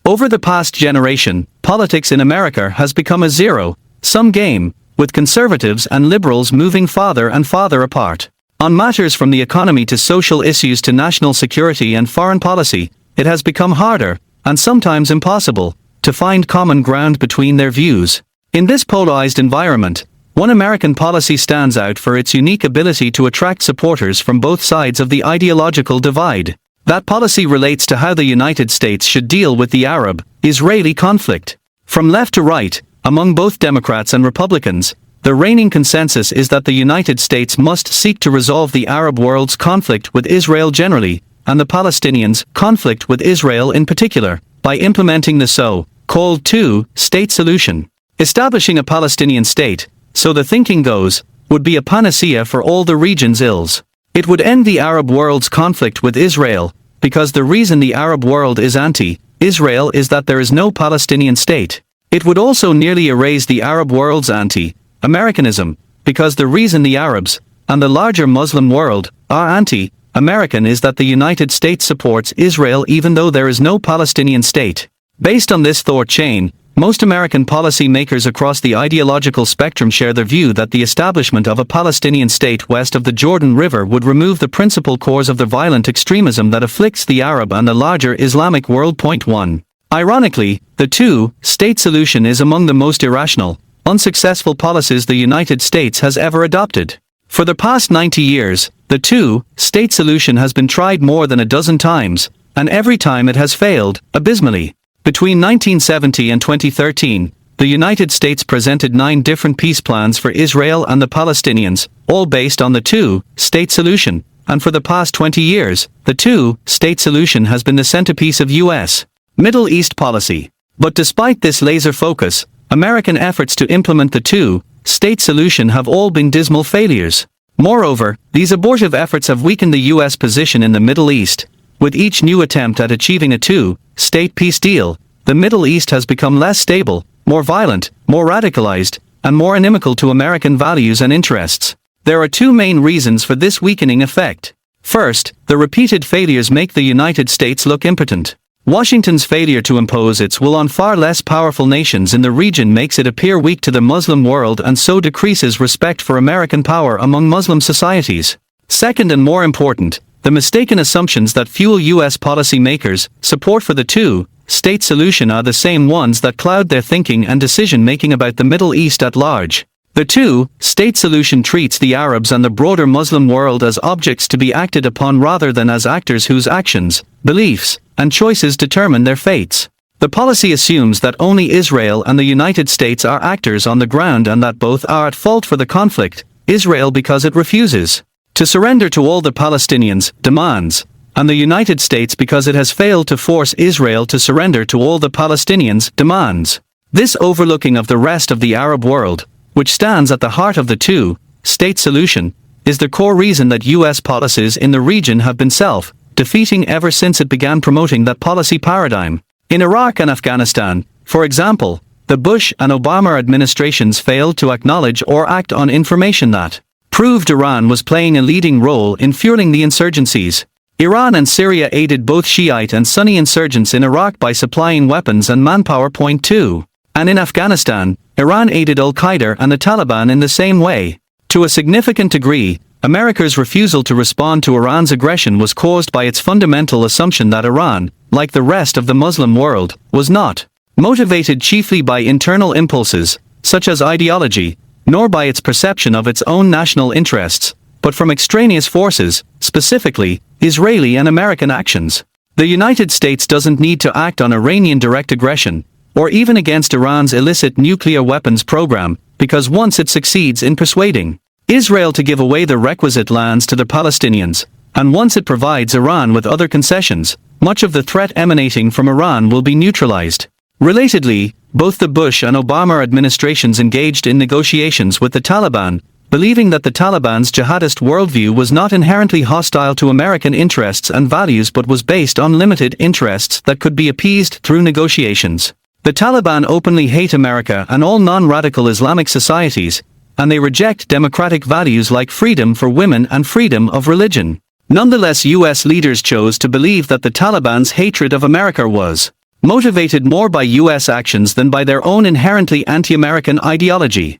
Over the past generation, politics in America has become a zero-sum game, with conservatives and liberals moving farther and farther apart. On matters from the economy to social issues to national security and foreign policy, it has become harder, and sometimes impossible, to find common ground between their views. In this polarized environment, one American policy stands out for its unique ability to attract supporters from both sides of the ideological divide. That policy relates to how the United States should deal with the Arab-Israeli conflict. From left to right, among both Democrats and Republicans, the reigning consensus is that the United States must seek to resolve the Arab world's conflict with Israel generally, and the Palestinians' conflict with Israel in particular, by implementing the so-called two-state solution. Establishing a Palestinian state, so the thinking goes, would be a panacea for all the region's ills. It would end the Arab world's conflict with Israel, because the reason the Arab world is anti-Israel is that there is no Palestinian state. It would also nearly erase the Arab world's anti-Americanism, because the reason the Arabs, and the larger Muslim world, are anti-American is that the United States supports Israel even though there is no Palestinian state. Based on this thought chain, most American policy makers across the ideological spectrum share the view that the establishment of a Palestinian state west of the Jordan River would remove the principal cause of the violent extremism that afflicts the Arab and the larger Islamic world. Point 1. Ironically, the two-state solution is among the most irrational, unsuccessful policies the United States has ever adopted. For the past 90 years, the two-state solution has been tried more than a dozen times, and every time it has failed, abysmally. Between 1970 and 2013, the United States presented 9 different peace plans for Israel and the Palestinians, all based on the two-state solution, and for the past 20 years, the two-state solution has been the centerpiece of U.S. Middle East policy. But despite this laser focus, American efforts to implement the two-state solution have all been dismal failures. Moreover, these abortive efforts have weakened the U.S. position in the Middle East. With each new attempt at achieving a two-state peace deal, the Middle East has become less stable, more violent, more radicalized, and more inimical to American values and interests. There are 2 main reasons for this weakening effect. First, the repeated failures make the United States look impotent. Washington's failure to impose its will on far less powerful nations in the region makes it appear weak to the Muslim world and so decreases respect for American power among Muslim societies. Second, and more important, the mistaken assumptions that fuel U.S. policymakers' support for the two-state solution are the same ones that cloud their thinking and decision-making about the Middle East at large. The two-state solution treats the Arabs and the broader Muslim world as objects to be acted upon rather than as actors whose actions, beliefs, and choices determine their fates. The policy assumes that only Israel and the United States are actors on the ground and that both are at fault for the conflict, Israel because it refuses to surrender to all the Palestinians' demands, and the United States because it has failed to force Israel to surrender to all the Palestinians' demands. This overlooking of the rest of the Arab world, which stands at the heart of the two-state solution, is the core reason that U.S. policies in the region have been self-defeating ever since it began promoting that policy paradigm. In Iraq and Afghanistan, for example, the Bush and Obama administrations failed to acknowledge or act on information that proved Iran was playing a leading role in fueling the insurgencies. Iran and Syria aided both Shiite and Sunni insurgents in Iraq by supplying weapons and manpower. Point 2. And in Afghanistan, Iran aided al-Qaeda and the Taliban in the same way. To a significant degree, America's refusal to respond to Iran's aggression was caused by its fundamental assumption that Iran, like the rest of the Muslim world, was not motivated chiefly by internal impulses, such as ideology, nor by its perception of its own national interests, but from extraneous forces, specifically, Israeli and American actions. The United States doesn't need to act on Iranian direct aggression, or even against Iran's illicit nuclear weapons program, because once it succeeds in persuading Israel to give away the requisite lands to the Palestinians, and once it provides Iran with other concessions, much of the threat emanating from Iran will be neutralized. Relatedly, both the Bush and Obama administrations engaged in negotiations with the Taliban, believing that the Taliban's jihadist worldview was not inherently hostile to American interests and values but was based on limited interests that could be appeased through negotiations. The Taliban openly hate America and all non-radical Islamic societies, and they reject democratic values like freedom for women and freedom of religion. Nonetheless, U.S. leaders chose to believe that the Taliban's hatred of America was motivated more by U.S. actions than by their own inherently anti-American ideology.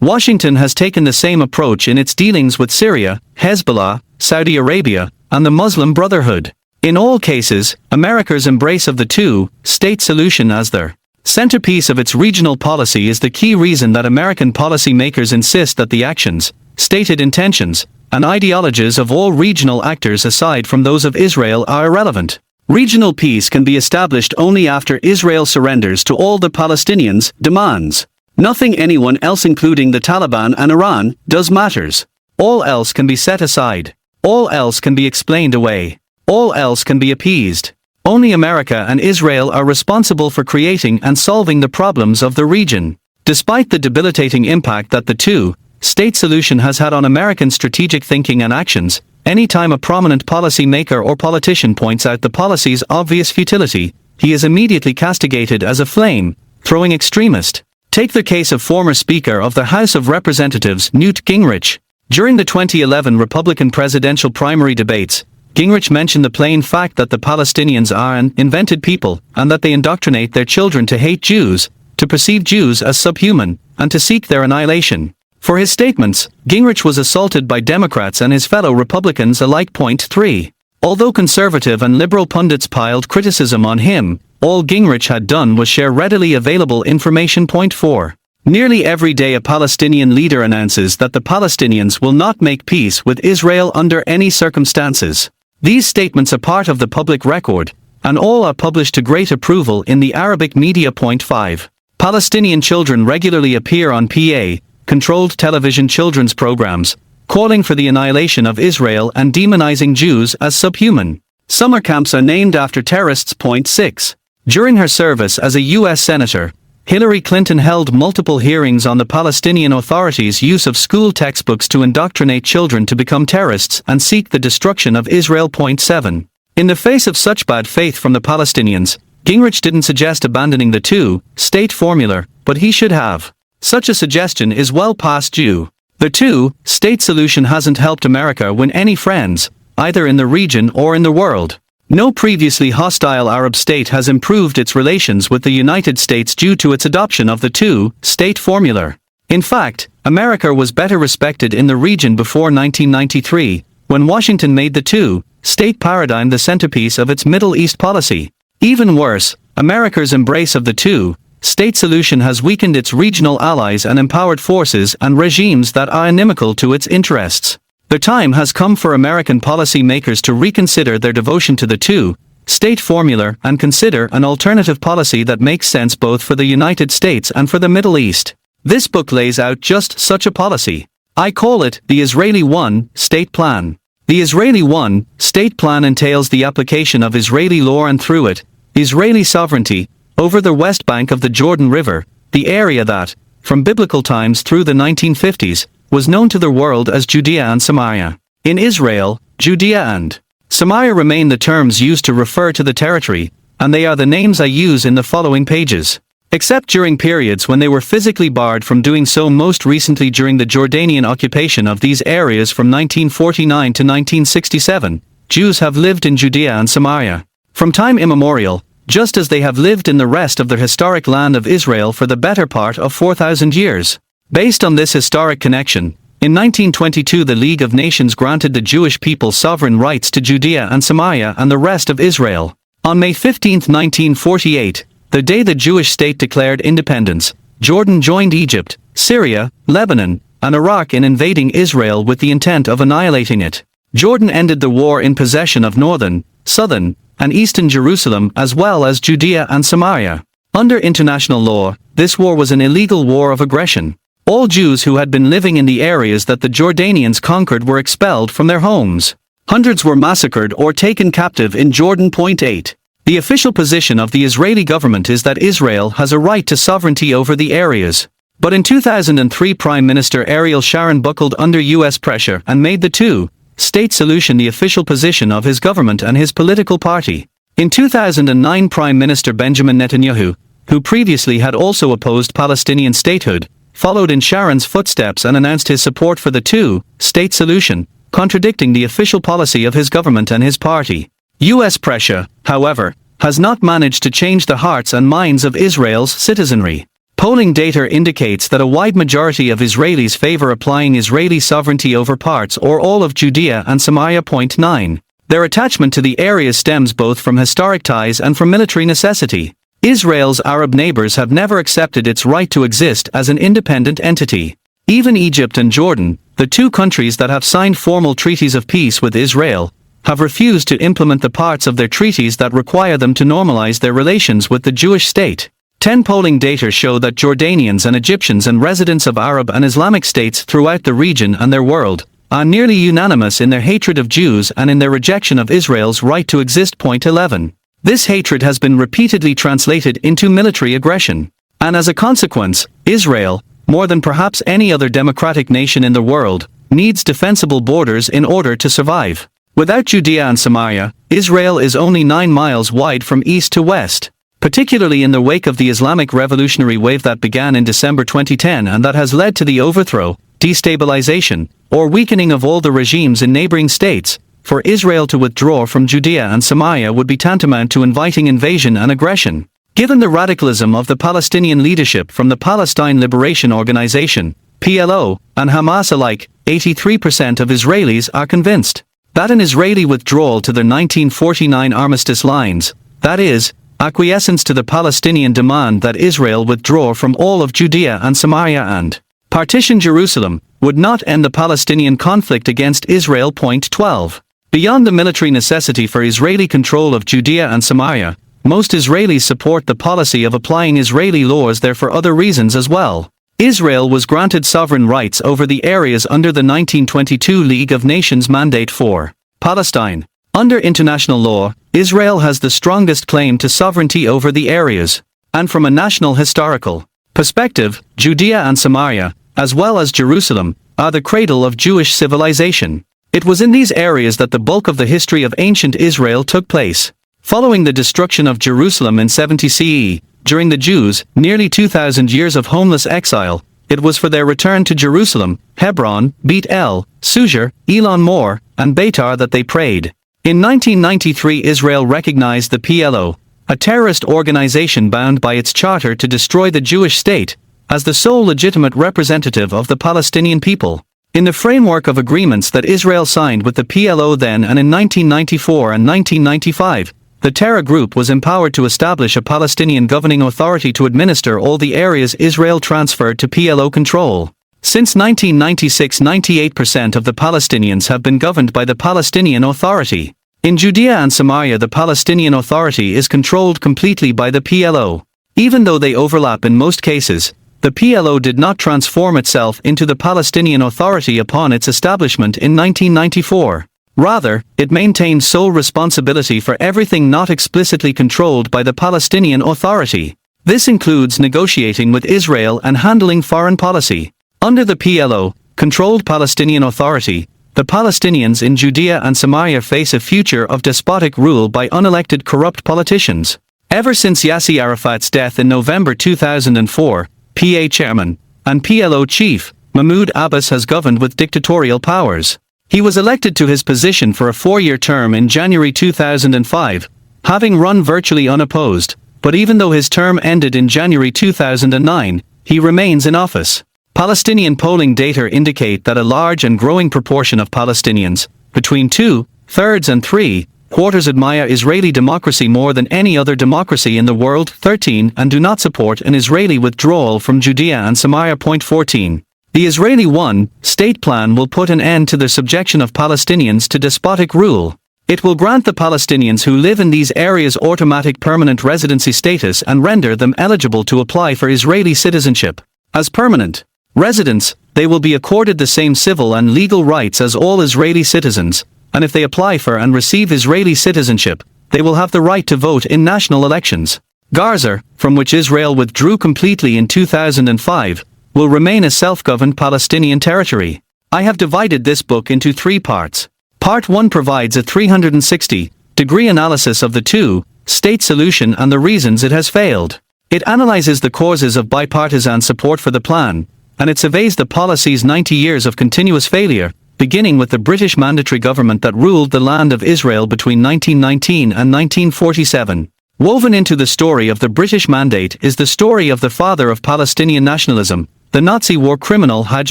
Washington has taken the same approach in its dealings with Syria, Hezbollah, Saudi Arabia, and the Muslim Brotherhood. In all cases, America's embrace of the two-state solution as their centerpiece of its regional policy is the key reason that American policymakers insist that the actions, stated intentions, and ideologies of all regional actors aside from those of Israel are irrelevant. Regional peace can be established only after Israel surrenders to all the Palestinians' demands. Nothing anyone else, including the Taliban and Iran, does matters. All else can be set aside. All else can be explained away. All else can be appeased. Only America and Israel are responsible for creating and solving the problems of the region. Despite the debilitating impact that the two-state solution has had on American strategic thinking and actions, any time a prominent policy maker or politician points out the policy's obvious futility, he is immediately castigated as a flame-throwing extremist. Take the case of former Speaker of the House of Representatives Newt Gingrich. During the 2011 Republican presidential primary debates, Gingrich mentioned the plain fact that the Palestinians are an invented people, and that they indoctrinate their children to hate Jews, to perceive Jews as subhuman, and to seek their annihilation. For his statements, Gingrich was assaulted by Democrats and his fellow Republicans alike. Point 3. Although conservative and liberal pundits piled criticism on him, all Gingrich had done was share readily available information. Point 4. Nearly every day a Palestinian leader announces that the Palestinians will not make peace with Israel under any circumstances. These statements are part of the public record, and all are published to great approval in the Arabic media. Point 5. Palestinian children regularly appear on PA-controlled television children's programs, calling for the annihilation of Israel and demonizing Jews as subhuman. Summer camps are named after terrorists. Point 6. During her service as a U.S. Senator, Hillary Clinton held multiple hearings on the Palestinian Authority's use of school textbooks to indoctrinate children to become terrorists and seek the destruction of Israel. Point 7. In the face of such bad faith from the Palestinians, Gingrich didn't suggest abandoning the two-state formula, but he should have. Such a suggestion is well past due. The two-state solution hasn't helped America win any friends, either in the region or in the world. No previously hostile Arab state has improved its relations with the United States due to its adoption of the two-state formula. In fact, America was better respected in the region before 1993, when Washington made the two-state paradigm the centerpiece of its Middle East policy. Even worse, America's embrace of the two-state solution has weakened its regional allies and empowered forces and regimes that are inimical to its interests. The time has come for American policy makers to reconsider their devotion to the two-state formula and consider an alternative policy that makes sense both for the United States and for the Middle East. This book lays out just such a policy. I call it the Israeli one-state plan. The Israeli one-state plan entails the application of Israeli law and through it, Israeli sovereignty, over the West Bank of the Jordan River, the area that, from biblical times through the 1950s, was known to the world as Judea and Samaria. In Israel, Judea and Samaria remain the terms used to refer to the territory, and they are the names I use in the following pages. Except during periods when they were physically barred from doing so, most recently during the Jordanian occupation of these areas from 1949 to 1967, Jews have lived in Judea and Samaria. From time immemorial, just as they have lived in the rest of the historic land of Israel for the better part of 4,000 years. Based on this historic connection, in 1922 the League of Nations granted the Jewish people sovereign rights to Judea and Samaria and the rest of Israel. On May 15, 1948, the day the Jewish state declared independence, Jordan joined Egypt, Syria, Lebanon, and Iraq in invading Israel with the intent of annihilating it. Jordan ended the war in possession of northern, southern, and eastern Jerusalem as well as Judea and Samaria. Under international law, this war was an illegal war of aggression. All Jews who had been living in the areas that the Jordanians conquered were expelled from their homes. Hundreds were massacred or taken captive in Jordan. Point 8. The official position of the Israeli government is that Israel has a right to sovereignty over the areas. But in 2003 Prime Minister Ariel Sharon buckled under U.S. pressure and made the two-state solution the official position of his government and his political party. In 2009 Prime Minister Benjamin Netanyahu, who previously had also opposed Palestinian statehood, followed in Sharon's footsteps and announced his support for the two-state solution, contradicting the official policy of his government and his party. U.S. pressure, however, has not managed to change the hearts and minds of Israel's citizenry. Polling data indicates that a wide majority of Israelis favor applying Israeli sovereignty over parts or all of Judea and Samaria. 9. Their attachment to the area stems both from historic ties and from military necessity. Israel's Arab neighbors have never accepted its right to exist as an independent entity. Even Egypt and Jordan, the two countries that have signed formal treaties of peace with Israel, have refused to implement the parts of their treaties that require them to normalize their relations with the Jewish state. 10 polling data show that Jordanians and Egyptians and residents of Arab and Islamic states throughout the region and their world are nearly unanimous in their hatred of Jews and in their rejection of Israel's right to exist. 11. This hatred has been repeatedly translated into military aggression. And as a consequence, Israel, more than perhaps any other democratic nation in the world, needs defensible borders in order to survive. Without Judea and Samaria, Israel is only 9 miles wide from east to west. Particularly in the wake of the Islamic revolutionary wave that began in December 2010 and that has led to the overthrow, destabilization, or weakening of all the regimes in neighboring states, for Israel to withdraw from Judea and Samaria would be tantamount to inviting invasion and aggression. Given the radicalism of the Palestinian leadership from the Palestine Liberation Organization, PLO, and Hamas alike, 83% of Israelis are convinced that an Israeli withdrawal to their 1949 armistice lines, that is, acquiescence to the Palestinian demand that Israel withdraw from all of Judea and Samaria and partition Jerusalem, would not end the Palestinian conflict against Israel. 12. Beyond the military necessity for Israeli control of Judea and Samaria, most Israelis support the policy of applying Israeli laws there for other reasons as well. Israel was granted sovereign rights over the areas under the 1922 League of Nations Mandate for Palestine. Under international law, Israel has the strongest claim to sovereignty over the areas. And from a national historical perspective, Judea and Samaria, as well as Jerusalem, are the cradle of Jewish civilization. It was in these areas that the bulk of the history of ancient Israel took place. Following the destruction of Jerusalem in 70 CE, during the Jews' nearly 2,000 years of homeless exile, it was for their return to Jerusalem, Hebron, Beit El, Suzer, Elon Mor, and Beitar that they prayed. In 1993, Israel recognized the PLO, a terrorist organization bound by its charter to destroy the Jewish state, as the sole legitimate representative of the Palestinian people. In the framework of agreements that Israel signed with the PLO then and in 1994 and 1995, the terror group was empowered to establish a Palestinian governing authority to administer all the areas Israel transferred to PLO control. Since 1996, 98% of the Palestinians have been governed by the Palestinian Authority. In Judea and Samaria, the Palestinian Authority is controlled completely by the PLO. Even though they overlap in most cases, the PLO did not transform itself into the Palestinian Authority upon its establishment in 1994. Rather, it maintained sole responsibility for everything not explicitly controlled by the Palestinian Authority. This includes negotiating with Israel and handling foreign policy. Under the PLO, controlled Palestinian Authority, the Palestinians in Judea and Samaria face a future of despotic rule by unelected corrupt politicians. Ever since Yasser Arafat's death in November 2004, PA chairman and PLO chief, Mahmoud Abbas has governed with dictatorial powers. He was elected to his position for a 4-year term in January 2005, having run virtually unopposed, but even though his term ended in January 2009, he remains in office. Palestinian polling data indicate that a large and growing proportion of Palestinians, between 2/3 and 3/4, admire Israeli democracy more than any other democracy in the world. 13 and do not support an Israeli withdrawal from Judea and Samaria. 14. The Israeli one-state plan will put an end to the subjection of Palestinians to despotic rule. It will grant the Palestinians who live in these areas automatic permanent residency status and render them eligible to apply for Israeli citizenship. As permanent residents, they will be accorded the same civil and legal rights as all Israeli citizens, and if they apply for and receive Israeli citizenship, they will have the right to vote in national elections. Gaza, from which Israel withdrew completely in 2005, will remain a self-governed Palestinian territory. I have divided this book into 3 parts. Part 1 provides a 360-degree analysis of the two-state solution and the reasons it has failed. It analyzes the causes of bipartisan support for the plan, and it surveys the policy's 90 years of continuous failure, beginning with the British mandatory government that ruled the land of Israel between 1919 and 1947. Woven into the story of the British Mandate is the story of the father of Palestinian nationalism, the Nazi war criminal Haj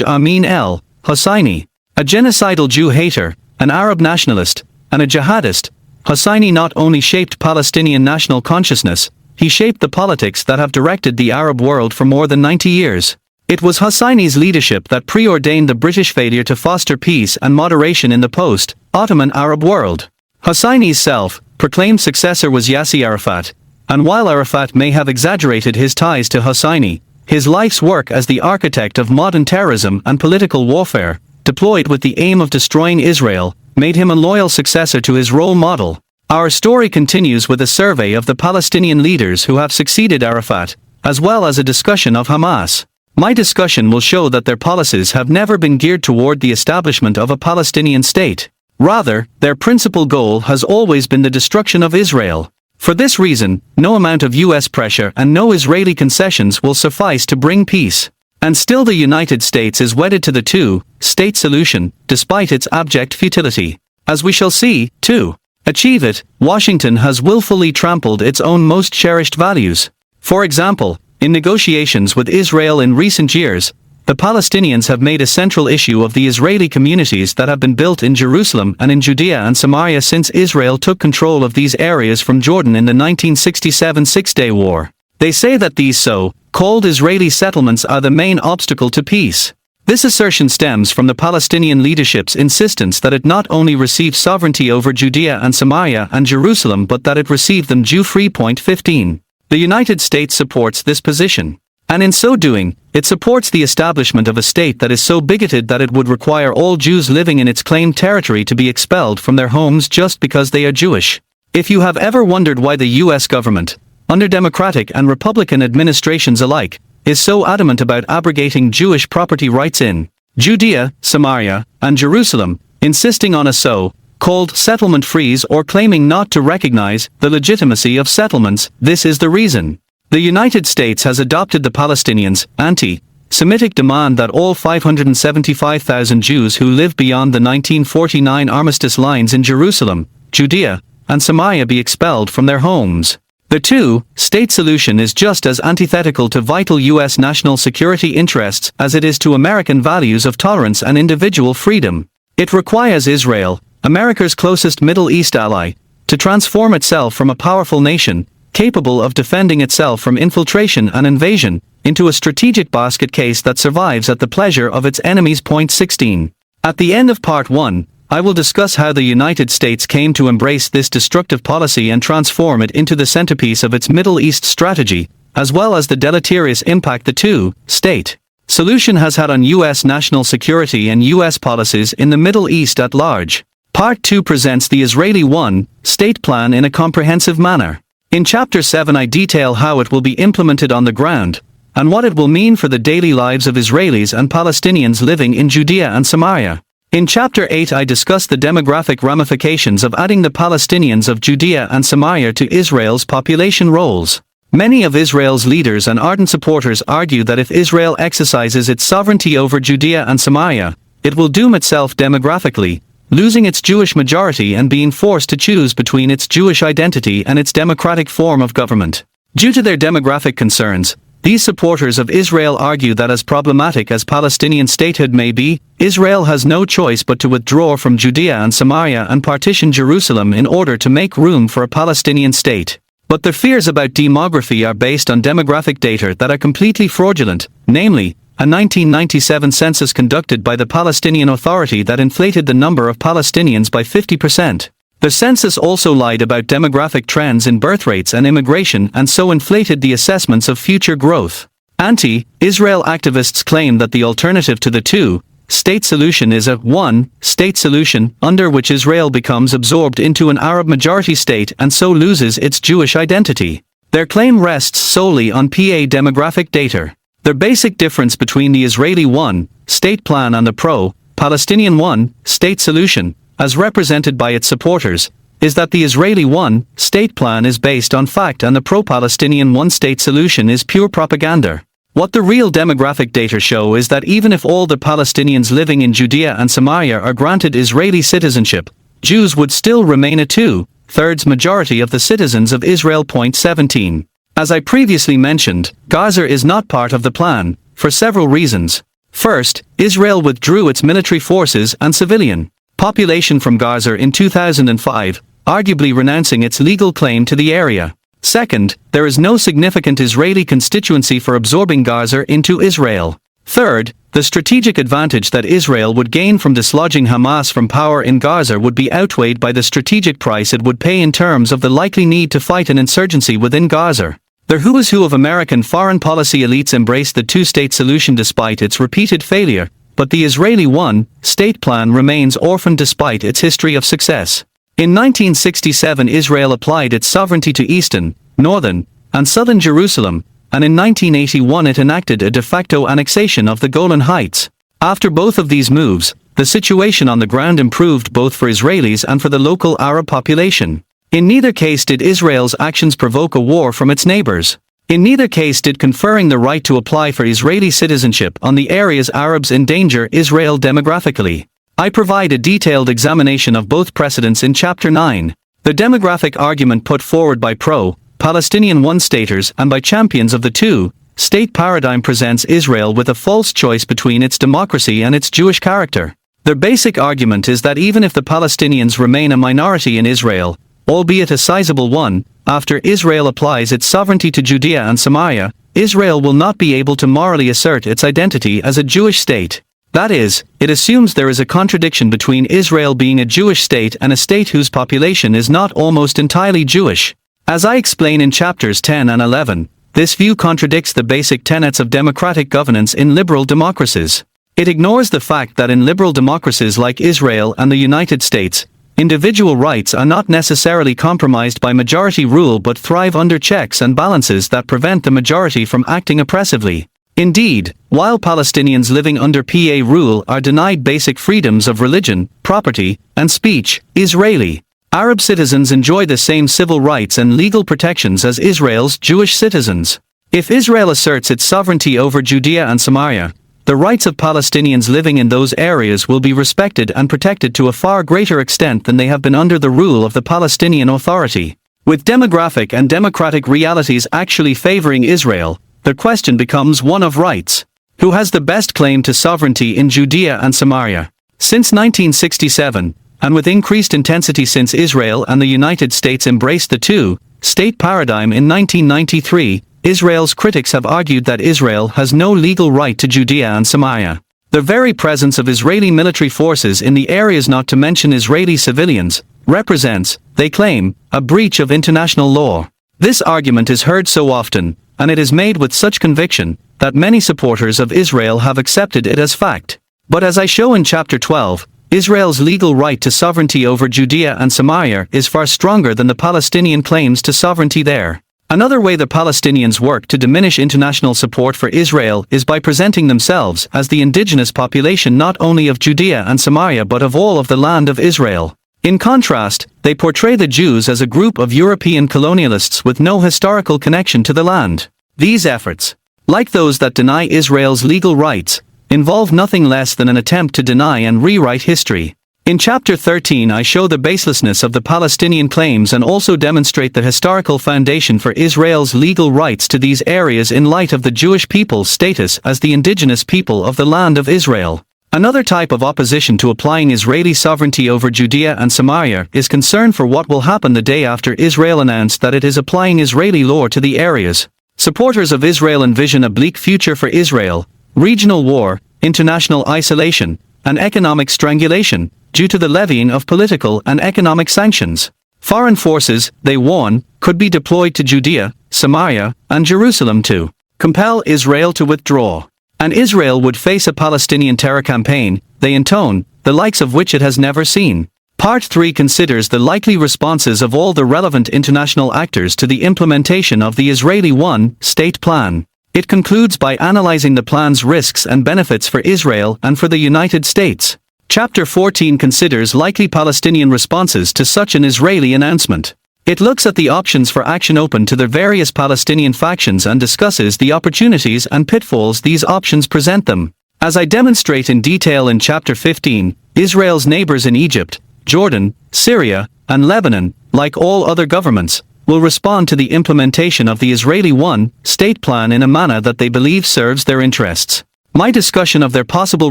Amin el-Husseini. A genocidal Jew hater, an Arab nationalist, and a jihadist, Husseini not only shaped Palestinian national consciousness, he shaped the politics that have directed the Arab world for more than 90 years. It was Husseini's leadership that preordained the British failure to foster peace and moderation in the post-Ottoman Arab world. Husseini's self-proclaimed successor was Yasser Arafat, and while Arafat may have exaggerated his ties to Husseini, his life's work as the architect of modern terrorism and political warfare, deployed with the aim of destroying Israel, made him a loyal successor to his role model. Our story continues with a survey of the Palestinian leaders who have succeeded Arafat, as well as a discussion of Hamas. My discussion will show that their policies have never been geared toward the establishment of a Palestinian state. Rather, their principal goal has always been the destruction of Israel. For this reason, no amount of US pressure and no Israeli concessions will suffice to bring peace. And still the United States is wedded to the two-state solution, despite its abject futility. As we shall see, to achieve it, Washington has willfully trampled its own most cherished values. For example, in negotiations with Israel in recent years, the Palestinians have made a central issue of the Israeli communities that have been built in Jerusalem and in Judea and Samaria since Israel took control of these areas from Jordan in the 1967 Six-Day War. They say that these so-called Israeli settlements are the main obstacle to peace. This assertion stems from the Palestinian leadership's insistence that it not only receive sovereignty over Judea and Samaria and Jerusalem but that it receive them Jew-free. 15. The United States supports this position. And in so doing, it supports the establishment of a state that is so bigoted that it would require all Jews living in its claimed territory to be expelled from their homes just because they are Jewish. If you have ever wondered why the US government, under Democratic and Republican administrations alike, is so adamant about abrogating Jewish property rights in Judea, Samaria, and Jerusalem, insisting on a so-called settlement freeze or claiming not to recognize the legitimacy of settlements, this is the reason. The United States has adopted the Palestinians' anti-Semitic demand that all 575,000 Jews who live beyond the 1949 armistice lines in Jerusalem, Judea, and Samaria be expelled from their homes. The two-state solution is just as antithetical to vital U.S. national security interests as it is to American values of tolerance and individual freedom. It requires Israel, America's closest Middle East ally, to transform itself from a powerful nation, capable of defending itself from infiltration and invasion, into a strategic basket case that survives at the pleasure of its enemies. 16. At the end of Part 1, I will discuss how the United States came to embrace this destructive policy and transform it into the centerpiece of its Middle East strategy, as well as the deleterious impact the two-state solution has had on U.S. national security and U.S. policies in the Middle East at large. Part 2 presents the Israeli one-state plan in a comprehensive manner. In Chapter 7 I detail how it will be implemented on the ground, and what it will mean for the daily lives of Israelis and Palestinians living in Judea and Samaria. In Chapter 8 I discuss the demographic ramifications of adding the Palestinians of Judea and Samaria to Israel's population rolls. Many of Israel's leaders and ardent supporters argue that if Israel exercises its sovereignty over Judea and Samaria, it will doom itself demographically, losing its Jewish majority and being forced to choose between its Jewish identity and its democratic form of government. Due to their demographic concerns, these supporters of Israel argue that as problematic as Palestinian statehood may be, Israel has no choice but to withdraw from Judea and Samaria and partition Jerusalem in order to make room for a Palestinian state. But their fears about demography are based on demographic data that are completely fraudulent, namely, a 1997 census conducted by the Palestinian Authority that inflated the number of Palestinians by 50%. The census also lied about demographic trends in birth rates and immigration and so inflated the assessments of future growth. Anti-Israel activists claim that the alternative to the two-state solution is a one-state solution under which Israel becomes absorbed into an Arab majority state and so loses its Jewish identity. Their claim rests solely on PA demographic data. The basic difference between the Israeli one-state plan and the pro-Palestinian one-state solution, as represented by its supporters, is that the Israeli one-state plan is based on fact and the pro-Palestinian one-state solution is pure propaganda. What the real demographic data show is that even if all the Palestinians living in Judea and Samaria are granted Israeli citizenship, Jews would still remain a two 2/3 majority of the citizens of Israel. 17. As I previously mentioned, Gaza is not part of the plan, for several reasons. First, Israel withdrew its military forces and civilian population from Gaza in 2005, arguably renouncing its legal claim to the area. Second, there is no significant Israeli constituency for absorbing Gaza into Israel. Third, the strategic advantage that Israel would gain from dislodging Hamas from power in Gaza would be outweighed by the strategic price it would pay in terms of the likely need to fight an insurgency within Gaza. The who is who of American foreign policy elites embraced the two-state solution despite its repeated failure, but the Israeli one-state plan remains orphaned despite its history of success. In 1967 Israel applied its sovereignty to eastern, northern, and southern Jerusalem, and in 1981 it enacted a de facto annexation of the Golan Heights. After both of these moves, the situation on the ground improved both for Israelis and for the local Arab population. In neither case did Israel's actions provoke a war from its neighbors. In neither case did conferring the right to apply for Israeli citizenship on the area's Arabs endanger Israel demographically. I provide a detailed examination of both precedents in Chapter 9. The demographic argument put forward by pro-Palestinian one-staters and by champions of the two-state paradigm presents Israel with a false choice between its democracy and its Jewish character. Their basic argument is that even if the Palestinians remain a minority in Israel, albeit a sizable one, after Israel applies its sovereignty to Judea and Samaria, Israel will not be able to morally assert its identity as a Jewish state. That is, it assumes there is a contradiction between Israel being a Jewish state and a state whose population is not almost entirely Jewish. As I explain in chapters 10 and 11, this view contradicts the basic tenets of democratic governance in liberal democracies. It ignores the fact that in liberal democracies like Israel and the United States, individual rights are not necessarily compromised by majority rule but thrive under checks and balances that prevent the majority from acting oppressively. Indeed, while Palestinians living under PA rule are denied basic freedoms of religion, property, and speech, Israeli Arab citizens enjoy the same civil rights and legal protections as Israel's Jewish citizens. If Israel asserts its sovereignty over Judea and Samaria, the rights of Palestinians living in those areas will be respected and protected to a far greater extent than they have been under the rule of the Palestinian Authority. With demographic and democratic realities actually favoring Israel, the question becomes one of rights. Who has the best claim to sovereignty in Judea and Samaria? Since 1967, and with increased intensity since Israel and the United States embraced the two-state paradigm in 1993, Israel's critics have argued that Israel has no legal right to Judea and Samaria. The very presence of Israeli military forces in the areas, not to mention Israeli civilians, represents, they claim, a breach of international law. This argument is heard so often, and it is made with such conviction, that many supporters of Israel have accepted it as fact. But as I show in Chapter 12, Israel's legal right to sovereignty over Judea and Samaria is far stronger than the Palestinian claims to sovereignty there. Another way the Palestinians work to diminish international support for Israel is by presenting themselves as the indigenous population not only of Judea and Samaria but of all of the land of Israel. In contrast, they portray the Jews as a group of European colonialists with no historical connection to the land. These efforts, like those that deny Israel's legal rights, involve nothing less than an attempt to deny and rewrite history. In Chapter 13 I show the baselessness of the Palestinian claims and also demonstrate the historical foundation for Israel's legal rights to these areas in light of the Jewish people's status as the indigenous people of the land of Israel. Another type of opposition to applying Israeli sovereignty over Judea and Samaria is concern for what will happen the day after Israel announced that it is applying Israeli law to the areas. Supporters of Israel envision a bleak future for Israel, regional war, international isolation, and economic strangulation, due to the levying of political and economic sanctions. Foreign forces, they warn, could be deployed to Judea, Samaria, and Jerusalem to compel Israel to withdraw. And Israel would face a Palestinian terror campaign, they intone, the likes of which it has never seen. Part 3 considers the likely responses of all the relevant international actors to the implementation of the Israeli one-state plan. It concludes by analyzing the plan's risks and benefits for Israel and for the United States. Chapter 14 considers likely Palestinian responses to such an Israeli announcement. It looks at the options for action open to the various Palestinian factions and discusses the opportunities and pitfalls these options present them. As I demonstrate in detail in Chapter 15, Israel's neighbors in Egypt, Jordan, Syria, and Lebanon, like all other governments, will respond to the implementation of the Israeli one-state plan in a manner that they believe serves their interests. My discussion of their possible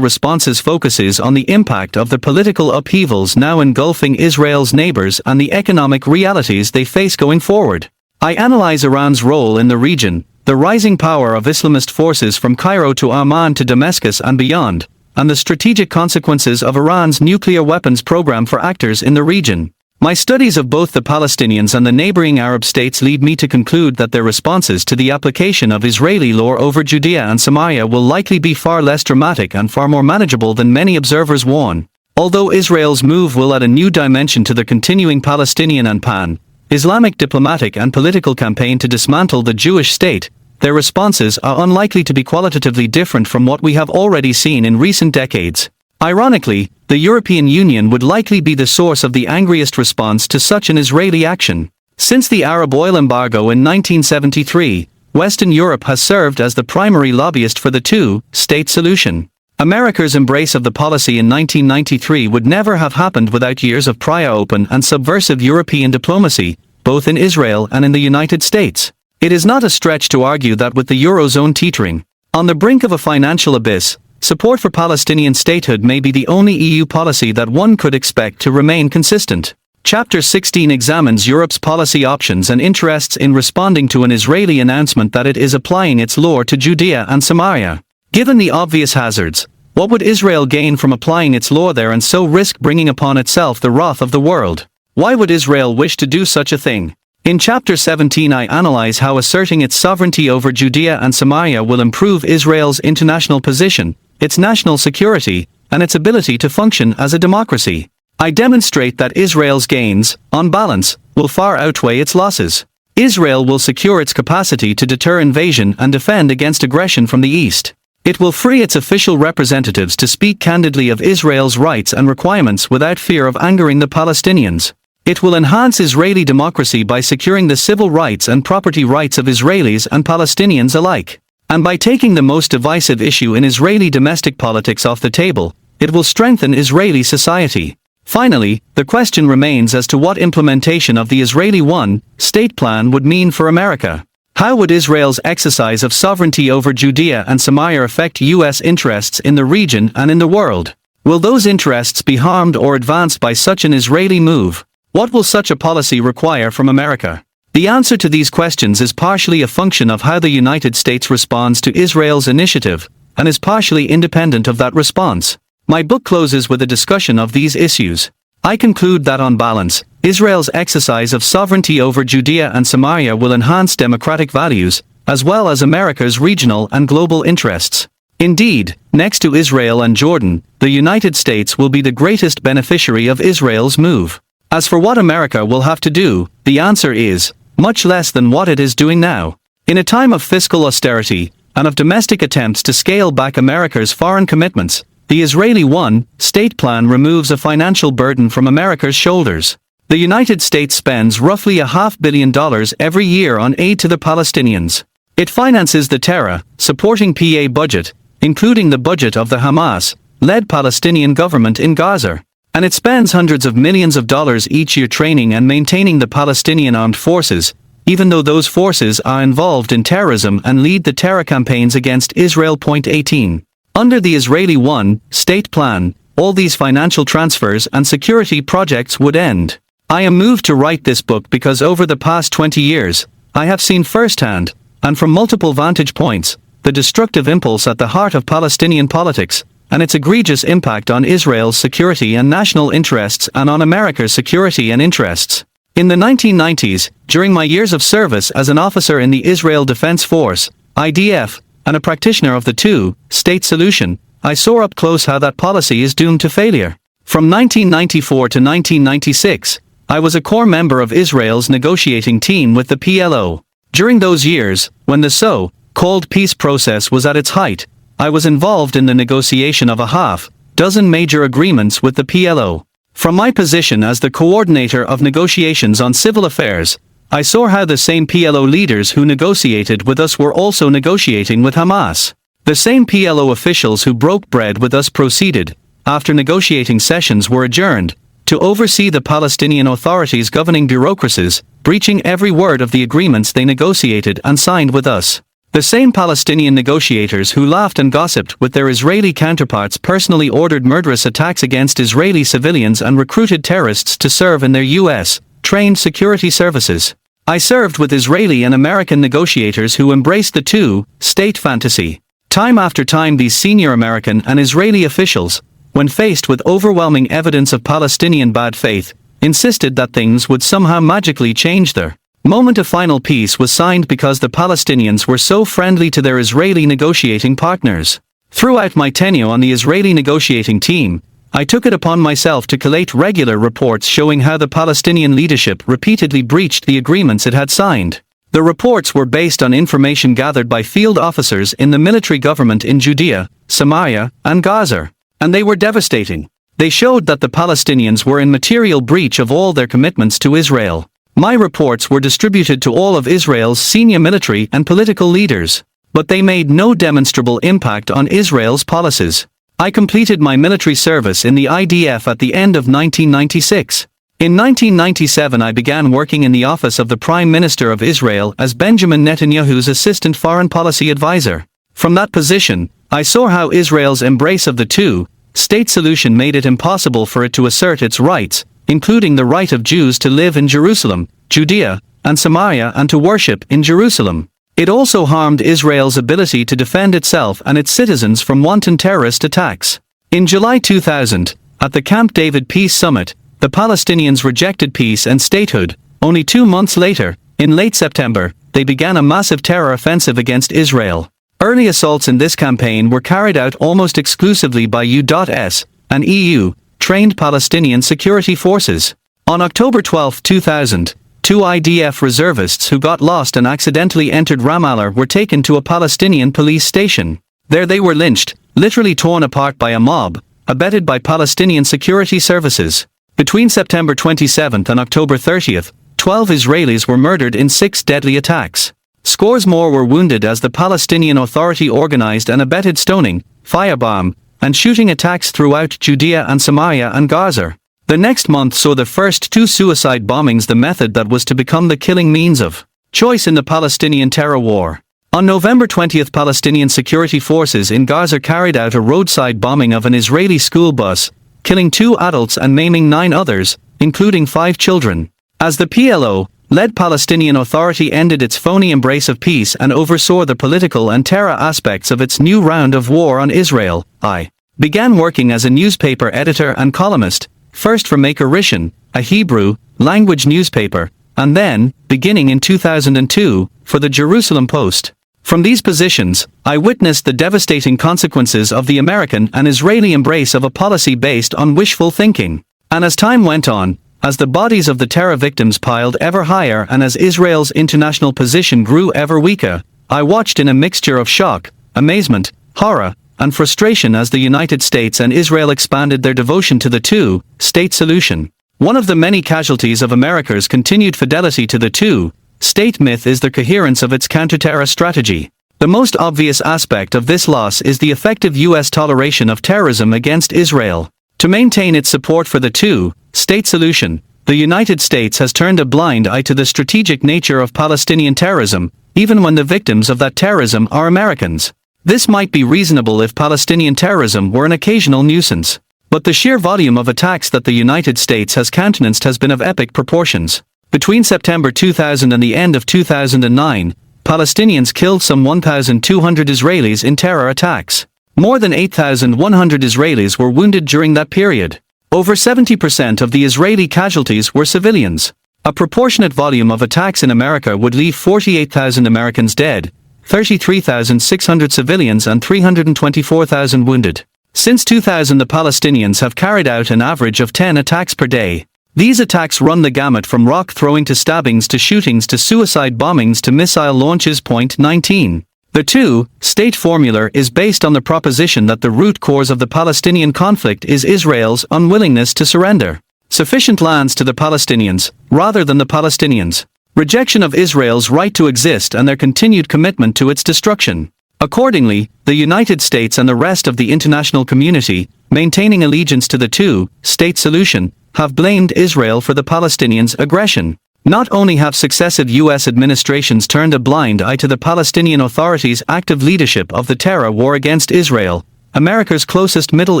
responses focuses on the impact of the political upheavals now engulfing Israel's neighbors and the economic realities they face going forward. I analyze Iran's role in the region, the rising power of Islamist forces from Cairo to Amman to Damascus and beyond, and the strategic consequences of Iran's nuclear weapons program for actors in the region. My studies of both the Palestinians and the neighboring Arab states lead me to conclude that their responses to the application of Israeli law over Judea and Samaria will likely be far less dramatic and far more manageable than many observers warn. Although Israel's move will add a new dimension to the continuing Palestinian and Pan-Islamic diplomatic and political campaign to dismantle the Jewish state, their responses are unlikely to be qualitatively different from what we have already seen in recent decades. Ironically, the European Union would likely be the source of the angriest response to such an Israeli action. Since the Arab oil embargo in 1973, Western Europe has served as the primary lobbyist for the two-state solution. America's embrace of the policy in 1993 would never have happened without years of prior open and subversive European diplomacy, both in Israel and in the United States. It is not a stretch to argue that with the Eurozone teetering on the brink of a financial abyss, support for Palestinian statehood may be the only EU policy that one could expect to remain consistent. Chapter 16 examines Europe's policy options and interests in responding to an Israeli announcement that it is applying its law to Judea and Samaria. Given the obvious hazards, what would Israel gain from applying its law there and so risk bringing upon itself the wrath of the world? Why would Israel wish to do such a thing? In Chapter 17 I analyze how asserting its sovereignty over Judea and Samaria will improve Israel's international position, its national security, and its ability to function as a democracy. I demonstrate that Israel's gains, on balance, will far outweigh its losses. Israel will secure its capacity to deter invasion and defend against aggression from the east. It will free its official representatives to speak candidly of Israel's rights and requirements without fear of angering the Palestinians. It will enhance Israeli democracy by securing the civil rights and property rights of Israelis and Palestinians alike. And by taking the most divisive issue in Israeli domestic politics off the table, it will strengthen Israeli society. Finally, the question remains as to what implementation of the Israeli one-state plan would mean for America. How would Israel's exercise of sovereignty over Judea and Samaria affect U.S. interests in the region and in the world? Will those interests be harmed or advanced by such an Israeli move? What will such a policy require from America? The answer to these questions is partially a function of how the United States responds to Israel's initiative, and is partially independent of that response. My book closes with a discussion of these issues. I conclude that on balance, Israel's exercise of sovereignty over Judea and Samaria will enhance democratic values, as well as America's regional and global interests. Indeed, next to Israel and Jordan, the United States will be the greatest beneficiary of Israel's move. As for what America will have to do, the answer is much less than what it is doing now. In a time of fiscal austerity, and of domestic attempts to scale back America's foreign commitments, the Israeli one-state plan removes a financial burden from America's shoulders. The United States spends roughly $500 million every year on aid to the Palestinians. It finances the terror-supporting PA budget, including the budget of the Hamas-led Palestinian government in Gaza. And it spends hundreds of millions of dollars each year training and maintaining the Palestinian armed forces, even though those forces are involved in terrorism and lead the terror campaigns against Israel. 18. Under the Israeli one-state plan, all these financial transfers and security projects would end. I am moved to write this book because over the past 20 years, I have seen firsthand, and from multiple vantage points, the destructive impulse at the heart of Palestinian politics, and its egregious impact on Israel's security and national interests and on America's security and interests. In the 1990s, during my years of service as an officer in the Israel Defense Force, IDF, and a practitioner of the two-state solution, I saw up close how that policy is doomed to failure. From 1994 to 1996, I was a core member of Israel's negotiating team with the PLO. During those years, when the so-called peace process was at its height, I was involved in the negotiation of $6 major agreements with the PLO. From my position as the coordinator of negotiations on civil affairs, I saw how the same PLO leaders who negotiated with us were also negotiating with Hamas. The same PLO officials who broke bread with us proceeded, after negotiating sessions were adjourned, to oversee the Palestinian Authority's governing bureaucracies, breaching every word of the agreements they negotiated and signed with us. The same Palestinian negotiators who laughed and gossiped with their Israeli counterparts personally ordered murderous attacks against Israeli civilians and recruited terrorists to serve in their U.S.-trained security services. I served with Israeli and American negotiators who embraced the two-state fantasy. Time after time these senior American and Israeli officials, when faced with overwhelming evidence of Palestinian bad faith, insisted that things would somehow magically change. Their moment of final peace was signed because the Palestinians were so friendly to their Israeli negotiating partners. Throughout my tenure on the Israeli negotiating team, I took it upon myself to collate regular reports showing how the Palestinian leadership repeatedly breached the agreements it had signed. The reports were based on information gathered by field officers in the military government in Judea, Samaria, and Gaza. And they were devastating. They showed that the Palestinians were in material breach of all their commitments to Israel. My reports were distributed to all of Israel's senior military and political leaders. But they made no demonstrable impact on Israel's policies. I completed my military service in the IDF at the end of 1996. In 1997 I began working in the office of the Prime Minister of Israel as Benjamin Netanyahu's assistant foreign policy advisor. From that position, I saw how Israel's embrace of the two-state solution made it impossible for it to assert its rights, including the right of Jews to live in Jerusalem, Judea, and Samaria and to worship in Jerusalem. It also harmed Israel's ability to defend itself and its citizens from wanton terrorist attacks. In July 2000, at the Camp David Peace Summit, the Palestinians rejected peace and statehood. Only 2 months later, in late September, they began a massive terror offensive against Israel. Early assaults in this campaign were carried out almost exclusively by U.S. and EU-trained Palestinian security forces. On October 12, 2000, 2 IDF reservists who got lost and accidentally entered Ramallah were taken to a Palestinian police station. There they were lynched, literally torn apart by a mob, abetted by Palestinian security services. Between September 27 and October 30, 12 Israelis were murdered in 6 deadly attacks. Scores more were wounded as the Palestinian Authority organized and abetted stoning, firebomb, and shooting attacks throughout Judea and Samaria and Gaza. The next month saw the first 2 suicide bombings, the method that was to become the killing means of choice in the Palestinian terror war. On November 20, Palestinian security forces in Gaza carried out a roadside bombing of an Israeli school bus, killing 2 adults and maiming 9 others, including 5 children. As the PLO-led Palestinian Authority ended its phony embrace of peace and oversaw the political and terror aspects of its new round of war on Israel, I began working as a newspaper editor and columnist, first for Maker Rishon, a Hebrew-language newspaper, and then, beginning in 2002, for the Jerusalem Post. From these positions, I witnessed the devastating consequences of the American and Israeli embrace of a policy based on wishful thinking. And as time went on, as the bodies of the terror victims piled ever higher and as Israel's international position grew ever weaker, I watched in a mixture of shock, amazement, horror, and frustration as the United States and Israel expanded their devotion to the two-state solution. One of the many casualties of America's continued fidelity to the two-state myth is the coherence of its counterterror strategy. The most obvious aspect of this loss is the effective U.S. toleration of terrorism against Israel. To maintain its support for the two-state solution, the United States has turned a blind eye to the strategic nature of Palestinian terrorism, even when the victims of that terrorism are Americans. This might be reasonable if Palestinian terrorism were an occasional nuisance. But the sheer volume of attacks that the United States has countenanced has been of epic proportions. Between September 2000 and the end of 2009, Palestinians killed some 1,200 Israelis in terror attacks. More than 8,100 Israelis were wounded during that period. Over 70% of the Israeli casualties were civilians. A proportionate volume of attacks in America would leave 48,000 Americans dead, 33,600 civilians and 324,000 wounded. Since 2000 the Palestinians have carried out an average of 10 attacks per day. These attacks run the gamut from rock throwing to stabbings to shootings to suicide bombings to missile launches. Point 19. The two-state formula is based on the proposition that the root cause of the Palestinian conflict is Israel's unwillingness to surrender sufficient lands to the Palestinians, rather than the Palestinians' rejection of Israel's right to exist and their continued commitment to its destruction. Accordingly, the United States and the rest of the international community, maintaining allegiance to the two-state solution, have blamed Israel for the Palestinians' aggression. Not only have successive U.S. administrations turned a blind eye to the Palestinian Authority's active leadership of the terror war against Israel, America's closest Middle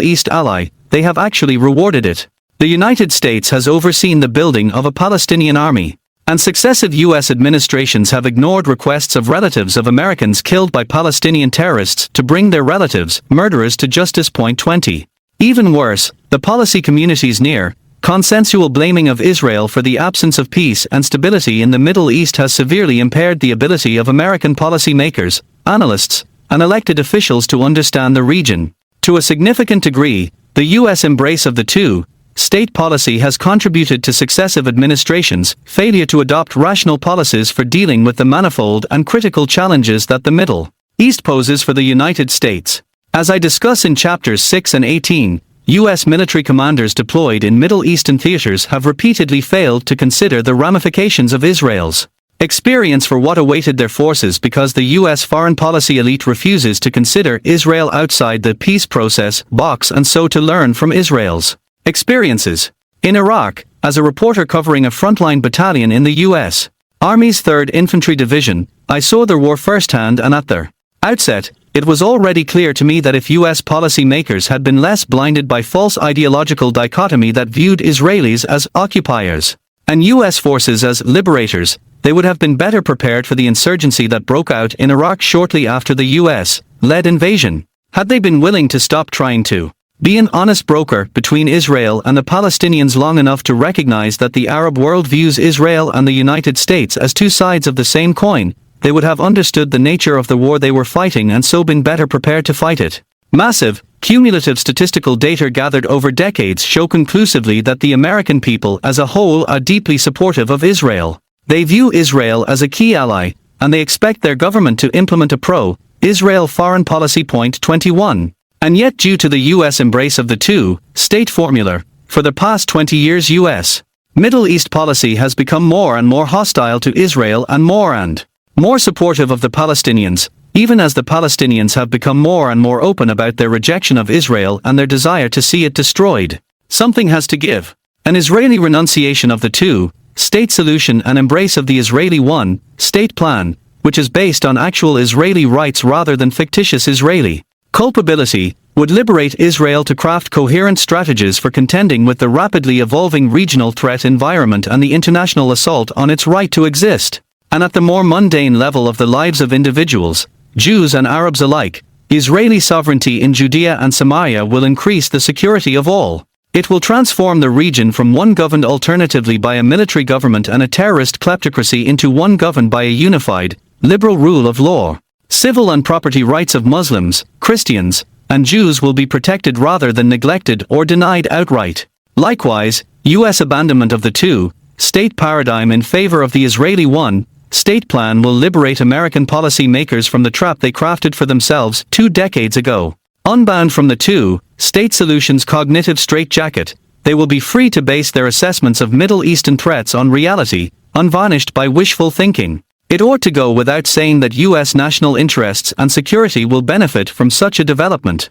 East ally, they have actually rewarded it. The United States has overseen the building of a Palestinian army, and successive U.S. administrations have ignored requests of relatives of Americans killed by Palestinian terrorists to bring their relatives, murderers, to justice. Point 20. Even worse, the policy community's near, consensual blaming of Israel for the absence of peace and stability in the Middle East has severely impaired the ability of American policymakers, analysts, and elected officials to understand the region. To a significant degree, the U.S. embrace of the two-state policy has contributed to successive administrations' failure to adopt rational policies for dealing with the manifold and critical challenges that the Middle East poses for the United States. As I discuss in chapters 6 and 18, U.S. military commanders deployed in Middle Eastern theaters have repeatedly failed to consider the ramifications of Israel's experience for what awaited their forces because the U.S. foreign policy elite refuses to consider Israel outside the peace process box and so to learn from Israel's experiences. In Iraq, as a reporter covering a frontline battalion in the U.S. Army's 3rd Infantry Division, I saw their war firsthand, and at their outset, it was already clear to me that if U.S. policymakers had been less blinded by false ideological dichotomy that viewed Israelis as occupiers and U.S. forces as liberators, they would have been better prepared for the insurgency that broke out in Iraq shortly after the U.S.-led invasion. Had they been willing to stop trying to be an honest broker between Israel and the Palestinians long enough to recognize that the Arab world views Israel and the United States as two sides of the same coin, they would have understood the nature of the war they were fighting and so been better prepared to fight it. Massive, cumulative statistical data gathered over decades show conclusively that the American people as a whole are deeply supportive of Israel. They view Israel as a key ally, and they expect their government to implement a pro-Israel foreign policy. Point 21. And yet, due to the U.S. embrace of the two-state formula, for the past 20 years U.S. Middle East policy has become more and more hostile to Israel and more supportive of the Palestinians, even as the Palestinians have become more and more open about their rejection of Israel and their desire to see it destroyed. Something has to give. An Israeli renunciation of the two-state solution and embrace of the Israeli one-state plan, which is based on actual Israeli rights rather than fictitious Israeli culpability, would liberate Israel to craft coherent strategies for contending with the rapidly evolving regional threat environment and the international assault on its right to exist. And at the more mundane level of the lives of individuals, Jews and Arabs alike, Israeli sovereignty in Judea and Samaria will increase the security of all. It will transform the region from one governed alternatively by a military government and a terrorist kleptocracy into one governed by a unified, liberal rule of law. Civil and property rights of Muslims, Christians, and Jews will be protected rather than neglected or denied outright. Likewise, U.S. abandonment of the two-state paradigm in favor of the Israeli one-state plan will liberate American policy makers from the trap they crafted for themselves 2 decades ago. Unbound from the two-state solution's cognitive straitjacket, they will be free to base their assessments of Middle Eastern threats on reality, unvarnished by wishful thinking. It ought to go without saying that U.S. national interests and security will benefit from such a development.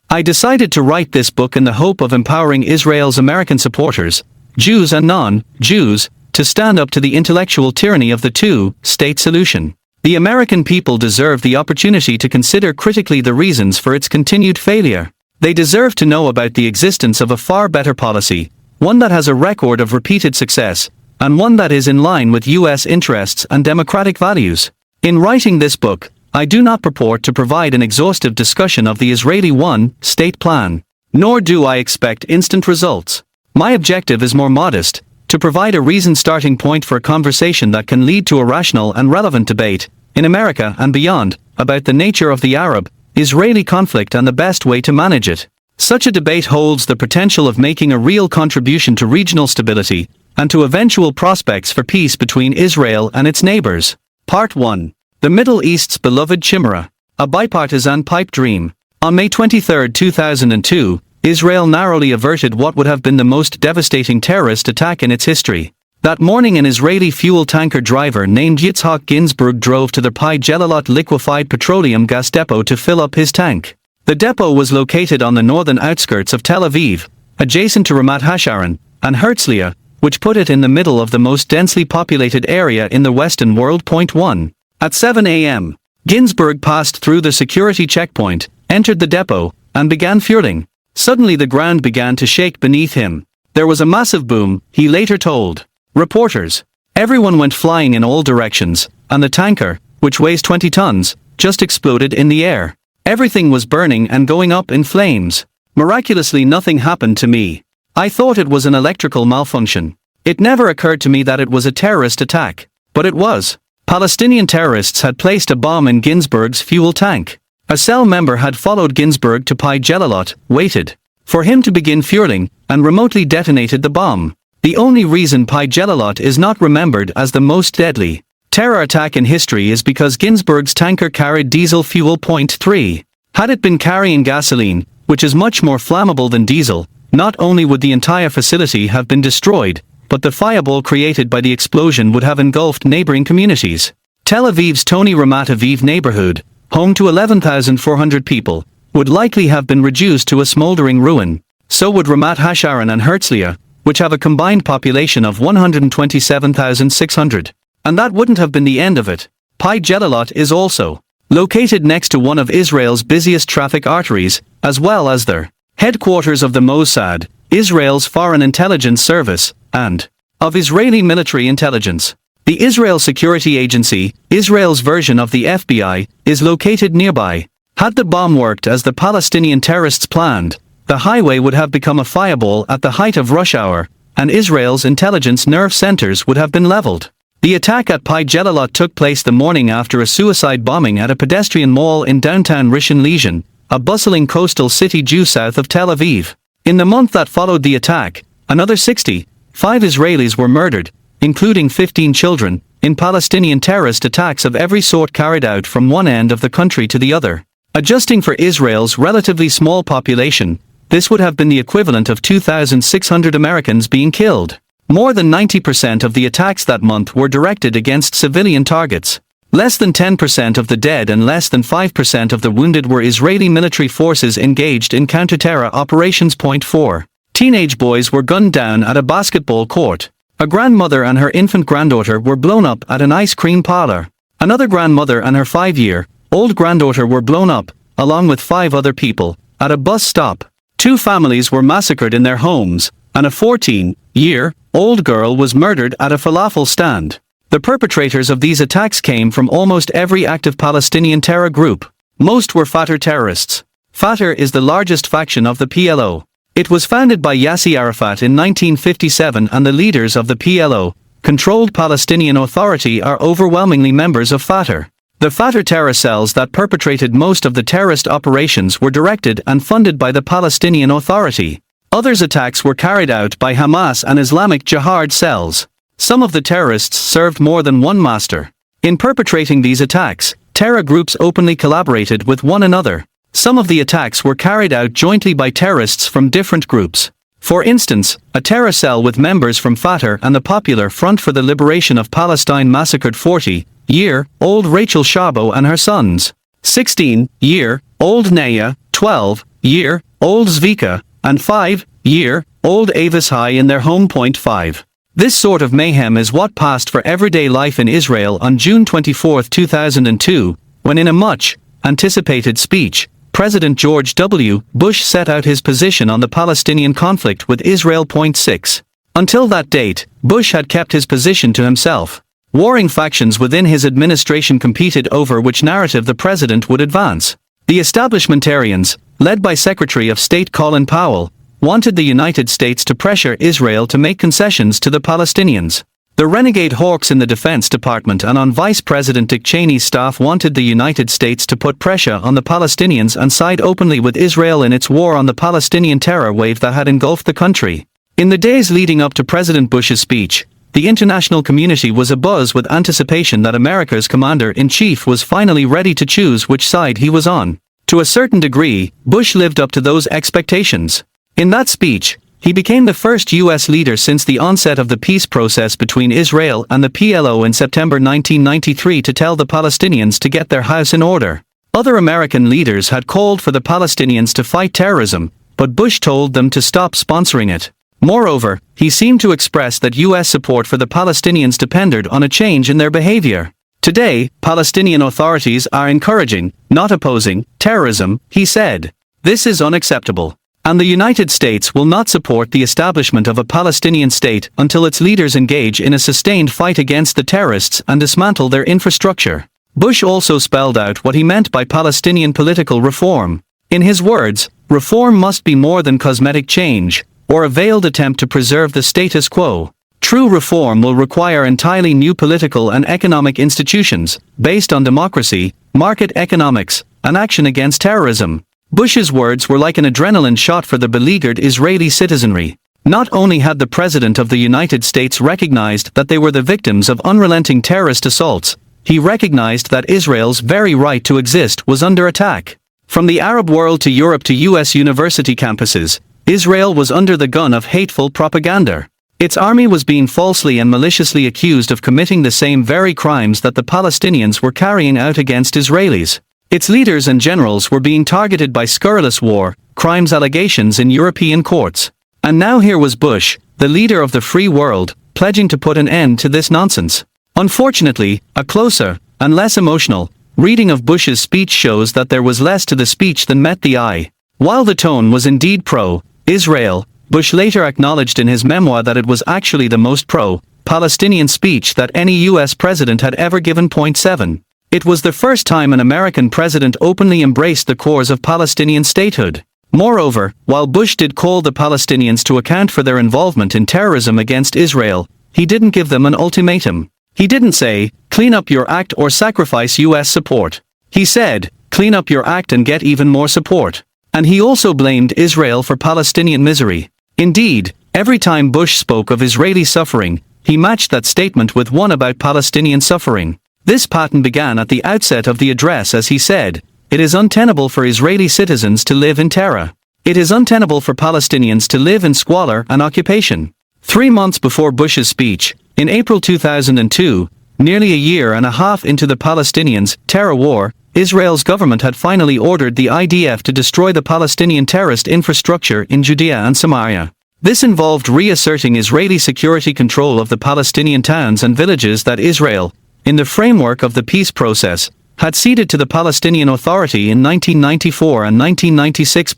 I decided to write this book in the hope of empowering Israel's American supporters, Jews and non-Jews, to stand up to the intellectual tyranny of the two-state solution. The American people deserve the opportunity to consider critically the reasons for its continued failure. They deserve to know about the existence of a far better policy, one that has a record of repeated success, and one that is in line with U.S. interests and democratic values. In writing this book, I do not purport to provide an exhaustive discussion of the Israeli one-state plan, nor do I expect instant results. My objective is more modest, to provide a reasoned starting point for a conversation that can lead to a rational and relevant debate, in America and beyond, about the nature of the Arab-Israeli conflict and the best way to manage it. Such a debate holds the potential of making a real contribution to regional stability, and to eventual prospects for peace between Israel and its neighbors. Part 1. The Middle East's beloved chimera. A bipartisan pipe dream. On May 23, 2002, Israel narrowly averted what would have been the most devastating terrorist attack in its history. That morning an Israeli fuel tanker driver named Yitzhak Ginsburg drove to the Pi Gelalot liquefied petroleum gas depot to fill up his tank. The depot was located on the northern outskirts of Tel Aviv, adjacent to Ramat Hasharon and Herzliya, which put it in the middle of the most densely populated area in the Western world. 1. At 7 a.m., Ginsburg passed through the security checkpoint, entered the depot, and began fueling. Suddenly the ground began to shake beneath him. There was a massive boom, he later told reporters. Everyone went flying in all directions, and the tanker, which weighs 20 tons, just exploded in the air. Everything was burning and going up in flames. Miraculously nothing happened to me. I thought it was an electrical malfunction. It never occurred to me that it was a terrorist attack. But it was. Palestinian terrorists had placed a bomb in Ginsburg's fuel tank. A cell member had followed Ginsburg to Pi Gelalot, waited for him to begin fueling, and remotely detonated the bomb. The only reason Pi Gelalot is not remembered as the most deadly terror attack in history is because Ginsburg's tanker carried diesel fuel. 3. Had it been carrying gasoline, which is much more flammable than diesel, not only would the entire facility have been destroyed, but the fireball created by the explosion would have engulfed neighboring communities. Tel Aviv's Tony Ramat Aviv neighborhood, home to 11,400 people, would likely have been reduced to a smoldering ruin. So would Ramat Hasharon and Herzliya, which have a combined population of 127,600. And that wouldn't have been the end of it. Pi Gelalot is also located next to one of Israel's busiest traffic arteries, as well as the headquarters of the Mossad, Israel's foreign intelligence service, and of Israeli military intelligence. The Israel Security Agency, Israel's version of the FBI, is located nearby. Had the bomb worked as the Palestinian terrorists planned, the highway would have become a fireball at the height of rush hour, and Israel's intelligence nerve centers would have been leveled. The attack at Pi Gelalot took place the morning after a suicide bombing at a pedestrian mall in downtown Rishon LeZion, a bustling coastal city due south of Tel Aviv. In the month that followed the attack, another 65 Israelis were murdered, including 15 children, in Palestinian terrorist attacks of every sort carried out from one end of the country to the other. Adjusting for Israel's relatively small population, this would have been the equivalent of 2,600 Americans being killed. More than 90% of the attacks that month were directed against civilian targets. Less than 10% of the dead and less than 5% of the wounded were Israeli military forces engaged in counter-terror operations. 4. Teenage boys were gunned down at a basketball court. A grandmother and her infant granddaughter were blown up at an ice cream parlor. Another grandmother and her 5-year-old granddaughter were blown up, along with 5 other people, at a bus stop. 2 families were massacred in their homes, and a 14-year-old girl was murdered at a falafel stand. The perpetrators of these attacks came from almost every active Palestinian terror group. Most were Fatah terrorists. Fatah is the largest faction of the PLO. It was founded by Yasser Arafat in 1957, and the leaders of the PLO-controlled Palestinian Authority are overwhelmingly members of Fatah. The Fatah terror cells that perpetrated most of the terrorist operations were directed and funded by the Palestinian Authority. Others attacks were carried out by Hamas and Islamic Jihad cells. Some of the terrorists served more than one master. In perpetrating these attacks, terror groups openly collaborated with one another. Some of the attacks were carried out jointly by terrorists from different groups. For instance, a terror cell with members from Fatah and the Popular Front for the Liberation of Palestine massacred 40-year-old Rachel Shabo and her sons, 16-year-old Naya, 12-year-old Zvika, and 5-year-old Avis High in their home. 5. This sort of mayhem is what passed for everyday life in Israel on June 24, 2002, when in a much-anticipated speech, President George W. Bush set out his position on the Palestinian conflict with Israel. 6. Until that date, Bush had kept his position to himself. Warring factions within his administration competed over which narrative the president would advance. The establishmentarians, led by Secretary of State Colin Powell, wanted the United States to pressure Israel to make concessions to the Palestinians. The renegade hawks in the Defense Department and on Vice President Dick Cheney's staff wanted the United States to put pressure on the Palestinians and side openly with Israel in its war on the Palestinian terror wave that had engulfed the country. In the days leading up to President Bush's speech, the international community was abuzz with anticipation that America's commander-in-chief was finally ready to choose which side he was on. To a certain degree, Bush lived up to those expectations. In that speech, He became the first U.S. leader since the onset of the peace process between Israel and the PLO in September 1993 to tell the Palestinians to get their house in order. Other American leaders had called for the Palestinians to fight terrorism, but Bush told them to stop sponsoring it. Moreover, he seemed to express that U.S. support for the Palestinians depended on a change in their behavior. Today, Palestinian authorities are encouraging, not opposing, terrorism, he said. This is unacceptable. And the United States will not support the establishment of a Palestinian state until its leaders engage in a sustained fight against the terrorists and dismantle their infrastructure. Bush also spelled out what he meant by Palestinian political reform. In his words, reform must be more than cosmetic change, or a veiled attempt to preserve the status quo. True reform will require entirely new political and economic institutions, based on democracy, market economics, and action against terrorism. Bush's words were like an adrenaline shot for the beleaguered Israeli citizenry. Not only had the President of the United States recognized that they were the victims of unrelenting terrorist assaults, he recognized that Israel's very right to exist was under attack. From the Arab world to Europe to U.S. university campuses, Israel was under the gun of hateful propaganda. Its army was being falsely and maliciously accused of committing the same very crimes that the Palestinians were carrying out against Israelis. Its leaders and generals were being targeted by scurrilous war crimes allegations in European courts. And now here was Bush, the leader of the free world, pledging to put an end to this nonsense. Unfortunately, a closer, and less emotional, reading of Bush's speech shows that there was less to the speech than met the eye. While the tone was indeed pro-Israel, Bush later acknowledged in his memoir that it was actually the most pro-Palestinian speech that any U.S. president had ever given. 7. It was the first time an American president openly embraced the cause of Palestinian statehood. Moreover, while Bush did call the Palestinians to account for their involvement in terrorism against Israel, he didn't give them an ultimatum. He didn't say, clean up your act or sacrifice U.S. support. He said, clean up your act and get even more support. And he also blamed Israel for Palestinian misery. Indeed, every time Bush spoke of Israeli suffering, he matched that statement with one about Palestinian suffering. This pattern began at the outset of the address as he said, "It is untenable for Israeli citizens to live in terror. It is untenable for Palestinians to live in squalor and occupation." 3 months before Bush's speech, in April 2002, nearly a year and a half into the Palestinians' terror war, Israel's government had finally ordered the IDF to destroy the Palestinian terrorist infrastructure in Judea and Samaria. This involved reasserting Israeli security control of the Palestinian towns and villages that Israel, in the framework of the peace process, had ceded to the Palestinian Authority in 1994 and 1996.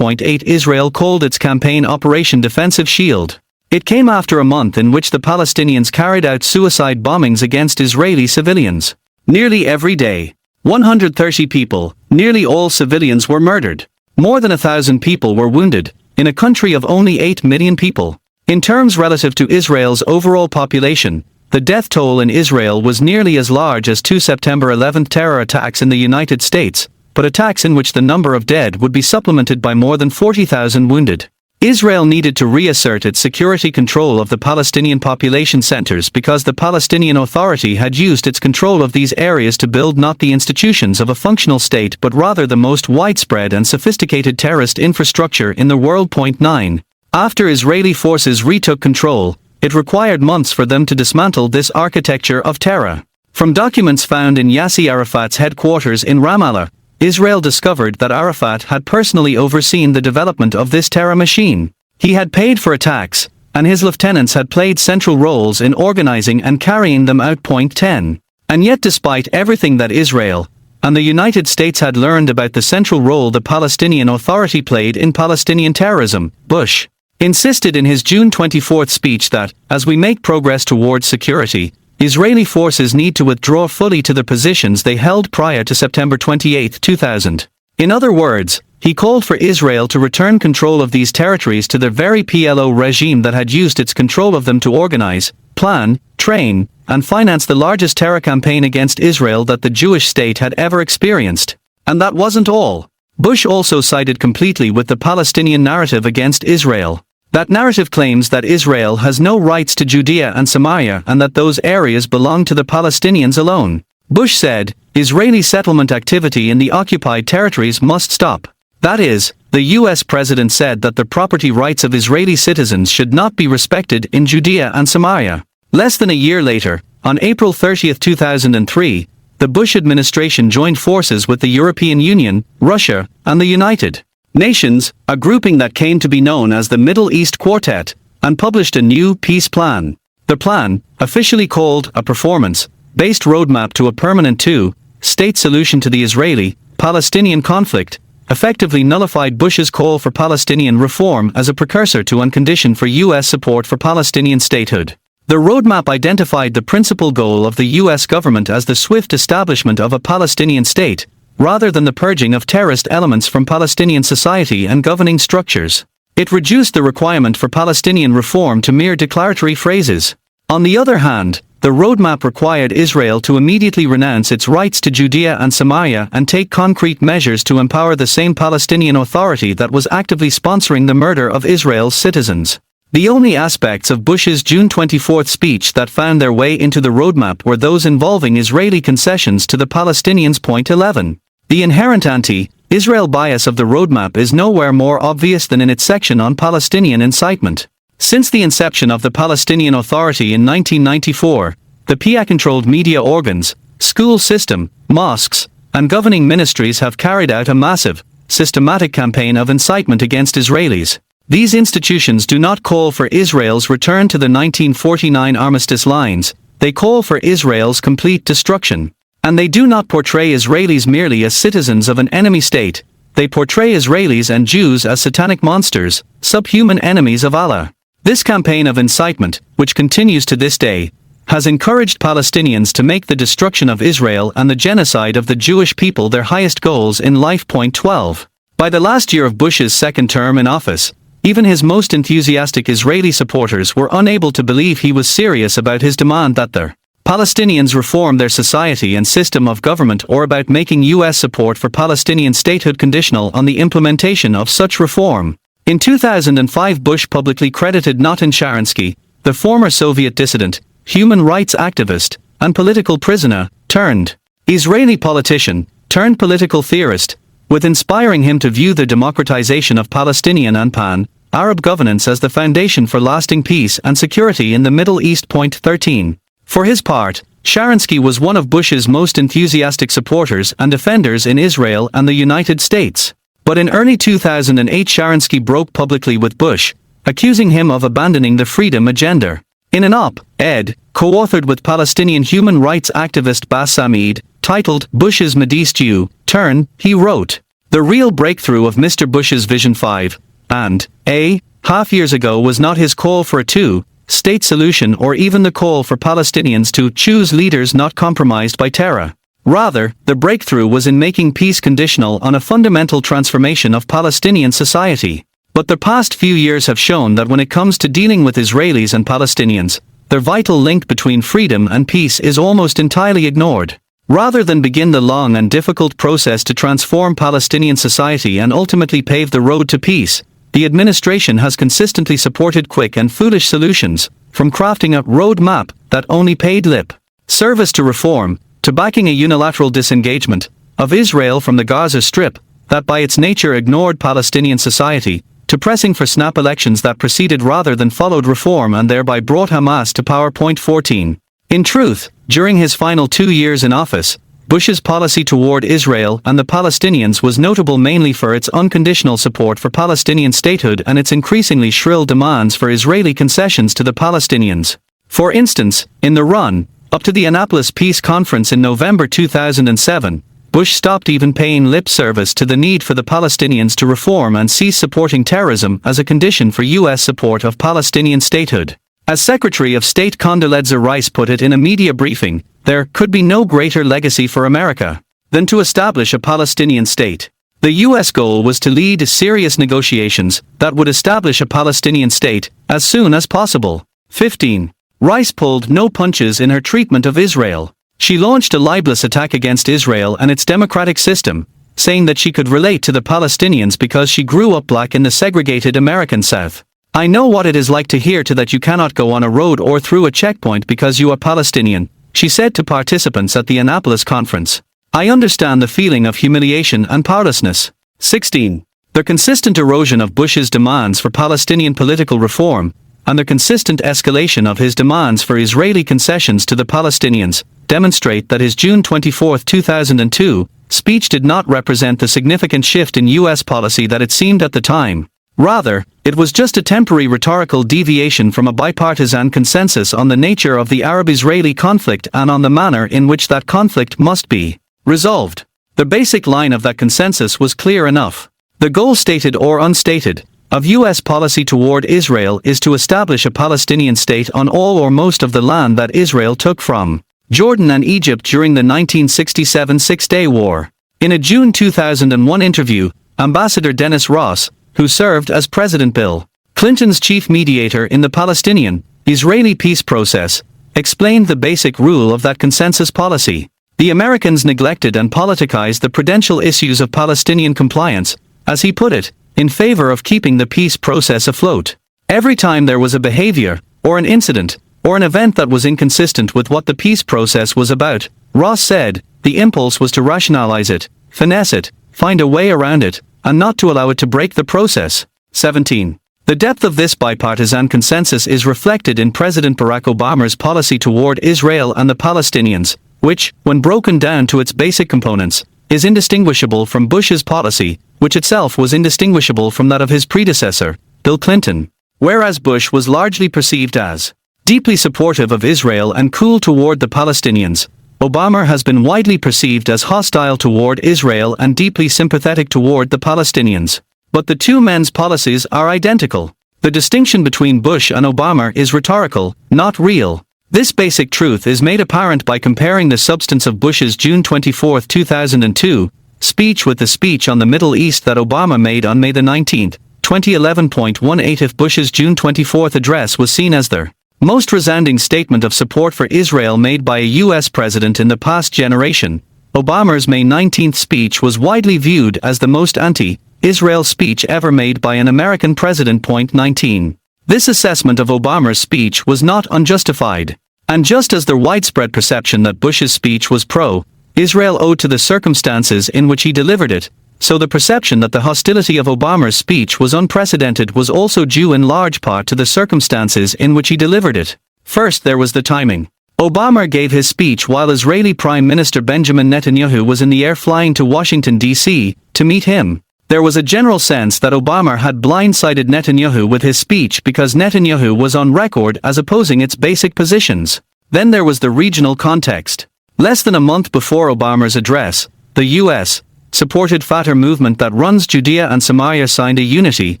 Israel called its campaign Operation Defensive Shield. It came after a month in which the Palestinians carried out suicide bombings against Israeli civilians. Nearly every day, 130 people, nearly all civilians, were murdered. More than 1,000 people were wounded, in a country of only 8 million people. In terms relative to Israel's overall population, the death toll in Israel was nearly as large as 2 September 11 terror attacks in the United States, but attacks in which the number of dead would be supplemented by more than 40,000 wounded. Israel needed to reassert its security control of the Palestinian population centers because the Palestinian Authority had used its control of these areas to build not the institutions of a functional state but rather the most widespread and sophisticated terrorist infrastructure in the world. 9. After Israeli forces retook control, it required months for them to dismantle this architecture of terror. From documents found in Yasser Arafat's headquarters in Ramallah, Israel discovered that Arafat had personally overseen the development of this terror machine. He had paid for attacks, and his lieutenants had played central roles in organizing and carrying them out. 10. And yet, despite everything that Israel and the United States had learned about the central role the Palestinian Authority played in Palestinian terrorism, Bush insisted in his June 24 speech that, as we make progress towards security, Israeli forces need to withdraw fully to the positions they held prior to September 28, 2000. In other words, he called for Israel to return control of these territories to the very PLO regime that had used its control of them to organize, plan, train, and finance the largest terror campaign against Israel that the Jewish state had ever experienced. And that wasn't all. Bush also sided completely with the Palestinian narrative against Israel. That narrative claims that Israel has no rights to Judea and Samaria and that those areas belong to the Palestinians alone. Bush said, Israeli settlement activity in the occupied territories must stop. That is, the US president said that the property rights of Israeli citizens should not be respected in Judea and Samaria. Less than a year later, on April 30, 2003, the Bush administration joined forces with the European Union, Russia, and the United Nations, a grouping that came to be known as the Middle East Quartet, and published a new peace plan. The plan, officially called a performance-based roadmap to a permanent two-state solution to the Israeli-Palestinian conflict, effectively nullified Bush's call for Palestinian reform as a precursor to and condition for U.S. support for Palestinian statehood. The roadmap identified the principal goal of the U.S. government as the swift establishment of a Palestinian state, rather than the purging of terrorist elements from Palestinian society and governing structures. It reduced the requirement for Palestinian reform to mere declaratory phrases. On the other hand, the roadmap required Israel to immediately renounce its rights to Judea and Samaria and take concrete measures to empower the same Palestinian Authority that was actively sponsoring the murder of Israel's citizens. The only aspects of Bush's June 24 speech that found their way into the roadmap were those involving Israeli concessions to the Palestinians. Point 11. The inherent anti-Israel bias of the roadmap is nowhere more obvious than in its section on Palestinian incitement. Since the inception of the Palestinian Authority in 1994, the PA-controlled media organs, school system, mosques, and governing ministries have carried out a massive, systematic campaign of incitement against Israelis. These institutions do not call for Israel's return to the 1949 armistice lines, they call for Israel's complete destruction. And they do not portray Israelis merely as citizens of an enemy state, they portray Israelis and Jews as satanic monsters, subhuman enemies of Allah. This campaign of incitement, which continues to this day, has encouraged Palestinians to make the destruction of Israel and the genocide of the Jewish people their highest goals in life. Point 12. By the last year of Bush's second term in office, even his most enthusiastic Israeli supporters were unable to believe he was serious about his demand that the Palestinians reform their society and system of government, or about making U.S. support for Palestinian statehood conditional on the implementation of such reform. In 2005, Bush publicly credited Natan Sharansky, the former Soviet dissident, human rights activist, and political prisoner, turned Israeli politician, turned political theorist, with inspiring him to view the democratization of Palestinian and Pan-Arab governance as the foundation for lasting peace and security in the Middle East. Point 13. For his part, Sharansky was one of Bush's most enthusiastic supporters and defenders in Israel and the United States. But in early 2008, Sharansky broke publicly with Bush, accusing him of abandoning the freedom agenda. In an op-ed, co-authored with Palestinian human rights activist Bas Samid, titled Bush's Mideast U-Turn, he wrote, "The real breakthrough of Mr. Bush's Vision 5.5 years ago was not his call for a two-state solution or even the call for Palestinians to choose leaders not compromised by terror. Rather, the breakthrough was in making peace conditional on a fundamental transformation of Palestinian society. But the past few years have shown that when it comes to dealing with Israelis and Palestinians, their vital link between freedom and peace is almost entirely ignored. Rather than begin the long and difficult process to transform Palestinian society and ultimately pave the road to peace, the administration has consistently supported quick and foolish solutions, from crafting a roadmap that only paid lip service to reform, to backing a unilateral disengagement of Israel from the Gaza Strip that by its nature ignored Palestinian society, to pressing for snap elections that preceded rather than followed reform and thereby brought Hamas to power. Point 14. In truth, during his final 2 years in office, Bush's policy toward Israel and the Palestinians was notable mainly for its unconditional support for Palestinian statehood and its increasingly shrill demands for Israeli concessions to the Palestinians. For instance, in the run-up to the Annapolis Peace Conference in November 2007, Bush stopped even paying lip service to the need for the Palestinians to reform and cease supporting terrorism as a condition for U.S. support of Palestinian statehood. As Secretary of State Condoleezza Rice put it in a media briefing, there could be no greater legacy for America than to establish a Palestinian state. The U.S. goal was to lead serious negotiations that would establish a Palestinian state as soon as possible. 15. Rice pulled no punches in her treatment of Israel. She launched a libelous attack against Israel and its democratic system, saying that she could relate to the Palestinians because she grew up black in the segregated American South. "I know what it is like to hear that you cannot go on a road or through a checkpoint because you are Palestinian," she said to participants at the Annapolis conference. "I understand the feeling of humiliation and powerlessness." 16. Their consistent erosion of Bush's demands for Palestinian political reform, and the consistent escalation of his demands for Israeli concessions to the Palestinians, demonstrate that his June 24, 2002, speech did not represent the significant shift in U.S. policy that it seemed at the time. Rather, it was just a temporary rhetorical deviation from a bipartisan consensus on the nature of the Arab-Israeli conflict and on the manner in which that conflict must be resolved. The basic line of that consensus was clear enough. The goal, stated or unstated, of U.S. policy toward Israel is to establish a Palestinian state on all or most of the land that Israel took from Jordan and Egypt during the 1967 Six-Day War. In a June 2001 interview, Ambassador Dennis Ross, who served as President Bill Clinton's chief mediator in the Palestinian-Israeli peace process, explained the basic rule of that consensus policy. The Americans neglected and politicized the prudential issues of Palestinian compliance, as he put it, in favor of keeping the peace process afloat. Every time there was a behavior, or an incident, or an event that was inconsistent with what the peace process was about, Ross said, the impulse was to rationalize it, finesse it, find a way around it, and not to allow it to break the process. 17. The depth of this bipartisan consensus is reflected in President Barack Obama's policy toward Israel and the Palestinians, which, when broken down to its basic components, is indistinguishable from Bush's policy, which itself was indistinguishable from that of his predecessor, Bill Clinton. Whereas Bush was largely perceived as deeply supportive of Israel and cool toward the Palestinians, Obama has been widely perceived as hostile toward Israel and deeply sympathetic toward the Palestinians. But the two men's policies are identical. The distinction between Bush and Obama is rhetorical, not real. This basic truth is made apparent by comparing the substance of Bush's June 24, 2002, speech with the speech on the Middle East that Obama made on May 19, 2011.18. If Bush's June 24 address was seen as the most resounding statement of support for Israel made by a U.S. president in the past generation, Obama's May 19 speech was widely viewed as the most anti-Israel speech ever made by an American president. 19. This assessment of Obama's speech was not unjustified. And just as the widespread perception that Bush's speech was pro-Israel owed to the circumstances in which he delivered it, so the perception that the hostility of Obama's speech was unprecedented was also due in large part to the circumstances in which he delivered it. First, there was the timing. Obama gave his speech while Israeli Prime Minister Benjamin Netanyahu was in the air flying to Washington, D.C., to meet him. There was a general sense that Obama had blindsided Netanyahu with his speech because Netanyahu was on record as opposing its basic positions. Then there was the regional context. Less than a month before Obama's address, the U.S. supported Fatah movement that runs Judea and Samaria signed a unity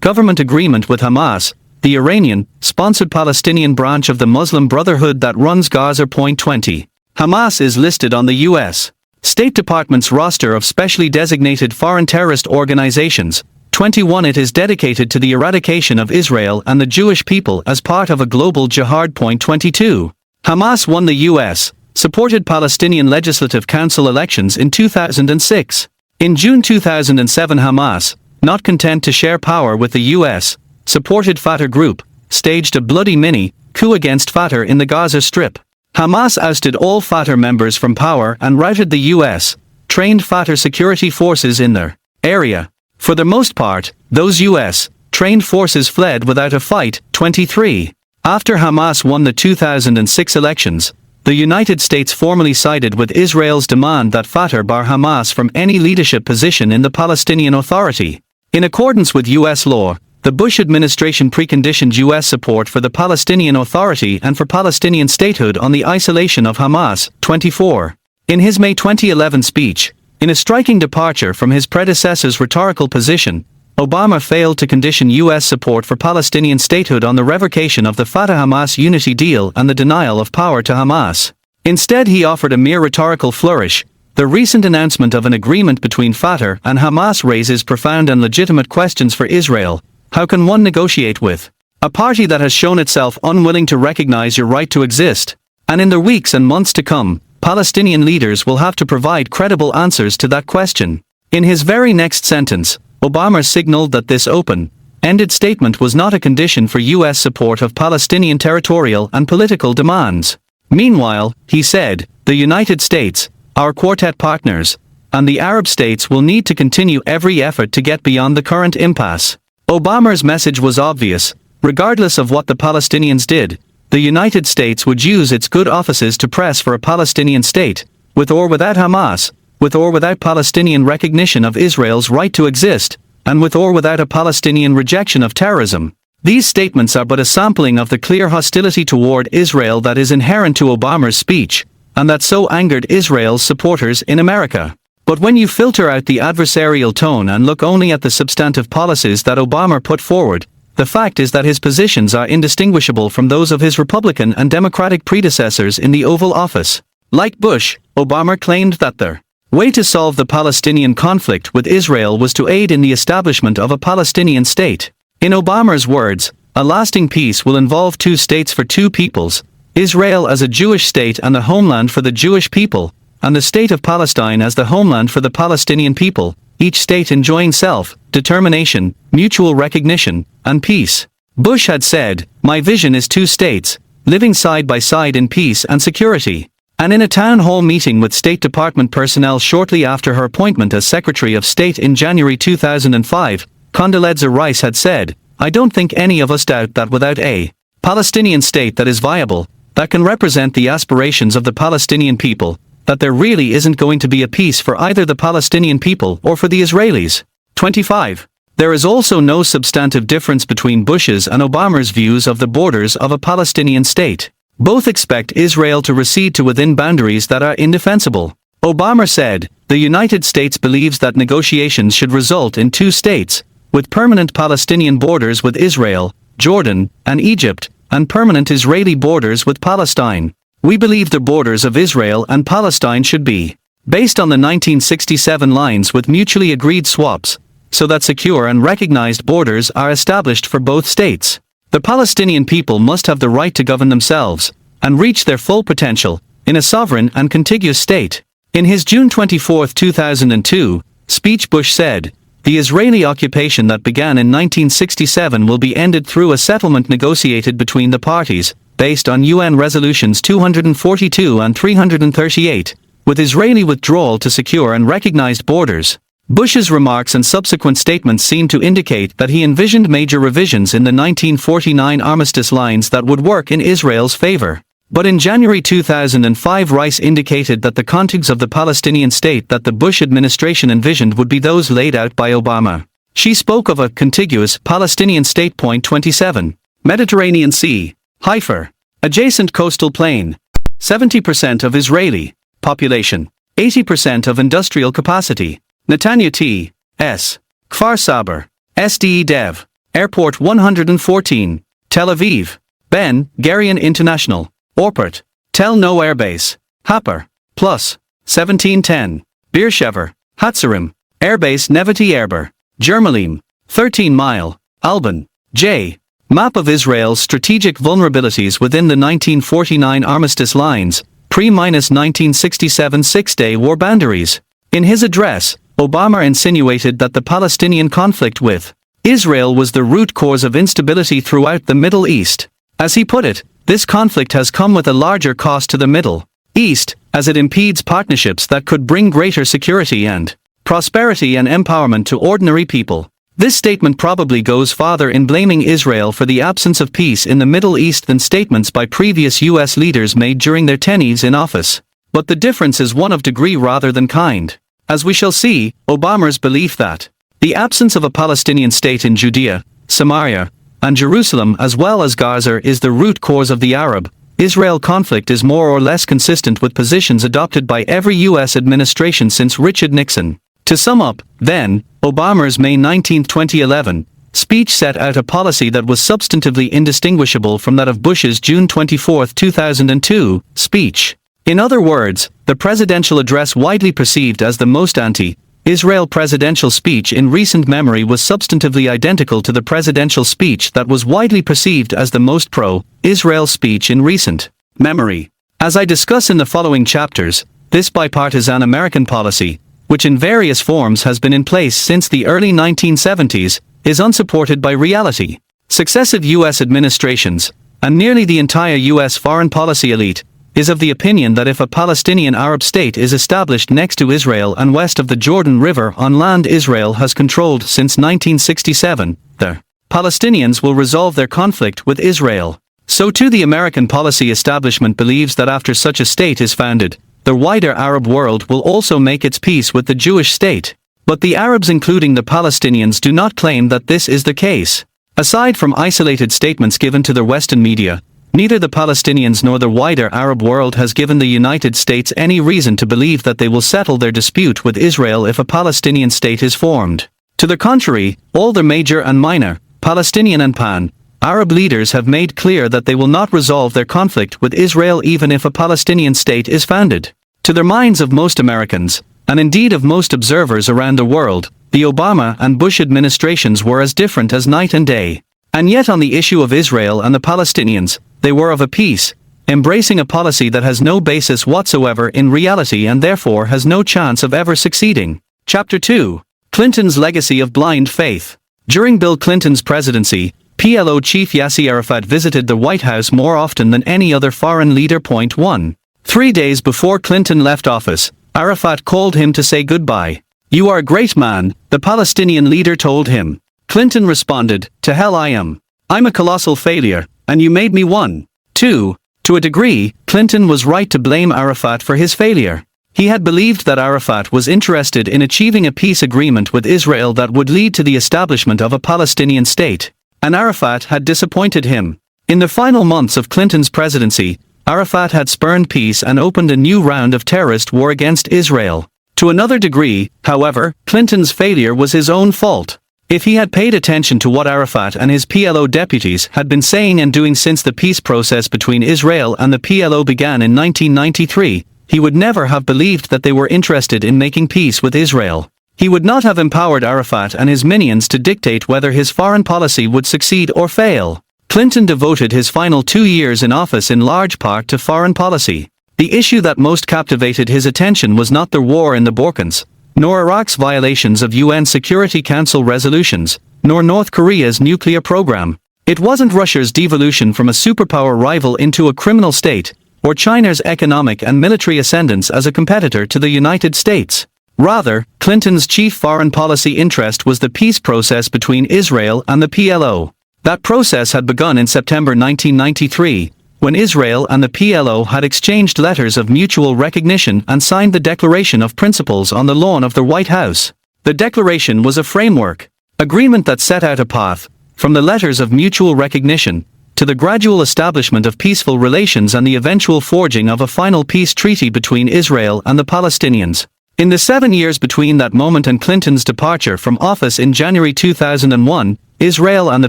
government agreement with Hamas, the Iranian-sponsored Palestinian branch of the Muslim Brotherhood that runs Gaza. 20. Hamas is listed on the U.S. State Department's roster of specially designated foreign terrorist organizations. 21. It is dedicated to the eradication of Israel and the Jewish people as part of a global jihad. 22. Hamas won the U.S. supported Palestinian Legislative Council elections in 2006. In June 2007, Hamas, not content to share power with the U.S., supported Fatah group, staged a bloody mini-coup against Fatah in the Gaza Strip. Hamas ousted all Fatah members from power and routed the U.S. trained Fatah security forces in their area. For the most part, those U.S. trained forces fled without a fight. 23. After Hamas won the 2006 elections, the United States formally sided with Israel's demand that Fatah bar Hamas from any leadership position in the Palestinian Authority. In accordance with U.S. law, the Bush administration preconditioned U.S. support for the Palestinian Authority and for Palestinian statehood on the isolation of Hamas. 24. In his May 2011 speech, in a striking departure from his predecessor's rhetorical position, Obama failed to condition U.S. support for Palestinian statehood on the revocation of the Fatah-Hamas unity deal and the denial of power to Hamas. Instead, he offered a mere rhetorical flourish. The recent announcement of an agreement between Fatah and Hamas raises profound and legitimate questions for Israel. How can one negotiate with a party that has shown itself unwilling to recognize your right to exist? And in the weeks and months to come, Palestinian leaders will have to provide credible answers to that question. In his very next sentence, Obama signaled that this open-ended statement was not a condition for U.S. support of Palestinian territorial and political demands. Meanwhile, he said, the United States, our quartet partners, and the Arab states will need to continue every effort to get beyond the current impasse. Obama's message was obvious. Regardless of what the Palestinians did, the United States would use its good offices to press for a Palestinian state, with or without Hamas, with or without Palestinian recognition of Israel's right to exist, and with or without a Palestinian rejection of terrorism. These statements are but a sampling of the clear hostility toward Israel that is inherent to Obama's speech, and that so angered Israel's supporters in America. But when you filter out the adversarial tone and look only at the substantive policies that Obama put forward, the fact is that his positions are indistinguishable from those of his Republican and Democratic predecessors in the Oval Office. Like Bush, Obama claimed that the way to solve the Palestinian conflict with Israel was to aid in the establishment of a Palestinian state. In Obama's words, a lasting peace will involve two states for two peoples, Israel as a Jewish state and a homeland for the Jewish people, and the state of Palestine as the homeland for the Palestinian people, each state enjoying self-determination, mutual recognition, and peace. Bush had said, "My vision is two states, living side by side in peace and security." And in a town hall meeting with State Department personnel shortly after her appointment as Secretary of State in January 2005, Condoleezza Rice had said, "I don't think any of us doubt that without a Palestinian state that is viable, that can represent the aspirations of the Palestinian people, that there really isn't going to be a peace for either the Palestinian people or for the Israelis." 25. There is also no substantive difference between Bush's and Obama's views of the borders of a Palestinian state. Both expect Israel to recede to within boundaries that are indefensible. Obama said, "The United States believes that negotiations should result in two states, with permanent Palestinian borders with Israel, Jordan, and Egypt, and permanent Israeli borders with Palestine. We believe the borders of Israel and Palestine should be based on the 1967 lines with mutually agreed swaps, so that secure and recognized borders are established for both states. The Palestinian people must have the right to govern themselves, and reach their full potential, in a sovereign and contiguous state." In his June 24, 2002, speech Bush said, "The Israeli occupation that began in 1967 will be ended through a settlement negotiated between the parties, based on UN Resolutions 242 and 338, with Israeli withdrawal to secure and recognized borders." Bush's remarks and subsequent statements seem to indicate that he envisioned major revisions in the 1949 armistice lines that would work in Israel's favor. But in January 2005, Rice indicated that the contours of the Palestinian state that the Bush administration envisioned would be those laid out by Obama. She spoke of a contiguous Palestinian state. 27. Mediterranean Sea. Haifa. Adjacent coastal plain. 70% of Israeli population. 80% of industrial capacity. Netanyahu T.S. Kfar Saber. SDE Dev. Airport 114. Tel Aviv. Ben Gurion International. Airport. Tel No Airbase. Hapar. Plus. 1710. Beersheva. Hatzarim. Airbase Nevati Erber. Jermalim. 13 Mile. Alban. J. Map of Israel's strategic vulnerabilities within the 1949 armistice lines, pre-1967 Six-Day War boundaries. In his address, Obama insinuated that the Palestinian conflict with Israel was the root cause of instability throughout the Middle East. As he put it, this conflict has come with a larger cost to the Middle East, as it impedes partnerships that could bring greater security and prosperity and empowerment to ordinary people. This statement probably goes farther in blaming Israel for the absence of peace in the Middle East than statements by previous U.S. leaders made during their tenures in office. But the difference is one of degree rather than kind. As we shall see, Obama's belief that the absence of a Palestinian state in Judea, Samaria, and Jerusalem as well as Gaza is the root cause of the Arab-Israel conflict is more or less consistent with positions adopted by every U.S. administration since Richard Nixon. To sum up, then, Obama's May 19, 2011, speech set out a policy that was substantively indistinguishable from that of Bush's June 24, 2002, speech. In other words, the presidential address widely perceived as the most anti-Israel presidential speech in recent memory was substantively identical to the presidential speech that was widely perceived as the most pro-Israel speech in recent memory. As I discuss in the following chapters, this bipartisan American policy, which in various forms has been in place since the early 1970s, is unsupported by reality. Successive U.S. administrations, and nearly the entire U.S. foreign policy elite, is of the opinion that if a Palestinian Arab state is established next to Israel and west of the Jordan River on land Israel has controlled since 1967, the Palestinians will resolve their conflict with Israel. So too the American policy establishment believes that after such a state is founded, the wider Arab world will also make its peace with the Jewish state. But the Arabs, including the Palestinians, do not claim that this is the case. Aside from isolated statements given to the Western media, neither the Palestinians nor the wider Arab world has given the United States any reason to believe that they will settle their dispute with Israel if a Palestinian state is formed. To the contrary, all the major and minor, Palestinian and Pan-Arab leaders have made clear that they will not resolve their conflict with Israel even if a Palestinian state is founded. To the minds of most Americans, and indeed of most observers around the world, the Obama and Bush administrations were as different as night and day. And yet on the issue of Israel and the Palestinians, they were of a piece, embracing a policy that has no basis whatsoever in reality and therefore has no chance of ever succeeding. Chapter 2. Clinton's Legacy of Blind Faith. During Bill Clinton's presidency, PLO chief Yasser Arafat visited the White House more often than any other foreign leader. 1. 3 days before Clinton left office, Arafat called him to say goodbye. "You are a great man," the Palestinian leader told him. Clinton responded, "To hell I am. I'm a colossal failure, and you made me one." 2. To a degree, Clinton was right to blame Arafat for his failure. He had believed that Arafat was interested in achieving a peace agreement with Israel that would lead to the establishment of a Palestinian state. And Arafat had disappointed him. In the final months of Clinton's presidency, Arafat had spurned peace and opened a new round of terrorist war against Israel. To another degree, however, Clinton's failure was his own fault. If he had paid attention to what Arafat and his PLO deputies had been saying and doing since the peace process between Israel and the PLO began in 1993, he would never have believed that they were interested in making peace with Israel. He would not have empowered Arafat and his minions to dictate whether his foreign policy would succeed or fail. Clinton devoted his final 2 years in office in large part to foreign policy. The issue that most captivated his attention was not the war in the Balkans, nor Iraq's violations of UN Security Council resolutions, nor North Korea's nuclear program. It wasn't Russia's devolution from a superpower rival into a criminal state, or China's economic and military ascendance as a competitor to the United States. Rather, Clinton's chief foreign policy interest was the peace process between Israel and the PLO. That process had begun in September 1993, when Israel and the PLO had exchanged letters of mutual recognition and signed the Declaration of Principles on the lawn of the White House. The declaration was a framework agreement that set out a path, from the letters of mutual recognition, to the gradual establishment of peaceful relations and the eventual forging of a final peace treaty between Israel and the Palestinians. In the 7 years between that moment and Clinton's departure from office in January 2001, Israel and the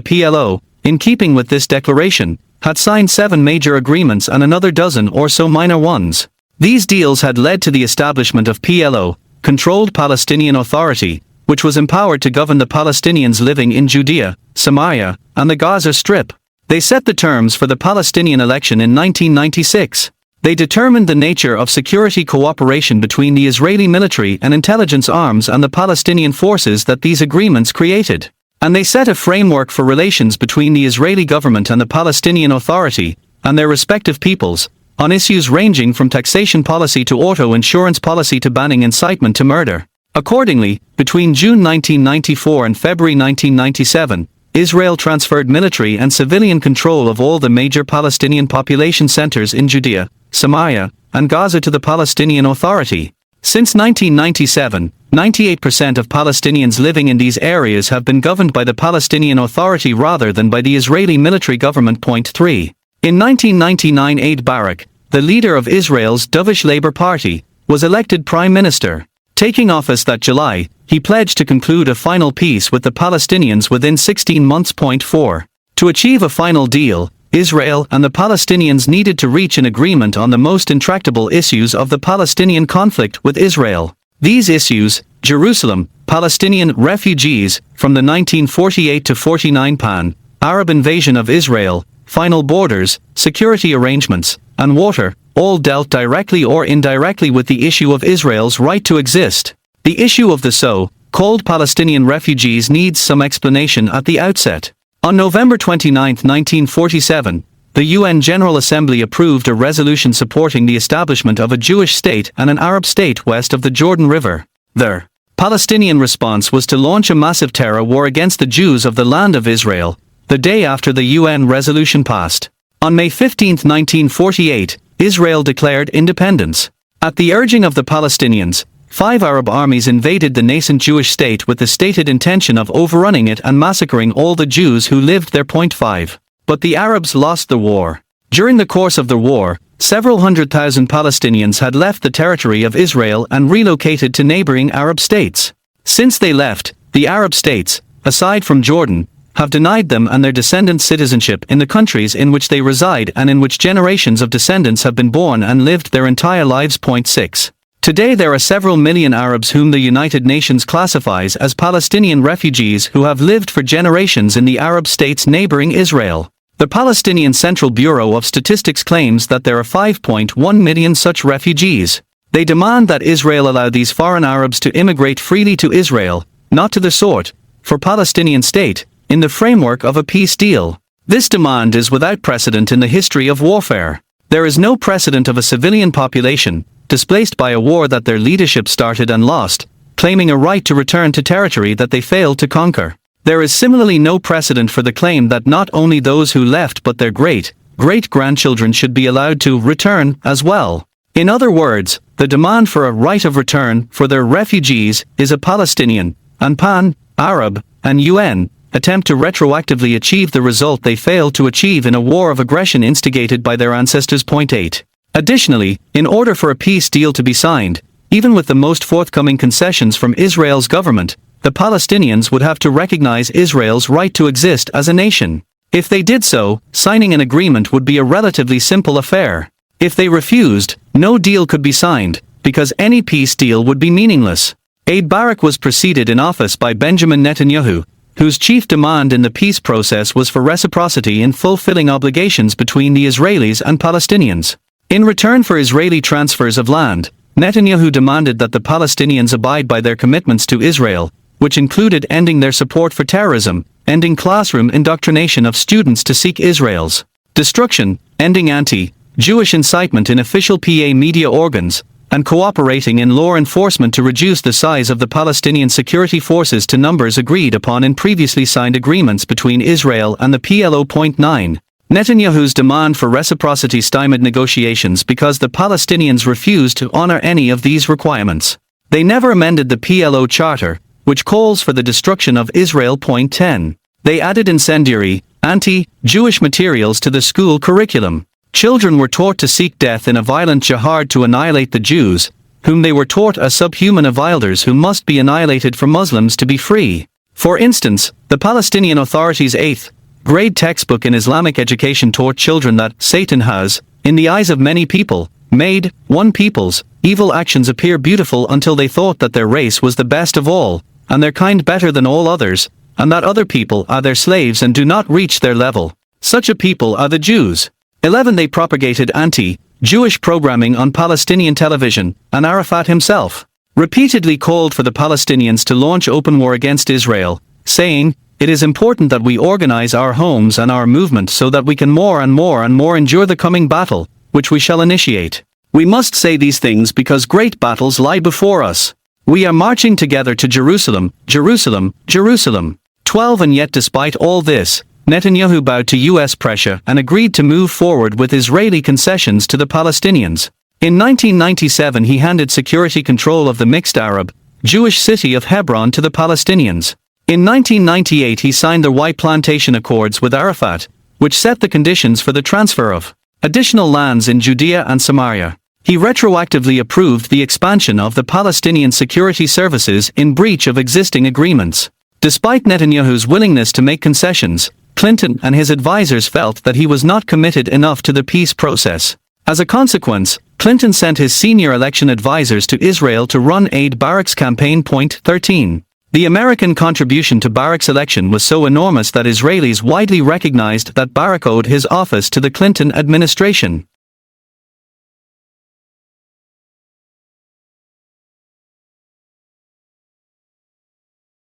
PLO, in keeping with this declaration, had signed 7 major agreements and another dozen or so minor ones. These deals had led to the establishment of PLO-controlled Palestinian Authority, which was empowered to govern the Palestinians living in Judea, Samaria, and the Gaza Strip. They set the terms for the Palestinian election in 1996. They determined the nature of security cooperation between the Israeli military and intelligence arms and the Palestinian forces that these agreements created. And they set a framework for relations between the Israeli government and the Palestinian Authority, and their respective peoples, on issues ranging from taxation policy to auto insurance policy to banning incitement to murder. Accordingly, between June 1994 and February 1997, Israel transferred military and civilian control of all the major Palestinian population centers in Judea, Samaria, and Gaza to the Palestinian Authority. Since 1997, 98% of Palestinians living in these areas have been governed by the Palestinian Authority rather than by the Israeli military government. 3. In 1999, Eid Barak, the leader of Israel's dovish Labour Party, was elected Prime Minister. Taking office that July, he pledged to conclude a final peace with the Palestinians within 16 months. 4. To achieve a final deal, Israel and the Palestinians needed to reach an agreement on the most intractable issues of the Palestinian conflict with Israel. These issues, Jerusalem, Palestinian refugees, from the 1948-49 Pan-Arab invasion of Israel, final borders, security arrangements, and water, all dealt directly or indirectly with the issue of Israel's right to exist. The issue of the so-called Palestinian refugees needs some explanation at the outset. On November 29, 1947, the UN General Assembly approved a resolution supporting the establishment of a Jewish state and an Arab state west of the Jordan River. The Palestinian response was to launch a massive terror war against the Jews of the land of Israel, the day after the UN resolution passed. On May 15, 1948, Israel declared independence. At the urging of the Palestinians, 5 Arab armies invaded the nascent Jewish state with the stated intention of overrunning it and massacring all the Jews who lived there. 5. But the Arabs lost the war. During the course of the war, several 100,000 Palestinians had left the territory of Israel and relocated to neighboring Arab states. Since they left, the Arab states, aside from Jordan, have denied them and their descendants citizenship in the countries in which they reside and in which generations of descendants have been born and lived their entire lives. 6. Today there are several million Arabs whom the United Nations classifies as Palestinian refugees who have lived for generations in the Arab states neighboring Israel. The Palestinian Central Bureau of Statistics claims that there are 5.1 million such refugees. They demand that Israel allow these foreign Arabs to immigrate freely to Israel, not to the sort, for Palestinian state, in the framework of a peace deal. This demand is without precedent in the history of warfare. There is no precedent of a civilian population, displaced by a war that their leadership started and lost, claiming a right to return to territory that they failed to conquer. There is similarly no precedent for the claim that not only those who left but their great-grandchildren should be allowed to return as well. In other words, the demand for a right of return for their refugees is a Palestinian, and pan-Arab, and UN, attempt to retroactively achieve the result they failed to achieve in a war of aggression instigated by their ancestors. 8. Additionally, in order for a peace deal to be signed, even with the most forthcoming concessions from Israel's government, the Palestinians would have to recognize Israel's right to exist as a nation. If they did so, signing an agreement would be a relatively simple affair. If they refused, no deal could be signed, because any peace deal would be meaningless. Ehud Barak was preceded in office by Benjamin Netanyahu, whose chief demand in the peace process was for reciprocity in fulfilling obligations between the Israelis and Palestinians. In return for Israeli transfers of land, Netanyahu demanded that the Palestinians abide by their commitments to Israel, which included ending their support for terrorism, ending classroom indoctrination of students to seek Israel's destruction, ending anti-Jewish incitement in official PA media organs, and cooperating in law enforcement to reduce the size of the Palestinian security forces to numbers agreed upon in previously signed agreements between Israel and the PLO. 9. Netanyahu's demand for reciprocity stymied negotiations because the Palestinians refused to honor any of these requirements. They never amended the PLO charter, which calls for the destruction of Israel. 10. They added incendiary, anti-Jewish materials to the school curriculum. Children were taught to seek death in a violent jihad to annihilate the Jews, whom they were taught as subhuman avilders who must be annihilated for Muslims to be free. For instance, the Palestinian Authority's 8th grade textbook in Islamic education taught children that Satan has, in the eyes of many people, made one people's evil actions appear beautiful until they thought that their race was the best of all, and their kind better than all others, and that other people are their slaves and do not reach their level. Such a people are the Jews. 11. They propagated anti-Jewish programming on Palestinian television, and Arafat himself repeatedly called for the Palestinians to launch open war against Israel, saying, "It is important that we organize our homes and our movement so that we can more and more endure the coming battle, which we shall initiate. We must say these things because great battles lie before us. We are marching together to Jerusalem, Jerusalem, Jerusalem." 12. And yet despite all this, Netanyahu bowed to U.S. pressure and agreed to move forward with Israeli concessions to the Palestinians. In 1997 he handed security control of the mixed Arab-Jewish city of Hebron to the Palestinians. In 1998 he signed the White Plantation Accords with Arafat, which set the conditions for the transfer of additional lands in Judea and Samaria. He retroactively approved the expansion of the Palestinian security services in breach of existing agreements. Despite Netanyahu's willingness to make concessions, Clinton and his advisors felt that he was not committed enough to the peace process. As a consequence, Clinton sent his senior election advisors to Israel to run Ehud Barak's campaign. 13. The American contribution to Barak's election was so enormous that Israelis widely recognized that Barak owed his office to the Clinton administration.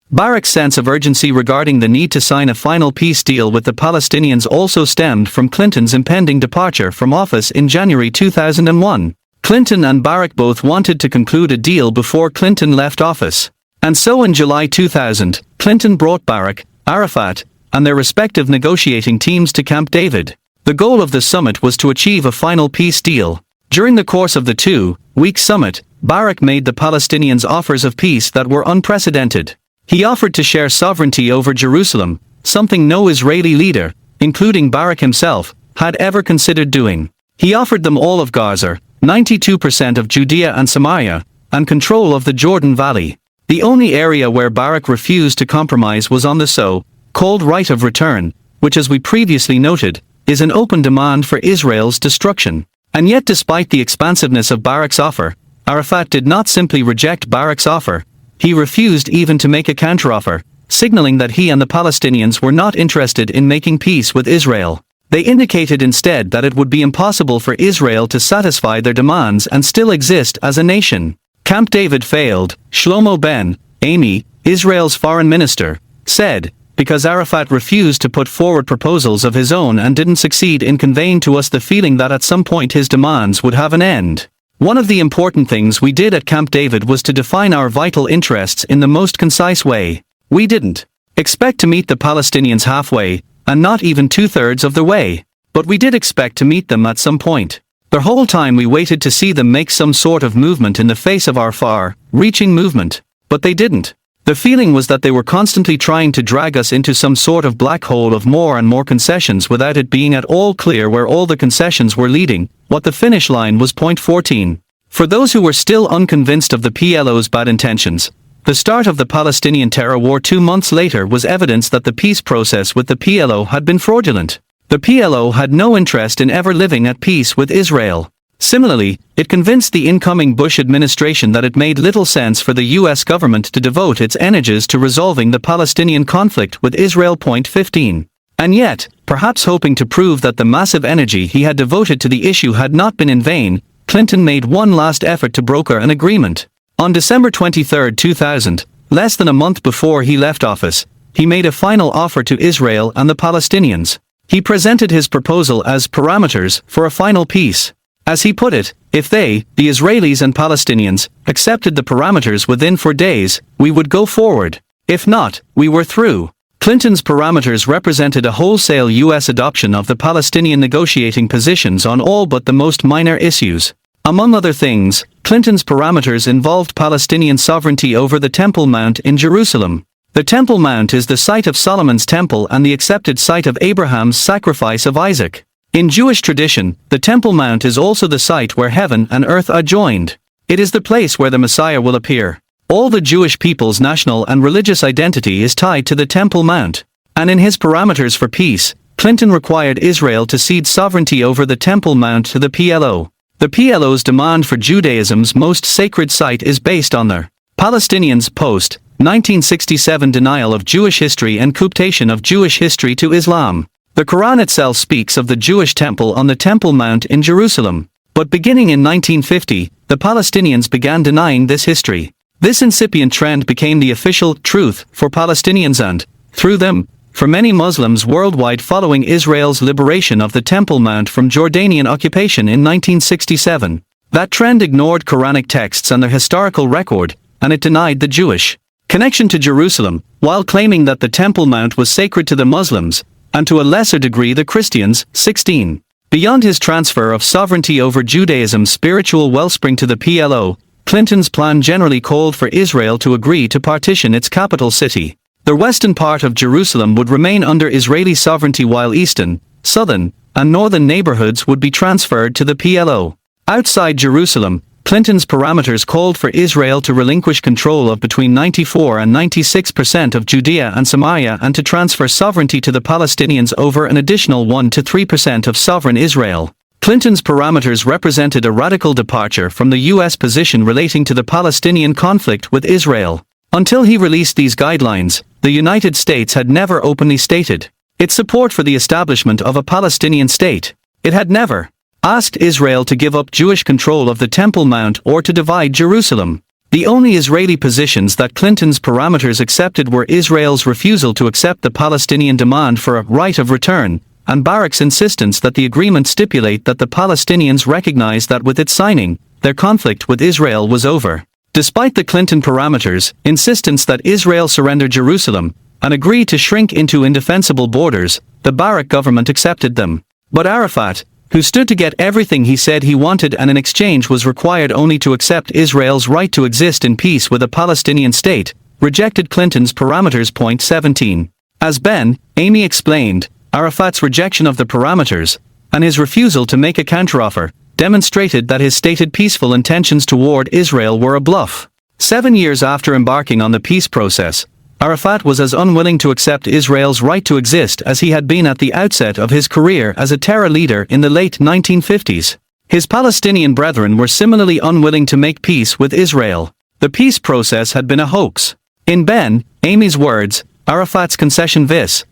Barak's sense of urgency regarding the need to sign a final peace deal with the Palestinians also stemmed from Clinton's impending departure from office in January 2001. Clinton and Barak both wanted to conclude a deal before Clinton left office. And so in July 2000, Clinton brought Barak, Arafat, and their respective negotiating teams to Camp David. The goal of the summit was to achieve a final peace deal. During the course of the two-week summit, Barak made the Palestinians offers of peace that were unprecedented. He offered to share sovereignty over Jerusalem, something no Israeli leader, including Barak himself, had ever considered doing. He offered them all of Gaza, 92% of Judea and Samaria, and control of the Jordan Valley. The only area where Barak refused to compromise was on the so-called right of return, which, as we previously noted, is an open demand for Israel's destruction. And yet, despite the expansiveness of Barak's offer, Arafat did not simply reject Barak's offer. He refused even to make a counteroffer, signaling that he and the Palestinians were not interested in making peace with Israel. They indicated instead that it would be impossible for Israel to satisfy their demands and still exist as a nation. Camp David failed, Shlomo Ben Ami, Israel's foreign minister, said, because Arafat refused to put forward proposals of his own and didn't succeed in conveying to us the feeling that at some point his demands would have an end. One of the important things we did at Camp David was to define our vital interests in the most concise way. We didn't expect to meet the Palestinians halfway, and not even two-thirds of the way. But we did expect to meet them at some point. The whole time we waited to see them make some sort of movement in the face of our far-reaching movement. But they didn't. The feeling was that they were constantly trying to drag us into some sort of black hole of more and more concessions without it being at all clear where all the concessions were leading. What the finish line was. Point 14. For those who were still unconvinced of the PLO's bad intentions, the start of the Palestinian terror war 2 months later was evidence that the peace process with the PLO had been fraudulent. The PLO had no interest in ever living at peace with Israel. Similarly, it convinced the incoming Bush administration that it made little sense for the U.S. government to devote its energies to resolving the Palestinian conflict with Israel. Point 15. And yet, perhaps hoping to prove that the massive energy he had devoted to the issue had not been in vain, Clinton made one last effort to broker an agreement. On December 23, 2000, less than a month before he left office, he made a final offer to Israel and the Palestinians. He presented his proposal as parameters for a final peace. As he put it, if they, the Israelis and Palestinians, accepted the parameters within 4 days, we would go forward. If not, we were through. Clinton's parameters represented a wholesale U.S. adoption of the Palestinian negotiating positions on all but the most minor issues. Among other things, Clinton's parameters involved Palestinian sovereignty over the Temple Mount in Jerusalem. The Temple Mount is the site of Solomon's temple and the accepted site of Abraham's sacrifice of Isaac. In Jewish tradition, the Temple Mount is also the site where heaven and earth are joined. It is the place where the Messiah will appear. All the Jewish people's national and religious identity is tied to the Temple Mount. And in his parameters for peace, Clinton required Israel to cede sovereignty over the Temple Mount to the PLO. The PLO's demand for Judaism's most sacred site is based on their Palestinians' post-1967 denial of Jewish history and cooptation of Jewish history to Islam. The Quran itself speaks of the Jewish temple on the Temple Mount in Jerusalem. But beginning in 1950, the Palestinians began denying this history. This incipient trend became the official truth for Palestinians and, through them, for many Muslims worldwide following Israel's liberation of the Temple Mount from Jordanian occupation in 1967. That trend ignored Quranic texts and their historical record, and it denied the Jewish connection to Jerusalem, while claiming that the Temple Mount was sacred to the Muslims, and to a lesser degree the Christians. 16. Beyond his transfer of sovereignty over Judaism's spiritual wellspring to the PLO, Clinton's plan generally called for Israel to agree to partition its capital city. The western part of Jerusalem would remain under Israeli sovereignty while eastern, southern, and northern neighborhoods would be transferred to the PLO. Outside Jerusalem, Clinton's parameters called for Israel to relinquish control of between 94 and 96% of Judea and Samaria and to transfer sovereignty to the Palestinians over an additional 1 to 3% of sovereign Israel. Clinton's parameters represented a radical departure from the U.S. position relating to the Palestinian conflict with Israel. Until he released these guidelines, the United States had never openly stated its support for the establishment of a Palestinian state. It had never asked Israel to give up Jewish control of the Temple Mount or to divide Jerusalem. The The only Israeli positions that Clinton's parameters accepted were Israel's refusal to accept the Palestinian demand for a right of return, and Barak's insistence that the agreement stipulate that the Palestinians recognize that with its signing, their conflict with Israel was over. Despite the Clinton parameters' insistence that Israel surrender Jerusalem and agree to shrink into indefensible borders, the Barak government accepted them. But Arafat, who stood to get everything he said he wanted and in exchange was required only to accept Israel's right to exist in peace with a Palestinian state, rejected Clinton's parameters. 17. As Ben, Amy explained, Arafat's rejection of the parameters, and his refusal to make a counteroffer, demonstrated that his stated peaceful intentions toward Israel were a bluff. 7 years after embarking on the peace process, Arafat was as unwilling to accept Israel's right to exist as he had been at the outset of his career as a terror leader in the late 1950s. His Palestinian brethren were similarly unwilling to make peace with Israel. The peace process had been a hoax. In Ben, Amy's words, Arafat's concession vis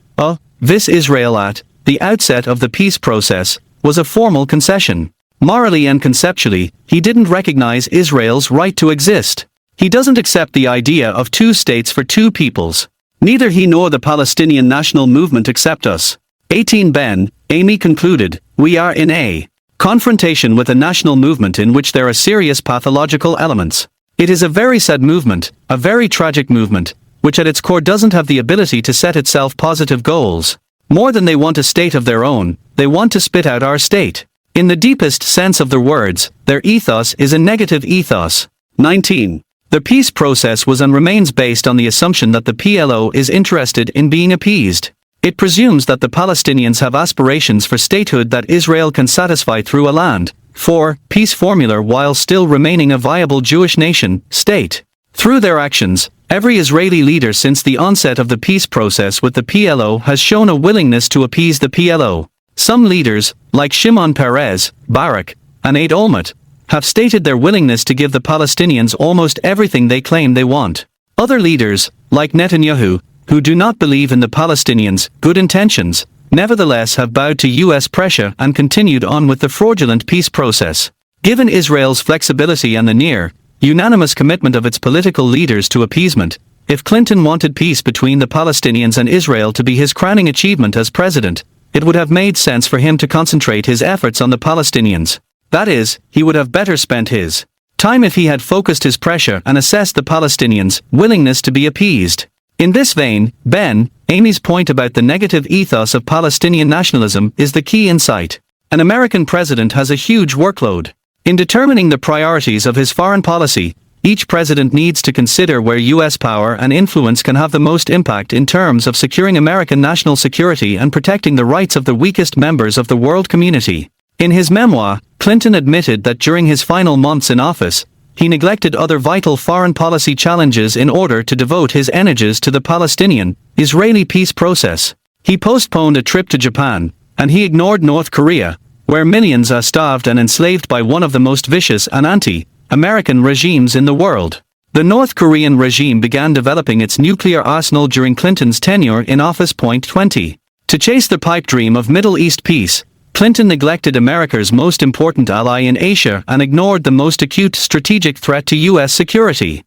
Israel at the outset of the peace process was a formal concession. Morally and conceptually, he didn't recognize Israel's right to exist. He doesn't accept the idea of two states for two peoples. Neither he nor the Palestinian national movement accept us. 18 Ben, Amy concluded, we are in a confrontation with a national movement in which there are serious pathological elements. It is a very sad movement, a very tragic movement, which at its core doesn't have the ability to set itself positive goals. More than they want a state of their own, they want to spit out our state. In the deepest sense of their words, their ethos is a negative ethos. 19. The peace process was and remains based on the assumption that the PLO is interested in being appeased. It presumes that the Palestinians have aspirations for statehood that Israel can satisfy through a land, for peace formula while still remaining a viable Jewish nation, state. Through their actions, every Israeli leader since the onset of the peace process with the PLO has shown a willingness to appease the PLO. Some leaders, like Shimon Peres, Barak, and Eid Olmert, have stated their willingness to give the Palestinians almost everything they claim they want. Other leaders, like Netanyahu, who do not believe in the Palestinians' good intentions, nevertheless have bowed to U.S. pressure and continued on with the fraudulent peace process. Given Israel's flexibility and the near, unanimous commitment of its political leaders to appeasement, if Clinton wanted peace between the Palestinians and Israel to be his crowning achievement as president, it would have made sense for him to concentrate his efforts on the Palestinians. That is, he would have better spent his time if he had focused his pressure and assessed the Palestinians' willingness to be appeased. In this vein, Ben, Amy's point about the negative ethos of Palestinian nationalism is the key insight. An American president has a huge workload. In determining the priorities of his foreign policy, each president needs to consider where U.S. power and influence can have the most impact in terms of securing American national security and protecting the rights of the weakest members of the world community. In his memoir, Clinton admitted that during his final months in office, he neglected other vital foreign policy challenges in order to devote his energies to the Palestinian-Israeli peace process. He postponed a trip to Japan, and he ignored North Korea, where millions are starved and enslaved by one of the most vicious and anti-American regimes in the world. The North Korean regime began developing its nuclear arsenal during Clinton's tenure in office. 20. To chase the pipe dream of Middle East peace, Clinton neglected America's most important ally in Asia and ignored the most acute strategic threat to U.S. security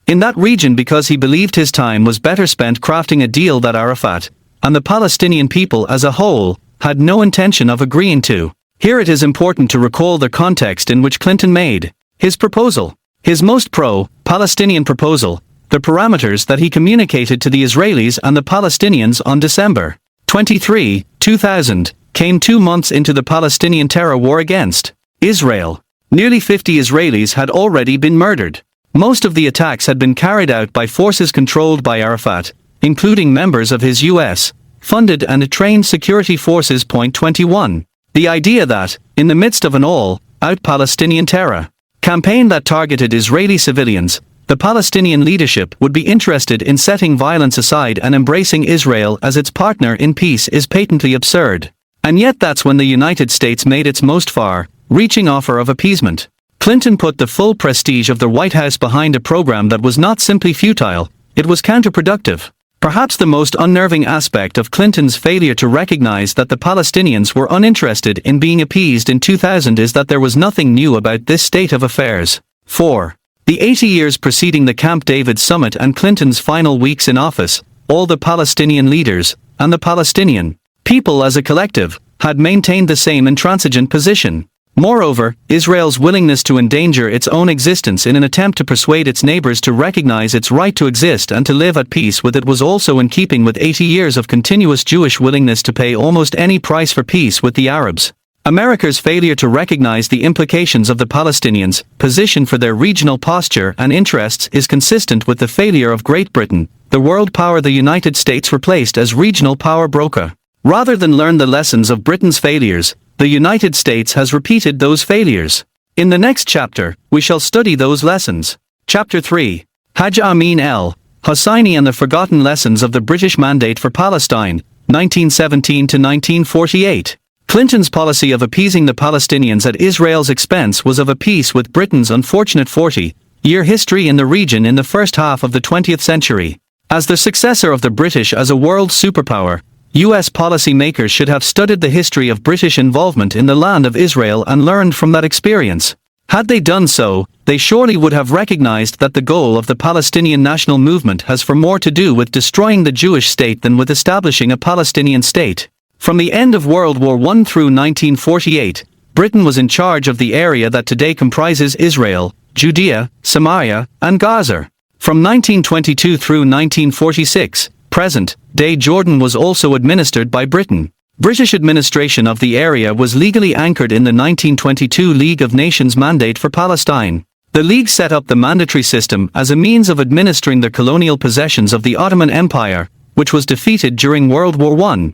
in that region because he believed his time was better spent crafting a deal that Arafat, and the Palestinian people as a whole, had no intention of agreeing to. Here it is important to recall the context in which Clinton made his proposal. His most pro-Palestinian proposal, the parameters that he communicated to the Israelis and the Palestinians on December 23, 2000, came 2 months into the Palestinian terror war against Israel. Nearly 50 Israelis had already been murdered. Most of the attacks had been carried out by forces controlled by Arafat, including members of his U.S.-funded and trained security forces. 21. The idea that, in the midst of an all-out Palestinian terror campaign that targeted Israeli civilians, the Palestinian leadership would be interested in setting violence aside and embracing Israel as its partner in peace is patently absurd. And yet that's when the United States made its most far-reaching offer of appeasement. Clinton put the full prestige of the White House behind a program that was not simply futile, it was counterproductive. Perhaps the most unnerving aspect of Clinton's failure to recognize that the Palestinians were uninterested in being appeased in 2000 is that there was nothing new about this state of affairs. 4. The 80 years preceding the Camp David summit and Clinton's final weeks in office, all the Palestinian leaders, and the Palestinian people as a collective, had maintained the same intransigent position. Moreover, Israel's willingness to endanger its own existence in an attempt to persuade its neighbors to recognize its right to exist and to live at peace with it was also in keeping with 80 years of continuous Jewish willingness to pay almost any price for peace with the Arabs. America's failure to recognize the implications of the Palestinians' position for their regional posture and interests is consistent with the failure of Great Britain, the world power the United States replaced as regional power broker. Rather than learn the lessons of Britain's failures, the United States has repeated those failures. In the next chapter, we shall study those lessons. Chapter 3. Hajj Amin el-Husseini and the Forgotten Lessons of the British Mandate for Palestine, 1917 to 1948. Clinton's policy of appeasing the Palestinians at Israel's expense was of a piece with Britain's unfortunate 40-year history in the region in the first half of the 20th century. As the successor of the British as a world superpower, U.S. policy makers should have studied the history of British involvement in the land of Israel and learned from that experience. Had they done so, they surely would have recognized that the goal of the Palestinian national movement has for more to do with destroying the Jewish state than with establishing a Palestinian state. From the end of World War I through 1948, Britain was in charge of the area that today comprises Israel, Judea, Samaria, and Gaza. From 1922 through 1946, present-day Jordan was also administered by Britain. British administration of the area was legally anchored in the 1922 League of Nations Mandate for Palestine. The League set up the mandatory system as a means of administering the colonial possessions of the Ottoman Empire, which was defeated during World War I.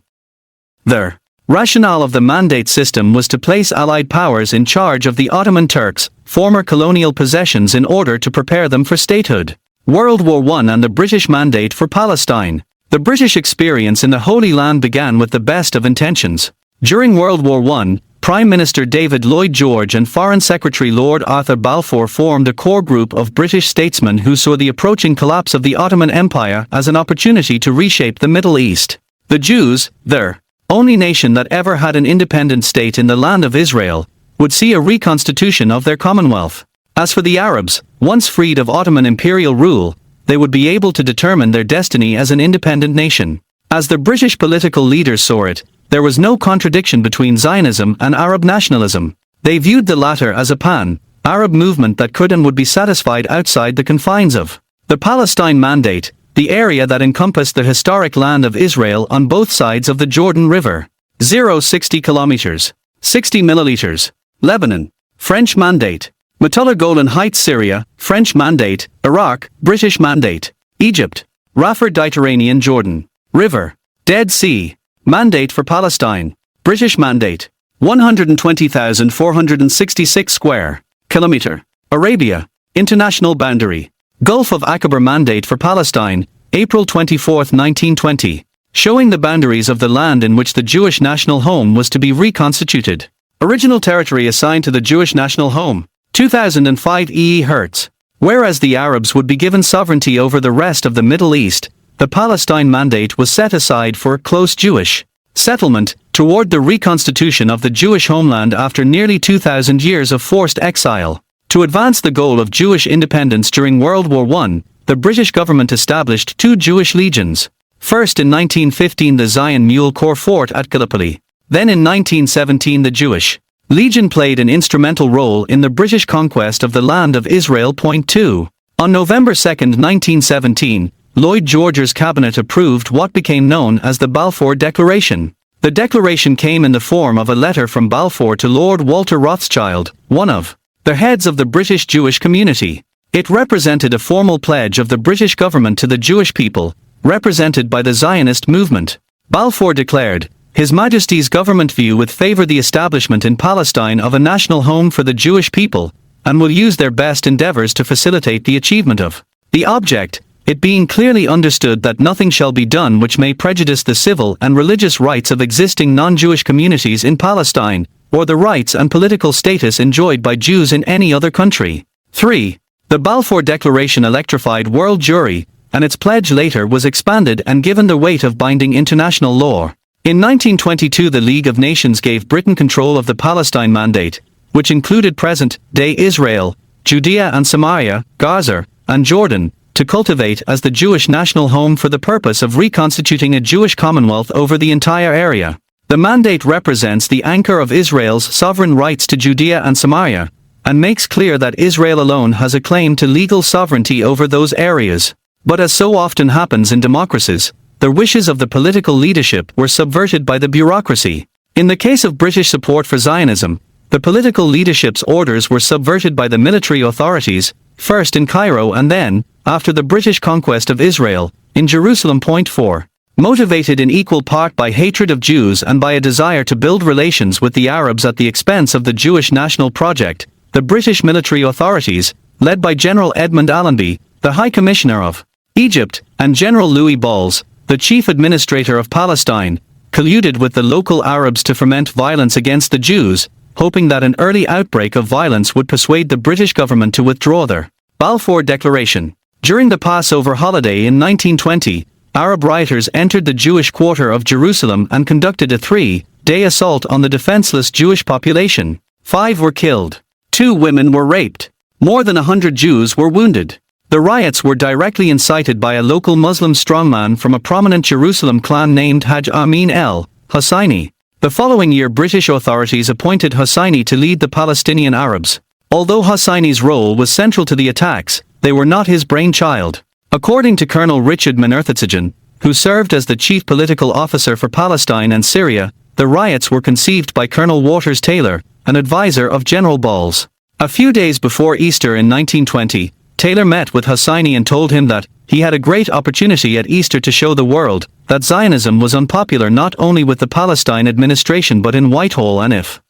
The rationale of the mandate system was to place Allied powers in charge of the Ottoman Turks' former colonial possessions in order to prepare them for statehood. World War I and the British Mandate for Palestine. The British experience in the Holy Land began with the best of intentions. During World War I, Prime Minister David Lloyd George and Foreign Secretary Lord Arthur Balfour formed a core group of British statesmen who saw the approaching collapse of the Ottoman Empire as an opportunity to reshape the Middle East. The Jews, the only nation that ever had an independent state in the land of Israel, would see a reconstitution of their commonwealth. As for the Arabs, once freed of Ottoman imperial rule, they would be able to determine their destiny as an independent nation. As the British political leaders saw it, there was no contradiction between Zionism and Arab nationalism. They viewed the latter as a pan-Arab movement that could and would be satisfied outside the confines of the Palestine Mandate, the area that encompassed the historic land of Israel on both sides of the Jordan River. 60 kilometers. 60 milliliters. Lebanon. French Mandate. Metula Golan Heights Syria, French Mandate, Iraq, British Mandate. Egypt. Rafah Mediterranean Jordan. River. Dead Sea. Mandate for Palestine. British Mandate. 120,466 square kilometer. Arabia. International boundary. Gulf of Aqaba Mandate for Palestine, April 24, 1920. Showing the boundaries of the land in which the Jewish national home was to be reconstituted. Original territory assigned to the Jewish national home. 2005 Hertz. Whereas the Arabs would be given sovereignty over the rest of the Middle East, the Palestine Mandate was set aside for close Jewish settlement toward the reconstitution of the Jewish homeland after nearly 2,000 years of forced exile. To advance the goal of Jewish independence during World War I, the British government established two Jewish legions. First in 1915 the Zion Mule Corps fort at Gallipoli. Then in 1917 the Jewish Legion played an instrumental role in the British conquest of the land of Israel. 2. On November 2, 1917, Lloyd George's cabinet approved what became known as the Balfour Declaration. The declaration came in the form of a letter from Balfour to Lord Walter Rothschild, one of the heads of the British Jewish community. It represented a formal pledge of the British government to the Jewish people, represented by the Zionist movement. Balfour declared, His Majesty's government view with favour the establishment in Palestine of a national home for the Jewish people, and will use their best endeavours to facilitate the achievement of the object, it being clearly understood that nothing shall be done which may prejudice the civil and religious rights of existing non-Jewish communities in Palestine, or the rights and political status enjoyed by Jews in any other country. 3. The Balfour Declaration electrified world Jewry, and its pledge later was expanded and given the weight of binding international law. In 1922 the League of Nations gave Britain control of the Palestine Mandate, which included present-day Israel, Judea and Samaria, Gaza, and Jordan, to cultivate as the Jewish national home for the purpose of reconstituting a Jewish commonwealth over the entire area. The mandate represents the anchor of Israel's sovereign rights to Judea and Samaria, and makes clear that Israel alone has a claim to legal sovereignty over those areas. But as so often happens in democracies, the wishes of the political leadership were subverted by the bureaucracy. In the case of British support for Zionism, the political leadership's orders were subverted by the military authorities, first in Cairo and then, after the British conquest of Israel, in Jerusalem. Point 4. Motivated in equal part by hatred of Jews and by a desire to build relations with the Arabs at the expense of the Jewish national project, the British military authorities, led by General Edmund Allenby, the High Commissioner of Egypt, and General Louis Balls, the Chief Administrator of Palestine, colluded with the local Arabs to foment violence against the Jews, hoping that an early outbreak of violence would persuade the British government to withdraw their Balfour Declaration. During the Passover holiday in 1920, Arab rioters entered the Jewish quarter of Jerusalem and conducted a 3-day assault on the defenseless Jewish population. 5 were killed. 2 women were raped. More than 100 Jews were wounded. The riots were directly incited by a local Muslim strongman from a prominent Jerusalem clan named Hajj Amin el-Husseini. The following year British authorities appointed Husseini to lead the Palestinian Arabs. Although Husseini's role was central to the attacks, they were not his brainchild. According to Colonel Richard Manerthatsijan, who served as the chief political officer for Palestine and Syria, the riots were conceived by Colonel Waters Taylor, an advisor of General Balls. A few days before Easter in 1920, Taylor met with Husseini and told him that he had a great opportunity at Easter to show the world that Zionism was unpopular not only with the Palestine administration but in Whitehall, and if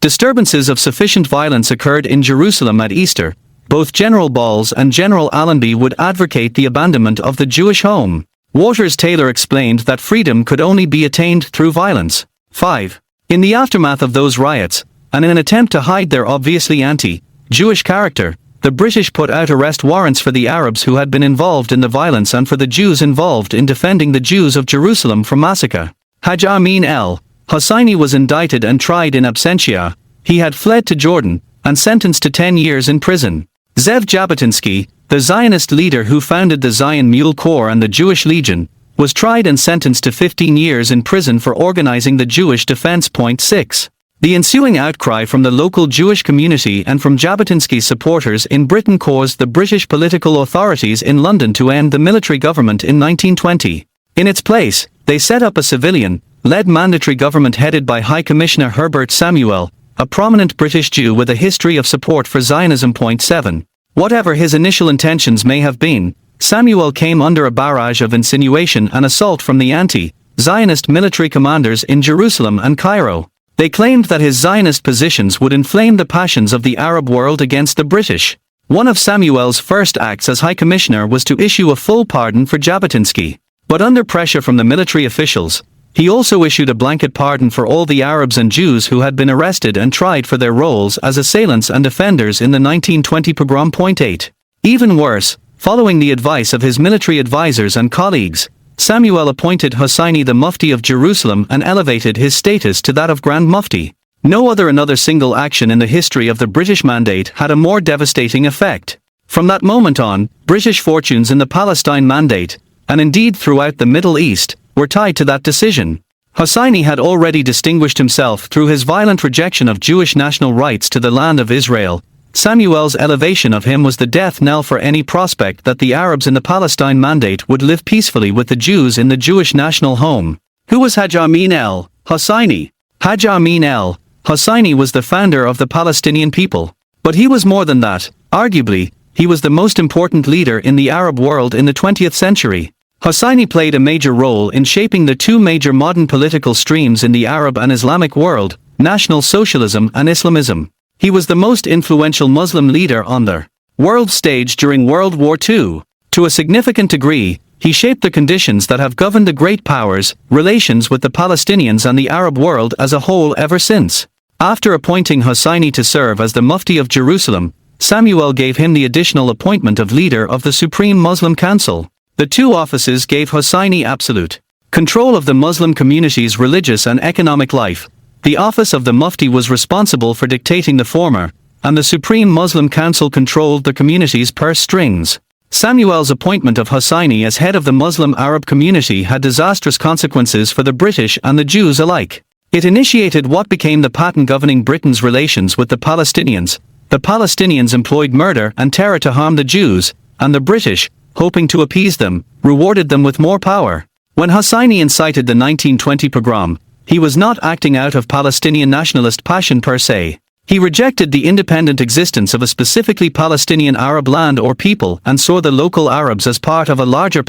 disturbances of sufficient violence occurred in Jerusalem at Easter, both General Balls and General Allenby would advocate the abandonment of the Jewish home. Waters Taylor explained that freedom could only be attained through violence. 5. In the aftermath of those riots, and in an attempt to hide their obviously anti-Jewish character, the British put out arrest warrants for the Arabs who had been involved in the violence and for the Jews involved in defending the Jews of Jerusalem from massacre. Hajj Amin el-Husseini was indicted and tried in absentia. He had fled to Jordan, and sentenced to 10 years in prison. Zev Jabotinsky, the Zionist leader who founded the Zion Mule Corps and the Jewish Legion, was tried and sentenced to 15 years in prison for organizing the Jewish Defense. Point 6. The ensuing outcry from the local Jewish community and from Jabotinsky's supporters in Britain caused the British political authorities in London to end the military government in 1920. In its place, they set up a civilian-led mandatory government headed by High Commissioner Herbert Samuel, a prominent British Jew with a history of support for Zionism. Point 7. Whatever his initial intentions may have been, Samuel came under a barrage of insinuation and assault from the anti-Zionist military commanders in Jerusalem and Cairo. They claimed that his Zionist positions would inflame the passions of the Arab world against the British. One of Samuel's first acts as High Commissioner was to issue a full pardon for Jabotinsky. But under pressure from the military officials, he also issued a blanket pardon for all the Arabs and Jews who had been arrested and tried for their roles as assailants and defenders in the 1920 pogrom. Point 8. Even worse, following the advice of his military advisors and colleagues, Samuel appointed Husseini the Mufti of Jerusalem and elevated his status to that of Grand Mufti. No other single action in the history of the British Mandate had a more devastating effect. From that moment on, British fortunes in the Palestine Mandate, and indeed throughout the Middle East, were tied to that decision. Husseini had already distinguished himself through his violent rejection of Jewish national rights to the land of Israel. Samuel's elevation of him was the death knell for any prospect that the Arabs in the Palestine Mandate would live peacefully with the Jews in the Jewish national home. Who was Hajj Amin el-Husseini? Hajj Amin el-Husseini was the founder of the Palestinian people. But he was more than that. Arguably, he was the most important leader in the Arab world in the 20th century. Husseini played a major role in shaping the two major modern political streams in the Arab and Islamic world, National Socialism and Islamism. He was the most influential Muslim leader on the world stage during World War II. To a significant degree, he shaped the conditions that have governed the great powers' relations with the Palestinians and the Arab world as a whole ever since. After appointing Husseini to serve as the Mufti of Jerusalem, Samuel gave him the additional appointment of leader of the Supreme Muslim Council. The two offices gave Husseini absolute control of the Muslim community's religious and economic life. The office of the Mufti was responsible for dictating the former, and the Supreme Muslim Council controlled the community's purse strings. Samuel's appointment of Hosseini as head of the Muslim Arab community had disastrous consequences for the British and the Jews alike. It initiated what became the pattern governing Britain's relations with the Palestinians. The Palestinians employed murder and terror to harm the Jews, and the British, hoping to appease them, rewarded them with more power. When Hosseini incited the 1920 pogrom, he was not acting out of Palestinian nationalist passion per se. He rejected the independent existence of a specifically Palestinian Arab land or people and saw the local Arabs as part of a larger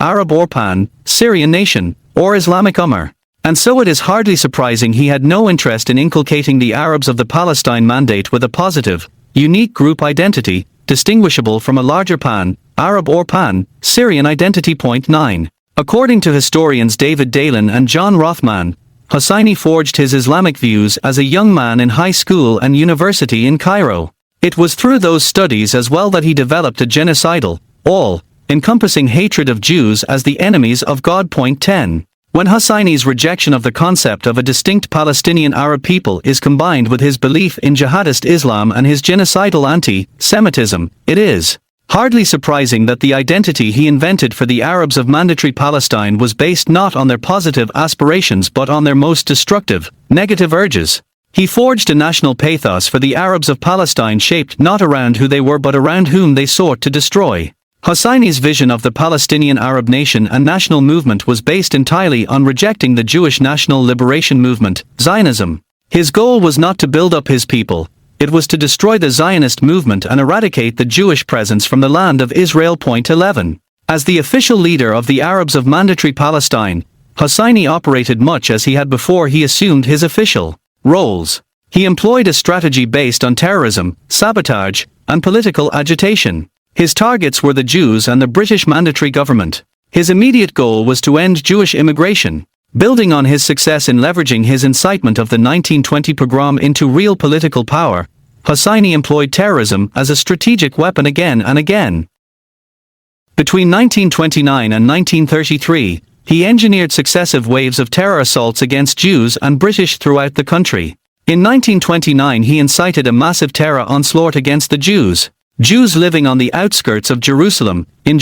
Arab or Syrian nation, or Islamic Ummah. And so it is hardly surprising he had no interest in inculcating the Arabs of the Palestine Mandate with a positive, unique group identity, distinguishable from a larger Arab or Syrian identity. 9. According to historians David Dalen and John Rothman, Hosseini forged his Islamic views as a young man in high school and university in Cairo. It was through those studies as well that he developed a genocidal, all-encompassing hatred of Jews as the enemies of God. 10. When Hosseini's rejection of the concept of a distinct Palestinian Arab people is combined with his belief in jihadist Islam and his genocidal anti-Semitism, it is hardly surprising that the identity he invented for the Arabs of Mandatory Palestine was based not on their positive aspirations but on their most destructive, negative urges. He forged a national pathos for the Arabs of Palestine shaped not around who they were but around whom they sought to destroy. Hosseini's vision of the Palestinian Arab nation and national movement was based entirely on rejecting the Jewish national liberation movement, Zionism. His goal was not to build up his people, it was to destroy the Zionist movement and eradicate the Jewish presence from the land of Israel. 11. As the official leader of the Arabs of Mandatory Palestine, Hosseini operated much as he had before he assumed his official roles. He employed a strategy based on terrorism, sabotage, and political agitation. His targets were the Jews and the British Mandatory government. His immediate goal was to end Jewish immigration. Building on his success in leveraging his incitement of the 1920 pogrom into real political power, Hosseini employed terrorism as a strategic weapon again and again. Between 1929 and 1933, he engineered successive waves of terror assaults against Jews and British throughout the country. In 1929 he incited a massive terror onslaught against the Jews. Jews living on the outskirts of Jerusalem, in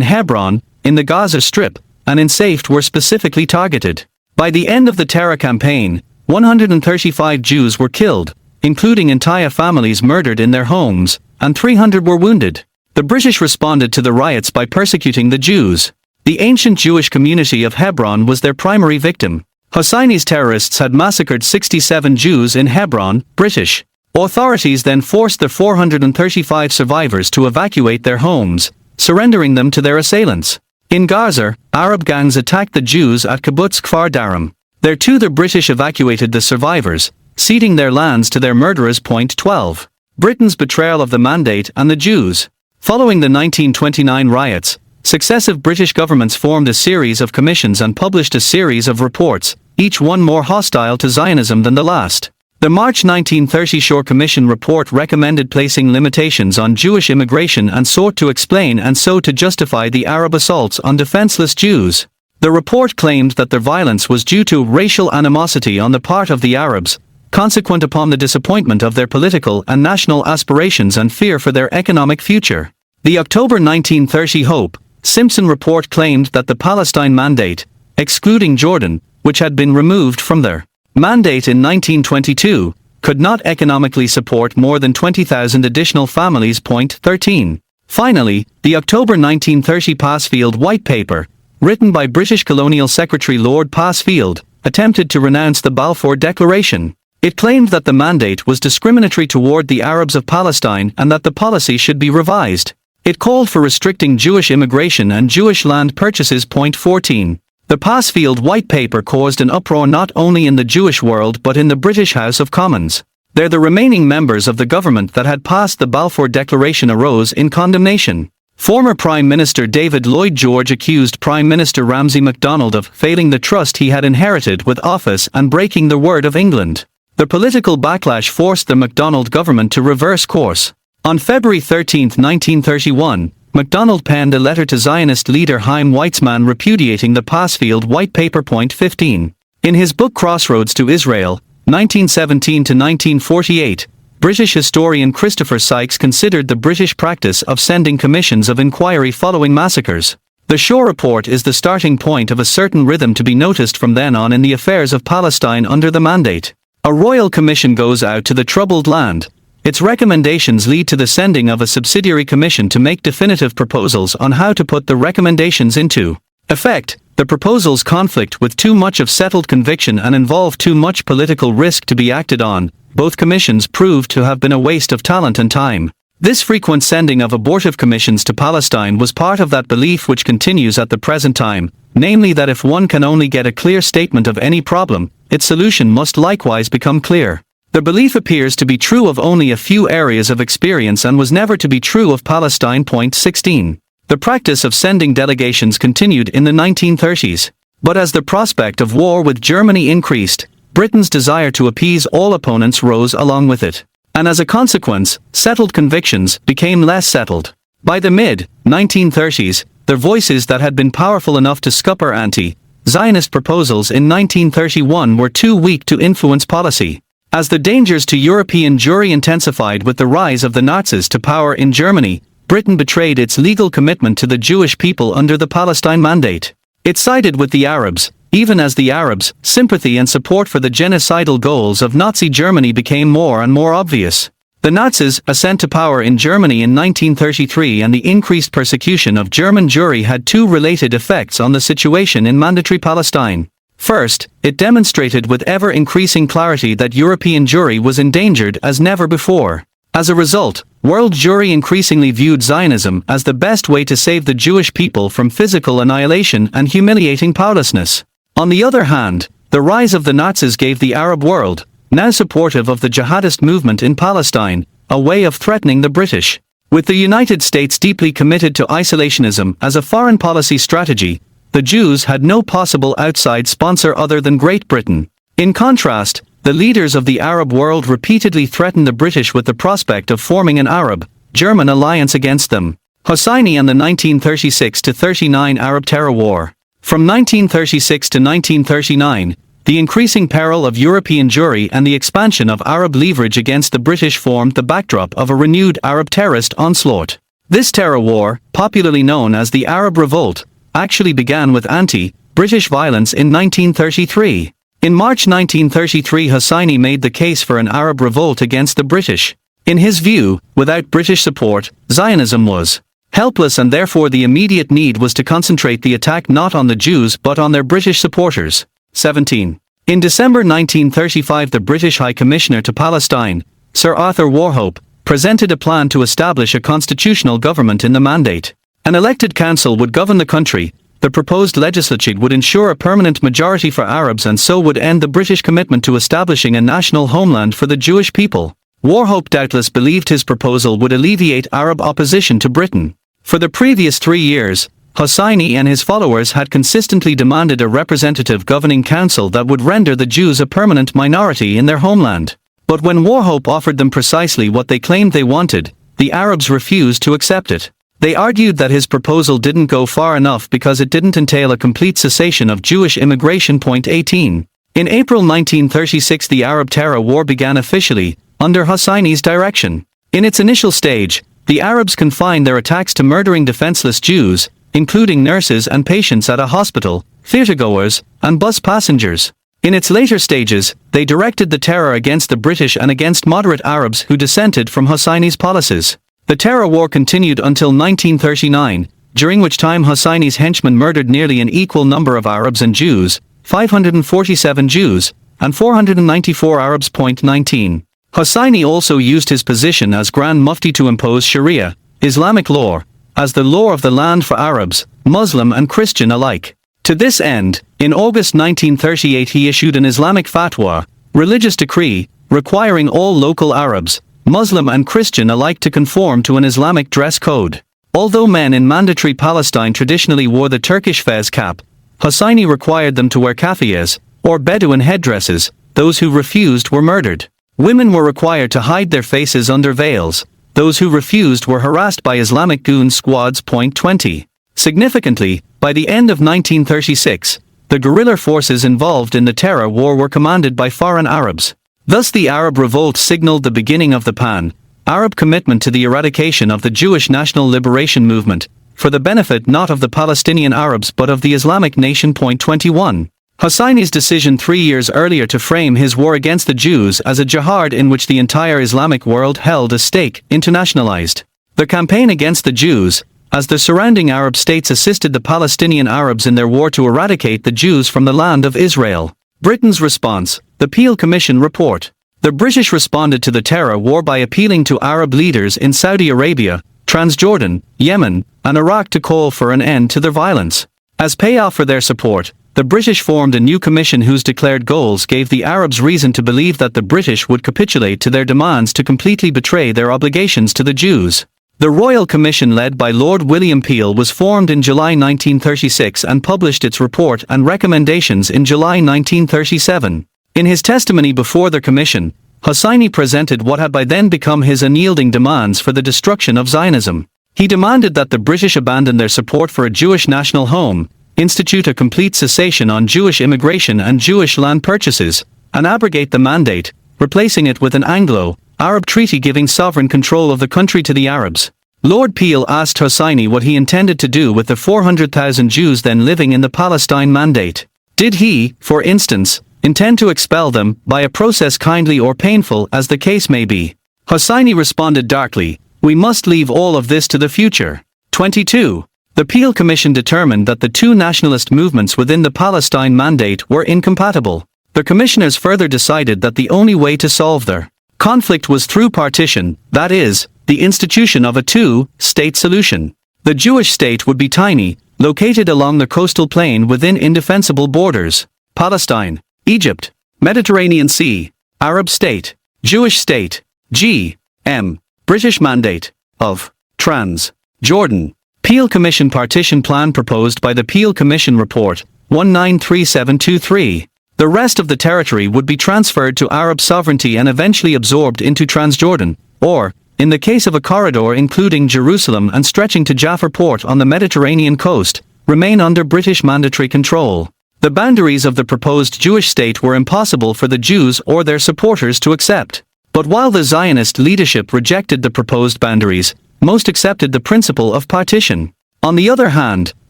Hebron, in the Gaza Strip, and in Safed were specifically targeted. By the end of the terror campaign, 135 Jews were killed, including entire families murdered in their homes, and 300 were wounded. The British responded to the riots by persecuting the Jews. The ancient Jewish community of Hebron was their primary victim. Hosseini's terrorists had massacred 67 Jews in Hebron. British authorities then forced the 435 survivors to evacuate their homes, surrendering them to their assailants. In Gaza, Arab gangs attacked the Jews at Kibbutz Kfar Darim. There too the British evacuated the survivors, ceding their lands to their murderers. 12. Britain's betrayal of the Mandate and the Jews. Following the 1929 riots, successive British governments formed a series of commissions and published a series of reports, each one more hostile to Zionism than the last. The March 1930 Shore Commission report recommended placing limitations on Jewish immigration and sought to explain and so to justify the Arab assaults on defenseless Jews. The report claimed that their violence was due to racial animosity on the part of the Arabs, consequent upon the disappointment of their political and national aspirations and fear for their economic future. The October 1930 Hope Simpson report claimed that the Palestine Mandate, excluding Jordan, which had been removed from their mandate in 1922, could not economically support more than 20,000 additional families. 13. Finally, the October 1930 Passfield White Paper, written by British Colonial Secretary Lord Passfield, attempted to renounce the Balfour Declaration. It claimed that the mandate was discriminatory toward the Arabs of Palestine and that the policy should be revised. It called for restricting Jewish immigration and Jewish land purchases. 14. The Passfield White Paper caused an uproar not only in the Jewish world but in the British House of Commons. There the remaining members of the government that had passed the Balfour Declaration arose in condemnation. Former Prime Minister David Lloyd George accused Prime Minister Ramsay MacDonald of failing the trust he had inherited with office and breaking the word of England. The political backlash forced the MacDonald government to reverse course. On February 13, 1931, MacDonald penned a letter to Zionist leader Chaim Weizmann repudiating the Passfield White Paper. 15. In his book Crossroads to Israel, 1917 to 1948, British historian Christopher Sykes considered the British practice of sending commissions of inquiry following massacres. The Shaw Report is the starting point of a certain rhythm to be noticed from then on in the affairs of Palestine under the Mandate. A royal commission goes out to the troubled land. Its recommendations lead to the sending of a subsidiary commission to make definitive proposals on how to put the recommendations into effect. The proposals conflict with too much of settled conviction and involve too much political risk to be acted on. Both commissions proved to have been a waste of talent and time. This frequent sending of abortive commissions to Palestine was part of that belief which continues at the present time, namely that if one can only get a clear statement of any problem, its solution must likewise become clear. The belief appears to be true of only a few areas of experience and was never to be true of Palestine. 16. The practice of sending delegations continued in the 1930s. But as the prospect of war with Germany increased, Britain's desire to appease all opponents rose along with it. And as a consequence, settled convictions became less settled. By the mid-1930s, the voices that had been powerful enough to scupper anti-Zionist proposals in 1931 were too weak to influence policy. As the dangers to European Jewry intensified with the rise of the Nazis to power in Germany, Britain betrayed its legal commitment to the Jewish people under the Palestine Mandate. It sided with the Arabs, even as the Arabs' sympathy and support for the genocidal goals of Nazi Germany became more and more obvious. The Nazis' ascent to power in Germany in 1933 and the increased persecution of German Jewry had two related effects on the situation in Mandatory Palestine. First, it demonstrated with ever-increasing clarity that European Jewry was endangered as never before. As a result, world Jewry increasingly viewed Zionism as the best way to save the Jewish people from physical annihilation and humiliating powerlessness. On the other hand, the rise of the Nazis gave the Arab world, now supportive of the jihadist movement in Palestine, a way of threatening the British. With the United States deeply committed to isolationism as a foreign policy strategy, the Jews had no possible outside sponsor other than Great Britain. In contrast, the leaders of the Arab world repeatedly threatened the British with the prospect of forming an Arab-German alliance against them. Hosseini and the 1936-39 Arab Terror War. From 1936 to 1939, the increasing peril of European Jewry and the expansion of Arab leverage against the British formed the backdrop of a renewed Arab terrorist onslaught. This terror war, popularly known as the Arab Revolt, actually began with anti-British violence in 1933. In March 1933, Hosseini made the case for an Arab revolt against the British. In his view, without British support, Zionism was helpless and therefore the immediate need was to concentrate the attack not on the Jews but on their British supporters. 17. In December 1935, the British High Commissioner to Palestine, Sir Arthur Warhope, presented a plan to establish a constitutional government in the Mandate. An elected council would govern the country. The proposed legislature would ensure a permanent majority for Arabs and so would end the British commitment to establishing a national homeland for the Jewish people. Warhope doubtless believed his proposal would alleviate Arab opposition to Britain. For the previous 3 years, Hosseini and his followers had consistently demanded a representative governing council that would render the Jews a permanent minority in their homeland. But when Warhope offered them precisely what they claimed they wanted, the Arabs refused to accept it. They argued that his proposal didn't go far enough because it didn't entail a complete cessation of Jewish immigration. 18. In April 1936, the Arab Terror War began officially, under Hosseini's direction. In its initial stage, the Arabs confined their attacks to murdering defenseless Jews, including nurses and patients at a hospital, theatergoers, and bus passengers. In its later stages, they directed the terror against the British and against moderate Arabs who dissented from Hosseini's policies. The terror war continued until 1939, during which time Hosseini's henchmen murdered nearly an equal number of Arabs and Jews, 547 Jews, and 494 Arabs. 19. Hosseini also used his position as Grand Mufti to impose Sharia, Islamic law, as the law of the land for Arabs, Muslim and Christian alike. To this end, in August 1938 he issued an Islamic fatwa, religious decree, requiring all local Arabs, Muslim and Christian alike to conform to an Islamic dress code. Although men in Mandatory Palestine traditionally wore the Turkish fez cap, Hosseini required them to wear kafiyehs, or Bedouin headdresses. Those who refused were murdered. Women were required to hide their faces under veils. Those who refused were harassed by Islamic goon squads. 20. Significantly, by the end of 1936, the guerrilla forces involved in the terror war were commanded by foreign Arabs. Thus the Arab Revolt signaled the beginning of the Pan-Arab commitment to the eradication of the Jewish national liberation movement, for the benefit not of the Palestinian Arabs but of the Islamic nation. 21. Hosseini's decision 3 years earlier to frame his war against the Jews as a jihad in which the entire Islamic world held a stake, internationalized the campaign against the Jews, as the surrounding Arab states assisted the Palestinian Arabs in their war to eradicate the Jews from the land of Israel. Britain's response, the Peel Commission report. The British responded to the terror war by appealing to Arab leaders in Saudi Arabia, Transjordan, Yemen, and Iraq to call for an end to their violence. As payoff for their support, the British formed a new commission whose declared goals gave the Arabs reason to believe that the British would capitulate to their demands to completely betray their obligations to the Jews. The Royal Commission led by Lord William Peel was formed in July 1936 and published its report and recommendations in July 1937. In his testimony before the Commission, Hosseini presented what had by then become his unyielding demands for the destruction of Zionism. He demanded that the British abandon their support for a Jewish national home, institute a complete cessation on Jewish immigration and Jewish land purchases, and abrogate the mandate, replacing it with an Anglo-Arab treaty giving sovereign control of the country to the Arabs. Lord Peel asked Hosseini what he intended to do with the 400,000 Jews then living in the Palestine Mandate. Did he, for instance, intend to expel them by a process kindly or painful as the case may be? Hosseini responded darkly, "We must leave all of this to the future." 22. The Peel Commission determined that the two nationalist movements within the Palestine Mandate were incompatible. The commissioners further decided that the only way to solve their conflict was through partition, that is, the institution of a two-state solution. The Jewish state would be tiny, located along the coastal plain within indefensible borders. Palestine, Egypt, Mediterranean Sea, Arab state, Jewish state, G.M. British Mandate, of Trans-Jordan. Peel Commission partition plan proposed by the Peel Commission Report, 193723. The rest of the territory would be transferred to Arab sovereignty and eventually absorbed into Transjordan, or, in the case of a corridor including Jerusalem and stretching to Jaffa Port on the Mediterranean coast, remain under British mandatory control. The boundaries of the proposed Jewish state were impossible for the Jews or their supporters to accept. But while the Zionist leadership rejected the proposed boundaries, most accepted the principle of partition. On the other hand,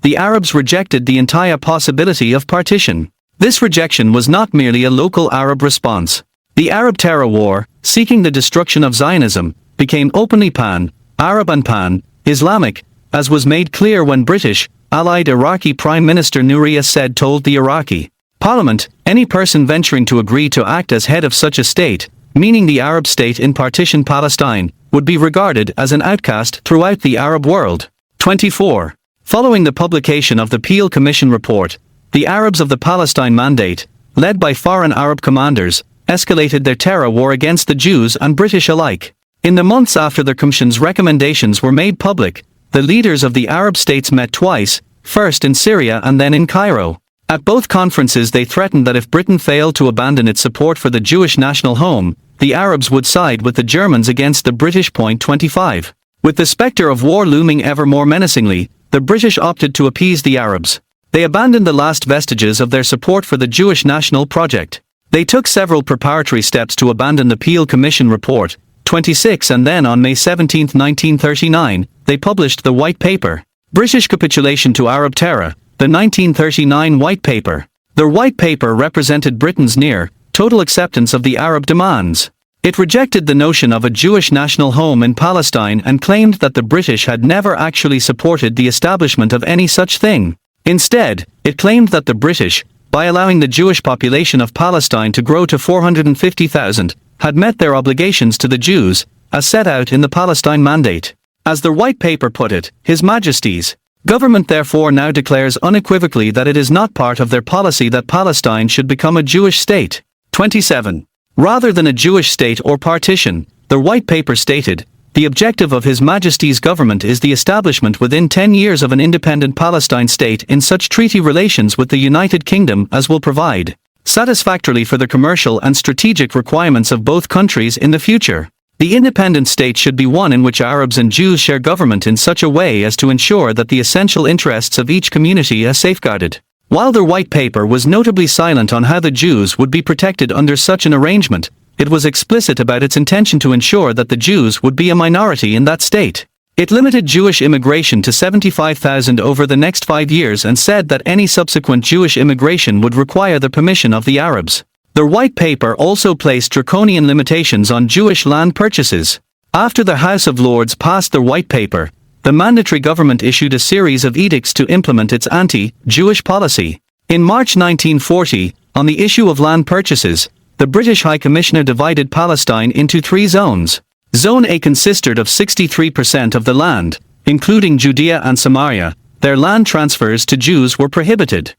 the Arabs rejected the entire possibility of partition. This rejection was not merely a local Arab response. The Arab terror war, seeking the destruction of Zionism, became openly pan-Arab and pan-Islamic, as was made clear when British, allied Iraqi Prime Minister Nouri Assad told the Iraqi Parliament, any person venturing to agree to act as head of such a state, meaning the Arab state in partition Palestine, would be regarded as an outcast throughout the Arab world. 24. Following the publication of the Peel Commission report, the Arabs of the Palestine Mandate, led by foreign Arab commanders, escalated their terror war against the Jews and British alike. In the months after the Commission's recommendations were made public, the leaders of the Arab states met twice, first in Syria and then in Cairo. At both conferences they threatened that if Britain failed to abandon its support for the Jewish national home, the Arabs would side with the Germans against the British. 25. With the spectre of war looming ever more menacingly, the British opted to appease the Arabs. They abandoned the last vestiges of their support for the Jewish national project. They took several preparatory steps to abandon the Peel Commission report, 26, and then on May 17, 1939, they published the White Paper. British Capitulation to Arab Terror, the 1939 White Paper. The White Paper represented Britain's near total acceptance of the Arab demands. It rejected the notion of a Jewish national home in Palestine and claimed that the British had never actually supported the establishment of any such thing. Instead, it claimed that the British, by allowing the Jewish population of Palestine to grow to 450,000, had met their obligations to the Jews, as set out in the Palestine Mandate. As the White Paper put it, His Majesty's government therefore now declares unequivocally that it is not part of their policy that Palestine should become a Jewish state. 27. Rather than a Jewish state or partition, the White Paper stated, the objective of His Majesty's government is the establishment within 10 years of an independent Palestine state in such treaty relations with the United Kingdom as will provide satisfactorily for the commercial and strategic requirements of both countries in the future. The independent state should be one in which Arabs and Jews share government in such a way as to ensure that the essential interests of each community are safeguarded. While the White Paper was notably silent on how the Jews would be protected under such an arrangement, it was explicit about its intention to ensure that the Jews would be a minority in that state. It limited Jewish immigration to 75,000 over the next 5 years and said that any subsequent Jewish immigration would require the permission of the Arabs. The White Paper also placed draconian limitations on Jewish land purchases. After the House of Lords passed the White Paper, the mandatory government issued a series of edicts to implement its anti-Jewish policy. In March 1940, on the issue of land purchases, the British High Commissioner divided Palestine into 3 zones. Zone A consisted of 63% of the land, including Judea and Samaria. Their land transfers to Jews were prohibited.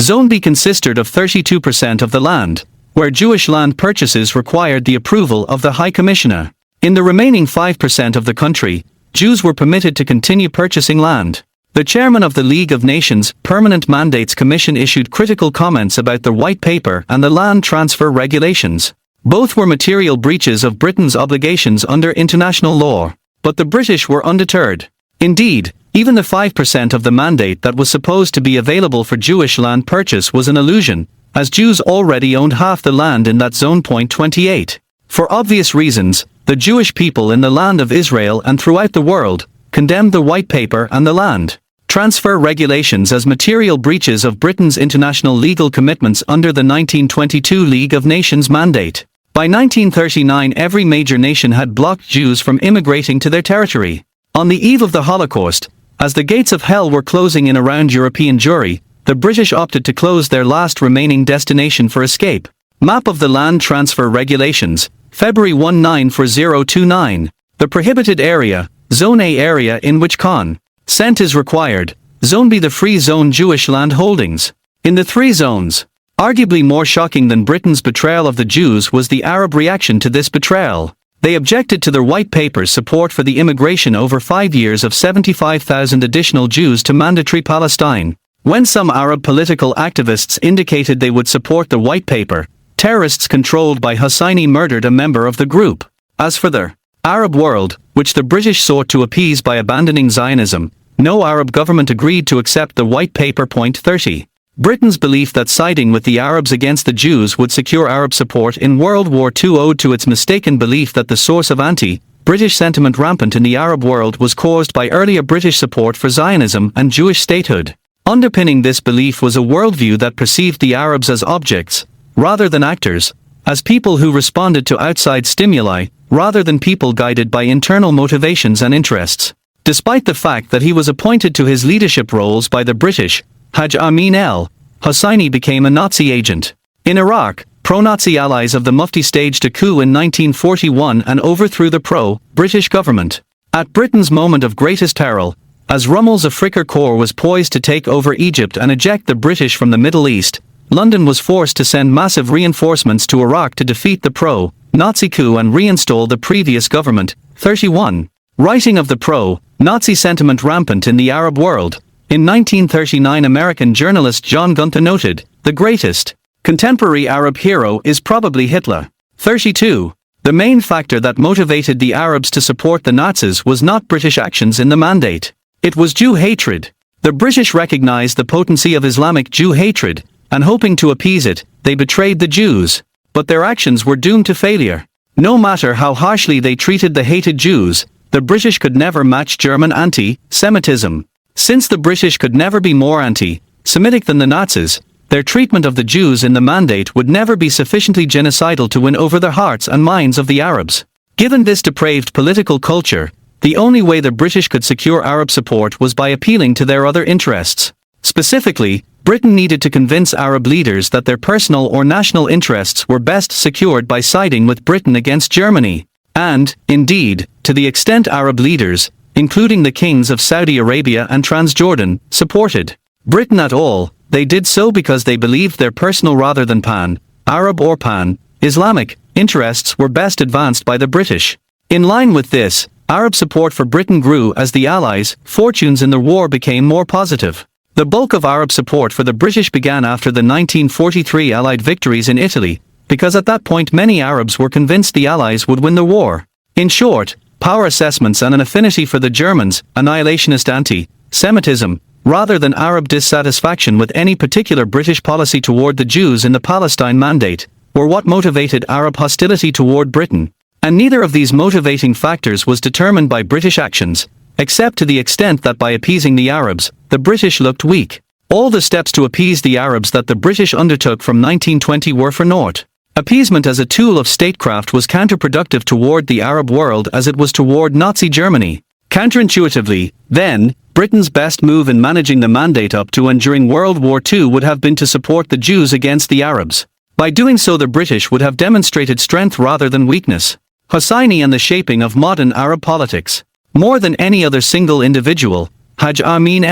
Zone B consisted of 32% of the land, where Jewish land purchases required the approval of the High Commissioner. In the remaining 5% of the country, Jews were permitted to continue purchasing land. The chairman of the League of Nations Permanent Mandates Commission issued critical comments about the White Paper and the land transfer regulations. Both were material breaches of Britain's obligations under international law. But the British were undeterred. Indeed, even the 5% of the mandate that was supposed to be available for Jewish land purchase was an illusion, as Jews already owned half the land in that zone. 28. For obvious reasons, the Jewish people in the land of Israel and throughout the world condemned the White Paper and the land transfer regulations as material breaches of Britain's international legal commitments under the 1922 League of Nations mandate. By 1939, every major nation had blocked Jews from immigrating to their territory. On the eve of the Holocaust, as the gates of hell were closing in around European Jewry, the British opted to close their last remaining destination for escape. Map of the Land Transfer Regulations, February 194029. The prohibited area, Zone A area in which consent is required. Zone B the free zone Jewish land holdings. In the 3 zones, arguably more shocking than Britain's betrayal of the Jews was the Arab reaction to this betrayal. They objected to the White Paper's support for the immigration over 5 years of 75,000 additional Jews to mandatory Palestine. When some Arab political activists indicated they would support the White Paper, terrorists controlled by Husseini murdered a member of the group. As for the Arab world, which the British sought to appease by abandoning Zionism, no Arab government agreed to accept the White Paper. 30. Britain's belief that siding with the Arabs against the Jews would secure Arab support in World War II owed to its mistaken belief that the source of anti-British sentiment rampant in the Arab world was caused by earlier British support for Zionism and Jewish statehood. Underpinning this belief was a worldview that perceived the Arabs as objects, rather than actors, as people who responded to outside stimuli, rather than people guided by internal motivations and interests. Despite the fact that he was appointed to his leadership roles by the British, Haj Amin al-Husseini became a Nazi agent. In Iraq, pro-Nazi allies of the Mufti staged a coup in 1941 and overthrew the pro-British government. At Britain's moment of greatest peril, as Rommel's Afrika Korps was poised to take over Egypt and eject the British from the Middle East, London was forced to send massive reinforcements to Iraq to defeat the pro-Nazi coup and reinstall the previous government. 31. Writing of the pro-Nazi sentiment rampant in the Arab world. In 1939, American journalist John Gunther noted, "The greatest contemporary Arab hero is probably Hitler." 32. The main factor that motivated the Arabs to support the Nazis was not British actions in the mandate. It was Jew hatred. The British recognized the potency of Islamic Jew hatred, and hoping to appease it, they betrayed the Jews. But their actions were doomed to failure. No matter how harshly they treated the hated Jews, the British could never match German anti-Semitism. Since the British could never be more anti-Semitic than the Nazis, their treatment of the Jews in the mandate would never be sufficiently genocidal to win over the hearts and minds of the Arabs. Given this depraved political culture, the only way the British could secure Arab support was by appealing to their other interests. Specifically, Britain needed to convince Arab leaders that their personal or national interests were best secured by siding with Britain against Germany. And, indeed, to the extent Arab leaders, including the kings of Saudi Arabia and Transjordan, supported Britain at all, they did so because they believed their personal rather than pan-Arab or pan-Islamic interests were best advanced by the British. In line with this, Arab support for Britain grew as the Allies' fortunes in the war became more positive. The bulk of Arab support for the British began after the 1943 Allied victories in Italy, because at that point many Arabs were convinced the Allies would win the war. In short, power assessments and an affinity for the Germans, annihilationist anti-Semitism, rather than Arab dissatisfaction with any particular British policy toward the Jews in the Palestine Mandate, were what motivated Arab hostility toward Britain. And neither of these motivating factors was determined by British actions, except to the extent that by appeasing the Arabs, the British looked weak. All the steps to appease the Arabs that the British undertook from 1920 were for naught. Appeasement as a tool of statecraft was counterproductive toward the Arab world as it was toward Nazi Germany. Counterintuitively, then, Britain's best move in managing the Mandate up to and during World War II would have been to support the Jews against the Arabs. By doing so, the British would have demonstrated strength rather than weakness. Hosseini and the shaping of modern Arab politics. More than any other single individual, Haj Amin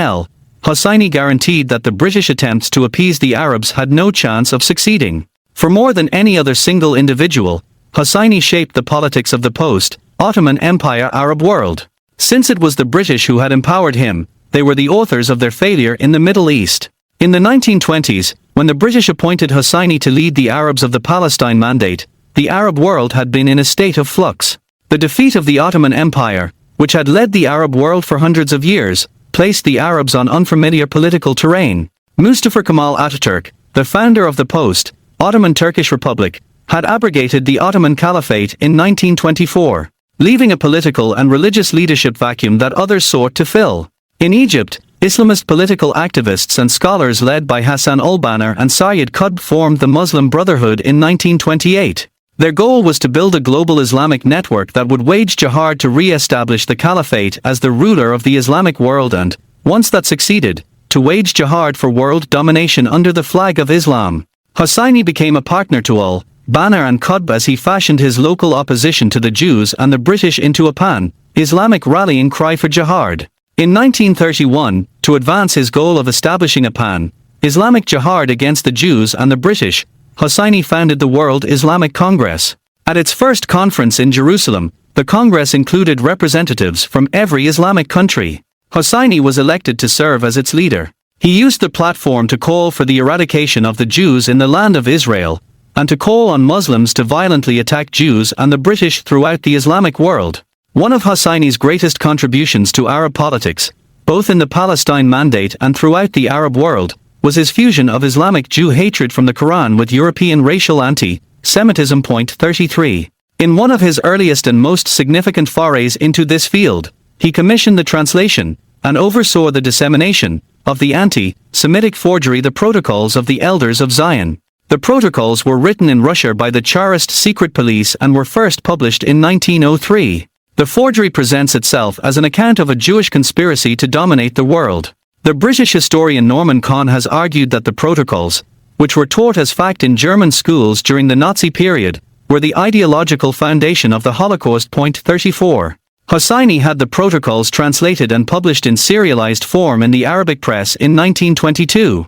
Hosseini guaranteed that the British attempts to appease the Arabs had no chance of succeeding. For more than any other single individual, Hosseini shaped the politics of the post-Ottoman Empire Arab world. Since it was the British who had empowered him, they were the authors of their failure in the Middle East. In the 1920s, when the British appointed Hosseini to lead the Arabs of the Palestine Mandate, the Arab world had been in a state of flux. The defeat of the Ottoman Empire, which had led the Arab world for hundreds of years, placed the Arabs on unfamiliar political terrain. Mustafa Kemal Ataturk, the founder of the post-Ottoman Turkish Republic, had abrogated the Ottoman Caliphate in 1924, leaving a political and religious leadership vacuum that others sought to fill. In Egypt, Islamist political activists and scholars led by Hassan al-Banna and Sayyid Qutb formed the Muslim Brotherhood in 1928. Their goal was to build a global Islamic network that would wage jihad to re-establish the Caliphate as the ruler of the Islamic world and, once that succeeded, to wage jihad for world domination under the flag of Islam. Hosseini became a partner to al-Banna and Qutb as he fashioned his local opposition to the Jews and the British into a pan-Islamic rallying cry for jihad. In 1931, to advance his goal of establishing a pan-Islamic jihad against the Jews and the British, Hosseini founded the World Islamic Congress. At its first conference in Jerusalem, the Congress included representatives from every Islamic country. Hosseini was elected to serve as its leader. He used the platform to call for the eradication of the Jews in the land of Israel, and to call on Muslims to violently attack Jews and the British throughout the Islamic world. One of Hosseini's greatest contributions to Arab politics, both in the Palestine Mandate and throughout the Arab world, was his fusion of Islamic Jew hatred from the Quran with European racial anti-Semitism. 33. In one of his earliest and most significant forays into this field, he commissioned the translation, and oversaw the dissemination, of the anti-Semitic forgery The Protocols of the Elders of Zion. The protocols were written in Russia by the Tsarist secret police and were first published in 1903. The forgery presents itself as an account of a Jewish conspiracy to dominate the world. The British historian Norman Cohn has argued that the protocols, which were taught as fact in German schools during the Nazi period, were the ideological foundation of the Holocaust. 34. Hosseini had the protocols translated and published in serialized form in the Arabic press in 1922.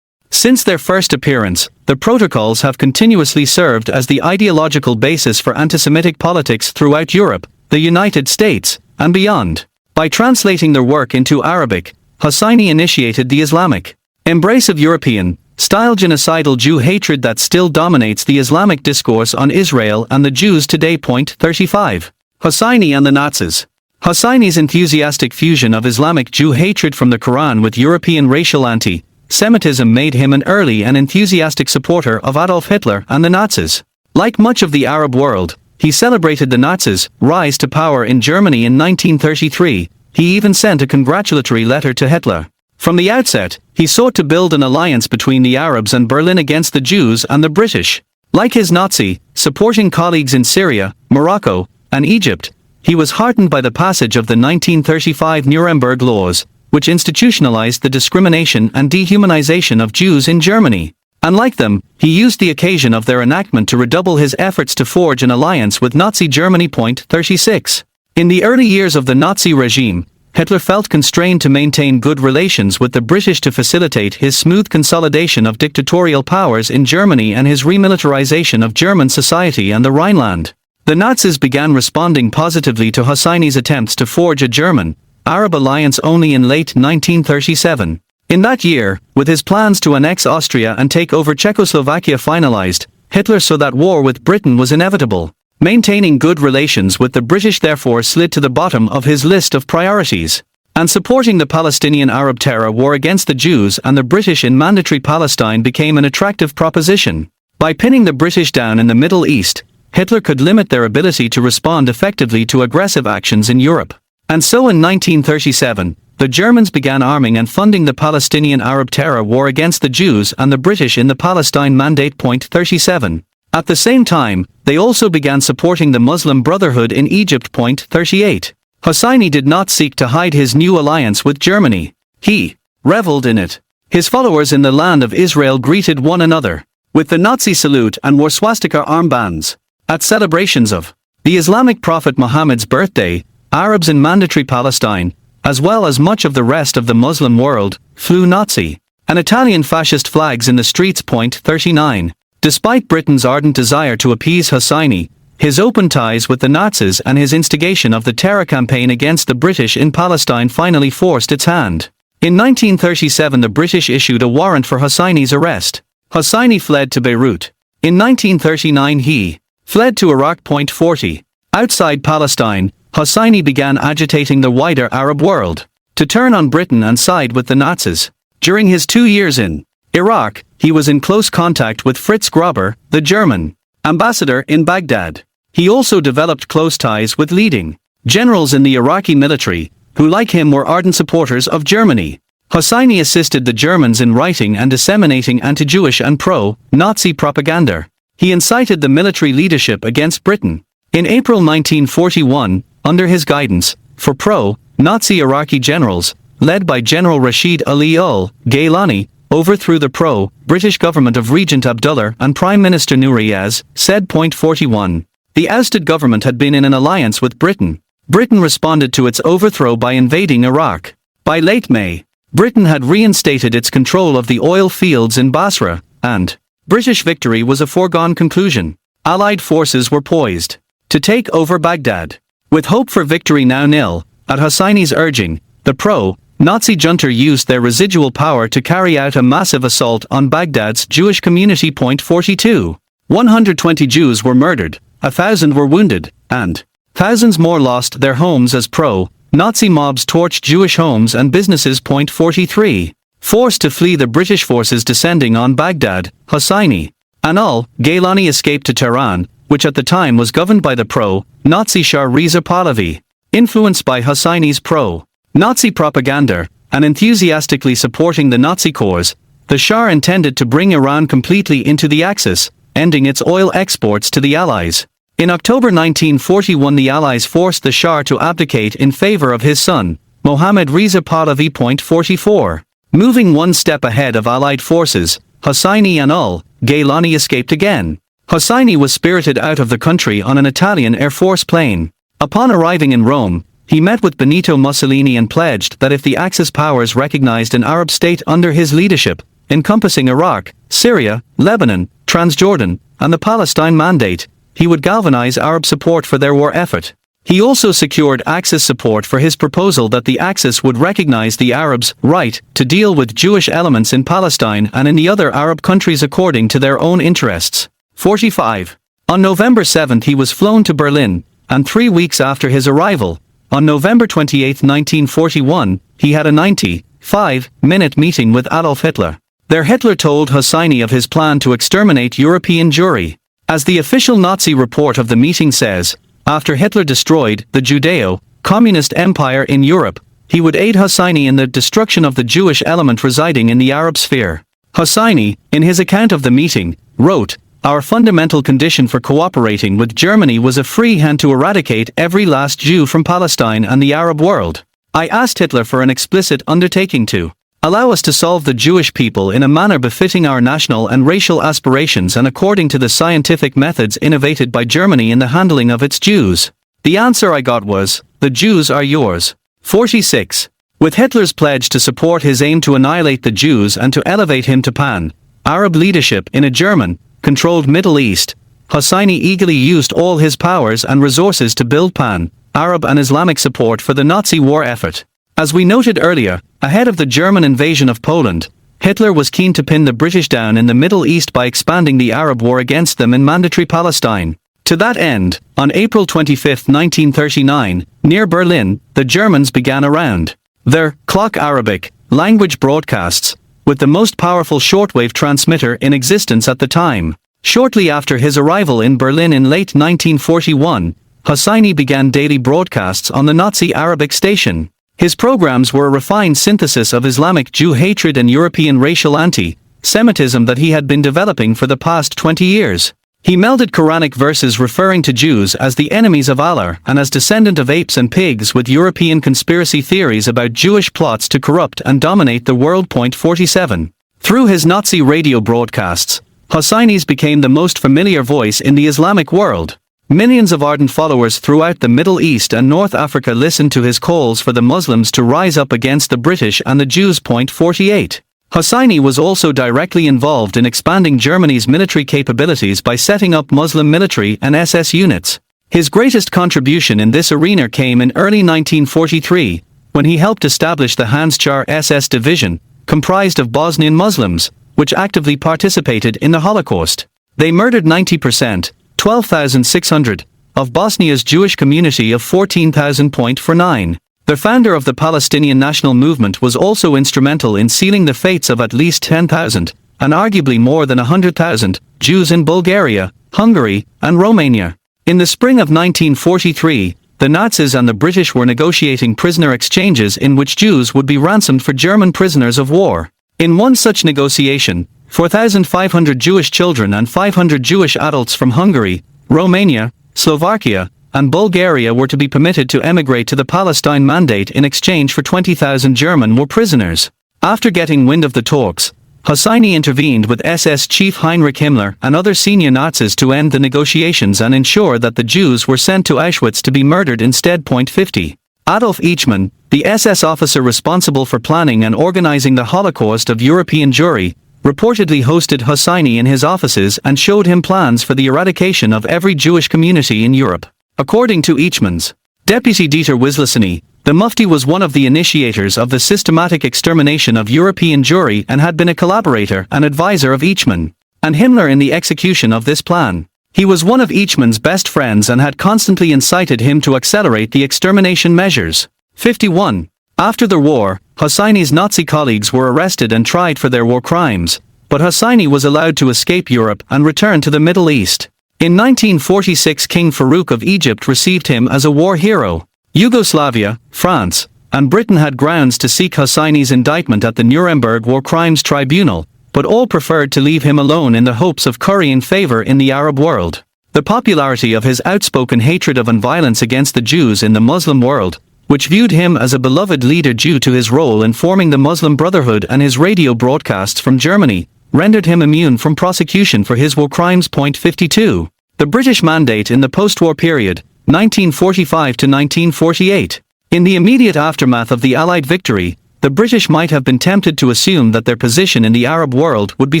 Since their first appearance, the protocols have continuously served as the ideological basis for anti-Semitic politics throughout Europe, the United States, and beyond. By translating their work into Arabic, Hosseini initiated the Islamic embrace of European-style genocidal Jew hatred that still dominates the Islamic discourse on Israel and the Jews today. 35. Hosseini and the Nazis. Hosseini's enthusiastic fusion of Islamic Jew hatred from the Quran with European racial anti-Semitism made him an early and enthusiastic supporter of Adolf Hitler and the Nazis. Like much of the Arab world, he celebrated the Nazis' rise to power in Germany in 1933. He even sent a congratulatory letter to Hitler. From the outset, he sought to build an alliance between the Arabs and Berlin against the Jews and the British. Like his Nazi-supporting colleagues in Syria, Morocco, and Egypt, he was heartened by the passage of the 1935 Nuremberg Laws, which institutionalized the discrimination and dehumanization of Jews in Germany. Unlike them, he used the occasion of their enactment to redouble his efforts to forge an alliance with Nazi Germany. 36. In the early years of the Nazi regime, Hitler felt constrained to maintain good relations with the British to facilitate his smooth consolidation of dictatorial powers in Germany and his remilitarization of German society and the Rhineland. The Nazis began responding positively to Hosseini's attempts to forge a German-Arab alliance only in late 1937. In that year, with his plans to annex Austria and take over Czechoslovakia finalized, Hitler saw that war with Britain was inevitable. Maintaining good relations with the British therefore slid to the bottom of his list of priorities. And supporting the Palestinian Arab terror war against the Jews and the British in Mandatory Palestine became an attractive proposition. By pinning the British down in the Middle East, Hitler could limit their ability to respond effectively to aggressive actions in Europe. And so in 1937, the Germans began arming and funding the Palestinian Arab terror war against the Jews and the British in the Palestine Mandate. 37. At the same time, they also began supporting the Muslim Brotherhood in Egypt. 38. Hosseini did not seek to hide his new alliance with Germany. He reveled in it. His followers in the land of Israel greeted one another with the Nazi salute and wore swastika armbands. At celebrations of the Islamic prophet Muhammad's birthday, Arabs in Mandatory Palestine, as well as much of the rest of the Muslim world, flew Nazi and Italian fascist flags in the streets. 39. Despite Britain's ardent desire to appease Hosseini, his open ties with the Nazis and his instigation of the terror campaign against the British in Palestine finally forced its hand. In 1937 the British issued a warrant for Hosseini's arrest. Hosseini fled to Beirut. In 1939 he fled to Iraq. 40. Outside Palestine, Hosseini began agitating the wider Arab world to turn on Britain and side with the Nazis. During his 2 years in Iraq, he was in close contact with Fritz Grauber, the German ambassador in Baghdad. He also developed close ties with leading generals in the Iraqi military, who like him were ardent supporters of Germany. Hosseini assisted the Germans in writing and disseminating anti-Jewish and pro-Nazi propaganda. He incited the military leadership against Britain. In April 1941, under his guidance, four pro-Nazi Iraqi generals, led by General Rashid Ali ul-Gaylani, overthrew the pro-British government of Regent Abdullah and Prime Minister Nouriaz, said. 41. The ousted government had been in an alliance with Britain. Britain responded to its overthrow by invading Iraq. By late May, Britain had reinstated its control of the oil fields in Basra, and British victory was a foregone conclusion. Allied forces were poised to take over Baghdad. With hope for victory now nil, at Hosseini's urging, the pro-Nazi junta used their residual power to carry out a massive assault on Baghdad's Jewish community. 42. 120 Jews were murdered, 1,000 were wounded, and thousands more lost their homes as pro-Nazi mobs torched Jewish homes and businesses. 43. Forced to flee the British forces descending on Baghdad, Hosseini and ul-Gaylani escaped to Tehran, which at the time was governed by the pro-Nazi Shah Reza Pahlavi. Influenced by Hosseini's pro-Nazi propaganda, and enthusiastically supporting the Nazi cause, the Shah intended to bring Iran completely into the Axis, ending its oil exports to the Allies. In October 1941 the Allies forced the Shah to abdicate in favor of his son, Mohammad Reza Pahlavi. 44. Moving one step ahead of Allied forces, Hosseini and ul-Gaylani escaped again. Hosseini was spirited out of the country on an Italian Air Force plane. Upon arriving in Rome, he met with Benito Mussolini and pledged that if the Axis powers recognized an Arab state under his leadership, encompassing Iraq, Syria, Lebanon, Transjordan, and the Palestine Mandate, he would galvanize Arab support for their war effort. He also secured Axis support for his proposal that the Axis would recognize the Arabs' right to deal with Jewish elements in Palestine and in the other Arab countries according to their own interests. 45. On November 7 he was flown to Berlin, and 3 weeks after his arrival, on November 28, 1941, he had a 95-minute meeting with Adolf Hitler. There Hitler told Hosseini of his plan to exterminate European Jewry. As the official Nazi report of the meeting says, after Hitler destroyed the Judeo-Communist Empire in Europe, he would aid Hosseini in the destruction of the Jewish element residing in the Arab sphere. Hosseini, in his account of the meeting, wrote, "Our fundamental condition for cooperating with Germany was a free hand to eradicate every last Jew from Palestine and the Arab world. I asked Hitler for an explicit undertaking to allow us to solve the Jewish people in a manner befitting our national and racial aspirations and according to the scientific methods innovated by Germany in the handling of its Jews. The answer I got was, the Jews are yours." 46. With Hitler's pledge to support his aim to annihilate the Jews and to elevate him to pan-Arab leadership in a German-controlled Middle East, Hosseini eagerly used all his powers and resources to build pan-Arab and Islamic support for the Nazi war effort. As we noted earlier, ahead of the German invasion of Poland, Hitler was keen to pin the British down in the Middle East by expanding the Arab war against them in Mandatory Palestine. To that end, on April 25, 1939, near Berlin, the Germans began a round Their Clock Arabic language broadcasts, with the most powerful shortwave transmitter in existence at the time. Shortly after his arrival in Berlin in late 1941, Hosseini began daily broadcasts on the Nazi Arabic station. His programs were a refined synthesis of Islamic Jew hatred and European racial anti-Semitism that he had been developing for the past 20 years. He melded Quranic verses referring to Jews as the enemies of Allah and as descendant of apes and pigs with European conspiracy theories about Jewish plots to corrupt and dominate the world. 47. Through his Nazi radio broadcasts, Hosseini's became the most familiar voice in the Islamic world. Millions of ardent followers throughout the Middle East and North Africa listened to his calls for the Muslims to rise up against the British and the Jews. 48. Hosseini was also directly involved in expanding Germany's military capabilities by setting up Muslim military and SS units. His greatest contribution in this arena came in early 1943, when he helped establish the Handschar SS division, comprised of Bosnian Muslims, which actively participated in the Holocaust. They murdered 90%, 12,600, of Bosnia's Jewish community of 14,000. 49. The founder of the Palestinian national movement was also instrumental in sealing the fates of at least 10,000, and arguably more than 100,000, Jews in Bulgaria, Hungary, and Romania. In the spring of 1943, the Nazis and the British were negotiating prisoner exchanges in which Jews would be ransomed for German prisoners of war. In one such negotiation, 4,500 Jewish children and 500 Jewish adults from Hungary, Romania, Slovakia, and Bulgaria were to be permitted to emigrate to the Palestine Mandate in exchange for 20,000 German war prisoners. After getting wind of the talks, Hosseini intervened with SS chief Heinrich Himmler and other senior Nazis to end the negotiations and ensure that the Jews were sent to Auschwitz to be murdered instead. 50. Adolf Eichmann, the SS officer responsible for planning and organizing the Holocaust of European Jewry, reportedly hosted Hosseini in his offices and showed him plans for the eradication of every Jewish community in Europe. According to Eichmann's deputy Dieter Wisliceny, the Mufti was one of the initiators of the systematic extermination of European Jewry and had been a collaborator and advisor of Eichmann and Himmler in the execution of this plan. He was one of Eichmann's best friends and had constantly incited him to accelerate the extermination measures. 51. After the war, Hosseini's Nazi colleagues were arrested and tried for their war crimes, but Hosseini was allowed to escape Europe and return to the Middle East. In 1946, King Farouk of Egypt received him as a war hero. Yugoslavia, France, and Britain had grounds to seek Hosseini's indictment at the Nuremberg War Crimes Tribunal, but all preferred to leave him alone in the hopes of currying favor in the Arab world. The popularity of his outspoken hatred of and violence against the Jews in the Muslim world, which viewed him as a beloved leader due to his role in forming the Muslim Brotherhood and his radio broadcasts from Germany, rendered him immune from prosecution for his war crimes. 52. The British Mandate in the post-war period, 1945 to 1948. In the immediate aftermath of the Allied victory, the British might have been tempted to assume that their position in the Arab world would be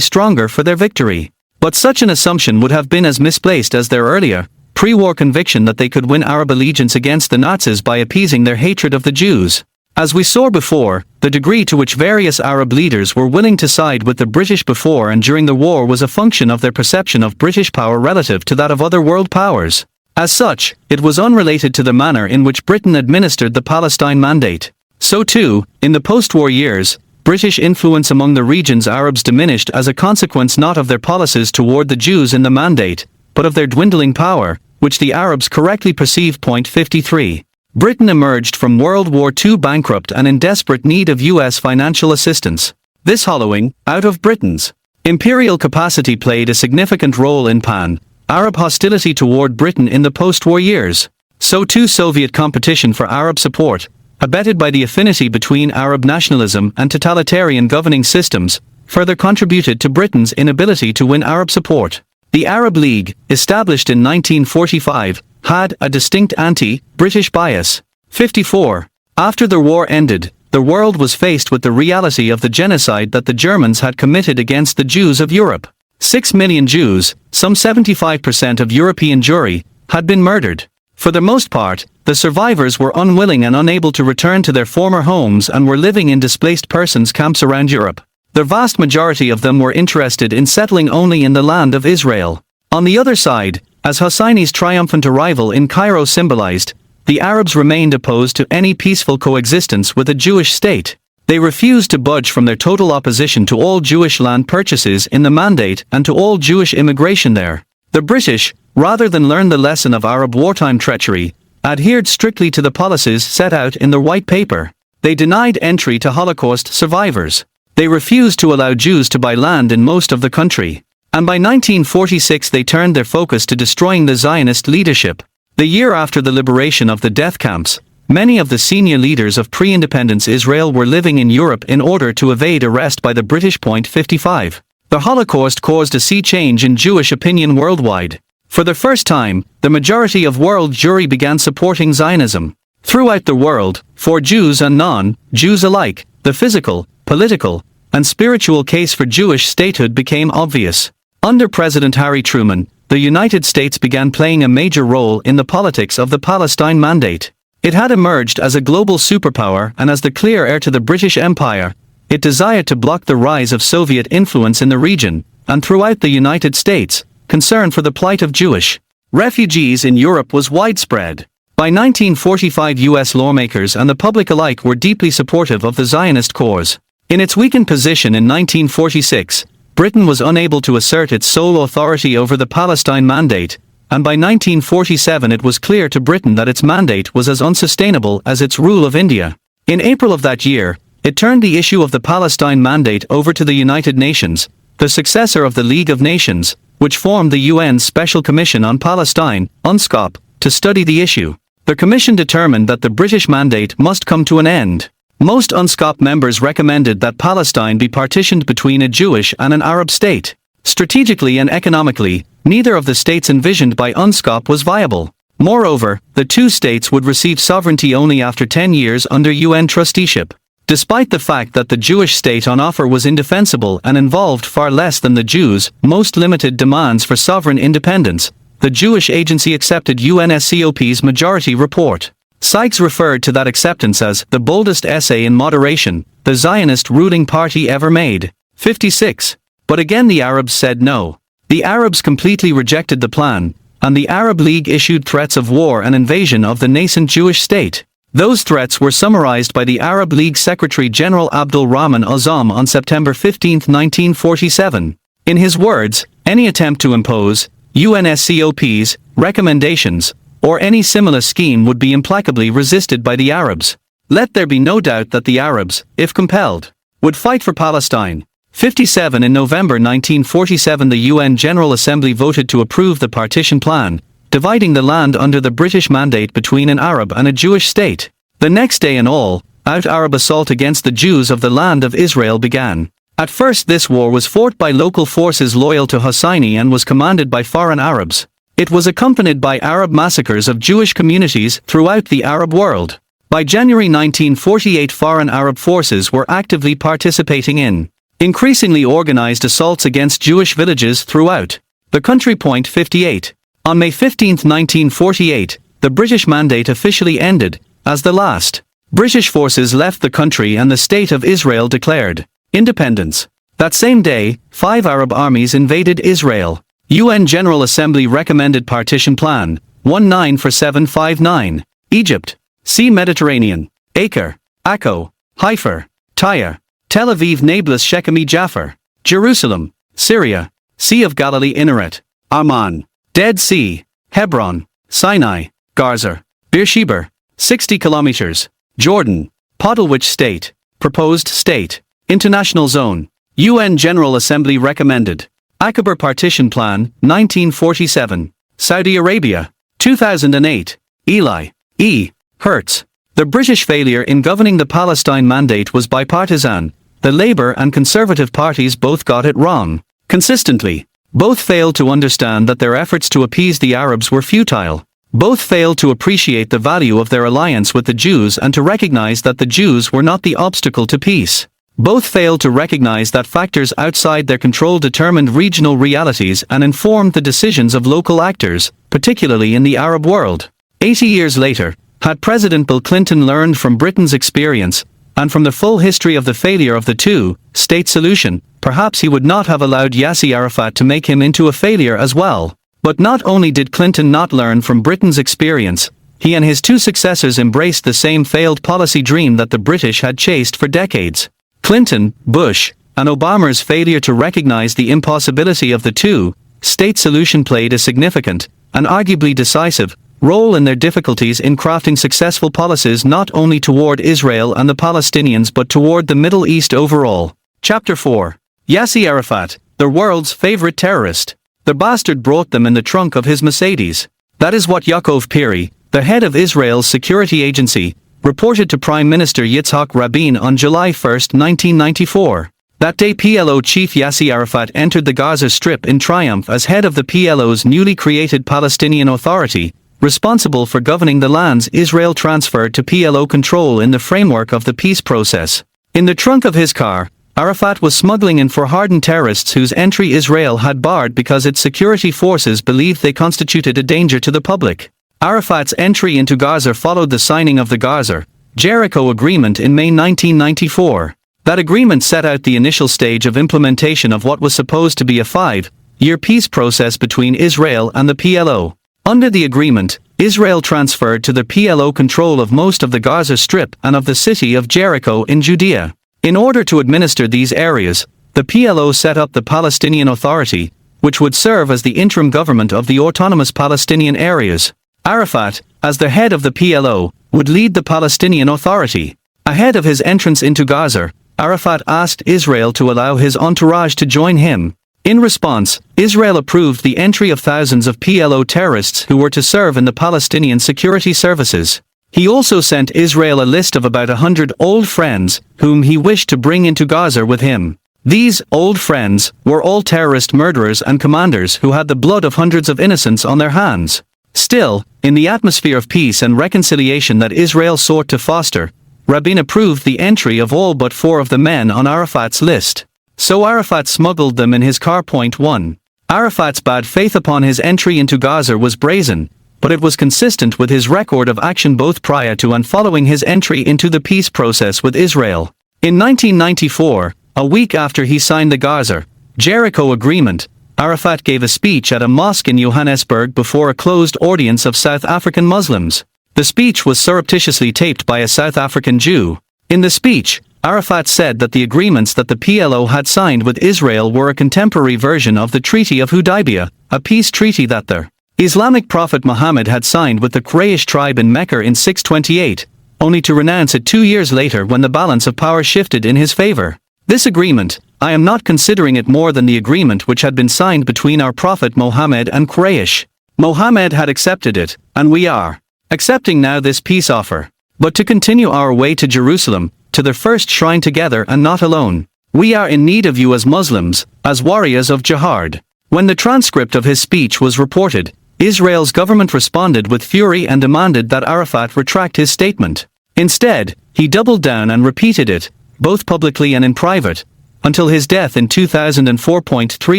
stronger for their victory. But such an assumption would have been as misplaced as their earlier, pre-war conviction that they could win Arab allegiance against the Nazis by appeasing their hatred of the Jews. As we saw before, the degree to which various Arab leaders were willing to side with the British before and during the war was a function of their perception of British power relative to that of other world powers. As such, it was unrelated to the manner in which Britain administered the Palestine Mandate. So too, in the post-war years, British influence among the region's Arabs diminished as a consequence not of their policies toward the Jews in the Mandate, but of their dwindling power, which the Arabs correctly perceived. 53. Britain emerged from World War II bankrupt and in desperate need of U.S. financial assistance. This hollowing out of Britain's imperial capacity played a significant role in pan-Arab hostility toward Britain in the post-war years. So too Soviet competition for Arab support, abetted by the affinity between Arab nationalism and totalitarian governing systems, further contributed to Britain's inability to win Arab support. The Arab League, established in 1945, had a distinct anti-British bias. 54. After the war ended, the world was faced with the reality of the genocide that the Germans had committed against the Jews of Europe. 6 million Jews, some 75% of European Jewry, had been murdered. For the most part, the survivors were unwilling and unable to return to their former homes and were living in displaced persons camps around Europe. The vast majority of them were interested in settling only in the land of Israel. On the other side, as Hosseini's triumphant arrival in Cairo symbolized, the Arabs remained opposed to any peaceful coexistence with a Jewish state. They refused to budge from their total opposition to all Jewish land purchases in the Mandate and to all Jewish immigration there. The British, rather than learn the lesson of Arab wartime treachery, adhered strictly to the policies set out in the White Paper. They denied entry to Holocaust survivors. They refused to allow Jews to buy land in most of the country. And by 1946 they turned their focus to destroying the Zionist leadership. The year after the liberation of the death camps, many of the senior leaders of pre-independence Israel were living in Europe in order to evade arrest by the British. 55. The Holocaust caused a sea change in Jewish opinion worldwide. For the first time, the majority of world Jewry began supporting Zionism. Throughout the world, for Jews and non-Jews alike, the physical, political, and spiritual case for Jewish statehood became obvious. Under President Harry Truman, the United States began playing a major role in the politics of the Palestine Mandate. It had emerged as a global superpower and as the clear heir to the British Empire. It desired to block the rise of Soviet influence in the region, and throughout the United States, concern for the plight of Jewish refugees in Europe was widespread. By 1945 U.S. lawmakers and the public alike were deeply supportive of the Zionist cause. In its weakened position in 1946, Britain was unable to assert its sole authority over the Palestine Mandate, and by 1947 it was clear to Britain that its mandate was as unsustainable as its rule of India. In April of that year, it turned the issue of the Palestine Mandate over to the United Nations, the successor of the League of Nations, which formed the UN's Special Commission on Palestine, UNSCOP, to study the issue. The commission determined that the British mandate must come to an end. Most UNSCOP members recommended that Palestine be partitioned between a Jewish and an Arab state. Strategically and economically, neither of the states envisioned by UNSCOP was viable. Moreover, the two states would receive sovereignty only after 10 years under UN trusteeship. Despite the fact that the Jewish state on offer was indefensible and involved far less than the Jews' most limited demands for sovereign independence, the Jewish Agency accepted UNSCOP's majority report. Sykes referred to that acceptance as the boldest essay in moderation the Zionist ruling party ever made. 56. But again the Arabs said no. The Arabs completely rejected the plan, and the Arab League issued threats of war and invasion of the nascent Jewish state. Those threats were summarized by the Arab League Secretary General Abdul Rahman Azzam on September 15, 1947. In his words, any attempt to impose UNSCOP's recommendations or any similar scheme would be implacably resisted by the Arabs. Let there be no doubt that the Arabs, if compelled, would fight for Palestine. 57. In November 1947 the UN General Assembly voted to approve the partition plan, dividing the land under the British Mandate between an Arab and a Jewish state. The next day an all-out Arab assault against the Jews of the land of Israel began. At first this war was fought by local forces loyal to Husseini and was commanded by foreign Arabs. It was accompanied by Arab massacres of Jewish communities throughout the Arab world. By January 1948 foreign Arab forces were actively participating in increasingly organized assaults against Jewish villages throughout the country. 58. On May 15, 1948, the British Mandate officially ended, as the last British forces left the country and the State of Israel declared independence. That same day, 5 Arab armies invaded Israel. UN General Assembly recommended partition plan, 19459. Egypt. See Mediterranean. Acre. Akko. Haifa. Tyre. Tel Aviv Nablus Shechemi Jaffa. Jerusalem. Syria. Sea of Galilee Inneret. Amman. Dead Sea. Hebron. Sinai. Gaza. Beersheba. 60 kilometers. Jordan. Podilwich State. Proposed State. International Zone. UN General Assembly recommended. Aqaba Partition Plan, 1947. Saudi Arabia. 2008. Eli E. Hertz. The British failure in governing the Palestine Mandate was bipartisan. The Labour and Conservative parties both got it wrong. Consistently. Both failed to understand that their efforts to appease the Arabs were futile. Both failed to appreciate the value of their alliance with the Jews and to recognize that the Jews were not the obstacle to peace. Both failed to recognize that factors outside their control determined regional realities and informed the decisions of local actors, particularly in the Arab world. 80 years later, had President Bill Clinton learned from Britain's experience, and from the full history of the failure of the two-state solution, perhaps he would not have allowed Yasser Arafat to make him into a failure as well. But not only did Clinton not learn from Britain's experience, he and his two successors embraced the same failed policy dream that the British had chased for decades. Clinton, Bush, and Obama's failure to recognize the impossibility of the two-state solution played a significant, and arguably decisive, role in their difficulties in crafting successful policies not only toward Israel and the Palestinians but toward the Middle East overall. Chapter 4. Yasser Arafat, the world's favorite terrorist. The bastard brought them in the trunk of his Mercedes. That is what Yaakov Piri, the head of Israel's security agency, reported to Prime Minister Yitzhak Rabin on July 1, 1994. That day PLO chief Yasser Arafat entered the Gaza Strip in triumph as head of the PLO's newly created Palestinian Authority, responsible for governing the lands Israel transferred to PLO control in the framework of the peace process. In the trunk of his car, Arafat was smuggling in for hardened terrorists whose entry Israel had barred because its security forces believed they constituted a danger to the public. Arafat's entry into Gaza followed the signing of the Gaza-Jericho Agreement in May 1994. That agreement set out the initial stage of implementation of what was supposed to be a 5-year peace process between Israel and the PLO. Under the agreement, Israel transferred to the PLO control of most of the Gaza Strip and of the city of Jericho in Judea. In order to administer these areas, the PLO set up the Palestinian Authority, which would serve as the interim government of the autonomous Palestinian areas. Arafat, as the head of the PLO, would lead the Palestinian Authority. Ahead of his entrance into Gaza, Arafat asked Israel to allow his entourage to join him. In response, Israel approved the entry of thousands of PLO terrorists who were to serve in the Palestinian security services. He also sent Israel a list of about 100 old friends, whom he wished to bring into Gaza with him. These old friends were all terrorist murderers and commanders who had the blood of hundreds of innocents on their hands. Still, in the atmosphere of peace and reconciliation that Israel sought to foster, Rabin approved the entry of all but 4 of the men on Arafat's list. So Arafat smuggled them in his car. 1. Arafat's bad faith upon his entry into Gaza was brazen, but it was consistent with his record of action both prior to and following his entry into the peace process with Israel. In 1994, a week after he signed the Gaza-Jericho Agreement, Arafat gave a speech at a mosque in Johannesburg before a closed audience of South African Muslims. The speech was surreptitiously taped by a South African Jew. In the speech, Arafat said that the agreements that the PLO had signed with Israel were a contemporary version of the Treaty of Hudaybiyah, a peace treaty that the Islamic prophet Muhammad had signed with the Quraysh tribe in Mecca in 628, only to renounce it 2 years later when the balance of power shifted in his favor. This agreement, I am not considering it more than the agreement which had been signed between our prophet Muhammad and Quraysh. Muhammad had accepted it, and we are accepting now this peace offer. But to continue our way to Jerusalem, to the first shrine together and not alone. We are in need of you as Muslims, as warriors of jihad. When the transcript of his speech was reported, Israel's government responded with fury and demanded that Arafat retract his statement. Instead, he doubled down and repeated it, both publicly and in private, until his death in 2004.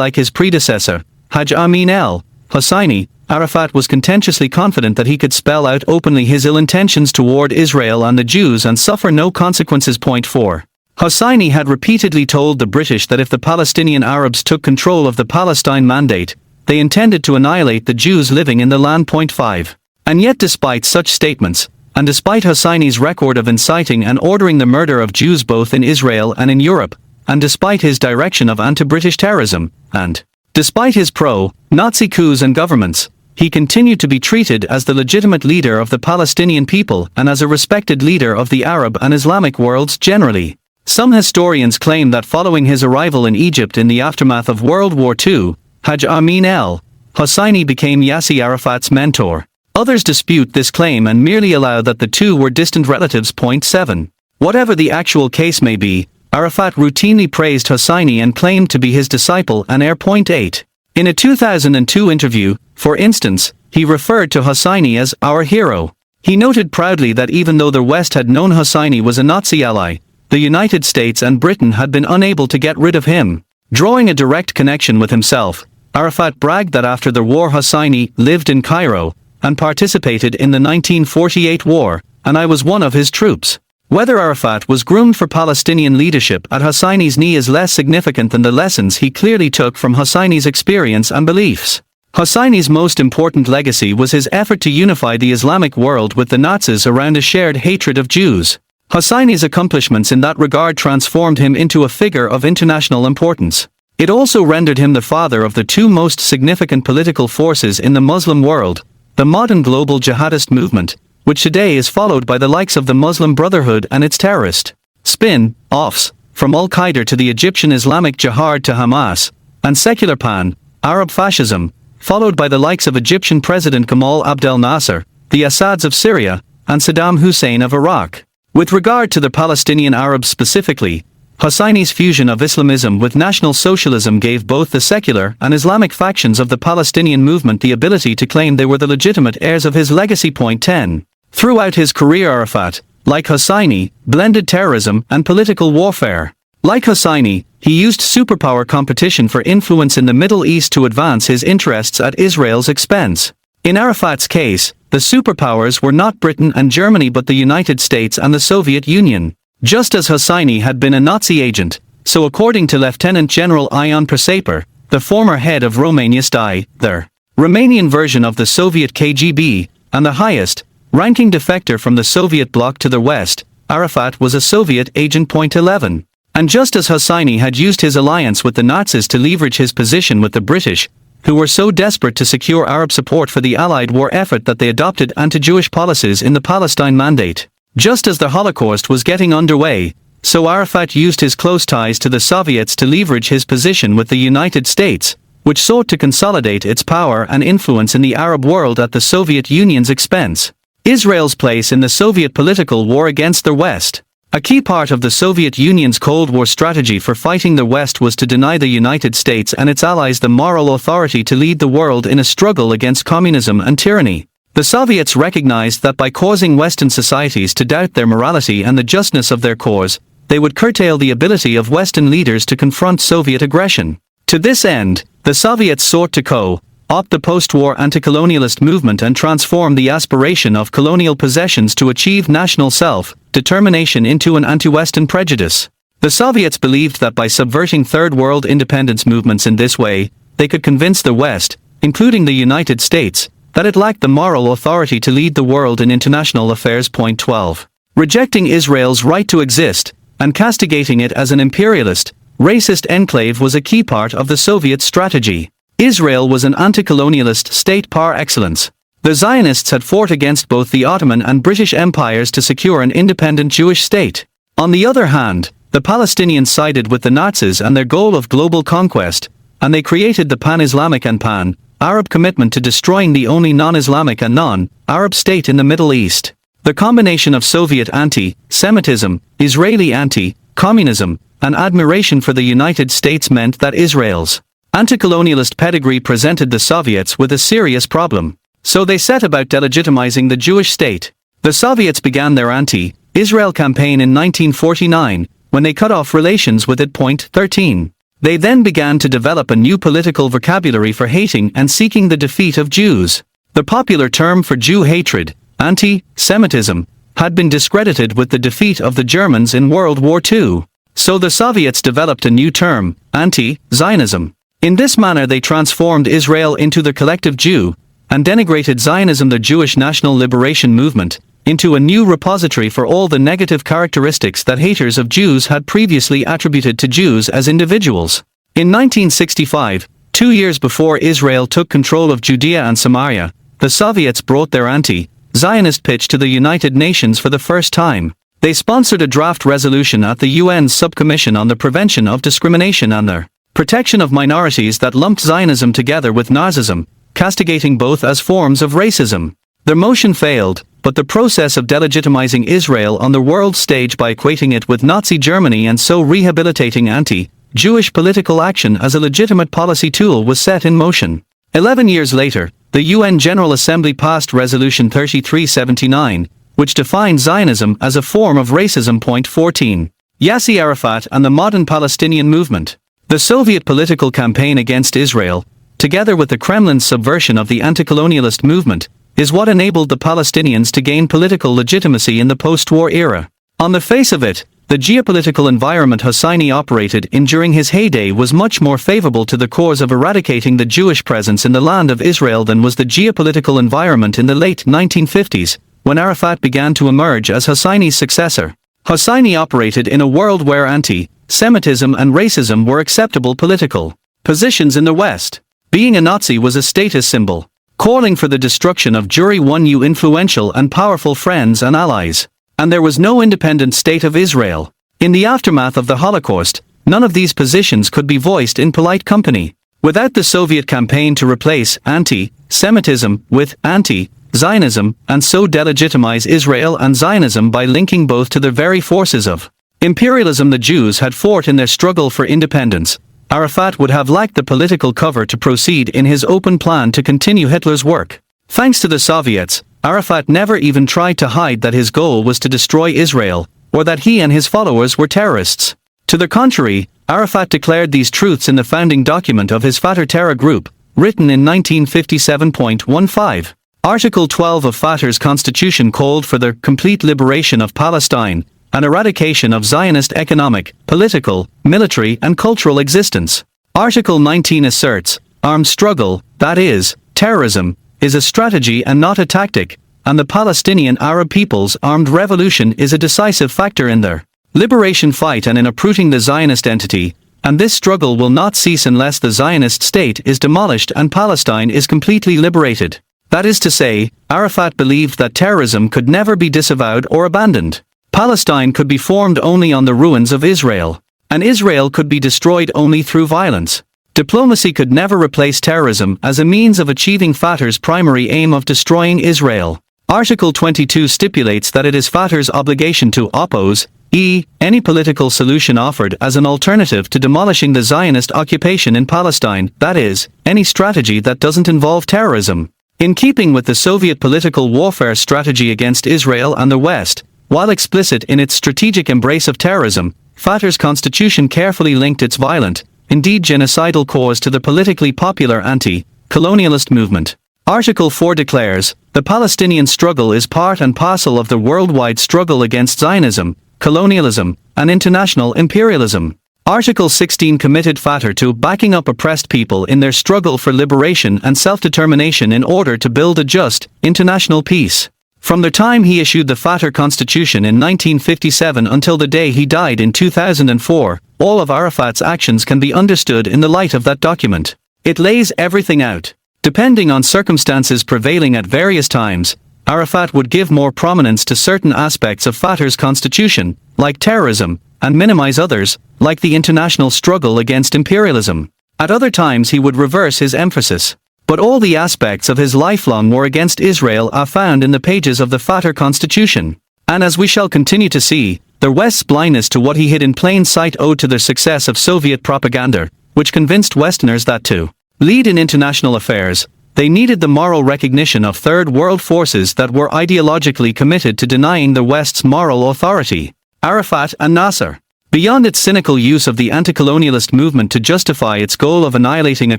Like his predecessor, Haj Amin al-Husseini, Arafat was contentiously confident that he could spell out openly his ill intentions toward Israel and the Jews and suffer no consequences. 4. Husseini had repeatedly told the British that if the Palestinian Arabs took control of the Palestine Mandate, they intended to annihilate the Jews living in the land. 5. And yet despite such statements, and despite Husseini's record of inciting and ordering the murder of Jews both in Israel and in Europe, and despite his direction of anti-British terrorism, and despite his pro-Nazi coups and governments, he continued to be treated as the legitimate leader of the Palestinian people and as a respected leader of the Arab and Islamic worlds generally. Some historians claim that following his arrival in Egypt in the aftermath of World War II, Haj Amin al-Husseini became Yasser Arafat's mentor. Others dispute this claim and merely allow that the two were distant relatives. 7. Whatever the actual case may be, Arafat routinely praised Husseini and claimed to be his disciple and heir. 8. In a 2002 interview, for instance, he referred to Husseini as our hero. He noted proudly that even though the West had known Husseini was a Nazi ally, the United States and Britain had been unable to get rid of him. Drawing a direct connection with himself, Arafat bragged that after the war Husseini lived in Cairo and participated in the 1948 war, and I was one of his troops. Whether Arafat was groomed for Palestinian leadership at Husseini's knee is less significant than the lessons he clearly took from Husseini's experience and beliefs. Hosseini's most important legacy was his effort to unify the Islamic world with the Nazis around a shared hatred of Jews. Hosseini's accomplishments in that regard transformed him into a figure of international importance. It also rendered him the father of the two most significant political forces in the Muslim world, the modern global jihadist movement, which today is followed by the likes of the Muslim Brotherhood and its terrorist spin-offs, from Al-Qaeda to the Egyptian Islamic Jihad to Hamas, and secular pan-Arab fascism, followed by the likes of Egyptian President Gamal Abdel Nasser, the Assads of Syria, and Saddam Hussein of Iraq. With regard to the Palestinian Arabs specifically, Hosseini's fusion of Islamism with National Socialism gave both the secular and Islamic factions of the Palestinian movement the ability to claim they were the legitimate heirs of his legacy. 10. Throughout his career, Arafat, like Hosseini, blended terrorism and political warfare. Like Hosseini, he used superpower competition for influence in the Middle East to advance his interests at Israel's expense. In Arafat's case, the superpowers were not Britain and Germany but the United States and the Soviet Union. Just as Hosseini had been a Nazi agent, so according to Lieutenant General Ion Prisaper, the former head of Romania STI, the Romanian version of the Soviet KGB, and the highest-ranking defector from the Soviet bloc to the west, Arafat was a Soviet agent. 11. And just as Hosseini had used his alliance with the Nazis to leverage his position with the British, who were so desperate to secure Arab support for the Allied war effort that they adopted anti-Jewish policies in the Palestine Mandate. Just as the Holocaust was getting underway, so Arafat used his close ties to the Soviets to leverage his position with the United States, which sought to consolidate its power and influence in the Arab world at the Soviet Union's expense. Israel's place in the Soviet political war against the West. A key part of the Soviet Union's Cold War strategy for fighting the West was to deny the United States and its allies the moral authority to lead the world in a struggle against communism and tyranny. The Soviets recognized that by causing Western societies to doubt their morality and the justness of their cause, they would curtail the ability of Western leaders to confront Soviet aggression. To this end, the Soviets sought to co-opt the post-war anti-colonialist movement and transform the aspiration of colonial possessions to achieve national self-determination into an anti-Western prejudice. The Soviets believed that by subverting Third World independence movements in this way, they could convince the West, including the United States, that it lacked the moral authority to lead the world in international affairs. 12. Rejecting Israel's right to exist, and castigating it as an imperialist, racist enclave was a key part of the Soviet strategy. Israel was an anti-colonialist state par excellence. The Zionists had fought against both the Ottoman and British empires to secure an independent Jewish state. On the other hand, the Palestinians sided with the Nazis and their goal of global conquest, and they created the pan-Islamic and pan-Arab commitment to destroying the only non-Islamic and non-Arab state in the Middle East. The combination of Soviet anti-Semitism, Israeli anti-communism, and admiration for the United States meant that Israel's anti-colonialist pedigree presented the Soviets with a serious problem. So they set about delegitimizing the Jewish state. The Soviets began their anti-Israel campaign in 1949, when they cut off relations with it. 13. They then began to develop a new political vocabulary for hating and seeking the defeat of Jews. The popular term for Jew hatred, anti-Semitism, had been discredited with the defeat of the Germans in World War II. So the Soviets developed a new term, anti-Zionism. In this manner they transformed Israel into the collective Jew, and denigrated Zionism, the Jewish national liberation movement, into a new repository for all the negative characteristics that haters of Jews had previously attributed to Jews as individuals. In 1965, 2 years before Israel took control of Judea and Samaria, the Soviets brought their anti-Zionist pitch to the United Nations for the first time. They sponsored a draft resolution at the UN's Subcommission on the Prevention of Discrimination and the Protection of Minorities that lumped Zionism together with Nazism, castigating both as forms of racism. Their motion failed, but the process of delegitimizing Israel on the world stage by equating it with Nazi Germany and so rehabilitating anti-Jewish political action as a legitimate policy tool was set in motion. 11 years later, the UN General Assembly passed Resolution 3379, which defined Zionism as a form of racism. 14. Yasser Arafat and the modern Palestinian movement. The Soviet political campaign against Israel, together with the Kremlin's subversion of the anti-colonialist movement, is what enabled the Palestinians to gain political legitimacy in the post-war era. On the face of it, The geopolitical environment Hosseini operated in during his heyday was much more favorable to the cause of eradicating the Jewish presence in the land of Israel than was the geopolitical environment in the late 1950s, when Arafat began to emerge as Hosseini's successor. Hosseini operated in a world where anti-Semitism and racism were acceptable political positions in the West. Being a Nazi was a status symbol. Calling for the destruction of Jewry won you influential and powerful friends and allies. And there was no independent state of Israel. In the aftermath of the Holocaust, none of these positions could be voiced in polite company. Without the Soviet campaign to replace anti-Semitism with anti-Zionism, and so delegitimize Israel and Zionism by linking both to the very forces of imperialism the Jews had fought in their struggle for independence, Arafat would have lacked the political cover to proceed in his open plan to continue Hitler's work. Thanks to the Soviets, Arafat never even tried to hide that his goal was to destroy Israel, or that he and his followers were terrorists. To the contrary, Arafat declared these truths in the founding document of his Fatah terror group, written in 1957.15. Article 12 of Fatah's constitution called for the complete liberation of Palestine, and eradication of Zionist economic, political, military and cultural existence. Article 19 asserts, armed struggle, that is, terrorism, is a strategy and not a tactic, and the Palestinian Arab people's armed revolution is a decisive factor in their liberation fight and in uprooting the Zionist entity, and this struggle will not cease unless the Zionist state is demolished and Palestine is completely liberated. That is to say, Arafat believed that terrorism could never be disavowed or abandoned. Palestine could be formed only on the ruins of Israel, and Israel could be destroyed only through violence. Diplomacy could never replace terrorism as a means of achieving Fatah's primary aim of destroying Israel. Article 22 stipulates that it is Fatah's obligation to oppose any political solution offered as an alternative to demolishing the Zionist occupation in Palestine, that is, any strategy that doesn't involve terrorism. In keeping with the Soviet political warfare strategy against Israel and the West, while explicit in its strategic embrace of terrorism, Fatah's constitution carefully linked its violent, indeed genocidal cause to the politically popular anti-colonialist movement. Article 4 declares, the Palestinian struggle is part and parcel of the worldwide struggle against Zionism, colonialism, and international imperialism. Article 16 committed Fatah to backing up oppressed people in their struggle for liberation and self-determination in order to build a just, international peace. From the time he issued the Fatah Constitution in 1957 until the day he died in 2004, all of Arafat's actions can be understood in the light of that document. It lays everything out. Depending on circumstances prevailing at various times, Arafat would give more prominence to certain aspects of Fatah's constitution, like terrorism, and minimize others, like the international struggle against imperialism. At other times he would reverse his emphasis. But all the aspects of his lifelong war against Israel are found in the pages of the Fatah Constitution. And as we shall continue to see, the West's blindness to what he hid in plain sight owed to the success of Soviet propaganda, which convinced Westerners that to lead in international affairs, they needed the moral recognition of Third World forces that were ideologically committed to denying the West's moral authority. Arafat and Nasser. Beyond its cynical use of the anti-colonialist movement to justify its goal of annihilating a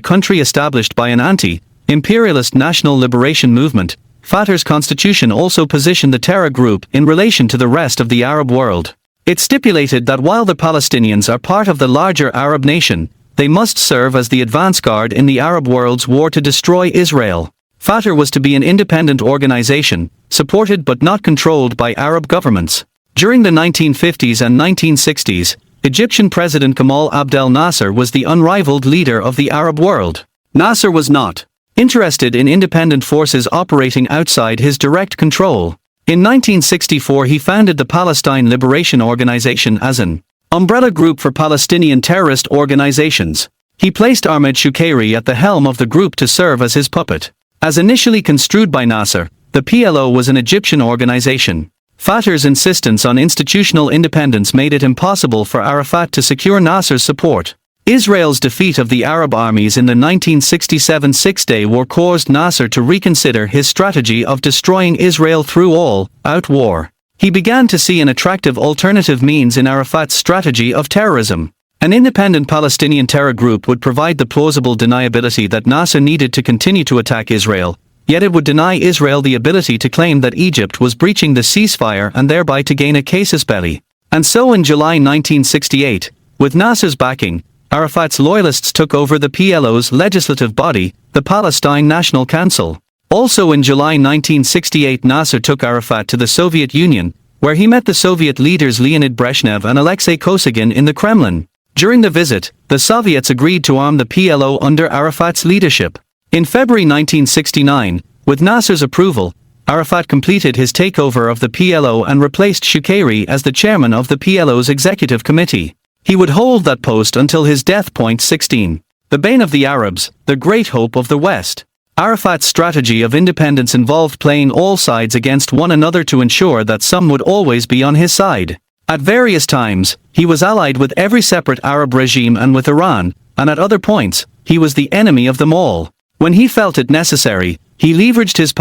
country established by an anti-imperialist national liberation movement, Fatah's constitution also positioned the terror group in relation to the rest of the Arab world. It stipulated that while the Palestinians are part of the larger Arab nation, they must serve as the advance guard in the Arab world's war to destroy Israel. Fatah was to be an independent organization, supported but not controlled by Arab governments. During the 1950s and 1960s, Egyptian President Gamal Abdel Nasser was the unrivaled leader of the Arab world. Nasser was not interested in independent forces operating outside his direct control. In 1964 he founded the Palestine Liberation Organization as an umbrella group for Palestinian terrorist organizations. He placed Ahmed Shukayri at the helm of the group to serve as his puppet. As initially construed by Nasser, the PLO was an Egyptian organization. Fatah's insistence on institutional independence made it impossible for Arafat to secure Nasser's support. Israel's defeat of the Arab armies in the 1967 Six-Day War caused Nasser to reconsider his strategy of destroying Israel through all-out war. He began to see an attractive alternative means in Arafat's strategy of terrorism. An independent Palestinian terror group would provide the plausible deniability that Nasser needed to continue to attack Israel, yet it would deny Israel the ability to claim that Egypt was breaching the ceasefire and thereby to gain a casus belli. And so in July 1968, with Nasser's backing, Arafat's loyalists took over the PLO's legislative body, the Palestine National Council. Also in July 1968, Nasser took Arafat to the Soviet Union, where he met the Soviet leaders Leonid Brezhnev and Alexei Kosygin in the Kremlin. During the visit, the Soviets agreed to arm the PLO under Arafat's leadership. In February 1969, with Nasser's approval, Arafat completed his takeover of the PLO and replaced Shukayri as the chairman of the PLO's executive committee. He would hold that post until his death. 16. The bane of the Arabs, the great hope of the West. Arafat's strategy of independence involved playing all sides against one another to ensure that some would always be on his side. At various times, he was allied with every separate Arab regime and with Iran, and at other points, he was the enemy of them all. When he felt it necessary, he leveraged his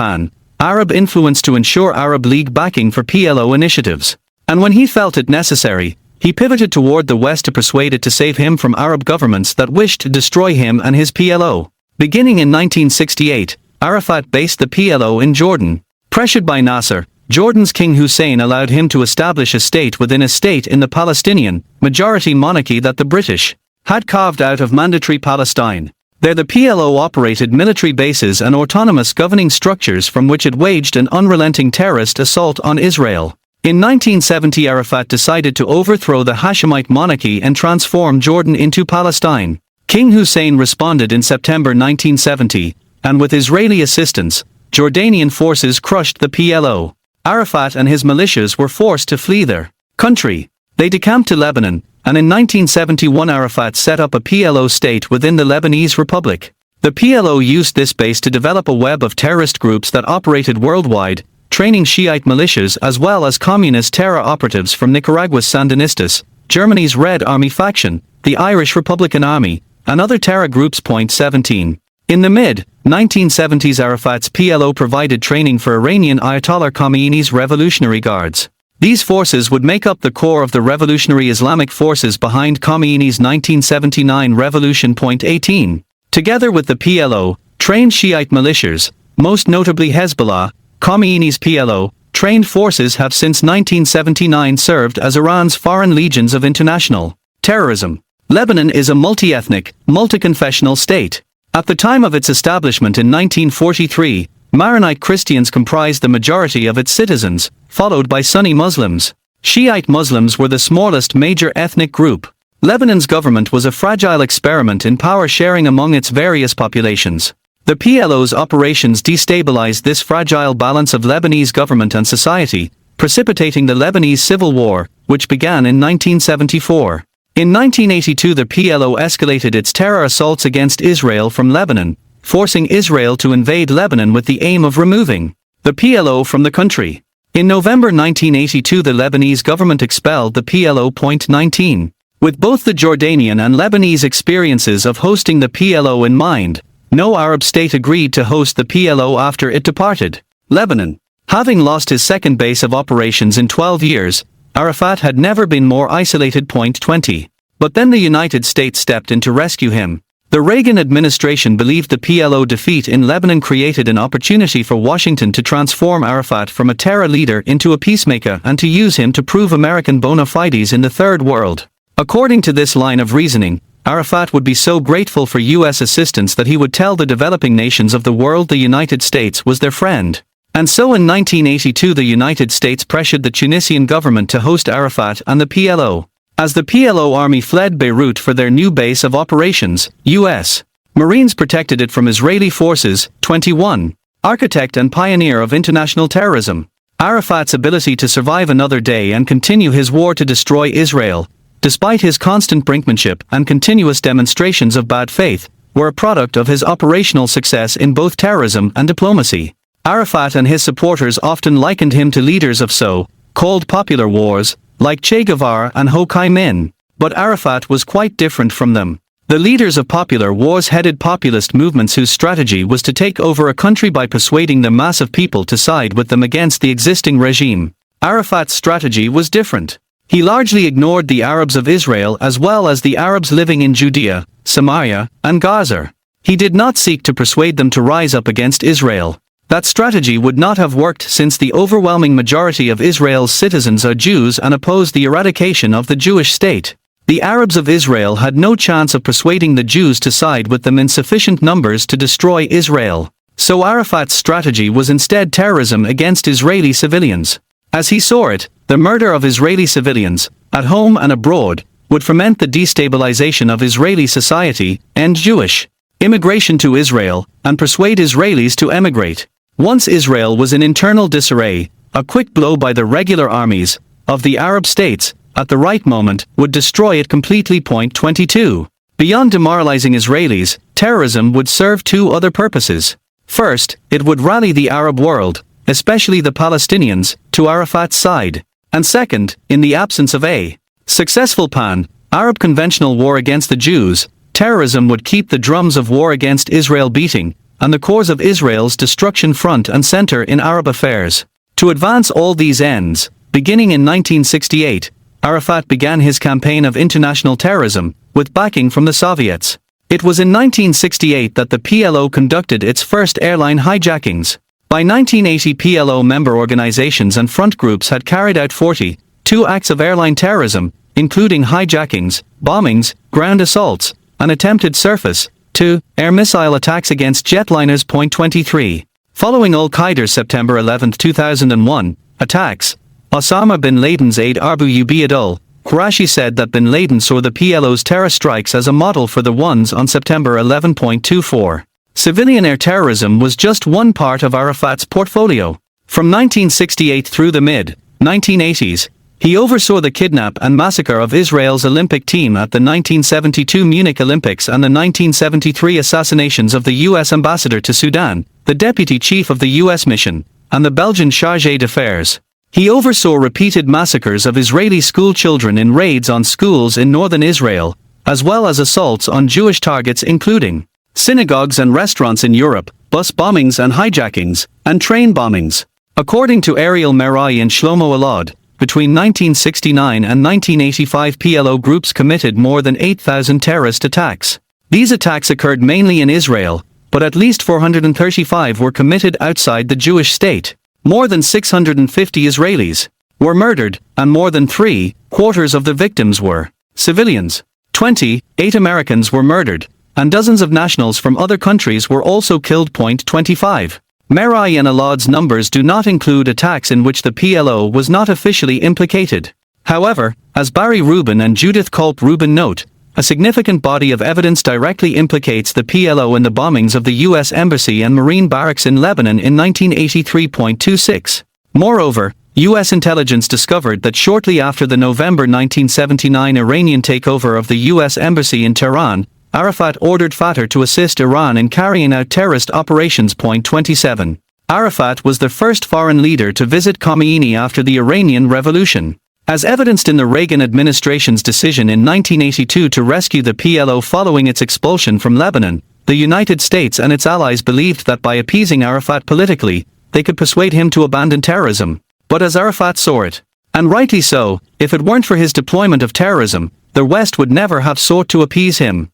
Arab influence to ensure Arab League backing for PLO initiatives. And when he felt it necessary, he pivoted toward the West to persuade it to save him from Arab governments that wished to destroy him and his PLO. Beginning in 1968, Arafat based the PLO in Jordan. Pressured by Nasser, Jordan's King Hussein allowed him to establish a state within a state in the Palestinian majority monarchy that the British had carved out of mandatory Palestine. There the PLO operated military bases and autonomous governing structures from which it waged an unrelenting terrorist assault on Israel. In 1970, Arafat decided to overthrow the Hashemite monarchy and transform Jordan into Palestine. King Hussein responded in September 1970, and with Israeli assistance, Jordanian forces crushed the PLO. Arafat and his militias were forced to flee their country. They decamped to Lebanon, and in 1971 Arafat set up a PLO state within the Lebanese Republic. The PLO used this base to develop a web of terrorist groups that operated worldwide, training Shiite militias as well as communist terror operatives from Nicaragua's Sandinistas, Germany's Red Army faction, the Irish Republican Army, and other terror groups. 17. In the mid-1970s, Arafat's PLO provided training for Iranian Ayatollah Khomeini's Revolutionary Guards. These forces would make up the core of the revolutionary Islamic forces behind Khomeini's 1979 revolution. 18. Together with the PLO, trained Shiite militias, most notably Hezbollah, Khomeini's PLO, trained forces have since 1979 served as Iran's foreign legions of international terrorism. Lebanon is a multi-ethnic, multi-confessional state. At the time of its establishment in 1943, Maronite Christians comprised the majority of its citizens, followed by Sunni Muslims. Shiite Muslims were the smallest major ethnic group. Lebanon's government was a fragile experiment in power sharing among its various populations. The PLO's operations destabilized this fragile balance of Lebanese government and society, precipitating the Lebanese Civil War, which began in 1974. In 1982, the PLO escalated its terror assaults against Israel from Lebanon, forcing Israel to invade Lebanon with the aim of removing the PLO from the country. In November 1982, the Lebanese government expelled the PLO. 19. With both the Jordanian and Lebanese experiences of hosting the PLO in mind, no Arab state agreed to host the PLO after it departed Lebanon. Having lost his second base of operations in 12 years, Arafat had never been more isolated. 20. But then the United States stepped in to rescue him. The Reagan administration believed the PLO defeat in Lebanon created an opportunity for Washington to transform Arafat from a terror leader into a peacemaker and to use him to prove American bona fides in the Third World. According to this line of reasoning, Arafat would be so grateful for U.S. assistance that he would tell the developing nations of the world the United States was their friend. And so in 1982 the United States pressured the Tunisian government to host Arafat and the PLO. As the PLO army fled Beirut for their new base of operations, U.S. Marines protected it from Israeli forces. 21. Architect and pioneer of international terrorism. Arafat's ability to survive another day and continue his war to destroy Israel, despite his constant brinkmanship and continuous demonstrations of bad faith, were a product of his operational success in both terrorism and diplomacy. Arafat and his supporters often likened him to leaders of so-called popular wars, like Che Guevara and Ho Chi Minh. But Arafat was quite different from them. The leaders of popular wars headed populist movements whose strategy was to take over a country by persuading the mass of people to side with them against the existing regime. Arafat's strategy was different. He largely ignored the Arabs of Israel as well as the Arabs living in Judea, Samaria, and Gaza. He did not seek to persuade them to rise up against Israel. That strategy would not have worked since the overwhelming majority of Israel's citizens are Jews and oppose the eradication of the Jewish state. The Arabs of Israel had no chance of persuading the Jews to side with them in sufficient numbers to destroy Israel. So Arafat's strategy was instead terrorism against Israeli civilians. As he saw it, the murder of Israeli civilians, at home and abroad, would foment the destabilization of Israeli society, end Jewish immigration to Israel, and persuade Israelis to emigrate. Once Israel was in internal disarray, a quick blow by the regular armies of the Arab states, at the right moment, would destroy it completely. 22. Beyond demoralizing Israelis, terrorism would serve two other purposes. First, it would rally the Arab world, especially the Palestinians, to Arafat's side. And second, in the absence of a successful pan-Arab conventional war against the Jews, terrorism would keep the drums of war against Israel beating, and the cause of Israel's destruction front and center in Arab affairs. To advance all these ends, beginning in 1968, Arafat began his campaign of international terrorism, with backing from the Soviets. It was in 1968 that the PLO conducted its first airline hijackings. By 1980, PLO member organizations and front groups had carried out 42 acts of airline terrorism, including hijackings, bombings, ground assaults, and attempted surface-to-air missile attacks against jetliners. 23. Following al-Qaeda's September 11, 2001, attacks, Osama bin Laden's aide Abu Ubaidul Qurashi said that bin Laden saw the PLO's terror strikes as a model for the ones on September 11. 24. Civilian air terrorism was just one part of Arafat's portfolio. From 1968 through the mid-1980s, he oversaw the kidnap and massacre of Israel's Olympic team at the 1972 Munich Olympics and the 1973 assassinations of the U.S. ambassador to Sudan, the deputy chief of the U.S. mission, and the Belgian chargé d'affaires. He oversaw repeated massacres of Israeli school children in raids on schools in northern Israel, as well as assaults on Jewish targets including synagogues and restaurants in Europe, bus bombings and hijackings, and train bombings. According to Ariel Merai and Shlomo Alad, between 1969 and 1985 PLO groups committed more than 8,000 terrorist attacks. These attacks occurred mainly in Israel, but at least 435 were committed outside the Jewish state. More than 650 Israelis were murdered, and more than 3/4 of the victims were civilians. 28 Americans were murdered, and dozens of nationals from other countries were also killed. 25. Merai and Alad's numbers do not include attacks in which the PLO was not officially implicated. However, as Barry Rubin and Judith Kolb Rubin note, a significant body of evidence directly implicates the PLO in the bombings of the U.S. Embassy and Marine barracks in Lebanon in 1983. 26. Moreover, U.S. intelligence discovered that shortly after the November 1979 Iranian takeover of the U.S. Embassy in Tehran, Arafat ordered Fatah to assist Iran in carrying out terrorist operations. 27. Arafat was the first foreign leader to visit Khomeini after the Iranian Revolution. As evidenced in the Reagan administration's decision in 1982 to rescue the PLO following its expulsion from Lebanon, the United States and its allies believed that by appeasing Arafat politically, they could persuade him to abandon terrorism. But as Arafat saw it, and rightly so, if it weren't for his deployment of terrorism, the West would never have sought to appease him.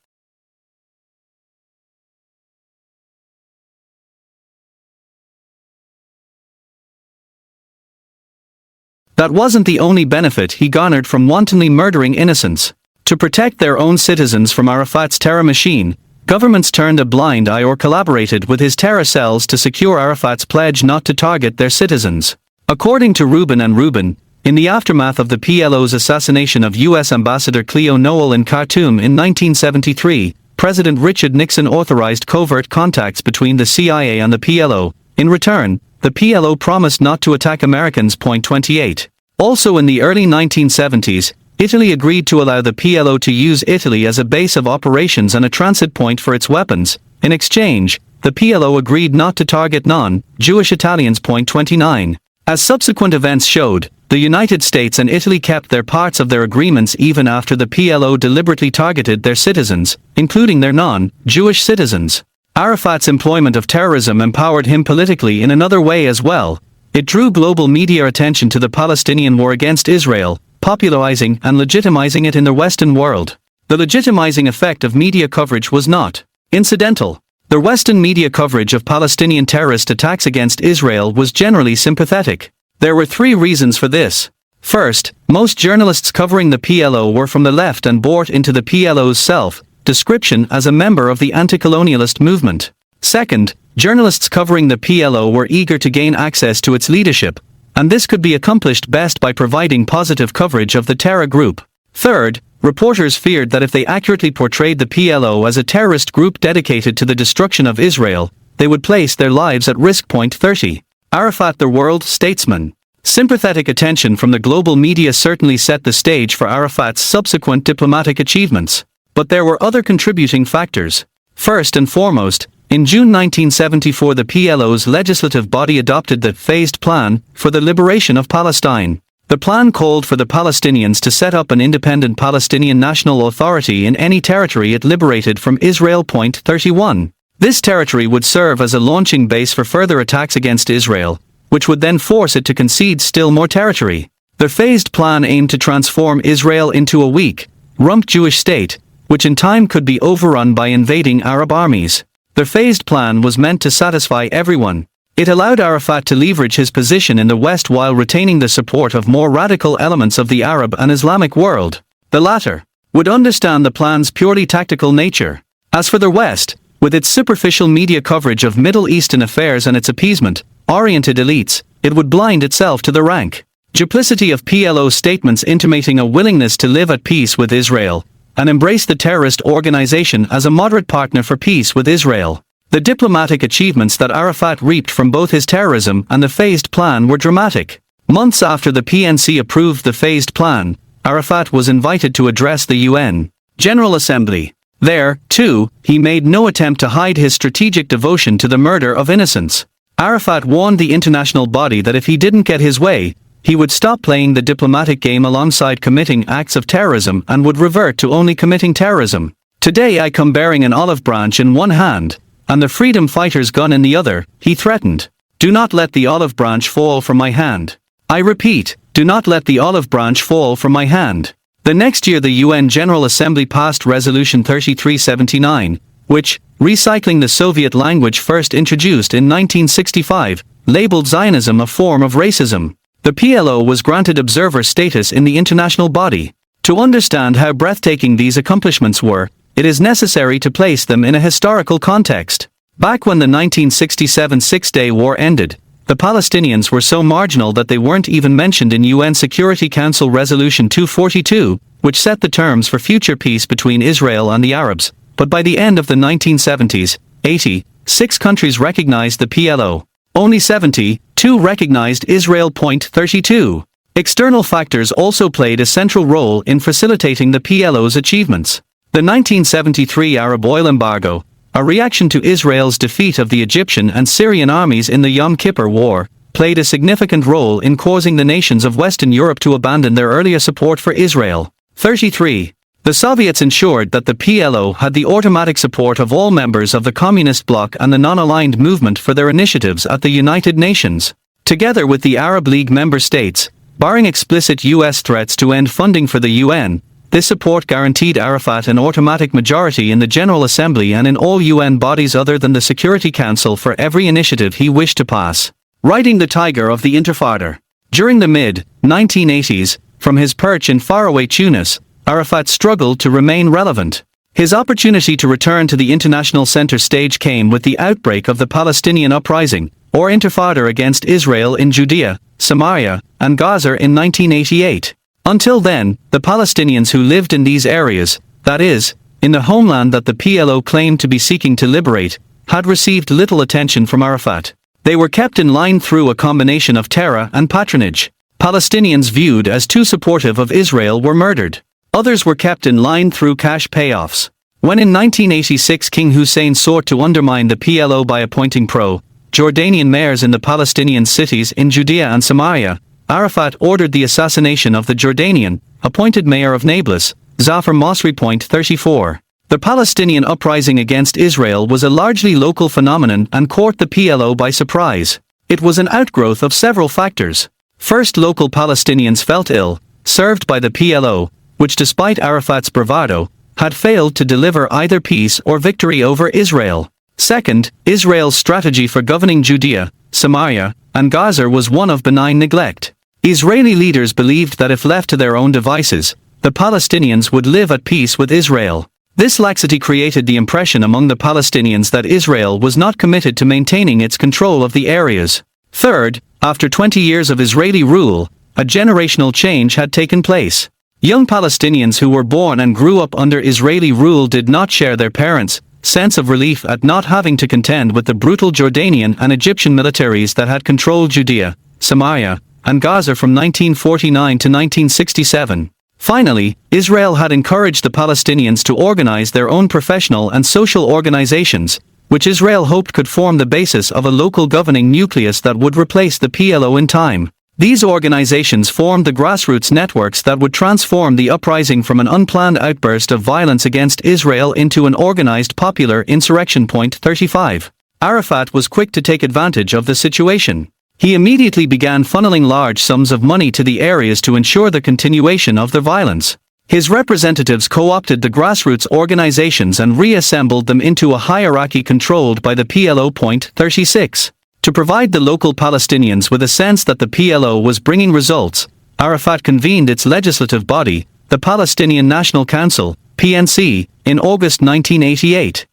That wasn't the only benefit he garnered from wantonly murdering innocents. To protect their own citizens from Arafat's terror machine, governments turned a blind eye or collaborated with his terror cells to secure Arafat's pledge not to target their citizens. According to Rubin and Rubin, in the aftermath of the PLO's assassination of U.S. Ambassador Cleo Noel in Khartoum in 1973, President Richard Nixon authorized covert contacts between the CIA and the PLO. In return, the PLO promised not to attack Americans. 28. Also in the early 1970s, Italy agreed to allow the PLO to use Italy as a base of operations and a transit point for its weapons. In exchange, the PLO agreed not to target non-Jewish Italians. 29. As subsequent events showed, the United States and Italy kept their parts of their agreements even after the PLO deliberately targeted their citizens, including their non-Jewish citizens. Arafat's employment of terrorism empowered him politically in another way as well. It drew global media attention to the Palestinian war against Israel, popularizing and legitimizing it in the Western world. The legitimizing effect of media coverage was not incidental. The Western media coverage of Palestinian terrorist attacks against Israel was generally sympathetic. There were three reasons for this. First, most journalists covering the PLO were from the left and bought into the PLO's self-description as a member of the anti-colonialist movement. Second, journalists covering the PLO were eager to gain access to its leadership, and this could be accomplished best by providing positive coverage of the terror group. Third, reporters feared that if they accurately portrayed the PLO as a terrorist group dedicated to the destruction of Israel, they would place their lives at risk. Point 30. Arafat, the world statesman. Sympathetic attention from the global media certainly set the stage for Arafat's subsequent diplomatic achievements. But there were other contributing factors. First and foremost, in June 1974 the PLO's legislative body adopted the Phased Plan for the Liberation of Palestine. The plan called for the Palestinians to set up an independent Palestinian national authority in any territory it liberated from Israel. Point 31. This territory would serve as a launching base for further attacks against Israel, which would then force it to concede still more territory. The phased plan aimed to transform Israel into a weak, rump Jewish state, which in time could be overrun by invading Arab armies. The phased plan was meant to satisfy everyone. It allowed Arafat to leverage his position in the West while retaining the support of more radical elements of the Arab and Islamic world. The latter would understand the plan's purely tactical nature. As for the West, with its superficial media coverage of Middle Eastern affairs and its appeasement-oriented elites, it would blind itself to the rank duplicity of PLO statements intimating a willingness to live at peace with Israel, and embrace the terrorist organization as a moderate partner for peace with Israel. The diplomatic achievements that Arafat reaped from both his terrorism and the phased plan were dramatic. Months after the PNC approved the phased plan, Arafat was invited to address the UN General Assembly. There, too, he made no attempt to hide his strategic devotion to the murder of innocents. Arafat warned the international body that if he didn't get his way, he would stop playing the diplomatic game alongside committing acts of terrorism and would revert to only committing terrorism. Today I come bearing an olive branch in one hand, and the freedom fighter's gun in the other, he threatened. Do not let the olive branch fall from my hand. I repeat, do not let the olive branch fall from my hand. The next year the UN General Assembly passed Resolution 3379, which, recycling the Soviet language first introduced in 1965, labeled Zionism a form of racism. The PLO was granted observer status in the international body. To understand how breathtaking these accomplishments were, it is necessary to place them in a historical context. Back when the 1967 Six-Day War ended, the Palestinians were so marginal that they weren't even mentioned in UN Security Council Resolution 242, which set the terms for future peace between Israel and the Arabs. But by the end of the 1970s, 86 countries recognized the PLO. Only 72 recognized Israel. Point 32. External factors also played a central role in facilitating the PLO's achievements. The 1973 Arab oil embargo, a reaction to Israel's defeat of the Egyptian and Syrian armies in the Yom Kippur War, played a significant role in causing the nations of Western Europe to abandon their earlier support for Israel. 33. The Soviets ensured that the PLO had the automatic support of all members of the Communist bloc and the non-aligned movement for their initiatives at the United Nations. Together with the Arab League member states, barring explicit US threats to end funding for the UN, this support guaranteed Arafat an automatic majority in the General Assembly and in all UN bodies other than the Security Council for every initiative he wished to pass. Riding the tiger of the Intifada. During the mid-1980s, from his perch in faraway Tunis, Arafat struggled to remain relevant. His opportunity to return to the international center stage came with the outbreak of the Palestinian Uprising, or Intifada against Israel in Judea, Samaria, and Gaza in 1988. Until then, the Palestinians who lived in these areas, that is, in the homeland that the PLO claimed to be seeking to liberate, had received little attention from Arafat. They were kept in line through a combination of terror and patronage. Palestinians viewed as too supportive of Israel were murdered. Others were kept in line through cash payoffs. When in 1986 King Hussein sought to undermine the PLO by appointing pro-Jordanian mayors in the Palestinian cities in Judea and Samaria, Arafat ordered the assassination of the Jordanian-appointed mayor of Nablus, Zafar Mosri. 34. The Palestinian uprising against Israel was a largely local phenomenon and caught the PLO by surprise. It was an outgrowth of several factors. First, local Palestinians felt ill-served by the PLO, which despite Arafat's bravado, had failed to deliver either peace or victory over Israel. Second, Israel's strategy for governing Judea, Samaria, and Gaza was one of benign neglect. Israeli leaders believed that if left to their own devices, the Palestinians would live at peace with Israel. This laxity created the impression among the Palestinians that Israel was not committed to maintaining its control of the areas. Third, after 20 years of Israeli rule, a generational change had taken place. Young Palestinians who were born and grew up under Israeli rule did not share their parents' sense of relief at not having to contend with the brutal Jordanian and Egyptian militaries that had controlled Judea, Samaria, and Gaza from 1949 to 1967. Finally, Israel had encouraged the Palestinians to organize their own professional and social organizations, which Israel hoped could form the basis of a local governing nucleus that would replace the PLO in time. These organizations formed the grassroots networks that would transform the uprising from an unplanned outburst of violence against Israel into an organized popular insurrection. 35. Arafat was quick to take advantage of the situation. He immediately began funneling large sums of money to the areas to ensure the continuation of the violence. His representatives co-opted the grassroots organizations and reassembled them into a hierarchy controlled by the PLO. 36. To provide the local Palestinians with a sense that the PLO was bringing results, Arafat convened its legislative body, the Palestinian National Council, PNC, in August 1988.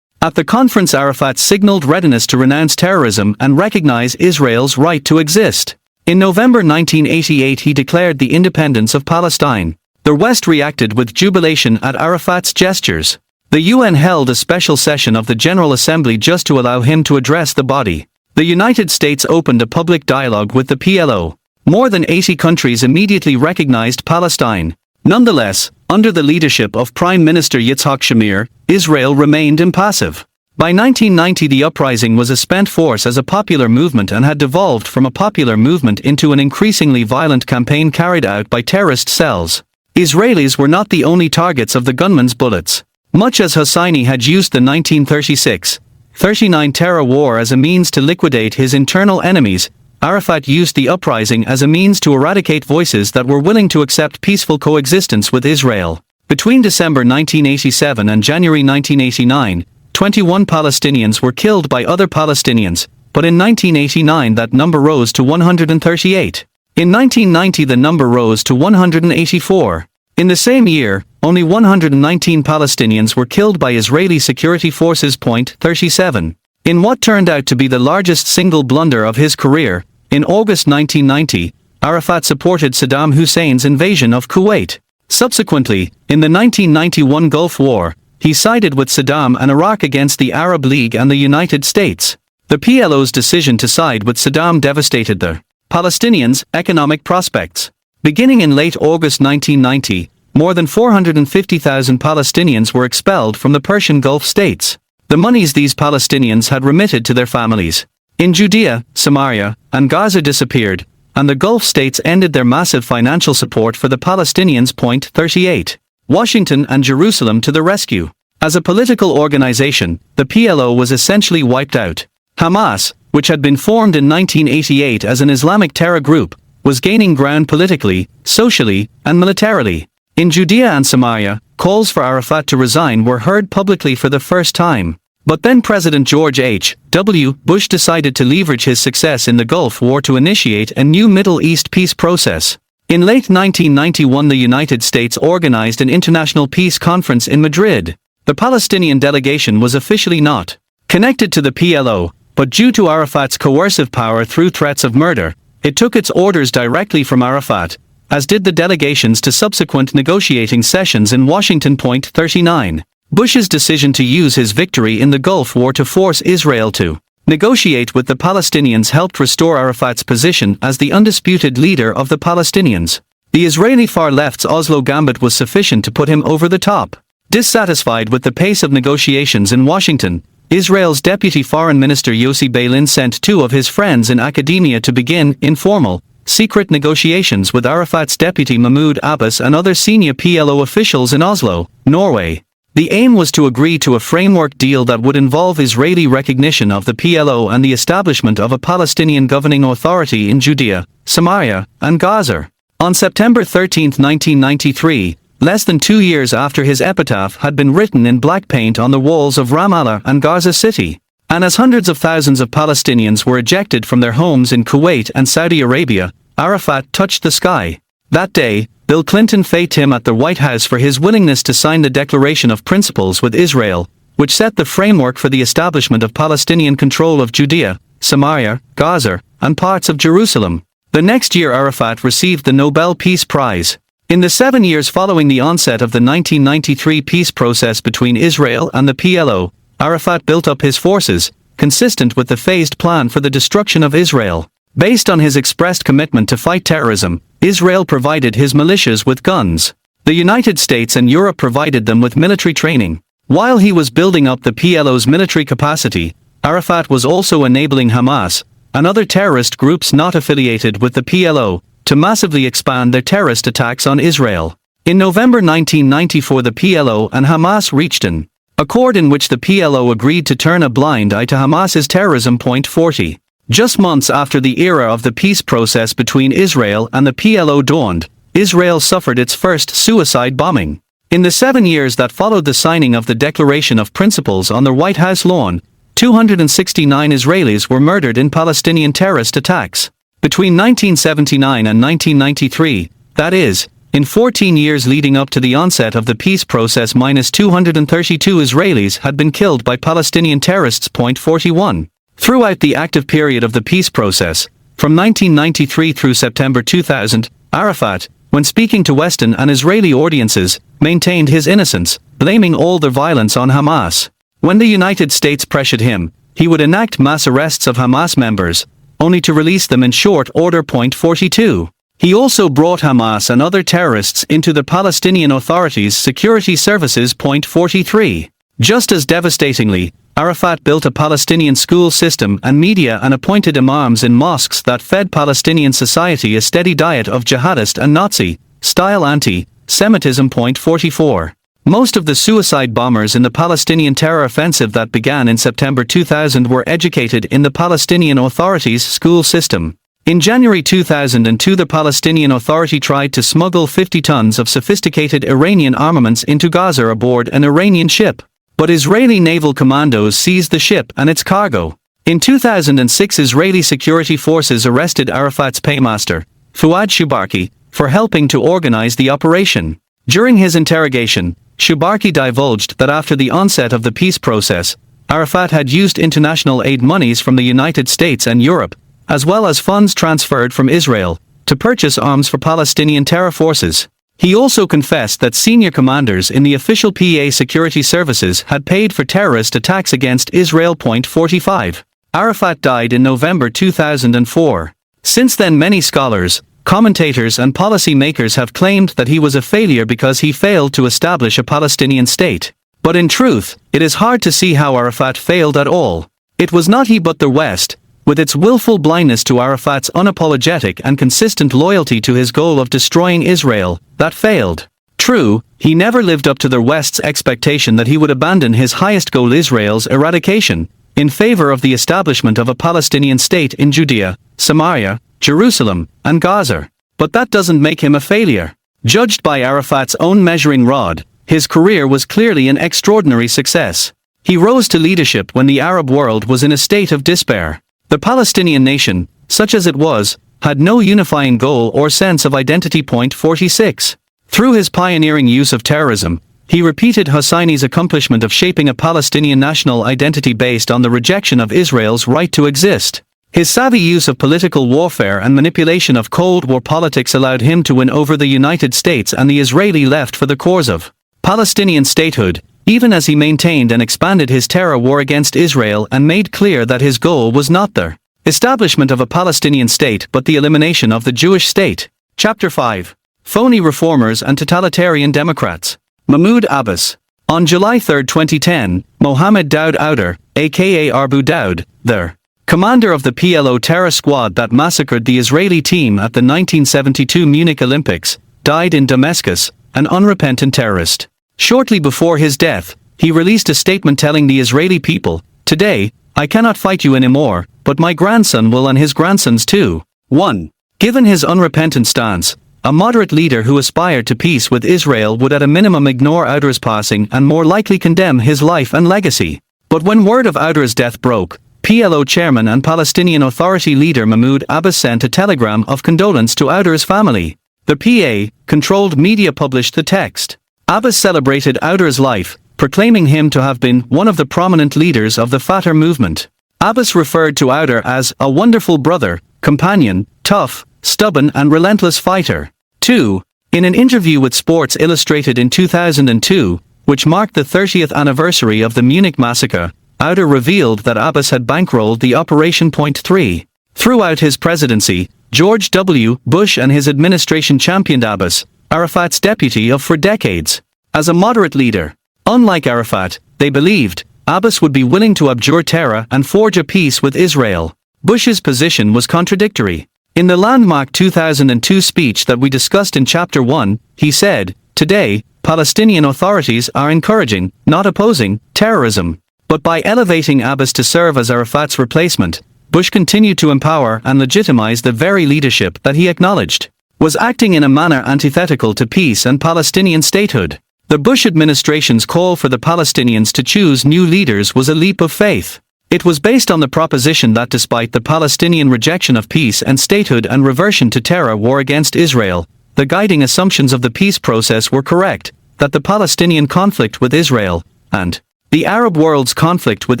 At the conference, Arafat signaled readiness to renounce terrorism and recognize Israel's right to exist. In November 1988 he declared the independence of Palestine. The West reacted with jubilation at Arafat's gestures. The UN held a special session of the General Assembly just to allow him to address the body. The United States opened a public dialogue with the PLO. More than 80 countries immediately recognized Palestine. Nonetheless, under the leadership of Prime Minister Yitzhak Shamir, Israel remained impassive. By 1990 the uprising was a spent force as a popular movement and had devolved from a popular movement into an increasingly violent campaign carried out by terrorist cells. Israelis were not the only targets of the gunmen's bullets. Much as Hosseini had used the 1936-39 terror war as a means to liquidate his internal enemies, Arafat used the uprising as a means to eradicate voices that were willing to accept peaceful coexistence with Israel. Between December 1987 and January 1989, 21 Palestinians were killed by other Palestinians, but in 1989 that number rose to 138. In 1990 the number rose to 184. In the same year, only 119 Palestinians were killed by Israeli security forces. 37. In what turned out to be the largest single blunder of his career, in August 1990, Arafat supported Saddam Hussein's invasion of Kuwait. Subsequently, in the 1991 Gulf War, he sided with Saddam and Iraq against the Arab League and the United States. The PLO's decision to side with Saddam devastated the Palestinians' economic prospects. Beginning in late August 1990, more than 450,000 Palestinians were expelled from the Persian Gulf states. The monies these Palestinians had remitted to their families in Judea, Samaria, and Gaza disappeared, and the Gulf states ended their massive financial support for the Palestinians. 38. Washington and Jerusalem to the rescue. As a political organization, the PLO was essentially wiped out. Hamas, which had been formed in 1988 as an Islamic terror group, was gaining ground politically, socially, and militarily. In Judea and Samaria, calls for Arafat to resign were heard publicly for the first time. But then President George H.W. Bush decided to leverage his success in the Gulf War to initiate a new Middle East peace process. In late 1991 the United States organized an international peace conference in Madrid. The Palestinian delegation was officially not connected to the PLO, but due to Arafat's coercive power through threats of murder, it took its orders directly from Arafat, as did the delegations to subsequent negotiating sessions in Washington. 39. Bush's decision to use his victory in the Gulf War to force Israel to negotiate with the Palestinians helped restore Arafat's position as the undisputed leader of the Palestinians. The Israeli far left's Oslo gambit was sufficient to put him over the top. Dissatisfied with the pace of negotiations in Washington, Israel's deputy foreign minister Yossi Beilin sent two of his friends in academia to begin informal, secret negotiations with Arafat's deputy Mahmoud Abbas and other senior PLO officials in Oslo, Norway. The aim was to agree to a framework deal that would involve Israeli recognition of the PLO and the establishment of a Palestinian governing authority in Judea, Samaria, and Gaza. On September 13, 1993, less than 2 years after his epitaph had been written in black paint on the walls of Ramallah and Gaza City. And as hundreds of thousands of Palestinians were ejected from their homes in Kuwait and Saudi Arabia, Arafat touched the sky. That day, Bill Clinton thanked him at the White House for his willingness to sign the Declaration of Principles with Israel, which set the framework for the establishment of Palestinian control of Judea, Samaria, Gaza, and parts of Jerusalem. The next year Arafat received the Nobel Peace Prize. In the 7 years following the onset of the 1993 peace process between Israel and the PLO, Arafat built up his forces, consistent with the phased plan for the destruction of Israel. Based on his expressed commitment to fight terrorism, Israel provided his militias with guns. The United States and Europe provided them with military training. While he was building up the PLO's military capacity, Arafat was also enabling Hamas, and other terrorist groups not affiliated with the PLO, to massively expand their terrorist attacks on Israel. In November 1994 the PLO and Hamas reached an accord in which the PLO agreed to turn a blind eye to Hamas's terrorism. 40. Just months after the era of the peace process between Israel and the PLO dawned, Israel suffered its first suicide bombing. In the 7 years that followed the signing of the Declaration of Principles on the White House lawn, 269 Israelis were murdered in Palestinian terrorist attacks. Between 1979 and 1993, that is, in 14 years leading up to the onset of the peace process, 232 Israelis had been killed by Palestinian terrorists. 41. Throughout the active period of the peace process, from 1993 through September 2000, Arafat, when speaking to Western and Israeli audiences, maintained his innocence, blaming all the violence on Hamas. When the United States pressured him, he would enact mass arrests of Hamas members, only to release them in short order. 42. He also brought Hamas and other terrorists into the Palestinian Authority's security services. 43. Just as devastatingly, Arafat built a Palestinian school system and media and appointed imams in mosques that fed Palestinian society a steady diet of jihadist and Nazi-style anti-Semitism. 44. Most of the suicide bombers in the Palestinian terror offensive that began in September 2000 were educated in the Palestinian Authority's school system. In January 2002 the Palestinian Authority tried to smuggle 50 tons of sophisticated Iranian armaments into Gaza aboard an Iranian ship. But Israeli naval commandos seized the ship and its cargo. In 2006 Israeli security forces arrested Arafat's paymaster, Fuad Shubarki, for helping to organize the operation. During his interrogation, Shubarki divulged that after the onset of the peace process, Arafat had used international aid monies from the United States and Europe, as well as funds transferred from Israel, to purchase arms for Palestinian terror forces. He also confessed that senior commanders in the official PA security services had paid for terrorist attacks against Israel. 45. Arafat died in November 2004. Since then many scholars, commentators and policy makers have claimed that he was a failure because he failed to establish a Palestinian state. But in truth, it is hard to see how Arafat failed at all. It was not he but the West, with its willful blindness to Arafat's unapologetic and consistent loyalty to his goal of destroying Israel, that failed. True, he never lived up to the West's expectation that he would abandon his highest goal, Israel's eradication, in favor of the establishment of a Palestinian state in Judea, Samaria, Jerusalem, and Gaza. But that doesn't make him a failure. Judged by Arafat's own measuring rod, his career was clearly an extraordinary success. He rose to leadership when the Arab world was in a state of despair. The Palestinian nation, such as it was, had no unifying goal or sense of identity. 46. Through his pioneering use of terrorism, he repeated Hosseini's accomplishment of shaping a Palestinian national identity based on the rejection of Israel's right to exist. His savvy use of political warfare and manipulation of Cold War politics allowed him to win over the United States and the Israeli left for the cause of Palestinian statehood, even as he maintained and expanded his terror war against Israel and made clear that his goal was not the establishment of a Palestinian state but the elimination of the Jewish state. Chapter 5. Phony Reformers and Totalitarian Democrats. Mahmoud Abbas. On July 3, 2010, Mohammed Daoud Ouder, aka Abu Daoud, the commander of the PLO terror squad that massacred the Israeli team at the 1972 Munich Olympics, died in Damascus, an unrepentant terrorist. Shortly before his death, he released a statement telling the Israeli people, "Today, I cannot fight you anymore, but my grandson will and his grandsons too." 1. Given his unrepentant stance, A moderate leader who aspired to peace with Israel would at a minimum ignore Ouder's passing and more likely condemn his life and legacy. But when word of Ouder's death broke, PLO chairman and Palestinian Authority leader Mahmoud Abbas sent a telegram of condolence to Ouder's family. The PA-controlled media published the text. Abbas celebrated Ouder's life, proclaiming him to have been one of the prominent leaders of the Fatah movement. Abbas referred to Ouder as a wonderful brother, companion, tough, stubborn and relentless fighter. 2. In an interview with Sports Illustrated in 2002, which marked the 30th anniversary of the Munich massacre, Ouder revealed that Abbas had bankrolled the Operation Point 3. Throughout his presidency, George W. Bush and his administration championed Abbas, Arafat's deputy for decades. As a moderate leader, unlike Arafat, they believed, Abbas would be willing to abjure terror and forge a peace with Israel. Bush's position was contradictory. In the landmark 2002 speech that we discussed in Chapter 1, he said, "Today, Palestinian authorities are encouraging, not opposing, terrorism." But by elevating Abbas to serve as Arafat's replacement, Bush continued to empower and legitimize the very leadership that he acknowledged was acting in a manner antithetical to peace and Palestinian statehood. The Bush administration's call for the Palestinians to choose new leaders was a leap of faith. It was based on the proposition that despite the Palestinian rejection of peace and statehood and reversion to terror war against Israel, the guiding assumptions of the peace process were correct, that the Palestinian conflict with Israel, and the Arab world's conflict with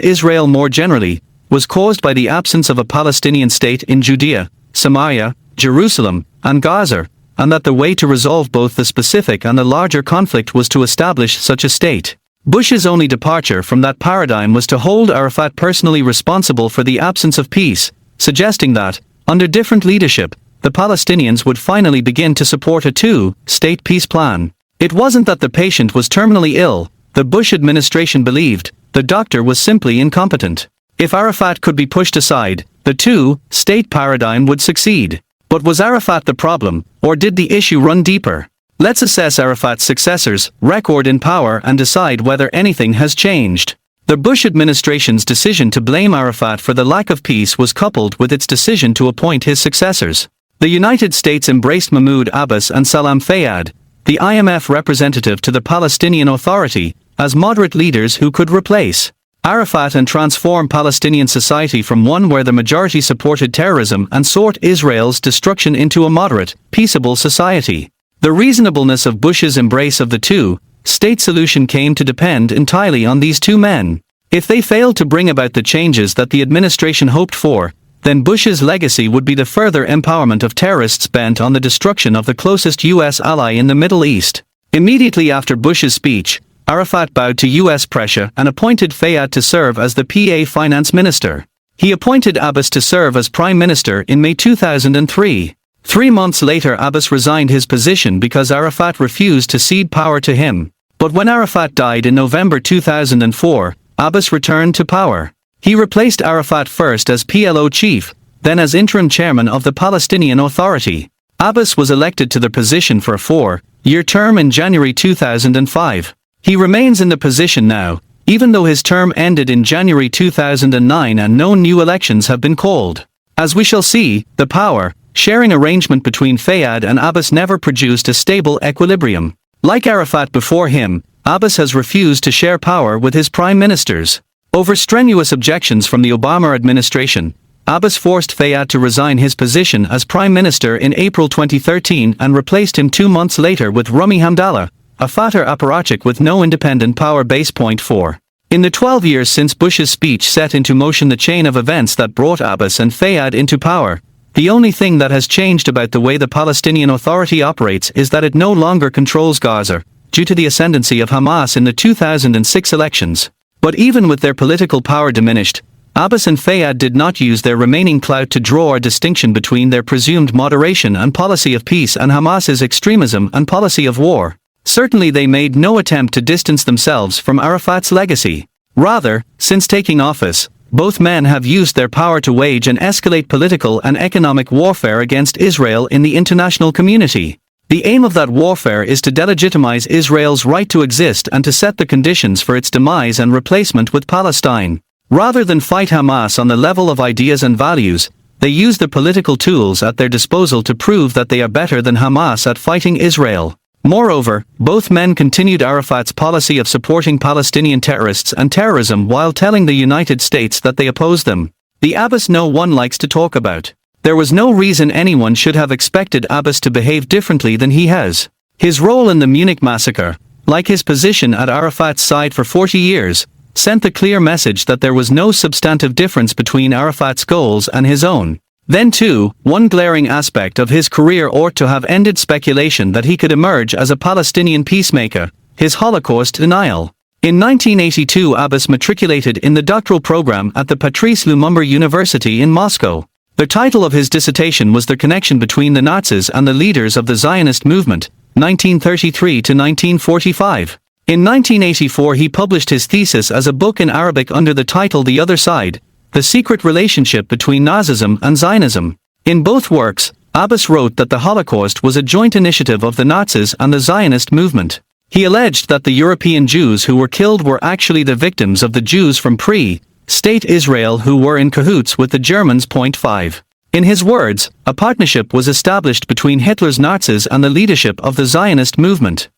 Israel more generally, was caused by the absence of a Palestinian state in Judea, Samaria, Jerusalem, and Gaza, and that the way to resolve both the specific and the larger conflict was to establish such a state. Bush's only departure from that paradigm was to hold Arafat personally responsible for the absence of peace, suggesting that, under different leadership, the Palestinians would finally begin to support a two-state peace plan. It wasn't that the patient was terminally ill, the Bush administration believed, the doctor was simply incompetent. If Arafat could be pushed aside, the two-state paradigm would succeed. But was Arafat the problem, or did the issue run deeper? Let's assess Arafat's successor's record in power and decide whether anything has changed. The Bush administration's decision to blame Arafat for the lack of peace was coupled with its decision to appoint his successors. The United States embraced Mahmoud Abbas and Salam Fayyad, the IMF representative to the Palestinian Authority, as moderate leaders who could replace Arafat and transform Palestinian society from one where the majority supported terrorism and sought Israel's destruction into a moderate, peaceable society. The reasonableness of Bush's embrace of the two-state solution came to depend entirely on these two men. If they failed to bring about the changes that the administration hoped for, then Bush's legacy would be the further empowerment of terrorists bent on the destruction of the closest U.S. ally in the Middle East. Immediately after Bush's speech, Arafat bowed to U.S. pressure and appointed Fayyad to serve as the PA finance minister. He appointed Abbas to serve as prime minister in May 2003. 3 months later Abbas resigned his position because Arafat refused to cede power to him. But when Arafat died in November 2004, Abbas returned to power. He replaced Arafat first as PLO chief, then as interim chairman of the Palestinian Authority. Abbas was elected to the position for a 4-year term in January 2005. He remains in the position now, even though his term ended in January 2009 and no new elections have been called. As we shall see, the power-sharing arrangement between Fayyad and Abbas never produced a stable equilibrium. Like Arafat before him, Abbas has refused to share power with his prime ministers. Over strenuous objections from the Obama administration, Abbas forced Fayyad to resign his position as prime minister in April 2013 and replaced him 2 months later with Rami Hamdallah, a Fatah apparatchik with no independent power base. Point 4. In the 12 years since Bush's speech set into motion the chain of events that brought Abbas and Fayyad into power, the only thing that has changed about the way the Palestinian Authority operates is that it no longer controls Gaza, due to the ascendancy of Hamas in the 2006 elections. But even with their political power diminished, Abbas and Fayyad did not use their remaining clout to draw a distinction between their presumed moderation and policy of peace and Hamas's extremism and policy of war. Certainly they made no attempt to distance themselves from Arafat's legacy. Rather, since taking office, both men have used their power to wage and escalate political and economic warfare against Israel in the international community. The aim of that warfare is to delegitimize Israel's right to exist and to set the conditions for its demise and replacement with Palestine. Rather than fight Hamas on the level of ideas and values, they use the political tools at their disposal to prove that they are better than Hamas at fighting Israel. Moreover, both men continued Arafat's policy of supporting Palestinian terrorists and terrorism while telling the United States that they oppose them. The Abbas no one likes to talk about. There was no reason anyone should have expected Abbas to behave differently than he has. His role in the Munich massacre, like his position at Arafat's side for 40 years, sent the clear message that there was no substantive difference between Arafat's goals and his own. Then too, one glaring aspect of his career ought to have ended speculation that he could emerge as a Palestinian peacemaker: his Holocaust denial. In 1982, Abbas matriculated in the doctoral program at the Patrice Lumumba University in Moscow. The title of his dissertation was The Connection Between the Nazis and the Leaders of the Zionist Movement, 1933 to 1945. In 1984 he published his thesis as a book in Arabic under the title The Other Side: The Secret Relationship Between Nazism and Zionism. In both works, Abbas wrote that the Holocaust was a joint initiative of the Nazis and the Zionist movement. He alleged that the European Jews who were killed were actually the victims of the Jews from pre-state Israel who were in cahoots with the Germans. 5. In his words, a partnership was established between Hitler's Nazis and the leadership of the Zionist movement.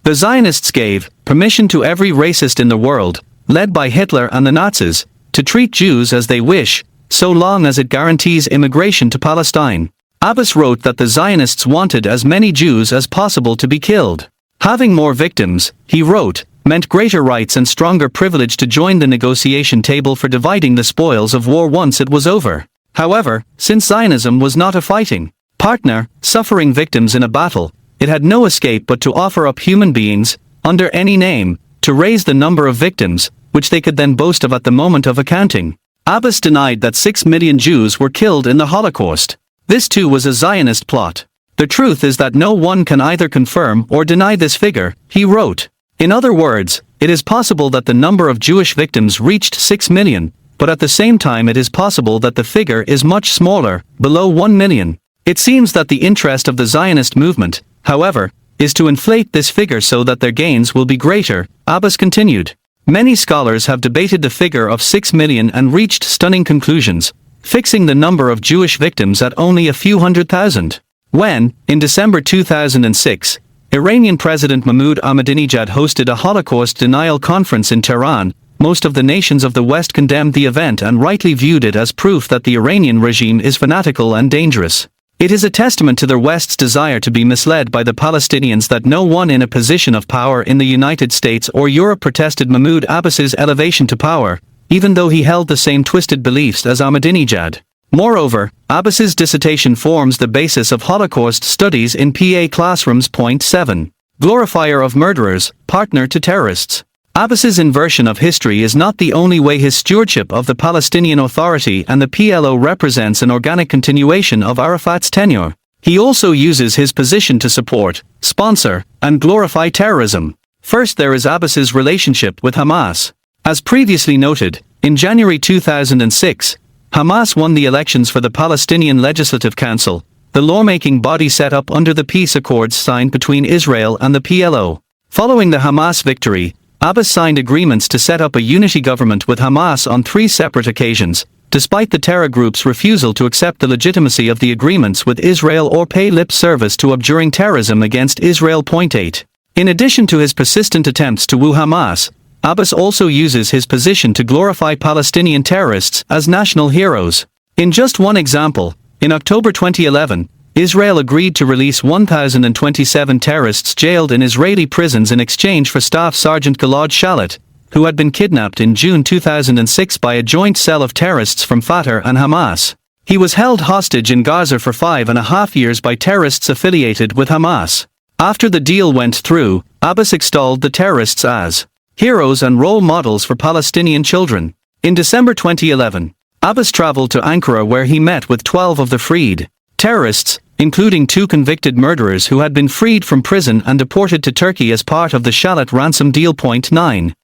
The Zionists gave permission to every racist in the world, led by Hitler and the Nazis, to treat Jews as they wish, so long as it guarantees immigration to Palestine. Abbas wrote that the Zionists wanted as many Jews as possible to be killed. Having more victims, he wrote, meant greater rights and stronger privilege to join the negotiation table for dividing the spoils of war once it was over. However, since Zionism was not a fighting partner, suffering victims in a battle, it had no escape but to offer up human beings, under any name, to raise the number of victims, which they could then boast of at the moment of accounting. Abbas denied that 6 million Jews were killed in the Holocaust. This too was a Zionist plot. The truth is that no one can either confirm or deny this figure, he wrote. In other words, it is possible that the number of Jewish victims reached 6 million, but at the same time it is possible that the figure is much smaller, below 1 million. It seems that the interest of the Zionist movement, however, is to inflate this figure so that their gains will be greater, Abbas continued. Many scholars have debated the figure of 6 million and reached stunning conclusions, fixing the number of Jewish victims at only a few 100,000. When, in December 2006, Iranian President Mahmoud Ahmadinejad hosted a Holocaust denial conference in Tehran, most of the nations of the West condemned the event and rightly viewed it as proof that the Iranian regime is fanatical and dangerous. It is a testament to the West's desire to be misled by the Palestinians that no one in a position of power in the United States or Europe protested Mahmoud Abbas's elevation to power, even though he held the same twisted beliefs as Ahmadinejad. Moreover, Abbas's dissertation forms the basis of Holocaust studies in PA classrooms. 7. Glorifier of murderers, partner to terrorists. Abbas's inversion of history is not the only way his stewardship of the Palestinian Authority and the PLO represents an organic continuation of Arafat's tenure. He also uses his position to support, sponsor, and glorify terrorism. First, there is Abbas's relationship with Hamas. As previously noted, in January 2006, Hamas won the elections for the Palestinian Legislative Council, the lawmaking body set up under the peace accords signed between Israel and the PLO. Following the Hamas victory, Abbas signed agreements to set up a unity government with Hamas on 3 separate occasions, despite the terror group's refusal to accept the legitimacy of the agreements with Israel or pay lip service to abjuring terrorism against Israel. 8. In addition to his persistent attempts to woo Hamas, Abbas also uses his position to glorify Palestinian terrorists as national heroes. In just one example, in October 2011, Israel agreed to release 1,027 terrorists jailed in Israeli prisons in exchange for Staff Sergeant Gilad Shalit, who had been kidnapped in June 2006 by a joint cell of terrorists from Fatah and Hamas. He was held hostage in Gaza for 5.5 years by terrorists affiliated with Hamas. After the deal went through, Abbas extolled the terrorists as heroes and role models for Palestinian children. In December 2011, Abbas traveled to Ankara where he met with 12 of the freed terrorists, including 2 convicted murderers who had been freed from prison and deported to Turkey as part of the Shalit ransom deal. 9.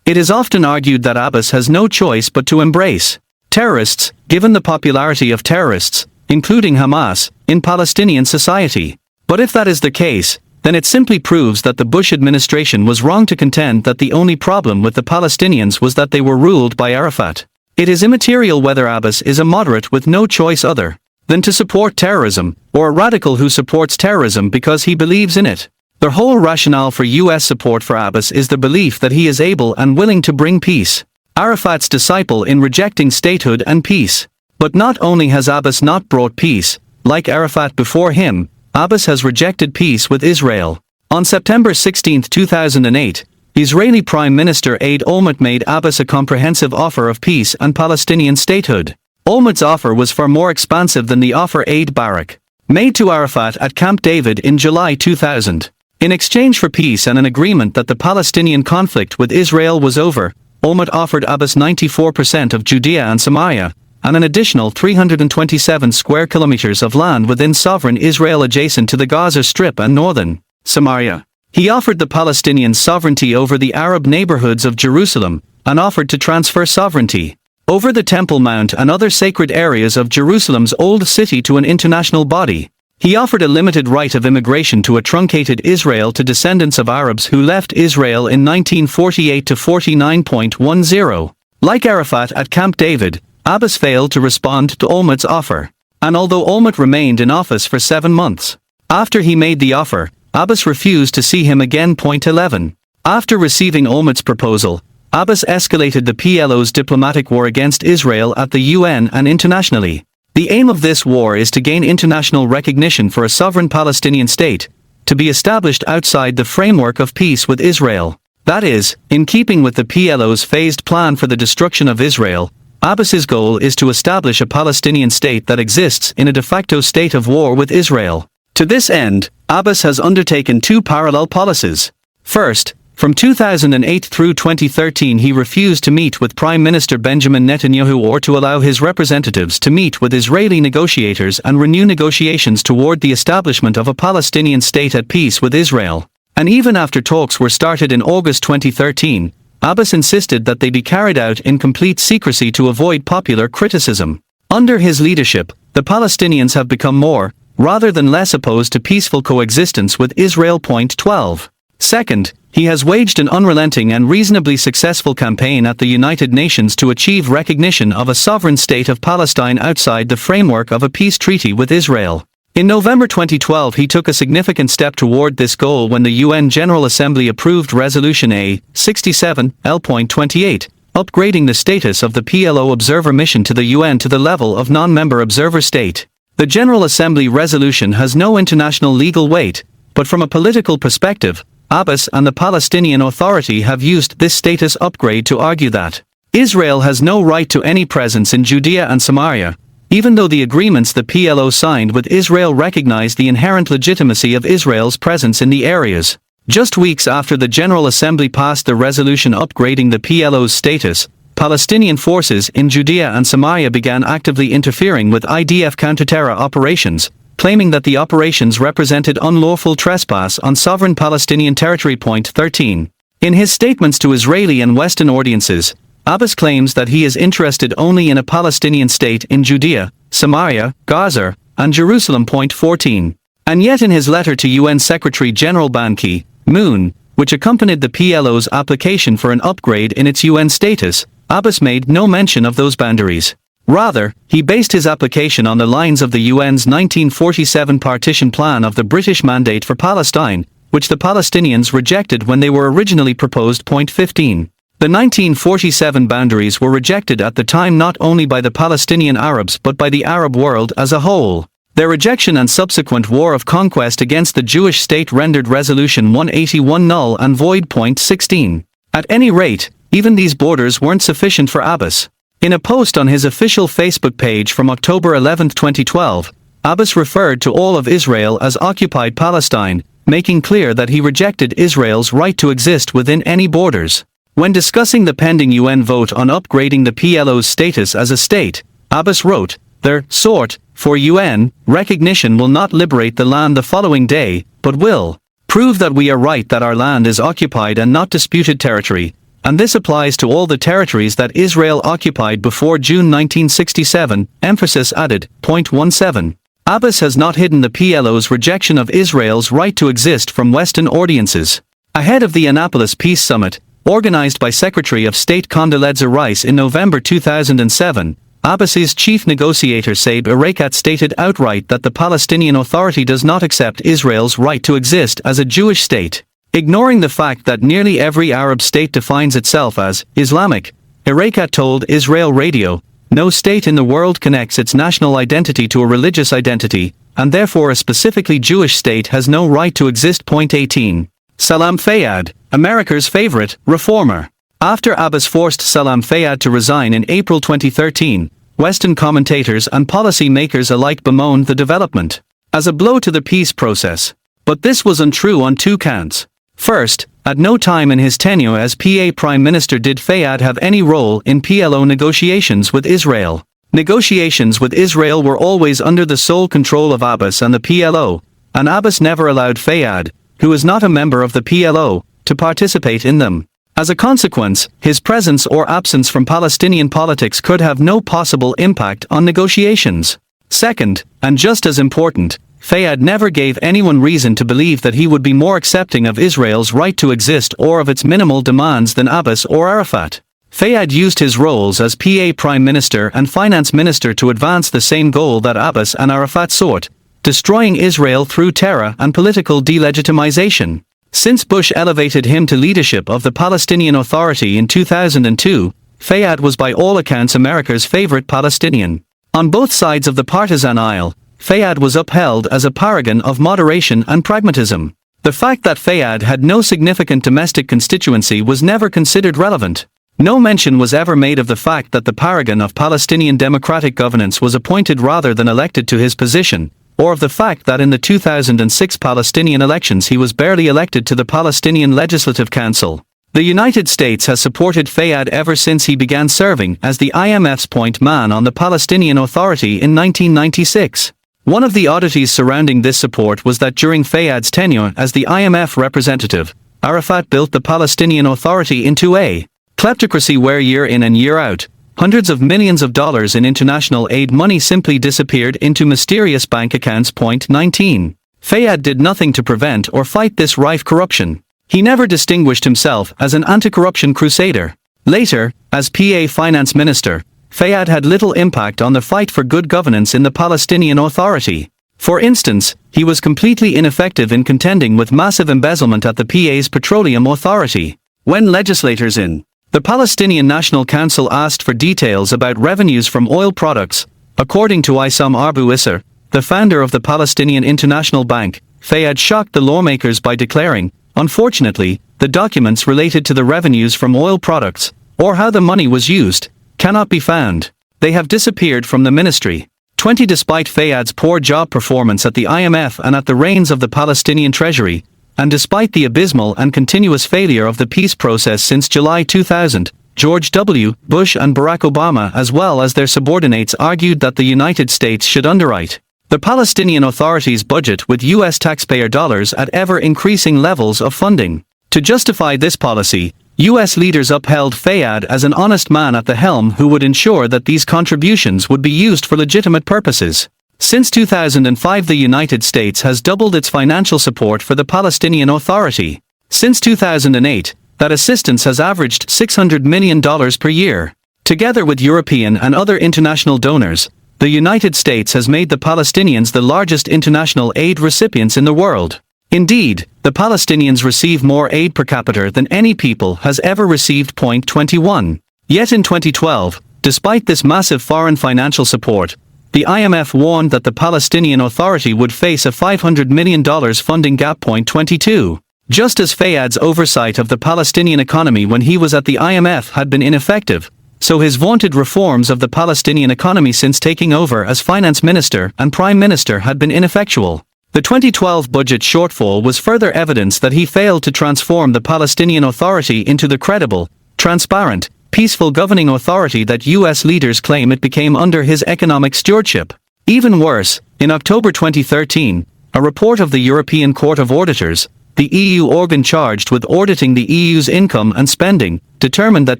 It is often argued that Abbas has no choice but to embrace terrorists, given the popularity of terrorists, including Hamas, in Palestinian society. But if that is the case, then it simply proves that the Bush administration was wrong to contend that the only problem with the Palestinians was that they were ruled by Arafat. It is immaterial whether Abbas is a moderate with no choice other than to support terrorism, or a radical who supports terrorism because he believes in it. The whole rationale for US support for Abbas is the belief that he is able and willing to bring peace. Arafat's disciple in rejecting statehood and peace. But not only has Abbas not brought peace, like Arafat before him, Abbas has rejected peace with Israel. On September 16, 2008, Israeli Prime Minister Ehud Olmert made Abbas a comprehensive offer of peace and Palestinian statehood. Olmert's offer was far more expansive than the offer Eid Barak made to Arafat at Camp David in July 2000. In exchange for peace and an agreement that the Palestinian conflict with Israel was over, Olmert offered Abbas 94% of Judea and Samaria, and an additional 327 square kilometers of land within sovereign Israel adjacent to the Gaza Strip and northern Samaria. He offered the Palestinians sovereignty over the Arab neighborhoods of Jerusalem, and offered to transfer sovereignty over the Temple Mount and other sacred areas of Jerusalem's old city to an international body. He offered a limited right of immigration to a truncated Israel to descendants of Arabs who left Israel in 1948 to 49.10. Like Arafat at Camp David, Abbas failed to respond to Olmert's offer. And although Olmert remained in office for 7 months after he made the offer, Abbas refused to see him again. 11. After receiving Olmert's proposal, Abbas escalated the PLO's diplomatic war against Israel at the UN and internationally. The aim of this war is to gain international recognition for a sovereign Palestinian state, to be established outside the framework of peace with Israel. That is, in keeping with the PLO's phased plan for the destruction of Israel, Abbas's goal is to establish a Palestinian state that exists in a de facto state of war with Israel. To this end, Abbas has undertaken 2 parallel policies. First, from 2008 through 2013 he refused to meet with Prime Minister Benjamin Netanyahu or to allow his representatives to meet with Israeli negotiators and renew negotiations toward the establishment of a Palestinian state at peace with Israel. And even after talks were started in August 2013, Abbas insisted that they be carried out in complete secrecy to avoid popular criticism. Under his leadership, the Palestinians have become more, rather than less opposed to peaceful coexistence with Israel. 12. Second, he has waged an unrelenting and reasonably successful campaign at the United Nations to achieve recognition of a sovereign state of Palestine outside the framework of a peace treaty with Israel. In November 2012 he took a significant step toward this goal when the UN General Assembly approved Resolution A-67, L.28, upgrading the status of the PLO observer mission to the UN to the level of non-member observer state. The General Assembly resolution has no international legal weight, but from a political perspective, Abbas and the Palestinian Authority have used this status upgrade to argue that Israel has no right to any presence in Judea and Samaria, even though the agreements the PLO signed with Israel recognize the inherent legitimacy of Israel's presence in the areas. Just weeks after the General Assembly passed the resolution upgrading the PLO's status, Palestinian forces in Judea and Samaria began actively interfering with IDF counter-terror operations, claiming that the operations represented unlawful trespass on sovereign Palestinian territory. 13. In his statements to Israeli and Western audiences, Abbas claims that he is interested only in a Palestinian state in Judea, Samaria, Gaza, and Jerusalem. 14. And yet in his letter to UN Secretary-General Ban Ki-moon, which accompanied the PLO's application for an upgrade in its UN status, Abbas made no mention of those boundaries. Rather, he based his application on the lines of the UN's 1947 partition plan of the British Mandate for Palestine, which the Palestinians rejected when they were originally proposed. 15. The 1947 boundaries were rejected at the time not only by the Palestinian Arabs but by the Arab world as a whole. Their rejection and subsequent war of conquest against the Jewish state rendered Resolution 181 null and void. 16. At any rate, even these borders weren't sufficient for Abbas. In a post on his official Facebook page from October 11, 2012, Abbas referred to all of Israel as occupied Palestine, making clear that he rejected Israel's right to exist within any borders. When discussing the pending UN vote on upgrading the PLO's status as a state, Abbas wrote, "Their sort for UN recognition will not liberate the land the following day, but will prove that we are right that our land is occupied and not disputed territory, and this applies to all the territories that Israel occupied before June 1967, emphasis added. 17. Abbas has not hidden the PLO's rejection of Israel's right to exist from Western audiences. Ahead of the Annapolis Peace Summit, organized by Secretary of State Condoleezza Rice in November 2007, Abbas's chief negotiator Saeb Erekat stated outright that the Palestinian Authority does not accept Israel's right to exist as a Jewish state. Ignoring the fact that nearly every Arab state defines itself as Islamic, Erekat told Israel Radio, "No state in the world connects its national identity to a religious identity, and therefore a specifically Jewish state has no right to exist." 18. Salam Fayyad, America's favorite reformer. After Abbas forced Salam Fayyad to resign in April 2013, Western commentators and policy makers alike bemoaned the development as a blow to the peace process. But this was untrue on two counts. First, at no time in his tenure as PA Prime Minister did Fayyad have any role in PLO negotiations with Israel. Negotiations with Israel were always under the sole control of Abbas and the PLO, and Abbas never allowed Fayyad, who is not a member of the PLO, to participate in them. As a consequence, his presence or absence from Palestinian politics could have no possible impact on negotiations. Second, and just as important, Fayyad never gave anyone reason to believe that he would be more accepting of Israel's right to exist or of its minimal demands than Abbas or Arafat. Fayyad used his roles as PA Prime Minister and Finance Minister to advance the same goal that Abbas and Arafat sought, destroying Israel through terror and political delegitimization. Since Bush elevated him to leadership of the Palestinian Authority in 2002, Fayyad was by all accounts America's favorite Palestinian. On both sides of the partisan aisle, Fayyad was upheld as a paragon of moderation and pragmatism. The fact that Fayyad had no significant domestic constituency was never considered relevant. No mention was ever made of the fact that the paragon of Palestinian democratic governance was appointed rather than elected to his position, or of the fact that in the 2006 Palestinian elections he was barely elected to the Palestinian Legislative Council. The United States has supported Fayyad ever since he began serving as the IMF's point man on the Palestinian Authority in 1996. One of the oddities surrounding this support was that during Fayyad's tenure as the IMF representative, Arafat built the Palestinian Authority into a kleptocracy where year in and year out, hundreds of millions of dollars in international aid money simply disappeared into mysterious bank accounts. 19. Fayyad did nothing to prevent or fight this rife corruption. He never distinguished himself as an anti-corruption crusader. Later, as PA Finance Minister, Fayyad had little impact on the fight for good governance in the Palestinian Authority. For instance, he was completely ineffective in contending with massive embezzlement at the PA's Petroleum Authority. When legislators in the Palestinian National Council asked for details about revenues from oil products, according to Issam Abu Isser, the founder of the Palestinian International Bank, Fayyad shocked the lawmakers by declaring, "Unfortunately, the documents related to the revenues from oil products, or how the money was used, cannot be found. They have disappeared from the ministry." 20. Despite Fayyad's poor job performance at the IMF and at the reins of the Palestinian Treasury, and despite the abysmal and continuous failure of the peace process since July 2000, George W. Bush and Barack Obama as well as their subordinates argued that the United States should underwrite the Palestinian Authority's budget with U.S. taxpayer dollars at ever-increasing levels of funding. To justify this policy, U.S. leaders upheld Fayyad as an honest man at the helm who would ensure that these contributions would be used for legitimate purposes. Since 2005, the United States has doubled its financial support for the Palestinian Authority. Since 2008, that assistance has averaged $600 million per year. Together with European and other international donors, the United States has made the Palestinians the largest international aid recipients in the world. Indeed, the Palestinians receive more aid per capita than any people has ever received. 21. Yet in 2012, despite this massive foreign financial support, the IMF warned that the Palestinian Authority would face a $500 million funding gap. 22. Just as Fayyad's oversight of the Palestinian economy when he was at the IMF had been ineffective, so his vaunted reforms of the Palestinian economy since taking over as finance minister and prime minister had been ineffectual. The 2012 budget shortfall was further evidence that he failed to transform the Palestinian Authority into the credible, transparent, peaceful governing authority that U.S. leaders claim it became under his economic stewardship. Even worse, in October 2013, a report of the European Court of Auditors, the EU organ charged with auditing the EU's income and spending, determined that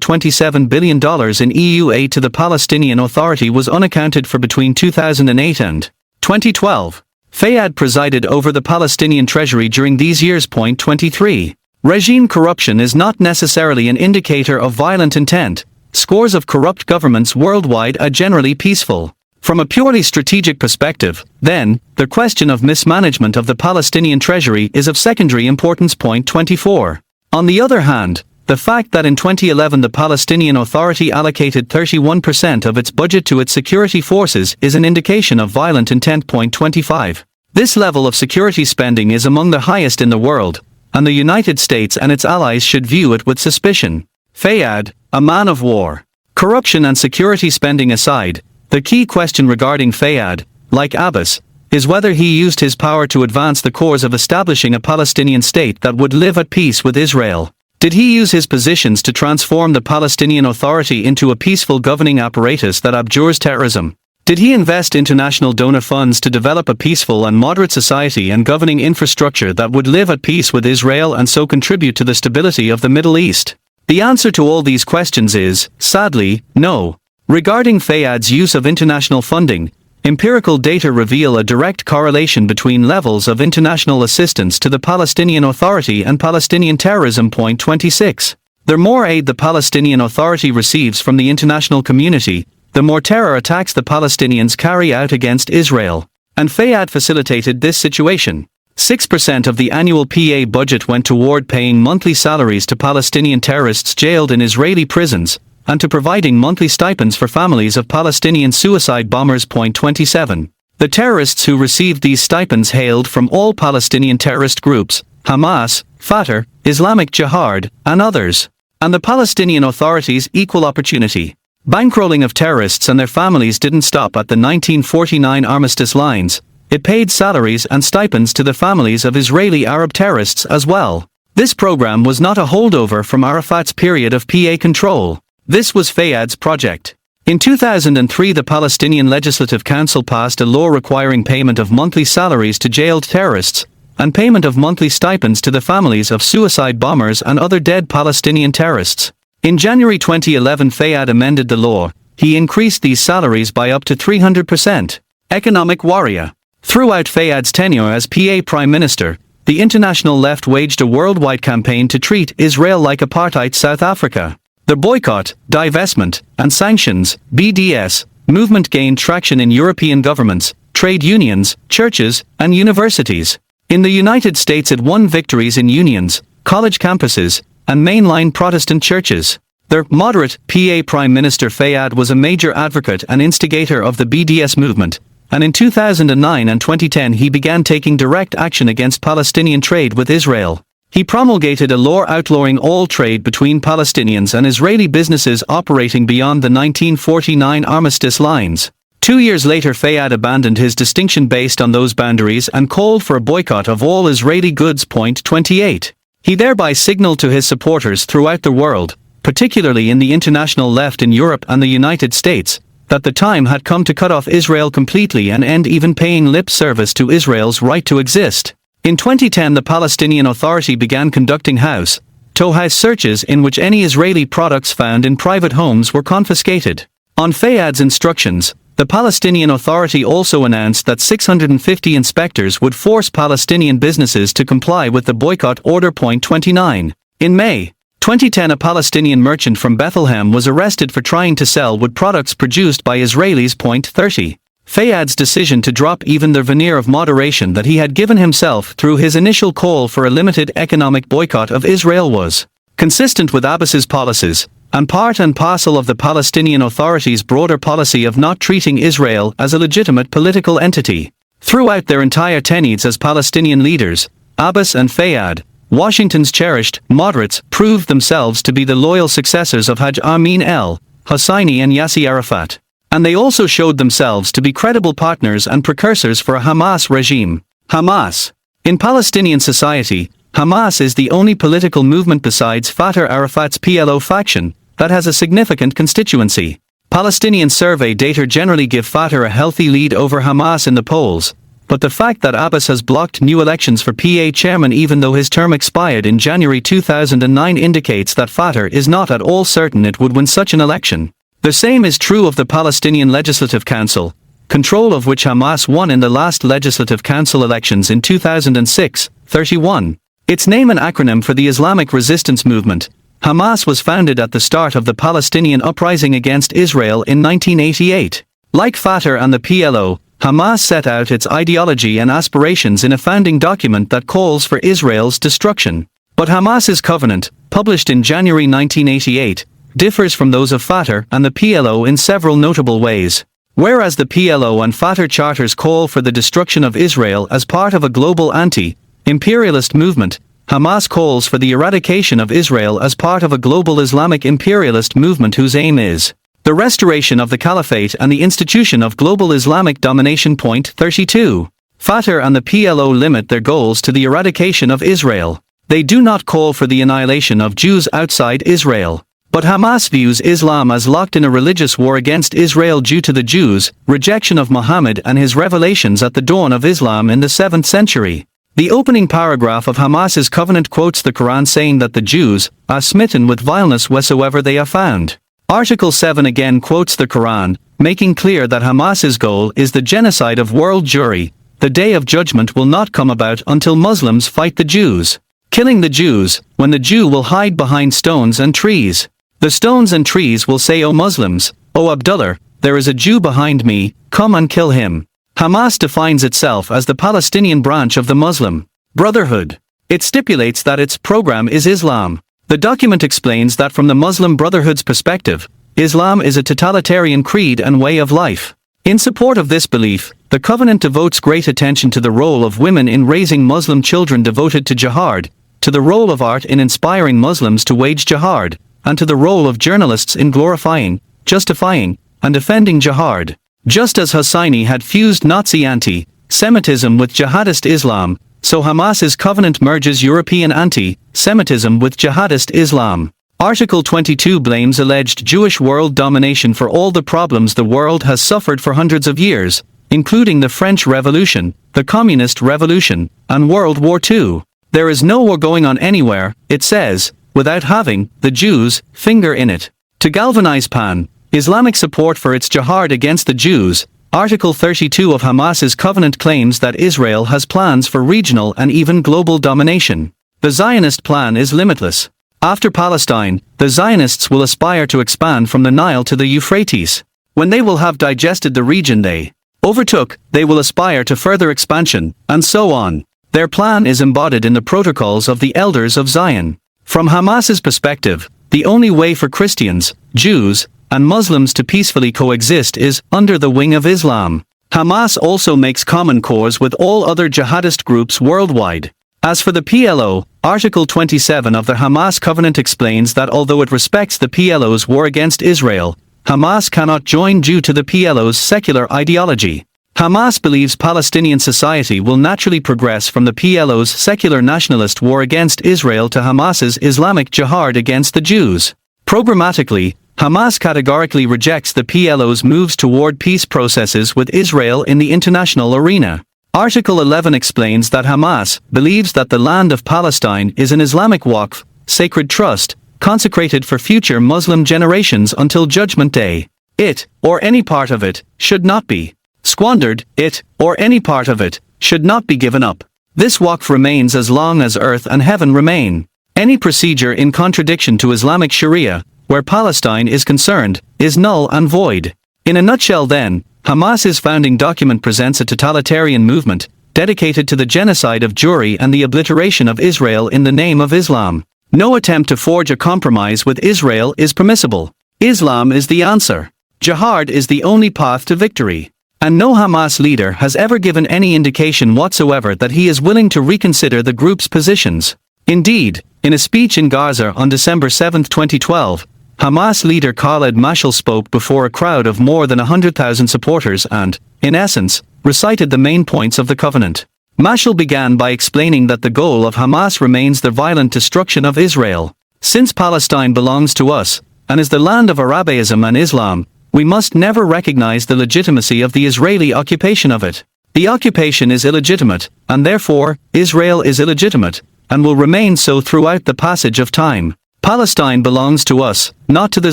$27 billion in EU aid to the Palestinian Authority was unaccounted for between 2008 and 2012. Fayyad presided over the Palestinian treasury during these years. 23. Regime corruption is not necessarily an indicator of violent intent. Scores of corrupt governments worldwide are generally peaceful. From a purely strategic perspective, then, the question of mismanagement of the Palestinian treasury is of secondary importance. 24. On the other hand, the fact that in 2011 the Palestinian Authority allocated 31% of its budget to its security forces is an indication of violent intent. 25. This level of security spending is among the highest in the world, and the United States and its allies should view it with suspicion. Fayyad, a man of war. Corruption and security spending aside, the key question regarding Fayyad, like Abbas, is whether he used his power to advance the cause of establishing a Palestinian state that would live at peace with Israel. Did he use his positions to transform the Palestinian Authority into a peaceful governing apparatus that abjures terrorism? Did he invest international donor funds to develop a peaceful and moderate society and governing infrastructure that would live at peace with Israel and so contribute to the stability of the Middle East? The answer to all these questions is, sadly, no. Regarding Fayyad's use of international funding, empirical data reveal a direct correlation between levels of international assistance to the Palestinian Authority and Palestinian terrorism. 26. The more aid the Palestinian Authority receives from the international community, the more terror attacks the Palestinians carry out against Israel. And Fayyad facilitated this situation. 6% of the annual PA budget went toward paying monthly salaries to Palestinian terrorists jailed in Israeli prisons, and to providing monthly stipends for families of Palestinian suicide bombers. 27. The terrorists who received these stipends hailed from all Palestinian terrorist groups, Hamas, Fatah, Islamic Jihad, and others. And the Palestinian Authority's equal opportunity bankrolling of terrorists and their families didn't stop at the 1949 armistice lines. It paid salaries and stipends to the families of Israeli Arab terrorists as well. This program was not a holdover from Arafat's period of PA control. This was Fayyad's project. In 2003 the Palestinian Legislative Council passed a law requiring payment of monthly salaries to jailed terrorists, and payment of monthly stipends to the families of suicide bombers and other dead Palestinian terrorists. In January 2011 Fayyad amended the law. He increased these salaries by up to 300%. Economic warrior. Throughout Fayyad's tenure as PA Prime Minister, the international left waged a worldwide campaign to treat Israel like apartheid South Africa. The boycott, divestment, and sanctions (BDS) movement gained traction in European governments, trade unions, churches, and universities. In the United States it won victories in unions, college campuses, and mainline Protestant churches. The moderate PA Prime Minister Fayyad was a major advocate and instigator of the BDS movement, and in 2009 and 2010 he began taking direct action against Palestinian trade with Israel. He promulgated a law outlawing all trade between Palestinians and Israeli businesses operating beyond the 1949 armistice lines. 2 years later Fayyad abandoned his distinction based on those boundaries and called for a boycott of all Israeli goods. 28. He thereby signaled to his supporters throughout the world, particularly in the international left in Europe and the United States, that the time had come to cut off Israel completely and end even paying lip service to Israel's right to exist. In 2010 the Palestinian Authority began conducting house-to-house searches in which any Israeli products found in private homes were confiscated. On Fayyad's instructions, the Palestinian Authority also announced that 650 inspectors would force Palestinian businesses to comply with the boycott order. 29. In May 2010 a Palestinian merchant from Bethlehem was arrested for trying to sell wood products produced by Israelis. 30. Fayyad's decision to drop even the veneer of moderation that he had given himself through his initial call for a limited economic boycott of Israel was consistent with Abbas's policies, and part and parcel of the Palestinian Authority's broader policy of not treating Israel as a legitimate political entity. Throughout their entire tenures as Palestinian leaders, Abbas and Fayyad, Washington's cherished moderates, proved themselves to be the loyal successors of Haj Amin el-Husseini and Yasser Arafat. And they also showed themselves to be credible partners and precursors for a Hamas regime. Hamas. In Palestinian society, Hamas is the only political movement besides Fatah Arafat's PLO faction that has a significant constituency. Palestinian survey data generally give Fatah a healthy lead over Hamas in the polls, but the fact that Abbas has blocked new elections for PA chairman even though his term expired in January 2009 indicates that Fatah is not at all certain it would win such an election. The same is true of the Palestinian Legislative Council. control of which Hamas won in the last Legislative Council elections in 2006, 31. Its name an acronym for the Islamic Resistance Movement. Hamas was founded at the start of the Palestinian uprising against Israel in 1988. Like Fatah and the PLO, Hamas set out its ideology and aspirations in a founding document that calls for Israel's destruction. But Hamas's covenant, published in January 1988, differs from those of Fatah and the PLO in several notable ways. Whereas the PLO and Fatah charters call for the destruction of Israel as part of a global anti-imperialist movement, Hamas calls for the eradication of Israel as part of a global Islamic imperialist movement whose aim is the restoration of the caliphate and the institution of global Islamic domination. Point 32. Fatah and the PLO limit their goals to the eradication of Israel. They do not call for the annihilation of Jews outside Israel. But Hamas views Islam as locked in a religious war against Israel due to the Jews' rejection of Muhammad and his revelations at the dawn of Islam in the 7th century. The opening paragraph of Hamas's covenant quotes the Quran saying that the Jews are smitten with vileness wheresoever they are found. Article 7 again quotes the Quran, making clear that Hamas's goal is the genocide of world Jewry. The day of judgment will not come about until Muslims fight the Jews, killing the Jews, when the Jew will hide behind stones and trees. The stones and trees will say, O Muslims, O Abdullah, there is a Jew behind me, come and kill him. Hamas defines itself as the Palestinian branch of the Muslim Brotherhood. It stipulates that its program is Islam. The document explains that from the Muslim Brotherhood's perspective, Islam is a totalitarian creed and way of life. In support of this belief, the covenant devotes great attention to the role of women in raising Muslim children devoted to jihad, to the role of art in inspiring Muslims to wage jihad, and to the role of journalists in glorifying, justifying, and defending jihad. Just as Husseini had fused Nazi anti-Semitism with jihadist Islam, so Hamas's covenant merges European anti-Semitism with jihadist Islam. Article 22 blames alleged Jewish world domination for all the problems the world has suffered for hundreds of years, including the French Revolution, the Communist Revolution, and World War II. There is no war going on anywhere, it says, without having the Jews' finger in it. To galvanize pan-Islamic support for its jihad against the Jews, Article 32 of Hamas's covenant claims that Israel has plans for regional and even global domination. The Zionist plan is limitless. After Palestine, the Zionists will aspire to expand from the Nile to the Euphrates. When they will have digested the region they overtook, they will aspire to further expansion, and so on. Their plan is embodied in the protocols of the Elders of Zion. From Hamas's perspective, the only way for Christians, Jews, and Muslims to peacefully coexist is under the wing of Islam. Hamas also makes common cause with all other jihadist groups worldwide. As for the PLO, Article 27 of the Hamas Covenant explains that although it respects the PLO's war against Israel, Hamas cannot join due to the PLO's secular ideology. Hamas believes Palestinian society will naturally progress from the PLO's secular nationalist war against Israel to Hamas's Islamic jihad against the Jews. Programmatically, Hamas categorically rejects the PLO's moves toward peace processes with Israel in the international arena. Article 11 explains that Hamas believes that the land of Palestine is an Islamic waqf, sacred trust, consecrated for future Muslim generations until Judgment Day. It, or any part of it, should not be squandered. It, or any part of it, should not be given up. This waqf remains as long as earth and heaven remain. Any procedure in contradiction to Islamic Sharia, where Palestine is concerned, is null and void. In a nutshell then, Hamas's founding document presents a totalitarian movement, dedicated to the genocide of Jewry and the obliteration of Israel in the name of Islam. No attempt to forge a compromise with Israel is permissible. Islam is the answer. Jihad is the only path to victory. And no Hamas leader has ever given any indication whatsoever that he is willing to reconsider the group's positions. Indeed, in a speech in Gaza on December 7, 2012, Hamas leader Khaled Mashal spoke before a crowd of more than 100,000 supporters and, in essence, recited the main points of the covenant. Mashal began by explaining that the goal of Hamas remains the violent destruction of Israel. Since Palestine belongs to us, and is the land of Arabiism and Islam, we must never recognize the legitimacy of the Israeli occupation of it. The occupation is illegitimate, and therefore, Israel is illegitimate, and will remain so throughout the passage of time. Palestine belongs to us, not to the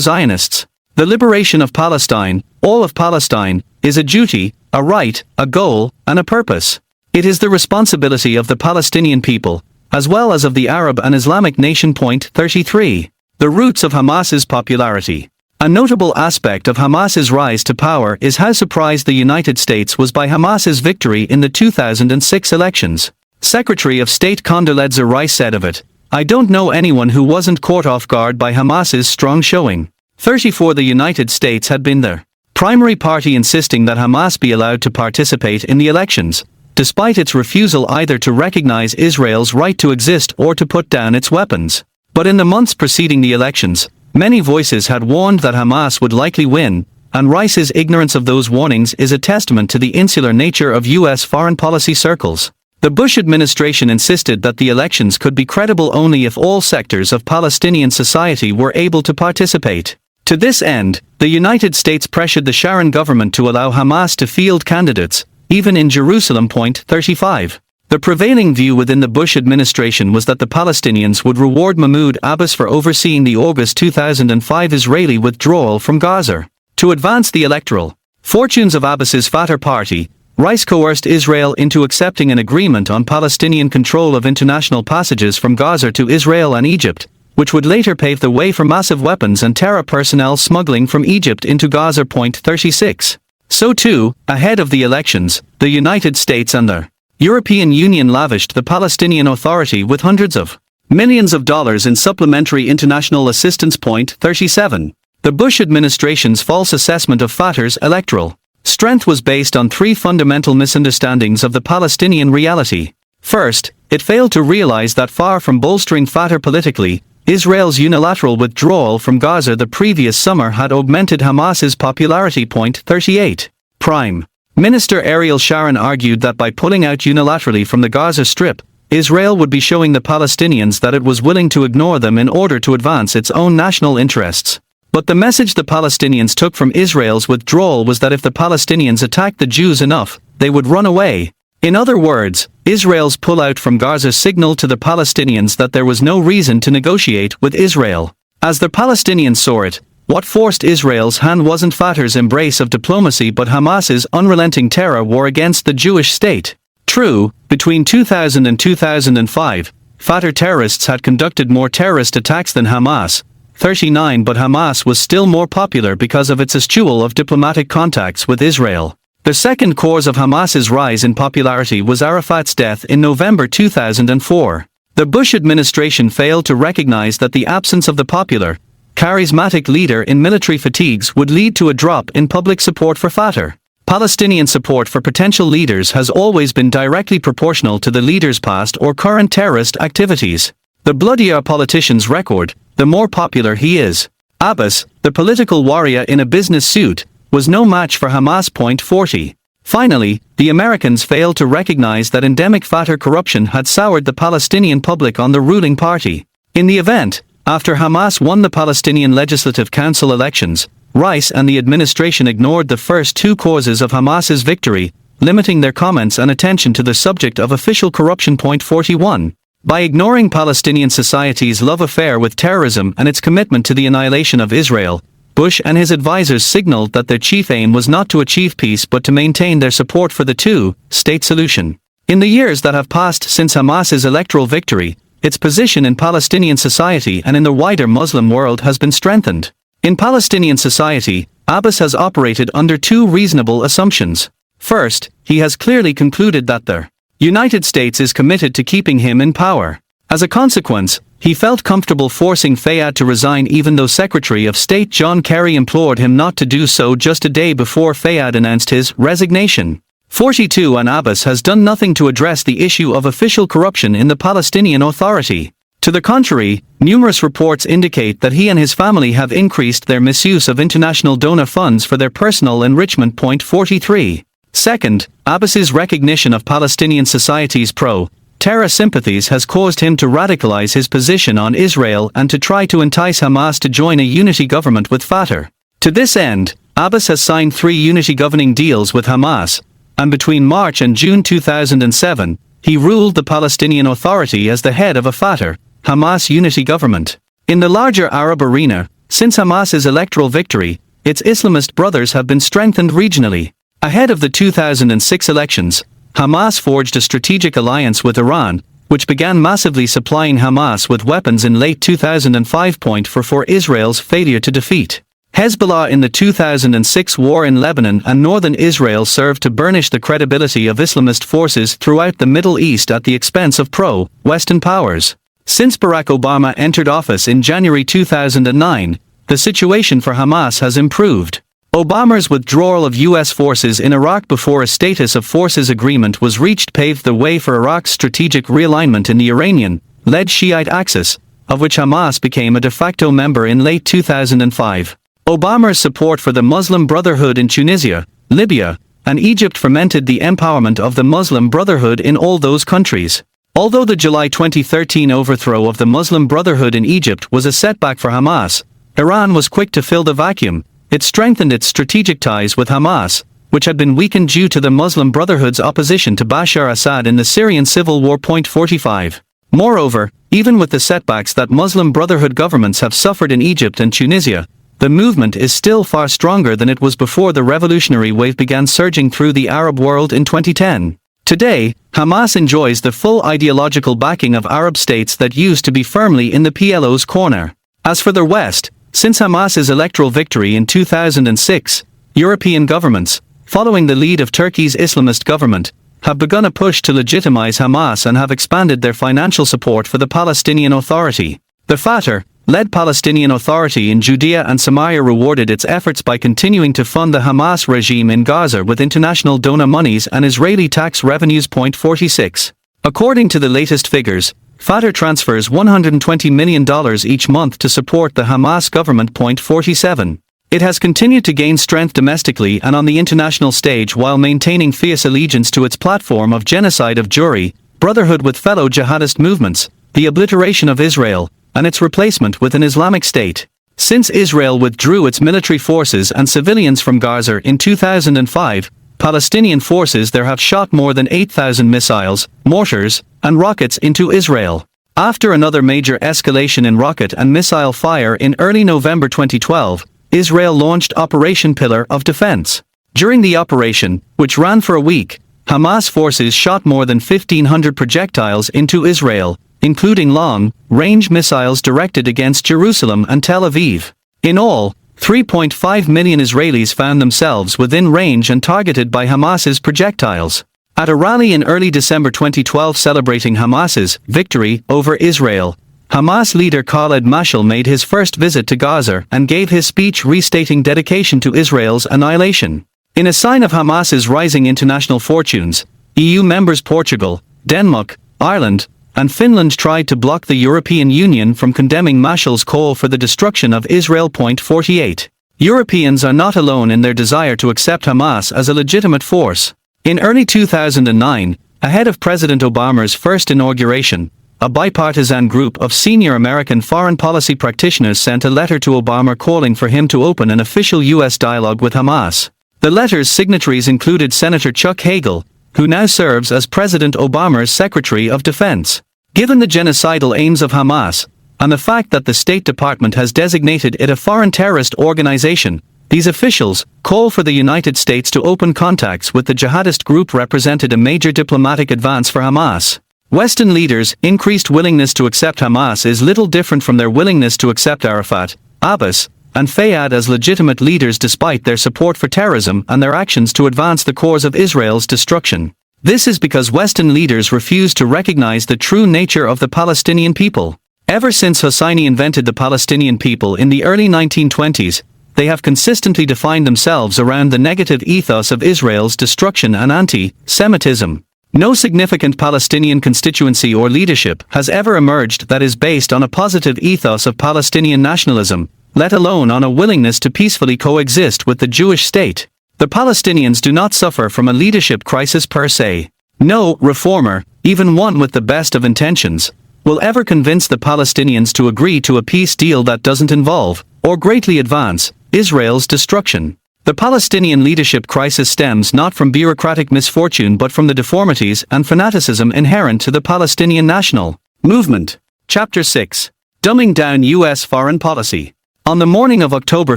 Zionists. The liberation of Palestine, all of Palestine, is a duty, a right, a goal, and a purpose. It is the responsibility of the Palestinian people, as well as of the Arab and Islamic nation. Point 33. The roots of Hamas's popularity. A notable aspect of Hamas's rise to power is how surprised the United States was by Hamas's victory in the 2006 elections. Secretary of State Condoleezza Rice said of it, "I don't know anyone who wasn't caught off guard by Hamas's strong showing." 34. The United States had been the primary party insisting that Hamas be allowed to participate in the elections, despite its refusal either to recognize Israel's right to exist or to put down its weapons. But in the months preceding the elections, many voices had warned that Hamas would likely win, and Rice's ignorance of those warnings is a testament to the insular nature of U.S. foreign policy circles. The Bush administration insisted that the elections could be credible only if all sectors of Palestinian society were able to participate. To this end, the United States pressured the Sharon government to allow Hamas to field candidates, even in Jerusalem. Point 35. The prevailing view within the Bush administration was that the Palestinians would reward Mahmoud Abbas for overseeing the August 2005 Israeli withdrawal from Gaza. To advance the electoral fortunes of Abbas's Fatah party, Rice coerced Israel into accepting an agreement on Palestinian control of international passages from Gaza to Israel and Egypt, which would later pave the way for massive weapons and terror personnel smuggling from Egypt into Gaza. Point 36. So too, ahead of the elections, the United States and the European Union lavished the Palestinian Authority with hundreds of millions of dollars in supplementary international assistance. Point 37. The Bush administration's false assessment of Fatah's electoral strength was based on three fundamental misunderstandings of the Palestinian reality. First, it failed to realize that far from bolstering Fatah politically, Israel's unilateral withdrawal from Gaza the previous summer had augmented Hamas's popularity. Point 38. Prime Minister Ariel Sharon argued that by pulling out unilaterally from the Gaza Strip, Israel would be showing the Palestinians that it was willing to ignore them in order to advance its own national interests. But the message the Palestinians took from Israel's withdrawal was that if the Palestinians attacked the Jews enough, they would run away. In other words, Israel's pullout from Gaza signaled to the Palestinians that there was no reason to negotiate with Israel. As the Palestinians saw it, what forced Israel's hand wasn't Fatah's embrace of diplomacy but Hamas's unrelenting terror war against the Jewish state. True, between 2000 and 2005, Fatah terrorists had conducted more terrorist attacks than Hamas, 39, but Hamas was still more popular because of its eschewal of diplomatic contacts with Israel. The second cause of Hamas's rise in popularity was Arafat's death in November 2004. The Bush administration failed to recognize that the absence of the popular, charismatic leader in military fatigues would lead to a drop in public support for Fatah. Palestinian support for potential leaders has always been directly proportional to the leader's past or current terrorist activities. The bloodier a politician's record, the more popular he is. Abbas, the political warrior in a business suit, was no match for Hamas. Point 40. Finally, the Americans failed to recognize that endemic Fatah corruption had soured the Palestinian public on the ruling party. In the event, after Hamas won the Palestinian Legislative Council elections, Rice and the administration ignored the first two causes of Hamas's victory, limiting their comments and attention to the subject of official corruption. Point 41. By ignoring Palestinian society's love affair with terrorism and its commitment to the annihilation of Israel, Bush and his advisors signaled that their chief aim was not to achieve peace but to maintain their support for the two-state solution. In the years that have passed since Hamas's electoral victory, its position in Palestinian society and in the wider Muslim world has been strengthened. In Palestinian society, Abbas has operated under two reasonable assumptions. First, he has clearly concluded that the United States is committed to keeping him in power. As a consequence, he felt comfortable forcing Fayyad to resign even though Secretary of State John Kerry implored him not to do so just a day before Fayyad announced his resignation. 42. And Abbas has done nothing to address the issue of official corruption in the Palestinian Authority. To the contrary, numerous reports indicate that he and his family have increased their misuse of international donor funds for their personal enrichment. Point 43. Second, Abbas's recognition of Palestinian society's pro-terror sympathies has caused him to radicalize his position on Israel and to try to entice Hamas to join a unity government with Fatah. To this end, Abbas has signed 3 unity governing deals with Hamas, and between March and June 2007, he ruled the Palestinian Authority as the head of a Fatah-Hamas unity government. In the larger Arab arena, since Hamas's electoral victory, its Islamist brothers have been strengthened regionally. Ahead of the 2006 elections, Hamas forged a strategic alliance with Iran, which began massively supplying Hamas with weapons in late 2005. For Israel's failure to defeat Hezbollah in the 2006 war in Lebanon and northern Israel served to burnish the credibility of Islamist forces throughout the Middle East at the expense of pro-Western powers. Since Barack Obama entered office in January 2009, the situation for Hamas has improved. Obama's withdrawal of U.S. forces in Iraq before a status of forces agreement was reached paved the way for Iraq's strategic realignment in the Iranian-led Shiite axis, of which Hamas became a de facto member in late 2005. Obama's support for the Muslim Brotherhood in Tunisia, Libya, and Egypt fomented the empowerment of the Muslim Brotherhood in all those countries. Although the July 2013 overthrow of the Muslim Brotherhood in Egypt was a setback for Hamas, Iran was quick to fill the vacuum. It strengthened its strategic ties with Hamas, which had been weakened due to the Muslim Brotherhood's opposition to Bashar Assad in the Syrian civil war. 45. Moreover, even with the setbacks that Muslim Brotherhood governments have suffered in Egypt and Tunisia, the movement is still far stronger than it was before the revolutionary wave began surging through the Arab world in 2010. Today, Hamas enjoys the full ideological backing of Arab states that used to be firmly in the PLO's corner. As for the West, since Hamas's electoral victory in 2006, European governments, following the lead of Turkey's Islamist government, have begun a push to legitimize Hamas and have expanded their financial support for the Palestinian Authority. The Fatah-led Palestinian Authority in Judea and Samaria rewarded its efforts by continuing to fund the Hamas regime in Gaza with international donor monies and Israeli tax revenues. 46. According to the latest figures, Fatah transfers $120 million each month to support the Hamas government. 47. It has continued to gain strength domestically and on the international stage while maintaining fierce allegiance to its platform of genocide of Jewry, brotherhood with fellow jihadist movements, the obliteration of Israel, and its replacement with an Islamic State. Since Israel withdrew its military forces and civilians from Gaza in 2005, Palestinian forces there have shot more than 8,000 missiles, mortars, and rockets into Israel. After another major escalation in rocket and missile fire in early November 2012, Israel launched Operation Pillar of Defense. During the operation, which ran for a week, Hamas forces shot more than 1,500 projectiles into Israel, including long-range missiles directed against Jerusalem and Tel Aviv. In all, 3.5 million Israelis found themselves within range and targeted by Hamas's projectiles. At a rally in early December 2012 celebrating Hamas's victory over Israel, Hamas leader Khaled Mashal made his first visit to Gaza and gave his speech restating dedication to Israel's annihilation. In a sign of Hamas's rising international fortunes, EU members Portugal, Denmark, Ireland, and Finland tried to block the European Union from condemning Mashal's call for the destruction of Israel. 48. Europeans are not alone in their desire to accept Hamas as a legitimate force. In early 2009, ahead of President Obama's first inauguration, a bipartisan group of senior American foreign policy practitioners sent a letter to Obama calling for him to open an official U.S. dialogue with Hamas. The letter's signatories included Senator Chuck Hagel, who now serves as President Obama's Secretary of Defense. Given the genocidal aims of Hamas, and the fact that the State Department has designated it a foreign terrorist organization, these officials call for the United States to open contacts with the jihadist group represented a major diplomatic advance for Hamas. Western leaders' increased willingness to accept Hamas is little different from their willingness to accept Arafat, Abbas, and Fayyad as legitimate leaders despite their support for terrorism and their actions to advance the cause of Israel's destruction. This is because Western leaders refuse to recognize the true nature of the Palestinian people. Ever since Hosseini invented the Palestinian people in the early 1920s, they have consistently defined themselves around the negative ethos of Israel's destruction and anti-Semitism. No significant Palestinian constituency or leadership has ever emerged that is based on a positive ethos of Palestinian nationalism, let alone on a willingness to peacefully coexist with the Jewish state. The Palestinians do not suffer from a leadership crisis per se. No reformer, even one with the best of intentions, will ever convince the Palestinians to agree to a peace deal that doesn't involve, or greatly advance, Israel's destruction. The Palestinian leadership crisis stems not from bureaucratic misfortune but from the deformities and fanaticism inherent to the Palestinian national movement. Chapter 6. Dumbing down U.S. foreign policy. On the morning of October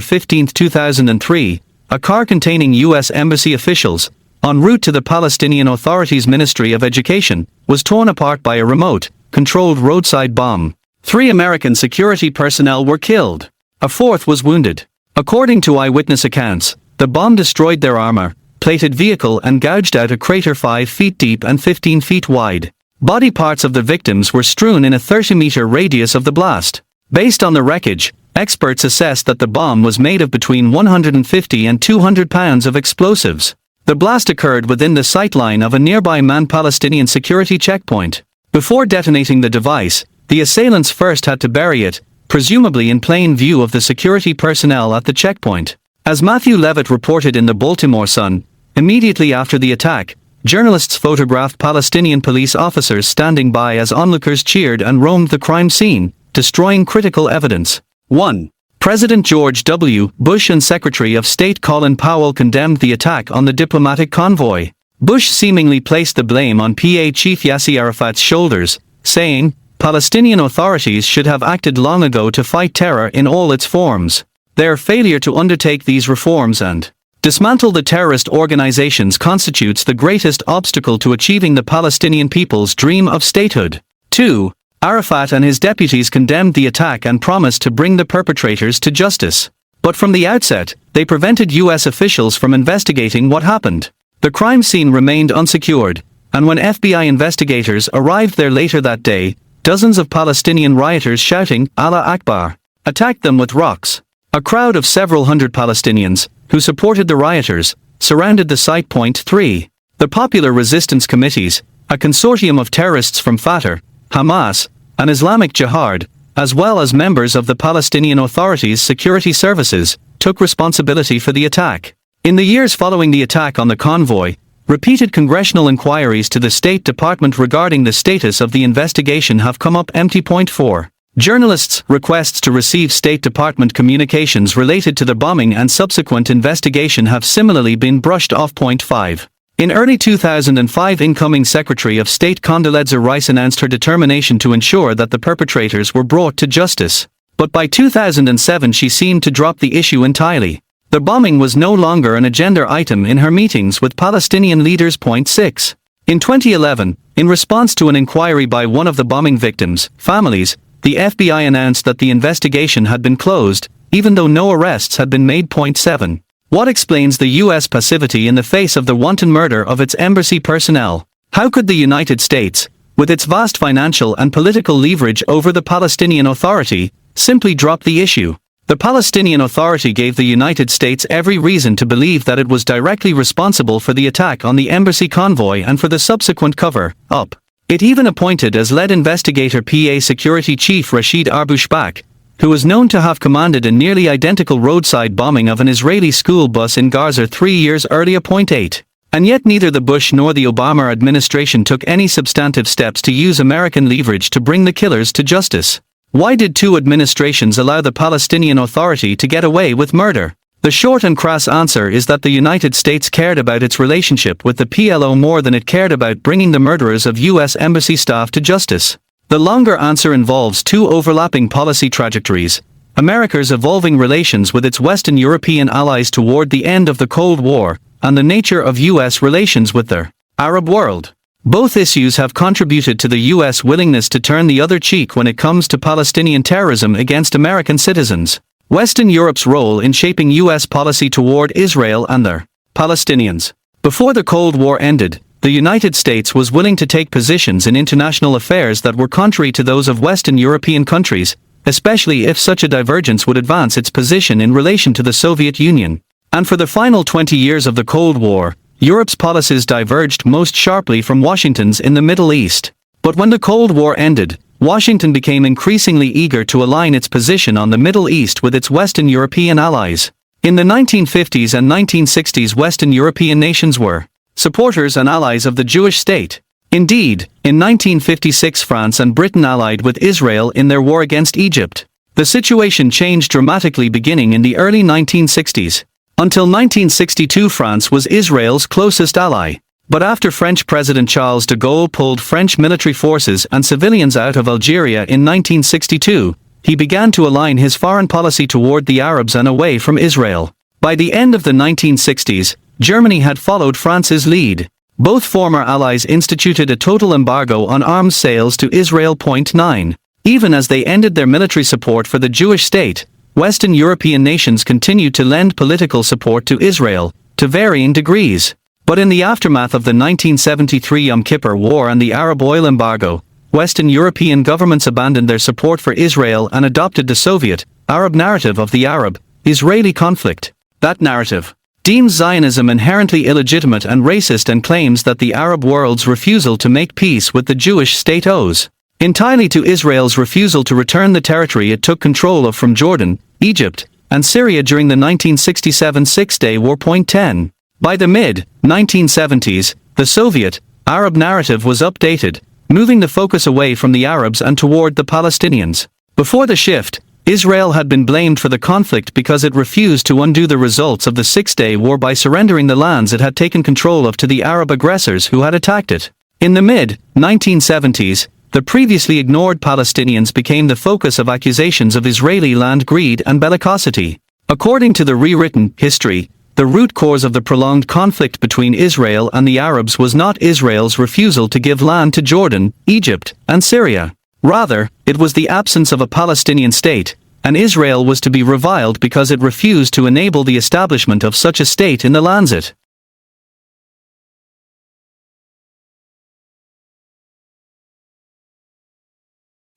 15, 2003, a car containing U.S. Embassy officials, en route to the Palestinian Authority's Ministry of Education, was torn apart by a remote, controlled roadside bomb. 3 American security personnel were killed. A 4th was wounded. According to eyewitness accounts, the bomb destroyed their armor-plated vehicle and gouged out a crater 5 feet deep and 15 feet wide. Body parts of the victims were strewn in a 30-meter radius of the blast. Based on the wreckage, experts assessed that the bomb was made of between 150 and 200 pounds of explosives. The blast occurred within the sightline of a nearby manned Palestinian security checkpoint. Before detonating the device, the assailants first had to bury it, presumably in plain view of the security personnel at the checkpoint. As Matthew Levitt reported in the Baltimore Sun, immediately after the attack, journalists photographed Palestinian police officers standing by as onlookers cheered and roamed the crime scene, destroying critical evidence. 1. President George W. Bush and Secretary of State Colin Powell condemned the attack on the diplomatic convoy. Bush seemingly placed the blame on PA Chief Yasser Arafat's shoulders, saying, "Palestinian authorities should have acted long ago to fight terror in all its forms. Their failure to undertake these reforms and dismantle the terrorist organizations constitutes the greatest obstacle to achieving the Palestinian people's dream of statehood." 2. Arafat and his deputies condemned the attack and promised to bring the perpetrators to justice. But from the outset, they prevented U.S. officials from investigating what happened. The crime scene remained unsecured, and when FBI investigators arrived there later that day, dozens of Palestinian rioters shouting, "Allah Akbar," attacked them with rocks. A crowd of several hundred Palestinians, who supported the rioters, surrounded the site. 3. The Popular Resistance Committees, a consortium of terrorists from Fatah, Hamas, and Islamic Jihad, as well as members of the Palestinian Authority's security services, took responsibility for the attack. In the years following the attack on the convoy, repeated congressional inquiries to the State Department regarding the status of the investigation have come up empty. 4. Journalists' requests to receive State Department communications related to the bombing and subsequent investigation have similarly been brushed off. 5. In early 2005, incoming Secretary of State Condoleezza Rice announced her determination to ensure that the perpetrators were brought to justice. But by 2007 she seemed to drop the issue entirely. The bombing was no longer an agenda item in her meetings with Palestinian leaders. 6. In 2011, in response to an inquiry by one of the bombing victims' families, the FBI announced that the investigation had been closed, even though no arrests had been made. 7. What explains the U.S. passivity in the face of the wanton murder of its embassy personnel? How could the United States, with its vast financial and political leverage over the Palestinian Authority, simply drop the issue? The Palestinian Authority gave the United States every reason to believe that it was directly responsible for the attack on the embassy convoy and for the subsequent cover-up. It even appointed as lead investigator PA Security Chief Rashid Arbushbak, who was known to have commanded a nearly identical roadside bombing of an Israeli school bus in Gaza 3 years earlier. 8. And yet neither the Bush nor the Obama administration took any substantive steps to use American leverage to bring the killers to justice. Why did 2 administrations allow the Palestinian Authority to get away with murder? The short and crass answer is that the United States cared about its relationship with the PLO more than it cared about bringing the murderers of U.S. embassy staff to justice. The longer answer involves 2 overlapping policy trajectories: America's evolving relations with its Western European allies toward the end of the Cold War, and the nature of U.S. relations with the Arab world. Both issues have contributed to the U.S. willingness to turn the other cheek when it comes to Palestinian terrorism against American citizens. Western Europe's role in shaping U.S. policy toward Israel and the Palestinians. Before the Cold War ended, the United States was willing to take positions in international affairs that were contrary to those of Western European countries, especially if such a divergence would advance its position in relation to the Soviet Union. And for the final 20 years of the Cold War, Europe's policies diverged most sharply from Washington's in the Middle East. But when the Cold War ended, Washington became increasingly eager to align its position on the Middle East with its Western European allies. In the 1950s and 1960s, Western European nations were supporters and allies of the Jewish state. Indeed, in 1956 France and Britain allied with Israel in their war against Egypt. The situation changed dramatically beginning in the early 1960s. Until 1962 France was Israel's closest ally. But after French President Charles de Gaulle pulled French military forces and civilians out of Algeria in 1962, he began to align his foreign policy toward the Arabs and away from Israel. By the end of the 1960s, Germany had followed France's lead. Both former allies instituted a total embargo on arms sales to Israel. 9. Even as they ended their military support for the Jewish state, Western European nations continued to lend political support to Israel, to varying degrees. But in the aftermath of the 1973 Yom Kippur War and the Arab oil embargo, Western European governments abandoned their support for Israel and adopted the Soviet, Arab narrative of the Arab-Israeli conflict. That narrative deems Zionism inherently illegitimate and racist and claims that the Arab world's refusal to make peace with the Jewish state owes entirely to Israel's refusal to return the territory it took control of from Jordan, Egypt, and Syria during the 1967 Six-Day War. 10. By the mid-1970s, the Soviet, Arab narrative was updated, moving the focus away from the Arabs and toward the Palestinians. Before the shift, Israel had been blamed for the conflict because it refused to undo the results of the Six-Day War by surrendering the lands it had taken control of to the Arab aggressors who had attacked it. In the mid-1970s, the previously ignored Palestinians became the focus of accusations of Israeli land greed and bellicosity. According to the rewritten history, the root cause of the prolonged conflict between Israel and the Arabs was not Israel's refusal to give land to Jordan, Egypt, and Syria. Rather, it was the absence of a Palestinian state, and Israel was to be reviled because it refused to enable the establishment of such a state in the lands it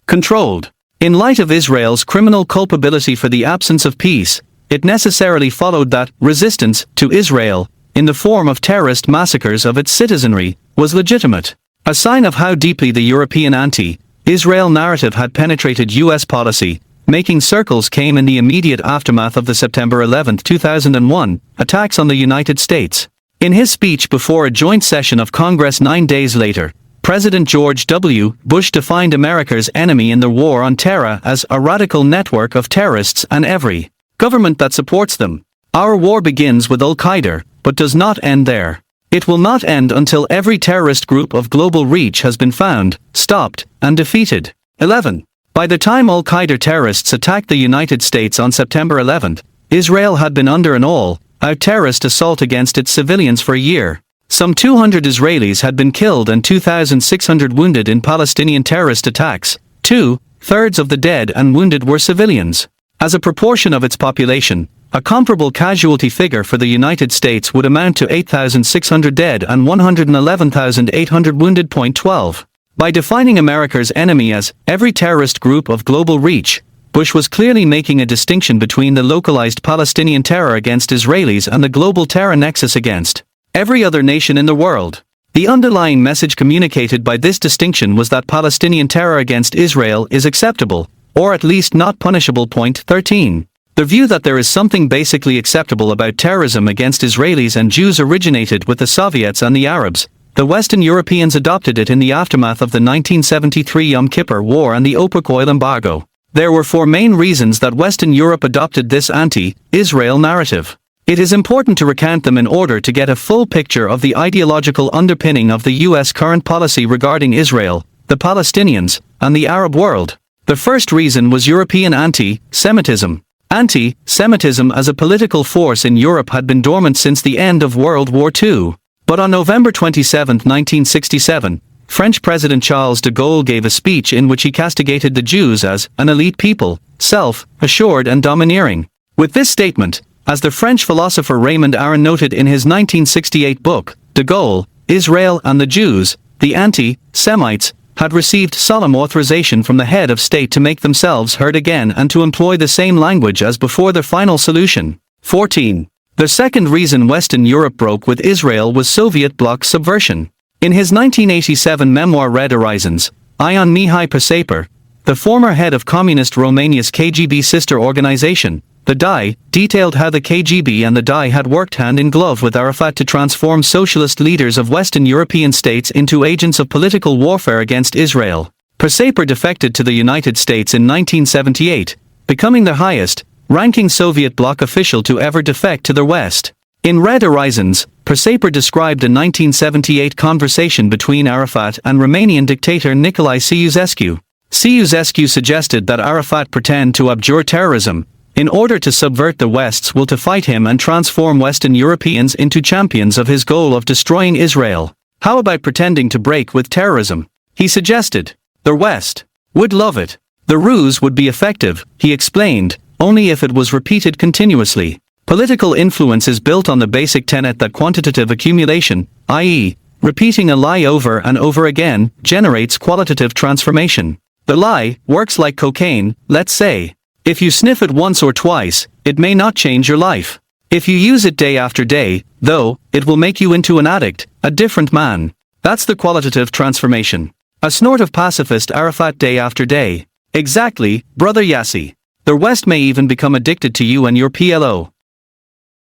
controlled. In light of Israel's criminal culpability for the absence of peace, it necessarily followed that resistance to Israel, in the form of terrorist massacres of its citizenry, was legitimate. A sign of how deeply the European anti-Israel narrative had penetrated U.S. policy, making circles came in the immediate aftermath of the September 11, 2001, attacks on the United States. In his speech before a joint session of Congress 9 days later, President George W. Bush defined America's enemy in the war on terror as a radical network of terrorists and every government that supports them. Our war begins with Al-Qaeda, but does not end there. It will not end until every terrorist group of global reach has been found, stopped, and defeated. 11. By the time Al-Qaeda terrorists attacked the United States on September 11, Israel had been under an all-out terrorist assault against its civilians for a year. Some 200 Israelis had been killed and 2,600 wounded in Palestinian terrorist attacks. 2/3 of the dead and wounded were civilians. As a proportion of its population, a comparable casualty figure for the United States would amount to 8,600 dead and 111,800 wounded. 12. By defining America's enemy as every terrorist group of global reach, Bush was clearly making a distinction between the localized Palestinian terror against Israelis and the global terror nexus against every other nation in the world. The underlying message communicated by this distinction was that Palestinian terror against Israel is acceptable, or at least not punishable. 13. The view that there is something basically acceptable about terrorism against Israelis and Jews originated with the Soviets and the Arabs. The Western Europeans adopted it in the aftermath of the 1973 Yom Kippur War and the OPEC oil embargo. There were four main reasons that Western Europe adopted this anti-Israel narrative. It is important to recount them in order to get a full picture of the ideological underpinning of the U.S. current policy regarding Israel, the Palestinians, and the Arab world. The first reason was European anti-Semitism. Anti-Semitism as a political force in Europe had been dormant since the end of World War II. But on November 27, 1967, French President Charles de Gaulle gave a speech in which he castigated the Jews as an elite people, self-assured and domineering. With this statement, as the French philosopher Raymond Aron noted in his 1968 book, De Gaulle, Israel and the Jews, the anti-Semites, had received solemn authorization from the head of state to make themselves heard again and to employ the same language as before their final solution. 14. The second reason Western Europe broke with Israel was Soviet bloc subversion. In his 1987 memoir Red Horizons, Ion Mihai Pasaper, the former head of Communist Romania's KGB sister organization, the DAI, detailed how the KGB and the DAI had worked hand in glove with Arafat to transform socialist leaders of Western European states into agents of political warfare against Israel. Pasaper defected to the United States in 1978, becoming the highest-ranking Soviet bloc official to ever defect to the West. In Red Horizons, Pasaper described a 1978 conversation between Arafat and Romanian dictator Nicolae Ceausescu. Ceausescu suggested that Arafat pretend to abjure terrorism, in order to subvert the West's will to fight him and transform Western Europeans into champions of his goal of destroying Israel. How about pretending to break with terrorism? He suggested. The West would love it. The ruse would be effective, he explained, only if it was repeated continuously. Political influence is built on the basic tenet that quantitative accumulation, i.e., repeating a lie over and over again, generates qualitative transformation. The lie works like cocaine, let's say. If you sniff it once or twice, it may not change your life. If you use it day after day, though, it will make you into an addict, a different man. That's the qualitative transformation. A snort of pacifist Arafat day after day. Exactly, Brother Yassi. The West may even become addicted to you and your PLO.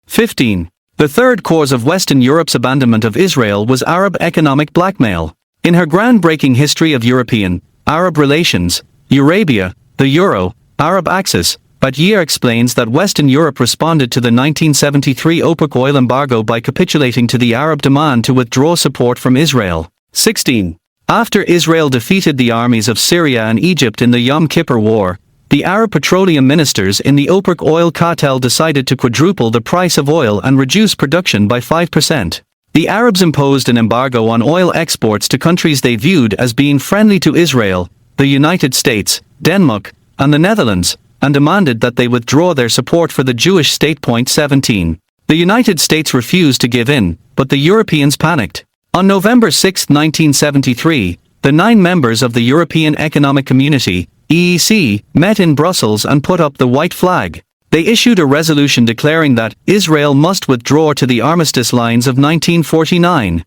15. The third cause of Western Europe's abandonment of Israel was Arab economic blackmail. In her groundbreaking history of European-Arab relations, Eurabia, the Euro, Arab Axis, Battier explains that Western Europe responded to the 1973 OPEC oil embargo by capitulating to the Arab demand to withdraw support from Israel. 16. After Israel defeated the armies of Syria and Egypt in the Yom Kippur War, the Arab petroleum ministers in the OPEC oil cartel decided to quadruple the price of oil and reduce production by 5%. The Arabs imposed an embargo on oil exports to countries they viewed as being friendly to Israel, the United States, Denmark, and the Netherlands, and demanded that they withdraw their support for the Jewish state. 17. The United States refused to give in, but the Europeans panicked. On November 6, 1973, the 9 members of the European Economic Community, EEC, met in Brussels and put up the white flag. They issued a resolution declaring that Israel must withdraw to the armistice lines of 1949.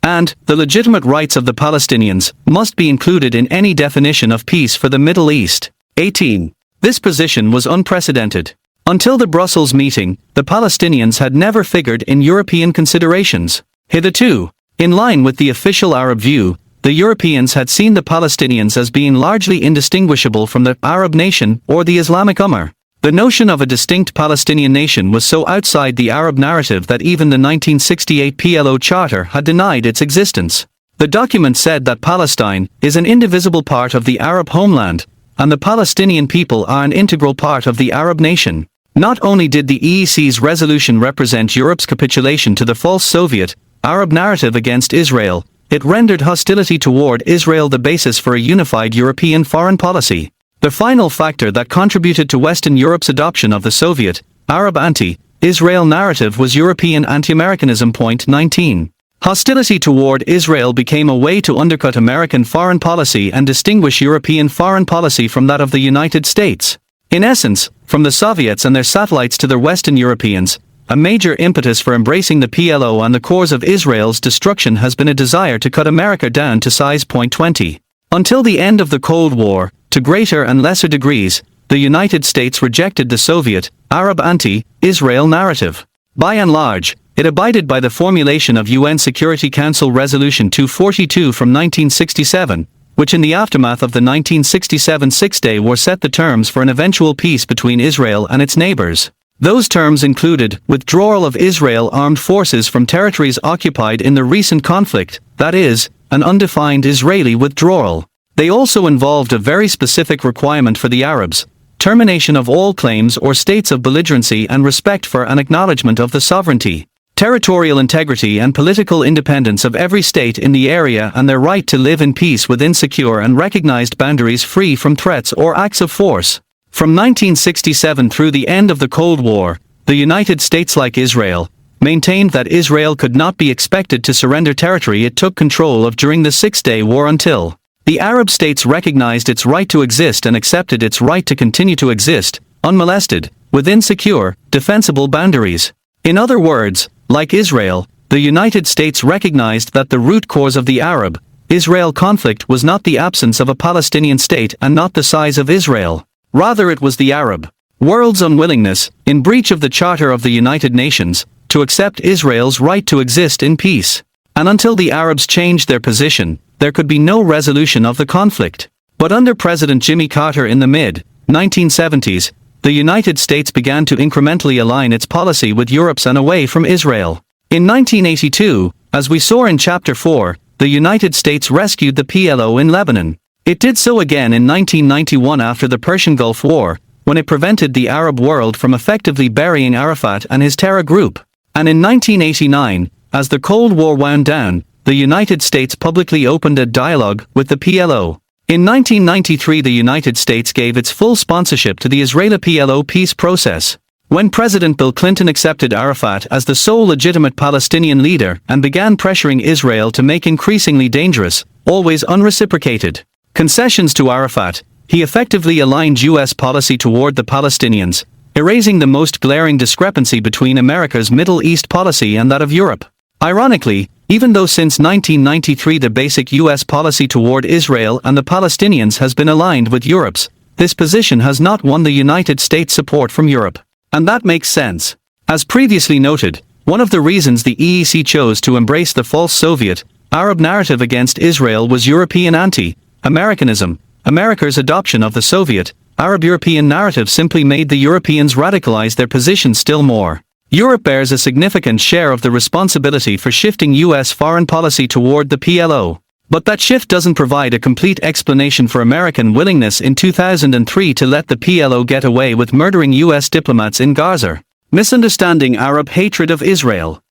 And the legitimate rights of the Palestinians must be included in any definition of peace for the Middle East. 18. This position was unprecedented. Until the Brussels meeting, the Palestinians had never figured in European considerations. Hitherto, in line with the official Arab view, the Europeans had seen the Palestinians as being largely indistinguishable from the Arab nation or the Islamic Ummah. The notion of a distinct Palestinian nation was so outside the Arab narrative that even the 1968 PLO Charter had denied its existence. The document said that Palestine is an indivisible part of the Arab homeland, and the Palestinian people are an integral part of the Arab nation. Not only did the EEC's resolution represent Europe's capitulation to the false Soviet, Arab narrative against Israel, it rendered hostility toward Israel the basis for a unified European foreign policy. The final factor that contributed to Western Europe's adoption of the Soviet, Arab anti-Israel narrative was European anti-Americanism. 19. Hostility toward Israel became a way to undercut American foreign policy and distinguish European foreign policy from that of the United States. In essence, from the Soviets and their satellites to the Western Europeans, a major impetus for embracing the PLO and the cause of Israel's destruction has been a desire to cut America down to size. 20. Until the end of the Cold War, to greater and lesser degrees, the United States rejected the Soviet, Arab anti-Israel narrative. By and large, it abided by the formulation of UN Security Council Resolution 242 from 1967, which in the aftermath of the 1967 Six-Day War set the terms for an eventual peace between Israel and its neighbors. Those terms included withdrawal of Israel armed forces from territories occupied in the recent conflict, that is, an undefined Israeli withdrawal. They also involved a very specific requirement for the Arabs: termination of all claims or states of belligerency and respect for and acknowledgement of the sovereignty, territorial integrity and political independence of every state in the area and their right to live in peace within secure and recognized boundaries free from threats or acts of force. From 1967 through the end of the Cold War, the United States, like Israel, maintained that Israel could not be expected to surrender territory it took control of during the Six-Day War until the Arab states recognized its right to exist and accepted its right to continue to exist, unmolested, within secure, defensible boundaries. In other words, like Israel, the United States recognized that the root cause of the Arab-Israel conflict was not the absence of a Palestinian state and not the size of Israel. Rather, it was the Arab world's unwillingness, in breach of the Charter of the United Nations, to accept Israel's right to exist in peace. And until the Arabs changed their position, there could be no resolution of the conflict. But under President Jimmy Carter in the mid-1970s, the United States began to incrementally align its policy with Europe's and away from Israel. In 1982, as we saw in Chapter 4, the United States rescued the PLO in Lebanon. It did so again in 1991 after the Persian Gulf War, when it prevented the Arab world from effectively burying Arafat and his terror group. And in 1989, as the Cold War wound down, the United States publicly opened a dialogue with the PLO. In 1993, the United States gave its full sponsorship to the Israeli-PLO peace process. When President Bill Clinton accepted Arafat as the sole legitimate Palestinian leader and began pressuring Israel to make increasingly dangerous, always unreciprocated concessions to Arafat, he effectively aligned U.S. policy toward the Palestinians, erasing the most glaring discrepancy between America's Middle East policy and that of Europe. Ironically, even though since 1993 the basic U.S. policy toward Israel and the Palestinians has been aligned with Europe's, this position has not won the United States support from Europe. And that makes sense. As previously noted, one of the reasons the EEC chose to embrace the false Soviet, Arab narrative against Israel was European anti-Americanism. America's adoption of the Soviet, Arab-European narrative simply made the Europeans radicalize their position still more. Europe bears a significant share of the responsibility for shifting U.S. foreign policy toward the PLO. But that shift doesn't provide a complete explanation for American willingness in 2003 to let the PLO get away with murdering U.S. diplomats in Gaza, misunderstanding Arab hatred of Israel.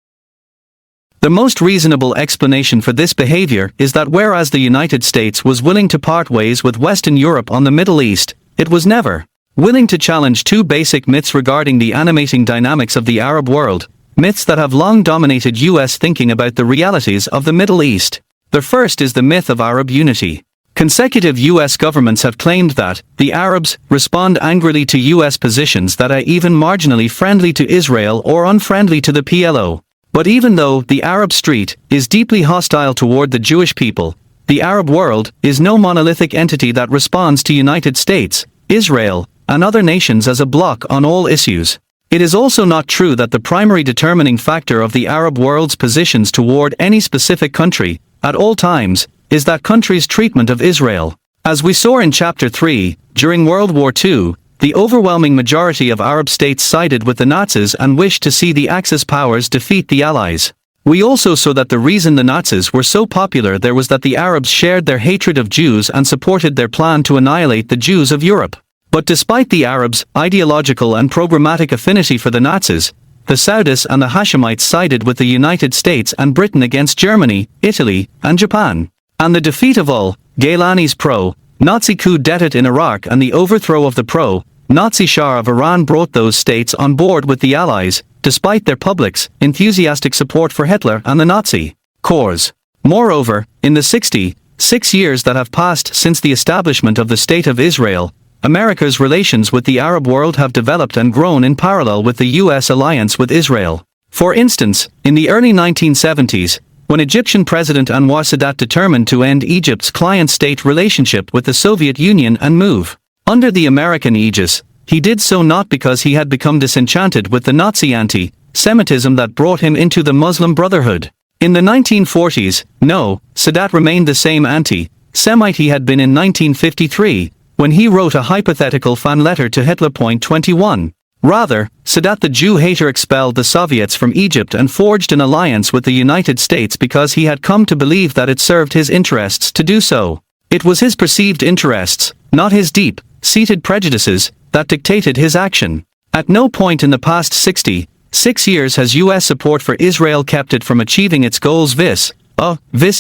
The most reasonable explanation for this behavior is that whereas the United States was willing to part ways with Western Europe on the Middle East, it was never willing to challenge two basic myths regarding the animating dynamics of the Arab world, myths that have long dominated U.S. thinking about the realities of the Middle East. The first is the myth of Arab unity. Consecutive U.S. governments have claimed that the Arabs respond angrily to U.S. positions that are even marginally friendly to Israel or unfriendly to the PLO. But even though the Arab street is deeply hostile toward the Jewish people, the Arab world is no monolithic entity that responds to United States, Israel, and other nations as a bloc on all issues. It is also not true that the primary determining factor of the Arab world's positions toward any specific country, at all times, is that country's treatment of Israel. As we saw in Chapter 3, during World War II, the overwhelming majority of Arab states sided with the Nazis and wished to see the Axis powers defeat the Allies. We also saw that the reason the Nazis were so popular there was that the Arabs shared their hatred of Jews and supported their plan to annihilate the Jews of Europe. But despite the Arabs' ideological and programmatic affinity for the Nazis, the Saudis and the Hashemites sided with the United States and Britain against Germany, Italy, and Japan. And the defeat of al-Gaylani's pro-Nazi coup d'etat in Iraq and the overthrow of the pro-Nazi Shah of Iran brought those states on board with the Allies, despite their public's enthusiastic support for Hitler and the Nazi cause. Moreover, in the 66 years that have passed since the establishment of the State of Israel, America's relations with the Arab world have developed and grown in parallel with the U.S. alliance with Israel. For instance, in the early 1970s, when Egyptian President Anwar Sadat determined to end Egypt's client-state relationship with the Soviet Union and move under the American aegis, he did so not because he had become disenchanted with the Nazi anti-Semitism that brought him into the Muslim Brotherhood. In the 1940s, no, Sadat remained the same anti-Semite he had been in 1953, when he wrote a hypothetical fan letter to Hitler. 21. Rather, Sadat the Jew hater expelled the Soviets from Egypt and forged an alliance with the United States because he had come to believe that it served his interests to do so. It was his perceived interests, not his deep-seated prejudices, that dictated his action. At no point in the past 66 years has U.S. support for Israel kept it from achieving its goals vis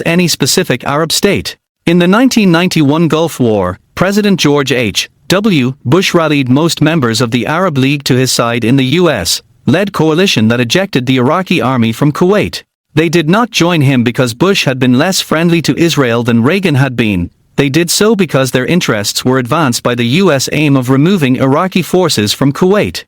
any specific Arab state. In the 1991 Gulf War, President George H.W. Bush rallied most members of the Arab League to his side in the U.S.-led coalition that ejected the Iraqi army from Kuwait. They did not join him because Bush had been less friendly to Israel than Reagan had been. They did so because their interests were advanced by the U.S. aim of removing Iraqi forces from Kuwait.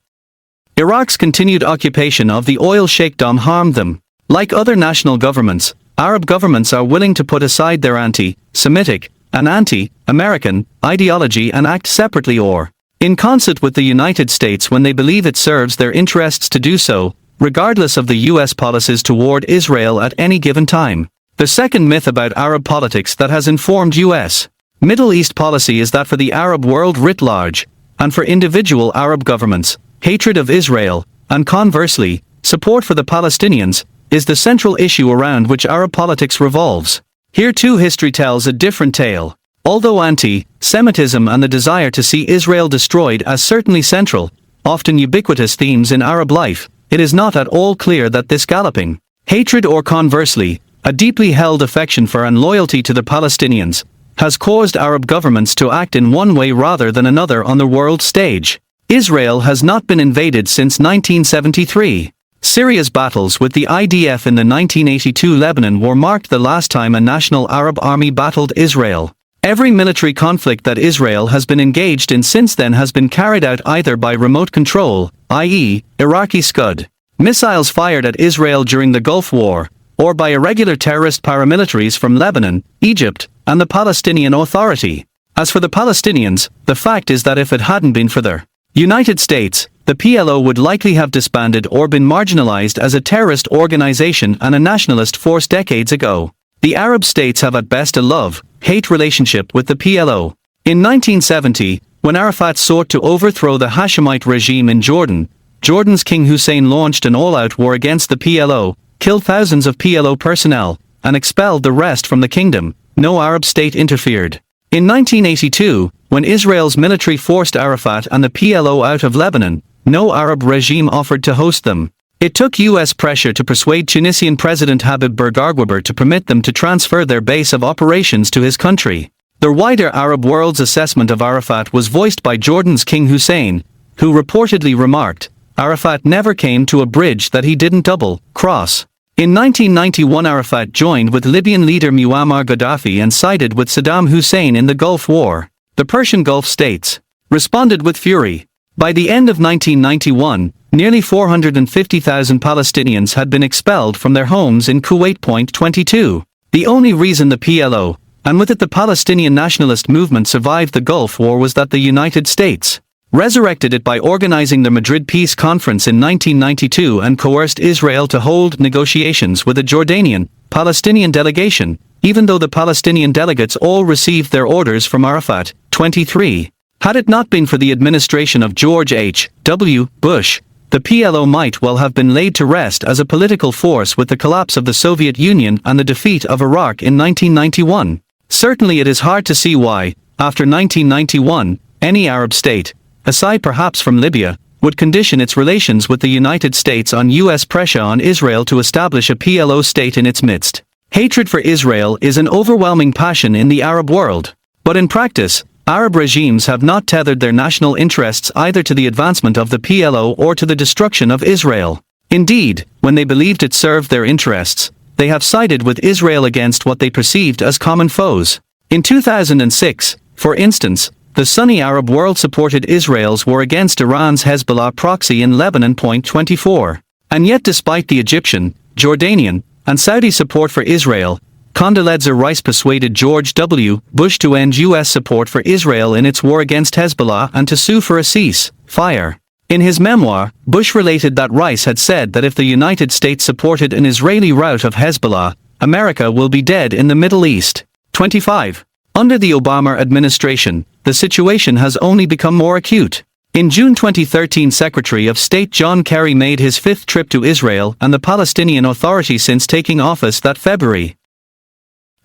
Iraq's continued occupation of the oil sheikhdom harmed them. Like other national governments, Arab governments are willing to put aside their anti-Semitic and anti-American ideology and act separately or in concert with the United States when they believe it serves their interests to do so, regardless of the U.S. policies toward Israel at any given time. The second myth about Arab politics that has informed U.S. Middle East policy is that for the Arab world writ large, and for individual Arab governments, hatred of Israel, and conversely, support for the Palestinians, is the central issue around which Arab politics revolves. Here too history tells a different tale. Although anti-Semitism and the desire to see Israel destroyed are certainly central, often ubiquitous themes in Arab life, it is not at all clear that this galloping hatred, or conversely, a deeply held affection for and loyalty to the Palestinians, has caused Arab governments to act in one way rather than another on the world stage. Israel has not been invaded since 1973. Syria's battles with the IDF in the 1982 Lebanon war marked the last time a national Arab army battled Israel. Every military conflict that Israel has been engaged in since then has been carried out either by remote control, i.e., Iraqi Scud missiles fired at Israel during the Gulf War, or by irregular terrorist paramilitaries from Lebanon, Egypt, and the Palestinian Authority. As for the Palestinians, the fact is that if it hadn't been for the United States, the PLO would likely have disbanded or been marginalized as a terrorist organization and a nationalist force decades ago. The Arab states have at best a love-hate relationship with the PLO. In 1970, when Arafat sought to overthrow the Hashemite regime in Jordan, Jordan's King Hussein launched an all-out war against the PLO, killed thousands of PLO personnel, and expelled the rest from the kingdom. No Arab state interfered. In 1982, when Israel's military forced Arafat and the PLO out of Lebanon, no Arab regime offered to host them. It took U.S. pressure to persuade Tunisian President Habib Bourguiba to permit them to transfer their base of operations to his country. The wider Arab world's assessment of Arafat was voiced by Jordan's King Hussein, who reportedly remarked, "Arafat never came to a bridge that he didn't double-cross." In 1991, Arafat joined with Libyan leader Muammar Gaddafi and sided with Saddam Hussein in the Gulf War. The Persian Gulf states responded with fury. By the end of 1991, nearly 450,000 Palestinians had been expelled from their homes in Kuwait. 22. The only reason the PLO, and with it the Palestinian nationalist movement, survived the Gulf War was that the United States resurrected it by organizing the Madrid Peace Conference in 1992 and coerced Israel to hold negotiations with a Jordanian, Palestinian delegation, even though the Palestinian delegates all received their orders from Arafat. 23. Had it not been for the administration of George H.W. Bush, the PLO might well have been laid to rest as a political force with the collapse of the Soviet Union and the defeat of Iraq in 1991. Certainly it is hard to see why, after 1991, any Arab state, aside perhaps from Libya, would condition its relations with the United States on U.S. pressure on Israel to establish a PLO state in its midst. Hatred for Israel is an overwhelming passion in the Arab world. But in practice, Arab regimes have not tethered their national interests either to the advancement of the PLO or to the destruction of Israel. Indeed, when they believed it served their interests, they have sided with Israel against what they perceived as common foes. In 2006, for instance, the Sunni Arab world supported Israel's war against Iran's Hezbollah proxy in Lebanon. 24. And yet despite the Egyptian, Jordanian, and Saudi support for Israel, Condoleezza Rice persuaded George W. Bush to end U.S. support for Israel in its war against Hezbollah and to sue for a cease-fire. In his memoir, Bush related that Rice had said that if the United States supported an Israeli rout of Hezbollah, America will be dead in the Middle East. 25. Under the Obama administration, the situation has only become more acute. In June 2013, Secretary of State John Kerry made his fifth trip to Israel and the Palestinian Authority since taking office that February.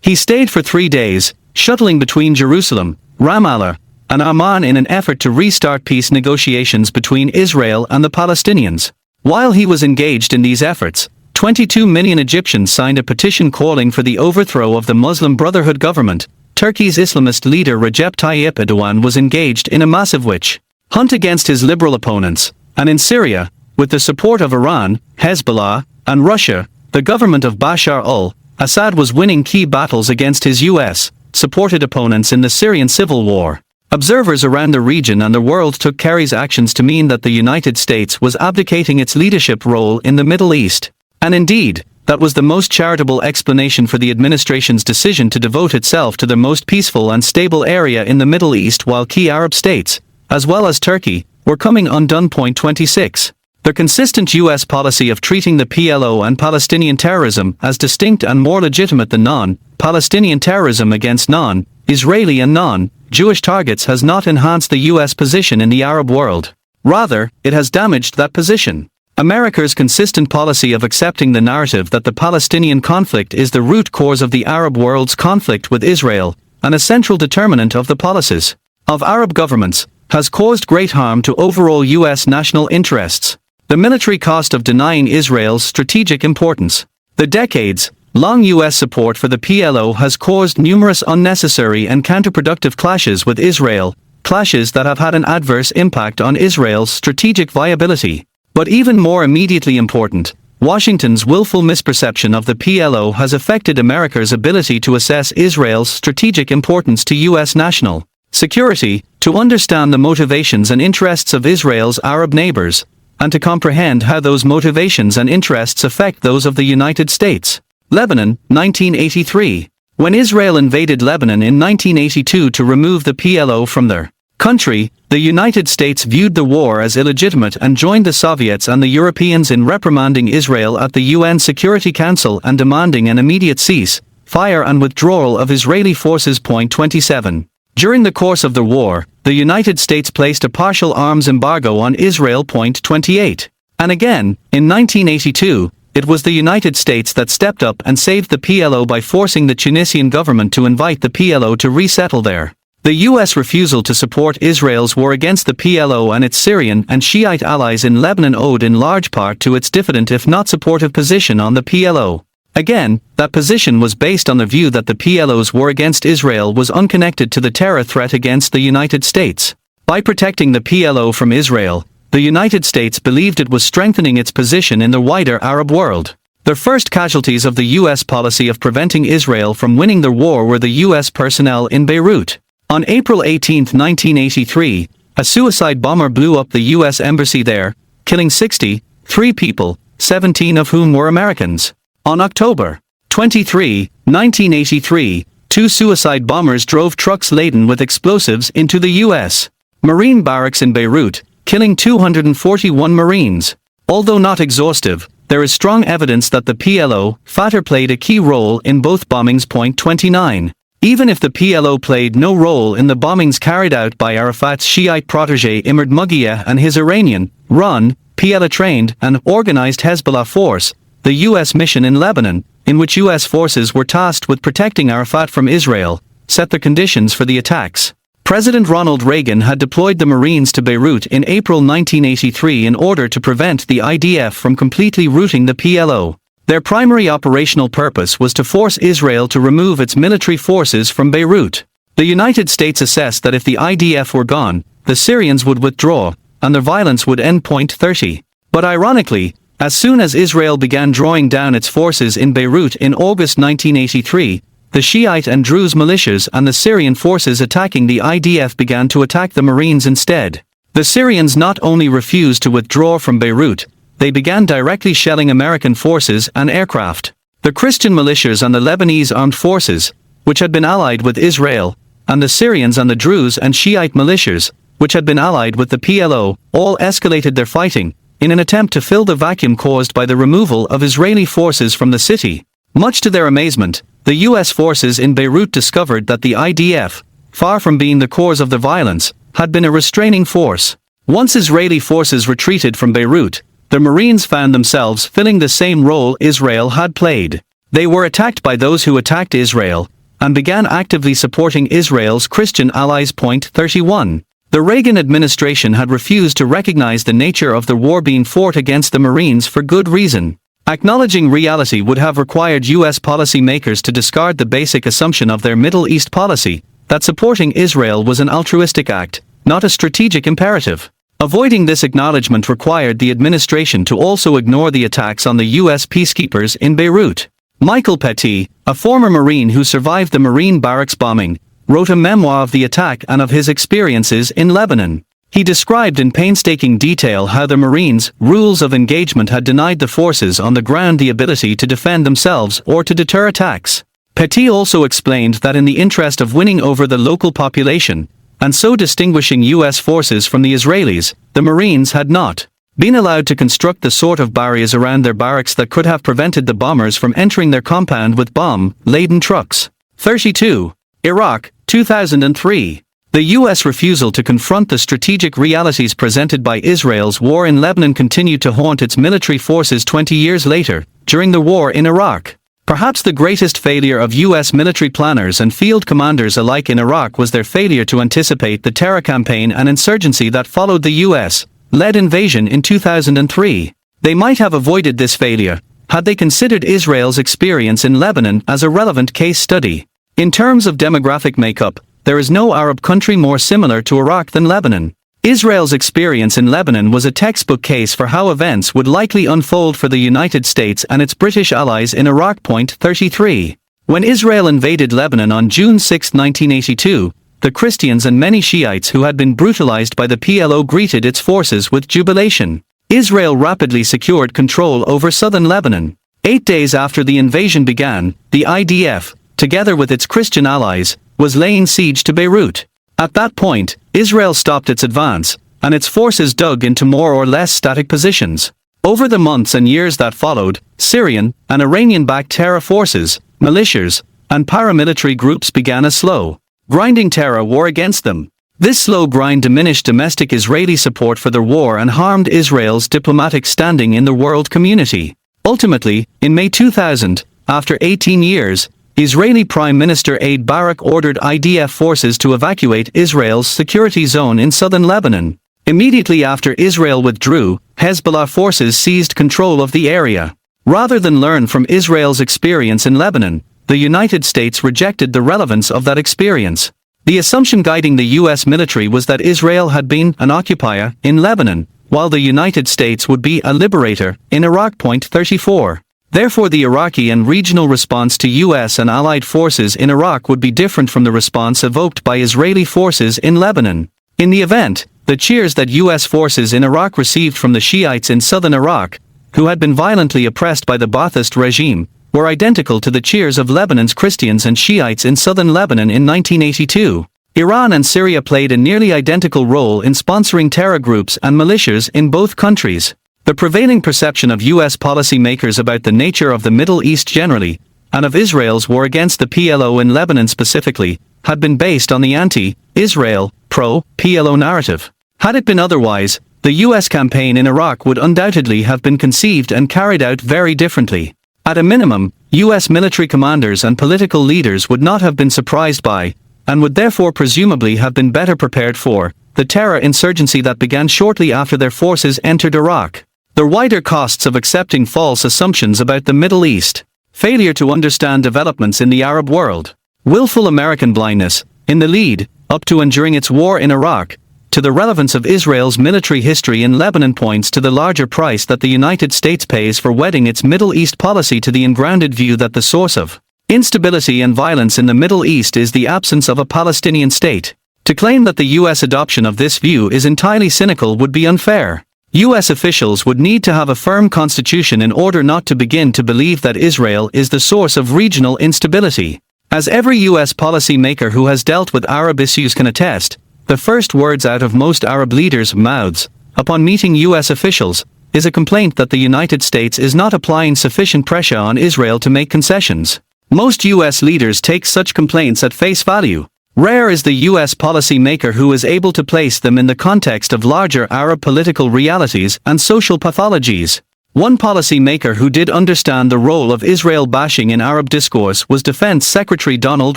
He stayed for 3 days, shuttling between Jerusalem, Ramallah, and Amman in an effort to restart peace negotiations between Israel and the Palestinians. While he was engaged in these efforts, 22 million Egyptians signed a petition calling for the overthrow of the Muslim Brotherhood government. Turkey's Islamist leader Recep Tayyip Erdogan was engaged in a massive witch hunt against his liberal opponents, and in Syria, with the support of Iran, Hezbollah, and Russia, the government of Bashar al-Assad was winning key battles against his U.S.-supported opponents in the Syrian civil war. Observers around the region and the world took Kerry's actions to mean that the United States was abdicating its leadership role in the Middle East. And indeed, that was the most charitable explanation for the administration's decision to devote itself to the most peaceful and stable area in the Middle East while key Arab states, as well as Turkey, were coming undone. 26. The consistent U.S. policy of treating the PLO and Palestinian terrorism as distinct and more legitimate than non-Palestinian terrorism against non-Israeli and non-Jewish targets has not enhanced the U.S. position in the Arab world. Rather, it has damaged that position. America's consistent policy of accepting the narrative that the Palestinian conflict is the root cause of the Arab world's conflict with Israel and a central determinant of the policies of Arab governments, has caused great harm to overall U.S. national interests. The military cost of denying Israel's strategic importance. The decades-long U.S. support for the PLO has caused numerous unnecessary and counterproductive clashes with Israel, clashes that have had an adverse impact on Israel's strategic viability. But even more immediately important, Washington's willful misperception of the PLO has affected America's ability to assess Israel's strategic importance to U.S. national security, to understand the motivations and interests of Israel's Arab neighbors, and to comprehend how those motivations and interests affect those of the United States. Lebanon, 1983. When Israel invaded Lebanon in 1982 to remove the PLO from their country, the United States viewed the war as illegitimate and joined the Soviets and the Europeans in reprimanding Israel at the UN Security Council and demanding an immediate cease-fire and withdrawal of Israeli forces. 27. During the course of the war, the United States placed a partial arms embargo on Israel. 28. And again, in 1982, it was the United States that stepped up and saved the PLO by forcing the Tunisian government to invite the PLO to resettle there. The U.S. refusal to support Israel's war against the PLO and its Syrian and Shiite allies in Lebanon owed in large part to its diffident if not supportive position on the PLO. Again, that position was based on the view that the PLO's war against Israel was unconnected to the terror threat against the United States. By protecting the PLO from Israel, the United States believed it was strengthening its position in the wider Arab world. The first casualties of the U.S. policy of preventing Israel from winning the war were the U.S. personnel in Beirut. On April 18, 1983, a suicide bomber blew up the U.S. embassy there, killing 63 people, 17 of whom were Americans. On October 23, 1983, two suicide bombers drove trucks laden with explosives into the U.S. Marine barracks in Beirut, killing 241 Marines. Although not exhaustive, there is strong evidence that the PLO, Fatah played a key role in both bombings. 29. Even if the PLO played no role in the bombings carried out by Arafat's Shiite protege Imad Mughiyeh and his Iranian-run, PLO-trained and organized Hezbollah force, the U.S. mission in Lebanon, in which U.S. forces were tasked with protecting Arafat from Israel, set the conditions for the attacks. President Ronald Reagan had deployed the Marines to Beirut in April 1983 in order to prevent the IDF from completely routing the PLO. Their primary operational purpose was to force Israel to remove its military forces from Beirut. The United States assessed that if the IDF were gone, the Syrians would withdraw, and the violence would end. 30. But ironically, as soon as Israel began drawing down its forces in Beirut in August 1983, the Shiite and Druze militias and the Syrian forces attacking the IDF began to attack the Marines instead. The Syrians not only refused to withdraw from Beirut, they began directly shelling American forces and aircraft. The Christian militias and the Lebanese armed forces, which had been allied with Israel, and the Syrians and the Druze and Shiite militias, which had been allied with the PLO, all escalated their fighting, in an attempt to fill the vacuum caused by the removal of Israeli forces from the city. Much to their amazement, the U.S. forces in Beirut discovered that the IDF, far from being the cause of the violence, had been a restraining force. Once Israeli forces retreated from Beirut, the Marines found themselves filling the same role Israel had played. They were attacked by those who attacked Israel, and began actively supporting Israel's Christian allies. 31. The Reagan administration had refused to recognize the nature of the war being fought against the Marines for good reason. Acknowledging reality would have required U.S. policymakers to discard the basic assumption of their Middle East policy, that supporting Israel was an altruistic act, not a strategic imperative. Avoiding this acknowledgement required the administration to also ignore the attacks on the U.S. peacekeepers in Beirut. Michael Petit, a former Marine who survived the Marine barracks bombing, wrote a memoir of the attack and of his experiences in Lebanon. He described in painstaking detail how the Marines' rules of engagement had denied the forces on the ground the ability to defend themselves or to deter attacks. Petit also explained that in the interest of winning over the local population, and so distinguishing U.S. forces from the Israelis, the Marines had not been allowed to construct the sort of barriers around their barracks that could have prevented the bombers from entering their compound with bomb-laden trucks. 32. Iraq, 2003. The U.S. refusal to confront the strategic realities presented by Israel's war in Lebanon continued to haunt its military forces 20 years later, during the war in Iraq. Perhaps the greatest failure of U.S. military planners and field commanders alike in Iraq was their failure to anticipate the terror campaign and insurgency that followed the U.S.-led invasion in 2003. They might have avoided this failure had they considered Israel's experience in Lebanon as a relevant case study. In terms of demographic makeup, there is no Arab country more similar to Iraq than Lebanon. Israel's experience in Lebanon was a textbook case for how events would likely unfold for the United States and its British allies in Iraq. 33. When Israel invaded Lebanon on June 6, 1982, the Christians and many Shiites who had been brutalized by the PLO greeted its forces with jubilation. Israel rapidly secured control over southern Lebanon. 8 days after the invasion began, the IDF, together with its Christian allies, was laying siege to Beirut. At that point, Israel stopped its advance, and its forces dug into more or less static positions. Over the months and years that followed, Syrian and Iranian-backed terror forces, militias, and paramilitary groups began a slow, grinding terror war against them. This slow grind diminished domestic Israeli support for the war and harmed Israel's diplomatic standing in the world community. Ultimately, in May 2000, after 18 years, Israeli Prime Minister Ehud Barak ordered IDF forces to evacuate Israel's security zone in southern Lebanon. Immediately after Israel withdrew, Hezbollah forces seized control of the area. Rather than learn from Israel's experience in Lebanon, the United States rejected the relevance of that experience. The assumption guiding the U.S. military was that Israel had been an occupier in Lebanon, while the United States would be a liberator in Iraq. 34. Therefore, the Iraqi and regional response to U.S. and allied forces in Iraq would be different from the response evoked by Israeli forces in Lebanon. In the event, the cheers that U.S. forces in Iraq received from the Shiites in southern Iraq, who had been violently oppressed by the Ba'athist regime, were identical to the cheers of Lebanon's Christians and Shiites in southern Lebanon in 1982. Iran and Syria played a nearly identical role in sponsoring terror groups and militias in both countries. The prevailing perception of U.S. policymakers about the nature of the Middle East generally, and of Israel's war against the PLO in Lebanon specifically, had been based on the anti-Israel, pro-PLO narrative. Had it been otherwise, the U.S. campaign in Iraq would undoubtedly have been conceived and carried out very differently. At a minimum, U.S. military commanders and political leaders would not have been surprised by, and would therefore presumably have been better prepared for, the terror insurgency that began shortly after their forces entered Iraq. The wider costs of accepting false assumptions about the Middle East. Failure to understand developments in the Arab world. Willful American blindness, in the lead, up to and during its war in Iraq, to the relevance of Israel's military history in Lebanon points to the larger price that the United States pays for wedding its Middle East policy to the ungrounded view that the source of instability and violence in the Middle East is the absence of a Palestinian state. To claim that the U.S. adoption of this view is entirely cynical would be unfair. U.S. officials would need to have a firm constitution in order not to begin to believe that Israel is the source of regional instability. As every U.S. policymaker who has dealt with Arab issues can attest, the first words out of most Arab leaders' mouths, upon meeting U.S. officials, is a complaint that the United States is not applying sufficient pressure on Israel to make concessions. Most U.S. leaders take such complaints at face value. Rare is the U.S. policymaker who is able to place them in the context of larger Arab political realities and social pathologies. One policymaker who did understand the role of Israel bashing in Arab discourse was Defense Secretary Donald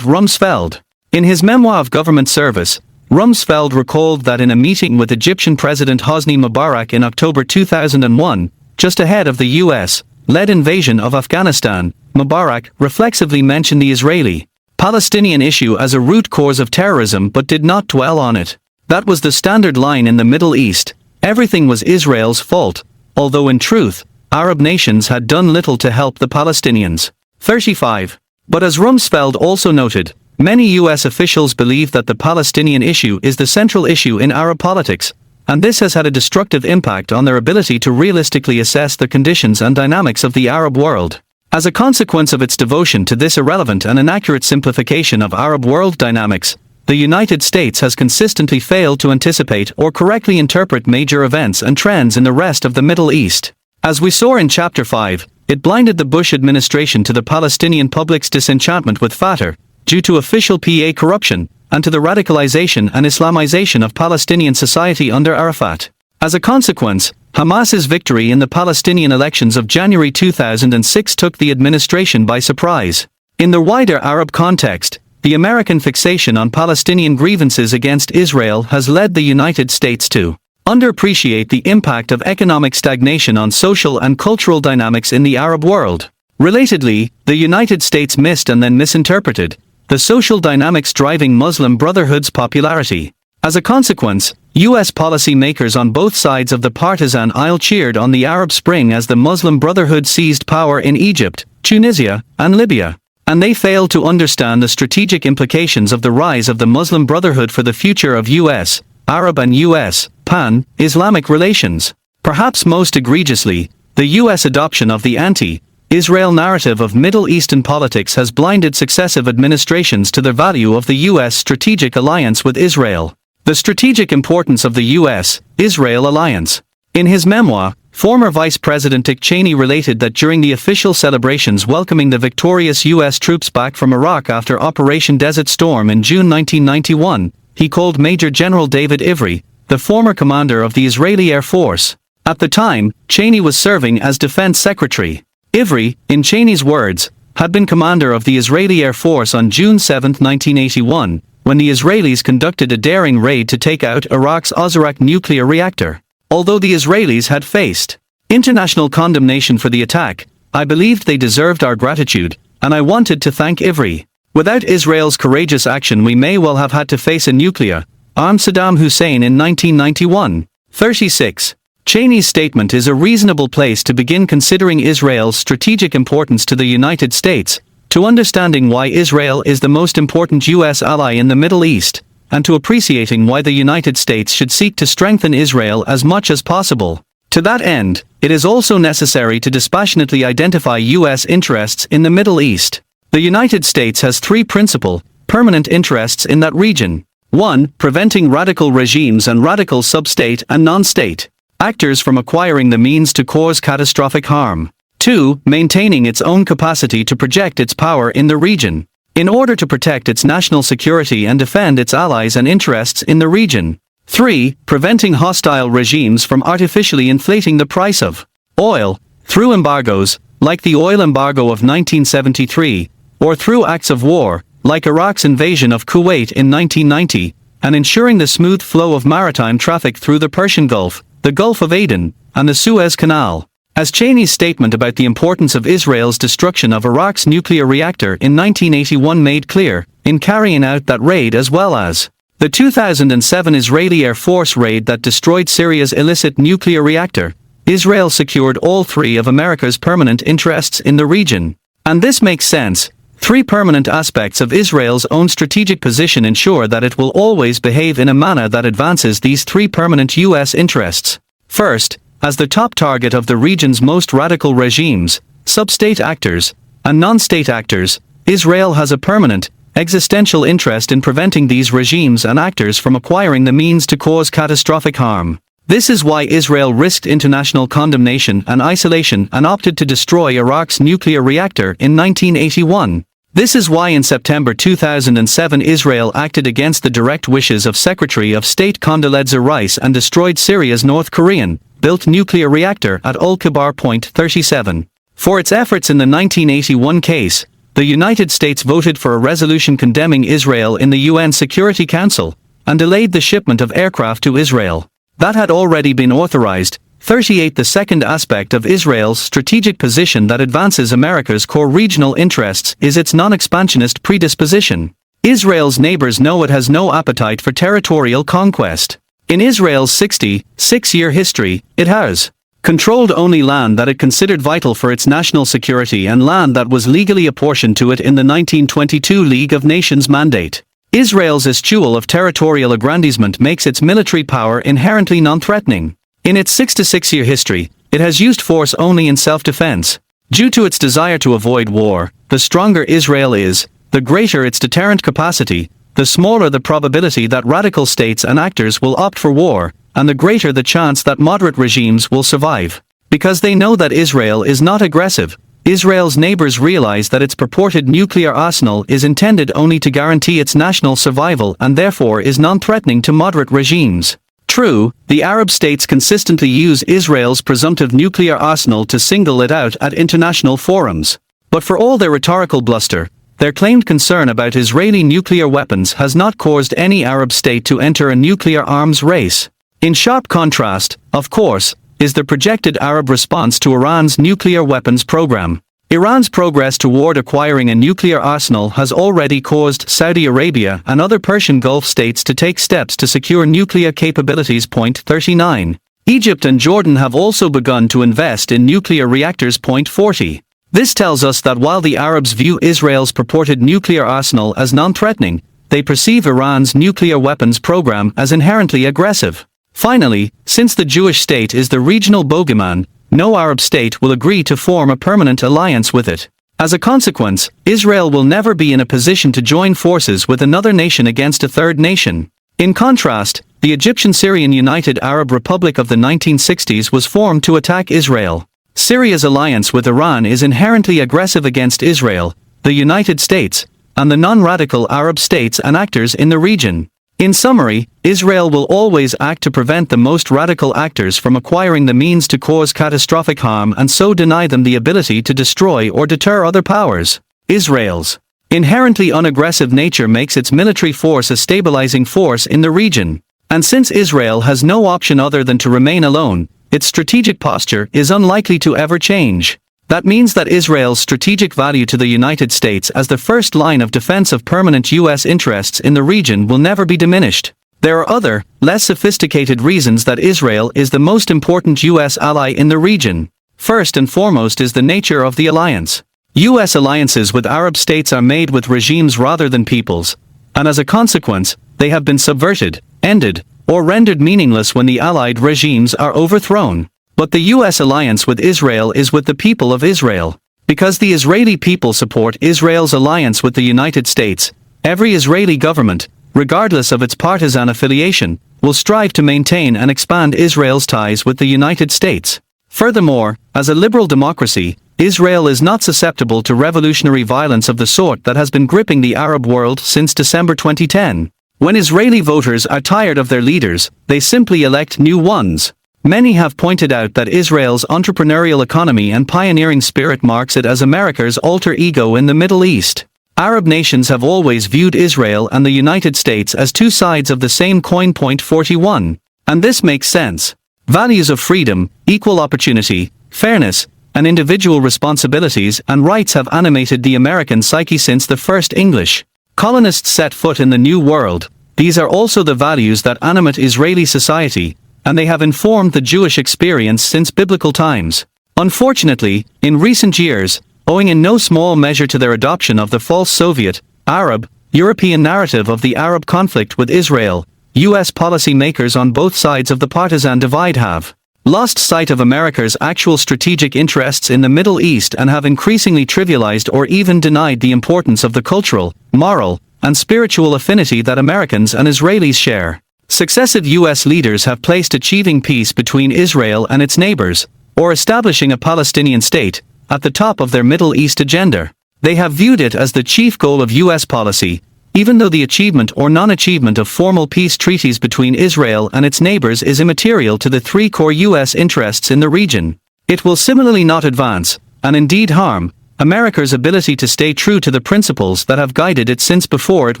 Rumsfeld. In his memoir of government service, Rumsfeld recalled that in a meeting with Egyptian President Hosni Mubarak in October 2001, just ahead of the U.S.-led invasion of Afghanistan, Mubarak reflexively mentioned the Israeli-Palestinian issue as a root cause of terrorism but did not dwell on it. That was the standard line in the Middle East. Everything was Israel's fault, although in truth, Arab nations had done little to help the Palestinians. 35. But as Rumsfeld also noted, many U.S. officials believe that the Palestinian issue is the central issue in Arab politics, and this has had a destructive impact on their ability to realistically assess the conditions and dynamics of the Arab world. As a consequence of its devotion to this irrelevant and inaccurate simplification of Arab world dynamics, the United States has consistently failed to anticipate or correctly interpret major events and trends in the rest of the Middle East. As we saw in Chapter 5, it blinded the Bush administration to the Palestinian public's disenchantment with Fatah, due to official PA corruption, and to the radicalization and Islamization of Palestinian society under Arafat. As a consequence, Hamas's victory in the Palestinian elections of January 2006 took the administration by surprise. In the wider Arab context, the American fixation on Palestinian grievances against Israel has led the United States to underappreciate the impact of economic stagnation on social and cultural dynamics in the Arab world. Relatedly, the United States missed and then misinterpreted the social dynamics driving Muslim Brotherhood's popularity. As a consequence, U.S. policymakers on both sides of the partisan aisle cheered on the Arab Spring as the Muslim Brotherhood seized power in Egypt, Tunisia, and Libya. And they failed to understand the strategic implications of the rise of the Muslim Brotherhood for the future of U.S., Arab and U.S., pan-Islamic relations. Perhaps most egregiously, the U.S. adoption of the anti-Israel narrative of Middle Eastern politics has blinded successive administrations to the value of the U.S. strategic alliance with Israel. The strategic importance of the U.S.-Israel alliance. In his memoir, former Vice President Dick Cheney related that during the official celebrations welcoming the victorious U.S. troops back from Iraq after Operation Desert Storm in June 1991, he called Major General David Ivry, the former commander of the Israeli Air Force. At the time, Cheney was serving as Defense Secretary. Ivry, in Cheney's words, had been commander of the Israeli Air Force on June 7, 1981, when the Israelis conducted a daring raid to take out Iraq's Ozark nuclear reactor. Although the Israelis had faced international condemnation for the attack, I believed they deserved our gratitude, and I wanted to thank Ivry. Without Israel's courageous action we may well have had to face a nuclear-armed Saddam Hussein in 1991. 36. Cheney's statement is a reasonable place to begin considering Israel's strategic importance to the United States, to understanding why Israel is the most important U.S. ally in the Middle East, and to appreciating why the United States should seek to strengthen Israel as much as possible. To that end, it is also necessary to dispassionately identify U.S. interests in the Middle East. The United States has three principal, permanent interests in that region. 1. Preventing radical regimes and radical sub-state and non-state actors from acquiring the means to cause catastrophic harm. 2. Maintaining its own capacity to project its power in the region, in order to protect its national security and defend its allies and interests in the region. 3. Preventing hostile regimes from artificially inflating the price of oil, through embargoes, like the oil embargo of 1973, or through acts of war, like Iraq's invasion of Kuwait in 1990, and ensuring the smooth flow of maritime traffic through the Persian Gulf, the Gulf of Aden, and the Suez Canal. As Cheney's statement about the importance of Israel's destruction of Iraq's nuclear reactor in 1981 made clear, in carrying out that raid as well as the 2007 Israeli Air Force raid that destroyed Syria's illicit nuclear reactor, Israel secured all three of America's permanent interests in the region. And this makes sense. Three permanent aspects of Israel's own strategic position ensure that it will always behave in a manner that advances these three permanent U.S. interests. First, as the top target of the region's most radical regimes, sub-state actors, and non-state actors, Israel has a permanent, existential interest in preventing these regimes and actors from acquiring the means to cause catastrophic harm. This is why Israel risked international condemnation and isolation and opted to destroy Iraq's nuclear reactor in 1981. This is why in September 2007 Israel acted against the direct wishes of Secretary of State Condoleezza Rice and destroyed Syria's North Korean-built nuclear reactor at Al-Kibar Point 37. For its efforts in the 1981 case, the United States voted for a resolution condemning Israel in the UN Security Council, and delayed the shipment of aircraft to Israel. That had already been authorized. 38. The second aspect of Israel's strategic position that advances America's core regional interests is its non-expansionist predisposition. Israel's neighbors know it has no appetite for territorial conquest. In Israel's 66-year history, it has controlled only land that it considered vital for its national security and land that was legally apportioned to it in the 1922 League of Nations mandate. Israel's eschewal of territorial aggrandizement makes its military power inherently non-threatening. In its 66-year history, it has used force only in self-defense. Due to its desire to avoid war, the stronger Israel is, the greater its deterrent capacity, the smaller the probability that radical states and actors will opt for war, and the greater the chance that moderate regimes will survive. Because they know that Israel is not aggressive, Israel's neighbors realize that its purported nuclear arsenal is intended only to guarantee its national survival and therefore is non-threatening to moderate regimes. True, the Arab states consistently use Israel's presumptive nuclear arsenal to single it out at international forums. But for all their rhetorical bluster, their claimed concern about Israeli nuclear weapons has not caused any Arab state to enter a nuclear arms race. In sharp contrast, of course, is the projected Arab response to Iran's nuclear weapons program. Iran's progress toward acquiring a nuclear arsenal has already caused Saudi Arabia and other Persian Gulf states to take steps to secure nuclear capabilities. 39. Egypt and Jordan have also begun to invest in nuclear reactors. 40. This tells us that while the Arabs view Israel's purported nuclear arsenal as non-threatening, they perceive Iran's nuclear weapons program as inherently aggressive. Finally, since the Jewish state is the regional bogeyman, no Arab state will agree to form a permanent alliance with it. As a consequence, Israel will never be in a position to join forces with another nation against a third nation. In contrast, the Egyptian-Syrian United Arab Republic of the 1960s was formed to attack Israel. Syria's alliance with Iran is inherently aggressive against Israel, the United States, and the non-radical Arab states and actors in the region. In summary, Israel will always act to prevent the most radical actors from acquiring the means to cause catastrophic harm and so deny them the ability to destroy or deter other powers. Israel's inherently unaggressive nature makes its military force a stabilizing force in the region. And since Israel has no option other than to remain alone, its strategic posture is unlikely to ever change. That means that Israel's strategic value to the United States as the first line of defense of permanent U.S. interests in the region will never be diminished. There are other, less sophisticated reasons that Israel is the most important U.S. ally in the region. First and foremost is the nature of the alliance. U.S. alliances with Arab states are made with regimes rather than peoples, and as a consequence, they have been subverted, ended, or rendered meaningless when the allied regimes are overthrown. But the U.S. alliance with Israel is with the people of Israel. Because the Israeli people support Israel's alliance with the United States, every Israeli government, regardless of its partisan affiliation, will strive to maintain and expand Israel's ties with the United States. Furthermore, as a liberal democracy, Israel is not susceptible to revolutionary violence of the sort that has been gripping the Arab world since December 2010. When Israeli voters are tired of their leaders, they simply elect new ones. Many have pointed out that Israel's entrepreneurial economy and pioneering spirit marks it as America's alter ego in the Middle East. Arab nations have always viewed Israel and the United States as two sides of the same coin. 41. And this makes sense. Values of freedom, equal opportunity, fairness, and individual responsibilities and rights have animated the American psyche since the first English colonists set foot in the New World. These are also the values that animate Israeli society, and they have informed the Jewish experience since biblical times. Unfortunately, in recent years, owing in no small measure to their adoption of the false Soviet, Arab, European narrative of the Arab conflict with Israel, U.S. policy makers on both sides of the partisan divide have lost sight of America's actual strategic interests in the Middle East and have increasingly trivialized or even denied the importance of the cultural, moral, and spiritual affinity that Americans and Israelis share. Successive U.S. leaders have placed achieving peace between Israel and its neighbors, or establishing a Palestinian state, at the top of their Middle East agenda. They have viewed it as the chief goal of U.S. policy, even though the achievement or non-achievement of formal peace treaties between Israel and its neighbors is immaterial to the three core U.S. interests in the region. It will similarly not advance, and indeed harm, America's ability to stay true to the principles that have guided it since before it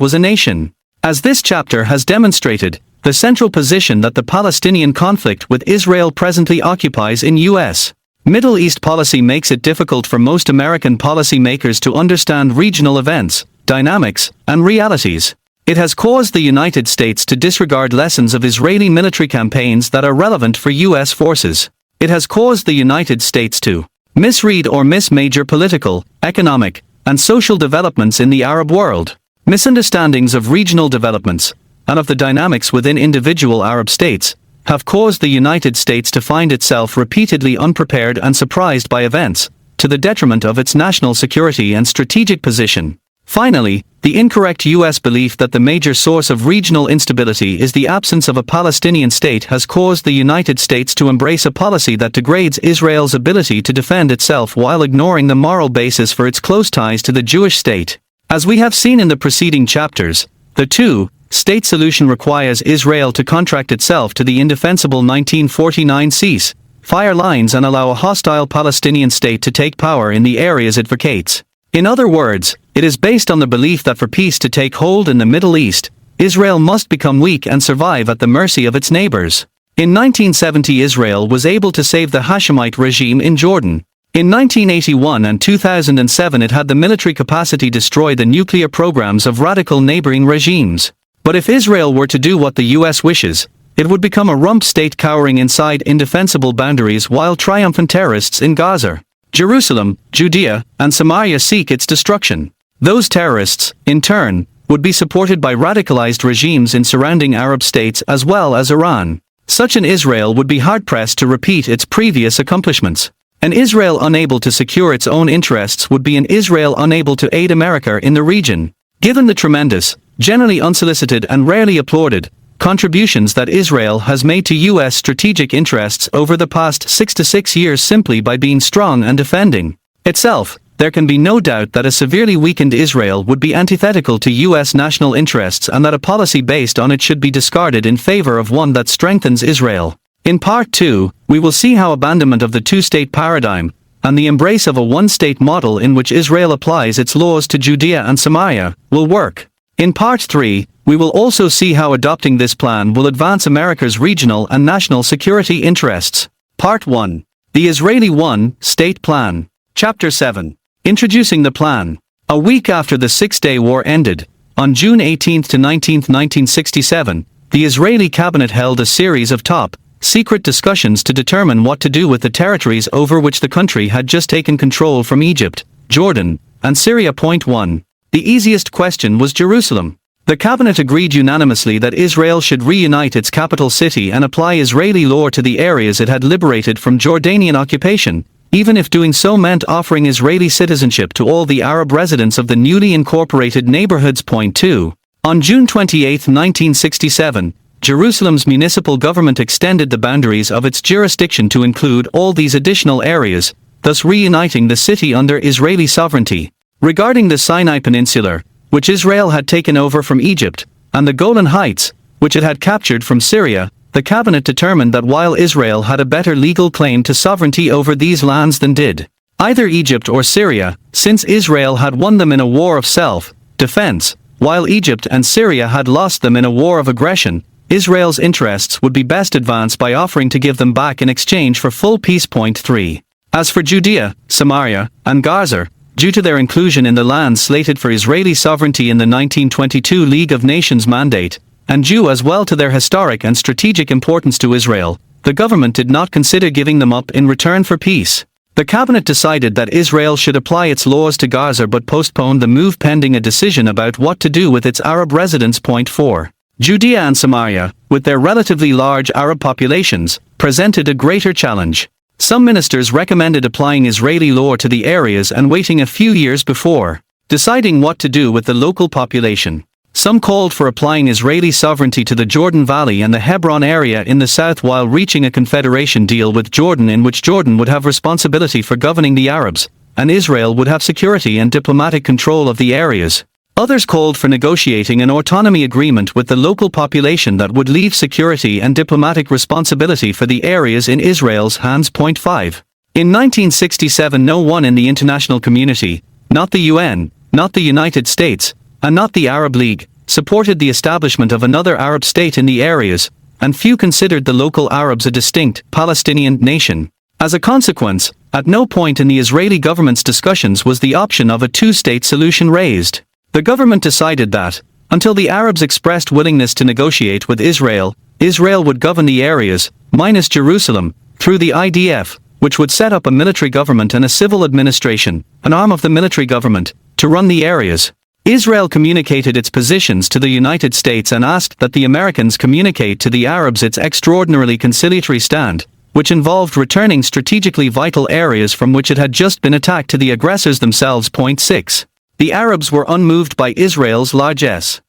was a nation. As this chapter has demonstrated, the central position that the Palestinian conflict with Israel presently occupies in U.S. Middle East policy makes it difficult for most American policymakers to understand regional events, dynamics, and realities. It has caused the United States to disregard lessons of Israeli military campaigns that are relevant for U.S. forces. It has caused the United States to misread or miss major political, economic, and social developments in the Arab world. Misunderstandings of regional developments, and of the dynamics within individual Arab states, have caused the United States to find itself repeatedly unprepared and surprised by events, to the detriment of its national security and strategic position. Finally, the incorrect U.S. belief that the major source of regional instability is the absence of a Palestinian state has caused the United States to embrace a policy that degrades Israel's ability to defend itself while ignoring the moral basis for its close ties to the Jewish state. As we have seen in the preceding chapters, the two, state solution requires Israel to contract itself to the indefensible 1949 cease-fire lines and allow a hostile Palestinian state to take power in the areas it vacates. In other words, it is based on the belief that for peace to take hold in the Middle East, Israel must become weak and survive at the mercy of its neighbors. In 1970, Israel was able to save the Hashemite regime in Jordan. In 1981 and 2007, it had the military capacity to destroy the nuclear programs of radical neighboring regimes. But if Israel were to do what the US wishes, it would become a rump state cowering inside indefensible boundaries while triumphant terrorists in Gaza, Jerusalem, Judea, and Samaria seek its destruction. Those terrorists, in turn, would be supported by radicalized regimes in surrounding Arab states as well as Iran. Such an Israel would be hard-pressed to repeat its previous accomplishments. An Israel unable to secure its own interests would be an Israel unable to aid America in the region. Given the tremendous, generally unsolicited and rarely applauded, contributions that Israel has made to U.S. strategic interests over the past 6 to 6 years simply by being strong and defending itself, there can be no doubt that a severely weakened Israel would be antithetical to U.S. national interests and that a policy based on it should be discarded in favor of one that strengthens Israel. In Part 2, we will see how abandonment of the two-state paradigm, and the embrace of a one-state model in which Israel applies its laws to Judea and Samaria, will work. In Part 3, we will also see how adopting this plan will advance America's regional and national security interests. Part 1. The Israeli One-State Plan. Chapter 7. Introducing the plan. A week after the Six-Day War ended, on June 18 to 19, 1967, the Israeli cabinet held a series of top-secret discussions to determine what to do with the territories over which the country had just taken control from Egypt, Jordan, and Syria. Point 1. The easiest question was Jerusalem. The cabinet agreed unanimously that Israel should reunite its capital city and apply Israeli law to the areas it had liberated from Jordanian occupation, even if doing so meant offering Israeli citizenship to all the Arab residents of the newly incorporated neighborhoods. Point 2. On June 28, 1967, Jerusalem's municipal government extended the boundaries of its jurisdiction to include all these additional areas, thus reuniting the city under Israeli sovereignty. Regarding the Sinai Peninsula, which Israel had taken over from Egypt, and the Golan Heights, which it had captured from Syria, the cabinet determined that while Israel had a better legal claim to sovereignty over these lands than did either Egypt or Syria, since Israel had won them in a war of self-defense, while Egypt and Syria had lost them in a war of aggression, Israel's interests would be best advanced by offering to give them back in exchange for full peace. Point 3. As for Judea, Samaria, and Gaza, due to their inclusion in the lands slated for Israeli sovereignty in the 1922 League of Nations mandate, and due as well to their historic and strategic importance to Israel, the government did not consider giving them up in return for peace. The cabinet decided that Israel should apply its laws to Gaza but postponed the move pending a decision about what to do with its Arab residents. Point 4. Judea and Samaria, with their relatively large Arab populations, presented a greater challenge. Some ministers recommended applying Israeli law to the areas and waiting a few years before deciding what to do with the local population. Some called for applying Israeli sovereignty to the Jordan Valley and the Hebron area in the south while reaching a confederation deal with Jordan in which Jordan would have responsibility for governing the Arabs, and Israel would have security and diplomatic control of the areas. Others called for negotiating an autonomy agreement with the local population that would leave security and diplomatic responsibility for the areas in Israel's hands. Point 5. In 1967, no one in the international community, not the UN, not the United States, and not the Arab League, supported the establishment of another Arab state in the areas, and few considered the local Arabs a distinct Palestinian nation. As a consequence, at no point in the Israeli government's discussions was the option of a two-state solution raised. The government decided that, until the Arabs expressed willingness to negotiate with Israel, Israel would govern the areas, minus Jerusalem, through the IDF, which would set up a military government and a civil administration, an arm of the military government, to run the areas. Israel communicated its positions to the United States and asked that the Americans communicate to the Arabs its extraordinarily conciliatory stand, which involved returning strategically vital areas from which it had just been attacked to the aggressors themselves. Point 6. The Arabs were unmoved by Israel's largesse.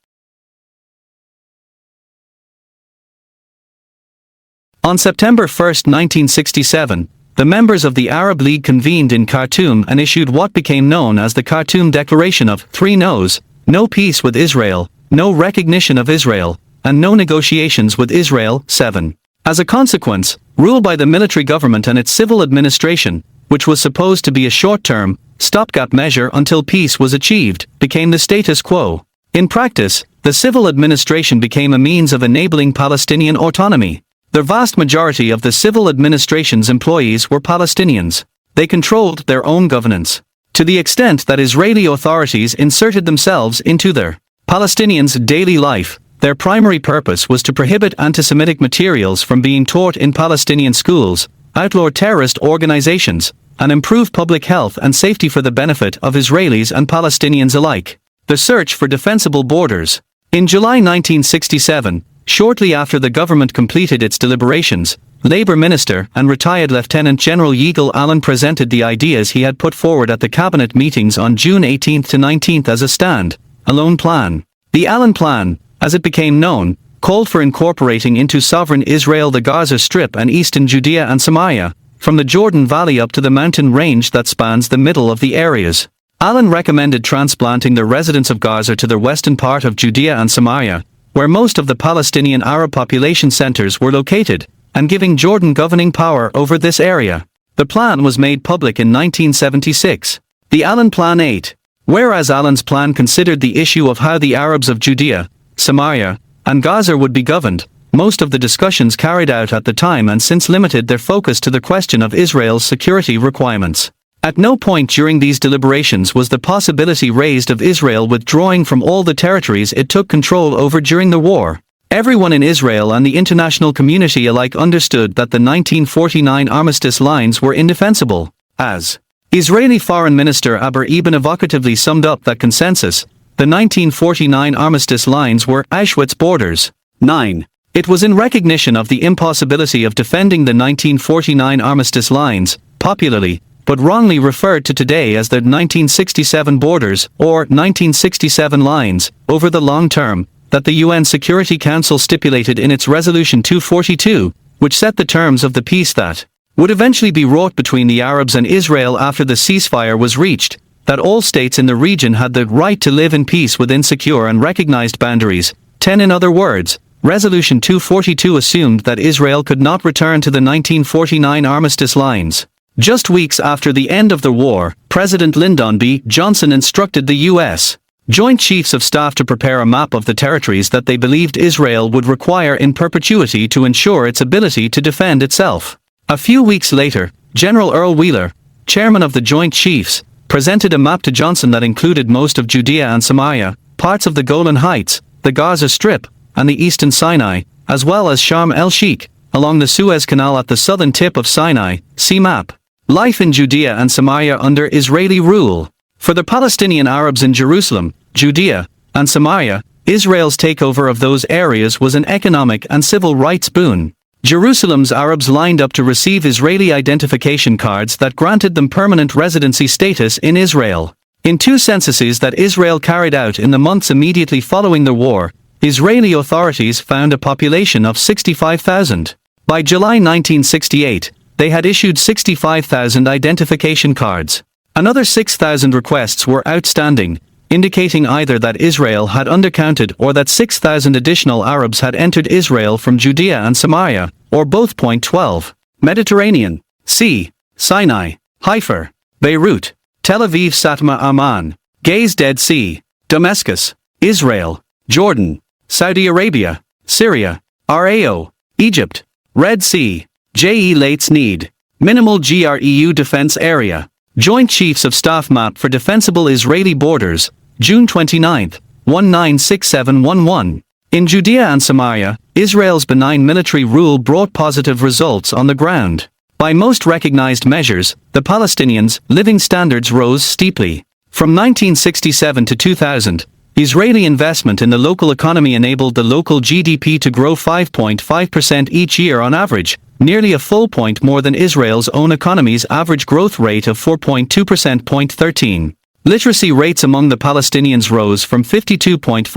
On September 1, 1967, the members of the Arab League convened in Khartoum and issued what became known as the Khartoum Declaration of 3 No's: no peace with Israel, no recognition of Israel, and no negotiations with Israel. 7. As a consequence, rule by the military government and its civil administration, which was supposed to be a short-term, stopgap measure until peace was achieved, became the status quo. In practice, the civil administration became a means of enabling Palestinian autonomy. The vast majority of the civil administration's employees were Palestinians. They controlled their own governance, to the extent that Israeli authorities inserted themselves into their Palestinians' daily life. Their primary purpose was to prohibit anti-Semitic materials from being taught in Palestinian schools, outlaw terrorist organizations, and improve public health and safety for the benefit of Israelis and Palestinians alike. The search for defensible borders. In July 1967, shortly after the government completed its deliberations, Labour Minister and retired Lieutenant General Yigal Allon presented the ideas he had put forward at the cabinet meetings on June 18 to 19 as a stand-alone plan. The Allon Plan, as it became known, called for incorporating into sovereign Israel the Gaza Strip and eastern Judea and Samaria, from the Jordan Valley up to the mountain range that spans the middle of the areas. Allon recommended transplanting the residents of Gaza to the western part of Judea and Samaria, where most of the Palestinian Arab population centers were located, and giving Jordan governing power over this area. The plan was made public in 1976. The Allon Plan 8. Whereas Allon's plan considered the issue of how the Arabs of Judea, Samaria, and Gaza would be governed, most of the discussions carried out at the time and since limited their focus to the question of Israel's security requirements. At no point during these deliberations was the possibility raised of Israel withdrawing from all the territories it took control over during the war. Everyone in Israel and the international community alike understood that the 1949 armistice lines were indefensible. As Israeli Foreign Minister Aber Eban evocatively summed up that consensus, the 1949 armistice lines were Auschwitz borders. 9. It was in recognition of the impossibility of defending the 1949 armistice lines, popularly, but wrongly referred to today as the 1967 borders, or 1967 lines, over the long term, that the UN Security Council stipulated in its Resolution 242, which set the terms of the peace that would eventually be wrought between the Arabs and Israel after the ceasefire was reached, that all states in the region had the right to live in peace within secure and recognized boundaries. 10. In other words, Resolution 242 assumed that Israel could not return to the 1949 armistice lines. Just weeks after the end of the war, President Lyndon B. Johnson instructed the U.S. Joint Chiefs of Staff to prepare a map of the territories that they believed Israel would require in perpetuity to ensure its ability to defend itself. A few weeks later, General Earl Wheeler, chairman of the Joint Chiefs, presented a map to Johnson that included most of Judea and Samaria, parts of the Golan Heights, the Gaza Strip, and the eastern Sinai, as well as Sharm el-Sheikh, along the Suez Canal at the southern tip of Sinai. See map. Life in Judea and Samaria under Israeli rule. For the Palestinian Arabs in Jerusalem, Judea, and Samaria, Israel's takeover of those areas was an economic and civil rights boon. Jerusalem's Arabs lined up to receive Israeli identification cards that granted them permanent residency status in Israel. In two censuses that Israel carried out in the months immediately following the war, Israeli authorities found a population of 65,000. By July 1968, they had issued 65,000 identification cards. Another 6,000 requests were outstanding, indicating either that Israel had undercounted or that 6,000 additional Arabs had entered Israel from Judea and Samaria, or both. 12. Mediterranean Sea, Sinai, Haifa, Beirut, Tel Aviv, Satmar, Amman, Gaze, Dead Sea, Damascus, Israel, Jordan, Saudi Arabia, Syria, Rao, Egypt, Red Sea, Lates Need, Minimal GREU Defense Area, Joint Chiefs of Staff Map for Defensible Israeli Borders, June 29, 196711. In Judea and Samaria, Israel's benign military rule brought positive results on the ground. By most recognized measures, the Palestinians' living standards rose steeply. From 1967 to 2000, Israeli investment in the local economy enabled the local GDP to grow 5.5% each year on average, nearly a full point more than Israel's own economy's average growth rate of 4.2%. 13. Literacy rates among the Palestinians rose from 52.5%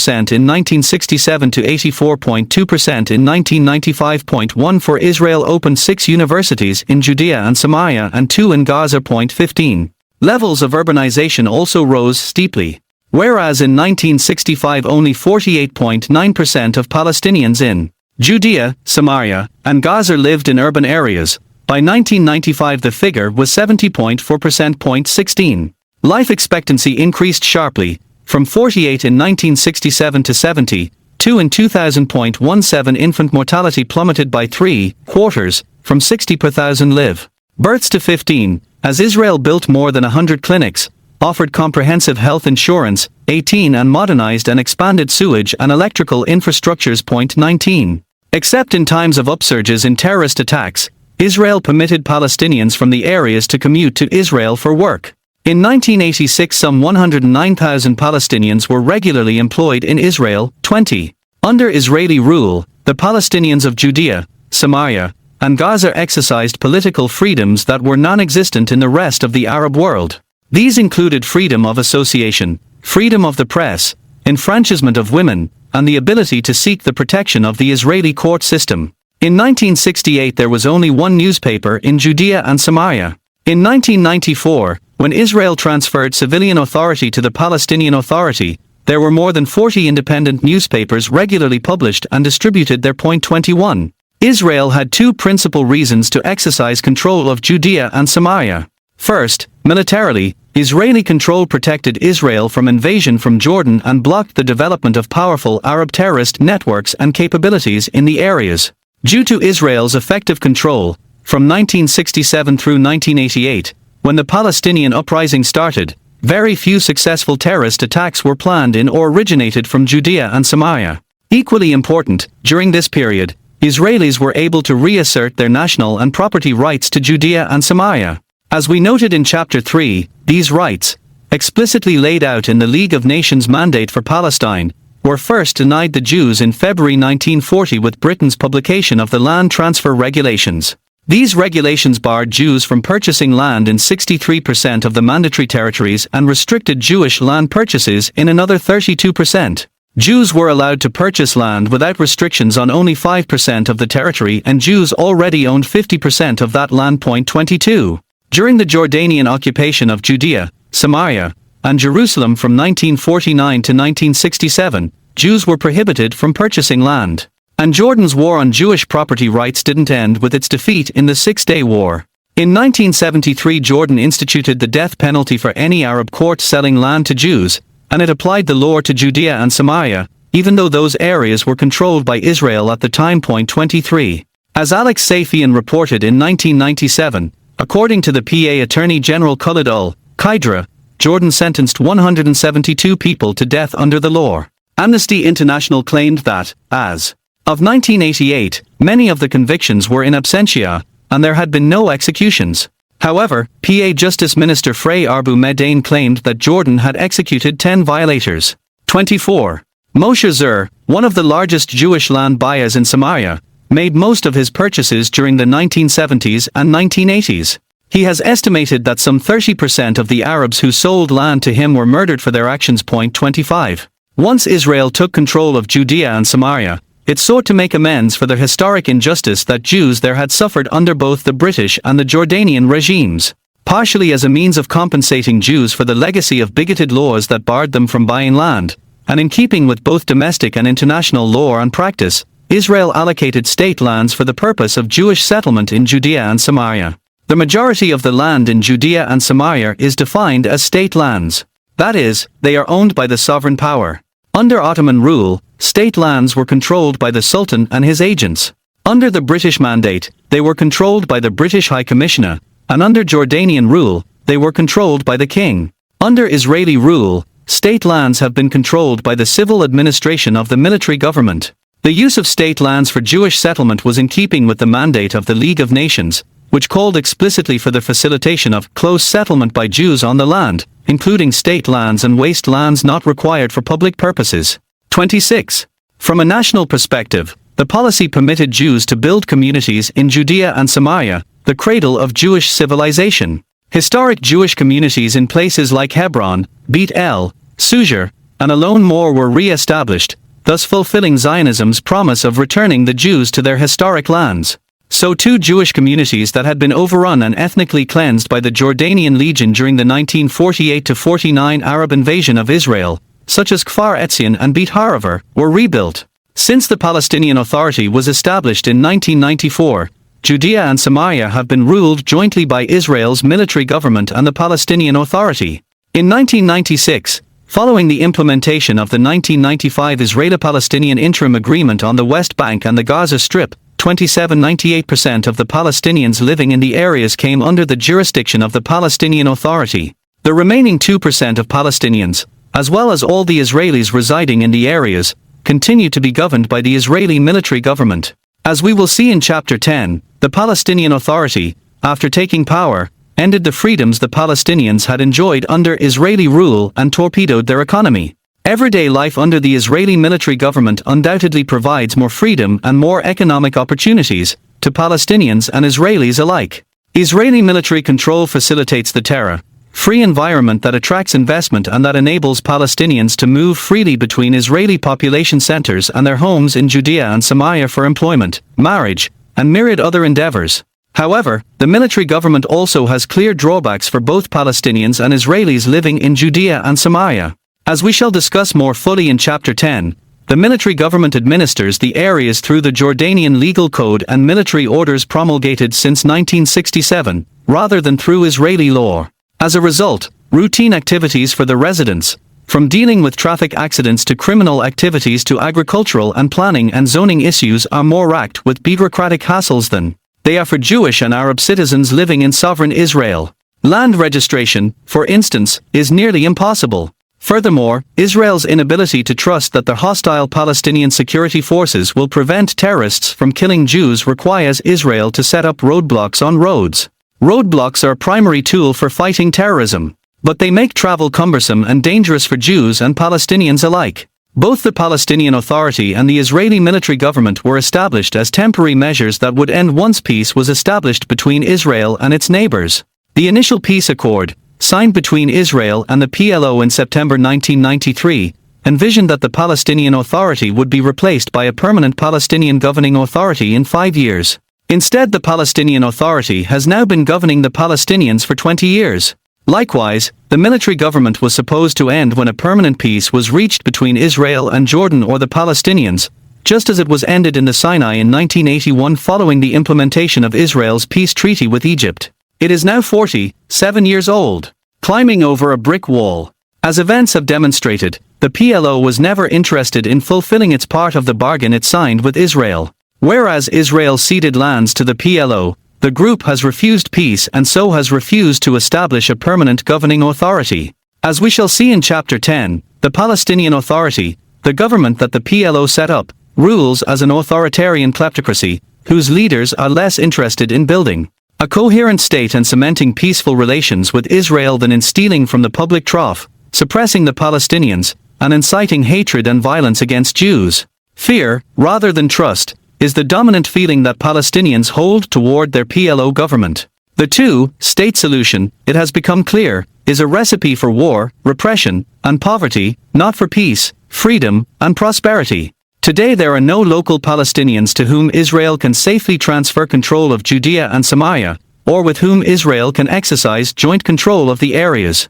in 1967 to 84.2% in 1995. For Israel opened 6 universities in Judea and Samaria and 2 in Gaza. 15. Levels of urbanization also rose steeply. whereas in 1965 only 48.9% of Palestinians in Judea, Samaria, and Gaza lived in urban areas. By 1995 the figure was 70.4%. Life expectancy increased sharply, from 48 in 1967 to 72 in 2000.17. Infant mortality plummeted by 3/4, from 60 per thousand live births to 15, as Israel built more than 100 clinics, offered comprehensive health insurance, 18, and modernized and expanded sewage and electrical infrastructures. 19. Except in times of upsurges in terrorist attacks, Israel permitted Palestinians from the areas to commute to Israel for work. In 1986 some 109,000 Palestinians were regularly employed in Israel. 20. Under Israeli rule, the Palestinians of Judea, Samaria, and Gaza exercised political freedoms that were non-existent in the rest of the Arab world. These included freedom of association, freedom of the press, enfranchisement of women, and the ability to seek the protection of the Israeli court system. In 1968 there was only one newspaper in Judea and Samaria. In 1994, when Israel transferred civilian authority to the Palestinian Authority, there were more than 40 independent newspapers regularly published and distributed there. 21. Israel had two principal reasons to exercise control of Judea and Samaria. First, militarily, Israeli control protected Israel from invasion from Jordan and blocked the development of powerful Arab terrorist networks and capabilities in the areas. Due to Israel's effective control, from 1967 through 1988, when the Palestinian uprising started, very few successful terrorist attacks were planned in or originated from Judea and Samaria. Equally important, during this period, Israelis were able to reassert their national and property rights to Judea and Samaria. As we noted in Chapter 3, these rights, explicitly laid out in the League of Nations mandate for Palestine, were first denied the Jews in February 1940 with Britain's publication of the Land Transfer Regulations. These regulations barred Jews from purchasing land in 63% of the mandatory territories and restricted Jewish land purchases in another 32%. Jews were allowed to purchase land without restrictions on only 5% of the territory, and Jews already owned 50% of that land. 22. During the Jordanian occupation of Judea, Samaria, and Jerusalem from 1949 to 1967, Jews were prohibited from purchasing land. And Jordan's war on Jewish property rights didn't end with its defeat in the Six-Day War. In 1973 Jordan instituted the death penalty for any Arab court selling land to Jews, and it applied the law to Judea and Samaria, even though those areas were controlled by Israel at the time. 23. As Alex Safian reported in 1997, according to the PA Attorney General Khalid al-Qidra, Jordan sentenced 172 people to death under the law. Amnesty International claimed that, as of 1988, many of the convictions were in absentia, and there had been no executions. However, PA Justice Minister Frey Arbu Medain claimed that Jordan had executed 10 violators. 24. Moshe Zur, one of the largest Jewish land buyers in Samaria, made most of his purchases during the 1970s and 1980s. He has estimated that some 30% of the Arabs who sold land to him were murdered for their actions. 25. Once Israel took control of Judea and Samaria, it sought to make amends for the historic injustice that Jews there had suffered under both the British and the Jordanian regimes. Partially as a means of compensating Jews for the legacy of bigoted laws that barred them from buying land, and in keeping with both domestic and international law and practice, Israel allocated state lands for the purpose of Jewish settlement in Judea and Samaria. The majority of the land in Judea and Samaria is defined as state lands. That is, they are owned by the sovereign power. Under Ottoman rule, state lands were controlled by the Sultan and his agents. Under the British Mandate, they were controlled by the British High Commissioner, and under Jordanian rule, they were controlled by the king. Under Israeli rule, state lands have been controlled by the civil administration of the military government. The use of state lands for Jewish settlement was in keeping with the mandate of the League of Nations, which called explicitly for the facilitation of close settlement by Jews on the land, including state lands and waste lands not required for public purposes. 26. From a national perspective, the policy permitted Jews to build communities in Judea and Samaria, the cradle of Jewish civilization. Historic Jewish communities in places like Hebron, Beit El, Suzer, and Alon Mor were re-established, thus fulfilling Zionism's promise of returning the Jews to their historic lands. So too Jewish communities that had been overrun and ethnically cleansed by the Jordanian Legion during the 1948-49 Arab invasion of Israel, such as Kfar Etzion and Beit Haraver, were rebuilt. Since the Palestinian Authority was established in 1994, Judea and Samaria have been ruled jointly by Israel's military government and the Palestinian Authority. In 1996, following the implementation of the 1995 Israeli-Palestinian Interim Agreement on the West Bank and the Gaza Strip, 97–98% of the Palestinians living in the areas came under the jurisdiction of the Palestinian Authority. The remaining 2% of Palestinians, as well as all the Israelis residing in the areas, continue to be governed by the Israeli military government. As we will see in Chapter 10, the Palestinian Authority, after taking power, ended the freedoms the Palestinians had enjoyed under Israeli rule and torpedoed their economy. Everyday life under the Israeli military government undoubtedly provides more freedom and more economic opportunities to Palestinians and Israelis alike. Israeli military control facilitates the terror-free environment that attracts investment and that enables Palestinians to move freely between Israeli population centers and their homes in Judea and Samaria for employment, marriage, and myriad other endeavors. However, the military government also has clear drawbacks for both Palestinians and Israelis living in Judea and Samaria. As we shall discuss more fully in Chapter 10, the military government administers the areas through the Jordanian legal code and military orders promulgated since 1967, rather than through Israeli law. As a result, routine activities for the residents, from dealing with traffic accidents to criminal activities to agricultural and planning and zoning issues, are more racked with bureaucratic hassles than they are for Jewish and Arab citizens living in sovereign Israel. Land registration, for instance, is nearly impossible. Furthermore, Israel's inability to trust that the hostile Palestinian security forces will prevent terrorists from killing Jews requires Israel to set up roadblocks on roads. Roadblocks are a primary tool for fighting terrorism, but they make travel cumbersome and dangerous for Jews and Palestinians alike. Both the Palestinian Authority and the Israeli military government were established as temporary measures that would end once peace was established between Israel and its neighbors. The initial peace accord, signed between Israel and the PLO in September 1993, envisioned that the Palestinian Authority would be replaced by a permanent Palestinian governing authority in 5 years. Instead, the Palestinian Authority has now been governing the Palestinians for 20 years. Likewise, the military government was supposed to end when a permanent peace was reached between Israel and Jordan or the Palestinians, just as it was ended in the Sinai in 1981 following the implementation of Israel's peace treaty with Egypt. It is now 47 years old, climbing over a brick wall. As events have demonstrated, the PLO was never interested in fulfilling its part of the bargain it signed with Israel. Whereas Israel ceded lands to the PLO, the group has refused peace and so has refused to establish a permanent governing authority. As we shall see in Chapter 10, the Palestinian Authority, the government that the PLO set up, rules as an authoritarian kleptocracy, whose leaders are less interested in building a coherent state and cementing peaceful relations with Israel than in stealing from the public trough, suppressing the Palestinians, and inciting hatred and violence against Jews. Fear, rather than trust, is the dominant feeling that Palestinians hold toward their PLO government. The two-state solution, it has become clear, is a recipe for war, repression, and poverty, not for peace, freedom, and prosperity. Today there are no local Palestinians to whom Israel can safely transfer control of Judea and Samaria, or with whom Israel can exercise joint control of the areas.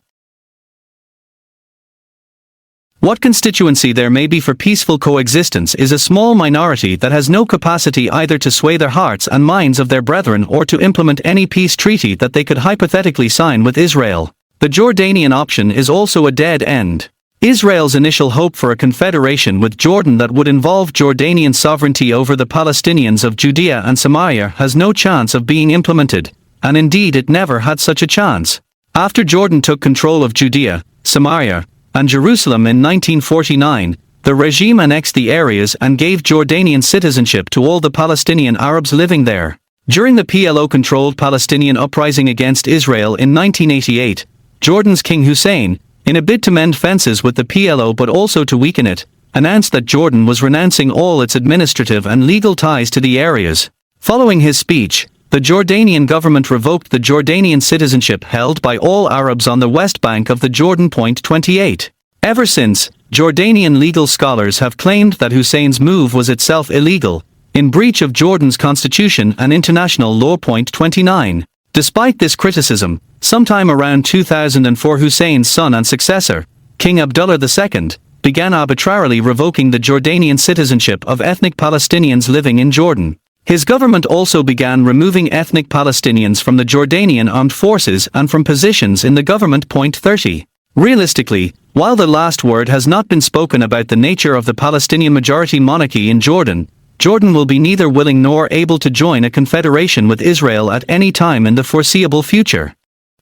What constituency there may be for peaceful coexistence is a small minority that has no capacity either to sway their hearts and minds of their brethren or to implement any peace treaty that they could hypothetically sign with Israel. The Jordanian option is also a dead end. Israel's initial hope for a confederation with Jordan that would involve Jordanian sovereignty over the Palestinians of Judea and Samaria has no chance of being implemented, and indeed it never had such a chance. After Jordan took control of Judea, Samaria, and Jerusalem in 1949, the regime annexed the areas and gave Jordanian citizenship to all the Palestinian Arabs living there. During the PLO-controlled Palestinian uprising against Israel in 1988, Jordan's King Hussein, in a bid to mend fences with the PLO but also to weaken it, announced that Jordan was renouncing all its administrative and legal ties to the areas. Following his speech, the Jordanian government revoked the Jordanian citizenship held by all Arabs on the West Bank of the Jordan. 28. Ever since, Jordanian legal scholars have claimed that Hussein's move was itself illegal, in breach of Jordan's constitution and international law. 29. Despite this criticism, sometime around 2004 Hussein's son and successor, King Abdullah II, began arbitrarily revoking the Jordanian citizenship of ethnic Palestinians living in Jordan. His government also began removing ethnic Palestinians from the Jordanian armed forces and from positions in the government. 30. Realistically, while the last word has not been spoken about the nature of the Palestinian majority monarchy in Jordan, Jordan will be neither willing nor able to join a confederation with Israel at any time in the foreseeable future.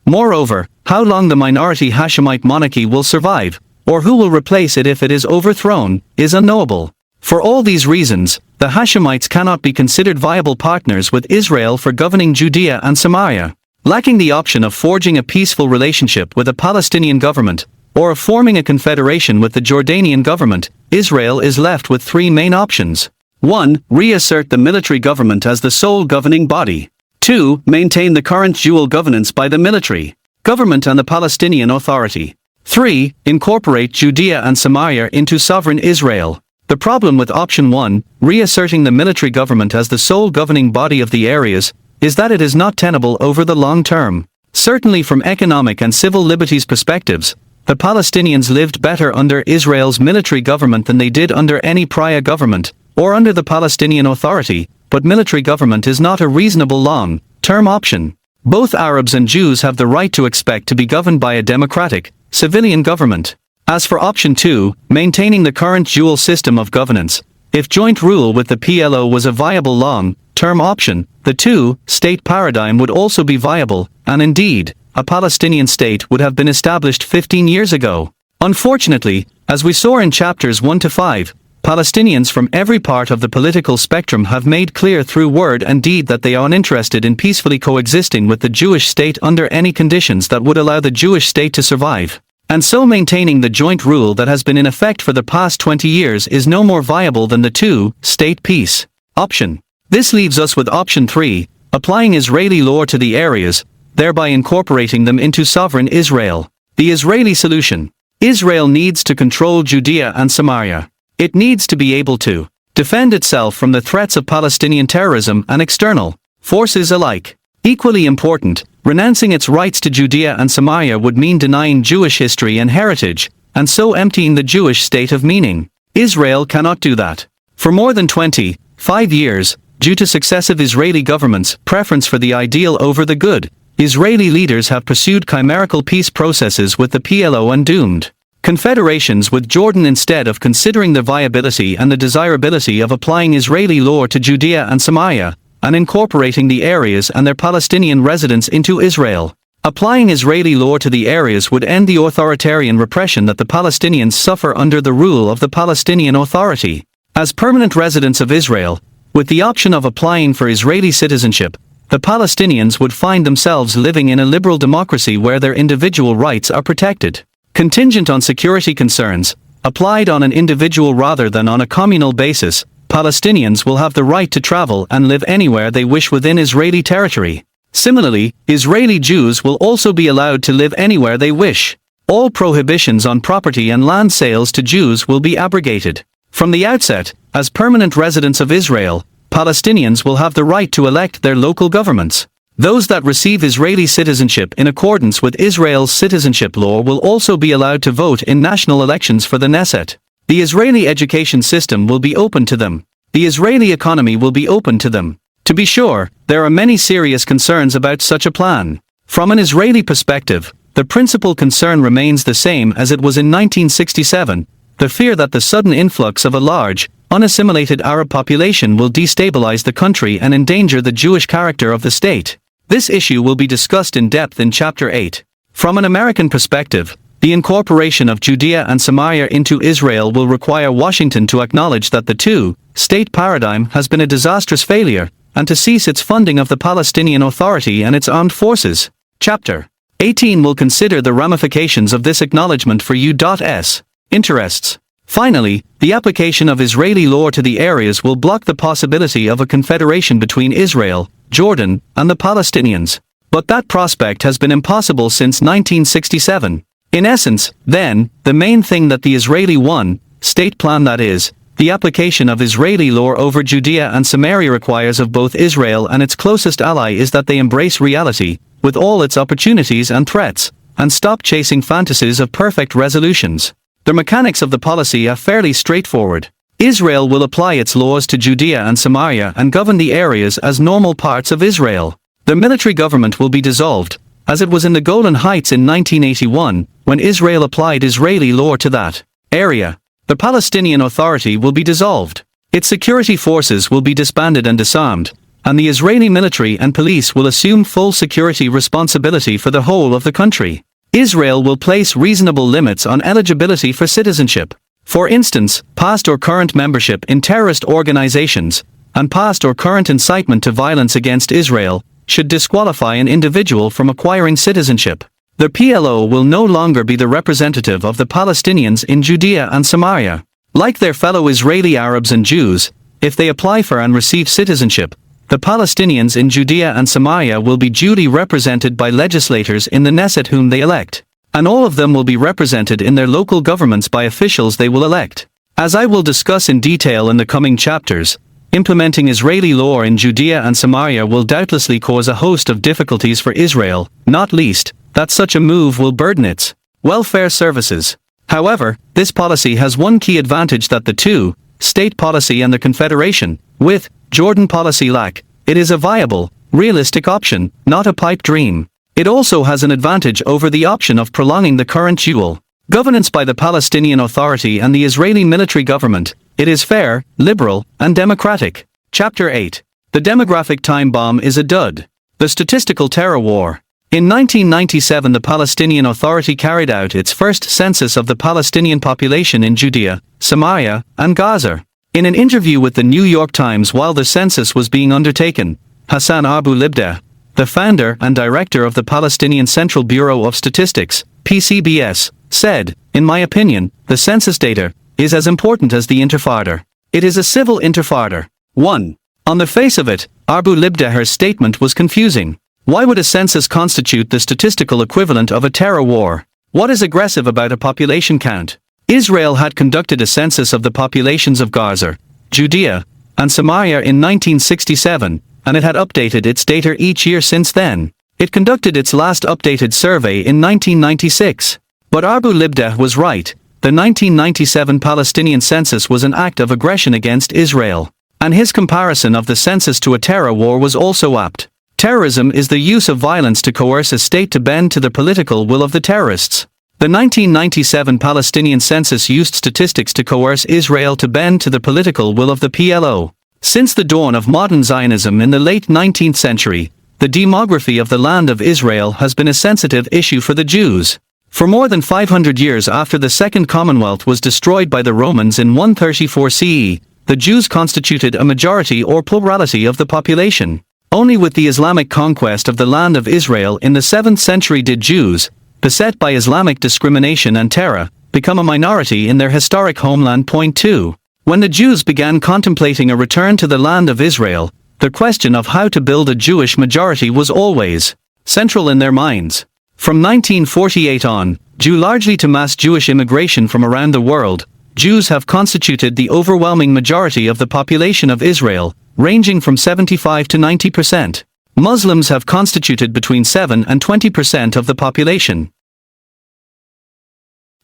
Moreover, how long the minority Hashemite monarchy will survive, or who will replace it if it is overthrown, is unknowable. For all these reasons, the Hashemites cannot be considered viable partners with Israel for governing Judea and Samaria. Lacking the option of forging a peaceful relationship with a Palestinian government, or of forming a confederation with the Jordanian government, Israel is left with three main options. 1. Reassert the military government as the sole governing body. 2. Maintain the current dual governance by the military government and the Palestinian Authority. 3. Incorporate Judea and Samaria into sovereign Israel. The problem with option 1, reasserting the military government as the sole governing body of the areas, is that it is not tenable over the long term. Certainly from economic and civil liberties perspectives, the Palestinians lived better under Israel's military government than they did under any prior government, or under the Palestinian Authority, but military government is not a reasonable long-term option. Both Arabs and Jews have the right to expect to be governed by a democratic, civilian government. As for option 2, maintaining the current dual system of governance, if joint rule with the PLO was a viable long-term option, the two-state paradigm would also be viable, and indeed, a Palestinian state would have been established 15 years ago. Unfortunately, as we saw in chapters 1 to 5, Palestinians from every part of the political spectrum have made clear through word and deed that they are uninterested in peacefully coexisting with the Jewish state under any conditions that would allow the Jewish state to survive. And so maintaining the joint rule that has been in effect for the past 20 years is no more viable than the two-state peace option. This leaves us with option 3, applying Israeli law to the areas, thereby incorporating them into sovereign Israel. The Israeli solution. Israel needs to control Judea and Samaria. It needs to be able to defend itself from the threats of Palestinian terrorism and external forces alike. Equally important, renouncing its rights to Judea and Samaria would mean denying Jewish history and heritage, and so emptying the Jewish state of meaning. Israel cannot do that. For more than 25 years, due to successive Israeli governments' preference for the ideal over the good, Israeli leaders have pursued chimerical peace processes with the PLO and doomed confederations with Jordan instead of considering the viability and the desirability of applying Israeli law to Judea and Samaria, and incorporating the areas and their Palestinian residents into Israel. Applying Israeli law to the areas would end the authoritarian repression that the Palestinians suffer under the rule of the Palestinian Authority. As permanent residents of Israel, with the option of applying for Israeli citizenship, the Palestinians would find themselves living in a liberal democracy where their individual rights are protected. Contingent on security concerns, applied on an individual rather than on a communal basis, Palestinians will have the right to travel and live anywhere they wish within Israeli territory. Similarly, Israeli Jews will also be allowed to live anywhere they wish. All prohibitions on property and land sales to Jews will be abrogated. From the outset, as permanent residents of Israel, Palestinians will have the right to elect their local governments. Those that receive Israeli citizenship in accordance with Israel's citizenship law will also be allowed to vote in national elections for the Knesset. The Israeli education system will be open to them. The Israeli economy will be open to them. To be sure, there are many serious concerns about such a plan. From an Israeli perspective, the principal concern remains the same as it was in 1967, the fear that the sudden influx of a large, unassimilated Arab population will destabilize the country and endanger the Jewish character of the state. This issue will be discussed in depth in Chapter 8. From an American perspective, the incorporation of Judea and Samaria into Israel will require Washington to acknowledge that the two-state paradigm has been a disastrous failure, and to cease its funding of the Palestinian Authority and its armed forces. Chapter 18 will consider the ramifications of this acknowledgement for U.S. interests. Finally, the application of Israeli law to the areas will block the possibility of a confederation between Israel, Jordan, and the Palestinians. But that prospect has been impossible since 1967. In essence, then, the main thing that the Israeli one-state plan, that is, The application of Israeli law over Judea and Samaria requires of both Israel and its closest ally is that they embrace reality, with all its opportunities and threats, and stop chasing fantasies of perfect resolutions. The mechanics of the policy are fairly straightforward. Israel will apply its laws to Judea and Samaria and govern the areas as normal parts of Israel. The military government will be dissolved, as it was in the Golan Heights in 1981, when Israel applied Israeli law to that area. The Palestinian Authority will be dissolved. Its security forces will be disbanded and disarmed, and the Israeli military and police will assume full security responsibility for the whole of the country. Israel will place reasonable limits on eligibility for citizenship. For instance, past or current membership in terrorist organizations, and past or current incitement to violence against Israel, should disqualify an individual from acquiring citizenship. The PLO will no longer be the representative of the Palestinians in Judea and Samaria. Like their fellow Israeli Arabs and Jews, if they apply for and receive citizenship, the Palestinians in Judea and Samaria will be duly represented by legislators in the Knesset whom they elect, and all of them will be represented in their local governments by officials they will elect. As I will discuss in detail in the coming chapters, implementing Israeli law in Judea and Samaria will doubtlessly cause a host of difficulties for Israel, not least that such a move will burden its welfare services. However, this policy has one key advantage that the two, state policy and the Confederation, with Jordan policy lack. It is a viable, realistic option, not a pipe dream. It also has an advantage over the option of prolonging the current dual governance by the Palestinian Authority and the Israeli military government. It is fair, liberal, and democratic. Chapter 8. The demographic time bomb is a dud. The statistical terror war. In 1997, the Palestinian Authority carried out its first census of the Palestinian population in Judea, Samaria, and Gaza. In an interview with the New York Times while the census was being undertaken, Hassan Abu Libda, the founder and director of the Palestinian Central Bureau of Statistics, PCBS, said, "In my opinion, the census data is as important as the intifada. It is a civil intifada." 1. On the face of it, Abu Libdaher's statement was confusing. Why would a census constitute the statistical equivalent of a terror war? What is aggressive about a population count? Israel had conducted a census of the populations of Gaza, Judea, and Samaria in 1967, and it had updated its data each year since then. It conducted its last updated survey in 1996. But Abu Libda was right. The 1997 Palestinian census was an act of aggression against Israel. And his comparison of the census to a terror war was also apt. Terrorism is the use of violence to coerce a state to bend to the political will of the terrorists. The 1997 Palestinian census used statistics to coerce Israel to bend to the political will of the PLO. Since the dawn of modern Zionism in the late 19th century, the demography of the land of Israel has been a sensitive issue for the Jews. For more than 500 years after the Second Commonwealth was destroyed by the Romans in 134 CE, the Jews constituted a majority or plurality of the population. Only with the Islamic conquest of the land of Israel in the 7th century did Jews, beset by Islamic discrimination and terror, become a minority in their historic homeland. Point 2. When the Jews began contemplating a return to the land of Israel, the question of how to build a Jewish majority was always central in their minds. From 1948 on, due largely to mass Jewish immigration from around the world, Jews have constituted the overwhelming majority of the population of Israel, ranging from 75 to 90%. Muslims have constituted between 7 and 20% of the population.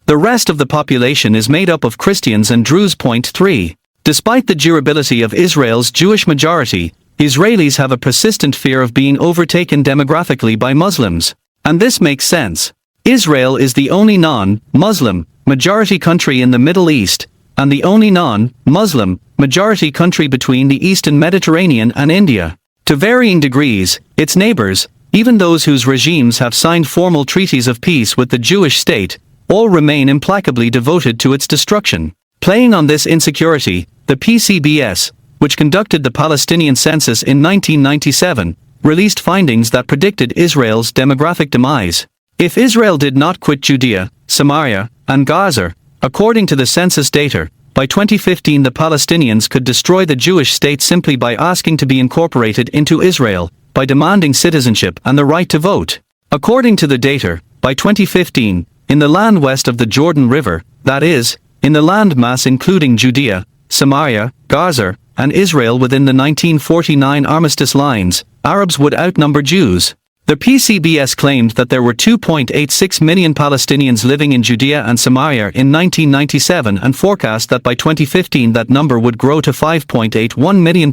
The rest of the population is made up of Christians and Druze. Point 3. Despite the durability of Israel's Jewish majority, Israelis have a persistent fear of being overtaken demographically by Muslims. And this makes sense. Israel is the only non-Muslim majority country in the Middle East, and the only non-Muslim majority country between the Eastern Mediterranean and India. To varying degrees, its neighbors, even those whose regimes have signed formal treaties of peace with the Jewish state, all remain implacably devoted to its destruction. Playing on this insecurity, the PCBS, which conducted the Palestinian census in 1997, released findings that predicted Israel's demographic demise. If Israel did not quit Judea, Samaria, and Gaza, according to the census data, by 2015 the Palestinians could destroy the Jewish state simply by asking to be incorporated into Israel, by demanding citizenship and the right to vote. According to the data, by 2015, in the land west of the Jordan River, that is, in the land mass including Judea, Samaria, Gaza, and Israel within the 1949 armistice lines, Arabs would outnumber Jews. The PCBS claimed that there were 2.86 million Palestinians living in Judea and Samaria in 1997 and forecast that by 2015 that number would grow to 5.81 million.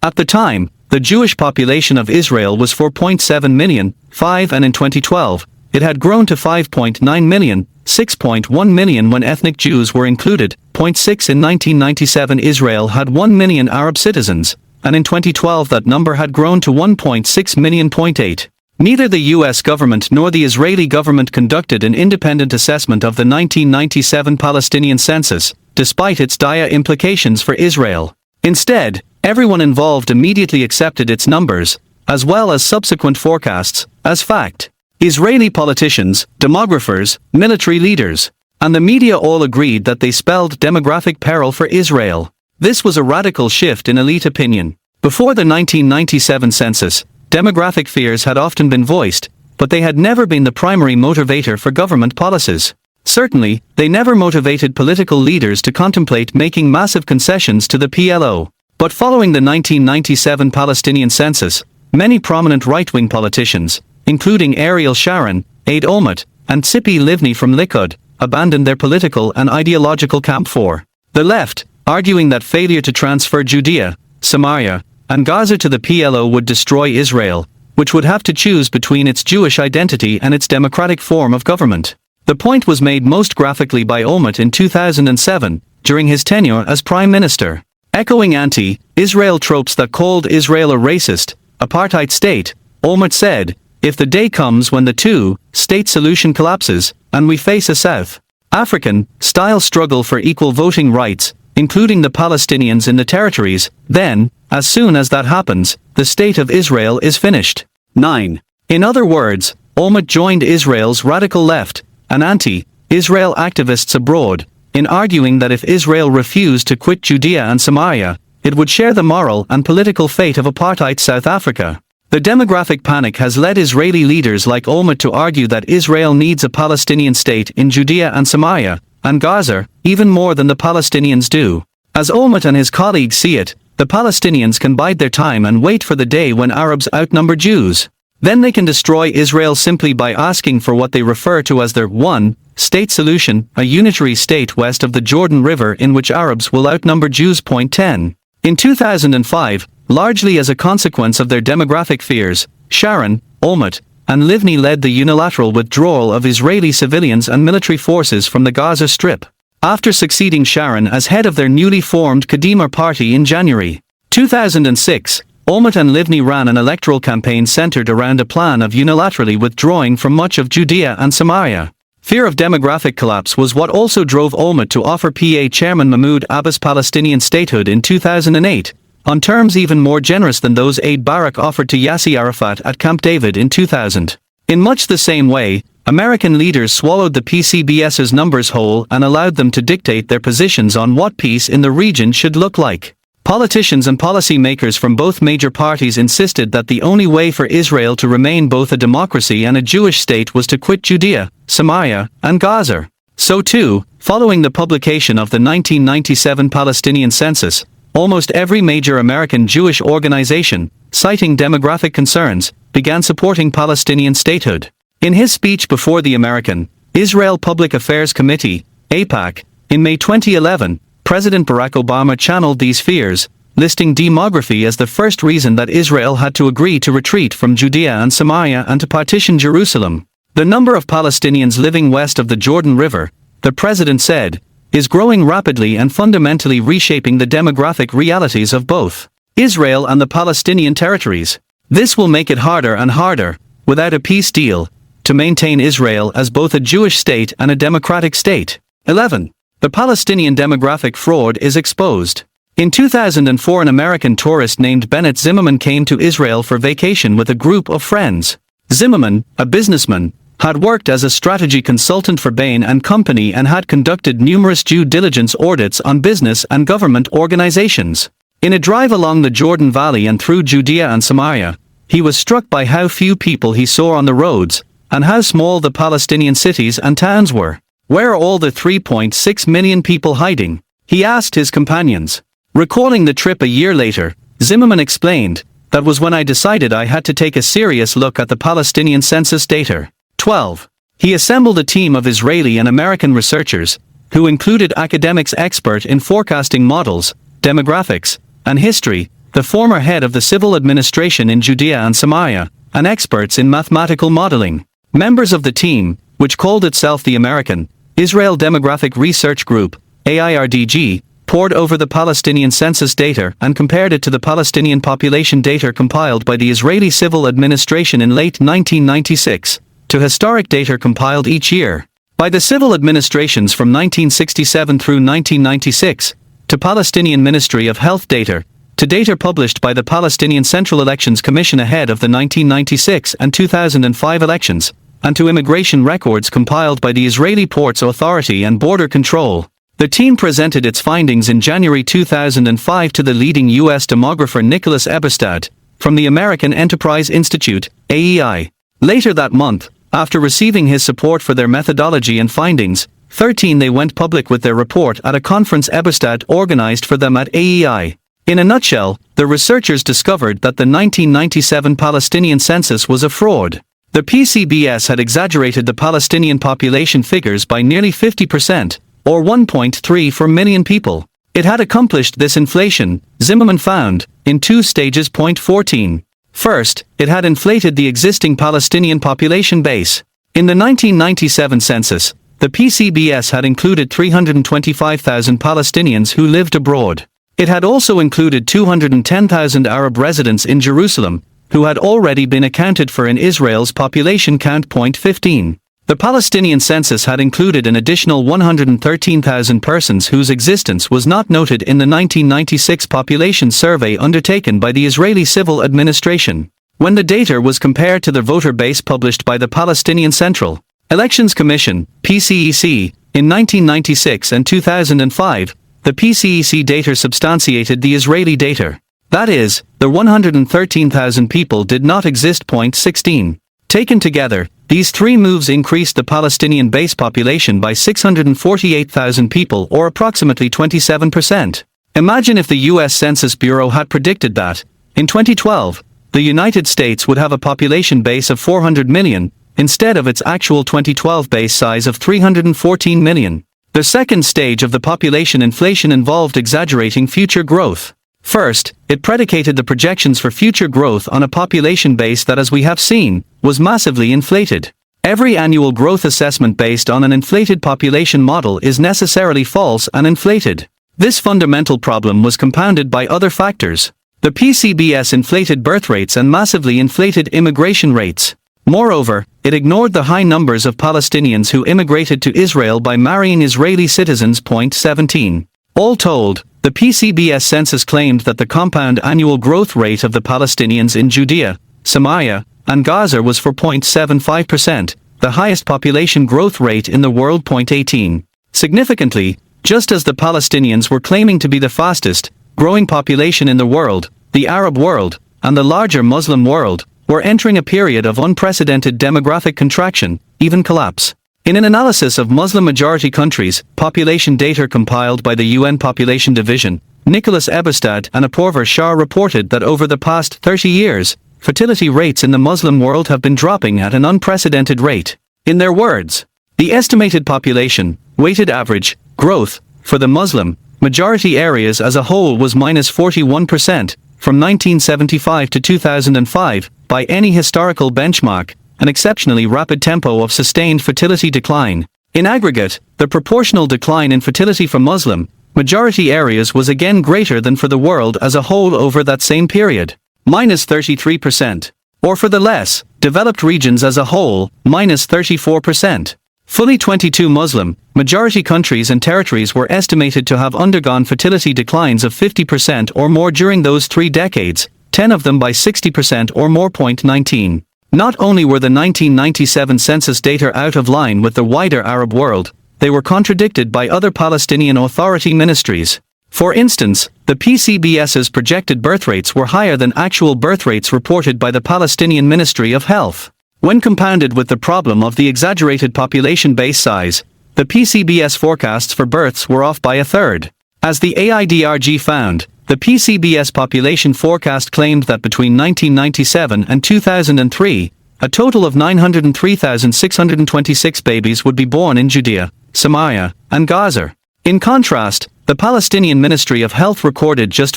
At the time, the Jewish population of Israel was 4.7 million, and in 2012, it had grown to 5.9 million, 6.1 million when ethnic Jews were included. 0.6 in 1997 Israel had 1 million Arab citizens, and in 2012 that number had grown to 1.6 million. 8. Neither the US government nor the Israeli government conducted an independent assessment of the 1997 Palestinian census, despite its dire implications for Israel. Instead, everyone involved immediately accepted its numbers, as well as subsequent forecasts, as fact. Israeli politicians, demographers, military leaders, and the media all agreed that they spelled demographic peril for Israel. This was a radical shift in elite opinion. Before the 1997 census, demographic fears had often been voiced, but they had never been the primary motivator for government policies. Certainly, they never motivated political leaders to contemplate making massive concessions to the PLO. But following the 1997 Palestinian census, many prominent right-wing politicians, including Ariel Sharon, Aid Olmert, and Tzipi Livni from Likud, abandoned their political and ideological camp for the left, arguing that failure to transfer Judea, Samaria, and Gaza to the PLO would destroy Israel, which would have to choose between its Jewish identity and its democratic form of government. The point was made most graphically by Olmert in 2007, during his tenure as Prime Minister. Echoing anti-Israel tropes that called Israel a racist, apartheid state, Olmert said, "If the day comes when the two-state solution collapses, and we face a South African-style struggle for equal voting rights, including the Palestinians in the territories, then, as soon as that happens, the state of Israel is finished." 9. In other words, Olmert joined Israel's radical left, and anti-Israel activists abroad, in arguing that if Israel refused to quit Judea and Samaria, it would share the moral and political fate of apartheid South Africa. The demographic panic has led Israeli leaders like Olmert to argue that Israel needs a Palestinian state in Judea and Samaria, and Gaza, even more than the Palestinians do. As Olmert and his colleagues see it, the Palestinians can bide their time and wait for the day when Arabs outnumber Jews. Then they can destroy Israel simply by asking for what they refer to as their one-state solution, a unitary state west of the Jordan River in which Arabs will outnumber Jews. 10. In 2005, largely as a consequence of their demographic fears, Sharon, Olmert, and Livni led the unilateral withdrawal of Israeli civilians and military forces from the Gaza Strip. After succeeding Sharon as head of their newly formed Kadima party in January 2006, Olmert and Livni ran an electoral campaign centered around a plan of unilaterally withdrawing from much of Judea and Samaria. Fear of demographic collapse was what also drove Olmert to offer PA chairman Mahmoud Abbas Palestinian statehood in 2008, on terms even more generous than those Eid Barak offered to Yasser Arafat at Camp David in 2000. In much the same way, American leaders swallowed the PCBS's numbers whole and allowed them to dictate their positions on what peace in the region should look like. Politicians and policy makers from both major parties insisted that the only way for Israel to remain both a democracy and a Jewish state was to quit Judea, Samaria, and Gaza. So too, following the publication of the 1997 Palestinian census, almost every major American Jewish organization, citing demographic concerns, began supporting Palestinian statehood. In his speech before the American Israel Public Affairs Committee, AIPAC, in May 2011, President Barack Obama channeled these fears, listing demography as the first reason that Israel had to agree to retreat from Judea and Samaria and to partition Jerusalem. The number of Palestinians living west of the Jordan River, the president said, is growing rapidly and fundamentally reshaping the demographic realities of both Israel and the Palestinian territories. This will make it harder and harder, without a peace deal, to maintain Israel as both a Jewish state and a democratic state. 11. The Palestinian demographic fraud is exposed. In 2004, an American tourist named Bennett Zimmerman came to Israel for vacation with a group of friends. Zimmerman, a businessman, had worked as a strategy consultant for Bain & Company and had conducted numerous due diligence audits on business and government organizations. In a drive along the Jordan Valley and through Judea and Samaria, he was struck by how few people he saw on the roads, and how small the Palestinian cities and towns were. Where are all the 3.6 million people hiding? he asked his companions. Recalling the trip a year later, Zimmerman explained, "That was when I decided I had to take a serious look at the Palestinian census data." 12. He assembled a team of Israeli and American researchers, who included academics expert in forecasting models, demographics, and history, the former head of the civil administration in Judea and Samaria, and experts in mathematical modeling. Members of the team, which called itself the American Israel Demographic Research Group, AIRDG, pored over the Palestinian census data and compared it to the Palestinian population data compiled by the Israeli civil administration in late 1996, to historic data compiled each year by the civil administrations from 1967 through 1996, to Palestinian Ministry of Health data, to data published by the Palestinian Central Elections Commission ahead of the 1996 and 2005 elections, and to immigration records compiled by the Israeli Ports Authority and Border Control. The team presented its findings in January 2005 to the leading U.S. demographer Nicholas Eberstadt, from the American Enterprise Institute, AEI. Later that month, after receiving his support for their methodology and findings, 13 they went public with their report at a conference Eberstadt organized for them at AEI. In a nutshell, the researchers discovered that the 1997 Palestinian census was a fraud. The PCBS had exaggerated the Palestinian population figures by nearly 50%, or 1.3 per million people. It had accomplished this inflation, Zimmerman found, in two stages. 14. First, it had inflated the existing Palestinian population base. In the 1997 census, the PCBS had included 325,000 Palestinians who lived abroad. It had also included 210,000 Arab residents in Jerusalem, who had already been accounted for in Israel's population count. 15. The Palestinian census had included an additional 113,000 persons whose existence was not noted in the 1996 population survey undertaken by the Israeli Civil Administration. When the data was compared to the voter base published by the Palestinian Central Elections Commission, PCEC, in 1996 and 2005, the PCEC data substantiated the Israeli data. That is, the 113,000 people did not exist. 16. Taken together, these three moves increased the Palestinian base population by 648,000 people, or approximately 27%. Imagine if the U.S. Census Bureau had predicted that, in 2012, the United States would have a population base of 400 million, instead of its actual 2012 base size of 314 million. The second stage of the population inflation involved exaggerating future growth. First, it predicated the projections for future growth on a population base that, as we have seen, was massively inflated. Every annual growth assessment based on an inflated population model is necessarily false and inflated. This fundamental problem was compounded by other factors. The PCBS inflated birth rates and massively inflated immigration rates. Moreover, it ignored the high numbers of Palestinians who immigrated to Israel by marrying Israeli citizens. 17. All told, the PCBS census claimed that the compound annual growth rate of the Palestinians in Judea, Samaria, and Gaza was 4.75%, the highest population growth rate in the world. 18. Significantly, just as the Palestinians were claiming to be the fastest growing population in the world, the Arab world, and the larger Muslim world, were entering a period of unprecedented demographic contraction, even collapse. In an analysis of Muslim-majority countries, population data compiled by the UN Population Division, Nicholas Eberstadt and Apoorva Shah reported that over the past 30 years, fertility rates in the Muslim world have been dropping at an unprecedented rate. In their words, the estimated population, weighted average, growth, for the Muslim-majority areas as a whole was -41%, from 1975 to 2005, by any historical benchmark, an exceptionally rapid tempo of sustained fertility decline. In aggregate, the proportional decline in fertility for Muslim-majority areas was again greater than for the world as a whole over that same period, -33%. Or for the less developed regions as a whole, -34%. Fully 22 Muslim-majority countries and territories were estimated to have undergone fertility declines of 50% or more during those 3 decades, 10 of them by 60% or more. 19. Not only were the 1997 census data out of line with the wider Arab world, they were contradicted by other Palestinian Authority ministries. For instance, the PCBS's projected birth rates were higher than actual birth rates reported by the Palestinian Ministry of Health. When compounded with the problem of the exaggerated population base size, the PCBS forecasts for births were off by a third. As the AIDRG found, the PCBS population forecast claimed that between 1997 and 2003, a total of 903,626 babies would be born in Judea, Samaria, and Gaza. In contrast, the Palestinian Ministry of Health recorded just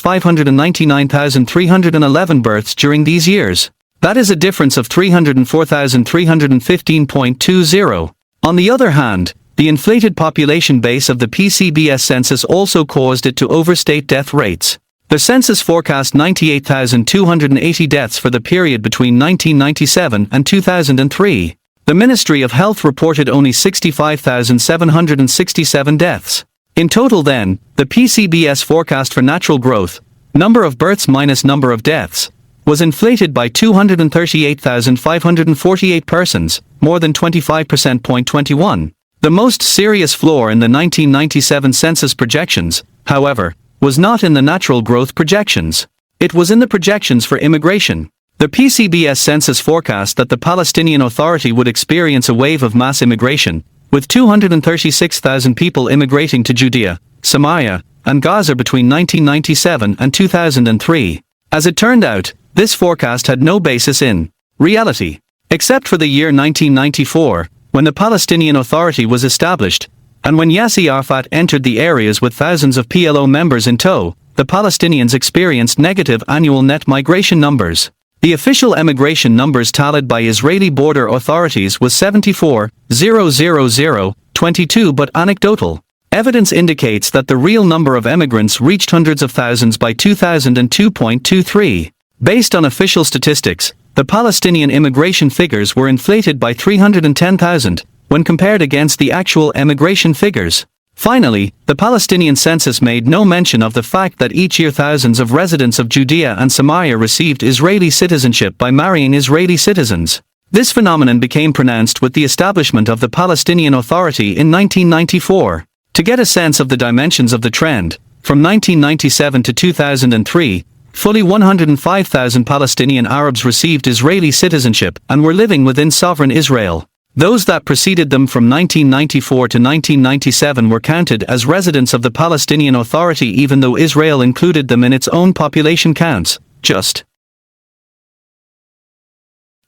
599,311 births during these years. That is a difference of 304,315.20. On the other hand, the inflated population base of the PCBS census also caused it to overstate death rates. The census forecast 98,280 deaths for the period between 1997 and 2003. The Ministry of Health reported only 65,767 deaths. In total then, the PCBS forecast for natural growth, number of births minus number of deaths, was inflated by 238,548 persons, more than 25%. The most serious flaw in the 1997 census projections, however, was not in the natural growth projections. It was in the projections for immigration. The PCBS census forecast that the Palestinian Authority would experience a wave of mass immigration, with 236,000 people immigrating to Judea, Samaria, and Gaza between 1997 and 2003. As it turned out, this forecast had no basis in reality. Except for the year 1994, when the Palestinian Authority was established, and when Yasser Arafat entered the areas with thousands of PLO members in tow, the Palestinians experienced negative annual net migration numbers. The official emigration numbers tallied by Israeli border authorities was 74,000, but anecdotal. Evidence indicates that the real number of emigrants reached hundreds of thousands by 2002.23. Based on official statistics, the Palestinian immigration figures were inflated by 310,000, when compared against the actual emigration figures. Finally, the Palestinian census made no mention of the fact that each year thousands of residents of Judea and Samaria received Israeli citizenship by marrying Israeli citizens. This phenomenon became pronounced with the establishment of the Palestinian Authority in 1994. To get a sense of the dimensions of the trend, from 1997 to 2003, fully 105,000 Palestinian Arabs received Israeli citizenship and were living within sovereign Israel. Those that preceded them from 1994 to 1997 were counted as residents of the Palestinian Authority even though Israel included them in its own population counts, just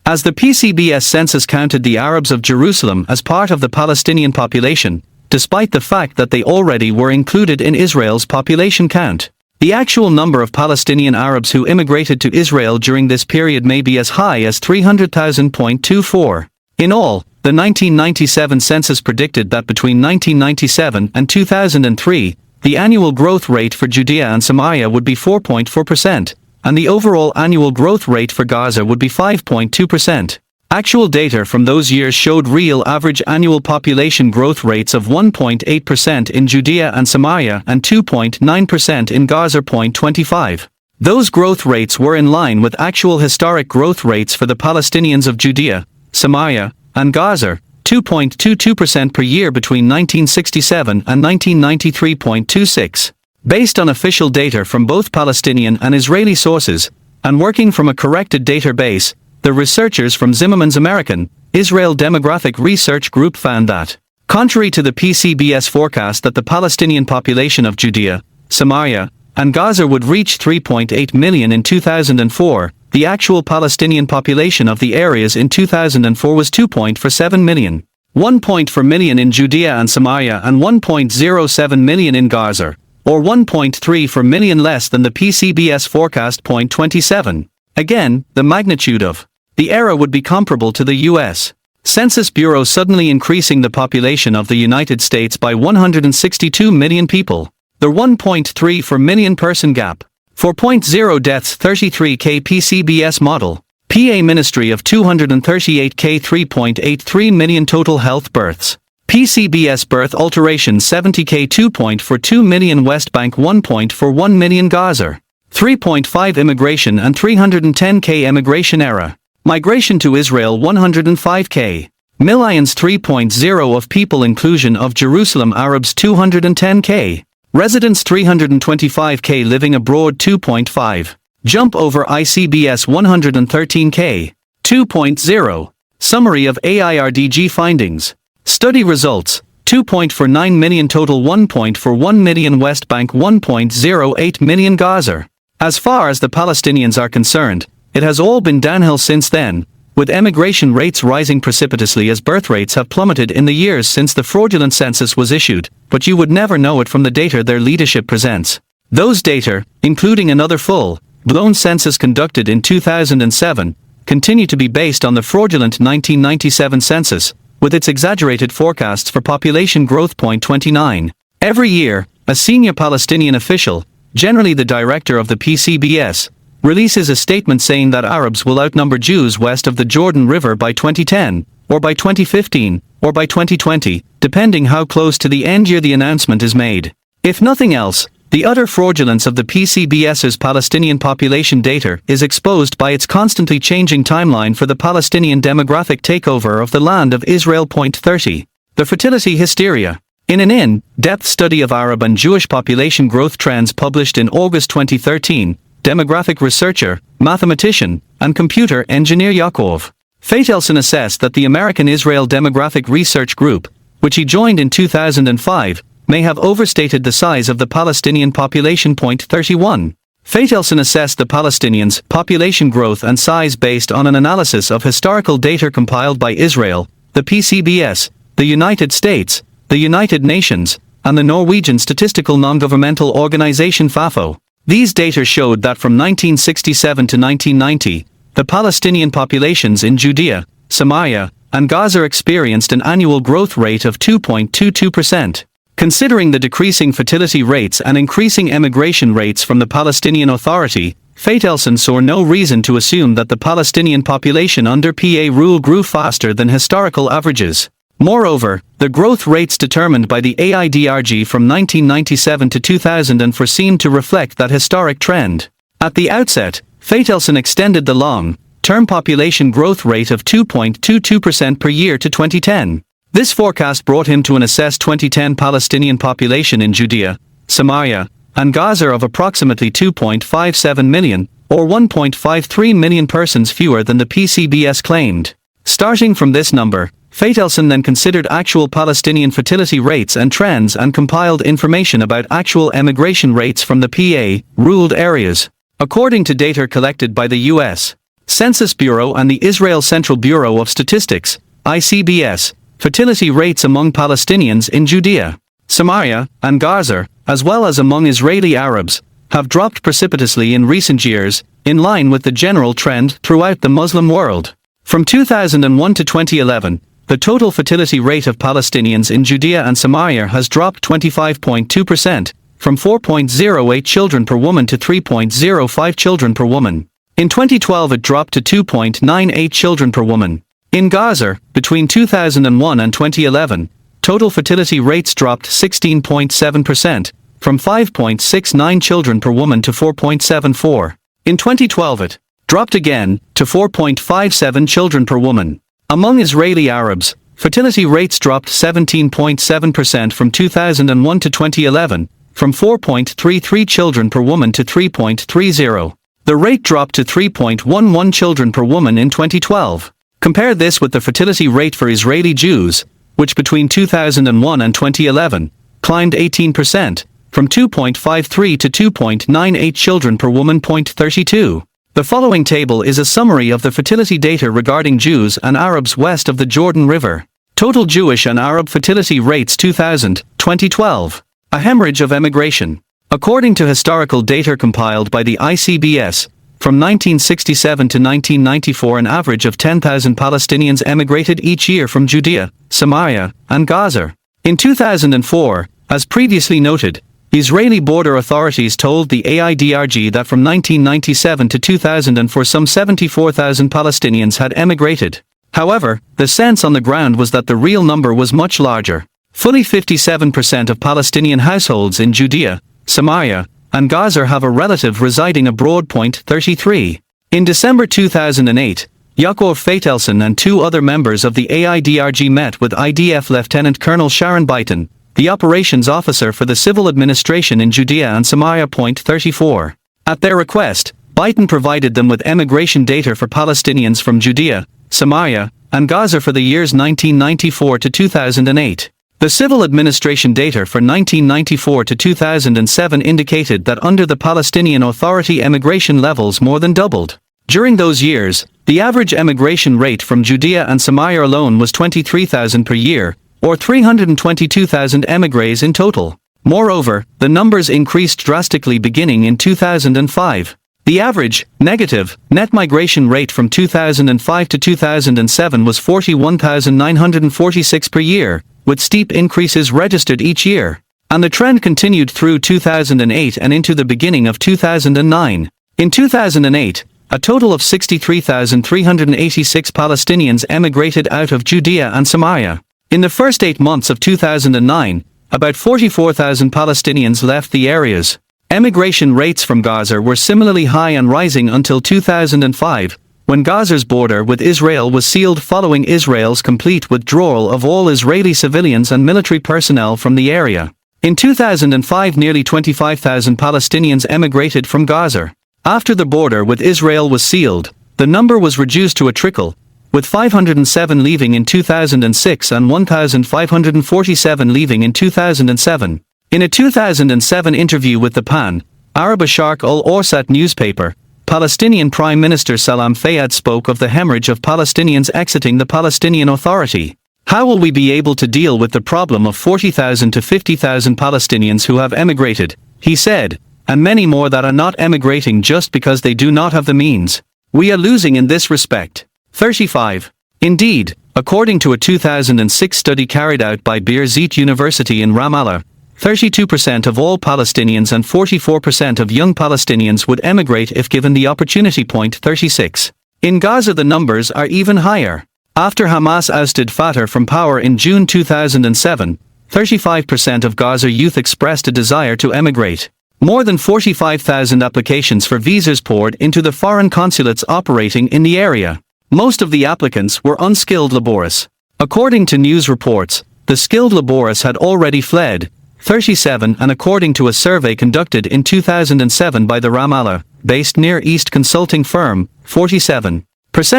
as the PCBS census counted the Arabs of Jerusalem as part of the Palestinian population, despite the fact that they already were included in Israel's population count. The actual number of Palestinian Arabs who immigrated to Israel during this period may be as high as 300,000.24. In all, the 1997 census predicted that between 1997 and 2003, the annual growth rate for Judea and Samaria would be 4.4%, and the overall annual growth rate for Gaza would be 5.2%. Actual data from those years showed real average annual population growth rates of 1.8% in Judea and Samaria and 2.9% in Gaza. 25. Those growth rates were in line with actual historic growth rates for the Palestinians of Judea, Samaria, and Gaza, 2.22% per year between 1967 and 1993.26. Based on official data from both Palestinian and Israeli sources, and working from a corrected database, the researchers from Zimmerman's American, Israel Demographic Research Group found that, contrary to the PCBS forecast that the Palestinian population of Judea, Samaria, and Gaza would reach 3.8 million in 2004, the actual Palestinian population of the areas in 2004 was 2.47 million. 1.4 million in Judea and Samaria and 1.07 million in Gaza, or 1.34 million less than the PCBS forecast. 27. Again, the magnitude of the error would be comparable to the U.S. Census Bureau suddenly increasing the population of the United States by 162 million people. The 1.34 million person gap. 4.0 deaths 33K PCBS model. PA Ministry of 238K 3.83 million total health births. PCBS birth alteration 70K 2.42 million West Bank 1.41 million Gaza. 3.5 immigration and 310K emigration era. Migration to Israel 105K. Millions 3.0 of people inclusion of Jerusalem Arabs 210K. Residents 325K living abroad 2.5. Jump over ICBS 113K. 2.0. Summary of AIRDG findings. Study results. 2.49 million total, 1.41 million West Bank, 1.08 million Gaza. As far as the Palestinians are concerned, it has all been downhill since then, with emigration rates rising precipitously as birth rates have plummeted in the years since the fraudulent census was issued, but you would never know it from the data their leadership presents. Those data, including another full-blown census conducted in 2007, continue to be based on the fraudulent 1997 census, with its exaggerated forecasts for population growth. 29. Every year, a senior Palestinian official, generally the director of the PCBS, releases a statement saying that Arabs will outnumber Jews west of the Jordan River by 2010, or by 2015, or by 2020, depending how close to the end year the announcement is made. If nothing else, the utter fraudulence of the PCBS's Palestinian population data is exposed by its constantly changing timeline for the Palestinian demographic takeover of the land of Israel. 30. The fertility hysteria. In an in-depth study of Arab and Jewish population growth trends published in August 2013, demographic researcher, mathematician, and computer engineer Yaakov Feitelson assessed that the American Israel Demographic Research Group, which he joined in 2005, may have overstated the size of the Palestinian population. 31. Feitelson assessed the Palestinians' population growth and size based on an analysis of historical data compiled by Israel, the PCBS, the United States, the United Nations, and the Norwegian statistical non-governmental organization FAFO. These data showed that from 1967 to 1990, the Palestinian populations in Judea, Samaria, and Gaza experienced an annual growth rate of 2.22%. Considering the decreasing fertility rates and increasing emigration rates from the Palestinian Authority, Feitelson saw no reason to assume that the Palestinian population under PA rule grew faster than historical averages. Moreover, the growth rates determined by the AIDRG from 1997 to 2004 seemed to reflect that historic trend. At the outset, Feitelson extended the long-term population growth rate of 2.22% per year to 2010. This forecast brought him to an assessed 2010 Palestinian population in Judea, Samaria, and Gaza of approximately 2.57 million, or 1.53 million persons fewer than the PCBS claimed. Starting from this number, Feitelson then considered actual Palestinian fertility rates and trends and compiled information about actual emigration rates from the PA-ruled areas. According to data collected by the U.S. Census Bureau and the Israel Central Bureau of Statistics, ICBS, fertility rates among Palestinians in Judea, Samaria, and Gaza, as well as among Israeli Arabs, have dropped precipitously in recent years, in line with the general trend throughout the Muslim world. From 2001 to 2011, the total fertility rate of Palestinians in Judea and Samaria has dropped 25.2%, from 4.08 children per woman to 3.05 children per woman. In 2012 it dropped to 2.98 children per woman. In Gaza, between 2001 and 2011, total fertility rates dropped 16.7%, from 5.69 children per woman to 4.74. In 2012 it dropped again, to 4.57 children per woman. Among Israeli Arabs, fertility rates dropped 17.7% from 2001 to 2011, from 4.33 children per woman to 3.30. The rate dropped to 3.11 children per woman in 2012. Compare this with the fertility rate for Israeli Jews, which between 2001 and 2011, climbed 18%, from 2.53 to 2.98 children per woman. 32. The following table is a summary of the fertility data regarding Jews and Arabs west of the Jordan River. Total Jewish and Arab fertility rates 2012. A hemorrhage of emigration. According to historical data compiled by the ICBS, from 1967 to 1994 an average of 10,000 Palestinians emigrated each year from Judea, Samaria, and Gaza. In 2004, as previously noted, Israeli border authorities told the AIDRG that from 1997 to 2004 some 74,000 Palestinians had emigrated. However, the sense on the ground was that the real number was much larger. Fully 57% of Palestinian households in Judea, Samaria, and Gaza have a relative residing abroad. 33. In December 2008, Yaakov Feitelson and two other members of the AIDRG met with IDF Lieutenant Colonel Sharon Byton, the operations officer for the civil administration in Judea and Samaria. 34. At their request, Byton provided them with emigration data for Palestinians from Judea, Samaria, and Gaza for the years 1994 to 2008. The civil administration data for 1994 to 2007 indicated that under the Palestinian Authority emigration levels more than doubled. During those years, the average emigration rate from Judea and Samaria alone was 23,000 per year, or 322,000 emigres in total. Moreover, the numbers increased drastically beginning in 2005. The average, negative, net migration rate from 2005 to 2007 was 41,946 per year, with steep increases registered each year. And the trend continued through 2008 and into the beginning of 2009. In 2008, a total of 63,386 Palestinians emigrated out of Judea and Samaria. In the first 8 months of 2009, about 44,000 Palestinians left the areas. Emigration rates from Gaza were similarly high and rising until 2005, when Gaza's border with Israel was sealed following Israel's complete withdrawal of all Israeli civilians and military personnel from the area. In 2005, nearly 25,000 Palestinians emigrated from Gaza. After the border with Israel was sealed, the number was reduced to a trickle, with 507 leaving in 2006 and 1,547 leaving in 2007. In a 2007 interview with the Pan-Arab Sharq al-Awsat newspaper, Palestinian Prime Minister Salam Fayyad spoke of the hemorrhage of Palestinians exiting the Palestinian Authority. How will we be able to deal with the problem of 40,000 to 50,000 Palestinians who have emigrated, he said, and many more that are not emigrating just because they do not have the means? We are losing in this respect. 35. Indeed, according to a 2006 study carried out by Birzeit University in Ramallah, 32% of all Palestinians and 44% of young Palestinians would emigrate if given the opportunity. 36. In Gaza the numbers are even higher. After Hamas ousted Fatah from power in June 2007, 35% of Gaza youth expressed a desire to emigrate. More than 45,000 applications for visas poured into the foreign consulates operating in the area. Most of the applicants were unskilled laborers. According to news reports, the skilled laborers had already fled, 37, and according to a survey conducted in 2007 by the Ramallah-based Near East consulting firm, 47%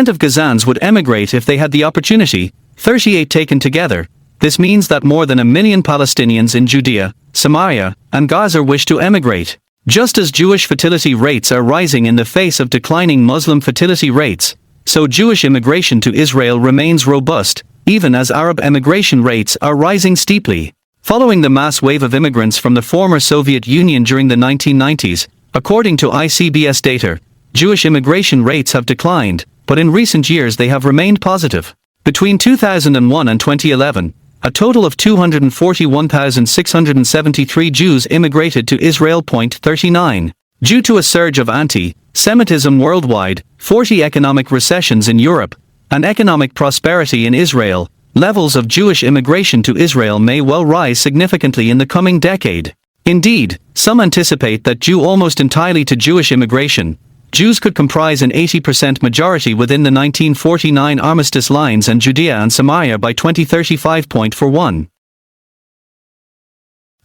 of Gazans would emigrate if they had the opportunity, 38 taken together. This means that more than 1 million Palestinians in Judea, Samaria, and Gaza wish to emigrate. Just as Jewish fertility rates are rising in the face of declining Muslim fertility rates, so Jewish immigration to Israel remains robust, even as Arab emigration rates are rising steeply. Following the mass wave of immigrants from the former Soviet Union during the 1990s, according to ICBS data, Jewish immigration rates have declined, but in recent years they have remained positive. Between 2001 and 2011, a total of 241,673 Jews immigrated to Israel. 39. Due to a surge of anti-Semitism worldwide, 40 economic recessions in Europe, and economic prosperity in Israel, levels of Jewish immigration to Israel may well rise significantly in the coming decade. Indeed, some anticipate that due almost entirely to Jewish immigration, Jews could comprise an 80% majority within the 1949 armistice lines and Judea and Samaria by 2035. 41.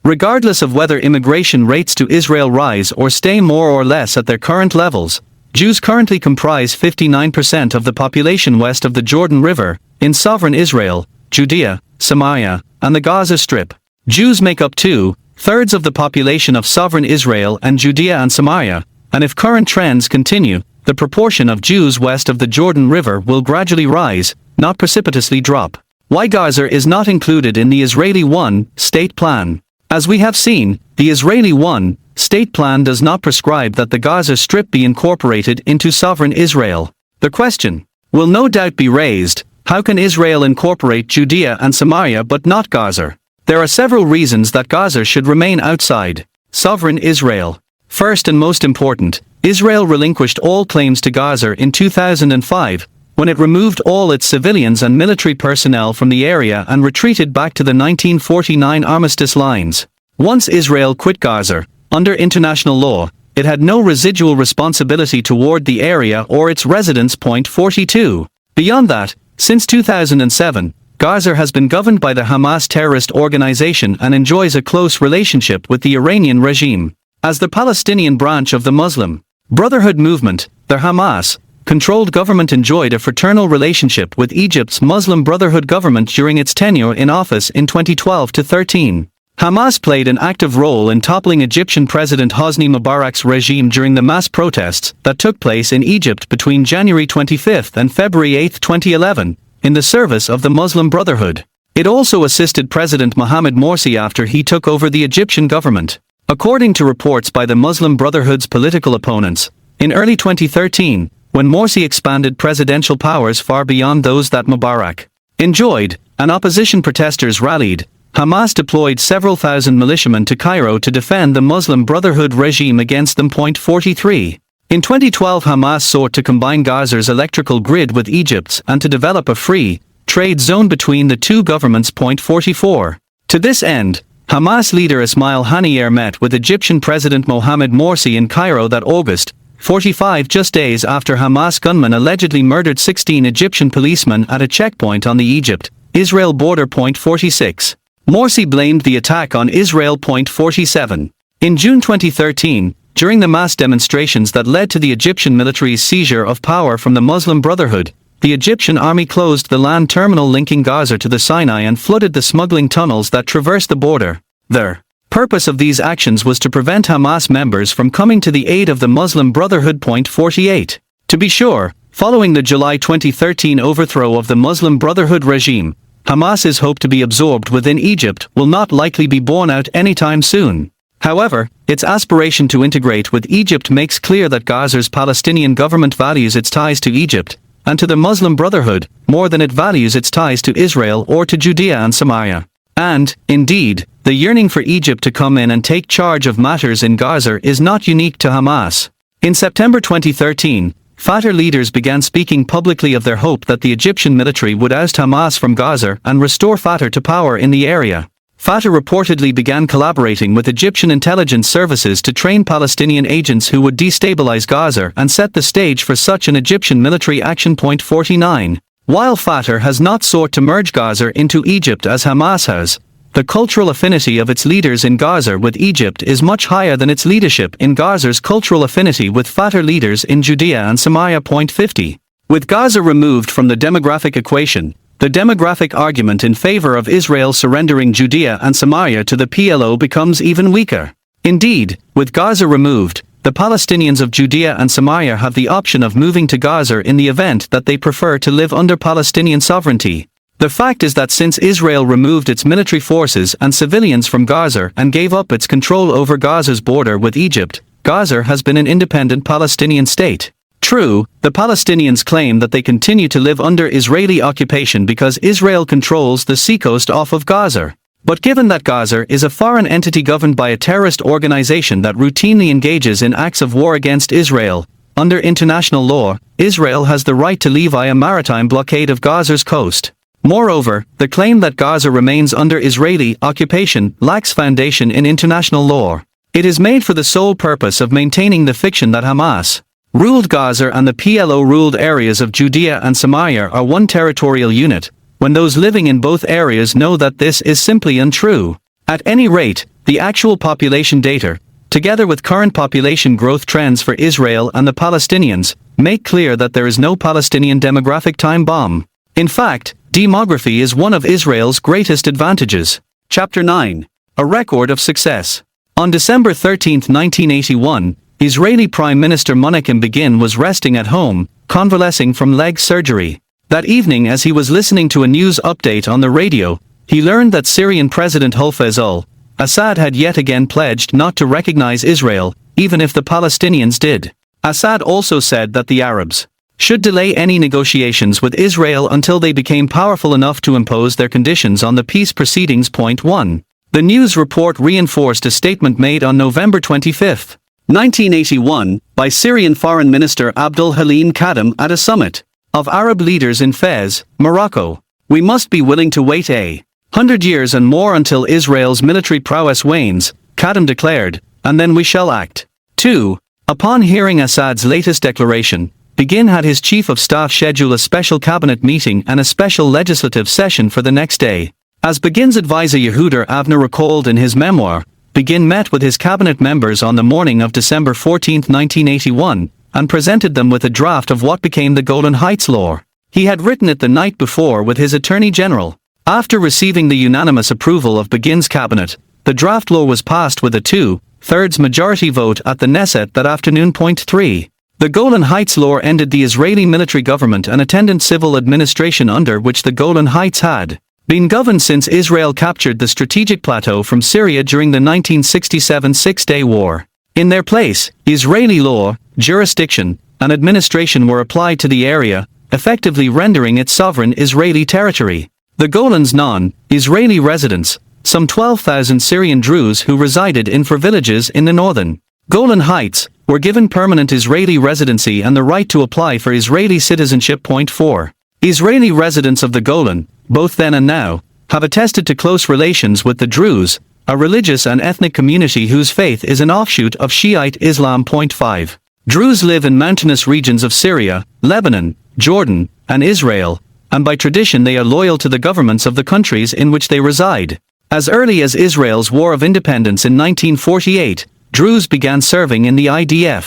Regardless of whether immigration rates to Israel rise or stay more or less at their current levels, Jews currently comprise 59% of the population west of the Jordan River, in sovereign Israel, Judea, Samaria, and the Gaza Strip. Jews make up 2/3 of the population of sovereign Israel and Judea and Samaria, and if current trends continue, the proportion of Jews west of the Jordan River will gradually rise, not precipitously drop. Why Gaza is not included in the Israeli one-state plan? As we have seen, the Israeli one-state plan does not prescribe that the Gaza Strip be incorporated into sovereign Israel. The question will no doubt be raised: how can Israel incorporate Judea and Samaria but not Gaza? There are several reasons that Gaza should remain outside sovereign Israel. First and most important, Israel relinquished all claims to Gaza in 2005, when it removed all its civilians and military personnel from the area and retreated back to the 1949 armistice lines. Once Israel quit Gaza, under international law, it had no residual responsibility toward the area or its residents. 42. Beyond that, since 2007, Gaza has been governed by the Hamas terrorist organization and enjoys a close relationship with the Iranian regime. As the Palestinian branch of the Muslim Brotherhood movement, the Hamas, controlled government enjoyed a fraternal relationship with Egypt's Muslim Brotherhood government during its tenure in office in 2012 to 13. Hamas played an active role in toppling Egyptian President Hosni Mubarak's regime during the mass protests that took place in Egypt between January 25 and February 8, 2011, in the service of the Muslim Brotherhood. It also assisted President Mohamed Morsi after he took over the Egyptian government. According to reports by the Muslim Brotherhood's political opponents, in early 2013, when Morsi expanded presidential powers far beyond those that Mubarak enjoyed, and opposition protesters rallied, Hamas deployed several thousand militiamen to Cairo to defend the Muslim Brotherhood regime against them. 43. In 2012, Hamas sought to combine Gaza's electrical grid with Egypt's and to develop a free trade zone between the two governments. 44. To this end, Hamas leader Ismail Haniyeh met with Egyptian President Mohamed Morsi in Cairo that August, 45, just days after Hamas gunmen allegedly murdered 16 Egyptian policemen at a checkpoint on the Egypt-Israel border. 46. Morsi blamed the attack on Israel. 47. In June 2013, during the mass demonstrations that led to the Egyptian military's seizure of power from the Muslim Brotherhood, the Egyptian army closed the land terminal linking Gaza to the Sinai and flooded the smuggling tunnels that traversed the border. The purpose of these actions was to prevent Hamas members from coming to the aid of the Muslim Brotherhood. 48. To be sure, following the July 2013 overthrow of the Muslim Brotherhood regime, Hamas's hope to be absorbed within Egypt will not likely be borne out anytime soon. However, its aspiration to integrate with Egypt makes clear that Gaza's Palestinian government values its ties to Egypt, and to the Muslim Brotherhood, more than it values its ties to Israel or to Judea and Samaria. And, indeed, the yearning for Egypt to come in and take charge of matters in Gaza is not unique to Hamas. In September 2013, Fatah leaders began speaking publicly of their hope that the Egyptian military would oust Hamas from Gaza and restore Fatah to power in the area. Fatah reportedly began collaborating with Egyptian intelligence services to train Palestinian agents who would destabilize Gaza and set the stage for such an Egyptian military action. 49. While Fatah has not sought to merge Gaza into Egypt as Hamas has, the cultural affinity of its leaders in Gaza with Egypt is much higher than its leadership in Gaza's cultural affinity with Fatah leaders in Judea and Samaria. 50. With Gaza removed from the demographic equation, the demographic argument in favor of Israel surrendering Judea and Samaria to the PLO becomes even weaker. Indeed, with Gaza removed, the Palestinians of Judea and Samaria have the option of moving to Gaza in the event that they prefer to live under Palestinian sovereignty. The fact is that since Israel removed its military forces and civilians from Gaza and gave up its control over Gaza's border with Egypt, Gaza has been an independent Palestinian state. True, the Palestinians claim that they continue to live under Israeli occupation because Israel controls the seacoast off of Gaza. But given that Gaza is a foreign entity governed by a terrorist organization that routinely engages in acts of war against Israel, under international law, Israel has the right to leave via maritime blockade of Gaza's coast. Moreover, the claim that Gaza remains under Israeli occupation lacks foundation in international law. It is made for the sole purpose of maintaining the fiction that Hamas ruled Gaza and the PLO ruled areas of Judea and Samaria are one territorial unit, when those living in both areas know that this is simply untrue. At any rate, the actual population data, together with current population growth trends for Israel and the Palestinians, make clear that there is no Palestinian demographic time bomb. In fact, demography is one of Israel's greatest advantages. Chapter 9. A record of success. On December 13, 1981, Israeli Prime Minister Menachem Begin was resting at home, convalescing from leg surgery. That evening, as he was listening to a news update on the radio, he learned that Syrian President Hafez al-Assad had yet again pledged not to recognize Israel, even if the Palestinians did. Assad also said that the Arabs should delay any negotiations with Israel until they became powerful enough to impose their conditions on the peace proceedings. 1. The news report reinforced a statement made on November 25, 1981, by Syrian Foreign Minister Abdul Halim Kadhim at a summit of Arab leaders in Fez, Morocco. We must be willing to wait 100 years and more until Israel's military prowess wanes, Kadhim declared, and then we shall act. 2. Upon hearing Assad's latest declaration, Begin had his chief of staff schedule a special cabinet meeting and a special legislative session for the next day. As Begin's advisor Yehuda Avner recalled in his memoir, Begin met with his cabinet members on the morning of December 14, 1981, and presented them with a draft of what became the Golan Heights Law. He had written it the night before with his Attorney General. After receiving the unanimous approval of Begin's cabinet, the draft law was passed with a 2/3 majority vote at the Knesset that afternoon. 3. The Golan Heights Law ended the Israeli military government and attendant civil administration under which the Golan Heights had been governed since Israel captured the strategic plateau from Syria during the 1967 Six-Day War. In their place, Israeli law, jurisdiction, and administration were applied to the area, effectively rendering it sovereign Israeli territory. The Golan's non-Israeli residents, some 12,000 Syrian Druze who resided in 4 villages in the northern Golan Heights, were given permanent Israeli residency and the right to apply for Israeli citizenship. 4. Israeli residents of the Golan, both then and now, have attested to close relations with the Druze, a religious and ethnic community whose faith is an offshoot of Shiite Islam. 5. Druze live in mountainous regions of Syria, Lebanon, Jordan, and Israel, and by tradition they are loyal to the governments of the countries in which they reside. As early as Israel's War of Independence in 1948, Druze began serving in the IDF.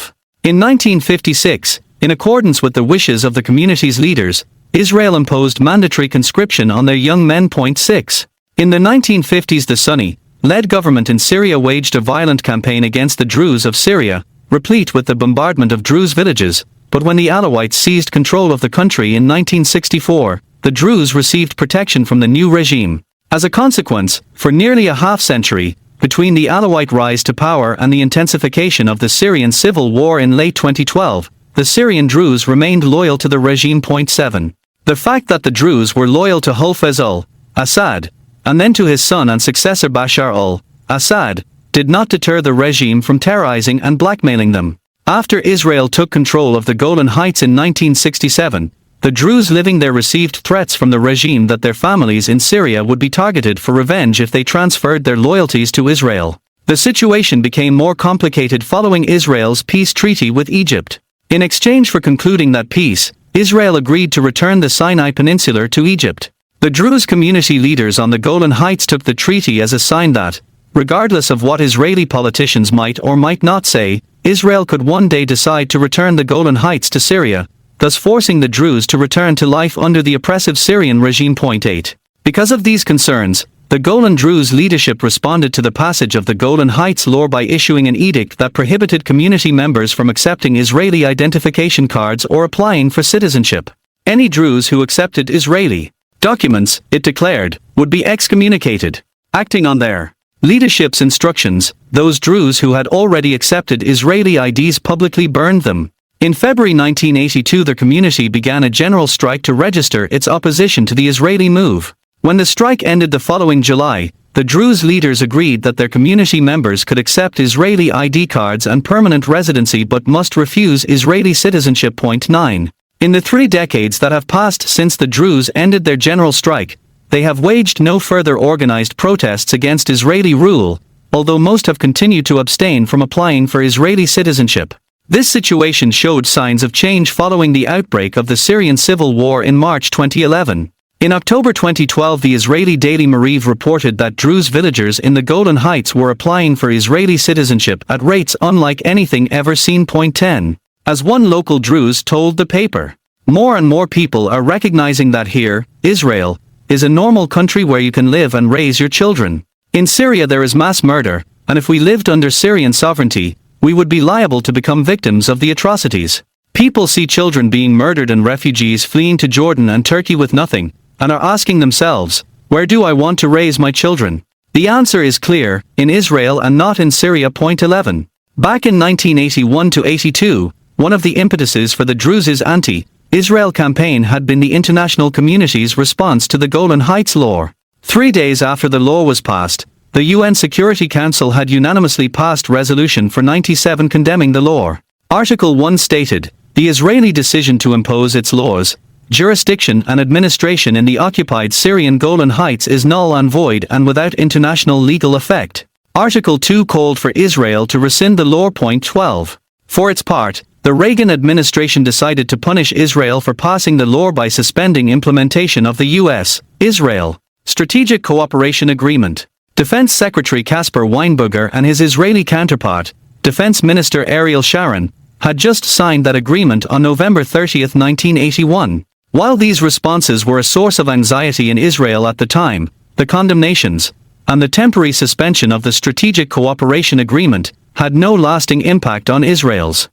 In 1956, in accordance with the wishes of the community's leaders, Israel imposed mandatory conscription on their young men. 6. In the 1950s the Sunni-led government in Syria waged a violent campaign against the Druze of Syria, replete with the bombardment of Druze villages, but when the Alawites seized control of the country in 1964, the Druze received protection from the new regime. As a consequence, for nearly a half-century, between the Alawite rise to power and the intensification of the Syrian civil war in late 2012, the Syrian Druze remained loyal to the regime. 7. The fact that the Druze were loyal to Hafez al-Assad, and then to his son and successor Bashar al-Assad, did not deter the regime from terrorizing and blackmailing them. After Israel took control of the Golan Heights in 1967, the Druze living there received threats from the regime that their families in Syria would be targeted for revenge if they transferred their loyalties to Israel. The situation became more complicated following Israel's peace treaty with Egypt. In exchange for concluding that peace, Israel agreed to return the Sinai Peninsula to Egypt. The Druze community leaders on the Golan Heights took the treaty as a sign that, regardless of what Israeli politicians might or might not say, Israel could one day decide to return the Golan Heights to Syria, thus forcing the Druze to return to life under the oppressive Syrian regime. 8. Because of these concerns, the Golan Druze leadership responded to the passage of the Golan Heights Law by issuing an edict that prohibited community members from accepting Israeli identification cards or applying for citizenship. Any Druze who accepted Israeli documents, it declared, would be excommunicated. Acting on their leadership's instructions, those Druze who had already accepted Israeli IDs publicly burned them. In February 1982 the community began a general strike to register its opposition to the Israeli move. When the strike ended the following July, the Druze leaders agreed that their community members could accept Israeli ID cards and permanent residency but must refuse Israeli citizenship. 9. In the 3 decades that have passed since the Druze ended their general strike, they have waged no further organized protests against Israeli rule, although most have continued to abstain from applying for Israeli citizenship. This situation showed signs of change following the outbreak of the Syrian civil war in March 2011. In October 2012 the Israeli Daily Mariv reported that Druze villagers in the Golan Heights were applying for Israeli citizenship at rates unlike anything ever seen. 10. As one local Druze told the paper, more and more people are recognizing that here, Israel, is a normal country where you can live and raise your children. In Syria there is mass murder, and if we lived under Syrian sovereignty, we would be liable to become victims of the atrocities. People see children being murdered and refugees fleeing to Jordan and Turkey with nothing, and are asking themselves, where do I want to raise my children? The answer is clear, in Israel and not in Syria. 11. Back in 1981-82, one of the impetuses for the Druze's anti-Israel campaign had been the international community's response to the Golan Heights Law. 3 days after the law was passed, the UN Security Council had unanimously passed Resolution 97 condemning the law. Article 1 stated, the Israeli decision to impose its laws, jurisdiction and administration in the occupied Syrian Golan Heights is null and void and without international legal effect. Article 2 called for Israel to rescind the law. 12. For its part, the Reagan administration decided to punish Israel for passing the law by suspending implementation of the U.S.-Israel Strategic Cooperation Agreement. Defense Secretary Caspar Weinberger and his Israeli counterpart, Defense Minister Ariel Sharon, had just signed that agreement on November 30, 1981. While these responses were a source of anxiety in Israel at the time, the condemnations and the temporary suspension of the Strategic Cooperation Agreement had no lasting impact on Israel's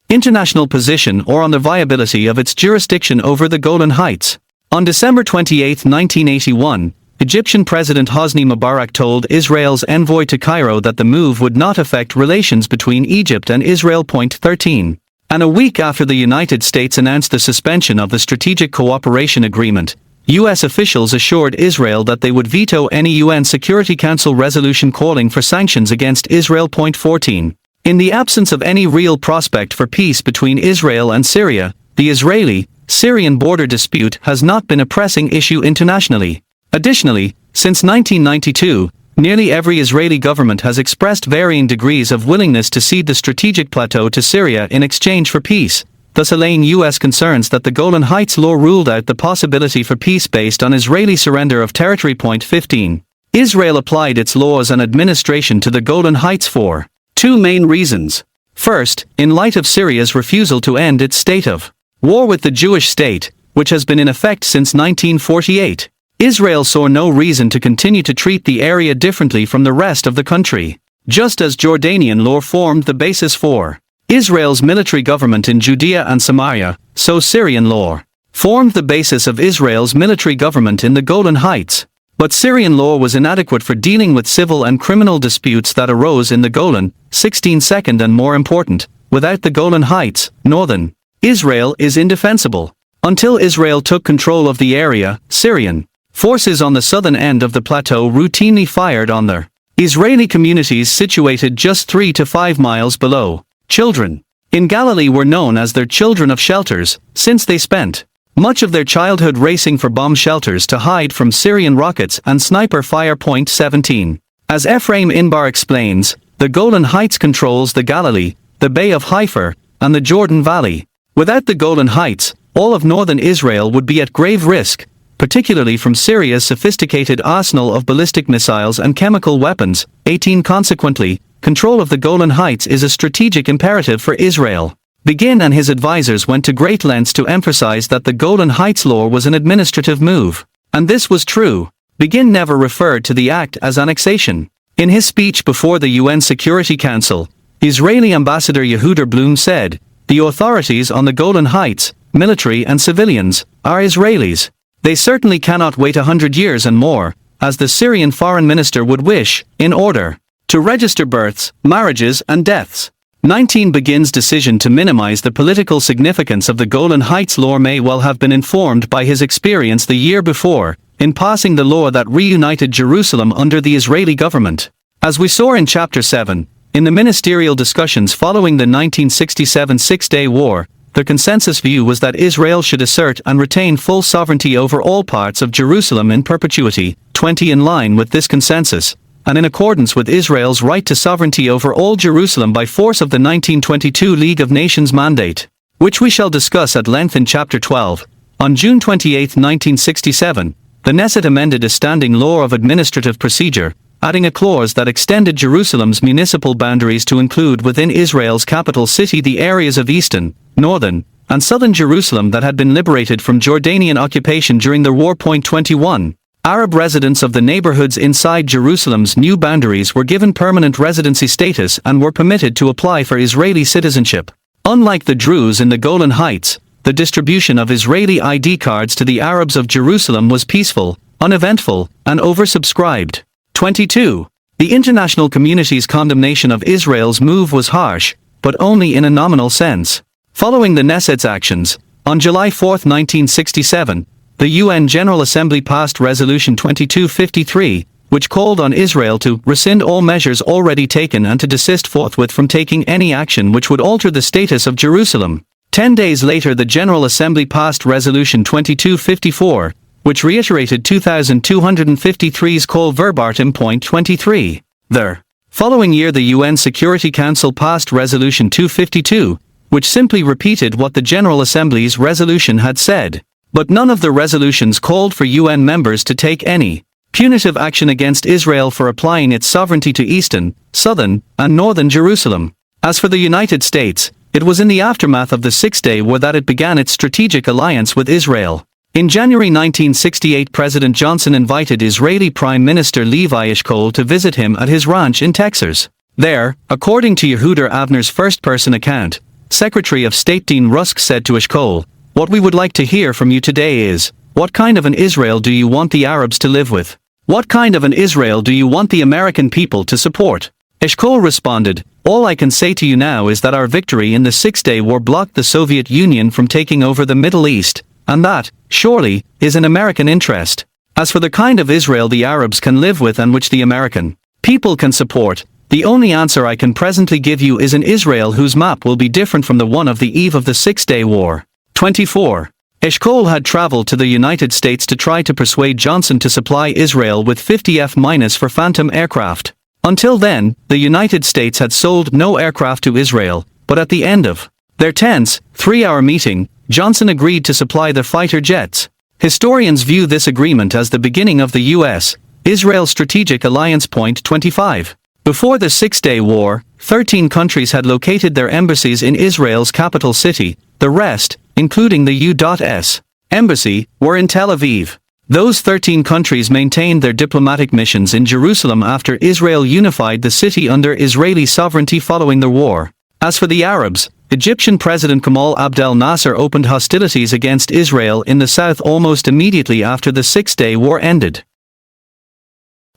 international position or on the viability of its jurisdiction over the Golan Heights. On December 28, 1981, Egyptian President Hosni Mubarak told Israel's envoy to Cairo that the move would not affect relations between Egypt and Israel. 13. And a week after the United States announced the suspension of the Strategic Cooperation Agreement, U.S. officials assured Israel that they would veto any UN Security Council resolution calling for sanctions against Israel. 14. In the absence of any real prospect for peace between Israel and Syria, the Israeli-Syrian border dispute has not been a pressing issue internationally. Additionally, since 1992, nearly every Israeli government has expressed varying degrees of willingness to cede the strategic plateau to Syria in exchange for peace, thus allaying U.S. concerns that the Golan Heights law ruled out the possibility for peace based on Israeli surrender of territory. 15. Israel applied its laws and administration to the Golan Heights for two main reasons. First, in light of Syria's refusal to end its state of war with the Jewish state, which has been in effect since 1948. Israel saw no reason to continue to treat the area differently from the rest of the country. Just as Jordanian law formed the basis for Israel's military government in Judea and Samaria, so Syrian law formed the basis of Israel's military government in the Golan Heights. But Syrian law was inadequate for dealing with civil and criminal disputes that arose in the Golan. 16. Second and more important, without the Golan Heights, northern Israel is indefensible. Until Israel took control of the area, Syrian forces on the southern end of the plateau routinely fired on their Israeli communities situated just 3 to 5 miles below. Children in Galilee were known as their children of shelters, since they spent much of their childhood racing for bomb shelters to hide from Syrian rockets and sniper fire. 17. As Ephraim Inbar explains, the Golan Heights controls the Galilee, the Bay of Haifa, and the Jordan Valley. Without the Golan Heights, all of northern Israel would be at grave risk, particularly from Syria's sophisticated arsenal of ballistic missiles and chemical weapons. 18. Consequently, control of the Golan Heights is a strategic imperative for Israel. Begin and his advisors went to great lengths to emphasize that the Golan Heights law was an administrative move. And this was true. Begin never referred to the act as annexation. In his speech before the UN Security Council, Israeli Ambassador Yehuda Blum said, "The authorities on the Golan Heights, military and civilians, are Israelis. They certainly cannot wait 100 years and more, as the Syrian foreign minister would wish, in order to register births, marriages and deaths." 19. Begin's decision to minimize the political significance of the Golan Heights law may well have been informed by his experience the year before, in passing the law that reunited Jerusalem under the Israeli government. As we saw in Chapter 7, in the ministerial discussions following the 1967 Six-Day War, the consensus view was that Israel should assert and retain full sovereignty over all parts of Jerusalem in perpetuity. 20. In line with this consensus, and in accordance with Israel's right to sovereignty over all Jerusalem by force of the 1922 League of Nations mandate, which we shall discuss at length in Chapter 12, on June 28, 1967, the Knesset amended a standing law of administrative procedure, adding a clause that extended Jerusalem's municipal boundaries to include within Israel's capital city the areas of eastern, northern, and southern Jerusalem that had been liberated from Jordanian occupation during the war. 21. Arab residents of the neighborhoods inside Jerusalem's new boundaries were given permanent residency status and were permitted to apply for Israeli citizenship. Unlike the Druze in the Golan Heights, the distribution of Israeli ID cards to the Arabs of Jerusalem was peaceful, uneventful, and oversubscribed. 22. The international community's condemnation of Israel's move was harsh, but only in a nominal sense. Following the Knesset's actions, on July 4, 1967, the UN General Assembly passed Resolution 2253, which called on Israel to rescind all measures already taken and to desist forthwith from taking any action which would alter the status of Jerusalem. 10 days later the General Assembly passed Resolution 2254, which reiterated 2253's call verbatim. 23. The following year the UN Security Council passed Resolution 252, which simply repeated what the General Assembly's resolution had said. But none of the resolutions called for UN members to take any punitive action against Israel for applying its sovereignty to eastern, southern, and northern Jerusalem. As for the United States, it was in the aftermath of the Six-Day War that it began its strategic alliance with Israel. In January 1968, President Johnson invited Israeli Prime Minister Levi Eshkol to visit him at his ranch in Texas. There, according to Yehuda Avner's first-person account, Secretary of State Dean Rusk said to Eshkol, "What we would like to hear from you today is, what kind of an Israel do you want the Arabs to live with? What kind of an Israel do you want the American people to support?" Eshkol responded, "All I can say to you now is that our victory in the Six-Day War blocked the Soviet Union from taking over the Middle East, and that, surely, is in American interest. As for the kind of Israel the Arabs can live with and which the American people can support, the only answer I can presently give you is an Israel whose map will be different from the one of the eve of the Six-Day War." 24. Eshkol had traveled to the United States to try to persuade Johnson to supply Israel with 50 F- for Phantom aircraft. Until then, the United States had sold no aircraft to Israel, but at the end of their tense, 3-hour meeting, Johnson agreed to supply the fighter jets. Historians view this agreement as the beginning of the U.S.-Israel strategic alliance. 25. Before the Six-Day War, 13 countries had located their embassies in Israel's capital city. The rest, including the U.S. Embassy, were in Tel Aviv. Those 13 countries maintained their diplomatic missions in Jerusalem after Israel unified the city under Israeli sovereignty following the war. As for the Arabs, Egyptian President Gamal Abdel Nasser opened hostilities against Israel in the south almost immediately after the Six-Day War ended.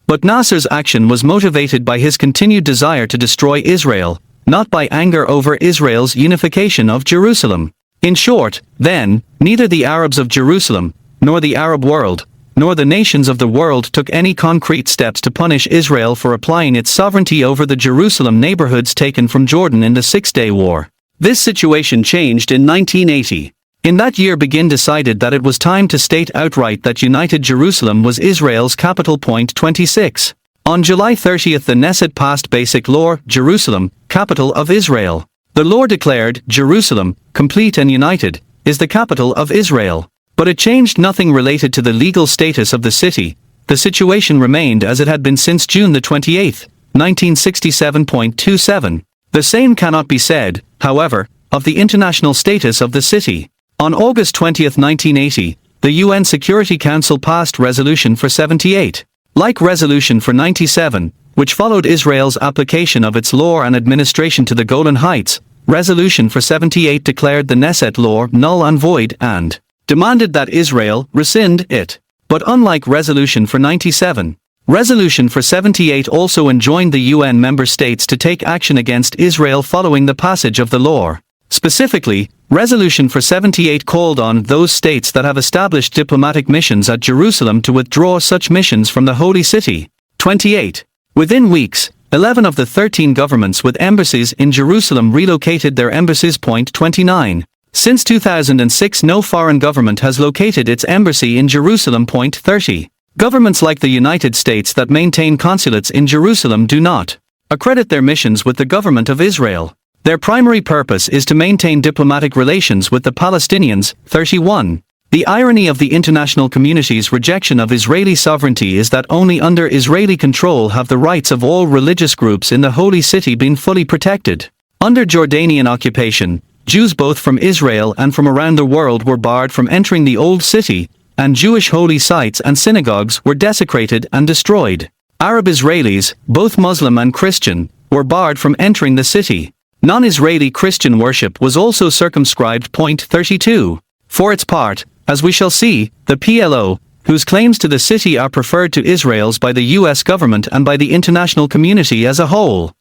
But Nasser's action was motivated by his continued desire to destroy Israel, not by anger over Israel's unification of Jerusalem. In short, then, neither the Arabs of Jerusalem, nor the Arab world, nor the nations of the world took any concrete steps to punish Israel for applying its sovereignty over the Jerusalem neighborhoods taken from Jordan in the Six-Day War. This situation changed in 1980. In that year, Begin decided that it was time to state outright that United Jerusalem was Israel's capital. 26. On July 30, the Knesset passed Basic Law, Jerusalem, capital of Israel. The law declared, Jerusalem, complete and united, is the capital of Israel. But it changed nothing related to the legal status of the city. The situation remained as it had been since June 28, 1967. 27. The same cannot be said, however, of the international status of the city. On August 20, 1980, the UN Security Council passed Resolution for 78. Like Resolution for 97, which followed Israel's application of its law and administration to the Golan Heights, Resolution for 78 declared the Knesset law null and void and demanded that Israel rescind it. But unlike Resolution for 97, Resolution for 78 also enjoined the UN member states to take action against Israel following the passage of the law. Specifically, Resolution for 78 called on those states that have established diplomatic missions at Jerusalem to withdraw such missions from the Holy City. 28. Within weeks, 11 of the 13 governments with embassies in Jerusalem relocated their embassies. 29. Since 2006, no foreign government has located its embassy in Jerusalem. 30. Governments like the United States that maintain consulates in Jerusalem do not accredit their missions with the government of Israel. Their primary purpose is to maintain diplomatic relations with the Palestinians. 31. The irony of the international community's rejection of Israeli sovereignty is that only under Israeli control have the rights of all religious groups in the Holy City been fully protected. Under Jordanian occupation, Jews both from Israel and from around the world were barred from entering the Old City, and Jewish holy sites and synagogues were desecrated and destroyed. Arab Israelis, both Muslim and Christian, were barred from entering the city. Non-Israeli Christian worship was also circumscribed. 32. For its part, as we shall see, the PLO, whose claims to the city are preferred to Israel's by the U.S. government and by the international community as a whole,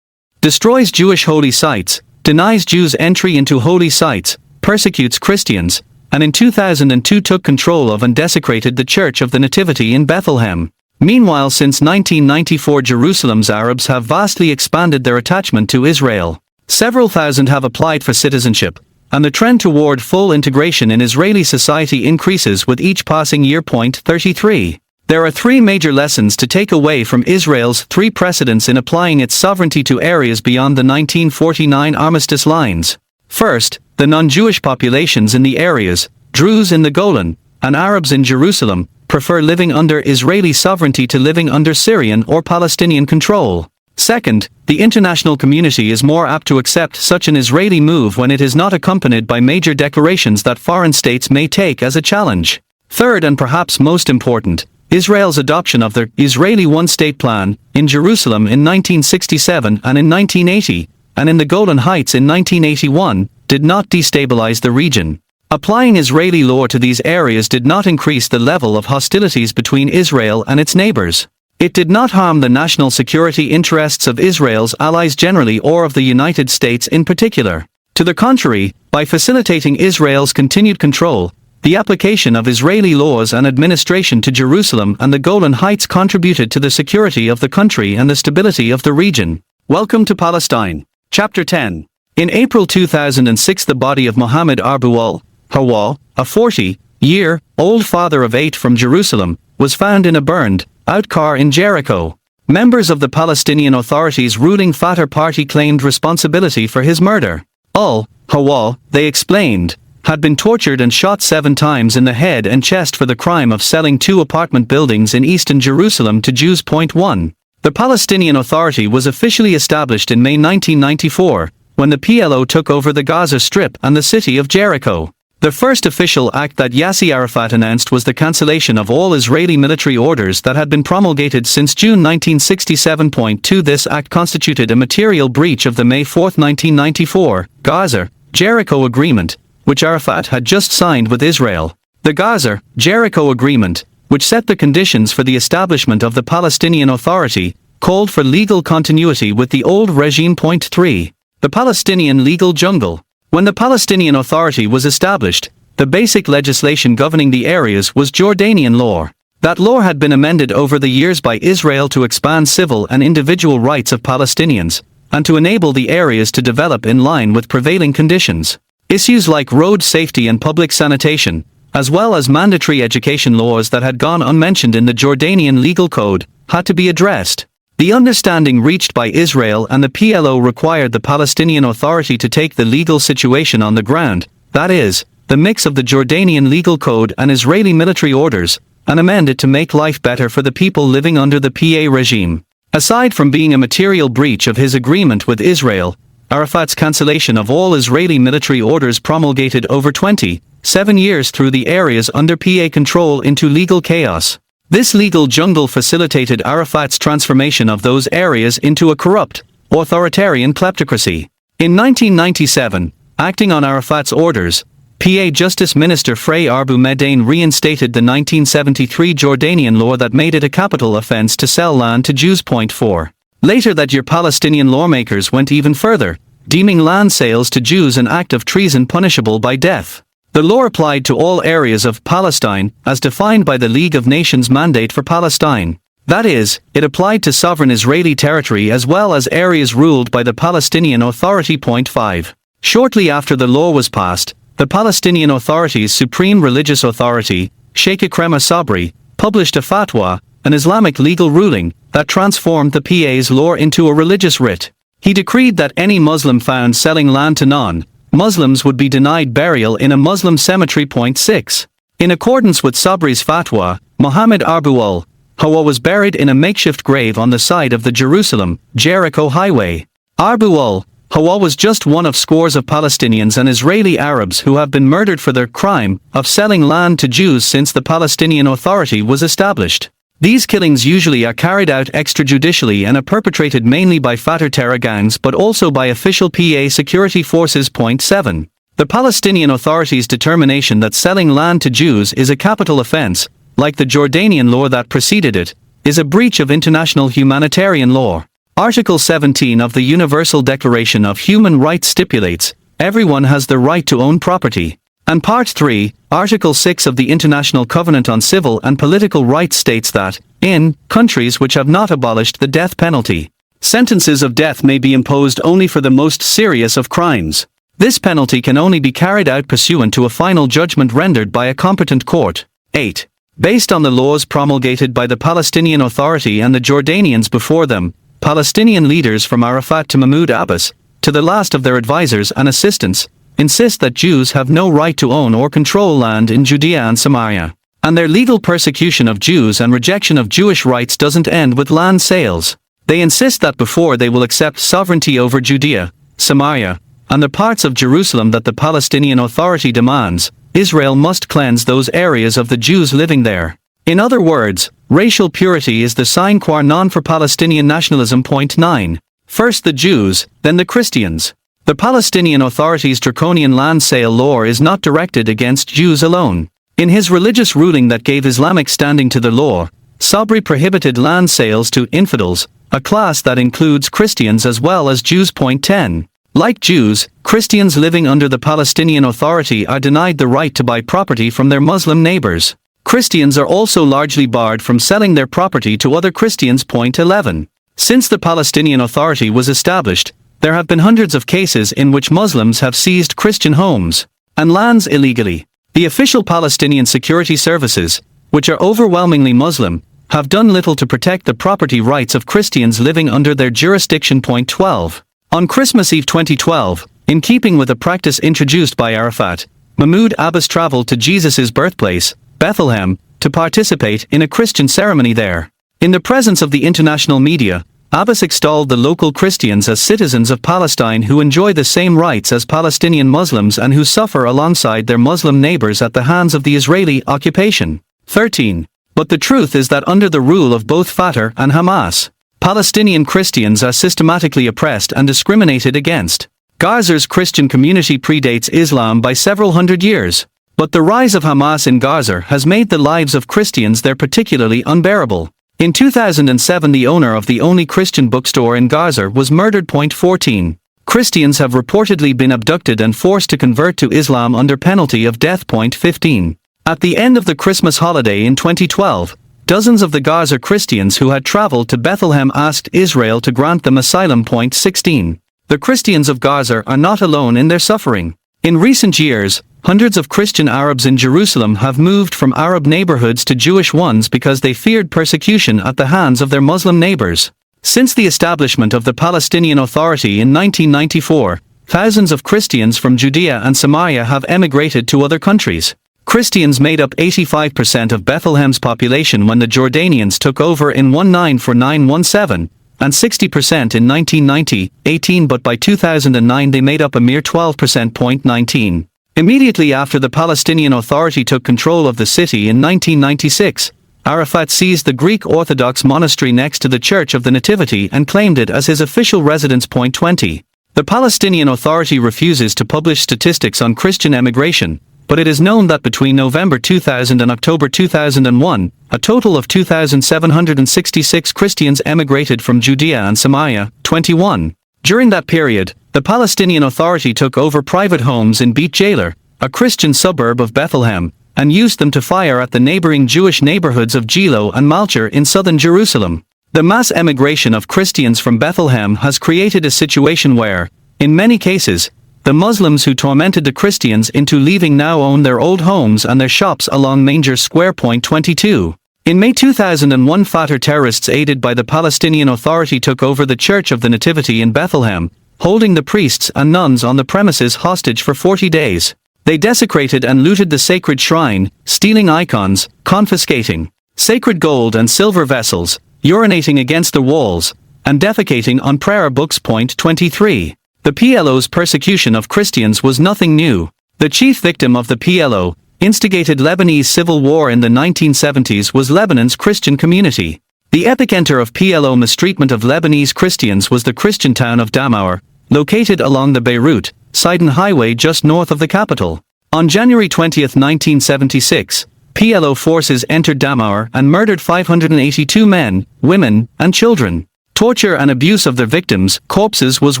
destroys Jewish holy sites, denies Jews entry into holy sites, persecutes Christians, and in 2002 took control of and desecrated the Church of the Nativity in Bethlehem. Meanwhile, since 1994, Jerusalem's Arabs have vastly expanded their attachment to Israel. Several thousand have applied for citizenship, and the trend toward full integration in Israeli society increases with each passing year. 33. There are three major lessons to take away from Israel's three precedents in applying its sovereignty to areas beyond the 1949 armistice lines. First, the non-Jewish populations in the areas, Druze in the Golan, and Arabs in Jerusalem, prefer living under Israeli sovereignty to living under Syrian or Palestinian control. Second, the international community is more apt to accept such an Israeli move when it is not accompanied by major declarations that foreign states may take as a challenge. Third, and perhaps most important, Israel's adoption of the Israeli one-state plan in Jerusalem in 1967 and in 1980, and in the Golan Heights in 1981, did not destabilize the region. Applying Israeli law to these areas did not increase the level of hostilities between Israel and its neighbors. It did not harm the national security interests of Israel's allies generally or of the United States in particular. To the contrary, by facilitating Israel's continued control, the application of Israeli laws and administration to Jerusalem and the Golan Heights contributed to the security of the country and the stability of the region. Welcome to Palestine. Chapter 10. In April 2006, the body of Mohammed Arbual Hawa, a 40-year-old father of 8 from Jerusalem, was found in a burned-out car in Jericho. Members of the Palestinian Authority's ruling Fatah party claimed responsibility for his murder. Hawa, they explained, had been tortured and shot 7 times in the head and chest for the crime of selling 2 apartment buildings in eastern Jerusalem to Jews. 1. The Palestinian Authority was officially established in May 1994, when the PLO took over the Gaza Strip and the city of Jericho. The first official act that Yasser Arafat announced was the cancellation of all Israeli military orders that had been promulgated since June 1967. 2. This act constituted a material breach of the May 4, 1994, Gaza-Jericho Agreement, which Arafat had just signed with Israel. The Gaza-Jericho Agreement, which set the conditions for the establishment of the Palestinian Authority, called for legal continuity with the old regime. 3. The Palestinian legal jungle. When the Palestinian Authority was established, the basic legislation governing the areas was Jordanian law. That law had been amended over the years by Israel to expand civil and individual rights of Palestinians, and to enable the areas to develop in line with prevailing conditions. Issues like road safety and public sanitation, as well as mandatory education laws that had gone unmentioned in the Jordanian legal code, had to be addressed. The understanding reached by Israel and the PLO required the Palestinian Authority to take the legal situation on the ground, that is, the mix of the Jordanian legal code and Israeli military orders, and amend it to make life better for the people living under the PA regime. Aside from being a material breach of his agreement with Israel, Arafat's cancellation of all Israeli military orders promulgated over 27 years threw the areas under PA control into legal chaos. This legal jungle facilitated Arafat's transformation of those areas into a corrupt, authoritarian kleptocracy. In 1997, acting on Arafat's orders, PA Justice Minister Frey Arbu Medain reinstated the 1973 Jordanian law that made it a capital offense to sell land to Jews. 4. Later that year, Palestinian lawmakers went even further, deeming land sales to Jews an act of treason punishable by death. The law applied to all areas of Palestine, as defined by the League of Nations Mandate for Palestine. That is, it applied to sovereign Israeli territory as well as areas ruled by the Palestinian Authority. 5. Shortly after the law was passed, the Palestinian Authority's supreme religious authority, Sheikh Ekrem Sabri, published a fatwa, an Islamic legal ruling, that transformed the PA's law into a religious writ. He decreed that any Muslim found selling land to non-Muslims would be denied burial in a Muslim cemetery. 6. In accordance with Sabri's fatwa, Mohammed Arbual Hawa was buried in a makeshift grave on the side of the Jerusalem-Jericho highway. Arbual Hawa was just one of scores of Palestinians and Israeli Arabs who have been murdered for their crime of selling land to Jews since the Palestinian Authority was established. These killings usually are carried out extrajudicially and are perpetrated mainly by Fatah terror gangs but also by official PA security forces. 7. The Palestinian Authority's determination that selling land to Jews is a capital offense, like the Jordanian law that preceded it, is a breach of international humanitarian law. Article 17 of the Universal Declaration of Human Rights stipulates, everyone has the right to own property. And Part 3, Article 6 of the International Covenant on Civil and Political Rights states that, in countries which have not abolished the death penalty, sentences of death may be imposed only for the most serious of crimes. This penalty can only be carried out pursuant to a final judgment rendered by a competent court. 8. Based on the laws promulgated by the Palestinian Authority and the Jordanians before them, Palestinian leaders from Arafat to Mahmoud Abbas, to the last of their advisors and assistants, insist that Jews have no right to own or control land in Judea and Samaria. And their legal persecution of Jews and rejection of Jewish rights doesn't end with land sales. They insist that before they will accept sovereignty over Judea, Samaria, and the parts of Jerusalem that the Palestinian Authority demands, Israel must cleanse those areas of the Jews living there. In other words, racial purity is the sine qua non for Palestinian nationalism. Point 9. First the Jews, then the Christians. The Palestinian Authority's draconian land sale law is not directed against Jews alone. In his religious ruling that gave Islamic standing to the law, Sabri prohibited land sales to infidels, a class that includes Christians as well as Jews. Point 10. Like Jews, Christians living under the Palestinian Authority are denied the right to buy property from their Muslim neighbors. Christians are also largely barred from selling their property to other Christians. Point 11. Since the Palestinian Authority was established, there have been hundreds of cases in which Muslims have seized Christian homes and lands illegally. The official Palestinian security services, which are overwhelmingly Muslim, have done little to protect the property rights of Christians living under their jurisdiction. Point 12. On Christmas Eve 2012, in keeping with a practice introduced by Arafat, Mahmoud Abbas traveled to Jesus' birthplace, Bethlehem, to participate in a Christian ceremony there. In the presence of the international media, Abbas extolled the local Christians as citizens of Palestine who enjoy the same rights as Palestinian Muslims and who suffer alongside their Muslim neighbors at the hands of the Israeli occupation. 13. But the truth is that under the rule of both Fatah and Hamas, Palestinian Christians are systematically oppressed and discriminated against. Gaza's Christian community predates Islam by several hundred years, but the rise of Hamas in Gaza has made the lives of Christians there particularly unbearable. In 2007, the owner of the only Christian bookstore in Gaza was murdered. Point 14. Christians have reportedly been abducted and forced to convert to Islam under penalty of death. Point 15. At the end of the Christmas holiday in 2012, dozens of the Gaza Christians who had traveled to Bethlehem asked Israel to grant them asylum. Point 16. The Christians of Gaza are not alone in their suffering. In recent years, hundreds of Christian Arabs in Jerusalem have moved from Arab neighborhoods to Jewish ones because they feared persecution at the hands of their Muslim neighbors. Since the establishment of the Palestinian Authority in 1994, thousands of Christians from Judea and Samaria have emigrated to other countries. Christians made up 85% of Bethlehem's population when the Jordanians took over in 1949-17, and 60% in 1990-18, but by 2009 they made up a mere 12%. Point 19. Immediately after the Palestinian Authority took control of the city in 1996, Arafat seized the Greek Orthodox monastery next to the Church of the Nativity and claimed it as his official residence. Point 20. The Palestinian Authority refuses to publish statistics on Christian emigration, but it is known that between November 2000 and October 2001, a total of 2,766 Christians emigrated from Judea and Samaria. 21. During that period, the Palestinian Authority took over private homes in Beit Jailer, a Christian suburb of Bethlehem, and used them to fire at the neighboring Jewish neighborhoods of Gilo and Malcher in southern Jerusalem. The mass emigration of Christians from Bethlehem has created a situation where, in many cases, the Muslims who tormented the Christians into leaving now own their old homes and their shops along Manger Square. Point 22. In May 2001, Fatah terrorists aided by the Palestinian Authority took over the Church of the Nativity in Bethlehem, holding the priests and nuns on the premises hostage for 40 days. They desecrated and looted the sacred shrine, stealing icons, confiscating sacred gold and silver vessels, urinating against the walls, and defecating on prayer books. Point 23. The PLO's persecution of Christians was nothing new. The chief victim of the PLO, instigated Lebanese civil war in the 1970s, was Lebanon's Christian community. The epicenter of PLO mistreatment of Lebanese Christians was the Christian town of Damour, located along the Beirut-Sidon highway just north of the capital. On January 20, 1976, PLO forces entered Damour and murdered 582 men, women, and children. Torture and abuse of their victims' corpses was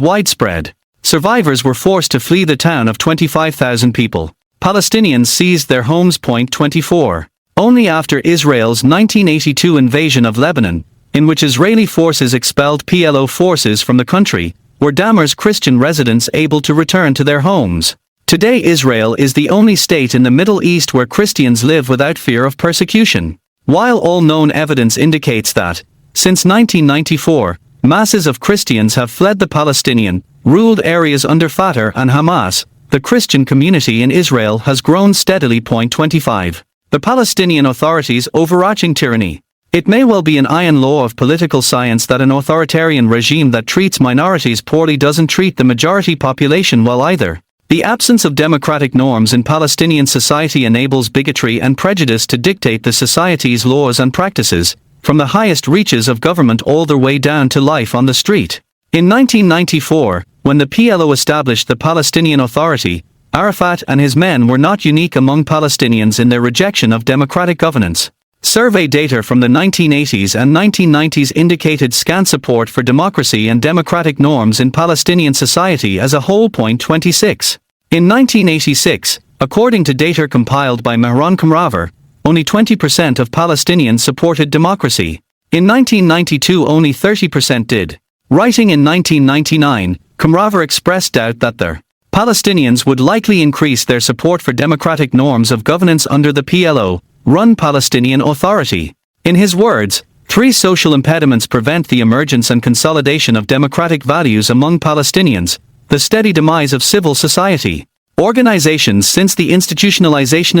widespread. Survivors were forced to flee the town of 25,000 people. Palestinians seized their homes. Point 24. Only after Israel's 1982 invasion of Lebanon, in which Israeli forces expelled PLO forces from the country, were Damour's Christian residents able to return to their homes. Today Israel is the only state in the Middle East where Christians live without fear of persecution. While all known evidence indicates that, since 1994, masses of Christians have fled the Palestinian-ruled areas under Fatah and Hamas, the Christian community in Israel has grown steadily. Point 25. The Palestinian Authority's overarching tyranny. It may well be an iron law of political science that an authoritarian regime that treats minorities poorly doesn't treat the majority population well either. The absence of democratic norms in Palestinian society enables bigotry and prejudice to dictate the society's laws and practices, from the highest reaches of government all the way down to life on the street. In 1994, when the PLO established the Palestinian Authority, Arafat and his men were not unique among Palestinians in their rejection of democratic governance. Survey data from the 1980s and 1990s indicated scant support for democracy and democratic norms in Palestinian society as a whole. 26. In 1986, according to data compiled by Mehran Kamraver, only 20% of Palestinians supported democracy. In 1992 only 30% did. Writing in 1999, Kamraver expressed doubt that the Palestinians would likely increase their support for democratic norms of governance under the PLO-run Palestinian Authority. In his words, 3 social impediments prevent the emergence and consolidation of democratic values among Palestinians: the steady demise of civil society, organizations since the institutionalization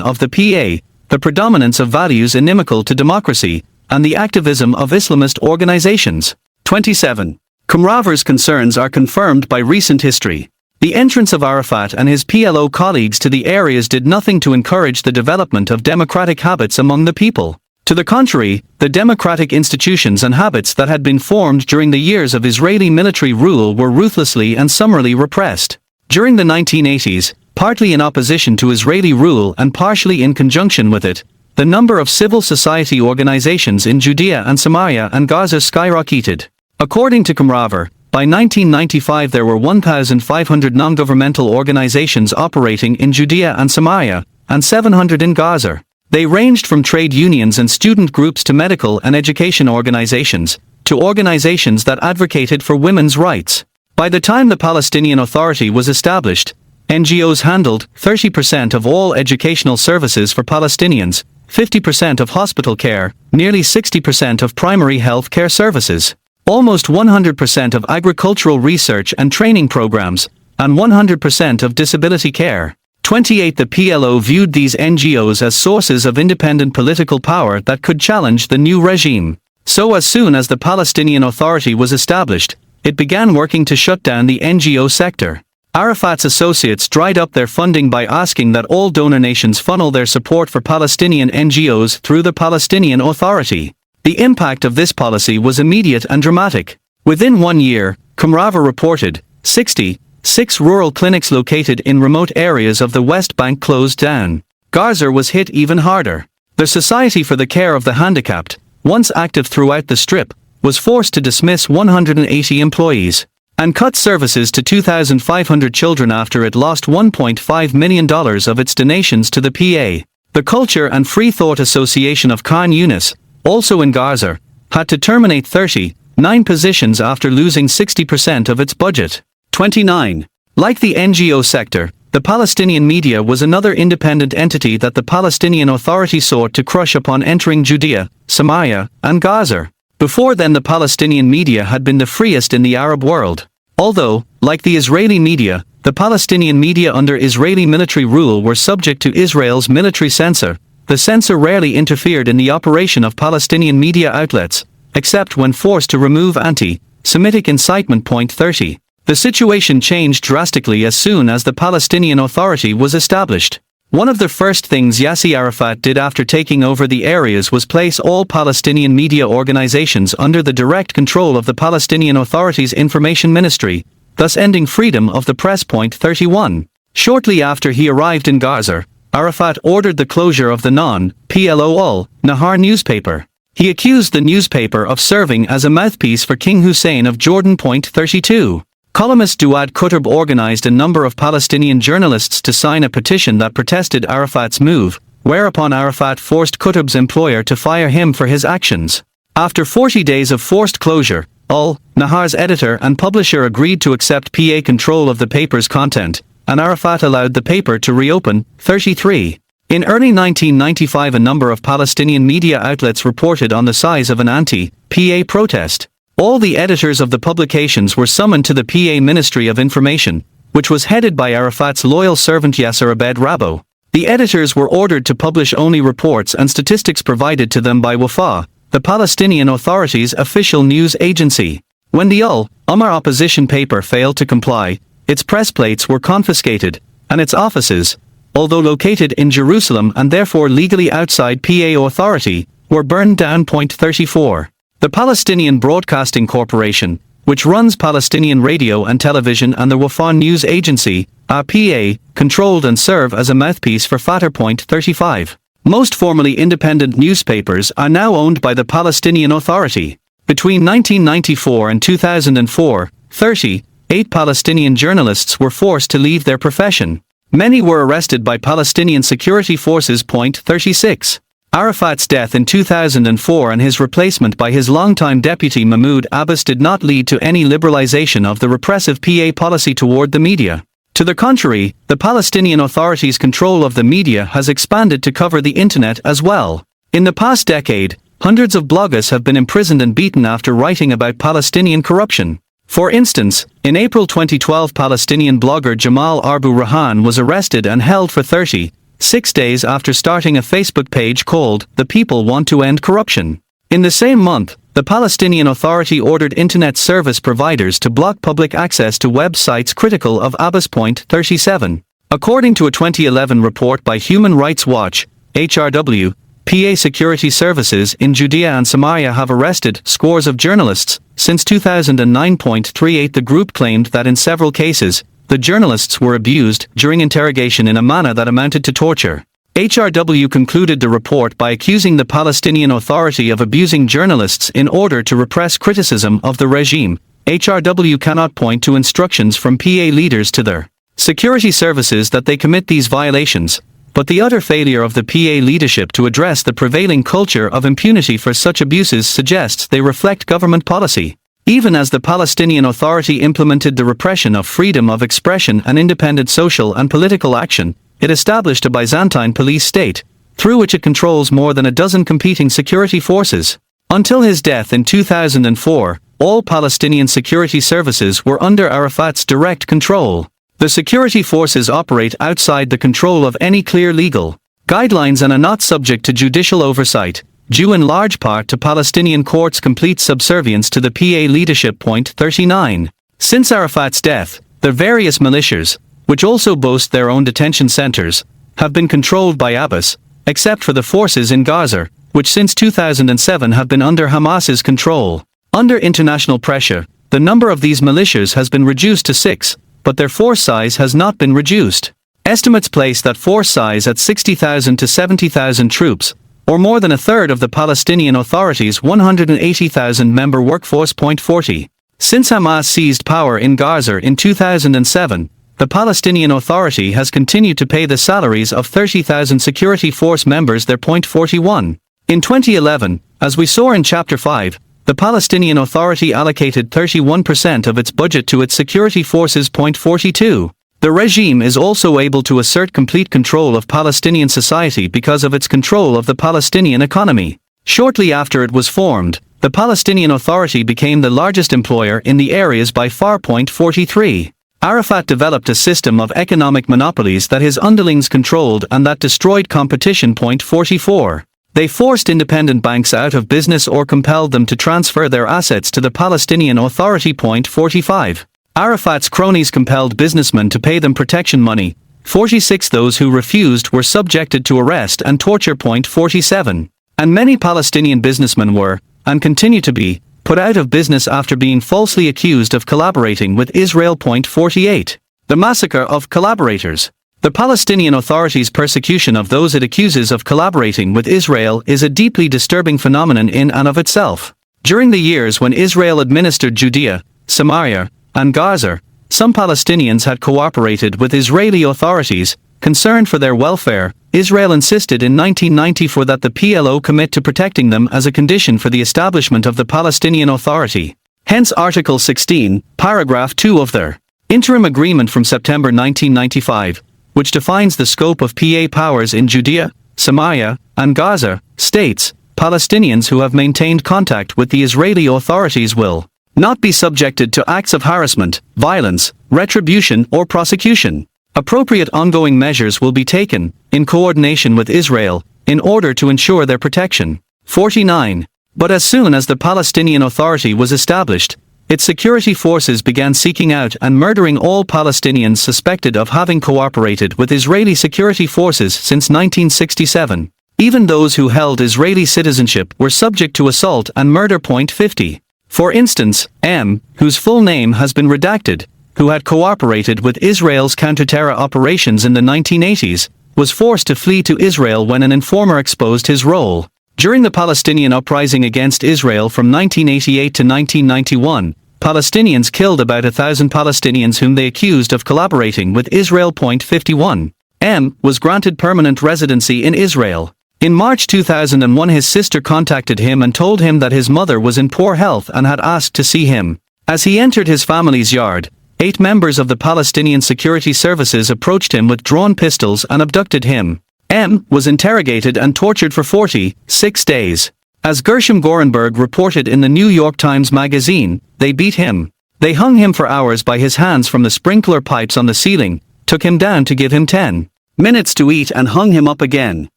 of the PA, the predominance of values inimical to democracy, and the activism of Islamist organizations. 27. Kamraver's concerns are confirmed by recent history. The entrance of Arafat and his PLO colleagues to the areas did nothing to encourage the development of democratic habits among the people. To the contrary, the democratic institutions and habits that had been formed during the years of Israeli military rule were ruthlessly and summarily repressed. During the 1980s, partly in opposition to Israeli rule and partially in conjunction with it, the number of civil society organizations in Judea and Samaria and Gaza skyrocketed. According to Kamraver, by 1995 there were 1,500 non-governmental organizations operating in Judea and Samaria, and 700 in Gaza. They ranged from trade unions and student groups to medical and education organizations, to organizations that advocated for women's rights. By the time the Palestinian Authority was established, NGOs handled 30% of all educational services for Palestinians, 50% of hospital care, nearly 60% of primary health care services, almost 100% of agricultural research and training programs, and 100% of disability care. 28. The PLO viewed these NGOs as sources of independent political power that could challenge the new regime. So as soon as the Palestinian Authority was established, it began working to shut down the NGO sector. Arafat's associates dried up their funding by asking that all donor nations funnel their support for Palestinian NGOs through the Palestinian Authority. The impact of this policy was immediate and dramatic. Within 1 year, Kamraver reported, 66 rural clinics located in remote areas of the West Bank closed down. Gaza was hit even harder. The Society for the Care of the Handicapped, once active throughout the Strip, was forced to dismiss 180 employees and cut services to 2,500 children after it lost $1.5 million of its donations to the PA. The Culture and Free Thought Association of Khan Yunis, also in Gaza, had to terminate 39 positions after losing 60% of its budget. 29. Like the NGO sector, the Palestinian media was another independent entity that the Palestinian Authority sought to crush upon entering Judea, Samaria, and Gaza. Before then the Palestinian media had been the freest in the Arab world. Although, like the Israeli media, the Palestinian media under Israeli military rule were subject to Israel's military censor, the censor rarely interfered in the operation of Palestinian media outlets, except when forced to remove anti-Semitic incitement. 30. The situation changed drastically as soon as the Palestinian Authority was established. One of the first things Yasser Arafat did after taking over the areas was place all Palestinian media organizations under the direct control of the Palestinian Authority's Information Ministry, thus ending freedom of the press. 31. Shortly after he arrived in Gaza, Arafat ordered the closure of the non-PLO Al-Nahar newspaper. He accused the newspaper of serving as a mouthpiece for King Hussein of Jordan. 32. Columnist Duad Qutb organized a number of Palestinian journalists to sign a petition that protested Arafat's move, whereupon Arafat forced Qutb's employer to fire him for his actions. After 40 days of forced closure, Al-Nahar's editor and publisher agreed to accept PA control of the paper's content, and Arafat allowed the paper to reopen. 33. In early 1995 a number of Palestinian media outlets reported on the size of an anti-PA protest. All the editors of the publications were summoned to the PA Ministry of Information, which was headed by Arafat's loyal servant Yasser Abed Rabo. The editors were ordered to publish only reports and statistics provided to them by Wafa, the Palestinian Authority's official news agency. When the Umar opposition paper failed to comply, its press plates were confiscated, and its offices, although located in Jerusalem and therefore legally outside PA authority, were burned down. 34. The Palestinian Broadcasting Corporation, which runs Palestinian radio and television and the Wafa News Agency, PA, controlled and serve as a mouthpiece for Fatah. 35. Most formerly independent newspapers are now owned by the Palestinian Authority. Between 1994 and 2004, 38 Palestinian journalists were forced to leave their profession. Many were arrested by Palestinian security forces. 36. Arafat's death in 2004 and his replacement by his longtime deputy Mahmoud Abbas did not lead to any liberalization of the repressive PA policy toward the media. To the contrary, the Palestinian Authority's control of the media has expanded to cover the internet as well. In the past decade, hundreds of bloggers have been imprisoned and beaten after writing about Palestinian corruption. For instance, in April 2012, Palestinian blogger Jamal Arbu Rahan was arrested and held for 36 days after starting a Facebook page called "The People Want to End Corruption." In the same month, the Palestinian Authority ordered internet service providers to block public access to websites critical of Abbas. 37. According to a 2011 report by Human Rights Watch, HRW, PA security services in Judea and Samaria have arrested scores of journalists since 2009. 38. The group claimed that in several cases, the journalists were abused during interrogation in a manner that amounted to torture. HRW concluded the report by accusing the Palestinian Authority of abusing journalists in order to repress criticism of the regime. HRW cannot point to instructions from PA leaders to their security services that they commit these violations, but the utter failure of the PA leadership to address the prevailing culture of impunity for such abuses suggests they reflect government policy. Even as the Palestinian Authority implemented the repression of freedom of expression and independent social and political action, it established a Byzantine police state, through which it controls more than a dozen competing security forces. Until his death in 2004, all Palestinian security services were under Arafat's direct control. The security forces operate outside the control of any clear legal guidelines and are not subject to judicial oversight, due in large part to Palestinian courts' complete subservience to the PA leadership. 39. Since Arafat's death, the various militias, which also boast their own detention centers, have been controlled by Abbas, except for the forces in Gaza, which since 2007 have been under Hamas's control. Under international pressure, the number of these militias has been reduced to 6, but their force size has not been reduced. Estimates place that force size at 60,000 to 70,000 troops, or more than a third of the Palestinian Authority's 180,000 member workforce. 40. Since Hamas seized power in Gaza in 2007, the Palestinian Authority has continued to pay the salaries of 30,000 security force members their. 41. In 2011, as we saw in Chapter 5, the Palestinian Authority allocated 31% of its budget to its security forces. 42. The regime is also able to assert complete control of Palestinian society because of its control of the Palestinian economy. Shortly after it was formed, the Palestinian Authority became the largest employer in the areas by far. 43. Arafat developed a system of economic monopolies that his underlings controlled and that destroyed competition. 44. They forced independent banks out of business or compelled them to transfer their assets to the Palestinian Authority. 45. Arafat's cronies compelled businessmen to pay them protection money. 46. Those who refused were subjected to arrest and torture. 47. And many Palestinian businessmen were, and continue to be, put out of business after being falsely accused of collaborating with Israel. 48. The massacre of collaborators. The Palestinian Authority's persecution of those it accuses of collaborating with Israel is a deeply disturbing phenomenon in and of itself. During the years when Israel administered Judea, Samaria, and Gaza, some Palestinians had cooperated with Israeli authorities, concerned for their welfare. Israel insisted in 1994 that the PLO commit to protecting them as a condition for the establishment of the Palestinian Authority. Hence Article 16, Paragraph 2 of their interim agreement from September 1995, which defines the scope of PA powers in Judea, Samaria, and Gaza, states, Palestinians who have maintained contact with the Israeli authorities will not be subjected to acts of harassment, violence, retribution or prosecution. Appropriate ongoing measures will be taken, in coordination with Israel, in order to ensure their protection. 49. But as soon as the Palestinian Authority was established, its security forces began seeking out and murdering all Palestinians suspected of having cooperated with Israeli security forces since 1967. Even those who held Israeli citizenship were subject to assault and murder. 50. For instance, M., whose full name has been redacted, who had cooperated with Israel's counter-terror operations in the 1980s, was forced to flee to Israel when an informer exposed his role. During the Palestinian uprising against Israel from 1988 to 1991, Palestinians killed about 1,000 Palestinians whom they accused of collaborating with Israel. 51. M. was granted permanent residency in Israel. In March 2001, his sister contacted him and told him that his mother was in poor health and had asked to see him. As he entered his family's yard, 8 members of the Palestinian Security Services approached him with drawn pistols and abducted him. M. was interrogated and tortured for 46 days. As Gershom Gorenberg reported in the New York Times Magazine, they beat him. They hung him for hours by his hands from the sprinkler pipes on the ceiling, took him down to give him 10 minutes to eat and hung him up again.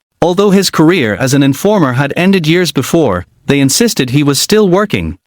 Although his career as an informer had ended years before, they insisted he was still working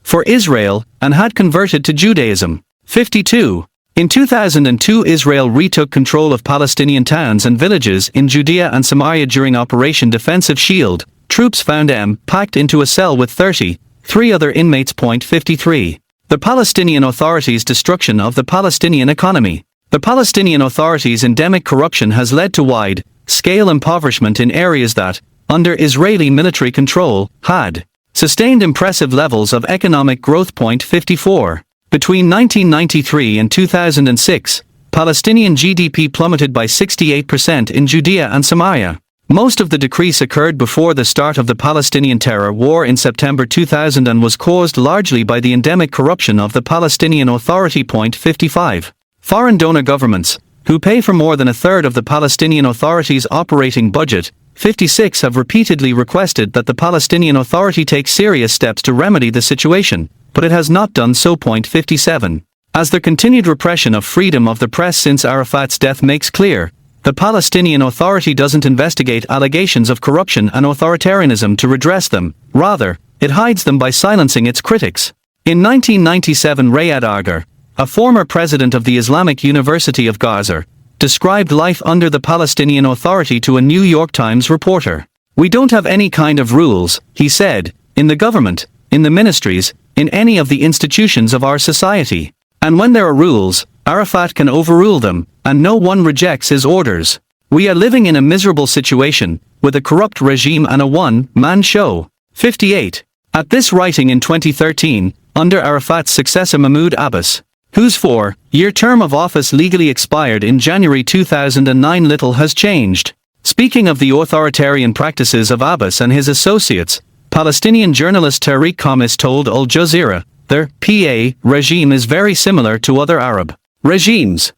for Israel and had converted to Judaism. 52. In 2002, Israel retook control of Palestinian towns and villages in Judea and Samaria during Operation Defensive Shield. Troops found M. packed into a cell with 33 other inmates. 53. The Palestinian Authority's destruction of the Palestinian economy. The Palestinian Authority's endemic corruption has led to wide-scale impoverishment in areas that, under Israeli military control, had sustained impressive levels of economic growth. 54. Between 1993 and 2006, Palestinian GDP plummeted by 68% in Judea and Samaria. Most of the decrease occurred before the start of the Palestinian terror war in September 2000 and was caused largely by the endemic corruption of the Palestinian Authority. 55. Foreign donor governments, who pay for more than a third of the Palestinian Authority's operating budget, 56 have repeatedly requested that the Palestinian Authority take serious steps to remedy the situation, but it has not done so. 57. As the continued repression of freedom of the press since Arafat's death makes clear, the Palestinian Authority doesn't investigate allegations of corruption and authoritarianism to redress them, rather, it hides them by silencing its critics. In 1997, Riyad Agar, a former president of the Islamic University of Gaza, described life under the Palestinian Authority to a New York Times reporter. "We don't have any kind of rules," he said, "in the government, in the ministries, in any of the institutions of our society. And when there are rules, Arafat can overrule them, and no one rejects his orders. We are living in a miserable situation, with a corrupt regime and a one-man show." 58. At this writing in 2013, under Arafat's successor Mahmoud Abbas, whose 4-year term of office legally expired in January 2009, little has changed. Speaking of the authoritarian practices of Abbas and his associates, Palestinian journalist Tariq Khamis told Al Jazeera, "Their PA regime is very similar to other Arab regimes.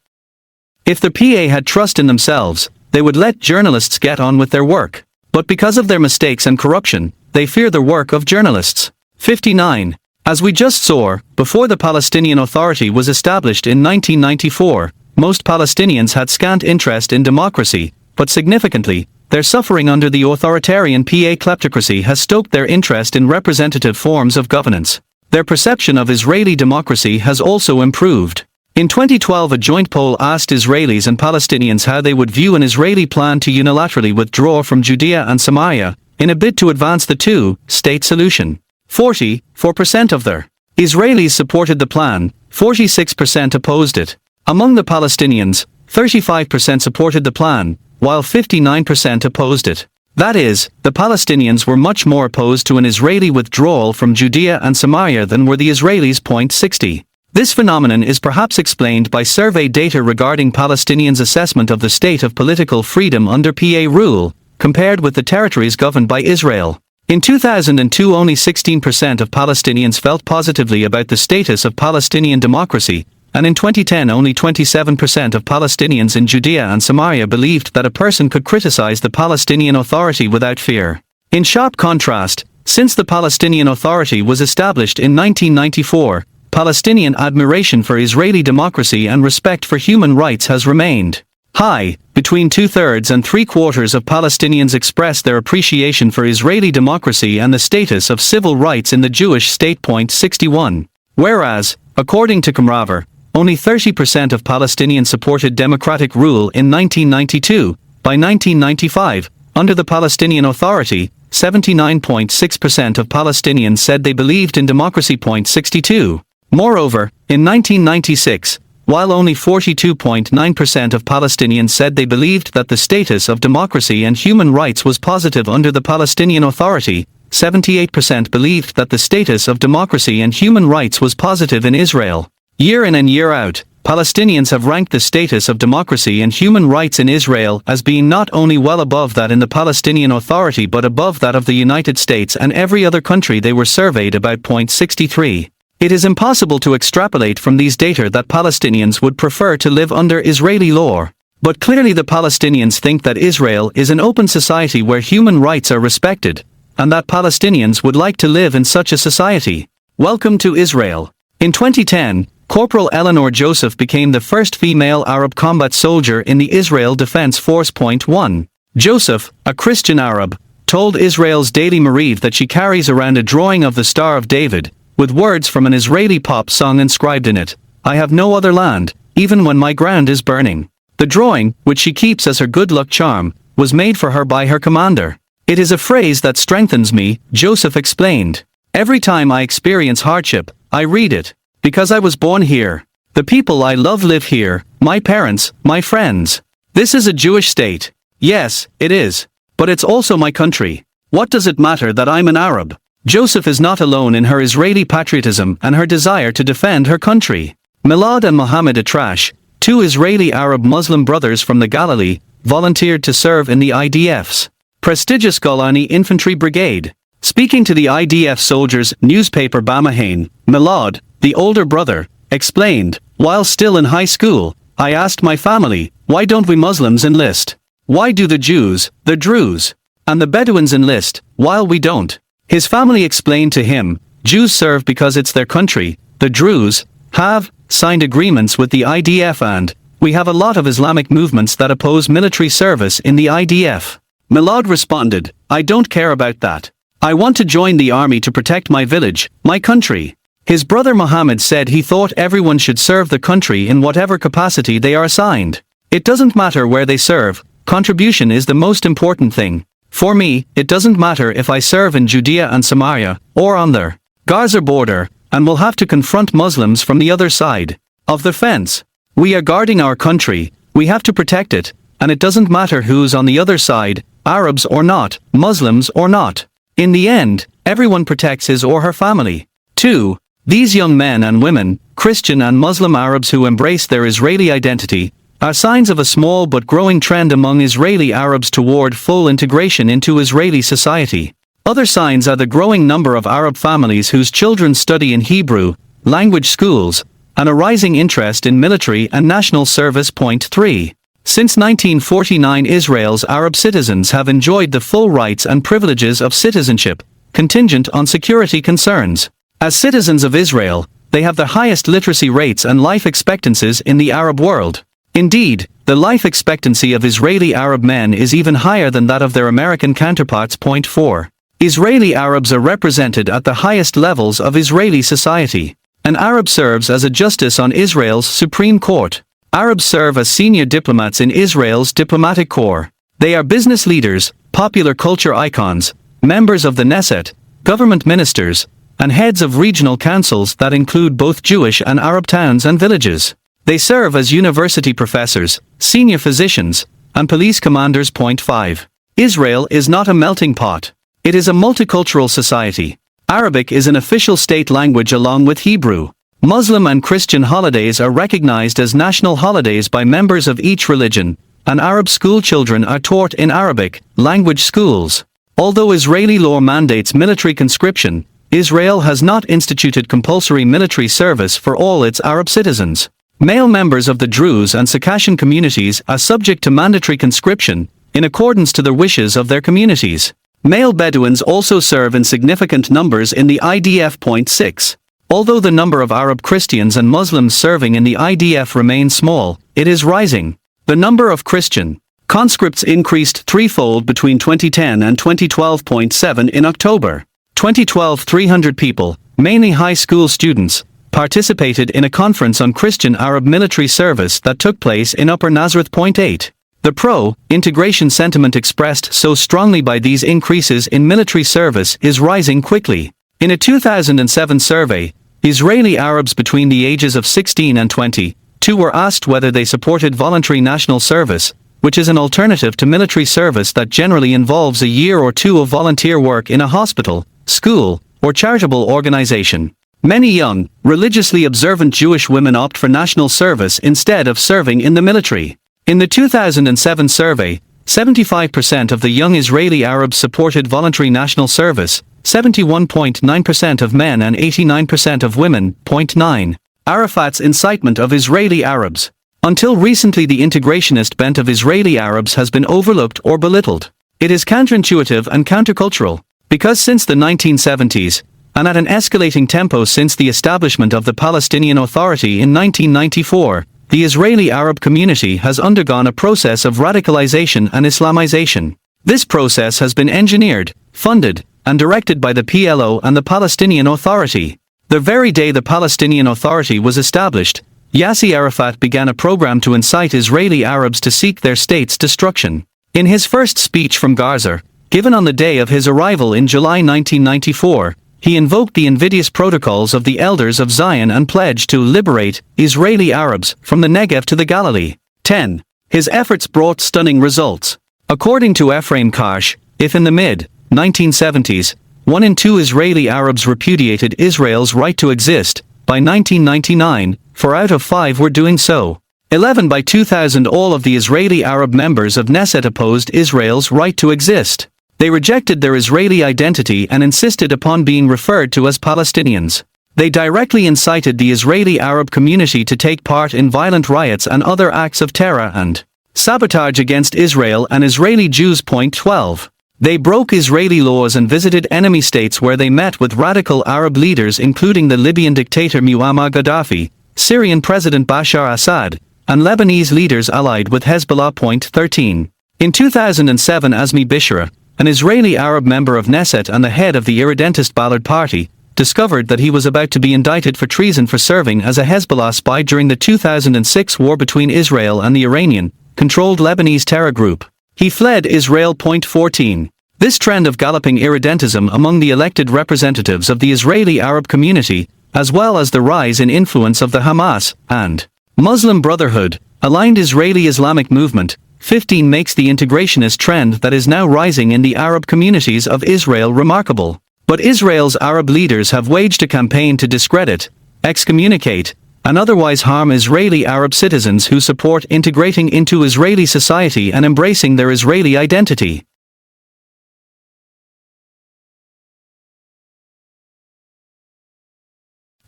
If the PA had trust in themselves, they would let journalists get on with their work. But because of their mistakes and corruption, they fear the work of journalists." 59. As we just saw, before the Palestinian Authority was established in 1994, most Palestinians had scant interest in democracy, but significantly, their suffering under the authoritarian PA kleptocracy has stoked their interest in representative forms of governance. Their perception of Israeli democracy has also improved. In 2012, a joint poll asked Israelis and Palestinians how they would view an Israeli plan to unilaterally withdraw from Judea and Samaria, in a bid to advance the two-state solution. 44% of their Israelis supported the plan, 46% opposed it. Among the Palestinians, 35% supported the plan, while 59% opposed it. That is, the Palestinians were much more opposed to an Israeli withdrawal from Judea and Samaria than were the Israelis. 60. This phenomenon is perhaps explained by survey data regarding Palestinians' assessment of the state of political freedom under PA rule, compared with the territories governed by Israel. In 2002, only 16% of Palestinians felt positively about the status of Palestinian democracy, and in 2010 only 27% of Palestinians in Judea and Samaria believed that a person could criticize the Palestinian Authority without fear. In sharp contrast, since the Palestinian Authority was established in 1994, Palestinian admiration for Israeli democracy and respect for human rights has remained. high. Between 2/3 and 3/4 of Palestinians expressed their appreciation for Israeli democracy and the status of civil rights in the Jewish state. 61. Whereas, according to Comraver, only 30% of Palestinians supported democratic rule in 1992. By 1995, under the Palestinian Authority, 79.6% of Palestinians said they believed in democracy. 62. Moreover, in 1996, while only 42.9% of Palestinians said they believed that the status of democracy and human rights was positive under the Palestinian Authority, 78% believed that the status of democracy and human rights was positive in Israel. Year in and year out, Palestinians have ranked the status of democracy and human rights in Israel as being not only well above that in the Palestinian Authority but above that of the United States and every other country they were surveyed about. 63. It is impossible to extrapolate from these data that Palestinians would prefer to live under Israeli law. But clearly the Palestinians think that Israel is an open society where human rights are respected, and that Palestinians would like to live in such a society. Welcome to Israel. In 2010, Corporal Eleanor Joseph became the first female Arab combat soldier in the Israel Defense Force. 1. Joseph, a Christian Arab, told Israel's Daily Mariv that she carries around a drawing of the Star of David, with words from an Israeli pop song inscribed in it. I have no other land, even when my ground is burning. The drawing, which she keeps as her good luck charm, was made for her by her commander. It is a phrase that strengthens me, Joseph explained. Every time I experience hardship, I read it. Because I was born here. The people I love live here, my parents, my friends. This is a Jewish state. Yes, it is. But it's also my country. What does it matter that I'm an Arab? Joseph is not alone in her Israeli patriotism and her desire to defend her country. Milad and Mohammed Atrash, two Israeli Arab Muslim brothers from the Galilee, volunteered to serve in the IDF's prestigious Golani Infantry Brigade. Speaking to the IDF soldiers' newspaper Bamahain, Milad, the older brother, explained, while still in high school, I asked my family, why don't we Muslims enlist? Why do the Jews, the Druze, and the Bedouins enlist, while we don't? His family explained to him, Jews serve because it's their country, the Druze have signed agreements with the IDF and we have a lot of Islamic movements that oppose military service in the IDF. Milad responded, I don't care about that. I want to join the army to protect my village, my country. His brother Mohammed said he thought everyone should serve the country in whatever capacity they are assigned. It doesn't matter where they serve, contribution is the most important thing. For me, it doesn't matter if I serve in Judea and Samaria, or on the Gaza border, and will have to confront Muslims from the other side of the fence. We are guarding our country, we have to protect it, and it doesn't matter who's on the other side, Arabs or not, Muslims or not. In the end, everyone protects his or her family. 2. These young men and women, Christian and Muslim Arabs who embrace their Israeli identity, are signs of a small but growing trend among Israeli Arabs toward full integration into Israeli society. Other signs are the growing number of Arab families whose children study in Hebrew language schools, and a rising interest in military and national service. 3. Since 1949, Israel's Arab citizens have enjoyed the full rights and privileges of citizenship, contingent on security concerns. As citizens of Israel, they have the highest literacy rates and life expectancies in the Arab world. Indeed, the life expectancy of Israeli Arab men is even higher than that of their American counterparts. 4. Israeli Arabs are represented at the highest levels of Israeli society. An Arab serves as a justice on Israel's Supreme Court. Arabs serve as senior diplomats in Israel's diplomatic corps. They are business leaders, popular culture icons, members of the Knesset, government ministers, and heads of regional councils that include both Jewish and Arab towns and villages. They serve as university professors, senior physicians, and police commanders. 5. Israel is not a melting pot. It is a multicultural society. Arabic is an official state language along with Hebrew. Muslim and Christian holidays are recognized as national holidays by members of each religion, and Arab school children are taught in Arabic language schools. Although Israeli law mandates military conscription, Israel has not instituted compulsory military service for all its Arab citizens. Male members of the Druze and Circassian communities are subject to mandatory conscription, in accordance to the wishes of their communities. Male Bedouins also serve in significant numbers in the IDF. 6. Although the number of Arab Christians and Muslims serving in the IDF remains small, it is rising. The number of Christian conscripts increased threefold between 2010 and 2012.7 in October 2012. 300 people, mainly high school students, participated in a conference on Christian Arab military service that took place in Upper Nazareth. 8. The pro-integration sentiment expressed so strongly by these increases in military service is rising quickly. In a 2007 survey, Israeli Arabs between the ages of 16 and 22 were asked whether they supported voluntary national service, which is an alternative to military service that generally involves a year or two of volunteer work in a hospital, school, or charitable organization. Many young, religiously observant Jewish women opt for national service instead of serving in the military. In the 2007 survey, 75% of the young Israeli Arabs supported voluntary national service, 71.9% of men and 89% of women. 9. Arafat's incitement of Israeli Arabs. Until recently, the integrationist bent of Israeli Arabs has been overlooked or belittled. It is counterintuitive and countercultural, because since the 1970s, and at an escalating tempo since the establishment of the Palestinian Authority in 1994, the Israeli Arab community has undergone a process of radicalization and Islamization. This process has been engineered, funded, and directed by the PLO and the Palestinian Authority. The very day the Palestinian Authority was established, Yasser Arafat began a program to incite Israeli Arabs to seek their state's destruction. In his first speech from Gaza, given on the day of his arrival in July 1994, he invoked the invidious protocols of the Elders of Zion and pledged to liberate Israeli Arabs from the Negev to the Galilee. 10. His efforts brought stunning results. According to Ephraim Karsh, if in the mid-1970s, 1 in 2 Israeli Arabs repudiated Israel's right to exist, by 1999, 4 out of 5 were doing so. 11 by 2000 all of the Israeli Arab members of Knesset opposed Israel's right to exist. They rejected their Israeli identity and insisted upon being referred to as Palestinians. They directly incited the Israeli Arab community to take part in violent riots and other acts of terror and sabotage against Israel and Israeli Jews. 12. They broke Israeli laws and visited enemy states where they met with radical Arab leaders including the Libyan dictator Muammar Gaddafi, Syrian President Bashar Assad, and Lebanese leaders allied with Hezbollah. 13. In 2007, Azmi Bishara, an Israeli Arab member of Knesset and the head of the irredentist Ballad Party, discovered that he was about to be indicted for treason for serving as a Hezbollah spy during the 2006 war between Israel and the Iranian-controlled Lebanese terror group. He fled Israel. 14. This trend of galloping irredentism among the elected representatives of the Israeli Arab community, as well as the rise in influence of the Hamas and Muslim Brotherhood aligned Israeli Islamic movement, 15 makes the integrationist trend that is now rising in the Arab communities of Israel remarkable. But Israel's Arab leaders have waged a campaign to discredit, excommunicate, and otherwise harm Israeli Arab citizens who support integrating into Israeli society and embracing their Israeli identity.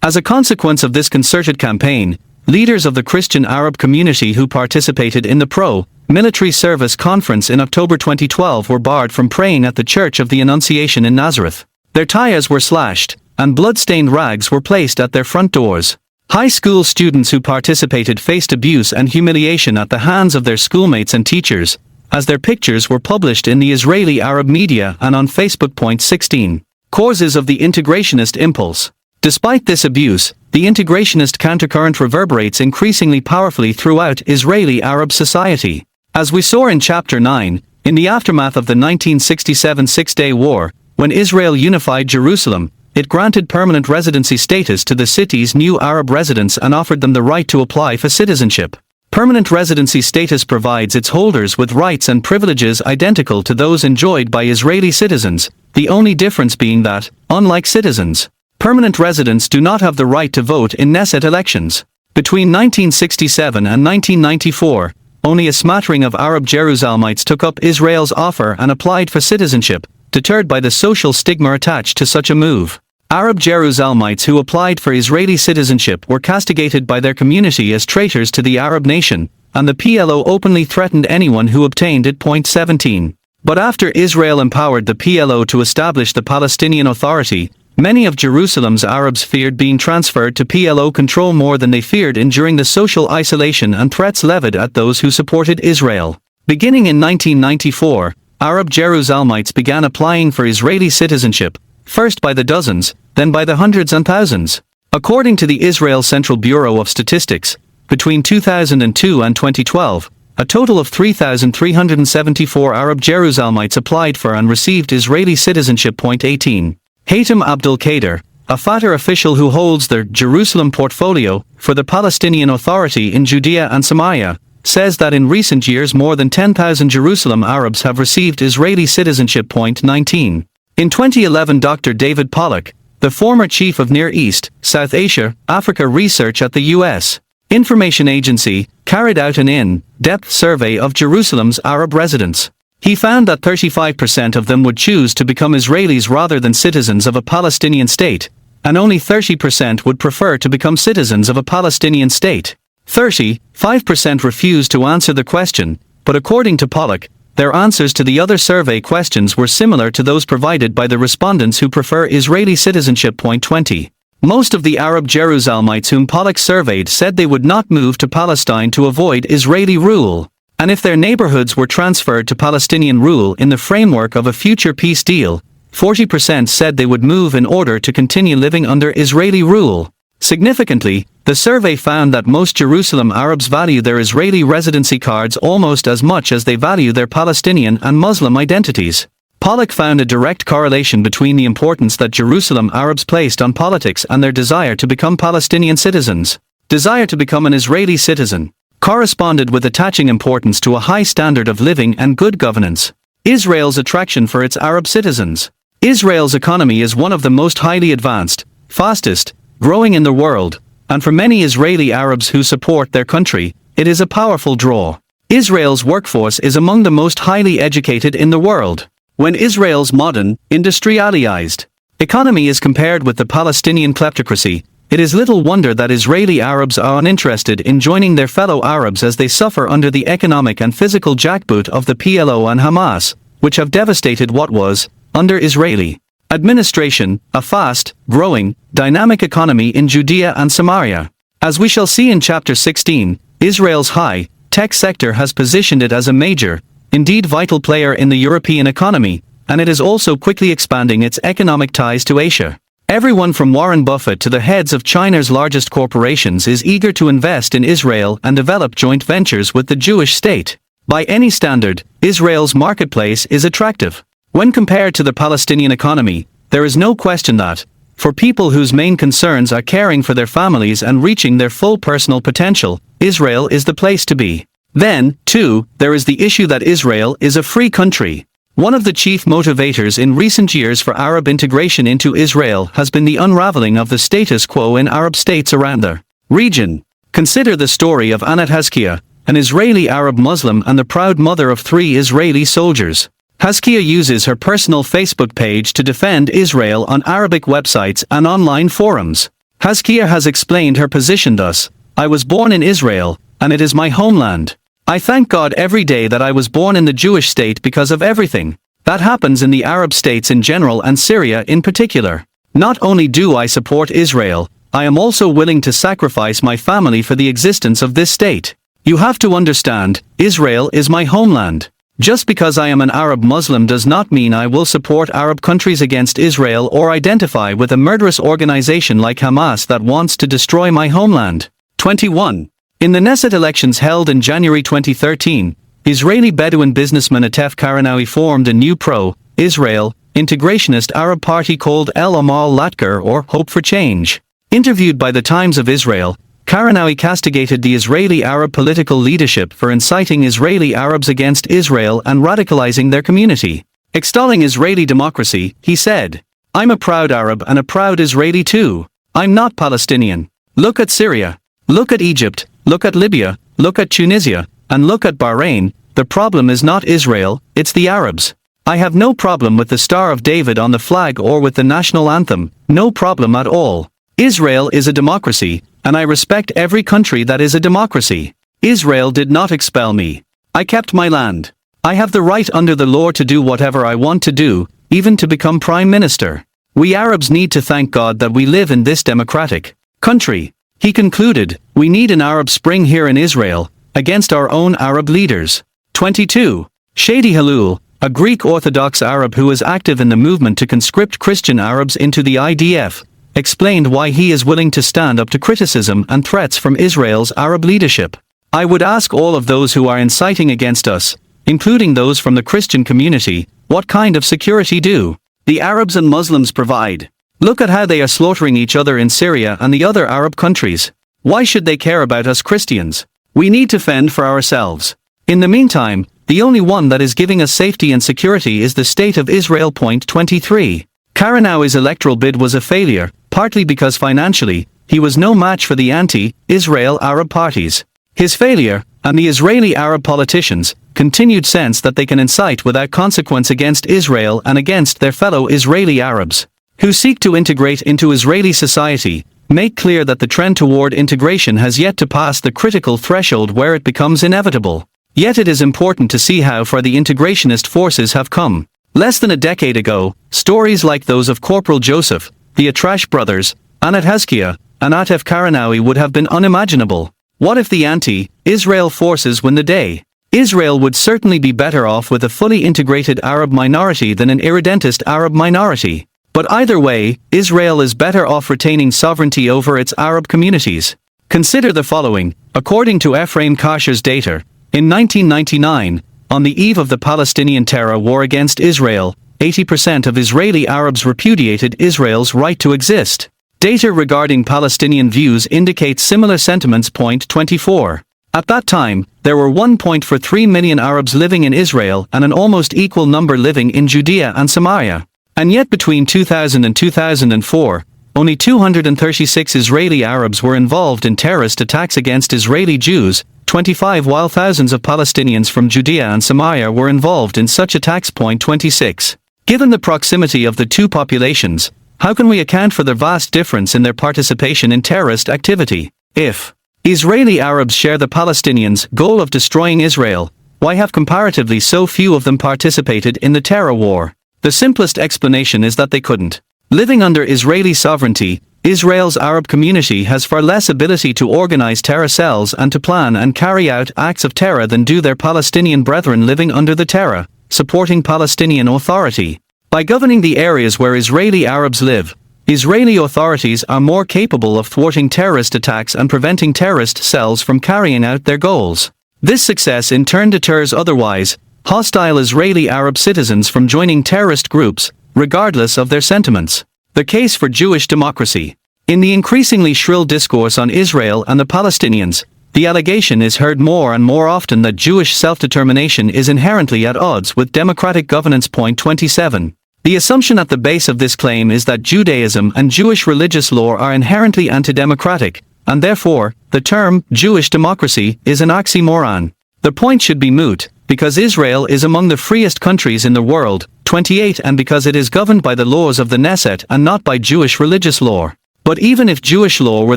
As a consequence of this concerted campaign, leaders of the Christian Arab community who participated in the pro-military service conference in October 2012 were barred from praying at the Church of the Annunciation in Nazareth. Their tayas were slashed, and blood-stained rags were placed at their front doors. High school students who participated faced abuse and humiliation at the hands of their schoolmates and teachers, as their pictures were published in the Israeli Arab media and on Facebook. 16. Causes of the integrationist impulse. Despite this abuse, the integrationist countercurrent reverberates increasingly powerfully throughout Israeli Arab society. As we saw in Chapter 9, in the aftermath of the 1967 Six-Day War, when Israel unified Jerusalem, it granted permanent residency status to the city's new Arab residents and offered them the right to apply for citizenship. Permanent residency status provides its holders with rights and privileges identical to those enjoyed by Israeli citizens, the only difference being that, unlike citizens, permanent residents do not have the right to vote in Knesset elections. Between 1967 and 1994, only a smattering of Arab Jerusalemites took up Israel's offer and applied for citizenship, deterred by the social stigma attached to such a move. Arab Jerusalemites who applied for Israeli citizenship were castigated by their community as traitors to the Arab nation, and the PLO openly threatened anyone who obtained it. 17. But after Israel empowered the PLO to establish the Palestinian Authority, Many of Jerusalem's Arabs feared being transferred to PLO control more than they feared enduring the social isolation and threats levied at those who supported Israel. Beginning in 1994, Arab Jerusalemites began applying for Israeli citizenship, first by the dozens, then by the hundreds and thousands. According to the Israel Central Bureau of Statistics, between 2002 and 2012, a total of 3,374 Arab Jerusalemites applied for and received Israeli citizenship. 18. Hatem Abdul Kader, a Fatah official who holds the Jerusalem portfolio for the Palestinian Authority in Judea and Samaria, says that in recent years more than 10,000 Jerusalem Arabs have received Israeli citizenship. 19. In 2011, Dr. David Pollock, the former chief of Near East, South Asia, Africa research at the U.S. Information Agency, carried out an in-depth survey of Jerusalem's Arab residents. He found that 35% of them would choose to become Israelis rather than citizens of a Palestinian state, and only 30% would prefer to become citizens of a Palestinian state. 35% refused to answer the question, but according to Pollock, their answers to the other survey questions were similar to those provided by the respondents who prefer Israeli citizenship. 20. Most of the Arab Jerusalemites whom Pollock surveyed said they would not move to Palestine to avoid Israeli rule, and if their neighborhoods were transferred to Palestinian rule in the framework of a future peace deal, 40% said they would move in order to continue living under Israeli rule. Significantly, the survey found that most Jerusalem Arabs value their Israeli residency cards almost as much as they value their Palestinian and Muslim identities. Pollock found a direct correlation between the importance that Jerusalem Arabs placed on politics and their desire to become Palestinian citizens. Desire to become an Israeli citizen corresponded with attaching importance to a high standard of living and good governance. Israel's attraction for its Arab citizens. Israel's economy is one of the most highly advanced, fastest, growing in the world, and for many Israeli Arabs who support their country, it is a powerful draw. Israel's workforce is among the most highly educated in the world. When Israel's modern, industrialized economy is compared with the Palestinian kleptocracy, it is little wonder that Israeli Arabs are uninterested in joining their fellow Arabs as they suffer under the economic and physical jackboot of the PLO and Hamas, which have devastated what was, under Israeli administration, a fast, growing, dynamic economy in Judea and Samaria. As we shall see in chapter 16, Israel's high-tech sector has positioned it as a major, indeed vital player in the European economy, and it is also quickly expanding its economic ties to Asia. Everyone from Warren Buffett to the heads of China's largest corporations is eager to invest in Israel and develop joint ventures with the Jewish state. By any standard, Israel's marketplace is attractive. When compared to the Palestinian economy, there is no question that, for people whose main concerns are caring for their families and reaching their full personal potential, Israel is the place to be. Then, too, there is the issue that Israel is a free country. One of the chief motivators in recent years for Arab integration into Israel has been the unraveling of the status quo in Arab states around the region. Consider the story of Anat Haskia, an Israeli Arab Muslim and the proud mother of 3 Israeli soldiers. Haskia uses her personal Facebook page to defend Israel on Arabic websites and online forums. Haskia has explained her position thus: "I was born in Israel, and it is my homeland. I thank God every day that I was born in the Jewish state because of everything that happens in the Arab states in general and Syria in particular. Not only do I support Israel, I am also willing to sacrifice my family for the existence of this state. You have to understand, Israel is my homeland. Just because I am an Arab Muslim does not mean I will support Arab countries against Israel or identify with a murderous organization like Hamas that wants to destroy my homeland." 21. In the Knesset elections held in January 2013, Israeli Bedouin businessman Atef Karanawi formed a new pro-Israel, integrationist Arab party called El Amal Latker, or Hope for Change. Interviewed by the Times of Israel, Karanawi castigated the Israeli Arab political leadership for inciting Israeli Arabs against Israel and radicalizing their community. Extolling Israeli democracy, he said, "I'm a proud Arab and a proud Israeli too. I'm not Palestinian. Look at Syria. Look at Egypt. Look at Libya, look at Tunisia, and look at Bahrain. The problem is not Israel, it's the Arabs. I have no problem with the Star of David on the flag or with the national anthem, no problem at all. Israel is a democracy, and I respect every country that is a democracy. Israel did not expel me. I kept my land. I have the right under the law to do whatever I want to do, even to become prime minister. We Arabs need to thank God that we live in this democratic country. He concluded, we need an Arab Spring here in Israel, against our own Arab leaders. 22. Shadi Halul, a Greek Orthodox Arab who is active in the movement to conscript Christian Arabs into the IDF, explained why he is willing to stand up to criticism and threats from Israel's Arab leadership. I would ask all of those who are inciting against us, including those from the Christian community, what kind of security do the Arabs and Muslims provide? Look at how they are slaughtering each other in Syria and the other Arab countries. Why should they care about us Christians? We need to fend for ourselves. In the meantime, the only one that is giving us safety and security is the State of Israel. 23. Karanawi's electoral bid was a failure, partly because financially, he was no match for the anti-Israel Arab parties. His failure, and the Israeli Arab politicians' continued sense that they can incite without consequence against Israel and against their fellow Israeli Arabs who seek to integrate into Israeli society, make clear that the trend toward integration has yet to pass the critical threshold where it becomes inevitable. Yet it is important to see how far the integrationist forces have come. Less than a decade ago, stories like those of Corporal Joseph, the Atrash brothers, Anat Hazkia, and Atef Karanawi would have been unimaginable. What if the anti-Israel forces win the day? Israel would certainly be better off with a fully integrated Arab minority than an irredentist Arab minority. But either way, Israel is better off retaining sovereignty over its Arab communities. Consider the following. According to Ephraim Kasher's data, in 1999, on the eve of the Palestinian terror war against Israel, 80% of Israeli Arabs repudiated Israel's right to exist. Data regarding Palestinian views indicate similar sentiments. 24. At that time, there were 1.43 million Arabs living in Israel and an almost equal number living in Judea and Samaria. And yet between 2000 and 2004, only 236 Israeli Arabs were involved in terrorist attacks against Israeli Jews, 25, while thousands of Palestinians from Judea and Samaria were involved in such attacks. 26. Given the proximity of the two populations, how can we account for the vast difference in their participation in terrorist activity? If Israeli Arabs share the Palestinians' goal of destroying Israel, why have comparatively so few of them participated in the terror war? The simplest explanation is that they couldn't. Living under Israeli sovereignty, Israel's Arab community has far less ability to organize terror cells and to plan and carry out acts of terror than do their Palestinian brethren living under the terror, supporting Palestinian Authority. By governing the areas where Israeli Arabs live, Israeli authorities are more capable of thwarting terrorist attacks and preventing terrorist cells from carrying out their goals. This success in turn deters otherwise hostile Israeli Arab citizens from joining terrorist groups, regardless of their sentiments. The case for Jewish democracy. In the increasingly shrill discourse on Israel and the Palestinians, the allegation is heard more and more often that Jewish self-determination is inherently at odds with democratic governance. 27. The assumption at the base of this claim is that Judaism and Jewish religious law are inherently anti-democratic, and therefore, the term Jewish democracy is an oxymoron. The point should be moot, because Israel is among the freest countries in the world, 28, and because it is governed by the laws of the Knesset and not by Jewish religious law. But even if Jewish law were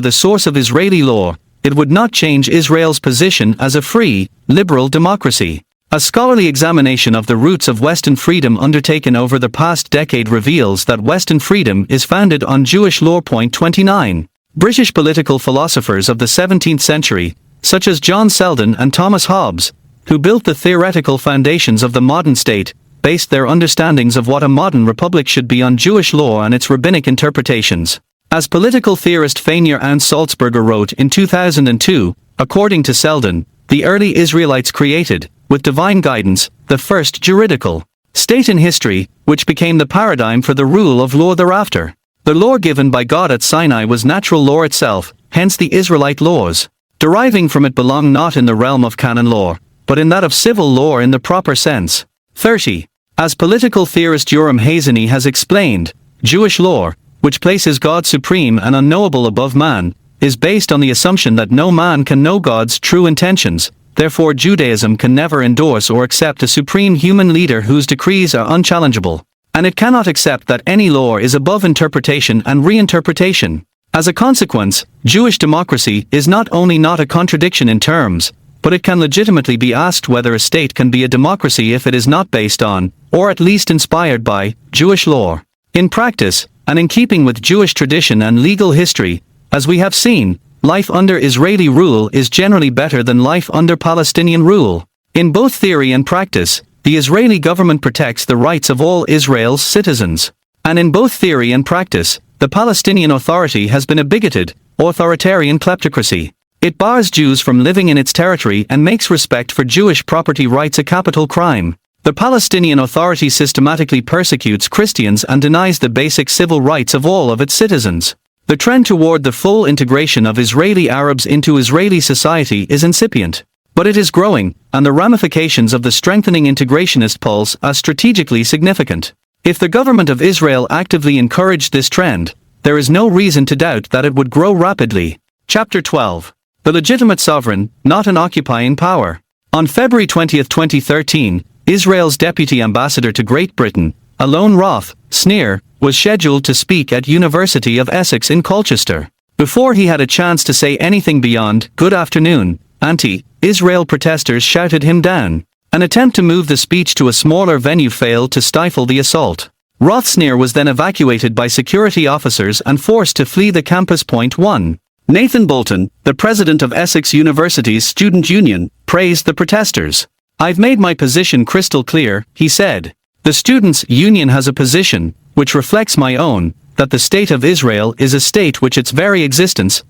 the source of Israeli law, it would not change Israel's position as a free, liberal democracy. A scholarly examination of the roots of Western freedom undertaken over the past decade reveals that Western freedom is founded on Jewish law. 29. British political philosophers of the 17th century, such as John Selden and Thomas Hobbes, who built the theoretical foundations of the modern state, based their understandings of what a modern republic should be on Jewish law and its rabbinic interpretations. As political theorist Fainir Ann Salzberger wrote in 2002, according to Selden, the early Israelites created, with divine guidance, the first juridical state in history, which became the paradigm for the rule of law thereafter. The law given by God at Sinai was natural law itself, hence the Israelite laws. Deriving from it belong not in the realm of canon law, but in that of civil law in the proper sense. 30. As political theorist Yoram Hazany has explained, Jewish law, which places God supreme and unknowable above man, is based on the assumption that no man can know God's true intentions. Therefore Judaism can never endorse or accept a supreme human leader whose decrees are unchallengeable. And it cannot accept that any law is above interpretation and reinterpretation. As a consequence, Jewish democracy is not only not a contradiction in terms, but it can legitimately be asked whether a state can be a democracy if it is not based on, or at least inspired by, Jewish law. In practice, and in keeping with Jewish tradition and legal history, as we have seen, life under Israeli rule is generally better than life under Palestinian rule. In both theory and practice, the Israeli government protects the rights of all Israel's citizens. And in both theory and practice, the Palestinian Authority has been a bigoted, authoritarian kleptocracy. It bars Jews from living in its territory and makes respect for Jewish property rights a capital crime. The Palestinian Authority systematically persecutes Christians and denies the basic civil rights of all of its citizens. The trend toward the full integration of Israeli Arabs into Israeli society is incipient. But it is growing, and the ramifications of the strengthening integrationist pulse are strategically significant. If the government of Israel actively encouraged this trend, there is no reason to doubt that it would grow rapidly. Chapter 12. The legitimate sovereign, not an occupying power. On February 20, 2013, Israel's deputy ambassador to Great Britain, Alon Roth, Sneer, was scheduled to speak at University of Essex in Colchester. Before he had a chance to say anything beyond, "Good afternoon," anti-Israel protesters shouted him down. An attempt to move the speech to a smaller venue failed to stifle the assault. Roth Sneer was then evacuated by security officers and forced to flee the campus. Point 1. Nathan Bolton, the president of Essex University's student union, praised the protesters. "I've made my position crystal clear," he said. "The students' union has a position, which reflects my own, that the state of Israel is a state which its very existence,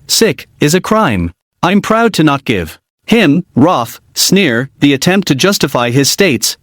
is a crime. I'm proud to not give him, Roth, Sneer, the attempt to justify his state's,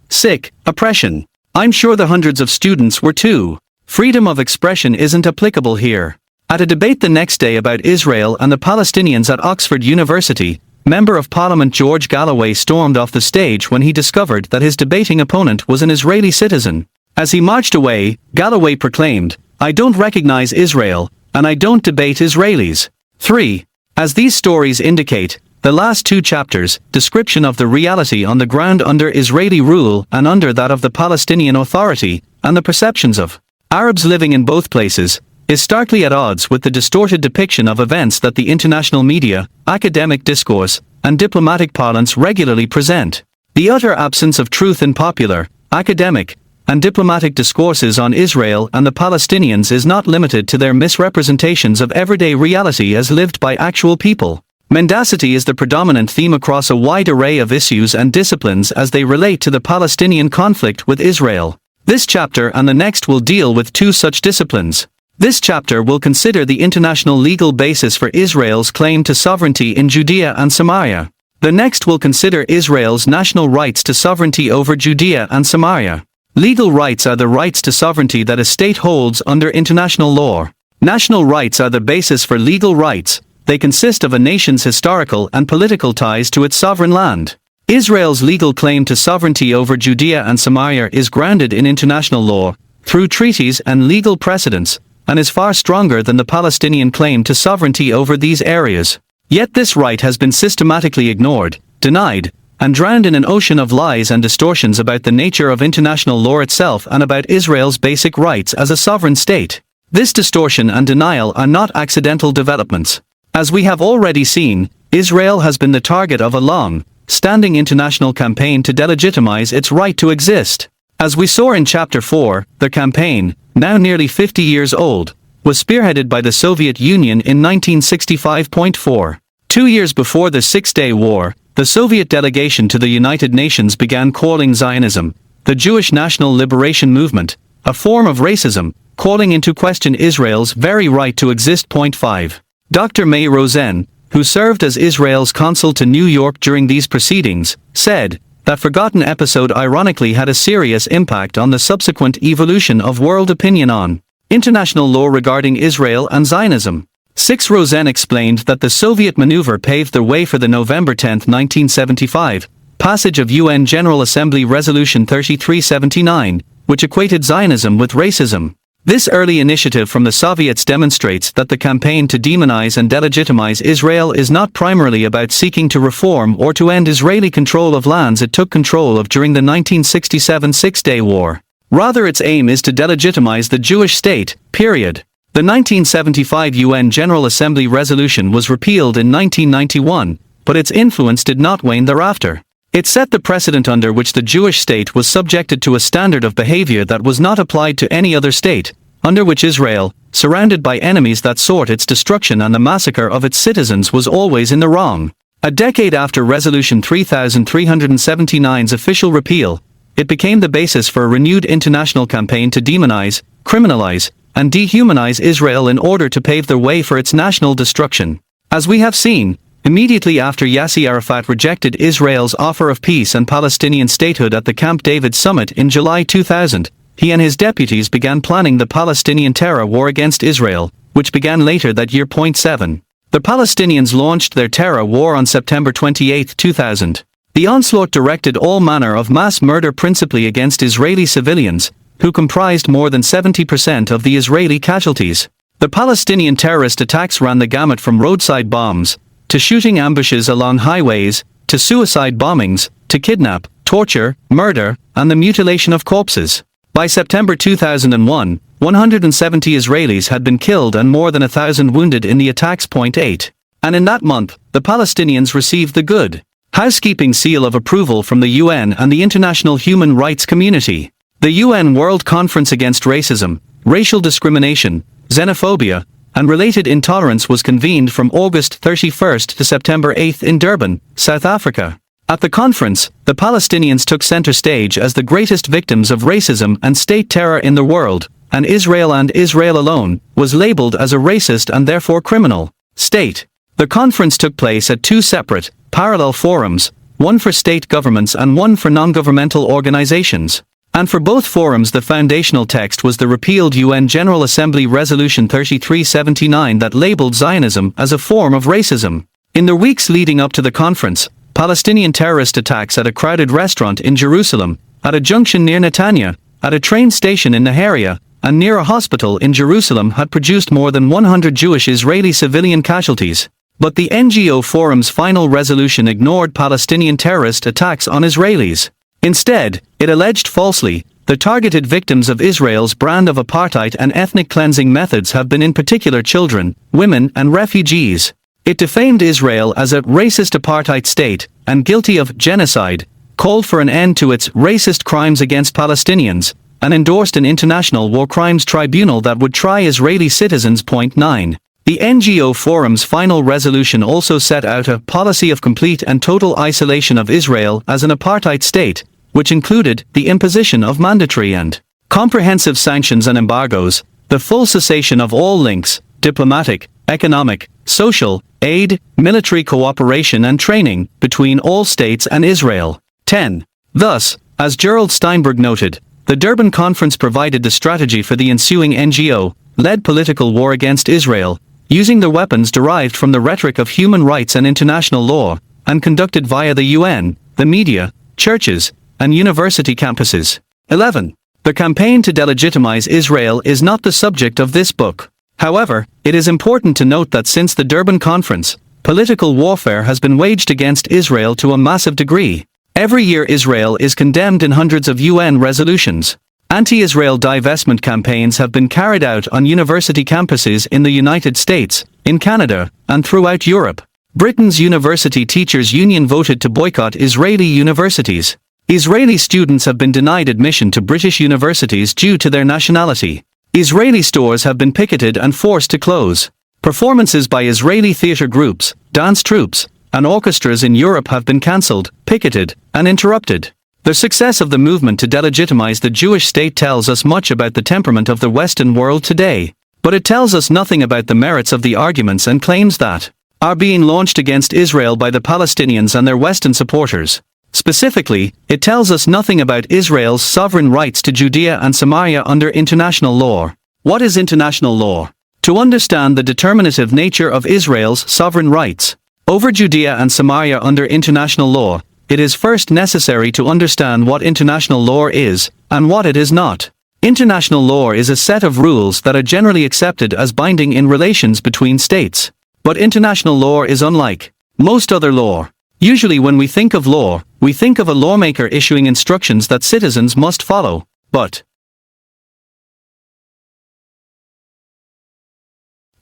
oppression. I'm sure the hundreds of students were too. Freedom of expression isn't applicable here." At a debate the next day about Israel and the Palestinians at Oxford University, Member of Parliament George Galloway stormed off the stage when he discovered that his debating opponent was an Israeli citizen. As he marched away, Galloway proclaimed, "I don't recognize Israel, and I don't debate Israelis." 3. As these stories indicate, the last two chapters, description of the reality on the ground under Israeli rule and under that of the Palestinian Authority, and the perceptions of Arabs living in both places, is starkly at odds with the distorted depiction of events that the international media, academic discourse, and diplomatic parlance regularly present. The utter absence of truth in popular, academic, and diplomatic discourses on Israel and the Palestinians is not limited to their misrepresentations of everyday reality as lived by actual people. Mendacity is the predominant theme across a wide array of issues and disciplines as they relate to the Palestinian conflict with Israel. This chapter and the next will deal with two such disciplines. This chapter will consider the international legal basis for Israel's claim to sovereignty in Judea and Samaria. The next will consider Israel's national rights to sovereignty over Judea and Samaria. Legal rights are the rights to sovereignty that a state holds under international law. National rights are the basis for legal rights. They consist of a nation's historical and political ties to its sovereign land. Israel's legal claim to sovereignty over Judea and Samaria is grounded in international law, through treaties and legal precedents, and is far stronger than the Palestinian claim to sovereignty over these areas. Yet this right has been systematically ignored, denied, and drowned in an ocean of lies and distortions about the nature of international law itself and about Israel's basic rights as a sovereign state. This distortion and denial are not accidental developments. As we have already seen, Israel has been the target of a long-standing international campaign to delegitimize its right to exist. As we saw in Chapter 4, the campaign, now nearly 50 years old, was spearheaded by the Soviet Union in 1965.4. 2 years before the Six-Day War, the Soviet delegation to the United Nations began calling Zionism, the Jewish National Liberation Movement, a form of racism, calling into question Israel's very right to exist. 5. Dr. May Rosen, who served as Israel's consul to New York during these proceedings, said, that forgotten episode ironically had a serious impact on the subsequent evolution of world opinion on international law regarding Israel and Zionism. 6. Rosen explained that the Soviet maneuver paved the way for the November 10, 1975, passage of UN General Assembly Resolution 3379, which equated Zionism with racism. This early initiative from the Soviets demonstrates that the campaign to demonize and delegitimize Israel is not primarily about seeking to reform or to end Israeli control of lands it took control of during the 1967 Six-Day War. Rather, its aim is to delegitimize the Jewish state, period. The 1975 UN General Assembly resolution was repealed in 1991, but its influence did not wane thereafter. It set the precedent under which the Jewish state was subjected to a standard of behavior that was not applied to any other state, under which Israel, surrounded by enemies that sought its destruction and the massacre of its citizens, was always in the wrong. A decade after Resolution 3379's official repeal, it became the basis for a renewed international campaign to demonize, criminalize, and dehumanize Israel in order to pave the way for its national destruction. As we have seen, immediately after Yasser Arafat rejected Israel's offer of peace and Palestinian statehood at the Camp David summit in July 2000, he and his deputies began planning the Palestinian terror war against Israel, which began later that year. 7. The Palestinians launched their terror war on September 28, 2000. The onslaught directed all manner of mass murder principally against Israeli civilians, who comprised more than 70% of the Israeli casualties. The Palestinian terrorist attacks ran the gamut from roadside bombs, to shooting ambushes along highways, to suicide bombings, to kidnap, torture, murder, and the mutilation of corpses. By September 2001, 170 Israelis had been killed and more than 1,000 wounded in the attacks. 8. And in that month, the Palestinians received the good housekeeping seal of approval from the UN and the international human rights community. The UN World Conference Against Racism, Racial Discrimination, Xenophobia, and Related Intolerance was convened from August 31 to September 8 in Durban, South Africa. At the conference, the Palestinians took center stage as the greatest victims of racism and state terror in the world, and Israel alone was labeled as a racist and therefore criminal state. The conference took place at two separate, parallel forums, one for state governments and one for non-governmental organizations. And for both forums the foundational text was the repealed UN General Assembly Resolution 3379 that labeled Zionism as a form of racism. In the weeks leading up to the conference, Palestinian terrorist attacks at a crowded restaurant in Jerusalem, at a junction near Netanya, at a train station in Naharia, and near a hospital in Jerusalem had produced more than 100 Jewish Israeli civilian casualties. But the NGO Forum's final resolution ignored Palestinian terrorist attacks on Israelis. Instead, it alleged falsely, the targeted victims of Israel's brand of apartheid and ethnic cleansing methods have been in particular children, women, and refugees. It defamed Israel as a racist apartheid state, and guilty of genocide, called for an end to its racist crimes against Palestinians, and endorsed an international war crimes tribunal that would try Israeli citizens. 9. The NGO Forum's final resolution also set out a policy of complete and total isolation of Israel as an apartheid state, which included the imposition of mandatory and comprehensive sanctions and embargoes, the full cessation of all links, diplomatic, economic, social, aid, military cooperation and training, between all states and Israel. 10. Thus, as Gerald Steinberg noted, the Durban Conference provided the strategy for the ensuing NGO-led political war against Israel, using the weapons derived from the rhetoric of human rights and international law, and conducted via the UN, the media, churches, and university campuses. 11. The campaign to delegitimize Israel is not the subject of this book. However, it is important to note that since the Durban Conference, political warfare has been waged against Israel to a massive degree. Every year Israel is condemned in hundreds of UN resolutions. Anti-Israel divestment campaigns have been carried out on university campuses in the United States, in Canada, and throughout Europe. Britain's University Teachers Union voted to boycott Israeli universities. Israeli students have been denied admission to British universities due to their nationality. Israeli stores have been picketed and forced to close. Performances by Israeli theater groups, dance troupes, and orchestras in Europe have been cancelled, picketed, and interrupted. The success of the movement to delegitimize the Jewish state tells us much about the temperament of the Western world today. But it tells us nothing about the merits of the arguments and claims that are being launched against Israel by the Palestinians and their Western supporters. Specifically, it tells us nothing about Israel's sovereign rights to Judea and Samaria under international law. What is international law? To understand the determinative nature of Israel's sovereign rights over Judea and Samaria under international law, it is first necessary to understand what international law is, and what it is not. International law is a set of rules that are generally accepted as binding in relations between states. But international law is unlike most other law. Usually when we think of law, we think of a lawmaker issuing instructions that citizens must follow. But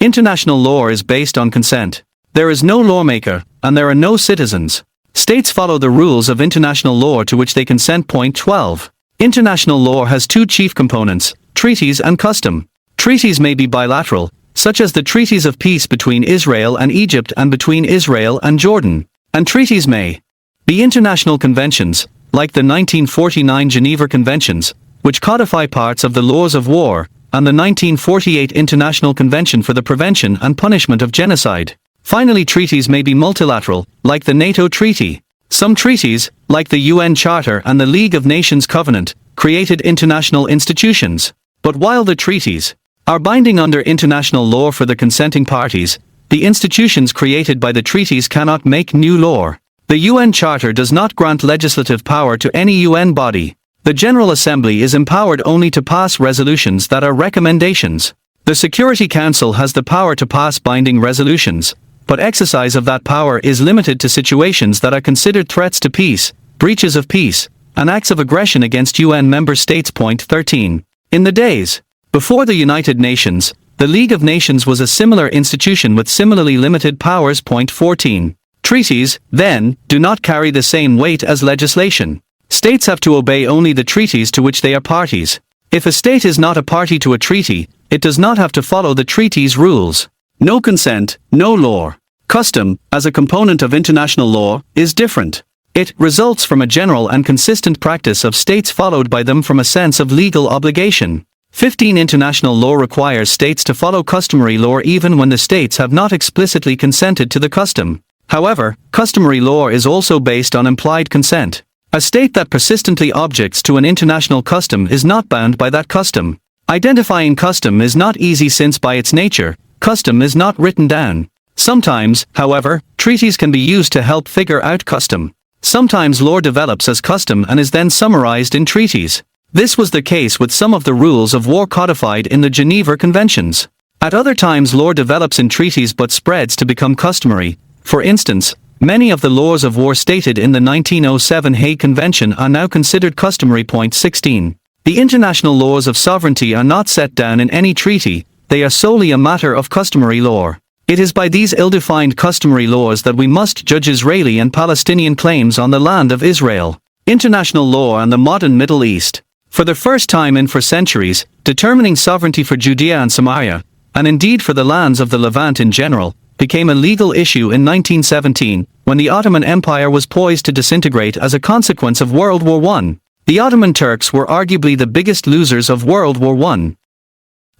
international law is based on consent. There is no lawmaker, and there are no citizens. States follow the rules of international law to which they consent. 12. International law has two chief components, treaties and custom. Treaties may be bilateral, such as the treaties of peace between Israel and Egypt and between Israel and Jordan. And treaties may be international conventions, like the 1949 Geneva Conventions, which codify parts of the laws of war, and the 1948 International Convention for the Prevention and Punishment of Genocide. Finally, treaties may be multilateral, like the NATO Treaty. Some treaties, like the UN Charter and the League of Nations Covenant, created international institutions. But while the treaties are binding under international law for the consenting parties, the institutions created by the treaties cannot make new law. The UN Charter does not grant legislative power to any UN body. The General Assembly is empowered only to pass resolutions that are recommendations. The Security Council has the power to pass binding resolutions, but exercise of that power is limited to situations that are considered threats to peace, breaches of peace, and acts of aggression against UN member states. Point 13. In the days before the United Nations, the League of Nations was a similar institution with similarly limited powers. Point 14. Treaties, then, do not carry the same weight as legislation. States have to obey only the treaties to which they are parties. If a state is not a party to a treaty, it does not have to follow the treaty's rules. No consent, no law. Custom, as a component of international law, is different. It results from a general and consistent practice of states followed by them from a sense of legal obligation. 15. International law requires states to follow customary law even when the states have not explicitly consented to the custom. However, customary law is also based on implied consent. A state that persistently objects to an international custom is not bound by that custom. Identifying custom is not easy since by its nature, custom is not written down. Sometimes, however, treaties can be used to help figure out custom. Sometimes law develops as custom and is then summarized in treaties. This was the case with some of the rules of war codified in the Geneva Conventions. At other times law develops in treaties but spreads to become customary. For instance, many of the laws of war stated in the 1907 Hague Convention are now considered customary. Point 16. The international laws of sovereignty are not set down in any treaty, they are solely a matter of customary law. It is by these ill-defined customary laws that we must judge Israeli and Palestinian claims on the land of Israel. International law and the modern Middle East. For the first time for centuries, determining sovereignty for Judea and Samaria, and indeed for the lands of the Levant in general, became a legal issue in 1917, when the Ottoman Empire was poised to disintegrate as a consequence of World War I. The Ottoman Turks were arguably the biggest losers of World War I.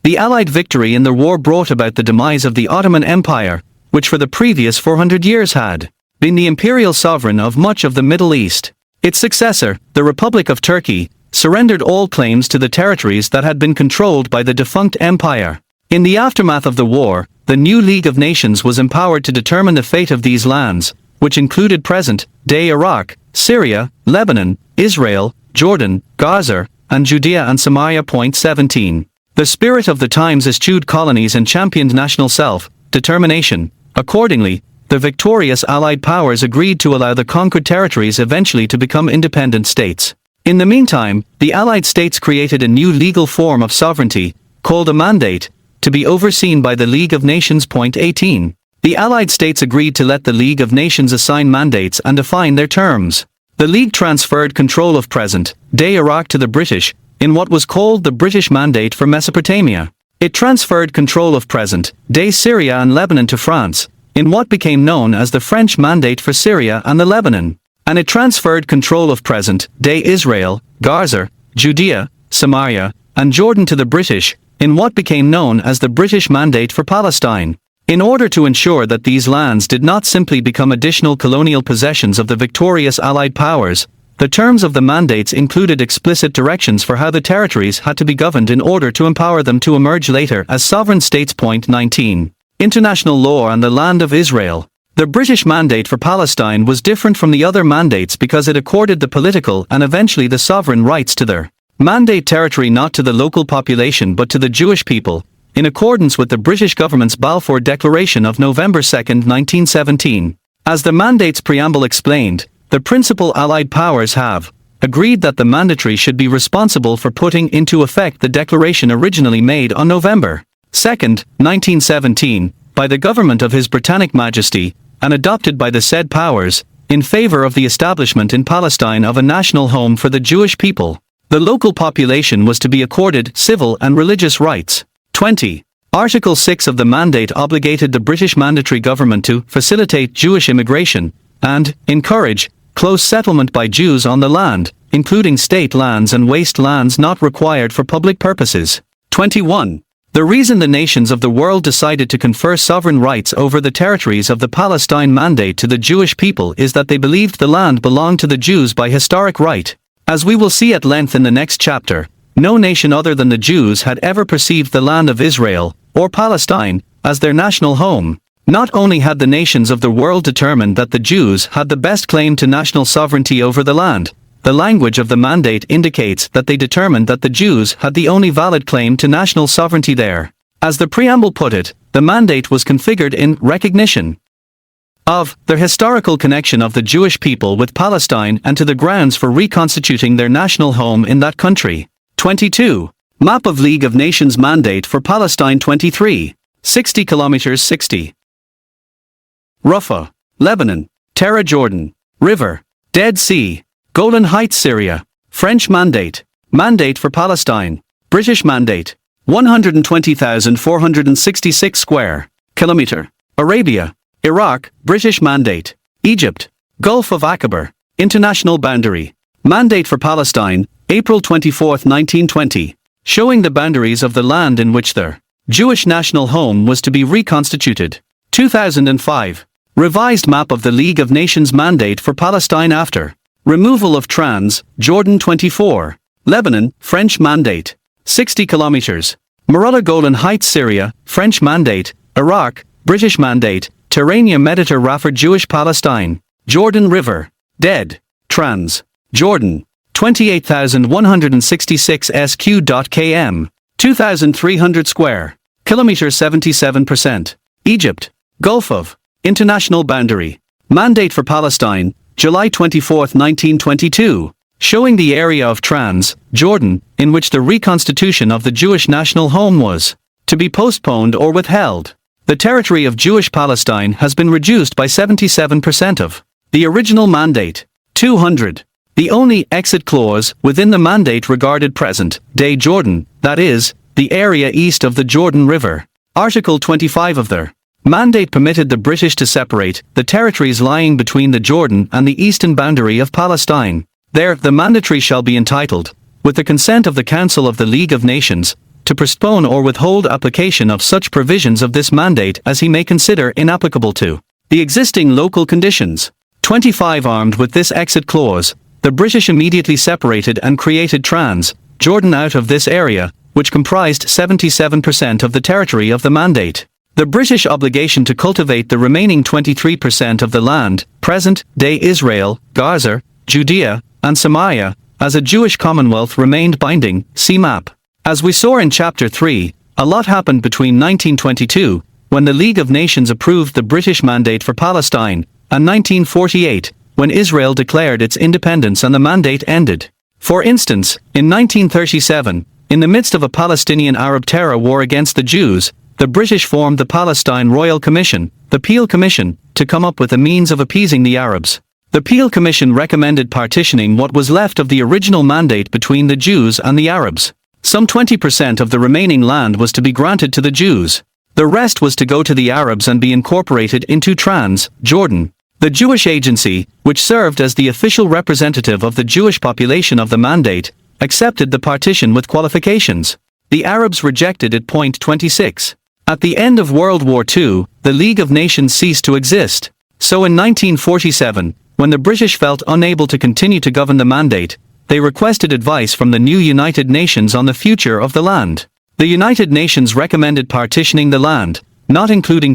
The Allied victory in the war brought about the demise of the Ottoman Empire, which for the previous 400 years had been the imperial sovereign of much of the Middle East. Its successor, the Republic of Turkey, surrendered all claims to the territories that had been controlled by the defunct empire. In the aftermath of the war, the new League of Nations was empowered to determine the fate of these lands, which included present-day Iraq, Syria, Lebanon, Israel, Jordan, Gaza, and Judea and Samaria. Point 17. The spirit of the times eschewed colonies and championed national self-determination. Accordingly, the victorious Allied powers agreed to allow the conquered territories eventually to become independent states. In the meantime, the Allied states created a new legal form of sovereignty, called a mandate, to be overseen by the League of Nations. Point 18. The Allied states agreed to let the League of Nations assign mandates and define their terms. The League transferred control of present-day Iraq to the British, in what was called the British Mandate for Mesopotamia. It transferred control of present-day Syria and Lebanon to France, in what became known as the French Mandate for Syria and the Lebanon. And it transferred control of present-day Israel, Gaza, Judea, Samaria, and Jordan to the British, in what became known as the British Mandate for Palestine. In order to ensure that these lands did not simply become additional colonial possessions of the victorious Allied powers, the terms of the mandates included explicit directions for how the territories had to be governed in order to empower them to emerge later as sovereign states. Point 19. International law and the land of Israel. The British Mandate for Palestine was different from the other mandates because it accorded the political and eventually the sovereign rights to their mandate territory not to the local population but to the Jewish people, in accordance with the British government's Balfour Declaration of November 2, 1917. As the mandate's preamble explained, the principal Allied powers have agreed that the mandatory should be responsible for putting into effect the declaration originally made on November 2, 1917, by the government of His Britannic Majesty, and adopted by the said powers, in favor of the establishment in Palestine of a national home for the Jewish people. The local population was to be accorded civil and religious rights. 20. Article 6 of the mandate obligated the British mandatory government to facilitate Jewish immigration and encourage close settlement by Jews on the land, including state lands and waste lands not required for public purposes. 21. The reason the nations of the world decided to confer sovereign rights over the territories of the Palestine Mandate to the Jewish people is that they believed the land belonged to the Jews by historic right. As we will see at length in the next chapter, no nation other than the Jews had ever perceived the land of Israel, or Palestine, as their national home. Not only had the nations of the world determined that the Jews had the best claim to national sovereignty over the land, the language of the mandate indicates that they determined that the Jews had the only valid claim to national sovereignty there. As the preamble put it, the mandate was configured in recognition of the historical connection of the Jewish people with Palestine and to the grounds for reconstituting their national home in that country. 22. Map of League of Nations Mandate for Palestine 23. 60 km 60. Rafah, Lebanon, Terra Jordan, River, Dead Sea, Golan Heights Syria, French Mandate, Mandate for Palestine, British Mandate, 120,466 square kilometer, Arabia, Iraq, British Mandate, Egypt, Gulf of Aqaba, International Boundary, Mandate for Palestine, April 24, 1920, showing the boundaries of the land in which their Jewish national home was to be reconstituted. 2005. Revised map of the League of Nations Mandate for Palestine after removal of Jordan 24, Lebanon, French Mandate, 60 kilometers, Marallah Golan Heights Syria, French Mandate, Iraq, British Mandate, Terrania Mediter Rafah Jewish Palestine, Jordan River, Dead, Jordan, 28,166 sq.km, 2,300 square kilometers 77%, Egypt, Gulf of International Boundary, Mandate for Palestine, July 24, 1922, showing the area of Jordan, in which the reconstitution of the Jewish national home was to be postponed or withheld. The territory of Jewish Palestine has been reduced by 77% of the original mandate. 200. The only exit clause within the mandate regarded present-day Jordan, that is, the area east of the Jordan River. Article 25 of the mandate permitted the British to separate the territories lying between the Jordan and the eastern boundary of Palestine. There, the mandatory shall be entitled, with the consent of the Council of the League of Nations, to postpone or withhold application of such provisions of this mandate as he may consider inapplicable to the existing local conditions. 25. Armed with this exit clause, the British immediately separated and created Jordan out of this area, which comprised 77% of the territory of the mandate. The British obligation to cultivate the remaining 23% of the land, present-day Israel, Gaza, Judea, and Samaria, as a Jewish commonwealth remained binding, see map. As we saw in Chapter 3, a lot happened between 1922, when the League of Nations approved the British Mandate for Palestine, and 1948, when Israel declared its independence and the mandate ended. For instance, in 1937, in the midst of a Palestinian-Arab terror war against the Jews, the British formed the Palestine Royal Commission, the Peel Commission, to come up with a means of appeasing the Arabs. The Peel Commission recommended partitioning what was left of the original mandate between the Jews and the Arabs. Some 20% of the remaining land was to be granted to the Jews. The rest was to go to the Arabs and be incorporated into Jordan. The Jewish Agency, which served as the official representative of the Jewish population of the mandate, accepted the partition with qualifications. The Arabs rejected it. 26. At the end of World War II, the League of Nations ceased to exist. So in 1947, when the British felt unable to continue to govern the mandate, they requested advice from the new United Nations on the future of the land. The United Nations recommended partitioning the land, not including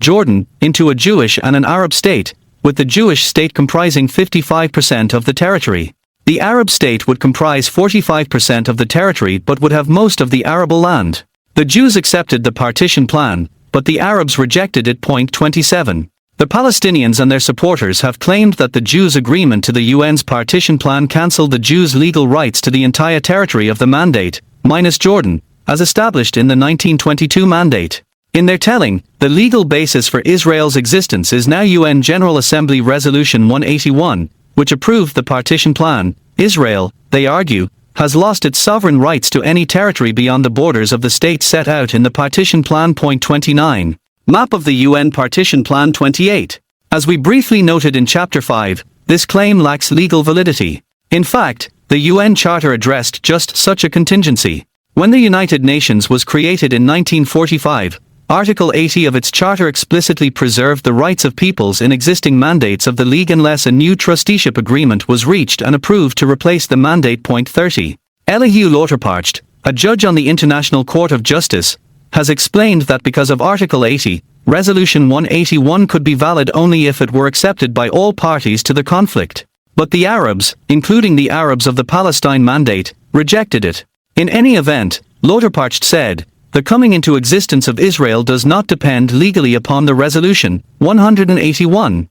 Jordan, into a Jewish and an Arab state, with the Jewish state comprising 55% of the territory. The Arab state would comprise 45% of the territory but would have most of the arable land. The Jews accepted the partition plan, but the Arabs rejected it. 27. The Palestinians and their supporters have claimed that the Jews' agreement to the UN's partition plan cancelled the Jews' legal rights to the entire territory of the mandate, minus Jordan, as established in the 1922 mandate. In their telling, the legal basis for Israel's existence is now UN General Assembly Resolution 181, which approved the partition plan. Israel, they argue, has lost its sovereign rights to any territory beyond the borders of the state set out in the Partition Plan. Point 29. Map of the UN Partition Plan 28. As we briefly noted in Chapter 5, this claim lacks legal validity. In fact, the UN Charter addressed just such a contingency. When the United Nations was created in 1945, Article 80 of its charter explicitly preserved the rights of peoples in existing mandates of the League unless a new trusteeship agreement was reached and approved to replace the mandate. Point 30. Elihu Lauterpacht, a judge on the International Court of Justice, has explained that because of Article 80, Resolution 181 could be valid only if it were accepted by all parties to the conflict. But the Arabs, including the Arabs of the Palestine Mandate, rejected it. In any event, Lauterpacht said, the coming into existence of Israel does not depend legally upon the Resolution 181.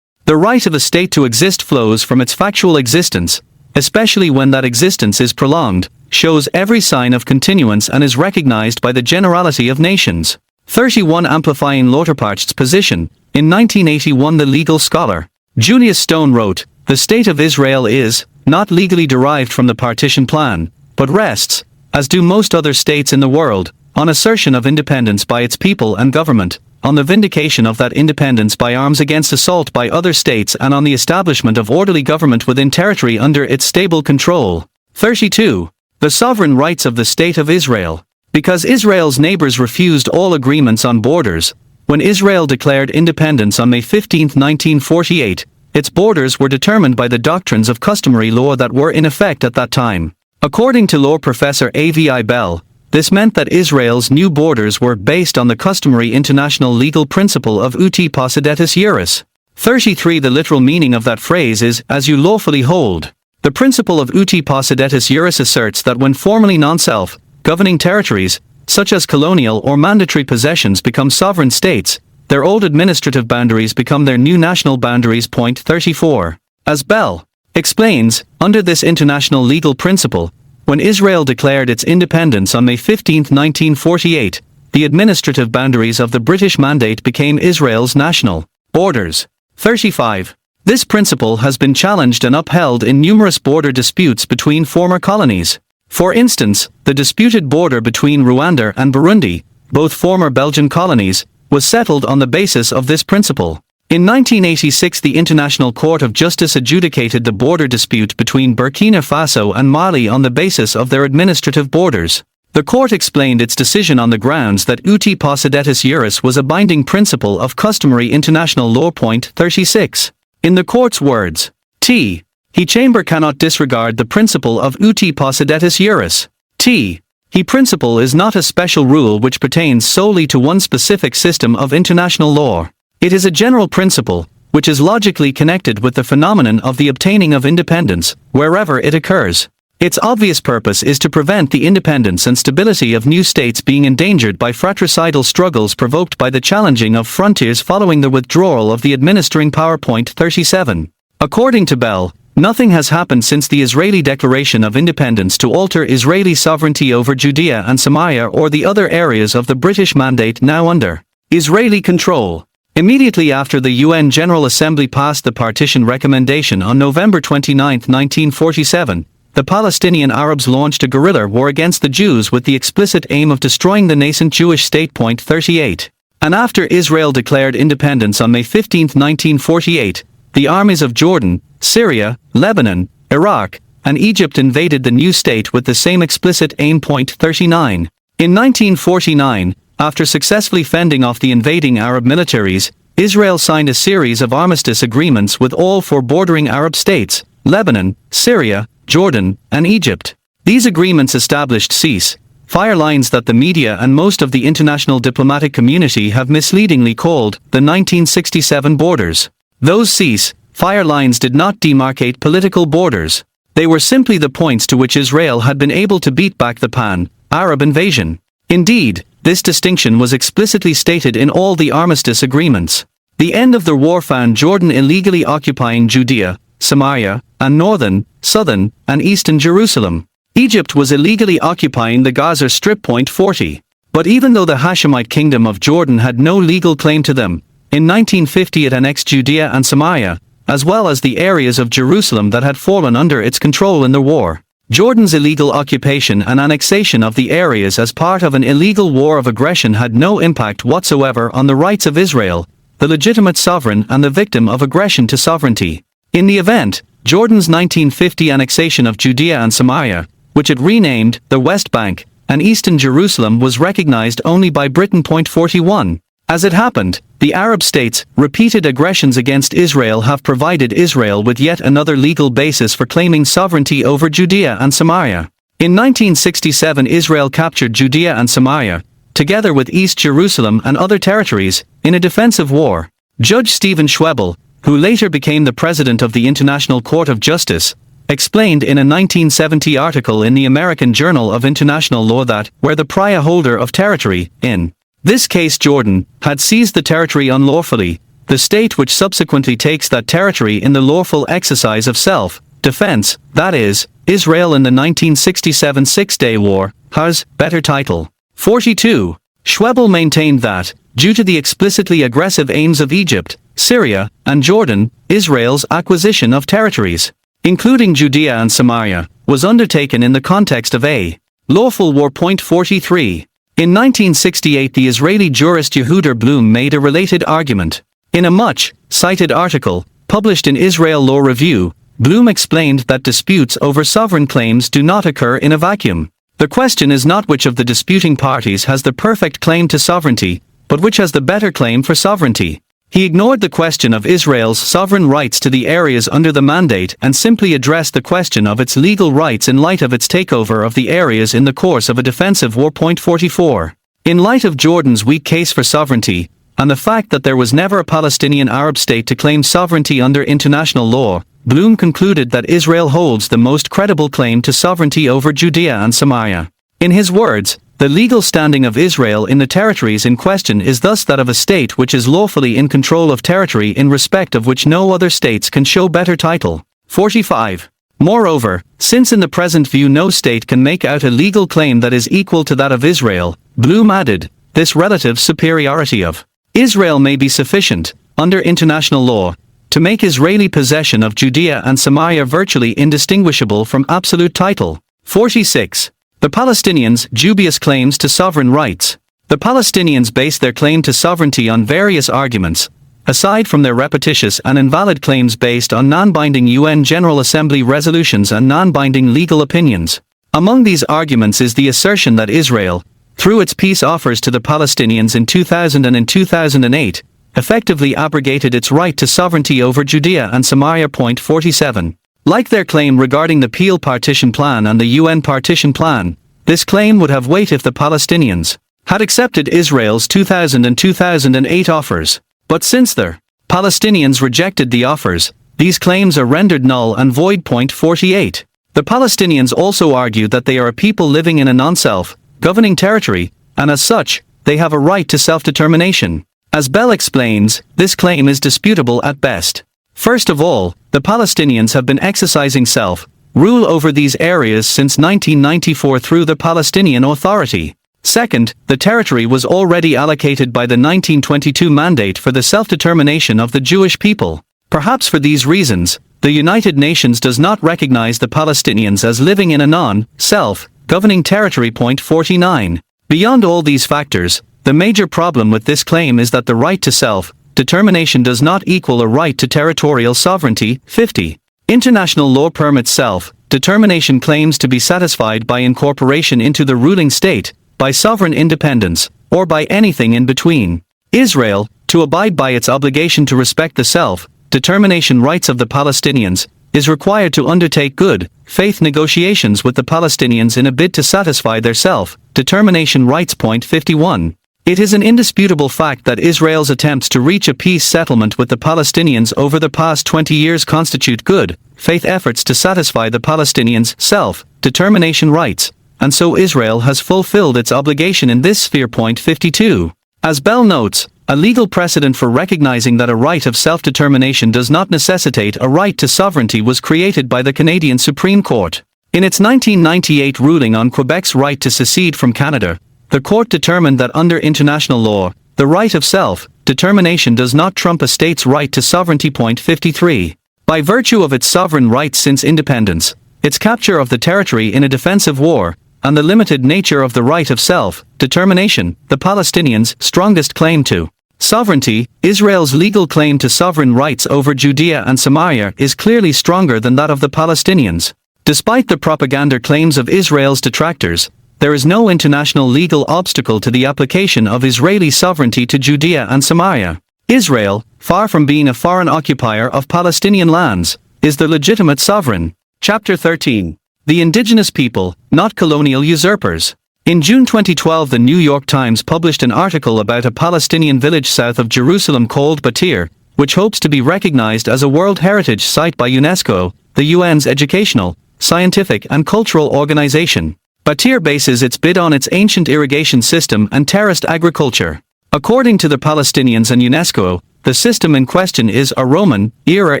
The right of a state to exist flows from its factual existence, especially when that existence is prolonged, shows every sign of continuance and is recognized by the generality of nations. 31. Amplifying Lauterpacht's position. In 1981, the legal scholar Julius Stone wrote, "The state of Israel is not legally derived from the partition plan, but rests, as do most other states in the world, on assertion of independence by its people and government, on the vindication of that independence by arms against assault by other states and on the establishment of orderly government within territory under its stable control." 32. The sovereign rights of the State of Israel. Because Israel's neighbors refused all agreements on borders, when Israel declared independence on May 15, 1948, its borders were determined by the doctrines of customary law that were in effect at that time. According to law professor A.V.I. Bell, this meant that Israel's new borders were based on the customary international legal principle of uti possidetis juris. 33. The literal meaning of that phrase is, as you lawfully hold. The principle of uti possidetis juris asserts that when formerly non-self, governing territories, such as colonial or mandatory possessions become sovereign states, their old administrative boundaries become their new national boundaries. Point 34. As Bell explains, under this international legal principle, when Israel declared its independence on May 15, 1948, the administrative boundaries of the British Mandate became Israel's national borders. 35. This principle has been challenged and upheld in numerous border disputes between former colonies. For instance, the disputed border between Rwanda and Burundi, both former Belgian colonies, was settled on the basis of this principle. In 1986, the International Court of Justice adjudicated the border dispute between Burkina Faso and Mali on the basis of their administrative borders. The court explained its decision on the grounds that uti possidetis juris was a binding principle of customary international law. Point 36. In the court's words, He chamber cannot disregard the principle of uti possidetis juris. He principle is not a special rule which pertains solely to one specific system of international law. It is a general principle, which is logically connected with the phenomenon of the obtaining of independence, wherever it occurs. Its obvious purpose is to prevent the independence and stability of new states being endangered by fratricidal struggles provoked by the challenging of frontiers following the withdrawal of the administering power. Point 37. According to Bell, nothing has happened since the Israeli Declaration of Independence to alter Israeli sovereignty over Judea and Samaria or the other areas of the British Mandate now under Israeli control. Immediately after the UN General Assembly passed the partition recommendation on November 29, 1947, the Palestinian Arabs launched a guerrilla war against the Jews with the explicit aim of destroying the nascent Jewish state. Point 38. And after Israel declared independence on May 15, 1948, the armies of Jordan, Syria, Lebanon, Iraq, and Egypt invaded the new state with the same explicit aim. Point 39. In 1949, after successfully fending off the invading Arab militaries, Israel signed a series of armistice agreements with all four bordering Arab states, Lebanon, Syria, Jordan, and Egypt. These agreements established cease-fire lines that the media and most of the international diplomatic community have misleadingly called the 1967 borders. Those cease-fire lines did not demarcate political borders. They were simply the points to which Israel had been able to beat back the pan-Arab invasion. Indeed, this distinction was explicitly stated in all the armistice agreements. The end of the war found Jordan illegally occupying Judea, Samaria, and northern, southern, and eastern Jerusalem. Egypt was illegally occupying the Gaza Strip. Point 40. But even though the Hashemite kingdom of Jordan had no legal claim to them, in 1950 it annexed Judea and Samaria, as well as the areas of Jerusalem that had fallen under its control in the war. Jordan's illegal occupation and annexation of the areas as part of an illegal war of aggression had no impact whatsoever on the rights of Israel, the legitimate sovereign and the victim of aggression to sovereignty. In the event, Jordan's 1950 annexation of Judea and Samaria, which it renamed the West Bank, and Eastern Jerusalem was recognized only by Britain. 41. As it happened, the Arab states' repeated aggressions against Israel have provided Israel with yet another legal basis for claiming sovereignty over Judea and Samaria. In 1967 Israel captured Judea and Samaria, together with East Jerusalem and other territories, in a defensive war. Judge Stephen Schwebel, who later became the president of the International Court of Justice, explained in a 1970 article in the American Journal of International Law that, where the prior holder of territory, in this case Jordan, had seized the territory unlawfully, the state which subsequently takes that territory in the lawful exercise of self-defense, that is, Israel in the 1967 Six-Day War, has better title. 42. Schwebel maintained that, due to the explicitly aggressive aims of Egypt, Syria, and Jordan, Israel's acquisition of territories, including Judea and Samaria, was undertaken in the context of a lawful war. 43. In 1968 the Israeli jurist Yehuda Blum made a related argument. In a much-cited article, published in Israel Law Review, Blum explained that disputes over sovereign claims do not occur in a vacuum. The question is not which of the disputing parties has the perfect claim to sovereignty, but which has the better claim for sovereignty. He ignored the question of Israel's sovereign rights to the areas under the mandate and simply addressed the question of its legal rights in light of its takeover of the areas in the course of a defensive war. 44. In light of Jordan's weak case for sovereignty, and the fact that there was never a Palestinian Arab state to claim sovereignty under international law, Blum concluded that Israel holds the most credible claim to sovereignty over Judea and Samaria. In his words, the legal standing of Israel in the territories in question is thus that of a state which is lawfully in control of territory in respect of which no other states can show better title. 45. Moreover, since in the present view no state can make out a legal claim that is equal to that of Israel, Blum added, this relative superiority of Israel may be sufficient, under international law, to make Israeli possession of Judea and Samaria virtually indistinguishable from absolute title. 46. The Palestinians' dubious claims to sovereign rights. The Palestinians base their claim to sovereignty on various arguments, aside from their repetitious and invalid claims based on non-binding UN General Assembly resolutions and non-binding legal opinions. Among these arguments is the assertion that Israel, through its peace offers to the Palestinians in 2000 and in 2008, effectively abrogated its right to sovereignty over Judea and Samaria. 47. Like their claim regarding the Peel Partition Plan and the UN Partition Plan, this claim would have weight if the Palestinians had accepted Israel's 2000 and 2008 offers. But since the Palestinians rejected the offers, these claims are rendered null and void. 48. The Palestinians also argue that they are a people living in a non-self-governing territory, and as such, they have a right to self-determination. As Bell explains, this claim is disputable at best. First of all, the Palestinians have been exercising self-rule over these areas since 1994 through the Palestinian Authority. Second, the territory was already allocated by the 1922 mandate for the self-determination of the Jewish people. Perhaps for these reasons, the United Nations does not recognize the Palestinians as living in a non-self-governing territory. 49. Beyond all these factors, the major problem with this claim is that the right to self-determination does not equal a right to territorial sovereignty. 50. International law permits self-determination claims to be satisfied by incorporation into the ruling state, by sovereign independence, or by anything in between. Israel, to abide by its obligation to respect the self-determination rights of the Palestinians, is required to undertake good faith negotiations with the Palestinians in a bid to satisfy their self-determination rights. 51. It is an indisputable fact that Israel's attempts to reach a peace settlement with the Palestinians over the past 20 years constitute good faith efforts to satisfy the Palestinians' self-determination rights, and so Israel has fulfilled its obligation in this sphere. 52. As Bell notes, a legal precedent for recognizing that a right of self-determination does not necessitate a right to sovereignty was created by the Canadian Supreme Court. In its 1998 ruling on Quebec's right to secede from Canada, the court determined that under international law, the right of self-determination does not trump a state's right to sovereignty. 53. By virtue of its sovereign rights since independence, its capture of the territory in a defensive war, and the limited nature of the right of self-determination, the Palestinians' strongest claim to sovereignty. Israel's legal claim to sovereign rights over Judea and Samaria is clearly stronger than that of the Palestinians. Despite the propaganda claims of Israel's detractors, there is no international legal obstacle to the application of Israeli sovereignty to Judea and Samaria. Israel, far from being a foreign occupier of Palestinian lands, is the legitimate sovereign. Chapter 13. The indigenous people, not colonial usurpers. In June 2012, the New York Times published an article about a Palestinian village south of Jerusalem called Batir, which hopes to be recognized as a World Heritage Site by UNESCO, the UN's educational, scientific and cultural organization. Batir bases its bid on its ancient irrigation system and terraced agriculture. According to the Palestinians and UNESCO, the system in question is a Roman-era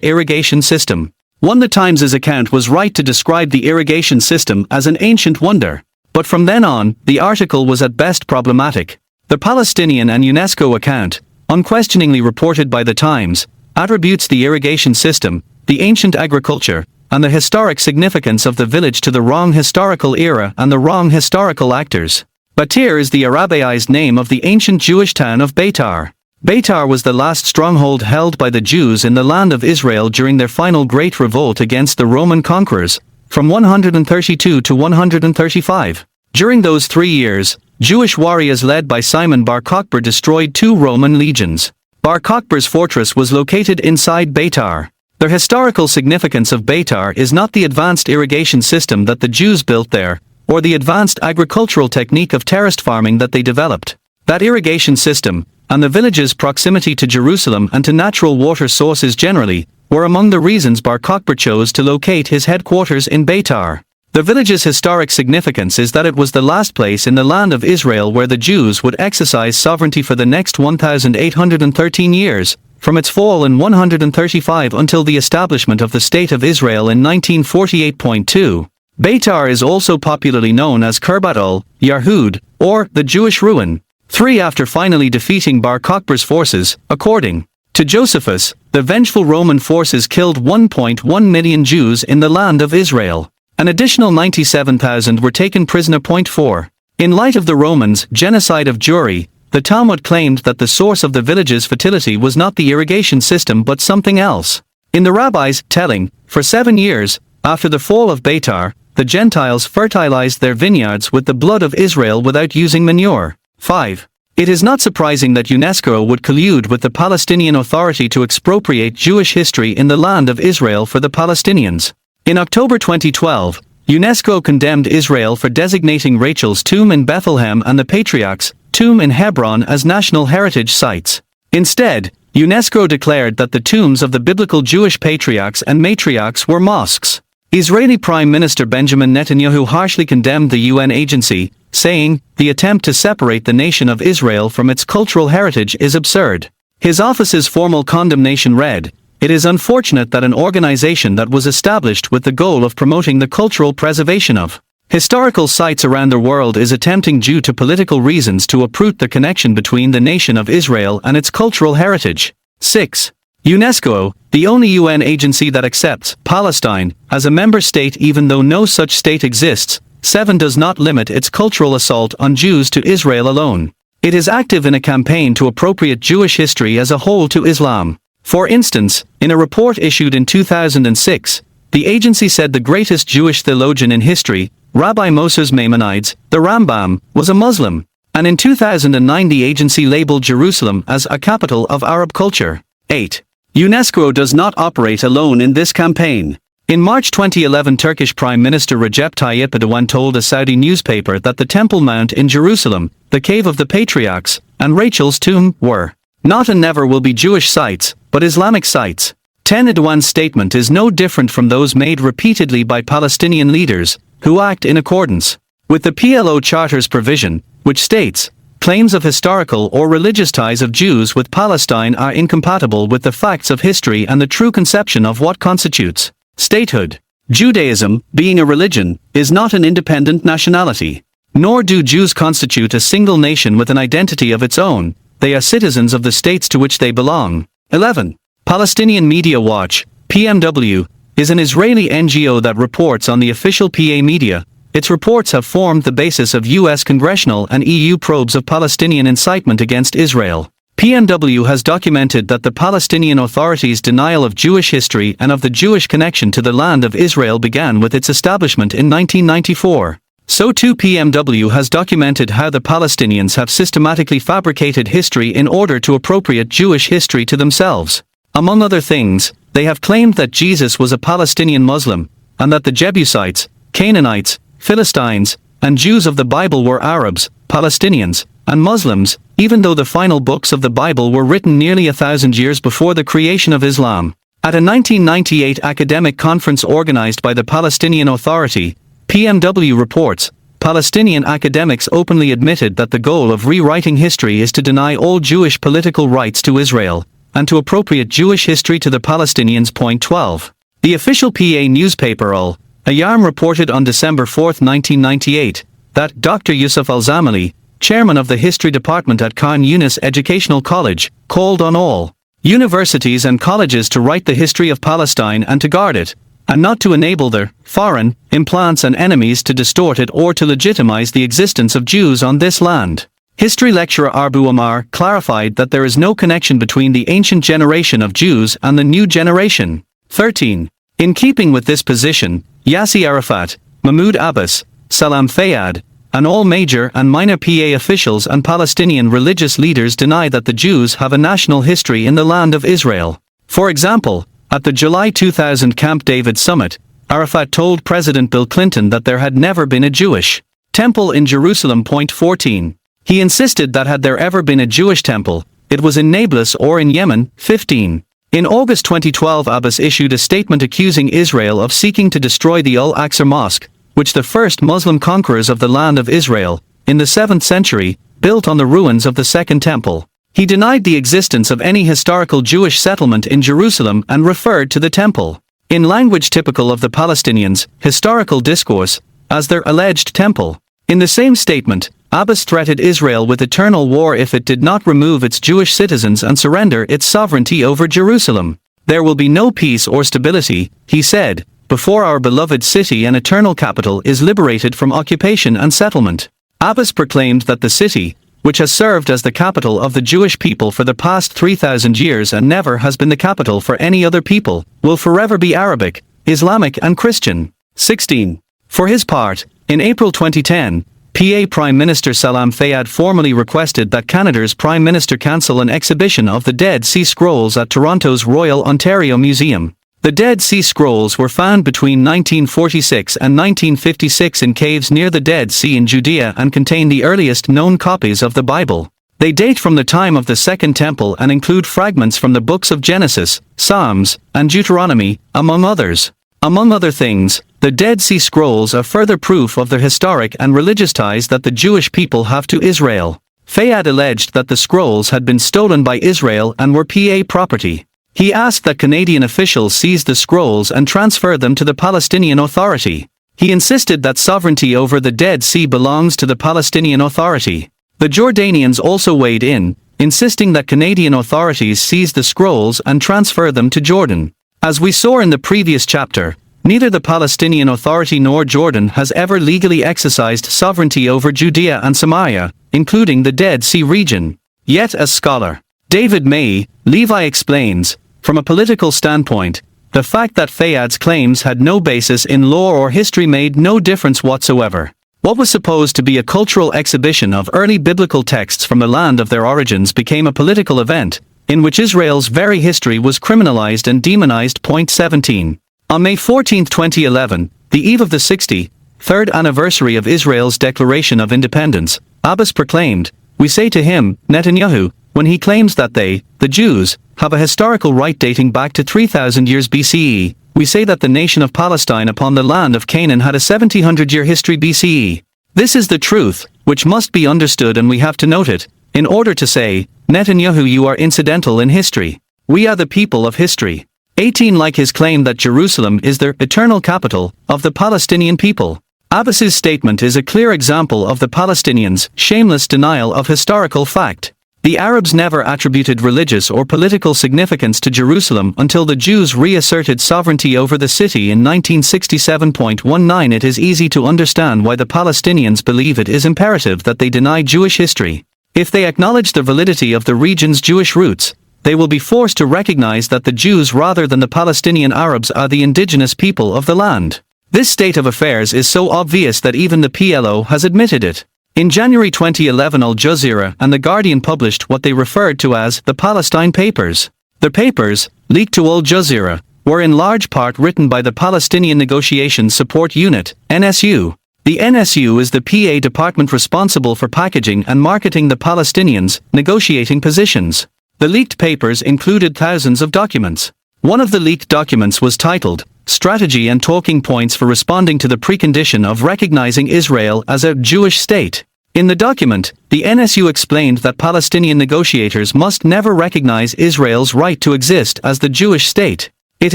irrigation system. The Times' account was right to describe the irrigation system as an ancient wonder. But from then on, the article was at best problematic. The Palestinian and UNESCO account, unquestioningly reported by the Times, attributes the irrigation system, the ancient agriculture, and the historic significance of the village to the wrong historical era and the wrong historical actors. Batir is the Arabiized name of the ancient Jewish town of Beitar. Beitar was the last stronghold held by the Jews in the land of Israel during their final great revolt against the Roman conquerors, from 132 to 135. During those 3 years, Jewish warriors led by Simon Bar Kokhba destroyed 2 Roman legions. Bar Kokhba's fortress was located inside Beitar. The historical significance of Beitar is not the advanced irrigation system that the Jews built there, or the advanced agricultural technique of terraced farming that they developed. That irrigation system, and the village's proximity to Jerusalem and to natural water sources generally, were among the reasons Bar Kokhba chose to locate his headquarters in Beitar. The village's historic significance is that it was the last place in the land of Israel where the Jews would exercise sovereignty for the next 1,813 years, from its fall in 135 until the establishment of the State of Israel in 1948.2. Beitar is also popularly known as Khirbat ul-Yarhud, or the Jewish ruin. 3 After finally defeating Bar Kokhba's forces, according to Josephus, the vengeful Roman forces killed 1.1 million Jews in the land of Israel. An additional 97,000 were taken prisoner. 4. In light of the Romans' genocide of Jewry, the Talmud claimed that the source of the village's fertility was not the irrigation system but something else. In the rabbis' telling, for 7 years, after the fall of Beitar, the Gentiles fertilized their vineyards with the blood of Israel without using manure. 5. It is not surprising that UNESCO would collude with the Palestinian Authority to expropriate Jewish history in the land of Israel for the Palestinians. In October 2012, UNESCO condemned Israel for designating Rachel's tomb in Bethlehem and the Patriarch's tomb in Hebron as national heritage sites. Instead, UNESCO declared that the tombs of the biblical Jewish patriarchs and matriarchs were mosques. Israeli Prime Minister Benjamin Netanyahu harshly condemned the UN agency, saying, "The attempt to separate the nation of Israel from its cultural heritage is absurd." His office's formal condemnation read, "It is unfortunate that an organization that was established with the goal of promoting the cultural preservation of historical sites around the world is attempting due to political reasons to uproot the connection between the nation of Israel and its cultural heritage." 6. UNESCO, the only UN agency that accepts Palestine as a member state even though no such state exists. 7. Does not limit its cultural assault on Jews to Israel alone. It is active in a campaign to appropriate Jewish history as a whole to Islam. For instance, in a report issued in 2006, the agency said the greatest Jewish theologian in history, Rabbi Moses Maimonides, the Rambam, was a Muslim. And in 2009 the agency labeled Jerusalem as a capital of Arab culture. 8. UNESCO does not operate alone in this campaign. In March 2011 Turkish Prime Minister Recep Tayyip Erdogan told a Saudi newspaper that the Temple Mount in Jerusalem, the Cave of the Patriarchs, and Rachel's tomb were not and never will be Jewish sites, but Islamic sites. 10. Erdogan's statement is no different from those made repeatedly by Palestinian leaders, who act in accordance with the PLO Charter's provision, which states, claims of historical or religious ties of Jews with Palestine are incompatible with the facts of history and the true conception of what constitutes statehood. Judaism, being a religion, is not an independent nationality. Nor do Jews constitute a single nation with an identity of its own, they are citizens of the states to which they belong. 11. Palestinian Media Watch, PMW, is an Israeli NGO that reports on the official PA media. Its reports have formed the basis of US congressional and EU probes of Palestinian incitement against Israel. PMW has documented that the Palestinian Authority's denial of Jewish history and of the Jewish connection to the land of Israel began with its establishment in 1994. So too PMW has documented how the Palestinians have systematically fabricated history in order to appropriate Jewish history to themselves. Among other things, they have claimed that Jesus was a Palestinian Muslim, and that the Jebusites, Canaanites, Philistines, and Jews of the Bible were Arabs, Palestinians, and Muslims, even though the final books of the Bible were written nearly 1,000 years before the creation of Islam. At a 1998 academic conference organized by the Palestinian Authority, PMW reports, Palestinian academics openly admitted that the goal of rewriting history is to deny all Jewish political rights to Israel, and to appropriate Jewish history to the Palestinians. Point 12. The official PA newspaper Al-Ayam reported on December 4, 1998, that Dr. Yusuf Al-Zamali, chairman of the history department at Khan Yunis Educational College, called on all universities and colleges to write the history of Palestine and to guard it, and not to enable their foreign implants and enemies to distort it or to legitimize the existence of Jews on this land. History lecturer Abu Omar clarified that there is no connection between the ancient generation of Jews and the new generation. 13. In keeping with this position, Yasser Arafat, Mahmoud Abbas, Salam Fayyad, and all major and minor PA officials and Palestinian religious leaders deny that the Jews have a national history in the land of Israel. For example, at the July 2000 Camp David summit, Arafat told President Bill Clinton that there had never been a Jewish temple in Jerusalem. Point 14. He insisted that had there ever been a Jewish temple, it was in Nablus or in Yemen. 15. In August 2012 Abbas issued a statement accusing Israel of seeking to destroy the Al-Aqsa Mosque, which the first Muslim conquerors of the land of Israel, in the 7th century, built on the ruins of the Second Temple. He denied the existence of any historical Jewish settlement in Jerusalem and referred to the temple, in language typical of the Palestinians, historical discourse, as their alleged temple. In the same statement, Abbas threatened Israel with eternal war if it did not remove its Jewish citizens and surrender its sovereignty over Jerusalem. There will be no peace or stability, he said, before our beloved city and eternal capital is liberated from occupation and settlement. Abbas proclaimed that the city, which has served as the capital of the Jewish people for the past 3,000 years and never has been the capital for any other people, will forever be Arabic, Islamic and Christian. 16. For his part, in April 2010, PA Prime Minister Salam Fayyad formally requested that Canada's Prime Minister cancel an exhibition of the Dead Sea Scrolls at Toronto's Royal Ontario Museum. The Dead Sea Scrolls were found between 1946 and 1956 in caves near the Dead Sea in Judea and contain the earliest known copies of the Bible. They date from the time of the Second Temple and include fragments from the books of Genesis, Psalms, and Deuteronomy, among others. Among other things, the Dead Sea Scrolls are further proof of the historic and religious ties that the Jewish people have to Israel. Fayyad alleged that the scrolls had been stolen by Israel and were PA property. He asked that Canadian officials seize the scrolls and transfer them to the Palestinian Authority. He insisted that sovereignty over the Dead Sea belongs to the Palestinian Authority. The Jordanians also weighed in, insisting that Canadian authorities seize the scrolls and transfer them to Jordan. As we saw in the previous chapter, neither the Palestinian Authority nor Jordan has ever legally exercised sovereignty over Judea and Samaria, including the Dead Sea region. Yet as scholar David May, Levi explains, from a political standpoint, the fact that Fayyad's claims had no basis in law or history made no difference whatsoever. What was supposed to be a cultural exhibition of early biblical texts from the land of their origins became a political event, in which Israel's very history was criminalized and demonized. Point 17. On May 14, 2011, the eve of the 63rd anniversary of Israel's Declaration of Independence, Abbas proclaimed, "We say to him, Netanyahu, when he claims that they, the Jews, have a historical right dating back to 3,000 years BCE, we say that the nation of Palestine upon the land of Canaan had a 1700-year history BCE. This is the truth, which must be understood, and we have to note it, in order to say, Netanyahu, you are incidental in history. We are the people of history." 18. Like his claim that Jerusalem is the eternal capital of the Palestinian people, Abbas's statement is a clear example of the Palestinians' shameless denial of historical fact. The Arabs never attributed religious or political significance to Jerusalem until the Jews reasserted sovereignty over the city in 1967.19. It is easy to understand why the Palestinians believe it is imperative that they deny Jewish history. If they acknowledge the validity of the region's Jewish roots, they will be forced to recognize that the Jews rather than the Palestinian Arabs are the indigenous people of the land. This state of affairs is so obvious that even the PLO has admitted it. In January 2011, Al Jazeera and The Guardian published what they referred to as the Palestine Papers. The papers, leaked to Al Jazeera, were in large part written by the Palestinian Negotiations Support Unit, NSU. The NSU is the PA department responsible for packaging and marketing the Palestinians' negotiating positions. The leaked papers included thousands of documents. One of the leaked documents was titled, Strategy and Talking Points for Responding to the Precondition of Recognizing Israel as a Jewish State. In the document, the NSU explained that Palestinian negotiators must never recognize Israel's right to exist as the Jewish state. It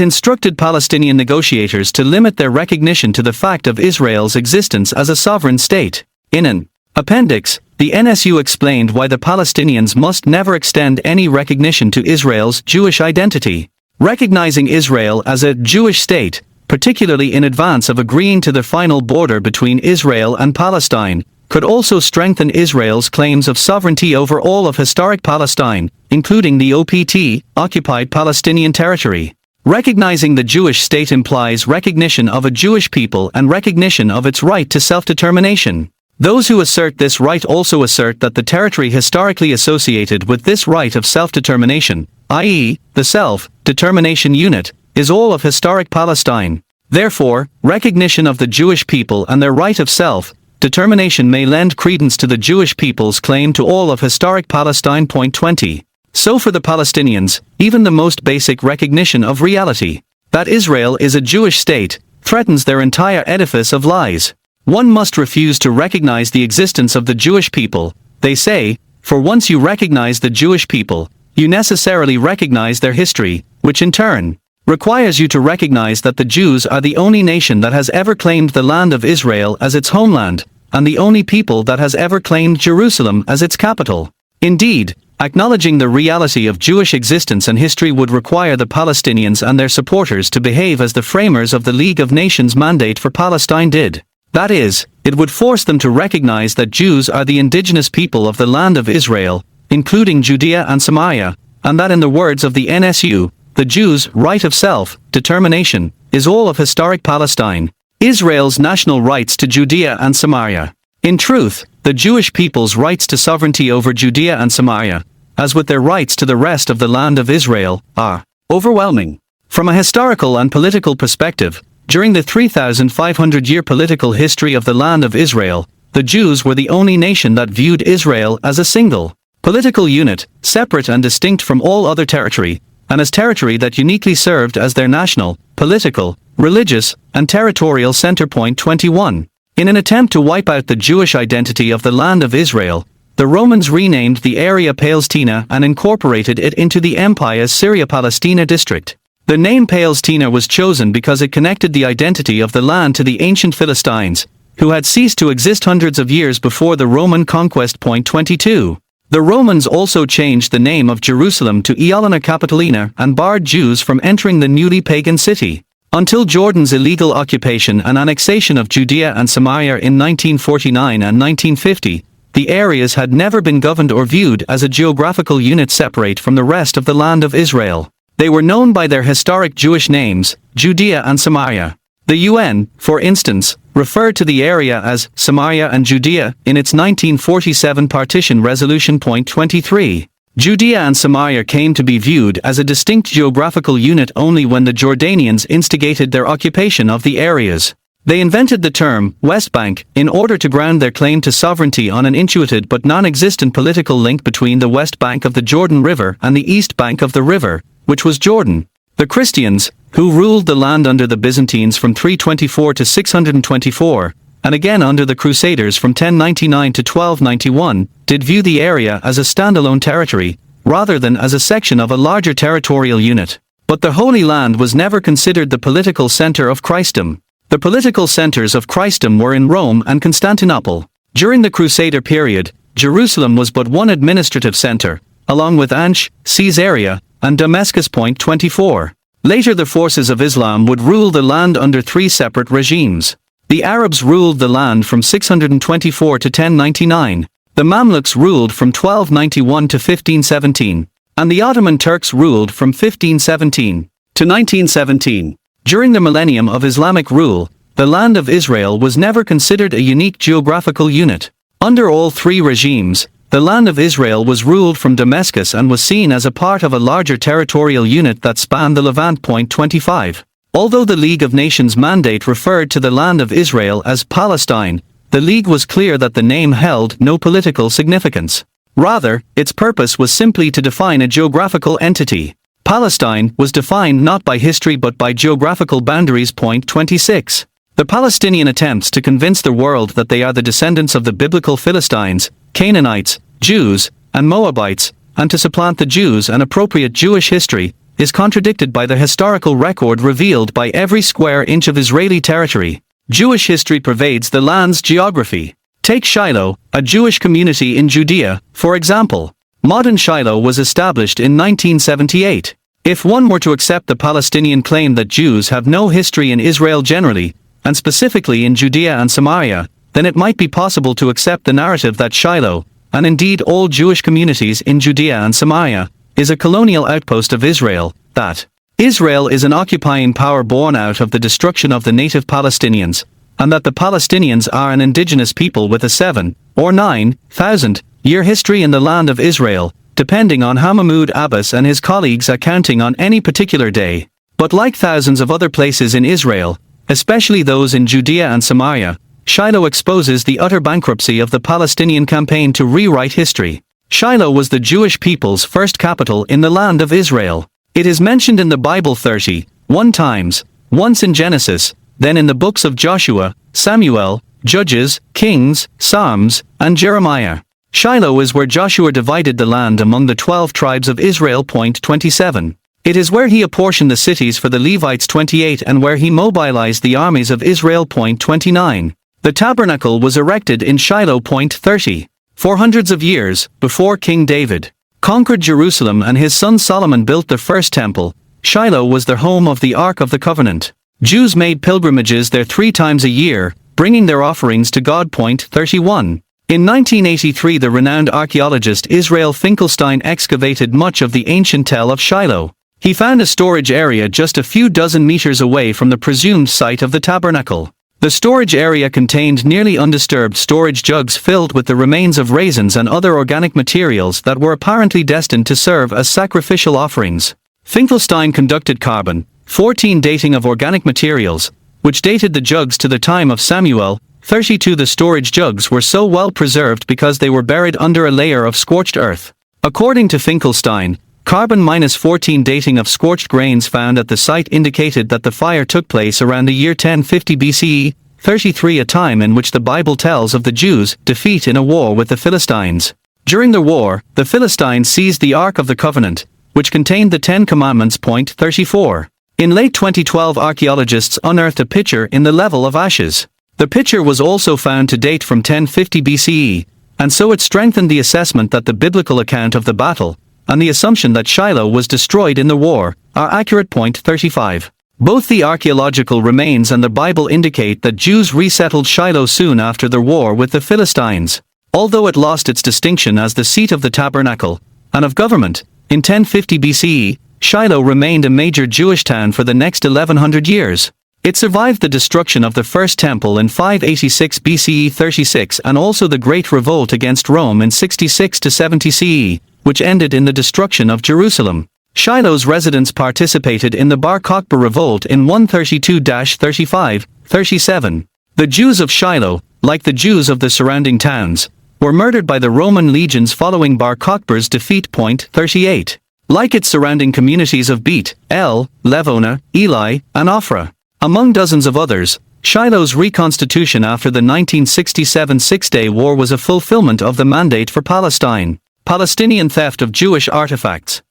instructed Palestinian negotiators to limit their recognition to the fact of Israel's existence as a sovereign state. In an appendix, the NSU explained why the Palestinians must never extend any recognition to Israel's Jewish identity. Recognizing Israel as a Jewish state, particularly in advance of agreeing to the final border between Israel and Palestine, could also strengthen Israel's claims of sovereignty over all of historic Palestine, including the OPT, occupied Palestinian territory. Recognizing the Jewish state implies recognition of a Jewish people and recognition of its right to self-determination. Those who assert this right also assert that the territory historically associated with this right of self-determination, i.e., the self-determination unit, is all of historic Palestine. Therefore, recognition of the Jewish people and their right of self-determination may lend credence to the Jewish people's claim to all of historic Palestine. 20. So for the Palestinians, even the most basic recognition of reality, that Israel is a Jewish state, threatens their entire edifice of lies. One must refuse to recognize the existence of the Jewish people, they say, for once you recognize the Jewish people, you necessarily recognize their history, which in turn requires you to recognize that the Jews are the only nation that has ever claimed the land of Israel as its homeland, and the only people that has ever claimed Jerusalem as its capital. Indeed, acknowledging the reality of Jewish existence and history would require the Palestinians and their supporters to behave as the framers of the League of Nations mandate for Palestine did. That is, it would force them to recognize that Jews are the indigenous people of the land of Israel, including Judea and Samaria, and that in the words of the NSU, the Jews' right of self-determination is all of historic Palestine, Israel's national rights to Judea and Samaria. In truth, the Jewish people's rights to sovereignty over Judea and Samaria, as with their rights to the rest of the land of Israel, are overwhelming. From a historical and political perspective, during the 3,500-year political history of the land of Israel, the Jews were the only nation that viewed Israel as a single political unit, separate and distinct from all other territory, and as territory that uniquely served as their national, political, religious, and territorial center. 21. In an attempt to wipe out the Jewish identity of the land of Israel, the Romans renamed the area Palestina and incorporated it into the empire's Syria-Palestina district. The name Palestina was chosen because it connected the identity of the land to the ancient Philistines, who had ceased to exist hundreds of years before the Roman conquest. 22. The Romans also changed the name of Jerusalem to Iolana Capitolina and barred Jews from entering the newly pagan city. Until Jordan's illegal occupation and annexation of Judea and Samaria in 1949 and 1950, the areas had never been governed or viewed as a geographical unit separate from the rest of the land of Israel. They were known by their historic Jewish names, Judea and Samaria. The UN, for instance, referred to the area as Samaria and Judea in its 1947 partition resolution. 23. Judea and Samaria came to be viewed as a distinct geographical unit only when the Jordanians instigated their occupation of the areas. They invented the term West Bank in order to ground their claim to sovereignty on an intuited but non-existent political link between the west bank of the Jordan River and the east bank of the river, which was Jordan. The Christians, who ruled the land under the Byzantines from 324 to 624, and again under the Crusaders from 1099 to 1291, did view the area as a standalone territory, rather than as a section of a larger territorial unit. But the Holy Land was never considered the political center of Christendom. The political centers of Christendom were in Rome and Constantinople. During the Crusader period, Jerusalem was but one administrative center, along with Ansh, Caesarea, and Damascus. 24. Later the forces of Islam would rule the land under three separate regimes. The Arabs ruled the land from 624 to 1099, the Mamluks ruled from 1291 to 1517, and the Ottoman Turks ruled from 1517 to 1917. During the millennium of Islamic rule, the land of Israel was never considered a unique geographical unit. Under all three regimes, the land of Israel was ruled from Damascus and was seen as a part of a larger territorial unit that spanned the Levant. 25. Although the League of Nations mandate referred to the land of Israel as Palestine, the League was clear that the name held no political significance. Rather, its purpose was simply to define a geographical entity. Palestine was defined not by history but by geographical boundaries. 26. The Palestinian attempts to convince the world that they are the descendants of the biblical Philistines, Canaanites, Jews, and Moabites, and to supplant the Jews and appropriate Jewish history, is contradicted by the historical record revealed by every square inch of Israeli territory. Jewish history pervades the land's geography. Take Shiloh, a Jewish community in Judea, for example. Modern Shiloh was established in 1978. If one were to accept the Palestinian claim that Jews have no history in Israel generally, and specifically in Judea and Samaria, then it might be possible to accept the narrative that Shiloh, and indeed all Jewish communities in Judea and Samaria, is a colonial outpost of Israel, that Israel is an occupying power born out of the destruction of the native Palestinians, and that the Palestinians are an indigenous people with a 7 or 9,000 year history in the land of Israel, depending on how Mahmoud Abbas and his colleagues are counting on any particular day. But like thousands of other places in Israel, especially those in Judea and Samaria, Shiloh exposes the utter bankruptcy of the Palestinian campaign to rewrite history. Shiloh was the Jewish people's first capital in the land of Israel. It is mentioned in the Bible 31 times, once in Genesis, then in the books of Joshua, Samuel, Judges, Kings, Psalms, and Jeremiah. Shiloh is where Joshua divided the land among the 12 tribes of Israel. 27. It is where he apportioned the cities for the Levites. 28 and where he mobilized the armies of Israel. 29. The tabernacle was erected in Shiloh. 30. For hundreds of years, before King David conquered Jerusalem and his son Solomon built the first temple, Shiloh was the home of the Ark of the Covenant. Jews made pilgrimages there 3 times a year, bringing their offerings to God. 31. In 1983 the renowned archaeologist Israel Finkelstein excavated much of the ancient tell of Shiloh. He found a storage area just a few dozen meters away from the presumed site of the tabernacle. The storage area contained nearly undisturbed storage jugs filled with the remains of raisins and other organic materials that were apparently destined to serve as sacrificial offerings. Finkelstein conducted carbon-14 dating of organic materials, which dated the jugs to the time of Samuel. 32. The storage jugs were so well preserved because they were buried under a layer of scorched earth. According to Finkelstein, carbon-14 dating of scorched grains found at the site indicated that the fire took place around the year 1050 BCE, 33, a time in which the Bible tells of the Jews' defeat in a war with the Philistines. During the war, the Philistines seized the Ark of the Covenant, which contained the 10 Commandments. 34. In late 2012 archaeologists unearthed a pitcher in the level of ashes. The pitcher was also found to date from 1050 BCE, and so it strengthened the assessment that the biblical account of the battle, and the assumption that Shiloh was destroyed in the war, are accurate. 35. Both the archaeological remains and the Bible indicate that Jews resettled Shiloh soon after the war with the Philistines. Although it lost its distinction as the seat of the tabernacle and of government, in 1050 BCE, Shiloh remained a major Jewish town for the next 1100 years. It survived the destruction of the First Temple in 586 BCE 36 and also the Great Revolt against Rome in 66 to 70 CE, which ended in the destruction of Jerusalem. Shiloh's residents participated in the Bar Kokhba revolt in 132-35-37. The Jews of Shiloh, like the Jews of the surrounding towns, were murdered by the Roman legions following Bar Kokhba's defeat. 38. Like its surrounding communities of Beit El, Levona, Eli, and Ophrah, among dozens of others, Shiloh's reconstitution after the 1967 Six-Day War was a fulfillment of the mandate for Palestine. Palestinian theft of Jewish artifacts.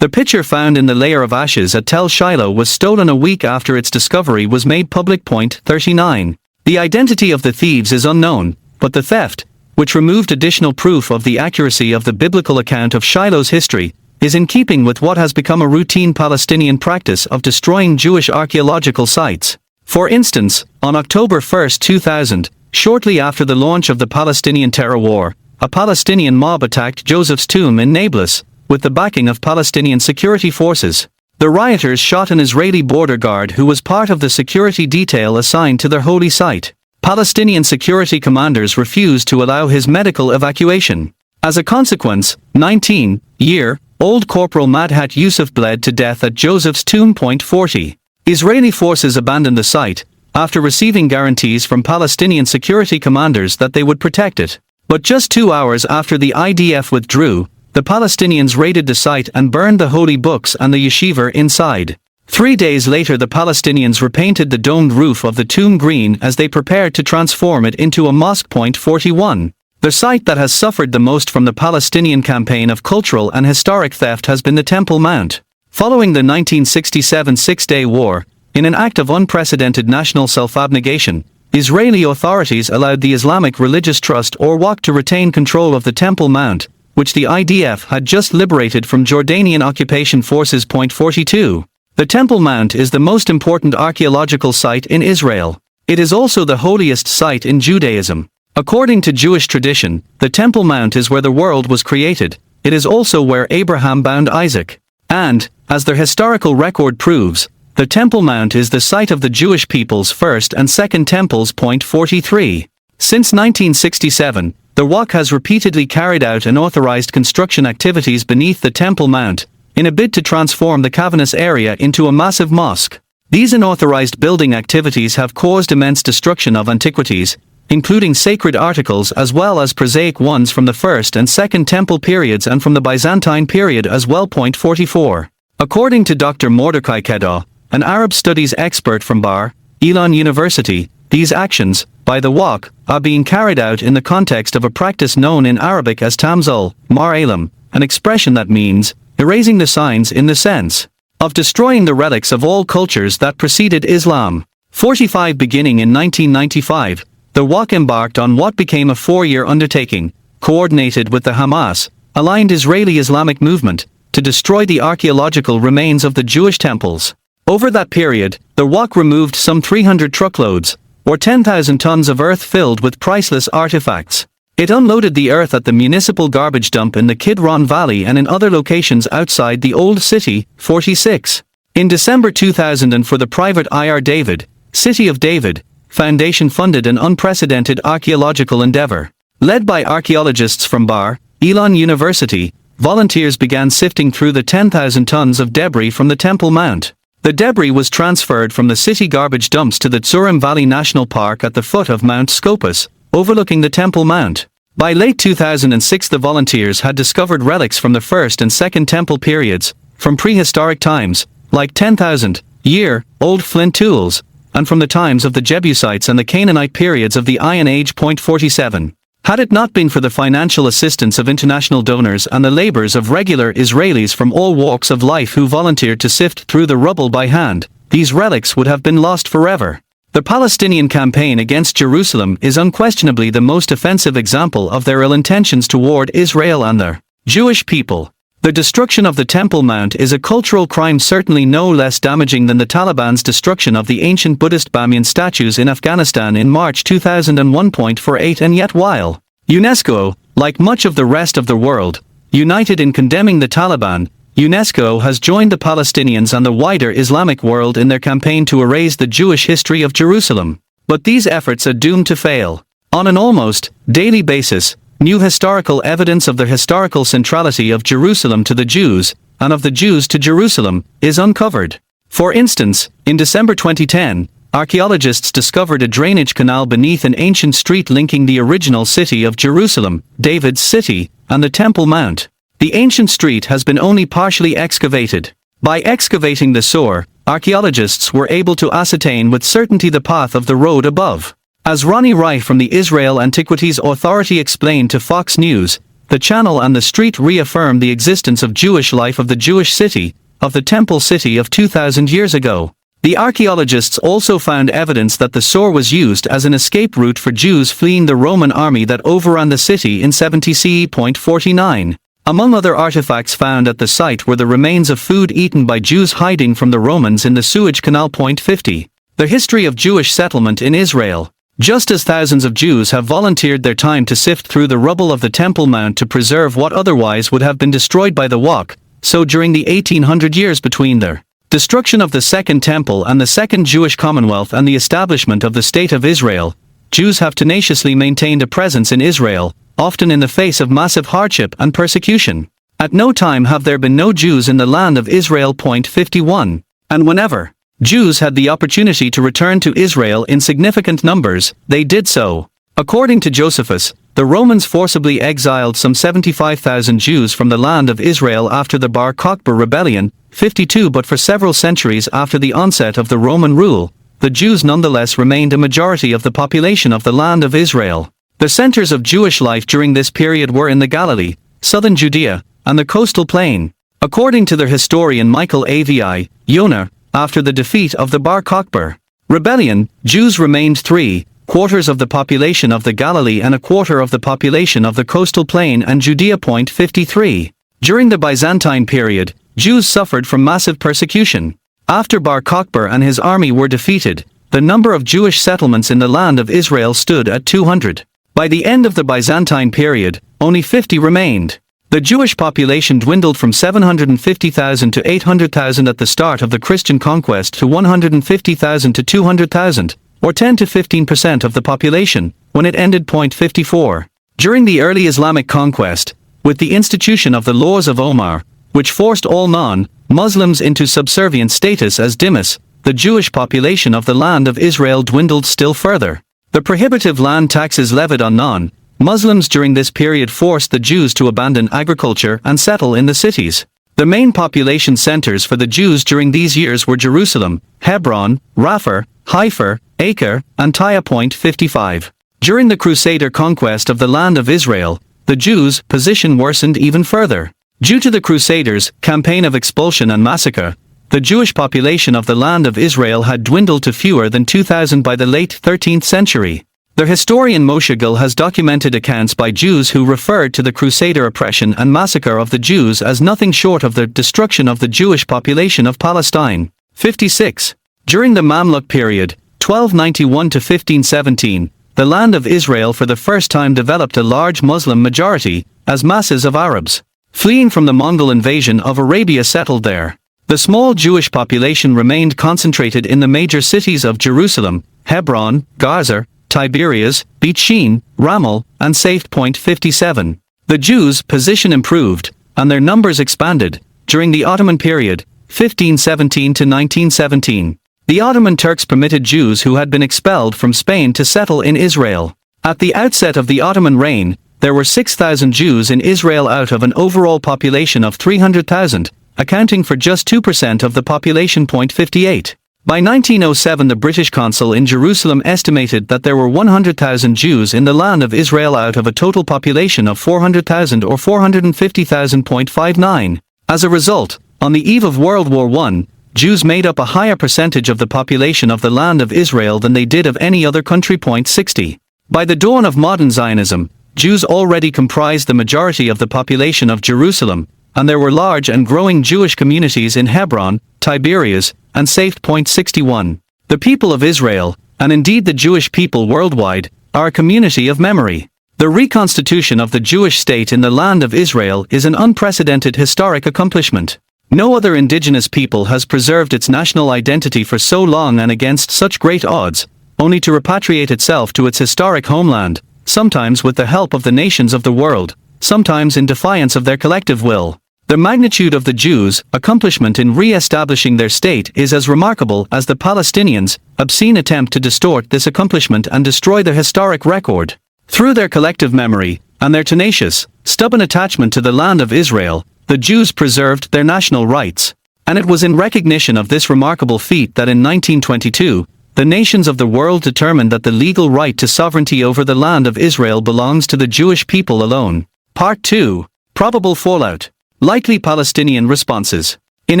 The pitcher found in the layer of ashes at Tel Shiloh was stolen a week after its discovery was made public. 39. The identity of the thieves is unknown, but the theft, which removed additional proof of the accuracy of the biblical account of Shiloh's history, is in keeping with what has become a routine Palestinian practice of destroying Jewish archaeological sites. For instance, on October 1, 2000, shortly after the launch of the Palestinian terror war, a Palestinian mob attacked Joseph's tomb in Nablus, with the backing of Palestinian security forces. The rioters shot an Israeli border guard who was part of the security detail assigned to their holy site. Palestinian security commanders refused to allow his medical evacuation. As a consequence, 19-year-old Corporal Madhat Yusuf bled to death at Joseph's tomb. 40. Israeli forces abandoned the site, after receiving guarantees from Palestinian security commanders that they would protect it. But just 2 hours after the IDF withdrew, the Palestinians raided the site and burned the holy books and the yeshiva inside. 3 days later the Palestinians repainted the domed roof of the tomb green as they prepared to transform it into a mosque. 41. The site that has suffered the most from the Palestinian campaign of cultural and historic theft has been the Temple Mount. Following the 1967 Six-Day War, in an act of unprecedented national self-abnegation, Israeli authorities allowed the Islamic Religious Trust or WAC to retain control of the Temple Mount, which the IDF had just liberated from Jordanian occupation forces. 42. The Temple Mount is the most important archaeological site in Israel. It is also the holiest site in Judaism. According to Jewish tradition, the Temple Mount is where the world was created. It is also where Abraham bound Isaac. And, as their historical record proves, the Temple Mount is the site of the Jewish people's first and second temples. 43. Since 1967, the WAC has repeatedly carried out unauthorized construction activities beneath the Temple Mount, in a bid to transform the cavernous area into a massive mosque. These unauthorized building activities have caused immense destruction of antiquities, including sacred articles as well as prosaic ones from the First and Second Temple periods and from the Byzantine period as well. 44. According to Dr. Mordecai Kedah, an Arab studies expert from Bar Ilan University, these actions, by the WAC, are being carried out in the context of a practice known in Arabic as tamzul, mar alam, an expression that means erasing the signs in the sense of destroying the relics of all cultures that preceded Islam. 45. Beginning in 1995, the WAC embarked on what became a 4-year undertaking, coordinated with the Hamas-aligned Israeli Islamic movement, to destroy the archaeological remains of the Jewish temples. Over that period, the WAC removed some 300 truckloads, or 10,000 tons of earth filled with priceless artifacts. It unloaded the earth at the municipal garbage dump in the Kidron Valley and in other locations outside the Old City. 46. In December 2000 and for the private Ir David, City of David, Foundation funded an unprecedented archaeological endeavor. Led by archaeologists from Bar Ilan University, volunteers began sifting through the 10,000 tons of debris from the Temple Mount. The debris was transferred from the city garbage dumps to the Tzurim Valley National Park at the foot of Mount Scopus, overlooking the Temple Mount. By late 2006 the volunteers had discovered relics from the First and Second Temple periods, from prehistoric times, like 10,000-year-old flint tools, and from the times of the Jebusites and the Canaanite periods of the Iron Age. 47. Had it not been for the financial assistance of international donors and the labors of regular Israelis from all walks of life who volunteered to sift through the rubble by hand, these relics would have been lost forever. The Palestinian campaign against Jerusalem is unquestionably the most offensive example of their ill intentions toward Israel and their Jewish people. The destruction of the Temple Mount is a cultural crime certainly no less damaging than the Taliban's destruction of the ancient Buddhist Bamyan statues in Afghanistan in March 2001. 48. And yet while UNESCO, like much of the rest of the world, united in condemning the Taliban, UNESCO has joined the Palestinians and the wider Islamic world in their campaign to erase the Jewish history of Jerusalem. But these efforts are doomed to fail. On an almost daily basis, new historical evidence of the historical centrality of Jerusalem to the Jews, and of the Jews to Jerusalem, is uncovered. For instance, in December 2010, archaeologists discovered a drainage canal beneath an ancient street linking the original city of Jerusalem, David's city, and the Temple Mount. The ancient street has been only partially excavated. By excavating the sewer, archaeologists were able to ascertain with certainty the path of the road above. As Ronnie Wright from the Israel Antiquities Authority explained to Fox News, the channel and the street reaffirm the existence of Jewish life of the Jewish city, of the temple city of 2000 years ago. The archaeologists also found evidence that the Sor was used as an escape route for Jews fleeing the Roman army that overran the city in 70 CE.49. Among other artifacts found at the site were the remains of food eaten by Jews hiding from the Romans in the Suez Canal. 50. The history of Jewish settlement in Israel. Just as thousands of Jews have volunteered their time to sift through the rubble of the Temple Mount to preserve what otherwise would have been destroyed by the Wak, so during the 1800 years between their destruction of the Second Temple and the Second Jewish Commonwealth and the establishment of the State of Israel, Jews have tenaciously maintained a presence in Israel, often in the face of massive hardship and persecution. At no time have there been no Jews in the land of Israel. 51. And whenever Jews had the opportunity to return to Israel in significant numbers, they did so. According to Josephus, the Romans forcibly exiled some 75,000 Jews from the land of Israel after the Bar Kokhba rebellion, 52. But for several centuries after the onset of the Roman rule, the Jews nonetheless remained a majority of the population of the land of Israel. The centers of Jewish life during this period were in the Galilee, southern Judea, and the coastal plain. According to their historian Michael Avi Yonah, after the defeat of the Bar Kokhba rebellion, Jews remained 3/4 of the population of the Galilee and 1/4 of the population of the coastal plain and Judea. 53. During the Byzantine period, Jews suffered from massive persecution. After Bar Kokhba and his army were defeated, the number of Jewish settlements in the land of Israel stood at 200. By the end of the Byzantine period, only 50 remained. The Jewish population dwindled from 750,000 to 800,000 at the start of the Christian conquest to 150,000 to 200,000, or 10 to 15% of the population, when it ended. 54. During the early Islamic conquest, with the institution of the laws of Omar, which forced all non-Muslims into subservient status as dhimmis, the Jewish population of the land of Israel dwindled still further. The prohibitive land taxes levied on non-Muslims during this period forced the Jews to abandon agriculture and settle in the cities. The main population centers for the Jews during these years were Jerusalem, Hebron, Rafah, Haifa, Acre, and Tyre. 55. During the Crusader conquest of the land of Israel, the Jews' position worsened even further. Due to the Crusaders' campaign of expulsion and massacre, the Jewish population of the land of Israel had dwindled to fewer than 2,000 by the late 13th century. The historian Moshe Gil has documented accounts by Jews who referred to the Crusader oppression and massacre of the Jews as nothing short of the destruction of the Jewish population of Palestine. 56. During the Mamluk period, 1291 to 1517, the land of Israel for the first time developed a large Muslim majority, as masses of Arabs fleeing from the Mongol invasion of Arabia settled there. The small Jewish population remained concentrated in the major cities of Jerusalem, Hebron, Gaza, Tiberias, Beit Shean, Ramel, and Saif. 57. The Jews' position improved, and their numbers expanded, during the Ottoman period, 1517 to 1917. The Ottoman Turks permitted Jews who had been expelled from Spain to settle in Israel. At the outset of the Ottoman reign, there were 6,000 Jews in Israel out of an overall population of 300,000, accounting for just 2% of the population. 58. By 1907 the British consul in Jerusalem estimated that there were 100,000 Jews in the land of Israel out of a total population of 400,000 or 450,000. 59. As a result, on the eve of World War I, Jews made up a higher percentage of the population of the land of Israel than they did of any other country. 60. By the dawn of modern Zionism, Jews already comprised the majority of the population of Jerusalem, and there were large and growing Jewish communities in Hebron, Tiberias, and Saif. 61. The people of Israel, and indeed the Jewish people worldwide, are a community of memory. The reconstitution of the Jewish state in the land of Israel is an unprecedented historic accomplishment. No other indigenous people has preserved its national identity for so long and against such great odds, only to repatriate itself to its historic homeland, sometimes with the help of the nations of the world, sometimes in defiance of their collective will. The magnitude of the Jews' accomplishment in re-establishing their state is as remarkable as the Palestinians' obscene attempt to distort this accomplishment and destroy their historic record. Through their collective memory, and their tenacious, stubborn attachment to the land of Israel, the Jews preserved their national rights. And it was in recognition of this remarkable feat that in 1922, the nations of the world determined that the legal right to sovereignty over the land of Israel belongs to the Jewish people alone. Part 2. Probable fallout. Likely Palestinian responses. In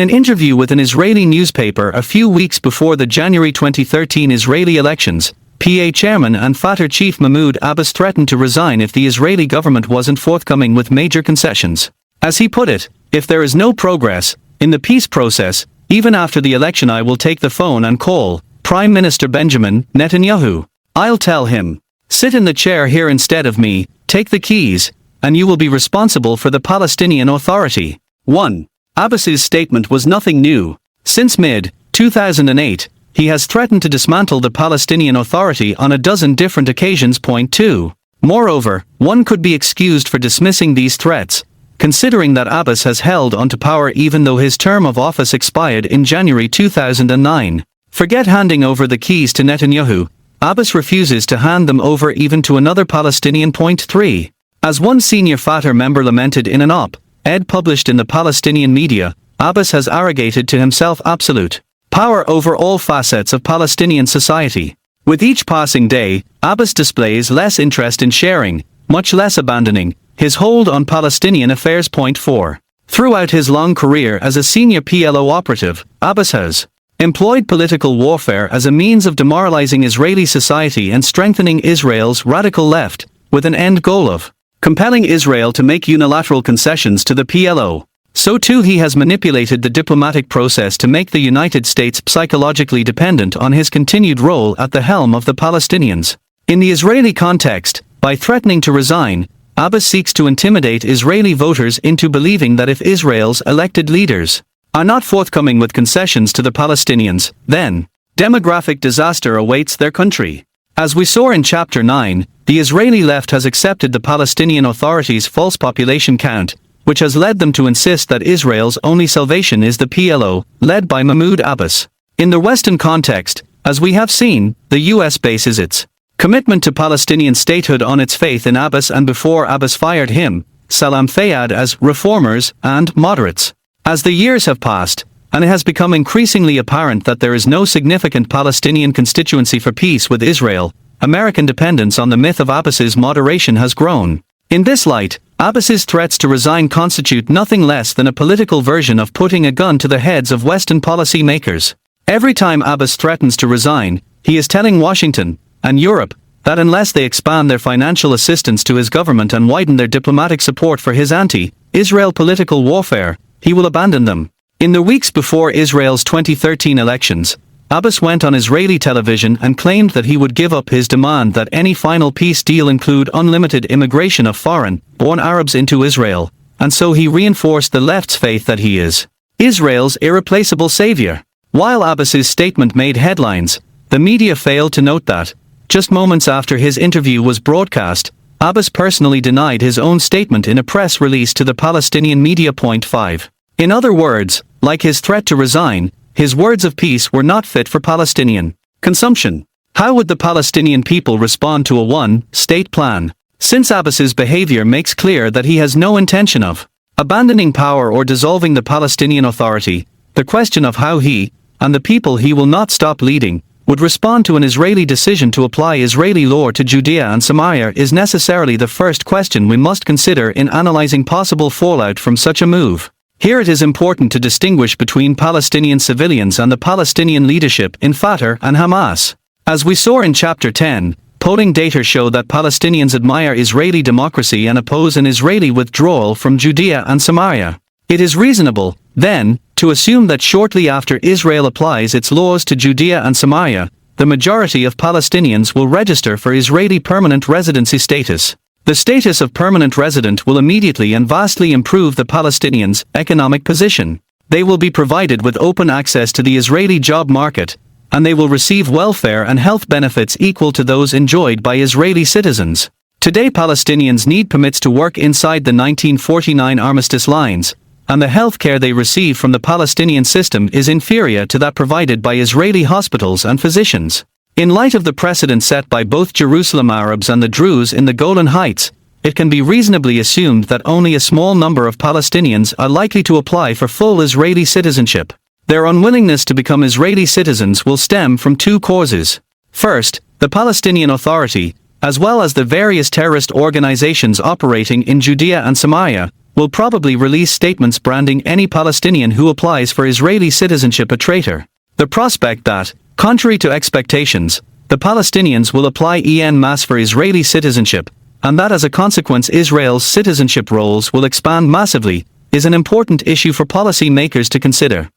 an interview with an Israeli newspaper a few weeks before the January 2013 Israeli elections, PA chairman and Fatah chief Mahmoud Abbas threatened to resign if the Israeli government wasn't forthcoming with major concessions. As he put it, "If there is no progress in the peace process, even after the election I will take the phone and call Prime Minister Benjamin Netanyahu. I'll tell him, sit in the chair here instead of me, take the keys, and you will be responsible for the Palestinian Authority." 1. Abbas's statement was nothing new. Since mid-2008, he has threatened to dismantle the Palestinian Authority on a dozen different occasions. Point 2. Moreover, one could be excused for dismissing these threats, considering that Abbas has held onto power even though his term of office expired in January 2009. Forget handing over the keys to Netanyahu, Abbas refuses to hand them over even to another Palestinian. Point 3. As one senior Fatah member lamented in an op-ed published in the Palestinian media, Abbas has arrogated to himself absolute power over all facets of Palestinian society. With each passing day, Abbas displays less interest in sharing, much less abandoning, his hold on Palestinian affairs. Point 4. Throughout his long career as a senior PLO operative, Abbas has employed political warfare as a means of demoralizing Israeli society and strengthening Israel's radical left, with an end goal of compelling Israel to make unilateral concessions to the PLO. So too he has manipulated the diplomatic process to make the United States psychologically dependent on his continued role at the helm of the Palestinians. In the Israeli context, by threatening to resign, Abbas seeks to intimidate Israeli voters into believing that if Israel's elected leaders are not forthcoming with concessions to the Palestinians, then demographic disaster awaits their country. As we saw in Chapter 9, the Israeli left has accepted the Palestinian Authority's false population count, which has led them to insist that Israel's only salvation is the PLO, led by Mahmoud Abbas. In the Western context, as we have seen, the US bases its commitment to Palestinian statehood on its faith in Abbas and before Abbas fired him, Salam Fayyad, as reformers and moderates. As the years have passed, and it has become increasingly apparent that there is no significant Palestinian constituency for peace with Israel, American dependence on the myth of Abbas's moderation has grown. In this light, Abbas's threats to resign constitute nothing less than a political version of putting a gun to the heads of Western policy makers. Every time Abbas threatens to resign, he is telling Washington and Europe that unless they expand their financial assistance to his government and widen their diplomatic support for his anti-Israel political warfare, he will abandon them. In the weeks before Israel's 2013 elections, Abbas went on Israeli television and claimed that he would give up his demand that any final peace deal include unlimited immigration of foreign-born Arabs into Israel, and so he reinforced the left's faith that he is Israel's irreplaceable savior. While Abbas's statement made headlines, the media failed to note that, just moments after his interview was broadcast, Abbas personally denied his own statement in a press release to the Palestinian media. Point 5. In other words, like his threat to resign, his words of peace were not fit for Palestinian consumption. How would the Palestinian people respond to a one-state plan? Since Abbas's behavior makes clear that he has no intention of abandoning power or dissolving the Palestinian Authority, the question of how he, and the people he will not stop leading, would respond to an Israeli decision to apply Israeli law to Judea and Samaria is necessarily the first question we must consider in analyzing possible fallout from such a move. Here it is important to distinguish between Palestinian civilians and the Palestinian leadership in Fatah and Hamas. As we saw in Chapter 10, polling data show that Palestinians admire Israeli democracy and oppose an Israeli withdrawal from Judea and Samaria. It is reasonable, then, to assume that shortly after Israel applies its laws to Judea and Samaria, the majority of Palestinians will register for Israeli permanent residency status. The status of permanent resident will immediately and vastly improve the Palestinians' economic position. They will be provided with open access to the Israeli job market, and they will receive welfare and health benefits equal to those enjoyed by Israeli citizens. Today Palestinians need permits to work inside the 1949 armistice lines, and the health care they receive from the Palestinian system is inferior to that provided by Israeli hospitals and physicians. In light of the precedent set by both Jerusalem Arabs and the Druze in the Golan Heights, it can be reasonably assumed that only a small number of Palestinians are likely to apply for full Israeli citizenship. Their unwillingness to become Israeli citizens will stem from two causes. First, the Palestinian Authority, as well as the various terrorist organizations operating in Judea and Samaria, will probably release statements branding any Palestinian who applies for Israeli citizenship a traitor. The prospect that, contrary to expectations, the Palestinians will apply en masse for Israeli citizenship, and that as a consequence Israel's citizenship rolls will expand massively, is an important issue for policy makers to consider.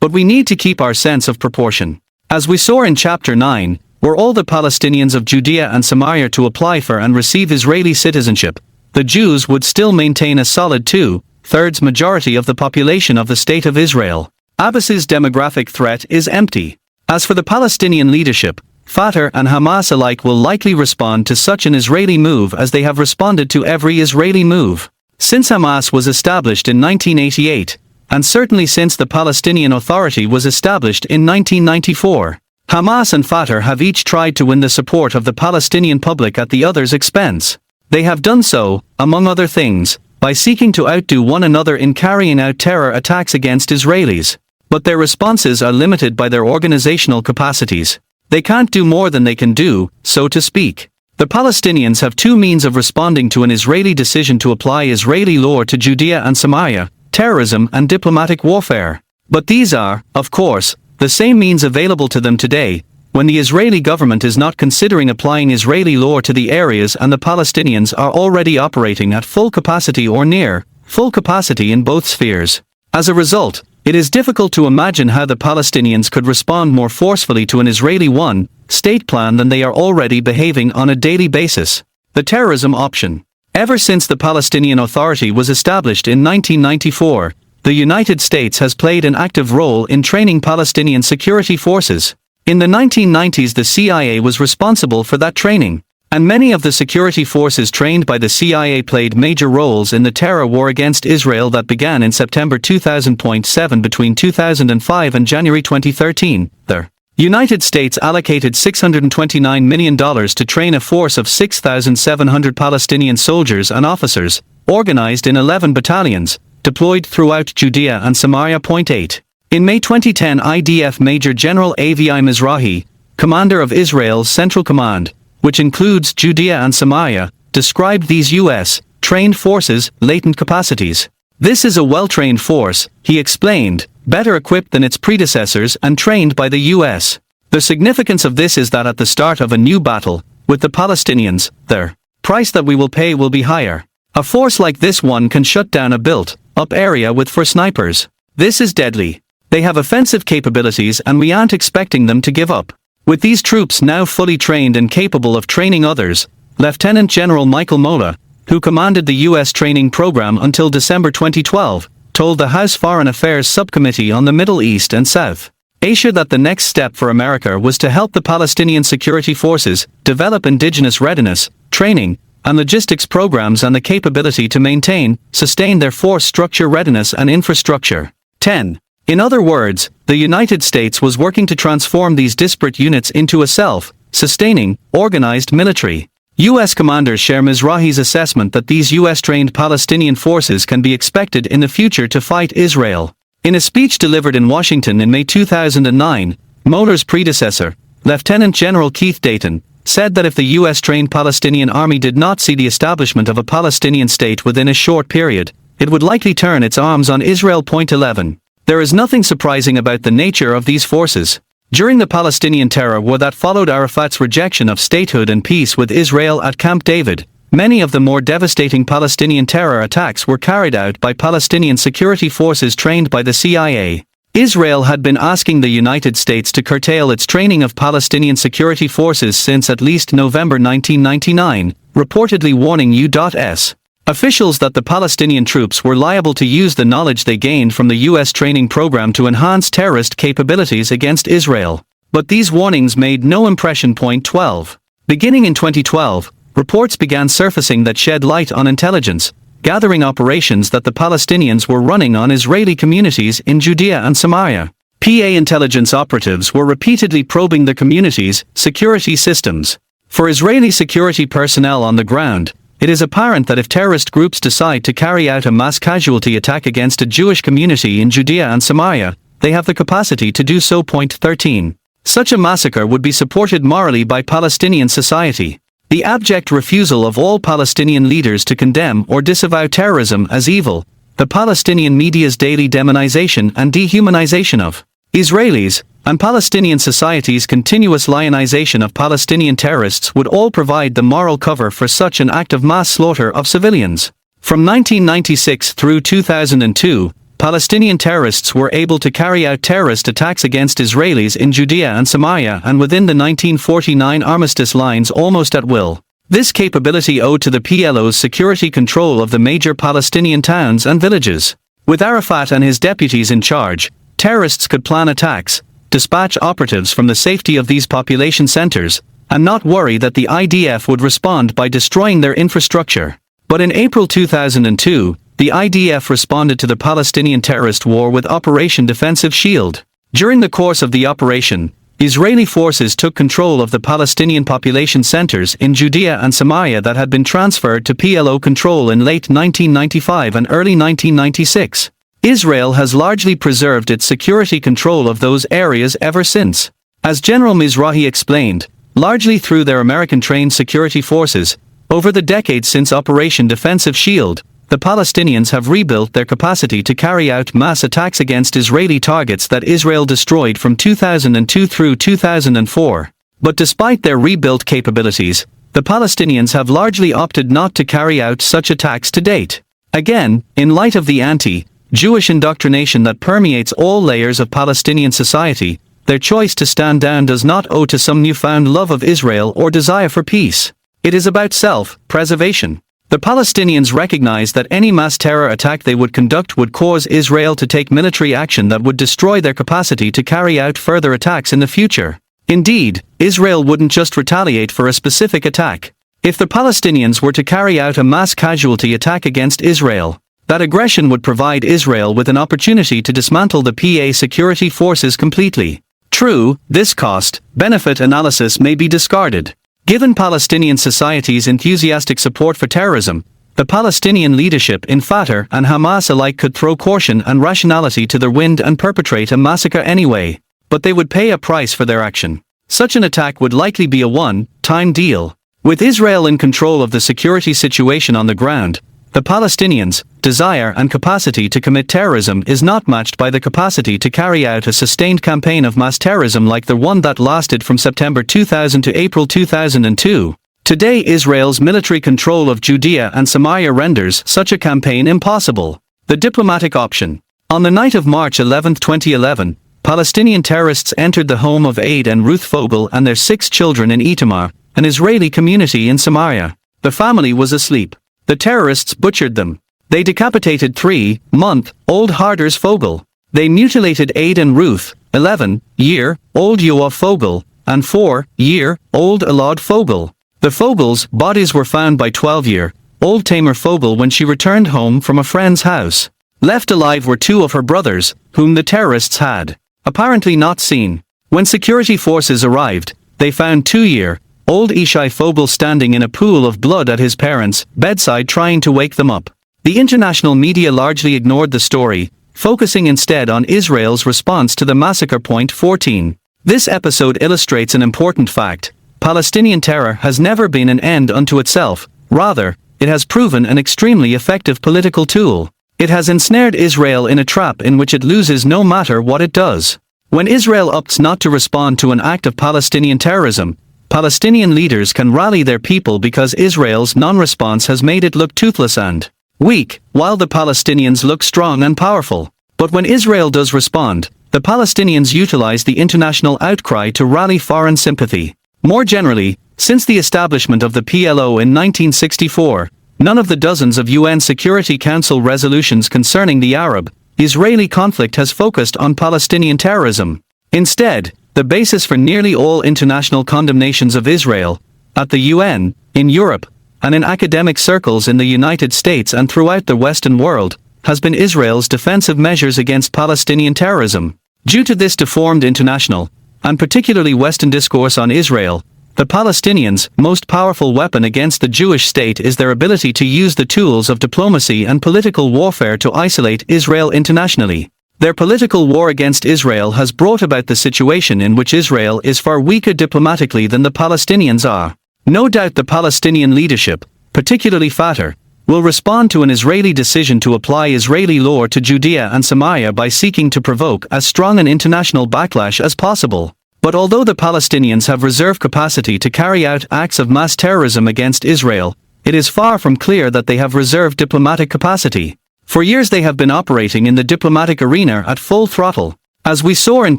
But we need to keep our sense of proportion. As we saw in Chapter 9, were all the Palestinians of Judea and Samaria to apply for and receive Israeli citizenship, the Jews would still maintain a solid 2/3 majority of the population of the State of Israel. Abbas's demographic threat is empty. As for the Palestinian leadership, Fatah and Hamas alike will likely respond to such an Israeli move as they have responded to every Israeli move since Hamas was established in 1988, and certainly since the Palestinian Authority was established in 1994. Hamas and Fatah have each tried to win the support of the Palestinian public at the other's expense. They have done so, among other things, by seeking to outdo one another in carrying out terror attacks against Israelis. But their responses are limited by their organizational capacities. They can't do more than they can do, so to speak. The Palestinians have two means of responding to an Israeli decision to apply Israeli law to Judea and Samaria: terrorism and diplomatic warfare. But these are, of course, the same means available to them today, when the Israeli government is not considering applying Israeli law to the areas and the Palestinians are already operating at full capacity or near full capacity in both spheres. As a result, it is difficult to imagine how the Palestinians could respond more forcefully to an Israeli one-state plan than they are already behaving on a daily basis. The terrorism option. Ever since the Palestinian Authority was established in 1994, the United States has played an active role in training Palestinian security forces. In the 1990s the CIA was responsible for that training, and many of the security forces trained by the CIA played major roles in the terror war against Israel that began in September 2007 between 2005 and January 2013. The United States allocated $629 million to train a force of 6,700 Palestinian soldiers and officers, organized in 11 battalions, deployed throughout Judea and Samaria. 8. In May 2010 IDF Major General Avi Mizrahi, commander of Israel's Central Command, which includes Judea and Samaria, described these U.S.-trained forces' latent capacities. This is a well-trained force, he explained, better equipped than its predecessors and trained by the U.S. The significance of this is that at the start of a new battle, with the Palestinians, the price that we will pay will be higher. A force like this one can shut down a built-up area with 4 snipers. This is deadly. They have offensive capabilities and we aren't expecting them to give up. With these troops now fully trained and capable of training others, Lieutenant General Michael Mola, who commanded the U.S. training program until December 2012, told the House Foreign Affairs Subcommittee on the Middle East and South Asia that the next step for America was to help the Palestinian security forces develop indigenous readiness, training, and logistics programs and the capability to maintain, sustain their force structure readiness and infrastructure. 10. In other words, the United States was working to transform these disparate units into a self-sustaining, organized military. U.S. commanders share Mizrahi's assessment that these U.S.-trained Palestinian forces can be expected in the future to fight Israel. In a speech delivered in Washington in May 2009, Moella's predecessor, Lieutenant General Keith Dayton, said that if the U.S.-trained Palestinian army did not see the establishment of a Palestinian state within a short period, it would likely turn its arms on Israel. 11. There is nothing surprising about the nature of these forces. During the Palestinian terror war that followed Arafat's rejection of statehood and peace with Israel at Camp David, many of the more devastating Palestinian terror attacks were carried out by Palestinian security forces trained by the CIA. Israel had been asking the United States to curtail its training of Palestinian security forces since at least November 1999, reportedly warning U.S. officials that the Palestinian troops were liable to use the knowledge they gained from the U.S. training program to enhance terrorist capabilities against Israel. But these warnings made no impression. 12. Beginning in 2012, reports began surfacing that shed light on intelligence gathering operations that the Palestinians were running on Israeli communities in Judea and Samaria. PA intelligence operatives were repeatedly probing the communities' security systems. For Israeli security personnel on the ground, it is apparent that if terrorist groups decide to carry out a mass casualty attack against a Jewish community in Judea and Samaria, they have the capacity to do so. 13. Such a massacre would be supported morally by Palestinian society. The abject refusal of all Palestinian leaders to condemn or disavow terrorism as evil, the Palestinian media's daily demonization and dehumanization of Israelis, and Palestinian society's continuous lionization of Palestinian terrorists would all provide the moral cover for such an act of mass slaughter of civilians. From 1996 through 2002, Palestinian terrorists were able to carry out terrorist attacks against Israelis in Judea and Samaria and within the 1949 armistice lines almost at will. This capability owed to the PLO's security control of the major Palestinian towns and villages. With Arafat and his deputies in charge, terrorists could plan attacks, dispatch operatives from the safety of these population centers, and not worry that the IDF would respond by destroying their infrastructure. But in April 2002, the IDF responded to the Palestinian terrorist war with Operation Defensive Shield. During the course of the operation, Israeli forces took control of the Palestinian population centers in Judea and Samaria that had been transferred to PLO control in late 1995 and early 1996. Israel has largely preserved its security control of those areas ever since. As General Mizrahi explained, largely through their American-trained security forces, over the decades since Operation Defensive Shield, the Palestinians have rebuilt their capacity to carry out mass attacks against Israeli targets that Israel destroyed from 2002 through 2004. But despite their rebuilt capabilities, the Palestinians have largely opted not to carry out such attacks to date. Again, in light of the anti-Jewish indoctrination that permeates all layers of Palestinian society, their choice to stand down does not owe to some newfound love of Israel or desire for peace. It is about self-preservation. The Palestinians recognize that any mass terror attack they would conduct would cause Israel to take military action that would destroy their capacity to carry out further attacks in the future. Indeed, Israel wouldn't just retaliate for a specific attack. If the Palestinians were to carry out a mass casualty attack against Israel, that aggression would provide Israel with an opportunity to dismantle the PA security forces completely. True, this cost-benefit analysis may be discarded. Given Palestinian society's enthusiastic support for terrorism, the Palestinian leadership in Fatah and Hamas alike could throw caution and rationality to the wind and perpetrate a massacre anyway. But they would pay a price for their action. Such an attack would likely be a one-time deal. With Israel in control of the security situation on the ground, the Palestinians' desire and capacity to commit terrorism is not matched by the capacity to carry out a sustained campaign of mass terrorism like the one that lasted from September 2000 to April 2002. Today, Israel's military control of Judea and Samaria renders such a campaign impossible. The diplomatic option. On the night of March 11, 2011, Palestinian terrorists entered the home of Aid and Ruth Fogel and their 6 children in Itamar, an Israeli community in Samaria. The family was asleep. The terrorists butchered them. They decapitated 3-month-old Harders Fogel. They mutilated Aid and Ruth, 11-year-old Yoav Fogel, and 4-year-old Elad Fogel. The Fogels' bodies were found by 12-year-old Tamer Fogel when she returned home from a friend's house. Left alive were 2 of her brothers, whom the terrorists had apparently not seen. When security forces arrived, they found 2-year-old Ishai Fogel standing in a pool of blood at his parents' bedside trying to wake them up. The international media largely ignored the story, focusing instead on Israel's response to the massacre. Point 14. This episode illustrates an important fact. Palestinian terror has never been an end unto itself. Rather, it has proven an extremely effective political tool. It has ensnared Israel in a trap in which it loses no matter what it does. When Israel opts not to respond to an act of Palestinian terrorism, Palestinian leaders can rally their people because Israel's non-response has made it look toothless and weak, while the Palestinians look strong and powerful. But when Israel does respond, the Palestinians utilize the international outcry to rally foreign sympathy. More generally, since the establishment of the PLO in 1964, none of the dozens of UN Security Council resolutions concerning the Arab-Israeli conflict has focused on Palestinian terrorism. Instead, the basis for nearly all international condemnations of Israel, at the UN, in Europe, and in academic circles in the United States and throughout the Western world, has been Israel's defensive measures against Palestinian terrorism. Due to this deformed international, and particularly Western discourse on Israel, the Palestinians' most powerful weapon against the Jewish state is their ability to use the tools of diplomacy and political warfare to isolate Israel internationally. Their political war against Israel has brought about the situation in which Israel is far weaker diplomatically than the Palestinians are. No doubt the Palestinian leadership, particularly Fatah, will respond to an Israeli decision to apply Israeli law to Judea and Samaria by seeking to provoke as strong an international backlash as possible. But although the Palestinians have reserve capacity to carry out acts of mass terrorism against Israel, it is far from clear that they have reserve diplomatic capacity. For years they have been operating in the diplomatic arena at full throttle. As we saw in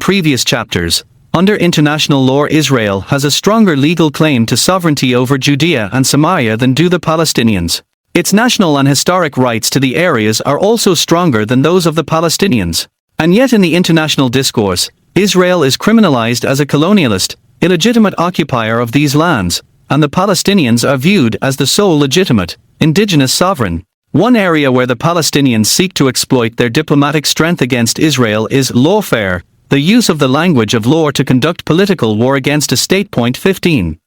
previous chapters, under international law Israel has a stronger legal claim to sovereignty over Judea and Samaria than do the Palestinians. Its national and historic rights to the areas are also stronger than those of the Palestinians. And yet in the international discourse, Israel is criminalized as a colonialist, illegitimate occupier of these lands, and the Palestinians are viewed as the sole legitimate, indigenous sovereign. One area where the Palestinians seek to exploit their diplomatic strength against Israel is lawfare, the use of the language of law to conduct political war against a state. 15.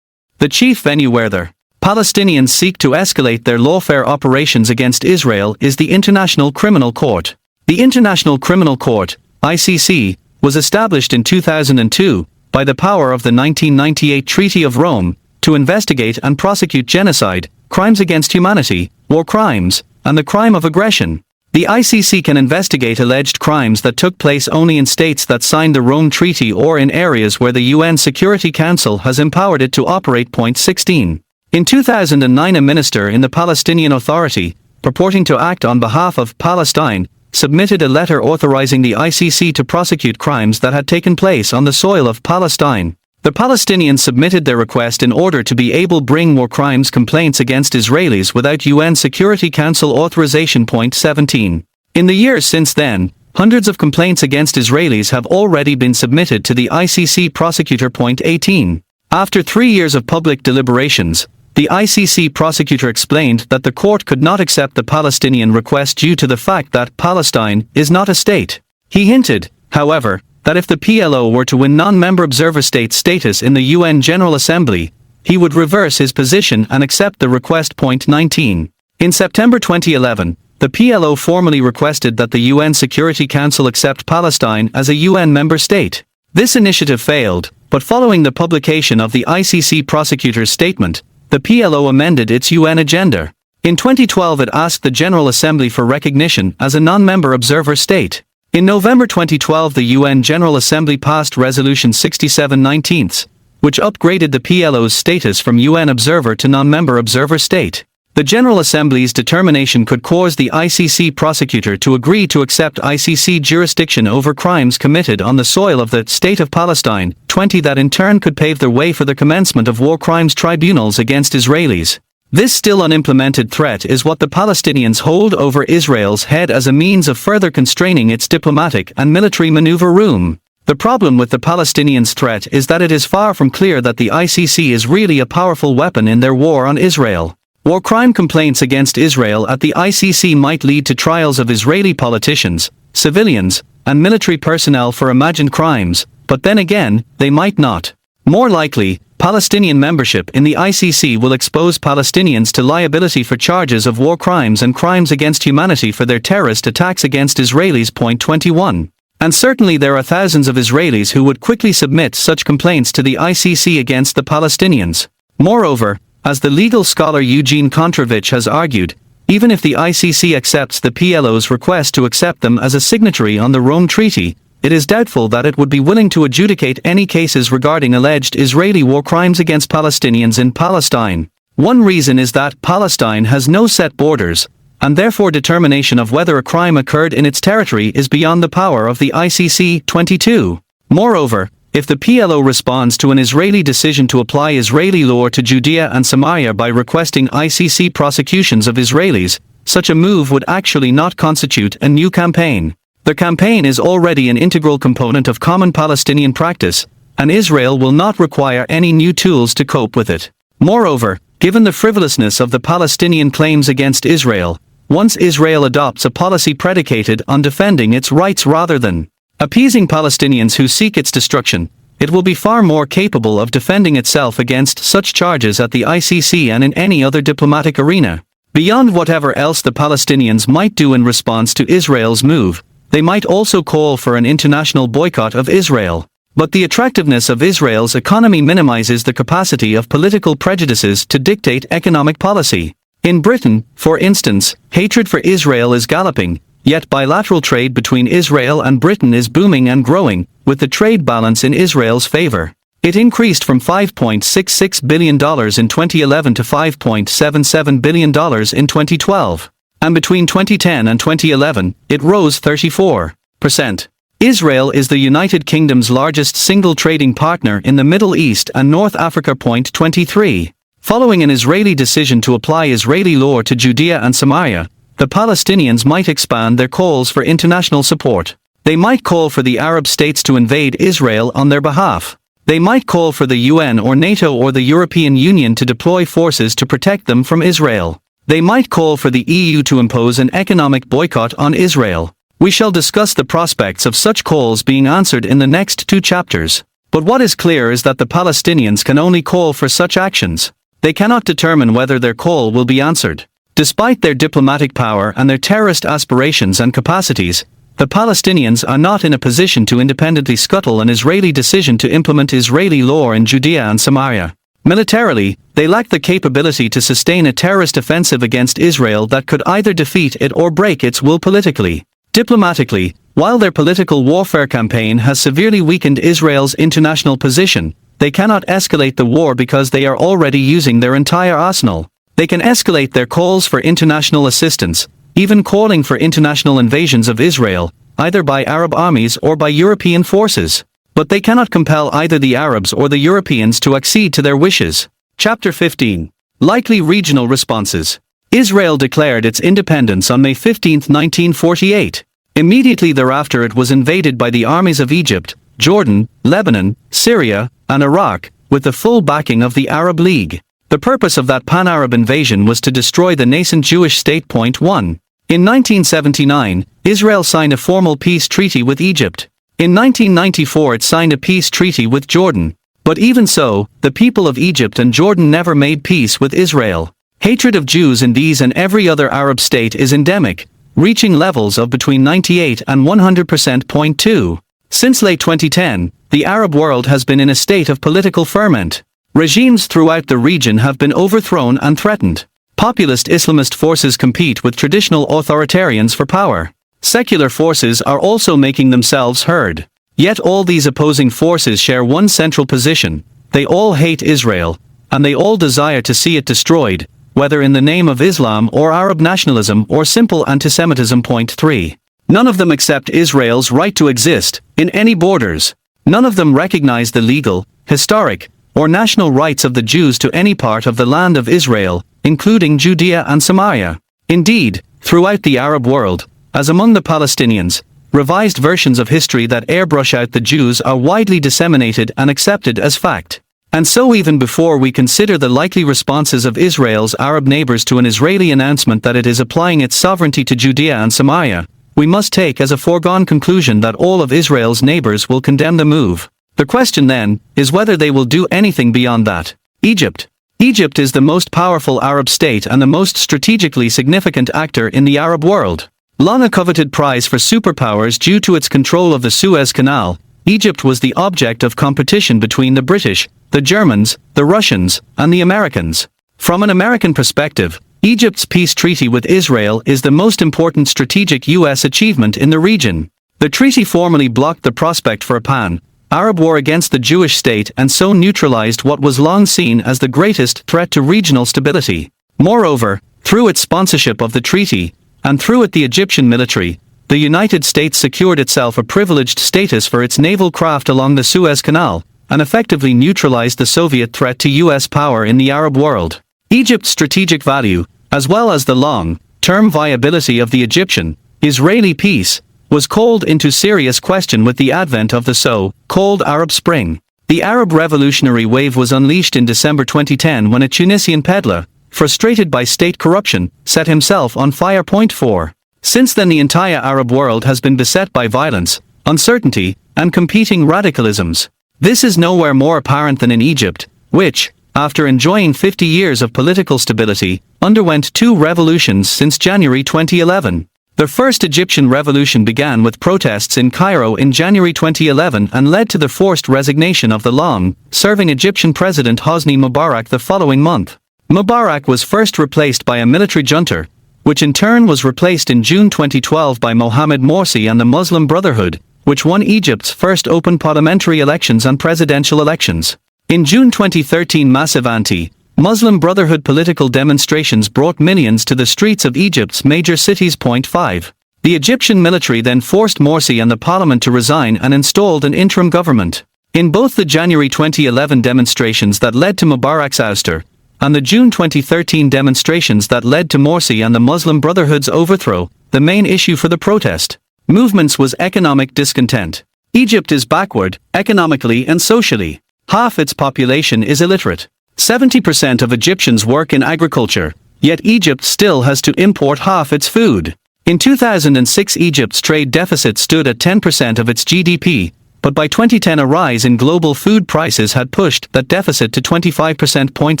The chief venue where the Palestinians seek to escalate their lawfare operations against Israel is the International Criminal Court. The International Criminal Court, ICC, was established in 2002, by the power of the 1998 Treaty of Rome, to investigate and prosecute genocide, crimes against humanity, war crimes, and the crime of aggression. The ICC can investigate alleged crimes that took place only in states that signed the Rome Treaty or in areas where the UN Security Council has empowered it to operate. 16. In 2009 a minister in the Palestinian Authority, purporting to act on behalf of Palestine, submitted a letter authorizing the ICC to prosecute crimes that had taken place on the soil of Palestine. The Palestinians submitted their request in order to be able to bring war crimes complaints against Israelis without UN Security Council authorization. 17. In the years since then, hundreds of complaints against Israelis have already been submitted to the ICC prosecutor. 18. After 3 years of public deliberations, the ICC prosecutor explained that the court could not accept the Palestinian request due to the fact that Palestine is not a state. He hinted, however, that if the PLO were to win non-member observer state status in the UN General Assembly, he would reverse his position and accept the request. 19. In September 2011, the PLO formally requested that the UN Security Council accept Palestine as a UN member state. This initiative failed, but following the publication of the ICC prosecutor's statement, the PLO amended its UN agenda. In 2012 it asked the General Assembly for recognition as a non-member observer state. In November 2012 the UN General Assembly passed Resolution 67/19, which upgraded the PLO's status from UN observer to non-member observer state. The General Assembly's determination could cause the ICC prosecutor to agree to accept ICC jurisdiction over crimes committed on the soil of the State of Palestine. 20 That in turn could pave the way for the commencement of war crimes tribunals against Israelis. This still unimplemented threat is what the Palestinians hold over Israel's head as a means of further constraining its diplomatic and military maneuver room. The problem with the Palestinians' threat is that it is far from clear that the ICC is really a powerful weapon in their war on Israel. War crime complaints against Israel at the ICC might lead to trials of Israeli politicians, civilians, and military personnel for imagined crimes, but then again, they might not. More likely, Palestinian membership in the ICC will expose Palestinians to liability for charges of war crimes and crimes against humanity for their terrorist attacks against Israelis. 21. And certainly there are thousands of Israelis who would quickly submit such complaints to the ICC against the Palestinians. Moreover, as the legal scholar Eugene Kontrovich has argued, even if the ICC accepts the PLO's request to accept them as a signatory on the Rome Treaty, it is doubtful that it would be willing to adjudicate any cases regarding alleged Israeli war crimes against Palestinians in Palestine. One reason is that Palestine has no set borders, and therefore determination of whether a crime occurred in its territory is beyond the power of the ICC. 22. Moreover, if the PLO responds to an Israeli decision to apply Israeli law to Judea and Samaria by requesting ICC prosecutions of Israelis, such a move would actually not constitute a new campaign. The campaign is already an integral component of common Palestinian practice, and Israel will not require any new tools to cope with it. Moreover, given the frivolousness of the Palestinian claims against Israel, once Israel adopts a policy predicated on defending its rights rather than appeasing Palestinians who seek its destruction, it will be far more capable of defending itself against such charges at the ICC and in any other diplomatic arena. Beyond whatever else the Palestinians might do in response to Israel's move, they might also call for an international boycott of Israel. But the attractiveness of Israel's economy minimizes the capacity of political prejudices to dictate economic policy. In Britain, for instance, hatred for Israel is galloping, yet bilateral trade between Israel and Britain is booming and growing, with the trade balance in Israel's favor. It increased from $5.66 billion in 2011 to $5.77 billion in 2012. And between 2010 and 2011, it rose 34%. Israel is the United Kingdom's largest single trading partner in the Middle East and North Africa. 23. Following an Israeli decision to apply Israeli law to Judea and Samaria, the Palestinians might expand their calls for international support. They might call for the Arab states to invade Israel on their behalf. They might call for the UN or NATO or the European Union to deploy forces to protect them from Israel. They might call for the EU to impose an economic boycott on Israel. We shall discuss the prospects of such calls being answered in the next 2 chapters. But what is clear is that the Palestinians can only call for such actions. They cannot determine whether their call will be answered. Despite their diplomatic power and their terrorist aspirations and capacities, the Palestinians are not in a position to independently scuttle an Israeli decision to implement Israeli law in Judea and Samaria. Militarily, they lack the capability to sustain a terrorist offensive against Israel that could either defeat it or break its will politically. Diplomatically, while their political warfare campaign has severely weakened Israel's international position, they cannot escalate the war because they are already using their entire arsenal. They can escalate their calls for international assistance, even calling for international invasions of Israel, either by Arab armies or by European forces. But they cannot compel either the Arabs or the Europeans to accede to their wishes. Chapter 15. Likely regional responses. Israel declared its independence on May 15, 1948. Immediately thereafter it was invaded by the armies of Egypt, Jordan, Lebanon, Syria, and Iraq, with the full backing of the Arab League. The purpose of that pan-Arab invasion was to destroy the nascent Jewish state. 1. In 1979, Israel signed a formal peace treaty with Egypt. In 1994 it signed a peace treaty with Jordan. But even so, the people of Egypt and Jordan never made peace with Israel. Hatred of Jews in these and every other Arab state is endemic, reaching levels of between 98 and 100%. 2. Since late 2010, the Arab world has been in a state of political ferment. Regimes throughout the region have been overthrown and threatened. Populist Islamist forces compete with traditional authoritarians for power. Secular forces are also making themselves heard. Yet all these opposing forces share one central position: they all hate Israel, and they all desire to see it destroyed, whether in the name of Islam or Arab nationalism or simple antisemitism. 3. None of them accept Israel's right to exist, in any borders. None of them recognize the legal, historic, or national rights of the Jews to any part of the land of Israel, including Judea and Samaria. Indeed, throughout the Arab world, as among the Palestinians, revised versions of history that airbrush out the Jews are widely disseminated and accepted as fact. And so even before we consider the likely responses of Israel's Arab neighbors to an Israeli announcement that it is applying its sovereignty to Judea and Samaria, we must take as a foregone conclusion that all of Israel's neighbors will condemn the move. The question then, is whether they will do anything beyond that. Egypt. Egypt is the most powerful Arab state and the most strategically significant actor in the Arab world. Long a coveted prize for superpowers due to its control of the Suez Canal, Egypt was the object of competition between the British, the Germans, the Russians, and the Americans. From an American perspective, Egypt's peace treaty with Israel is the most important strategic U.S. achievement in the region. The treaty formally blocked the prospect for a pan-Arab war against the Jewish state and so neutralized what was long seen as the greatest threat to regional stability. Moreover, through its sponsorship of the treaty, and through it the Egyptian military, the United States secured itself a privileged status for its naval craft along the Suez Canal, and effectively neutralized the Soviet threat to U.S. power in the Arab world. Egypt's strategic value, as well as the long-term viability of the Egyptian-Israeli peace, was called into serious question with the advent of the so-called Arab Spring. The Arab revolutionary wave was unleashed in December 2010 when a Tunisian peddler, frustrated by state corruption, set himself on fire. 4. Since then the entire Arab world has been beset by violence, uncertainty, and competing radicalisms. This is nowhere more apparent than in Egypt, which, after enjoying 50 years of political stability, underwent 2 revolutions since January 2011. The first Egyptian revolution began with protests in Cairo in January 2011 and led to the forced resignation of the long-serving Egyptian President Hosni Mubarak the following month. Mubarak was first replaced by a military junta, which in turn was replaced in June 2012 by Mohamed Morsi and the Muslim Brotherhood, which won Egypt's first open parliamentary elections and presidential elections. In June 2013, massive anti-Muslim Brotherhood political demonstrations brought millions to the streets of Egypt's major cities. 5. The Egyptian military then forced Morsi and the parliament to resign and installed an interim government. In both the January 2011 demonstrations that led to Mubarak's ouster, and the June 2013 demonstrations that led to Morsi and the Muslim Brotherhood's overthrow, the main issue for the protest movements was economic discontent. Egypt is backward, economically and socially. Half its population is illiterate. 70% of Egyptians work in agriculture, yet Egypt still has to import half its food. In 2006, Egypt's trade deficit stood at 10% of its GDP, but by 2010 a rise in global food prices had pushed that deficit to 25%.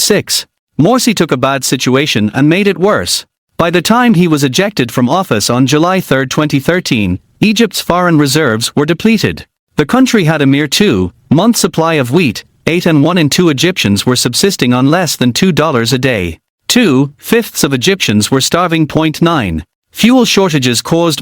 6. Morsi took a bad situation and made it worse. By the time he was ejected from office on July 3, 2013, Egypt's foreign reserves were depleted. The country had a mere 2-month supply of wheat. 8 and 1 in 2 Egyptians were subsisting on less than $2 a day. 2/5 of Egyptians were starving. 9. Fuel shortages caused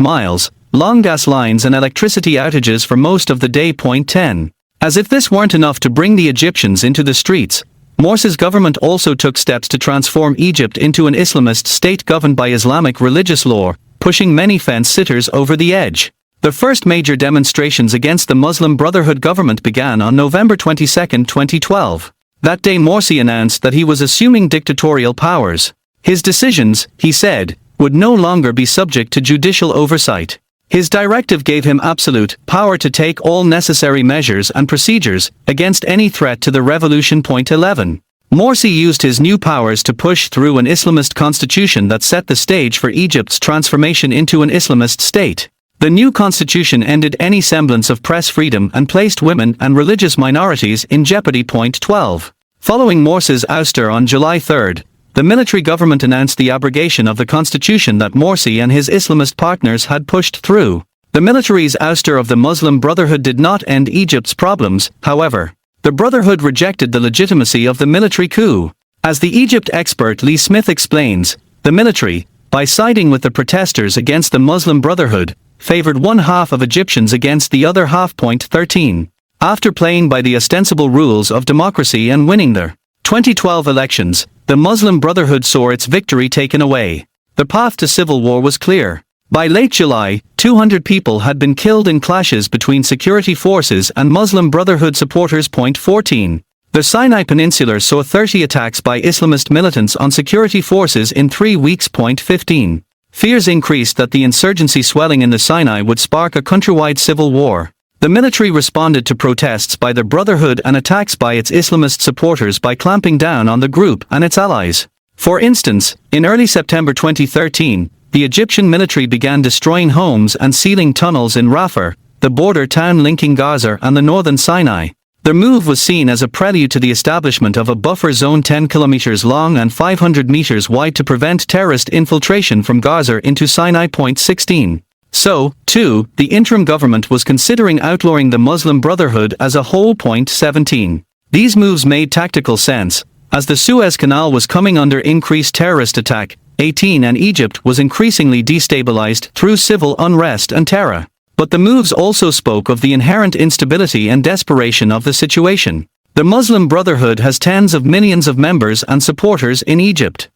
long gas lines and electricity outages for most of the day. 10. As if this weren't enough to bring the Egyptians into the streets, Morsi's government also took steps to transform Egypt into an Islamist state governed by Islamic religious law, pushing many fence-sitters over the edge. The first major demonstrations against the Muslim Brotherhood government began on November 22, 2012. That day Morsi announced that he was assuming dictatorial powers. His decisions, he said, would no longer be subject to judicial oversight. His directive gave him absolute power to take all necessary measures and procedures against any threat to the revolution. 11. Morsi used his new powers to push through an Islamist constitution that set the stage for Egypt's transformation into an Islamist state. The new constitution ended any semblance of press freedom and placed women and religious minorities in jeopardy. 12. Following Morsi's ouster on July 3, the military government announced the abrogation of the constitution that Morsi and his Islamist partners had pushed through. The military's ouster of the Muslim Brotherhood did not end Egypt's problems, however. The Brotherhood rejected the legitimacy of the military coup. As the Egypt expert Lee Smith explains, the military, by siding with the protesters against the Muslim Brotherhood, favored one half of Egyptians against the other half. 13. After playing by the ostensible rules of democracy and winning their 2012 elections, the Muslim Brotherhood saw its victory taken away. The path to civil war was clear. By late July, 200 people had been killed in clashes between security forces and Muslim Brotherhood supporters. 14. The Sinai Peninsula saw 30 attacks by Islamist militants on security forces in 3 weeks. 15. Fears increased that the insurgency swelling in the Sinai would spark a countrywide civil war. The military responded to protests by the Brotherhood and attacks by its Islamist supporters by clamping down on the group and its allies. For instance, in early September 2013, the Egyptian military began destroying homes and sealing tunnels in Rafah, the border town linking Gaza and the northern Sinai. The move was seen as a prelude to the establishment of a buffer zone 10 kilometers long and 500 meters wide to prevent terrorist infiltration from Gaza into Sinai. 16. So, too, the interim government was considering outlawing the Muslim Brotherhood as a whole. 17. These moves made tactical sense, as the Suez Canal was coming under increased terrorist attack. 18. And Egypt was increasingly destabilized through civil unrest and terror. But the moves also spoke of the inherent instability and desperation of the situation. The Muslim Brotherhood has tens of millions of members and supporters in Egypt.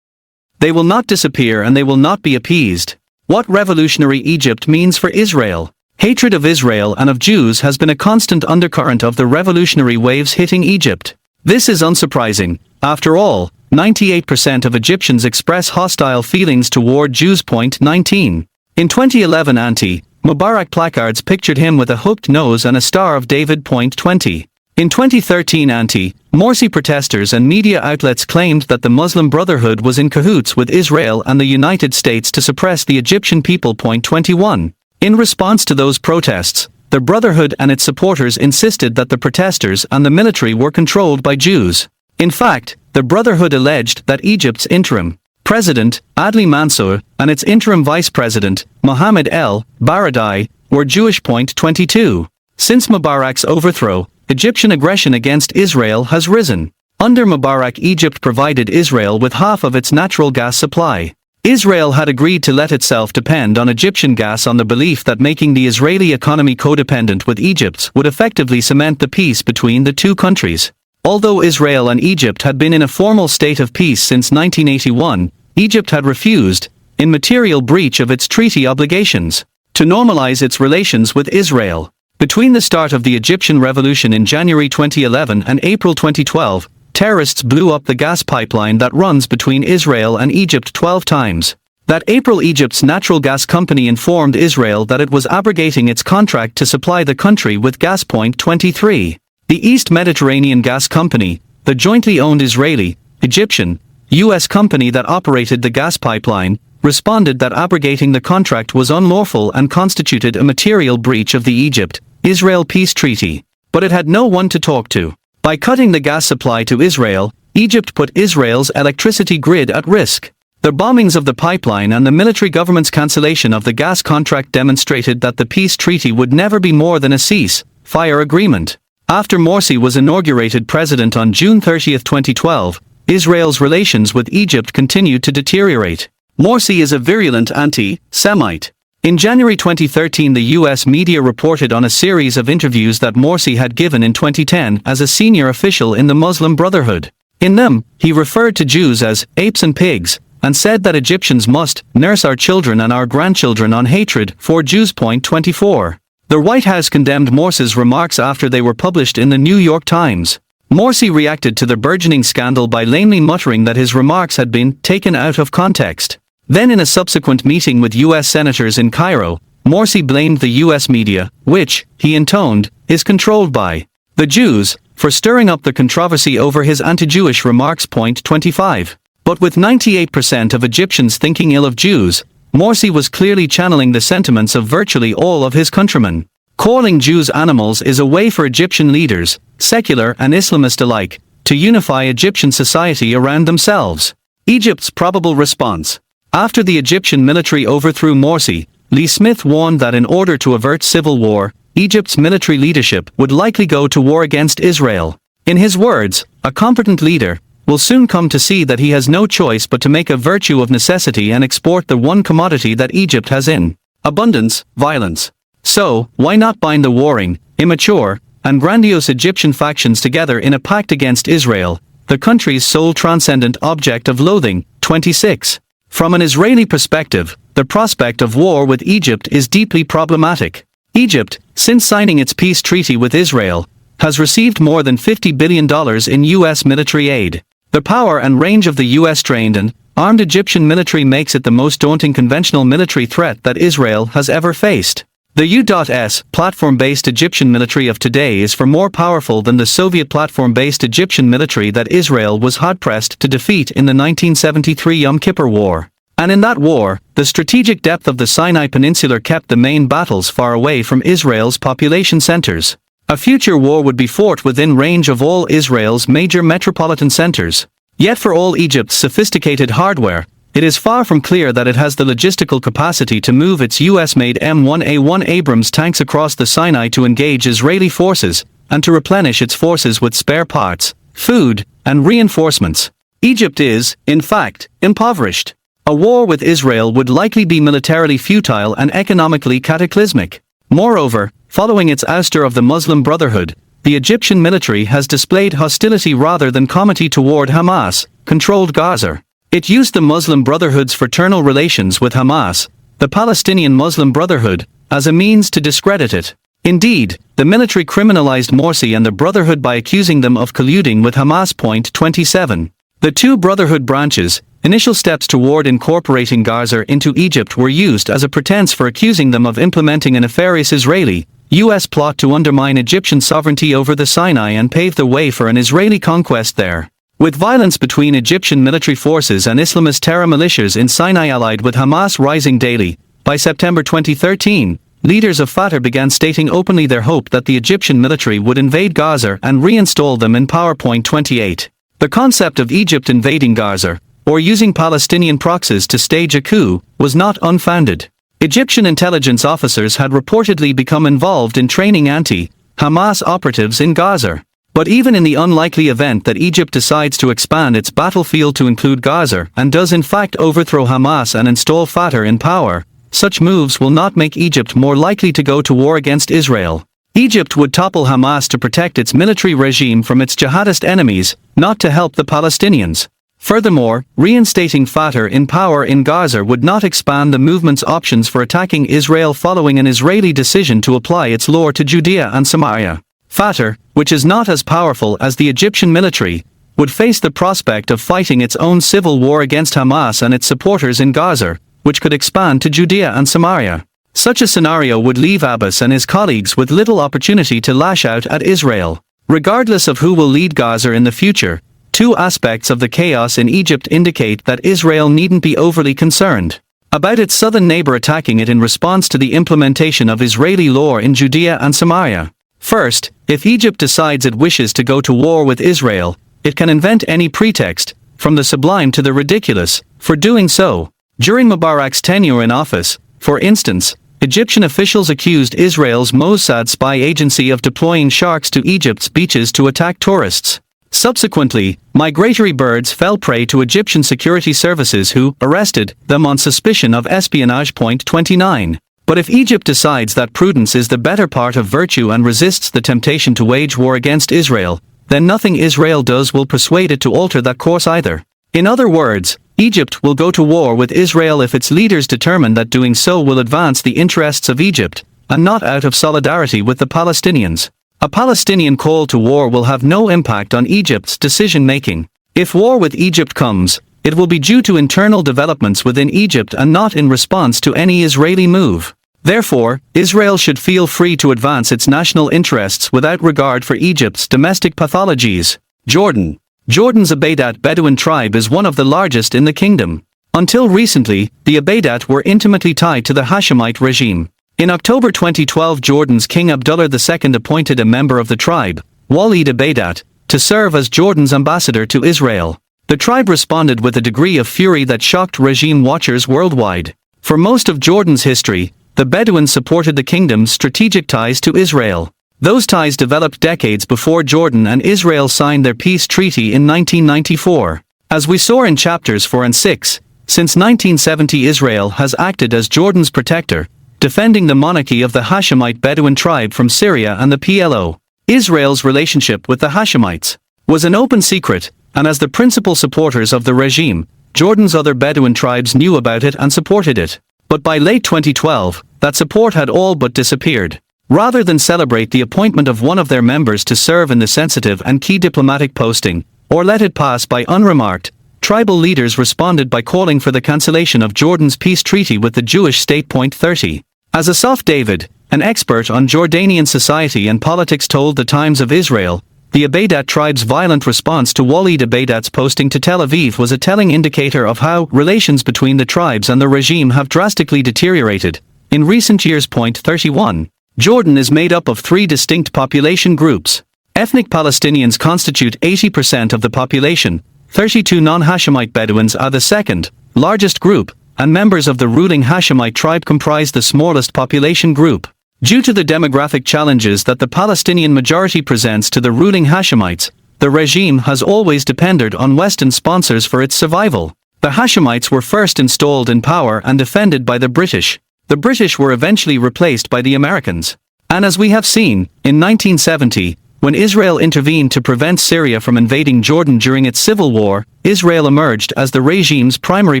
They will not disappear and they will not be appeased. What revolutionary Egypt means for Israel. Hatred of Israel and of Jews has been a constant undercurrent of the revolutionary waves hitting Egypt. This is unsurprising. After all, 98% of Egyptians express hostile feelings toward Jews. 19. In 2011, anti-Mubarak placards pictured him with a hooked nose and a Star of David. 20. In 2013, anti-Morsi protesters and media outlets claimed that the Muslim Brotherhood was in cahoots with Israel and the United States to suppress the Egyptian people. 21. In response to those protests, the Brotherhood and its supporters insisted that the protesters and the military were controlled by Jews. In fact, the Brotherhood alleged that Egypt's interim president, Adli Mansour, and its interim vice president, Mohammed El Baradei, were Jewish. 22. Since Mubarak's overthrow, Egyptian aggression against Israel has risen. Under Mubarak, Egypt provided Israel with half of its natural gas supply. Israel had agreed to let itself depend on Egyptian gas on the belief that making the Israeli economy codependent with Egypt's would effectively cement the peace between the two countries. Although Israel and Egypt had been in a formal state of peace since 1981, Egypt had refused, in material breach of its treaty obligations, to normalize its relations with Israel. Between the start of the Egyptian Revolution in January 2011 and April 2012, terrorists blew up the gas pipeline that runs between Israel and Egypt 12 times. That April, Egypt's natural gas company informed Israel that it was abrogating its contract to supply the country with gas. 23. The East Mediterranean Gas Company, the jointly owned Israeli, Egyptian, U.S. company that operated the gas pipeline, responded that abrogating the contract was unlawful and constituted a material breach of the Egypt-Israel peace treaty. But it had no one to talk to. By cutting the gas supply to Israel, Egypt put Israel's electricity grid at risk. The bombings of the pipeline and the military government's cancellation of the gas contract demonstrated that the peace treaty would never be more than a cease-fire agreement. After Morsi was inaugurated president on June 30, 2012, Israel's relations with Egypt continued to deteriorate. Morsi is a virulent anti-Semite. In January 2013, the U.S. media reported on a series of interviews that Morsi had given in 2010 as a senior official in the Muslim Brotherhood. In them, he referred to Jews as apes and pigs, and said that Egyptians must nurse our children and our grandchildren on hatred for Jews. 24. The White House condemned Morsi's remarks after they were published in the New York Times. Morsi reacted to the burgeoning scandal by lamely muttering that his remarks had been taken out of context. Then, in a subsequent meeting with U.S. senators in Cairo, Morsi blamed the U.S. media, which, he intoned, is controlled by the Jews, for stirring up the controversy over his anti-Jewish remarks. 25. But with 98% of Egyptians thinking ill of Jews, Morsi was clearly channeling the sentiments of virtually all of his countrymen. Calling Jews animals is a way for Egyptian leaders, secular and Islamist alike, to unify Egyptian society around themselves. Egypt's probable response. After the Egyptian military overthrew Morsi, Lee Smith warned that in order to avert civil war, Egypt's military leadership would likely go to war against Israel. In his words, a competent leader will soon come to see that he has no choice but to make a virtue of necessity and export the one commodity that Egypt has in abundance: violence. So, why not bind the warring, immature, and grandiose Egyptian factions together in a pact against Israel, the country's sole transcendent object of loathing? 26. From an Israeli perspective, the prospect of war with Egypt is deeply problematic. Egypt, since signing its peace treaty with Israel, has received more than $50 billion in U.S. military aid. The power and range of the U.S.-trained and armed Egyptian military makes it the most daunting conventional military threat that Israel has ever faced. The U.S. platform-based Egyptian military of today is far more powerful than the Soviet platform-based Egyptian military that Israel was hard-pressed to defeat in the 1973 Yom Kippur War. And in that war, the strategic depth of the Sinai Peninsula kept the main battles far away from Israel's population centers. A future war would be fought within range of all Israel's major metropolitan centers. Yet for all Egypt's sophisticated hardware, it is far from clear that it has the logistical capacity to move its US-made M1A1 Abrams tanks across the Sinai to engage Israeli forces, and to replenish its forces with spare parts, food, and reinforcements. Egypt is, in fact, impoverished. A war with Israel would likely be militarily futile and economically cataclysmic. Moreover, following its ouster of the Muslim Brotherhood, the Egyptian military has displayed hostility rather than comity toward Hamas-controlled Gaza. It used the Muslim Brotherhood's fraternal relations with Hamas, the Palestinian Muslim Brotherhood, as a means to discredit it. Indeed, the military criminalized Morsi and the Brotherhood by accusing them of colluding with Hamas. 27. The two Brotherhood branches' initial steps toward incorporating Gaza into Egypt were used as a pretense for accusing them of implementing a nefarious Israeli-US plot to undermine Egyptian sovereignty over the Sinai and pave the way for an Israeli conquest there. With violence between Egyptian military forces and Islamist terror militias in Sinai allied with Hamas rising daily, by September 2013, leaders of Fatah began stating openly their hope that the Egyptian military would invade Gaza and reinstall them in PowerPoint 28. The concept of Egypt invading Gaza, or using Palestinian proxies to stage a coup, was not unfounded. Egyptian intelligence officers had reportedly become involved in training anti-Hamas operatives in Gaza. But even in the unlikely event that Egypt decides to expand its battlefield to include Gaza and does in fact overthrow Hamas and install Fatah in power, such moves will not make Egypt more likely to go to war against Israel. Egypt would topple Hamas to protect its military regime from its jihadist enemies, not to help the Palestinians. Furthermore, reinstating Fatah in power in Gaza would not expand the movement's options for attacking Israel following an Israeli decision to apply its law to Judea and Samaria. Fatah, which is not as powerful as the Egyptian military, would face the prospect of fighting its own civil war against Hamas and its supporters in Gaza, which could expand to Judea and Samaria. Such a scenario would leave Abbas and his colleagues with little opportunity to lash out at Israel. Regardless of who will lead Gaza in the future, two aspects of the chaos in Egypt indicate that Israel needn't be overly concerned about its southern neighbor attacking it in response to the implementation of Israeli law in Judea and Samaria. First, if Egypt decides it wishes to go to war with Israel, it can invent any pretext, from the sublime to the ridiculous, for doing so. During Mubarak's tenure in office, for instance, Egyptian officials accused Israel's Mossad spy agency of deploying sharks to Egypt's beaches to attack tourists. Subsequently, migratory birds fell prey to Egyptian security services who arrested them on suspicion of espionage. Point 29. But if Egypt decides that prudence is the better part of virtue and resists the temptation to wage war against Israel, then nothing Israel does will persuade it to alter that course either. In other words, Egypt will go to war with Israel if its leaders determine that doing so will advance the interests of Egypt, and not out of solidarity with the Palestinians. A Palestinian call to war will have no impact on Egypt's decision-making. If war with Egypt comes, it will be due to internal developments within Egypt and not in response to any Israeli move. Therefore, Israel should feel free to advance its national interests without regard for Egypt's domestic pathologies. Jordan's Abaydat Bedouin tribe is one of the largest in the kingdom. Until recently, the Abaydat were intimately tied to the Hashemite regime. In October 2012, Jordan's King Abdullah II appointed a member of the tribe, Walid Abaydat, to serve as Jordan's ambassador to Israel. The tribe responded with a degree of fury that shocked regime watchers worldwide. For most of Jordan's history, the Bedouins supported the kingdom's strategic ties to Israel. Those ties developed decades before Jordan and Israel signed their peace treaty in 1994. As we saw in chapters 4 and 6, since 1970 Israel has acted as Jordan's protector, defending the monarchy of the Hashemite Bedouin tribe from Syria and the PLO. Israel's relationship with the Hashemites was an open secret, and as the principal supporters of the regime, Jordan's other Bedouin tribes knew about it and supported it. But by late 2012, that support had all but disappeared. Rather than celebrate the appointment of one of their members to serve in the sensitive and key diplomatic posting, or let it pass by unremarked, tribal leaders responded by calling for the cancellation of Jordan's peace treaty with the Jewish state. Point 30. As Asaf David, an expert on Jordanian society and politics, told the Times of Israel, the Abaydat tribe's violent response to Walid Abaydat's posting to Tel Aviv was a telling indicator of how relations between the tribes and the regime have drastically deteriorated in recent years. Point 31. Jordan is made up of three distinct population groups. Ethnic Palestinians constitute 80% of the population, 32 non-Hashemite Bedouins are the second largest group, and members of the ruling Hashemite tribe comprise the smallest population group. Due to the demographic challenges that the Palestinian majority presents to the ruling Hashemites, the regime has always depended on Western sponsors for its survival. The Hashemites were first installed in power and defended by the British. The British were eventually replaced by the Americans. And as we have seen, in 1970, when Israel intervened to prevent Syria from invading Jordan during its civil war, Israel emerged as the regime's primary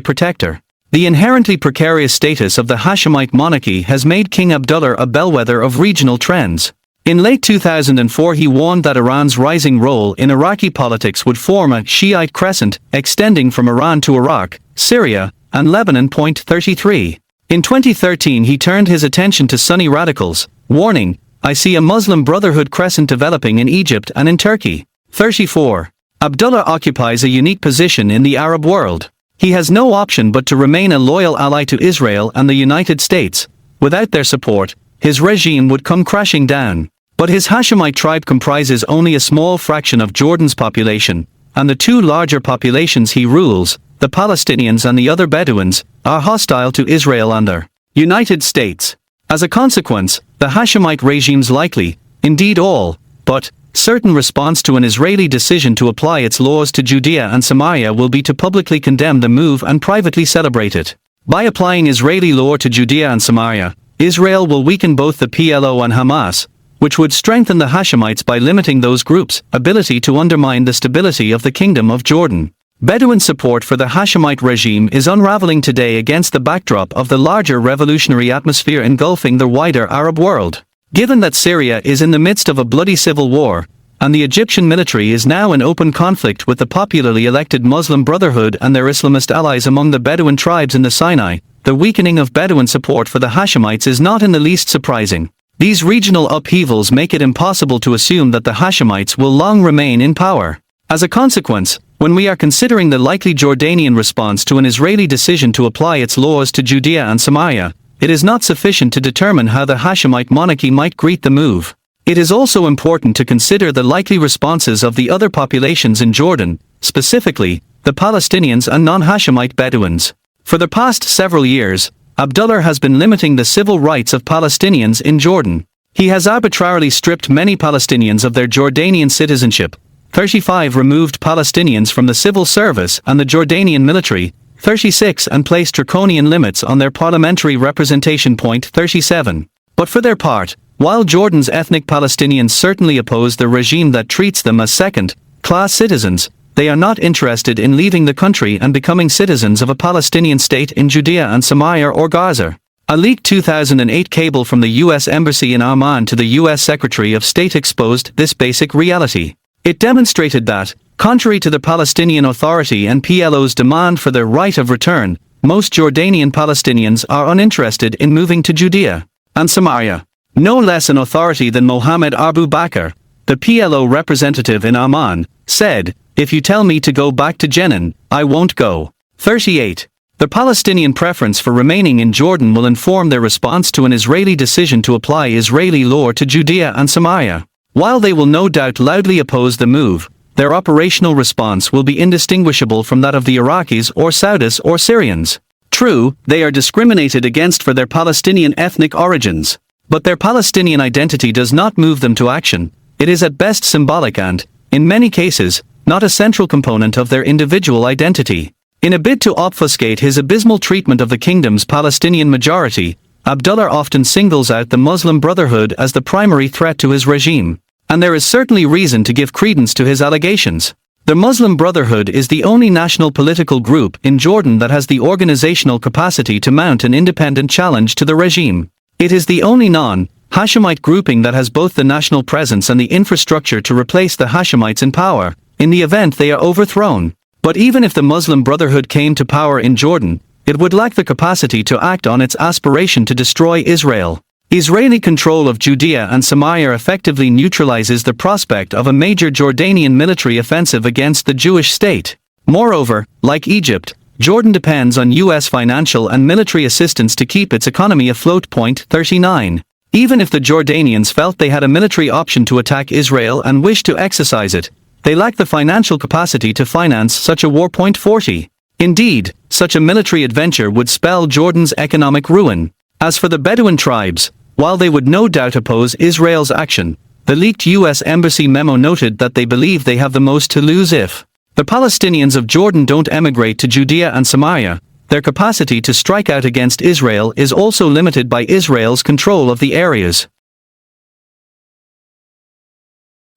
protector. The inherently precarious status of the Hashemite monarchy has made King Abdullah a bellwether of regional trends. In late 2004 he warned that Iran's rising role in Iraqi politics would form a Shiite crescent extending from Iran to Iraq, Syria, and Lebanon. Point 33. In 2013 he turned his attention to Sunni radicals, warning, "I see a Muslim Brotherhood crescent developing in Egypt and in Turkey." 34. Abdullah occupies a unique position in the Arab world. He has no option but to remain a loyal ally to Israel and the United States. Without their support, his regime would come crashing down. But his Hashemite tribe comprises only a small fraction of Jordan's population, and the two larger populations he rules, the Palestinians and the other Bedouins, are hostile to Israel and the United States. As a consequence, the Hashemite regime's likely, indeed all, but certain response to an Israeli decision to apply its laws to Judea and Samaria will be to publicly condemn the move and privately celebrate it. By applying Israeli law to Judea and Samaria, Israel will weaken both the PLO and Hamas, which would strengthen the Hashemites by limiting those groups' ability to undermine the stability of the Kingdom of Jordan. Bedouin support for the Hashemite regime is unraveling today against the backdrop of the larger revolutionary atmosphere engulfing the wider Arab world. Given that Syria is in the midst of a bloody civil war, and the Egyptian military is now in open conflict with the popularly elected Muslim Brotherhood and their Islamist allies among the Bedouin tribes in the Sinai, the weakening of Bedouin support for the Hashemites is not in the least surprising. These regional upheavals make it impossible to assume that the Hashemites will long remain in power. As a consequence, when we are considering the likely Jordanian response to an Israeli decision to apply its laws to Judea and Samaria, it is not sufficient to determine how the Hashemite monarchy might greet the move. It is also important to consider the likely responses of the other populations in Jordan, specifically, the Palestinians and non-Hashemite Bedouins. For the past several years, Abdullah has been limiting the civil rights of Palestinians in Jordan. He has arbitrarily stripped many Palestinians of their Jordanian citizenship, 35 removed Palestinians from the civil service and the Jordanian military, 36 and placed draconian limits on their parliamentary representation. 37. But for their part, while Jordan's ethnic Palestinians certainly oppose the regime that treats them as second-class citizens, they are not interested in leaving the country and becoming citizens of a Palestinian state in Judea and Samaria or Gaza. A leaked 2008 cable from the U.S. Embassy in Amman to the U.S. Secretary of State exposed this basic reality. It demonstrated that, contrary to the Palestinian Authority and PLO's demand for their right of return, most Jordanian Palestinians are uninterested in moving to Judea and Samaria. No less an authority than Mohammed Abu Bakr, the PLO representative in Amman, said, "If you tell me to go back to Jenin, I won't go." 38. The Palestinian preference for remaining in Jordan will inform their response to an Israeli decision to apply Israeli law to Judea and Samaria. While they will no doubt loudly oppose the move, their operational response will be indistinguishable from that of the Iraqis or Saudis or Syrians. True, they are discriminated against for their Palestinian ethnic origins. But their Palestinian identity does not move them to action. It is at best symbolic and, in many cases, not a central component of their individual identity. In a bid to obfuscate his abysmal treatment of the kingdom's Palestinian majority, Abdullah often singles out the Muslim Brotherhood as the primary threat to his regime. And there is certainly reason to give credence to his allegations. The Muslim Brotherhood is the only national political group in Jordan that has the organizational capacity to mount an independent challenge to the regime. It is the only non-Hashemite grouping that has both the national presence and the infrastructure to replace the Hashemites in power, in the event they are overthrown. But even if the Muslim Brotherhood came to power in Jordan, it would lack the capacity to act on its aspiration to destroy Israel. Israeli control of Judea and Samaria effectively neutralizes the prospect of a major Jordanian military offensive against the Jewish state. Moreover, like Egypt, Jordan depends on U.S. financial and military assistance to keep its economy afloat. 39. Even if the Jordanians felt they had a military option to attack Israel and wished to exercise it, they lack the financial capacity to finance such a war. 40. Indeed, such a military adventure would spell Jordan's economic ruin. As for the Bedouin tribes, while they would no doubt oppose Israel's action, the leaked U.S. Embassy memo noted that they believe they have the most to lose if the Palestinians of Jordan don't emigrate to Judea and Samaria. Their capacity to strike out against Israel is also limited by Israel's control of the areas.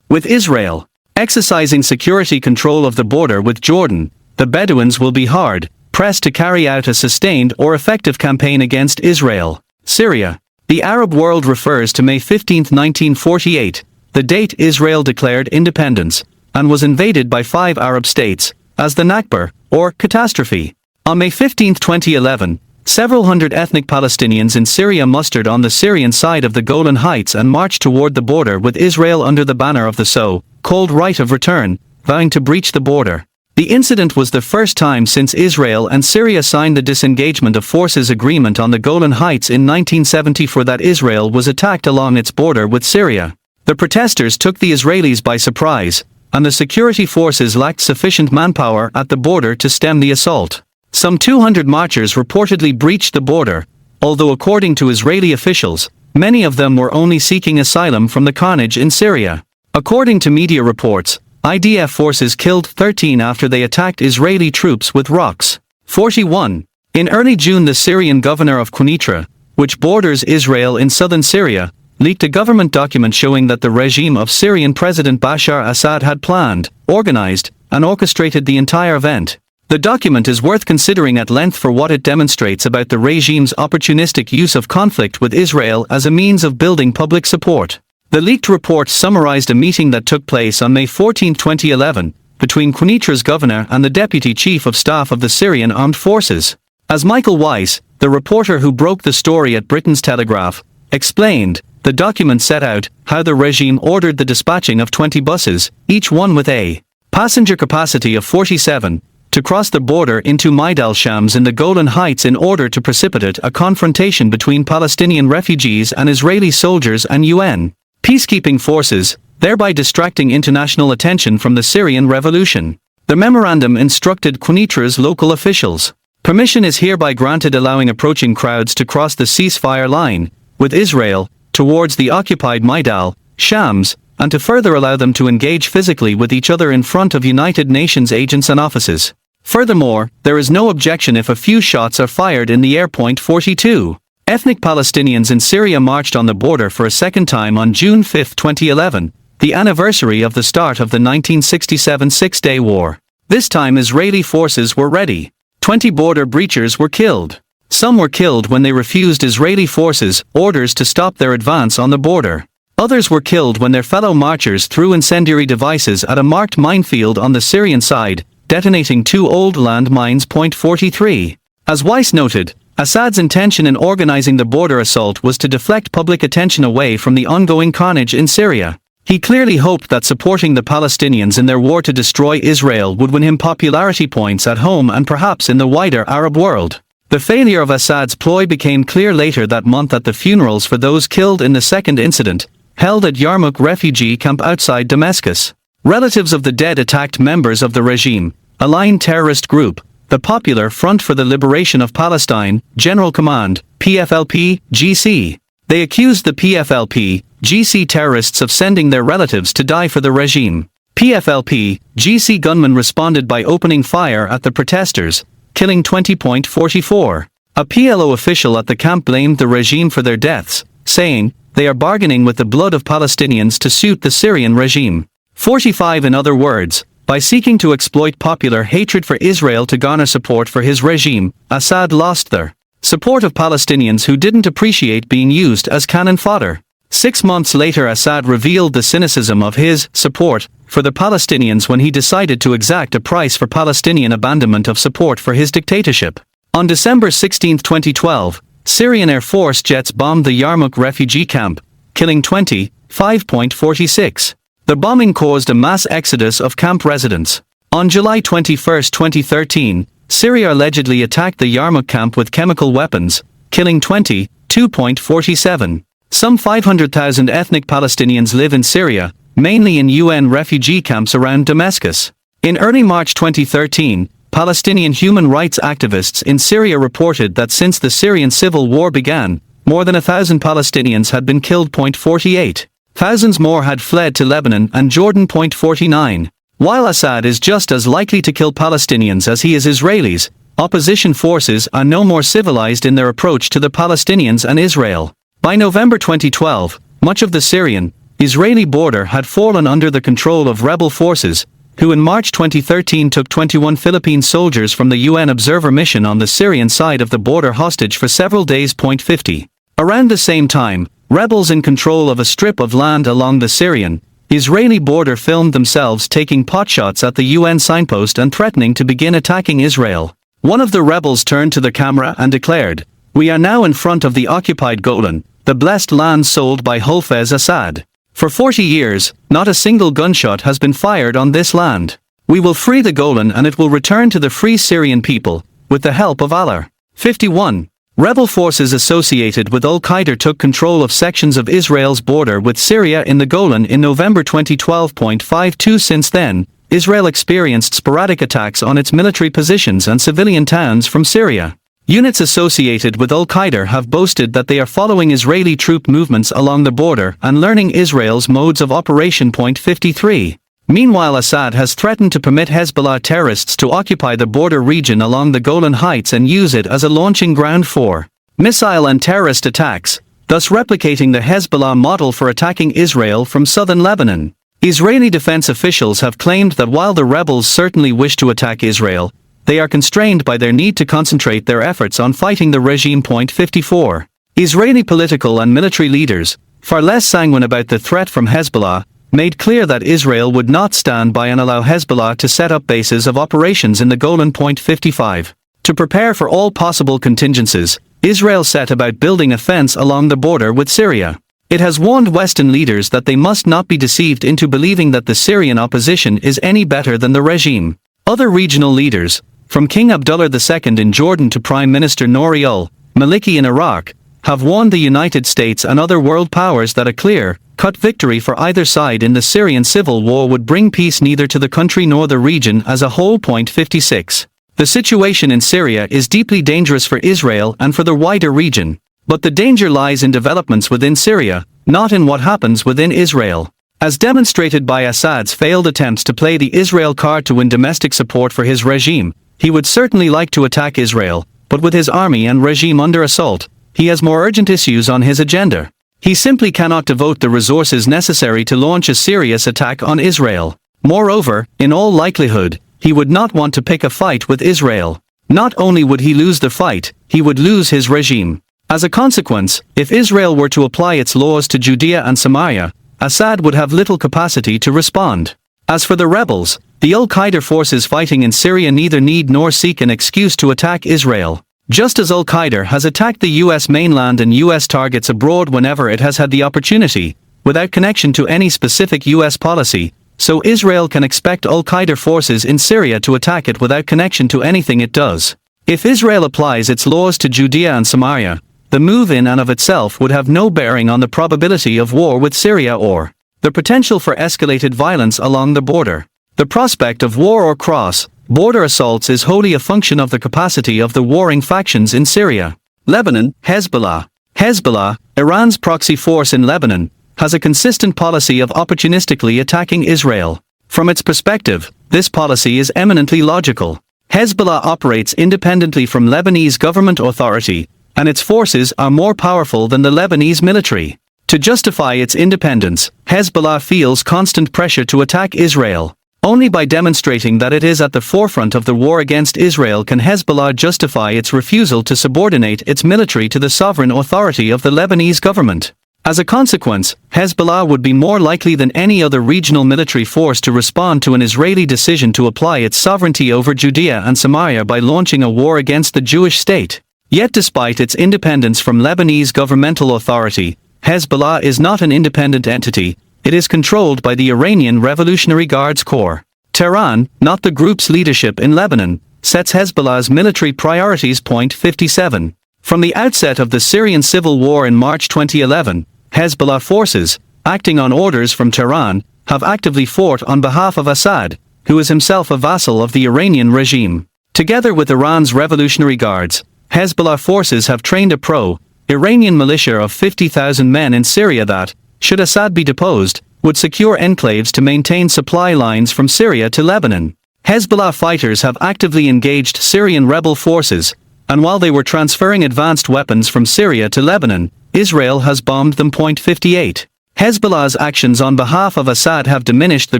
With Israel exercising security control of the border with Jordan, the Bedouins will be hard-pressed to carry out a sustained or effective campaign against Israel. Syria. The Arab world refers to May 15, 1948, the date Israel declared independence, and was invaded by 5 Arab states, as the Nakba, or catastrophe. On May 15, 2011, several hundred ethnic Palestinians in Syria mustered on the Syrian side of the Golan Heights and marched toward the border with Israel under the banner of the so-called right of return, vowing to breach the border. The incident was the first time since Israel and Syria signed the Disengagement of Forces Agreement on the Golan Heights in 1974 that Israel was attacked along its border with Syria. The protesters took the Israelis by surprise, and the security forces lacked sufficient manpower at the border to stem the assault. Some 200 marchers reportedly breached the border, although according to Israeli officials, many of them were only seeking asylum from the carnage in Syria. According to media reports, IDF forces killed 13 after they attacked Israeli troops with rocks. 41. In early June, the Syrian governor of Quneitra, which borders Israel in southern Syria, leaked a government document showing that the regime of Syrian President Bashar Assad had planned, organized, and orchestrated the entire event. The document is worth considering at length for what it demonstrates about the regime's opportunistic use of conflict with Israel as a means of building public support. The leaked report summarized a meeting that took place on May 14, 2011, between Qunetra's governor and the deputy chief of staff of the Syrian Armed Forces. As Michael Weiss, the reporter who broke the story at Britain's Telegraph, explained, the document set out how the regime ordered the dispatching of 20 buses, each one with a passenger capacity of 47, to cross the border into Maidal Shams in the Golan Heights in order to precipitate a confrontation between Palestinian refugees and Israeli soldiers and UN peacekeeping forces, thereby distracting international attention from the Syrian revolution. The memorandum instructed Qunetra's local officials. Permission is hereby granted allowing approaching crowds to cross the ceasefire line, with Israel, towards the occupied Maidal, Shams, and to further allow them to engage physically with each other in front of United Nations agents and offices. Furthermore, there is no objection if a few shots are fired in the air. 42. Ethnic Palestinians in Syria marched on the border for a second time on June 5, 2011, the anniversary of the start of the 1967 Six-Day War. This time Israeli forces were ready. 20 border breachers were killed. Some were killed when they refused Israeli forces' orders to stop their advance on the border. Others were killed when their fellow marchers threw incendiary devices at a marked minefield on the Syrian side, detonating 2 old land mines. 43. As Weiss noted, Assad's intention in organizing the border assault was to deflect public attention away from the ongoing carnage in Syria. He clearly hoped that supporting the Palestinians in their war to destroy Israel would win him popularity points at home and perhaps in the wider Arab world. The failure of Assad's ploy became clear later that month at the funerals for those killed in the second incident, held at Yarmouk refugee camp outside Damascus. Relatives of the dead attacked members of the regime, aligned terrorist group, the Popular Front for the Liberation of Palestine, General Command, PFLP, GC. They accused the PFLP, GC terrorists of sending their relatives to die for the regime. PFLP, GC gunmen responded by opening fire at the protesters, killing 20.44. A PLO official at the camp blamed the regime for their deaths, saying, they are bargaining with the blood of Palestinians to suit the Syrian regime. 45. In other words, by seeking to exploit popular hatred for Israel to garner support for his regime, Assad lost their support of Palestinians who didn't appreciate being used as cannon fodder. 6 months later, Assad revealed the cynicism of his support for the Palestinians when he decided to exact a price for Palestinian abandonment of support for his dictatorship. On December 16, 2012, Syrian Air Force jets bombed the Yarmouk refugee camp, killing 5.46. The bombing caused a mass exodus of camp residents. On July 21, 2013, Syria allegedly attacked the Yarmouk camp with chemical weapons, killing 2.47. Some 500,000 ethnic Palestinians live in Syria, mainly in UN refugee camps around Damascus. In early March 2013, Palestinian human rights activists in Syria reported that since the Syrian civil war began, more than 1,000 Palestinians had been killed. 48. Thousands more had fled to Lebanon and Jordan. 49. While Assad is just as likely to kill Palestinians as he is Israelis, opposition forces are no more civilized in their approach to the Palestinians and Israel. By November 2012, much of the Syrian-Israeli border had fallen under the control of rebel forces, who in March 2013 took 21 Philippine soldiers from the UN observer mission on the Syrian side of the border hostage for several days. 50. Around the same time, rebels in control of a strip of land along the Syrian-Israeli border filmed themselves taking potshots at the UN signpost and threatening to begin attacking Israel. One of the rebels turned to the camera and declared, "We are now in front of the occupied Golan, the blessed land sold by Hafez Assad. For 40 years, not a single gunshot has been fired on this land. We will free the Golan and it will return to the free Syrian people, with the help of Allah. 51. Rebel forces associated with Al-Qaeda took control of sections of Israel's border with Syria in the Golan in November 2012.52. Since then, Israel experienced sporadic attacks on its military positions and civilian towns from Syria. Units associated with Al-Qaeda have boasted that they are following Israeli troop movements along the border and learning Israel's modes of operation. 53. Meanwhile, Assad has threatened to permit Hezbollah terrorists to occupy the border region along the Golan Heights and use it as a launching ground for missile and terrorist attacks, thus replicating the Hezbollah model for attacking Israel from southern Lebanon. Israeli defense officials have claimed that while the rebels certainly wish to attack Israel, they are constrained by their need to concentrate their efforts on fighting the regime. 54. Israeli political and military leaders, far less sanguine about the threat from Hezbollah, made clear that Israel would not stand by and allow Hezbollah to set up bases of operations in the Golan. 55. To prepare for all possible contingencies, Israel set about building a fence along the border with Syria. It has warned Western leaders that they must not be deceived into believing that the Syrian opposition is any better than the regime. Other regional leaders, from King Abdullah II in Jordan to Prime Minister Nouri al-Maliki in Iraq, have warned the United States and other world powers that a clear-cut victory for either side in the Syrian civil war would bring peace neither to the country nor the region as a whole. 56. The situation in Syria is deeply dangerous for Israel and for the wider region. But the danger lies in developments within Syria, not in what happens within Israel. As demonstrated by Assad's failed attempts to play the Israel card to win domestic support for his regime, he would certainly like to attack Israel, but with his army and regime under assault, he has more urgent issues on his agenda. He simply cannot devote the resources necessary to launch a serious attack on Israel. Moreover, in all likelihood, he would not want to pick a fight with Israel. Not only would he lose the fight, he would lose his regime. As a consequence, if Israel were to apply its laws to Judea and Samaria, Assad would have little capacity to respond. As for the rebels, the Al-Qaeda forces fighting in Syria neither need nor seek an excuse to attack Israel. Just as Al-Qaeda has attacked the U.S. mainland and U.S. targets abroad whenever it has had the opportunity, without connection to any specific U.S. policy, so Israel can expect Al-Qaeda forces in Syria to attack it without connection to anything it does. If Israel applies its laws to Judea and Samaria, the move in and of itself would have no bearing on the probability of war with Syria or the potential for escalated violence along the border. The prospect of war or cross-border assaults is wholly a function of the capacity of the warring factions in Syria. Lebanon, Hezbollah. Hezbollah, Iran's proxy force in Lebanon, has a consistent policy of opportunistically attacking Israel. From its perspective, this policy is eminently logical. Hezbollah operates independently from Lebanese government authority, and its forces are more powerful than the Lebanese military. To justify its independence, Hezbollah feels constant pressure to attack Israel. Only by demonstrating that it is at the forefront of the war against Israel can Hezbollah justify its refusal to subordinate its military to the sovereign authority of the Lebanese government. As a consequence, Hezbollah would be more likely than any other regional military force to respond to an Israeli decision to apply its sovereignty over Judea and Samaria by launching a war against the Jewish state. Yet despite its independence from Lebanese governmental authority, Hezbollah is not an independent entity. It is controlled by the Iranian Revolutionary Guards Corps. Tehran, not the group's leadership in Lebanon, sets Hezbollah's military priorities. 57. From the outset of the Syrian civil war in March 2011, Hezbollah forces, acting on orders from Tehran, have actively fought on behalf of Assad, who is himself a vassal of the Iranian regime. Together with Iran's Revolutionary Guards, Hezbollah forces have trained a pro-Iranian militia of 50,000 men in Syria that, should Assad be deposed, would secure enclaves to maintain supply lines from Syria to Lebanon. Hezbollah fighters have actively engaged Syrian rebel forces, and while they were transferring advanced weapons from Syria to Lebanon, Israel has bombed them. 58. Hezbollah's actions on behalf of Assad have diminished the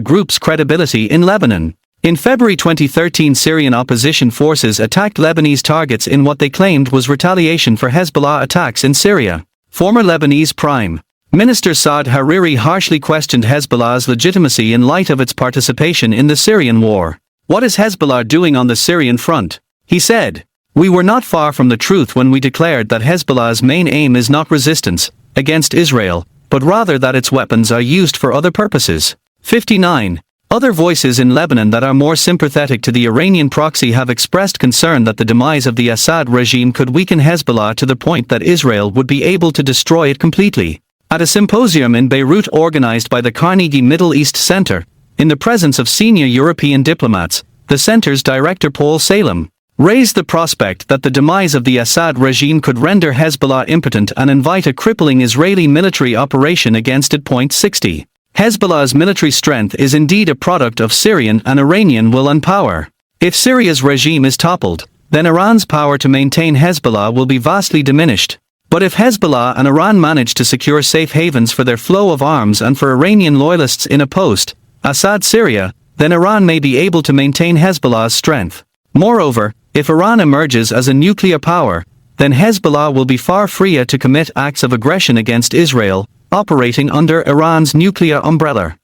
group's credibility in Lebanon. In February 2013, Syrian opposition forces attacked Lebanese targets in what they claimed was retaliation for Hezbollah attacks in Syria. Former Lebanese Prime Minister Saad Hariri harshly questioned Hezbollah's legitimacy in light of its participation in the Syrian war. What is Hezbollah doing on the Syrian front? He said, "We were not far from the truth when we declared that Hezbollah's main aim is not resistance against Israel, but rather that its weapons are used for other purposes." 59. Other voices in Lebanon that are more sympathetic to the Iranian proxy have expressed concern that the demise of the Assad regime could weaken Hezbollah to the point that Israel would be able to destroy it completely. At a symposium in Beirut organized by the Carnegie Middle East Center, in the presence of senior European diplomats, the center's director Paul Salem raised the prospect that the demise of the Assad regime could render Hezbollah impotent and invite a crippling Israeli military operation against it. 60. Hezbollah's military strength is indeed a product of Syrian and Iranian will and power. If Syria's regime is toppled, then Iran's power to maintain Hezbollah will be vastly diminished. But if Hezbollah and Iran manage to secure safe havens for their flow of arms and for Iranian loyalists in a post-Assad Syria, then Iran may be able to maintain Hezbollah's strength. Moreover, if Iran emerges as a nuclear power, then Hezbollah will be far freer to commit acts of aggression against Israel, operating under Iran's nuclear umbrella.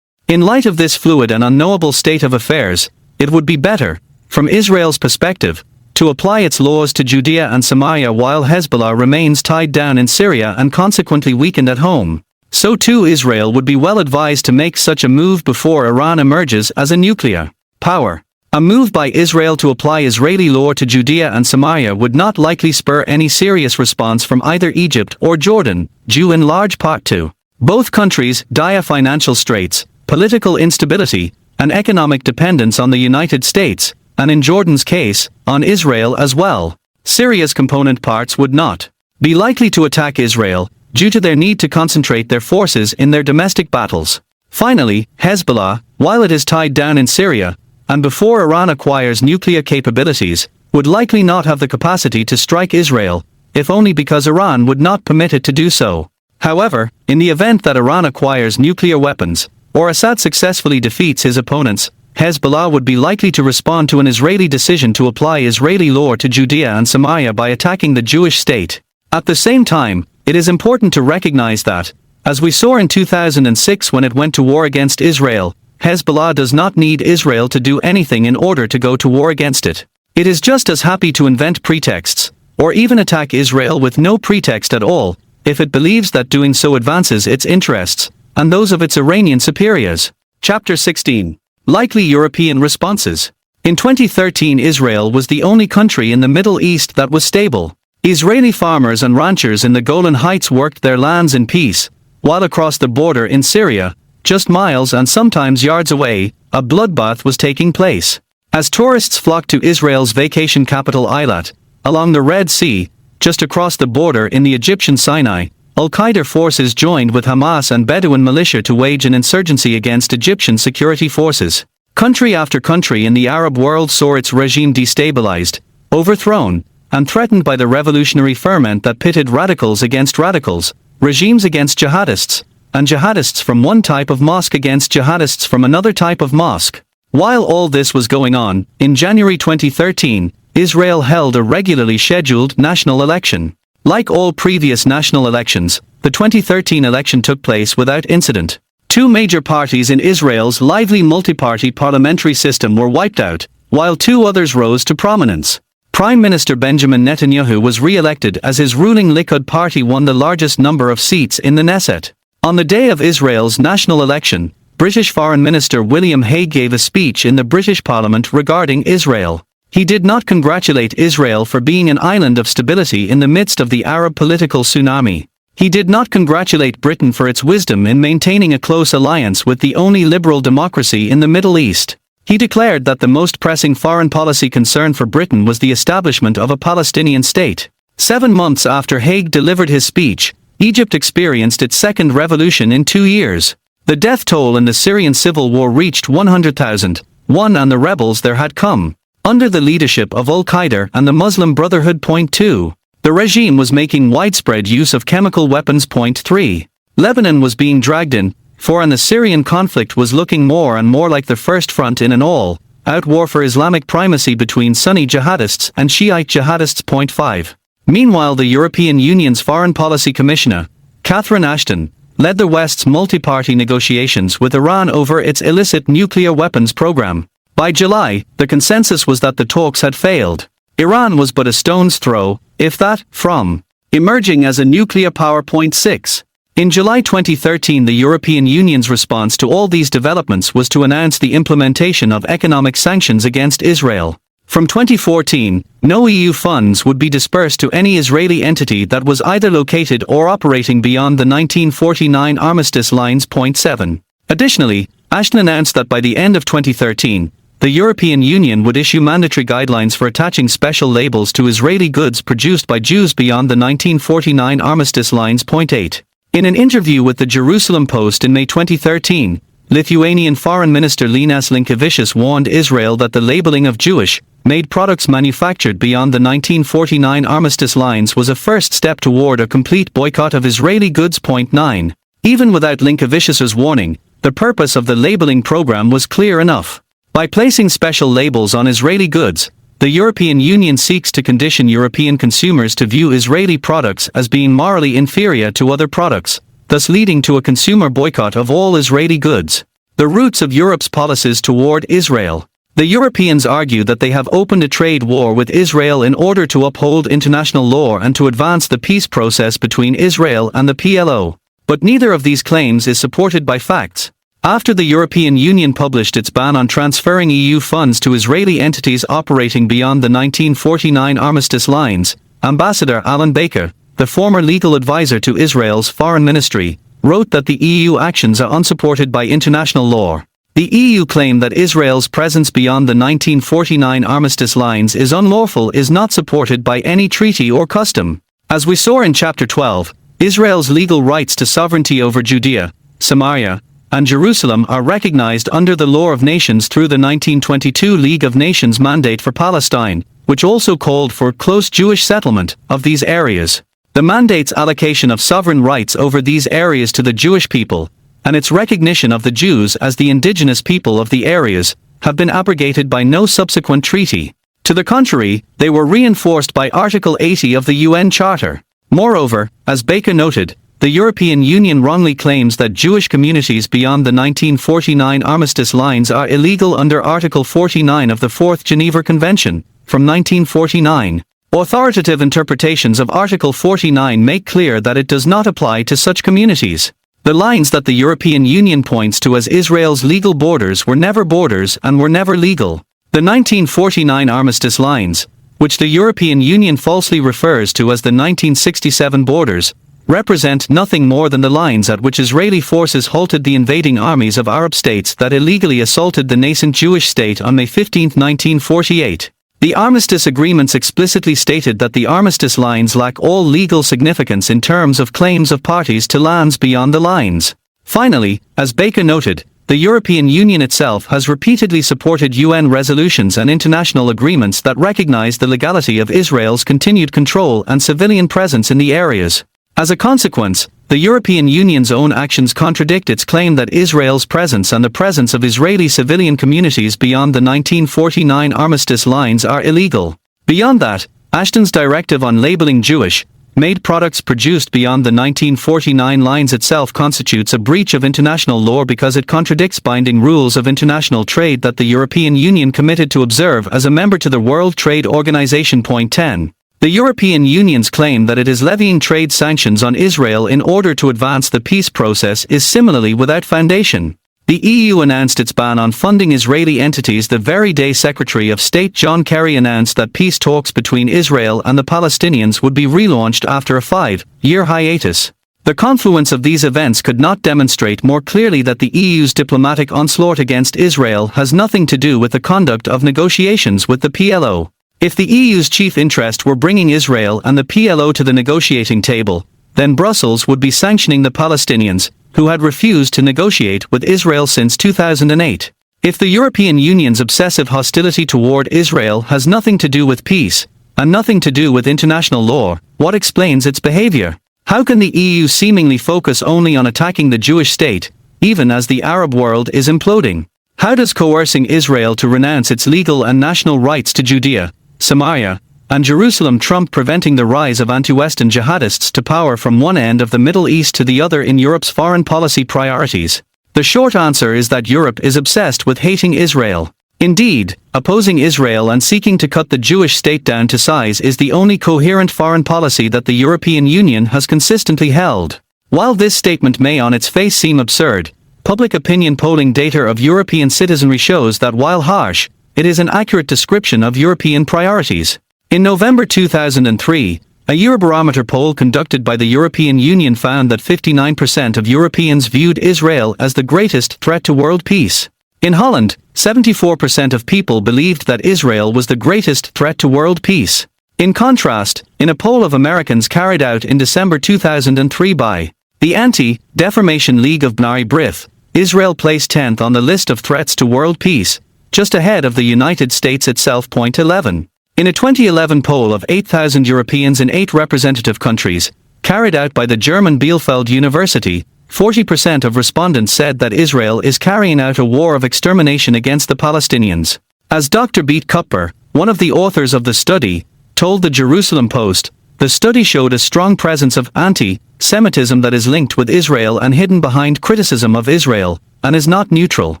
In light of this fluid and unknowable state of affairs, it would be better, from Israel's perspective, to apply its laws to Judea and Samaria while Hezbollah remains tied down in Syria and consequently weakened at home. So too Israel would be well advised to make such a move before Iran emerges as a nuclear power. A move by Israel to apply Israeli law to Judea and Samaria would not likely spur any serious response from either Egypt or Jordan, due in large part to both countries' dire financial straits, political instability, and economic dependence on the United States, and in Jordan's case, on Israel as well. Syria's component parts would not be likely to attack Israel, due to their need to concentrate their forces in their domestic battles. Finally, Hezbollah, while it is tied down in Syria, and before Iran acquires nuclear capabilities, would likely not have the capacity to strike Israel, if only because Iran would not permit it to do so. However, in the event that Iran acquires nuclear weapons, or Assad successfully defeats his opponents, Hezbollah would be likely to respond to an Israeli decision to apply Israeli law to Judea and Samaria by attacking the Jewish state. At the same time, it is important to recognize that, as we saw in 2006 when it went to war against Israel, Hezbollah does not need Israel to do anything in order to go to war against it. It is just as happy to invent pretexts, or even attack Israel with no pretext at all, if it believes that doing so advances its interests, and those of its Iranian superiors. Chapter 16. Likely European responses. In 2013 Israel was the only country in the Middle East that was stable. Israeli farmers and ranchers in the Golan Heights worked their lands in peace, while across the border in Syria, just miles and sometimes yards away, a bloodbath was taking place. As tourists flocked to Israel's vacation capital Eilat, along the Red Sea, just across the border in the Egyptian Sinai, Al-Qaeda forces joined with Hamas and Bedouin militia to wage an insurgency against Egyptian security forces. Country after country in the Arab world saw its regime destabilized, overthrown, and threatened by the revolutionary ferment that pitted radicals against radicals, regimes against jihadists, and jihadists from one type of mosque against jihadists from another type of mosque. While all this was going on, in January 2013, Israel held a regularly scheduled national election. Like all previous national elections, the 2013 election took place without incident. Two major parties in Israel's lively multi-party parliamentary system were wiped out, while two others rose to prominence. Prime Minister Benjamin Netanyahu was re-elected as his ruling Likud party won the largest number of seats in the Knesset. On the day of Israel's national election, British Foreign Minister William Hague gave a speech in the British Parliament regarding Israel. He did not congratulate Israel for being an island of stability in the midst of the Arab political tsunami. He did not congratulate Britain for its wisdom in maintaining a close alliance with the only liberal democracy in the Middle East. He declared that the most pressing foreign policy concern for Britain was the establishment of a Palestinian state. 7 months after Hague delivered his speech, Egypt experienced its second revolution in 2 years. The death toll in the Syrian civil war reached 100,000, and the rebels there had come under the leadership of Al-Qaeda and the Muslim Brotherhood. 2. The regime was making widespread use of chemical weapons. 3. Lebanon was being dragged in, and the Syrian conflict was looking more and more like the first front in an all-out war for Islamic primacy between Sunni jihadists and Shiite jihadists. 5. Meanwhile, the European Union's Foreign Policy Commissioner, Catherine Ashton, led the West's multi-party negotiations with Iran over its illicit nuclear weapons program. By July, the consensus was that the talks had failed. Iran was but a stone's throw, if that, from emerging as a nuclear power. 6. In July 2013, the European Union's response to all these developments was to announce the implementation of economic sanctions against Israel. From 2014, no EU funds would be dispersed to any Israeli entity that was either located or operating beyond the 1949 armistice lines. Point 7. Additionally, Ashton announced that by the end of 2013, the European Union would issue mandatory guidelines for attaching special labels to Israeli goods produced by Jews beyond the 1949 armistice lines. Point 8. In an interview with the Jerusalem Post in May 2013, Lithuanian Foreign Minister Linas Linkevičius warned Israel that the labeling of Jewish-made products manufactured beyond the 1949 armistice lines was a first step toward a complete boycott of Israeli goods. Point 9. Even without Linkevičius's warning, the purpose of the labeling program was clear enough. By placing special labels on Israeli goods, the European Union seeks to condition European consumers to view Israeli products as being morally inferior to other products, thus leading to a consumer boycott of all Israeli goods. The roots of Europe's policies toward Israel. The Europeans argue that they have opened a trade war with Israel in order to uphold international law and to advance the peace process between Israel and the PLO. But neither of these claims is supported by facts. After the European Union published its ban on transferring EU funds to Israeli entities operating beyond the 1949 armistice lines, Ambassador Alan Baker, the former legal advisor to Israel's foreign ministry, wrote that the EU actions are unsupported by international law. The EU claim that Israel's presence beyond the 1949 armistice lines is unlawful is not supported by any treaty or custom. As we saw in Chapter 12, Israel's legal rights to sovereignty over Judea, Samaria, and Jerusalem are recognized under the Law of Nations through the 1922 League of Nations Mandate for Palestine, which also called for close Jewish settlement of these areas. The mandate's allocation of sovereign rights over these areas to the Jewish people, and its recognition of the Jews as the indigenous people of the areas, have been abrogated by no subsequent treaty. To the contrary, they were reinforced by Article 80 of the UN Charter. Moreover, as Baker noted, the European Union wrongly claims that Jewish communities beyond the 1949 armistice lines are illegal under Article 49 of the Fourth Geneva Convention, from 1949. Authoritative interpretations of Article 49 make clear that it does not apply to such communities. The lines that the European Union points to as Israel's legal borders were never borders and were never legal. The 1949 armistice lines, which the European Union falsely refers to as the 1967 borders, represent nothing more than the lines at which Israeli forces halted the invading armies of Arab states that illegally assaulted the nascent Jewish state on May 15, 1948. The armistice agreements explicitly stated that the armistice lines lack all legal significance in terms of claims of parties to lands beyond the lines. Finally, as Baker noted, the European Union itself has repeatedly supported UN resolutions and international agreements that recognize the legality of Israel's continued control and civilian presence in the areas. As a consequence, the European Union's own actions contradict its claim that Israel's presence and the presence of Israeli civilian communities beyond the 1949 armistice lines are illegal. Beyond that, Ashton's directive on labeling Jewish-made products produced beyond the 1949 lines itself constitutes a breach of international law because it contradicts binding rules of international trade that the European Union committed to observe as a member to the World Trade Organization. Point 10. The European Union's claim that it is levying trade sanctions on Israel in order to advance the peace process is similarly without foundation. The EU announced its ban on funding Israeli entities the very day Secretary of State John Kerry announced that peace talks between Israel and the Palestinians would be relaunched after a 5-year hiatus. The confluence of these events could not demonstrate more clearly that the EU's diplomatic onslaught against Israel has nothing to do with the conduct of negotiations with the PLO. If the EU's chief interest were bringing Israel and the PLO to the negotiating table, then Brussels would be sanctioning the Palestinians, who had refused to negotiate with Israel since 2008. If the European Union's obsessive hostility toward Israel has nothing to do with peace, and nothing to do with international law, what explains its behavior? How can the EU seemingly focus only on attacking the Jewish state, even as the Arab world is imploding? How does coercing Israel to renounce its legal and national rights to Judea, Samaria, and Jerusalem trump preventing the rise of anti-Western jihadists to power from one end of the Middle East to the other in Europe's foreign policy priorities? The short answer is that Europe is obsessed with hating Israel. Indeed, opposing Israel and seeking to cut the Jewish state down to size is the only coherent foreign policy that the European Union has consistently held. While this statement may on its face seem absurd, public opinion polling data of European citizenry shows that while harsh, it is an accurate description of European priorities. In November 2003, a Eurobarometer poll conducted by the European Union found that 59% of Europeans viewed Israel as the greatest threat to world peace. In Holland, 74% of people believed that Israel was the greatest threat to world peace. In contrast, in a poll of Americans carried out in December 2003 by the Anti-Defamation League of B'nai B'rith, Israel placed 10th on the list of threats to world peace, just ahead of the United States itself. 11. In a 2011 poll of 8,000 Europeans in 8 representative countries, carried out by the German Bielefeld University, 40% of respondents said that Israel is carrying out a war of extermination against the Palestinians. As Dr. Beat Kupper, one of the authors of the study, told the Jerusalem Post, the study showed a strong presence of anti-Semitism that is linked with Israel and hidden behind criticism of Israel, and is not neutral.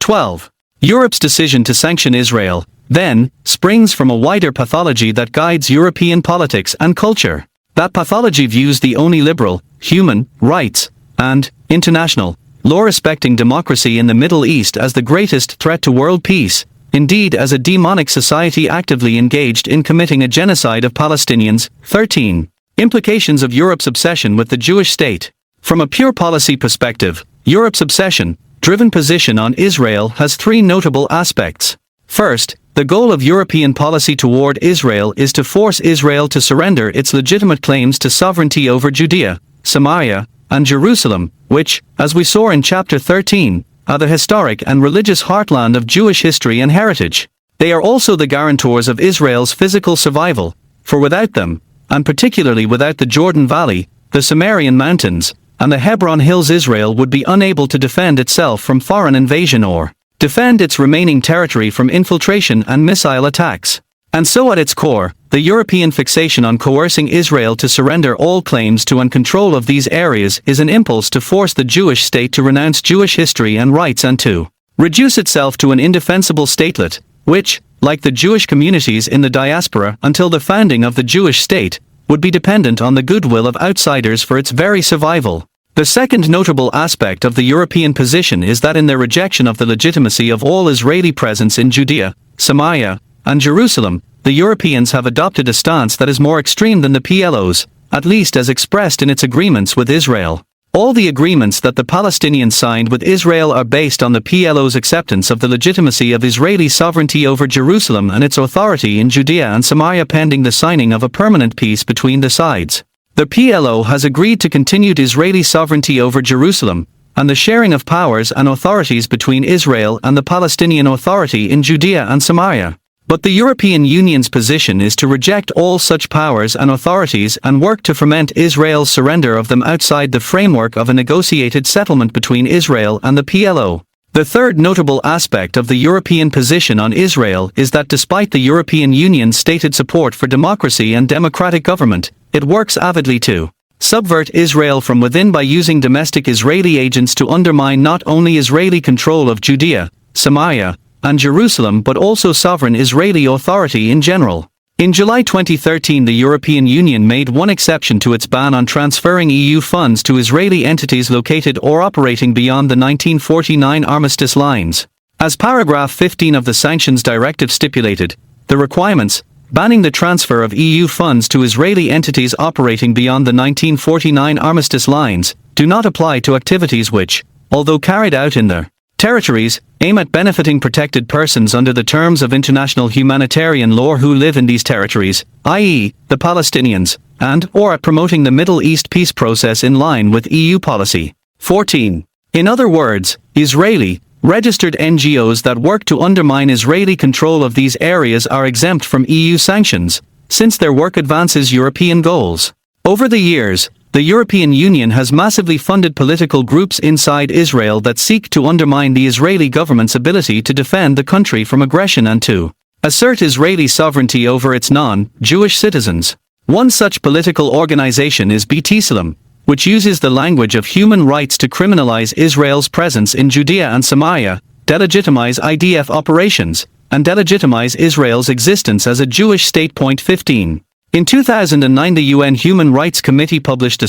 12. Europe's decision to sanction Israel, then, springs from a wider pathology that guides European politics and culture. That pathology views the only liberal, human rights, and international, law-respecting democracy in the Middle East as the greatest threat to world peace, indeed as a demonic society actively engaged in committing a genocide of Palestinians. 13. Implications of Europe's obsession with the Jewish state. From a pure policy perspective, Europe's obsession-driven position on Israel has 3 notable aspects. First, the goal of European policy toward Israel is to force Israel to surrender its legitimate claims to sovereignty over Judea, Samaria, and Jerusalem, which, as we saw in chapter 13, are the historic and religious heartland of Jewish history and heritage. They are also the guarantors of Israel's physical survival, for without them, and particularly without the Jordan Valley, the Sumerian Mountains, and the Hebron Hills, Israel would be unable to defend itself from foreign invasion or defend its remaining territory from infiltration and missile attacks. And so at its core, the European fixation on coercing Israel to surrender all claims to and control of these areas is an impulse to force the Jewish state to renounce Jewish history and rights and to reduce itself to an indefensible statelet, which, like the Jewish communities in the diaspora until the founding of the Jewish state, would be dependent on the goodwill of outsiders for its very survival. The second notable aspect of the European position is that in their rejection of the legitimacy of all Israeli presence in Judea, Samaria, and Jerusalem, the Europeans have adopted a stance that is more extreme than the PLO's, at least as expressed in its agreements with Israel. All the agreements that the Palestinians signed with Israel are based on the PLO's acceptance of the legitimacy of Israeli sovereignty over Jerusalem and its authority in Judea and Samaria pending the signing of a permanent peace between the sides. The PLO has agreed to continued Israeli sovereignty over Jerusalem, and the sharing of powers and authorities between Israel and the Palestinian Authority in Judea and Samaria. But the European Union's position is to reject all such powers and authorities and work to foment Israel's surrender of them outside the framework of a negotiated settlement between Israel and the PLO. The third notable aspect of the European position on Israel is that despite the European Union's stated support for democracy and democratic government, it works avidly to subvert Israel from within by using domestic Israeli agents to undermine not only Israeli control of Judea, Samaria, and Jerusalem but also sovereign Israeli authority in general. In July 2013, the European Union made one exception to its ban on transferring EU funds to Israeli entities located or operating beyond the 1949 armistice lines. As paragraph 15 of the Sanctions Directive stipulated, the requirements banning the transfer of EU funds to Israeli entities operating beyond the 1949 armistice lines do not apply to activities which, although carried out in their territories, aim at benefiting protected persons under the terms of international humanitarian law who live in these territories, i.e., the Palestinians, and or at promoting the Middle East peace process in line with EU policy. 14. In other words, Israeli registered NGOs that work to undermine Israeli control of these areas are exempt from EU sanctions, since their work advances European goals. Over the years, the European Union has massively funded political groups inside Israel that seek to undermine the Israeli government's ability to defend the country from aggression and to assert Israeli sovereignty over its non-Jewish citizens. One such political organization is B'Tselem, which uses the language of human rights to criminalize Israel's presence in Judea and Samaria, delegitimize IDF operations, and delegitimize Israel's existence as a Jewish state. 15. In 2009, the UN Human Rights Committee published a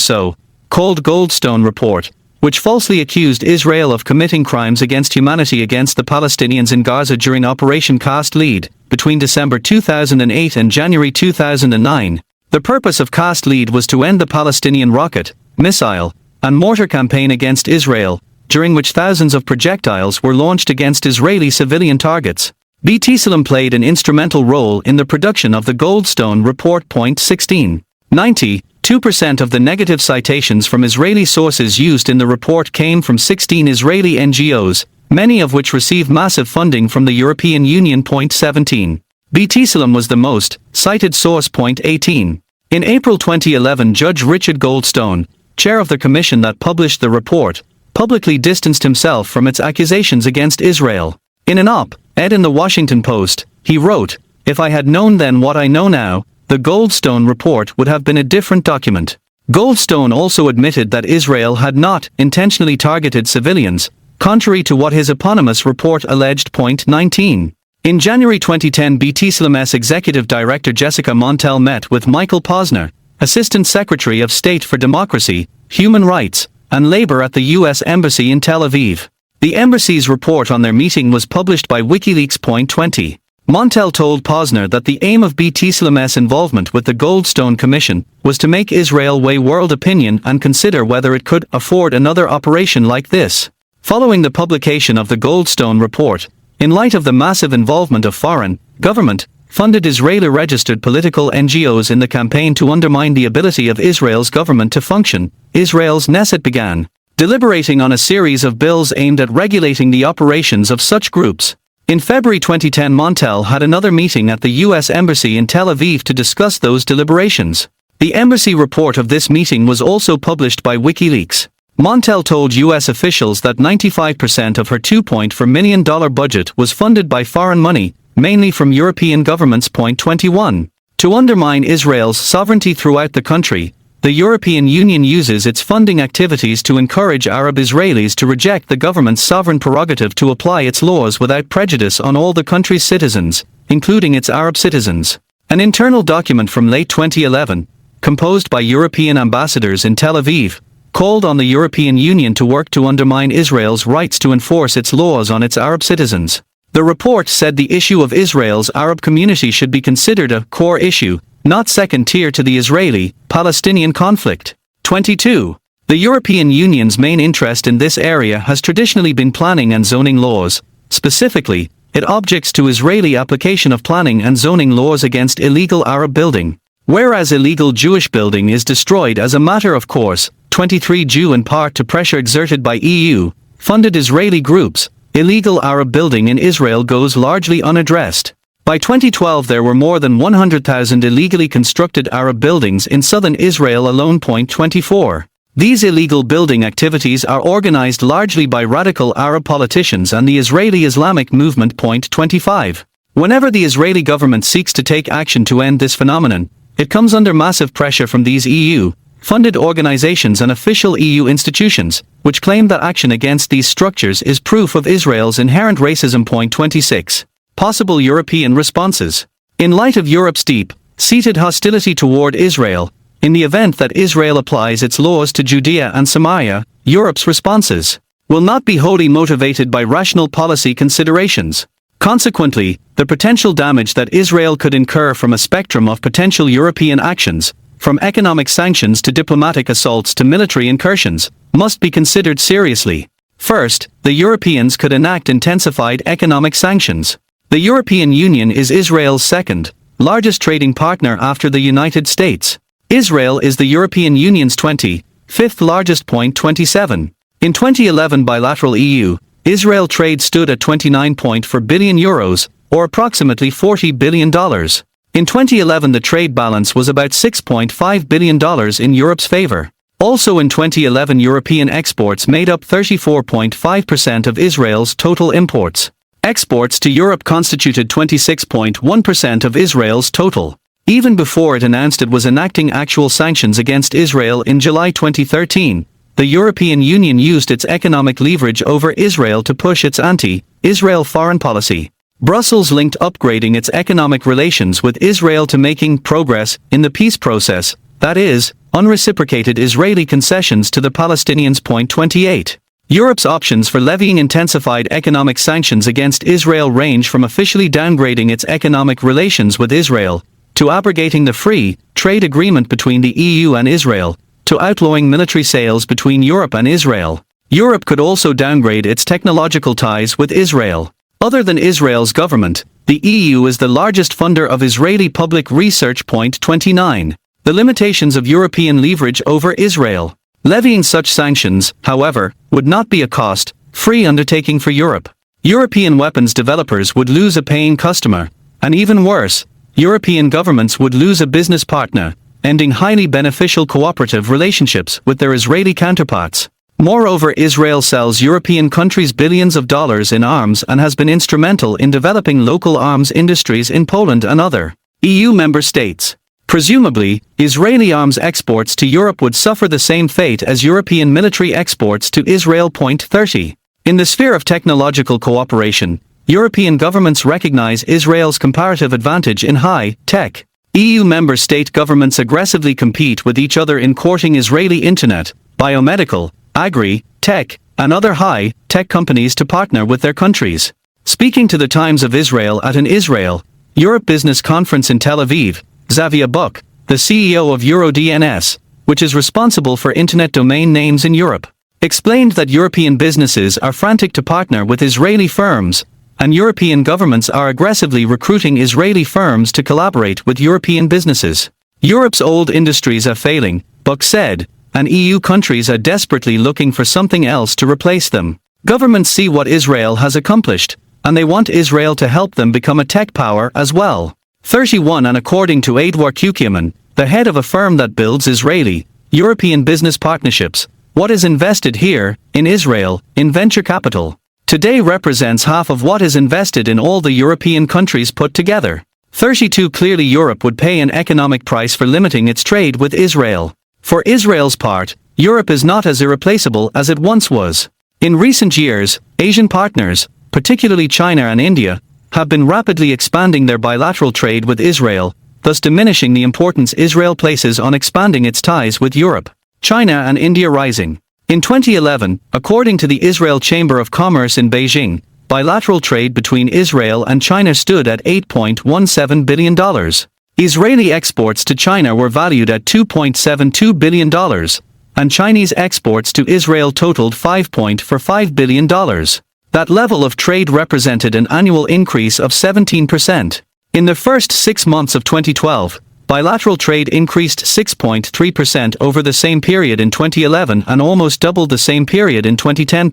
called Goldstone Report, which falsely accused Israel of committing crimes against humanity against the Palestinians in Gaza during Operation Cast Lead, between December 2008 and January 2009. The purpose of Cast Lead was to end the Palestinian rocket, missile, and mortar campaign against Israel, during which thousands of projectiles were launched against Israeli civilian targets. B'Tselem played an instrumental role in the production of the Goldstone Report. 16. 92% of the negative citations from Israeli sources used in the report came from 16 Israeli NGOs, many of which received massive funding from the European Union. 17. B'Tselem was the most cited source. 18. In April 2011, Judge Richard Goldstone, chair of the commission that published the report, publicly distanced himself from its accusations against Israel. In an op-ed in the Washington Post, he wrote, "If I had known then what I know now, the Goldstone Report would have been a different document." Goldstone also admitted that Israel had not intentionally targeted civilians, contrary to what his eponymous report alleged. 19. In January 2010, B'Tselem's executive director Jessica Montel met with Michael Posner, Assistant Secretary of State for Democracy, Human Rights, and Labor at the U.S. Embassy in Tel Aviv. The embassy's report on their meeting was published by WikiLeaks. 20. Montel told Posner that the aim of B'Tselem's involvement with the Goldstone Commission was to make Israel weigh world opinion and consider whether it could afford another operation like this. Following the publication of the Goldstone Report, in light of the massive involvement of foreign, government-funded Israeli-registered political NGOs in the campaign to undermine the ability of Israel's government to function, Israel's Knesset began deliberating on a series of bills aimed at regulating the operations of such groups. In February 2010, Montel had another meeting at the U.S. Embassy in Tel Aviv to discuss those deliberations. The embassy report of this meeting was also published by WikiLeaks. Montel told U.S. officials that 95% of her $2.4 million budget was funded by foreign money, mainly from European governments. 21. To undermine Israel's sovereignty throughout the country, the European Union uses its funding activities to encourage Arab Israelis to reject the government's sovereign prerogative to apply its laws without prejudice on all the country's citizens, including its Arab citizens. An internal document from late 2011, composed by European ambassadors in Tel Aviv, called on the European Union to work to undermine Israel's rights to enforce its laws on its Arab citizens. The report said the issue of Israel's Arab community should be considered a core issue, not second tier to the Israeli-Palestinian conflict. 22. The European Union's main interest in this area has traditionally been planning and zoning laws. Specifically, it objects to Israeli application of planning and zoning laws against illegal Arab building. Whereas illegal Jewish building is destroyed as a matter of course, 23 due in part to pressure exerted by EU-funded Israeli groups, illegal Arab building in Israel goes largely unaddressed. By 2012 there were more than 100,000 illegally constructed Arab buildings in southern Israel alone. 24. These illegal building activities are organized largely by radical Arab politicians and the Israeli Islamic movement. 25. Whenever the Israeli government seeks to take action to end this phenomenon, it comes under massive pressure from these EU-funded organizations and official EU institutions, which claim that action against these structures is proof of Israel's inherent racism. 26. Possible European responses. In light of Europe's deep-seated hostility toward Israel, in the event that Israel applies its laws to Judea and Samaria, Europe's responses will not be wholly motivated by rational policy considerations. Consequently, the potential damage that Israel could incur from a spectrum of potential European actions, from economic sanctions to diplomatic assaults to military incursions, must be considered seriously. First, the Europeans could enact intensified economic sanctions. The European Union is Israel's second largest trading partner after the United States. Israel is the European Union's 25th largest. 27. In 2011 bilateral EU-Israel trade stood at €29.4 billion, or approximately $40 billion. In 2011 the trade balance was about $6.5 billion in Europe's favor. Also in 2011 European exports made up 34.5% of Israel's total imports. Exports to Europe constituted 26.1% of Israel's total. Even before it announced it was enacting actual sanctions against Israel in July 2013, the European Union used its economic leverage over Israel to push its anti-Israel foreign policy. Brussels linked upgrading its economic relations with Israel to making progress in the peace process, that is, unreciprocated Israeli concessions to the Palestinians. Point 28. Europe's options for levying intensified economic sanctions against Israel range from officially downgrading its economic relations with Israel, to abrogating the free trade agreement between the EU and Israel, to outlawing military sales between Europe and Israel. Europe could also downgrade its technological ties with Israel. Other than Israel's government, the EU is the largest funder of Israeli public research. Point 29. The limitations of European leverage over Israel. Levying such sanctions, however, would not be a cost-free undertaking for Europe. European weapons developers would lose a paying customer, and even worse, European governments would lose a business partner, ending highly beneficial cooperative relationships with their Israeli counterparts. Moreover, Israel sells European countries billions of dollars in arms and has been instrumental in developing local arms industries in Poland and other EU member states. Presumably, Israeli arms exports to Europe would suffer the same fate as European military exports to Israel. Point 30. In the sphere of technological cooperation, European governments recognize Israel's comparative advantage in high-tech. EU member state governments aggressively compete with each other in courting Israeli internet, biomedical, agri-tech, and other high-tech companies to partner with their countries. Speaking to the Times of Israel at an Israel-Europe business conference in Tel Aviv, Xavier Buck, the CEO of EuroDNS, which is responsible for internet domain names in Europe, explained that European businesses are frantic to partner with Israeli firms, and European governments are aggressively recruiting Israeli firms to collaborate with European businesses. Europe's old industries are failing, Buck said, and EU countries are desperately looking for something else to replace them. Governments see what Israel has accomplished, and they want Israel to help them become a tech power as well. 31. And according to Edouard Kukiaman, the head of a firm that builds Israeli-European business partnerships, what is invested here, in Israel, in venture capital, today represents half of what is invested in all the European countries put together. 32. Clearly Europe would pay an economic price for limiting its trade with Israel. For Israel's part, Europe is not as irreplaceable as it once was. In recent years, Asian partners, particularly China and India, have been rapidly expanding their bilateral trade with Israel, thus diminishing the importance Israel places on expanding its ties with Europe. China and India rising. In 2011, according to the Israel Chamber of Commerce in Beijing, bilateral trade between Israel and China stood at $8.17 billion. Israeli exports to China were valued at $2.72 billion, and Chinese exports to Israel totaled $5.45 billion. That level of trade represented an annual increase of 17%. In the first 6 months of 2012, bilateral trade increased 6.3% over the same period in 2011 and almost doubled the same period in 2010.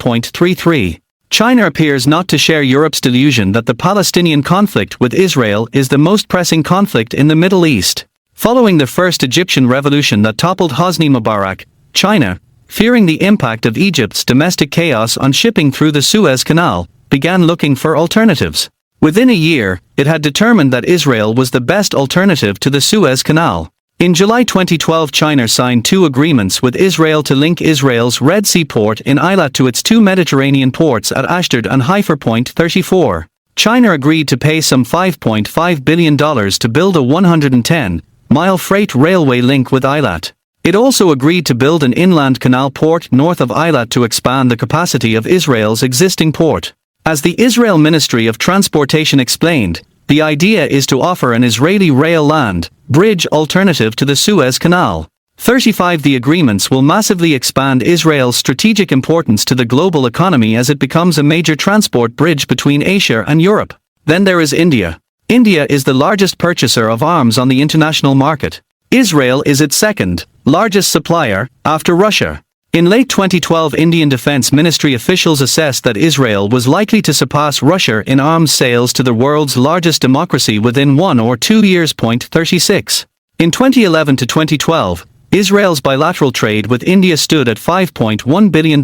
China appears not to share Europe's delusion that the Palestinian conflict with Israel is the most pressing conflict in the Middle East. Following the first Egyptian revolution that toppled Hosni Mubarak, China, fearing the impact of Egypt's domestic chaos on shipping through the Suez Canal, began looking for alternatives. Within a year, it had determined that Israel was the best alternative to the Suez Canal. In July 2012, China signed 2 agreements with Israel to link Israel's Red Sea port in Eilat to its 2 Mediterranean ports at Ashdod and Haifa. 34. China agreed to pay some $5.5 billion to build a 110-mile freight railway link with Eilat. It also agreed to build an inland canal port north of Eilat to expand the capacity of Israel's existing port. As the Israel Ministry of Transportation explained, the idea is to offer an Israeli rail land bridge alternative to the Suez Canal. 35. The agreements will massively expand Israel's strategic importance to the global economy as it becomes a major transport bridge between Asia and Europe. Then there is India. India is the largest purchaser of arms on the international market. Israel is its second largest supplier, after Russia. In late 2012, Indian Defense Ministry officials assessed that Israel was likely to surpass Russia in arms sales to the world's largest democracy within 1 or 2 years. 36. In 2011 to 2012, Israel's bilateral trade with India stood at $5.1 billion,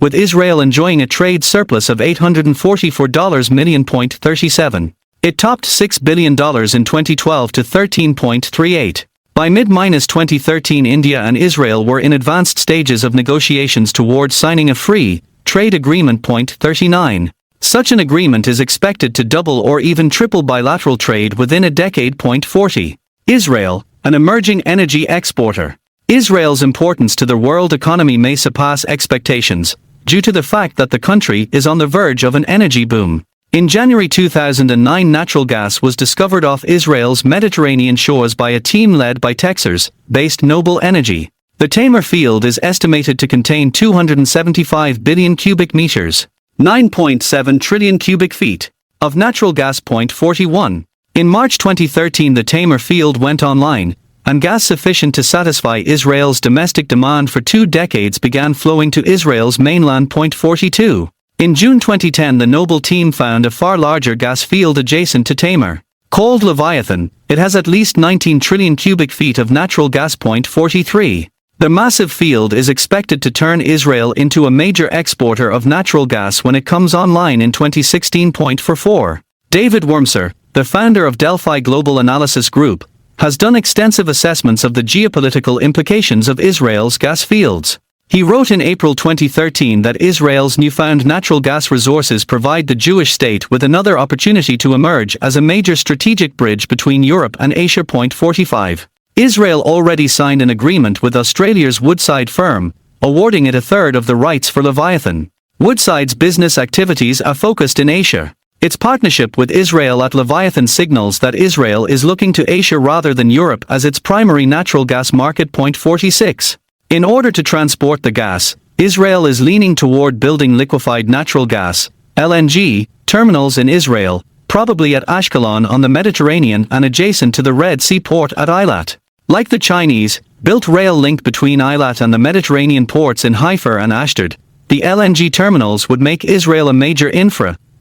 with Israel enjoying a trade surplus of $844 million. 37. It topped $6 billion in 2012 to 13.38. By mid-2013, India and Israel were in advanced stages of negotiations towards signing a free trade agreement. 39. Such an agreement is expected to double or even triple bilateral trade within a decade. 40. Israel, an emerging energy exporter. Israel's importance to the world economy may surpass expectations, due to the fact that the country is on the verge of an energy boom. In January 2009, natural gas was discovered off Israel's Mediterranean shores by a team led by Texas-based Noble Energy. The Tamar field is estimated to contain 275 billion cubic meters, 9.7 trillion cubic feet, of natural gas. 41. In March 2013, the Tamar field went online, and gas sufficient to satisfy Israel's domestic demand for 2 decades began flowing to Israel's mainland. 42. In June 2010, the Noble team found a far larger gas field adjacent to Tamar. Called Leviathan, it has at least 19 trillion cubic feet of natural gas. 43. The massive field is expected to turn Israel into a major exporter of natural gas when it comes online in 2016. 44. David Wormser, the founder of Delphi Global Analysis Group, has done extensive assessments of the geopolitical implications of Israel's gas fields. He wrote in April 2013 that Israel's newfound natural gas resources provide the Jewish state with another opportunity to emerge as a major strategic bridge between Europe and Asia. 45. Israel already signed an agreement with Australia's Woodside firm, awarding it a third of the rights for Leviathan. Woodside's business activities are focused in Asia. Its partnership with Israel at Leviathan signals that Israel is looking to Asia rather than Europe as its primary natural gas market. 46. In order to transport the gas, Israel is leaning toward building liquefied natural gas, LNG, terminals in Israel, probably at Ashkelon on the Mediterranean and adjacent to the Red Sea port at Eilat. Like the Chinese, built rail link between Eilat and the Mediterranean ports in Haifa and Ashdod, the LNG terminals would make Israel a major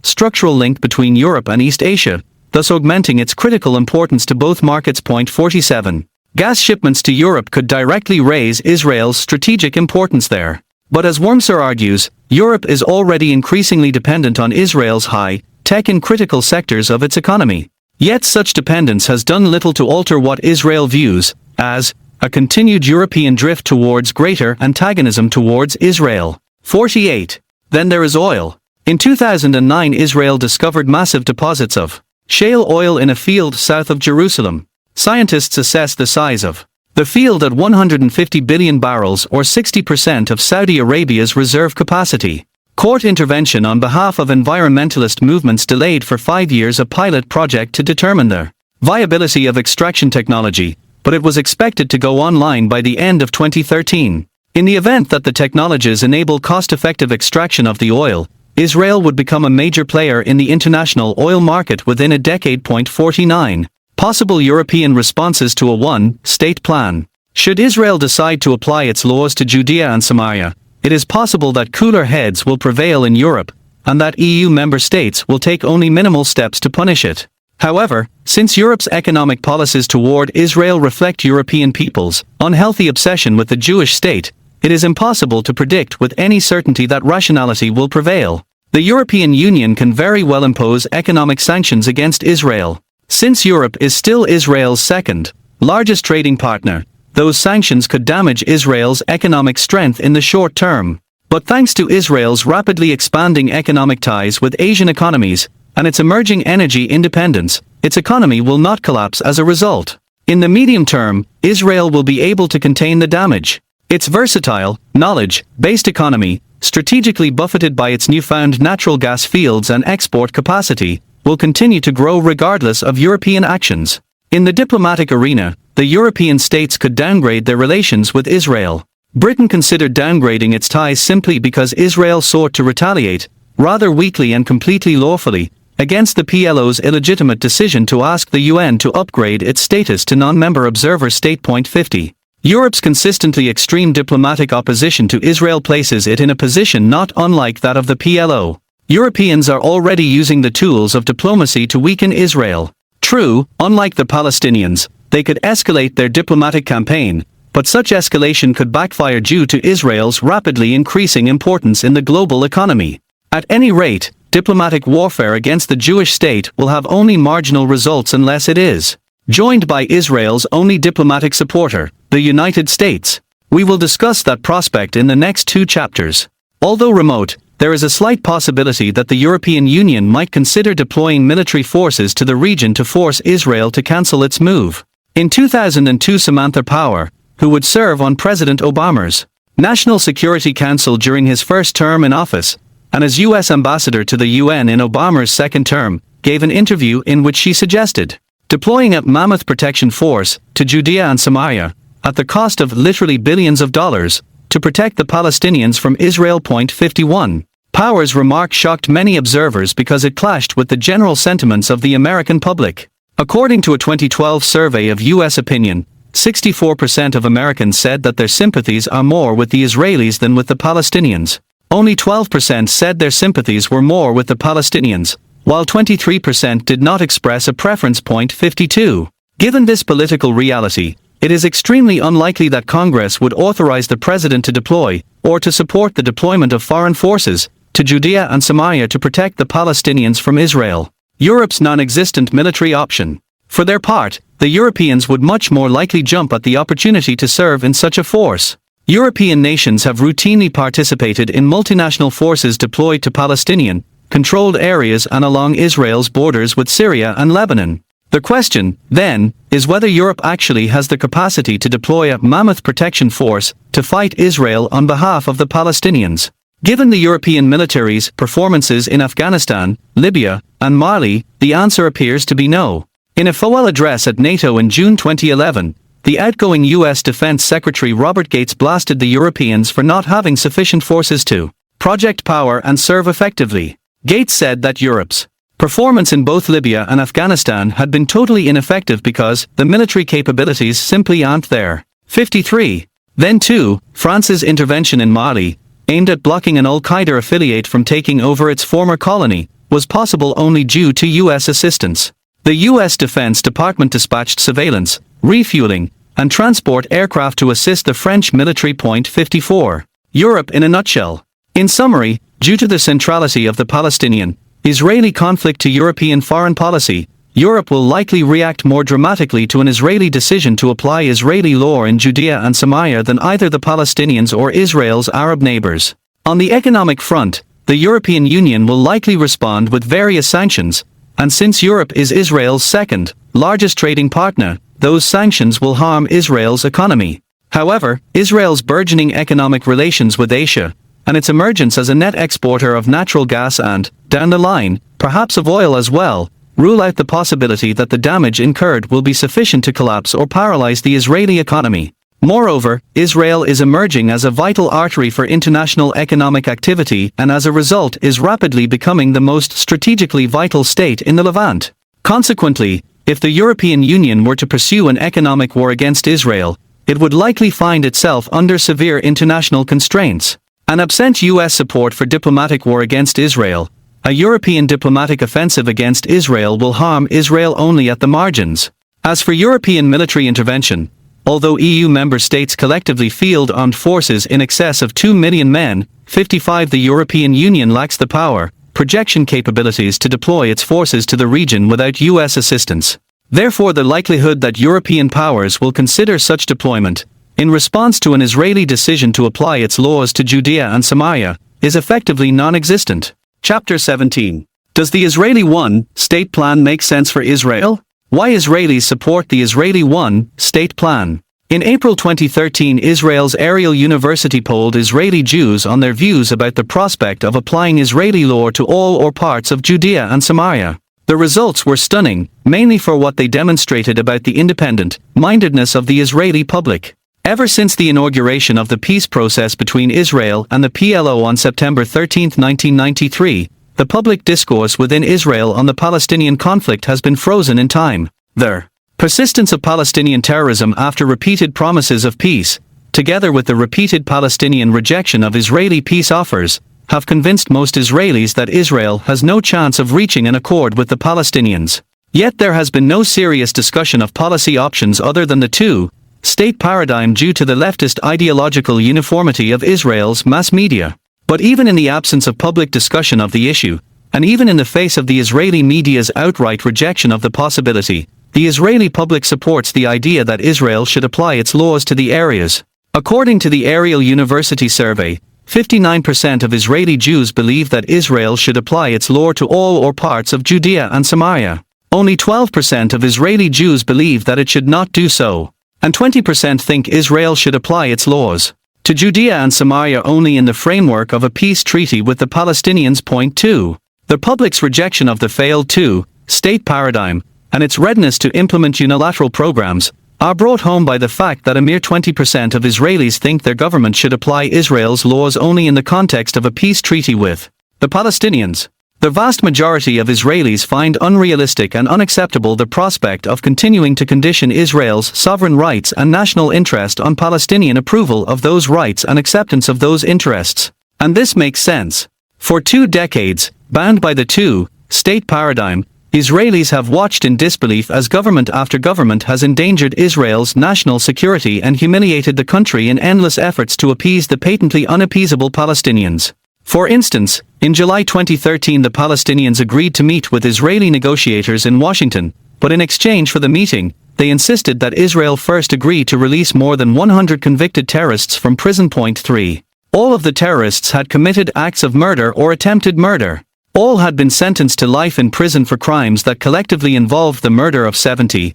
structural link between Europe and East Asia, thus augmenting its critical importance to both markets. 47. Gas shipments to Europe could directly raise Israel's strategic importance there. But as Wormser argues, Europe is already increasingly dependent on Israel's high-tech in critical sectors of its economy. Yet such dependence has done little to alter what Israel views as a continued European drift towards greater antagonism towards Israel. 48. Then there is oil. In 2009, Israel discovered massive deposits of shale oil in a field south of Jerusalem. Scientists assess the size of the field at 150 billion barrels or 60% of Saudi Arabia's reserve capacity. Court intervention on behalf of environmentalist movements delayed for 5 years a pilot project to determine the viability of extraction technology, but it was expected to go online by the end of 2013. In the event that the technologies enable cost-effective extraction of the oil, Israel would become a major player in the international oil market within a decade. 49. Possible European responses to a one-state plan. Should Israel decide to apply its laws to Judea and Samaria, it is possible that cooler heads will prevail in Europe, and that EU member states will take only minimal steps to punish it. However, since Europe's economic policies toward Israel reflect European people's unhealthy obsession with the Jewish state, it is impossible to predict with any certainty that rationality will prevail. The European Union can very well impose economic sanctions against Israel. Since Europe is still Israel's second largest trading partner, those sanctions could damage Israel's economic strength in the short term. But thanks to Israel's rapidly expanding economic ties with Asian economies, and its emerging energy independence, its economy will not collapse as a result. In the medium term, Israel will be able to contain the damage. Its versatile, knowledge-based economy, strategically buffeted by its newfound natural gas fields and export capacity, will continue to grow regardless of European actions. In the diplomatic arena, the European states could downgrade their relations with Israel. Britain considered downgrading its ties simply because Israel sought to retaliate, rather weakly and completely lawfully, against the PLO's illegitimate decision to ask the UN to upgrade its status to non-member observer state. 50. Europe's consistently extreme diplomatic opposition to Israel places it in a position not unlike that of the PLO. Europeans are already using the tools of diplomacy to weaken Israel. True, unlike the Palestinians, they could escalate their diplomatic campaign, but such escalation could backfire due to Israel's rapidly increasing importance in the global economy. At any rate, diplomatic warfare against the Jewish state will have only marginal results unless it is joined by Israel's only diplomatic supporter, the United States. We will discuss that prospect in the next 2 chapters. Although remote, there is a slight possibility that the European Union might consider deploying military forces to the region to force Israel to cancel its move. In 2002, Samantha Power, who would serve on President Obama's National Security Council during his first term in office, and as U.S. ambassador to the UN in Obama's second term, gave an interview in which she suggested deploying a mammoth protection force to Judea and Samaria, at the cost of literally billions of dollars, to protect the Palestinians from Israel. 51. Power's remark shocked many observers because it clashed with the general sentiments of the American public. According to a 2012 survey of U.S. opinion, 64% of Americans said that their sympathies are more with the Israelis than with the Palestinians. Only 12% said their sympathies were more with the Palestinians, while 23% did not express a preference. 52. Given this political reality, it is extremely unlikely that Congress would authorize the president to deploy, or to support the deployment of foreign forces, to Judea and Samaria to protect the Palestinians from Israel. Europe's non-existent military option. For their part, the Europeans would much more likely jump at the opportunity to serve in such a force. European nations have routinely participated in multinational forces deployed to Palestinian-controlled areas and along Israel's borders with Syria and Lebanon. The question, then, is whether Europe actually has the capacity to deploy a mammoth protection force to fight Israel on behalf of the Palestinians. Given the European military's performances in Afghanistan, Libya, and Mali, the answer appears to be no. In a farewell address at NATO in June 2011, the outgoing U.S. Defense Secretary Robert Gates blasted the Europeans for not having sufficient forces to project power and serve effectively. Gates said that Europe's performance in both Libya and Afghanistan had been totally ineffective because the military capabilities simply aren't there. 53. Then too, France's intervention in Mali, aimed at blocking an al-Qaeda affiliate from taking over its former colony, was possible only due to U.S. assistance. The U.S. Defense Department dispatched surveillance, refueling, and transport aircraft to assist the French military. 54. Europe in a nutshell. In summary, due to the centrality of the Palestinian-Israeli conflict to European foreign policy, Europe will likely react more dramatically to an Israeli decision to apply Israeli law in Judea and Samaria than either the Palestinians or Israel's Arab neighbors. On the economic front, the European Union will likely respond with various sanctions, and since Europe is Israel's second largest trading partner, those sanctions will harm Israel's economy. However, Israel's burgeoning economic relations with Asia, and its emergence as a net exporter of natural gas and, down the line, perhaps of oil as well, rule out the possibility that the damage incurred will be sufficient to collapse or paralyze the Israeli economy. Moreover, Israel is emerging as a vital artery for international economic activity and as a result is rapidly becoming the most strategically vital state in the Levant. Consequently, if the European Union were to pursue an economic war against Israel, it would likely find itself under severe international constraints. And absent U.S. support for diplomatic war against Israel, a European diplomatic offensive against Israel will harm Israel only at the margins. As for European military intervention, although EU member states collectively field armed forces in excess of 2 million men, 55 the European Union lacks the power, projection capabilities to deploy its forces to the region without US assistance. Therefore the likelihood that European powers will consider such deployment, in response to an Israeli decision to apply its laws to Judea and Samaria, is effectively non-existent. Chapter 17. Does the Israeli one-state plan make sense for Israel? Why Israelis support the Israeli one-state plan. In April 2013, Israel's Ariel University polled Israeli Jews on their views about the prospect of applying Israeli law to all or parts of Judea and Samaria. The results were stunning, mainly for what they demonstrated about the independent-mindedness of the Israeli public. Ever since the inauguration of the peace process between Israel and the PLO on September 13, 1993, the public discourse within Israel on the Palestinian conflict has been frozen in time. The persistence of Palestinian terrorism after repeated promises of peace, together with the repeated Palestinian rejection of Israeli peace offers, have convinced most Israelis that Israel has no chance of reaching an accord with the Palestinians. Yet there has been no serious discussion of policy options other than the two-state paradigm due to the leftist ideological uniformity of Israel's mass media. But even in the absence of public discussion of the issue, and even in the face of the Israeli media's outright rejection of the possibility, the Israeli public supports the idea that Israel should apply its laws to the areas. According to the Ariel University survey, 59% of Israeli Jews believe that Israel should apply its law to all or parts of Judea and Samaria. Only 12% of Israeli Jews believe that it should not do so. and 20% think Israel should apply its laws to Judea and Samaria only in the framework of a peace treaty with the Palestinians. Point 2. The public's rejection of the failed two-state paradigm, and its readiness to implement unilateral programs, are brought home by the fact that a mere 20% of Israelis think their government should apply Israel's laws only in the context of a peace treaty with the Palestinians. The vast majority of Israelis find unrealistic and unacceptable the prospect of continuing to condition Israel's sovereign rights and national interest on Palestinian approval of those rights and acceptance of those interests. And this makes sense. For 2 decades, bound by the two-state paradigm, Israelis have watched in disbelief as government after government has endangered Israel's national security and humiliated the country in endless efforts to appease the patently unappeasable Palestinians. For instance, in July 2013 the Palestinians agreed to meet with Israeli negotiators in Washington, but in exchange for the meeting, they insisted that Israel first agree to release more than 100 convicted terrorists from prison. Point 3. All of the terrorists had committed acts of murder or attempted murder. All had been sentenced to life in prison for crimes that collectively involved the murder of 76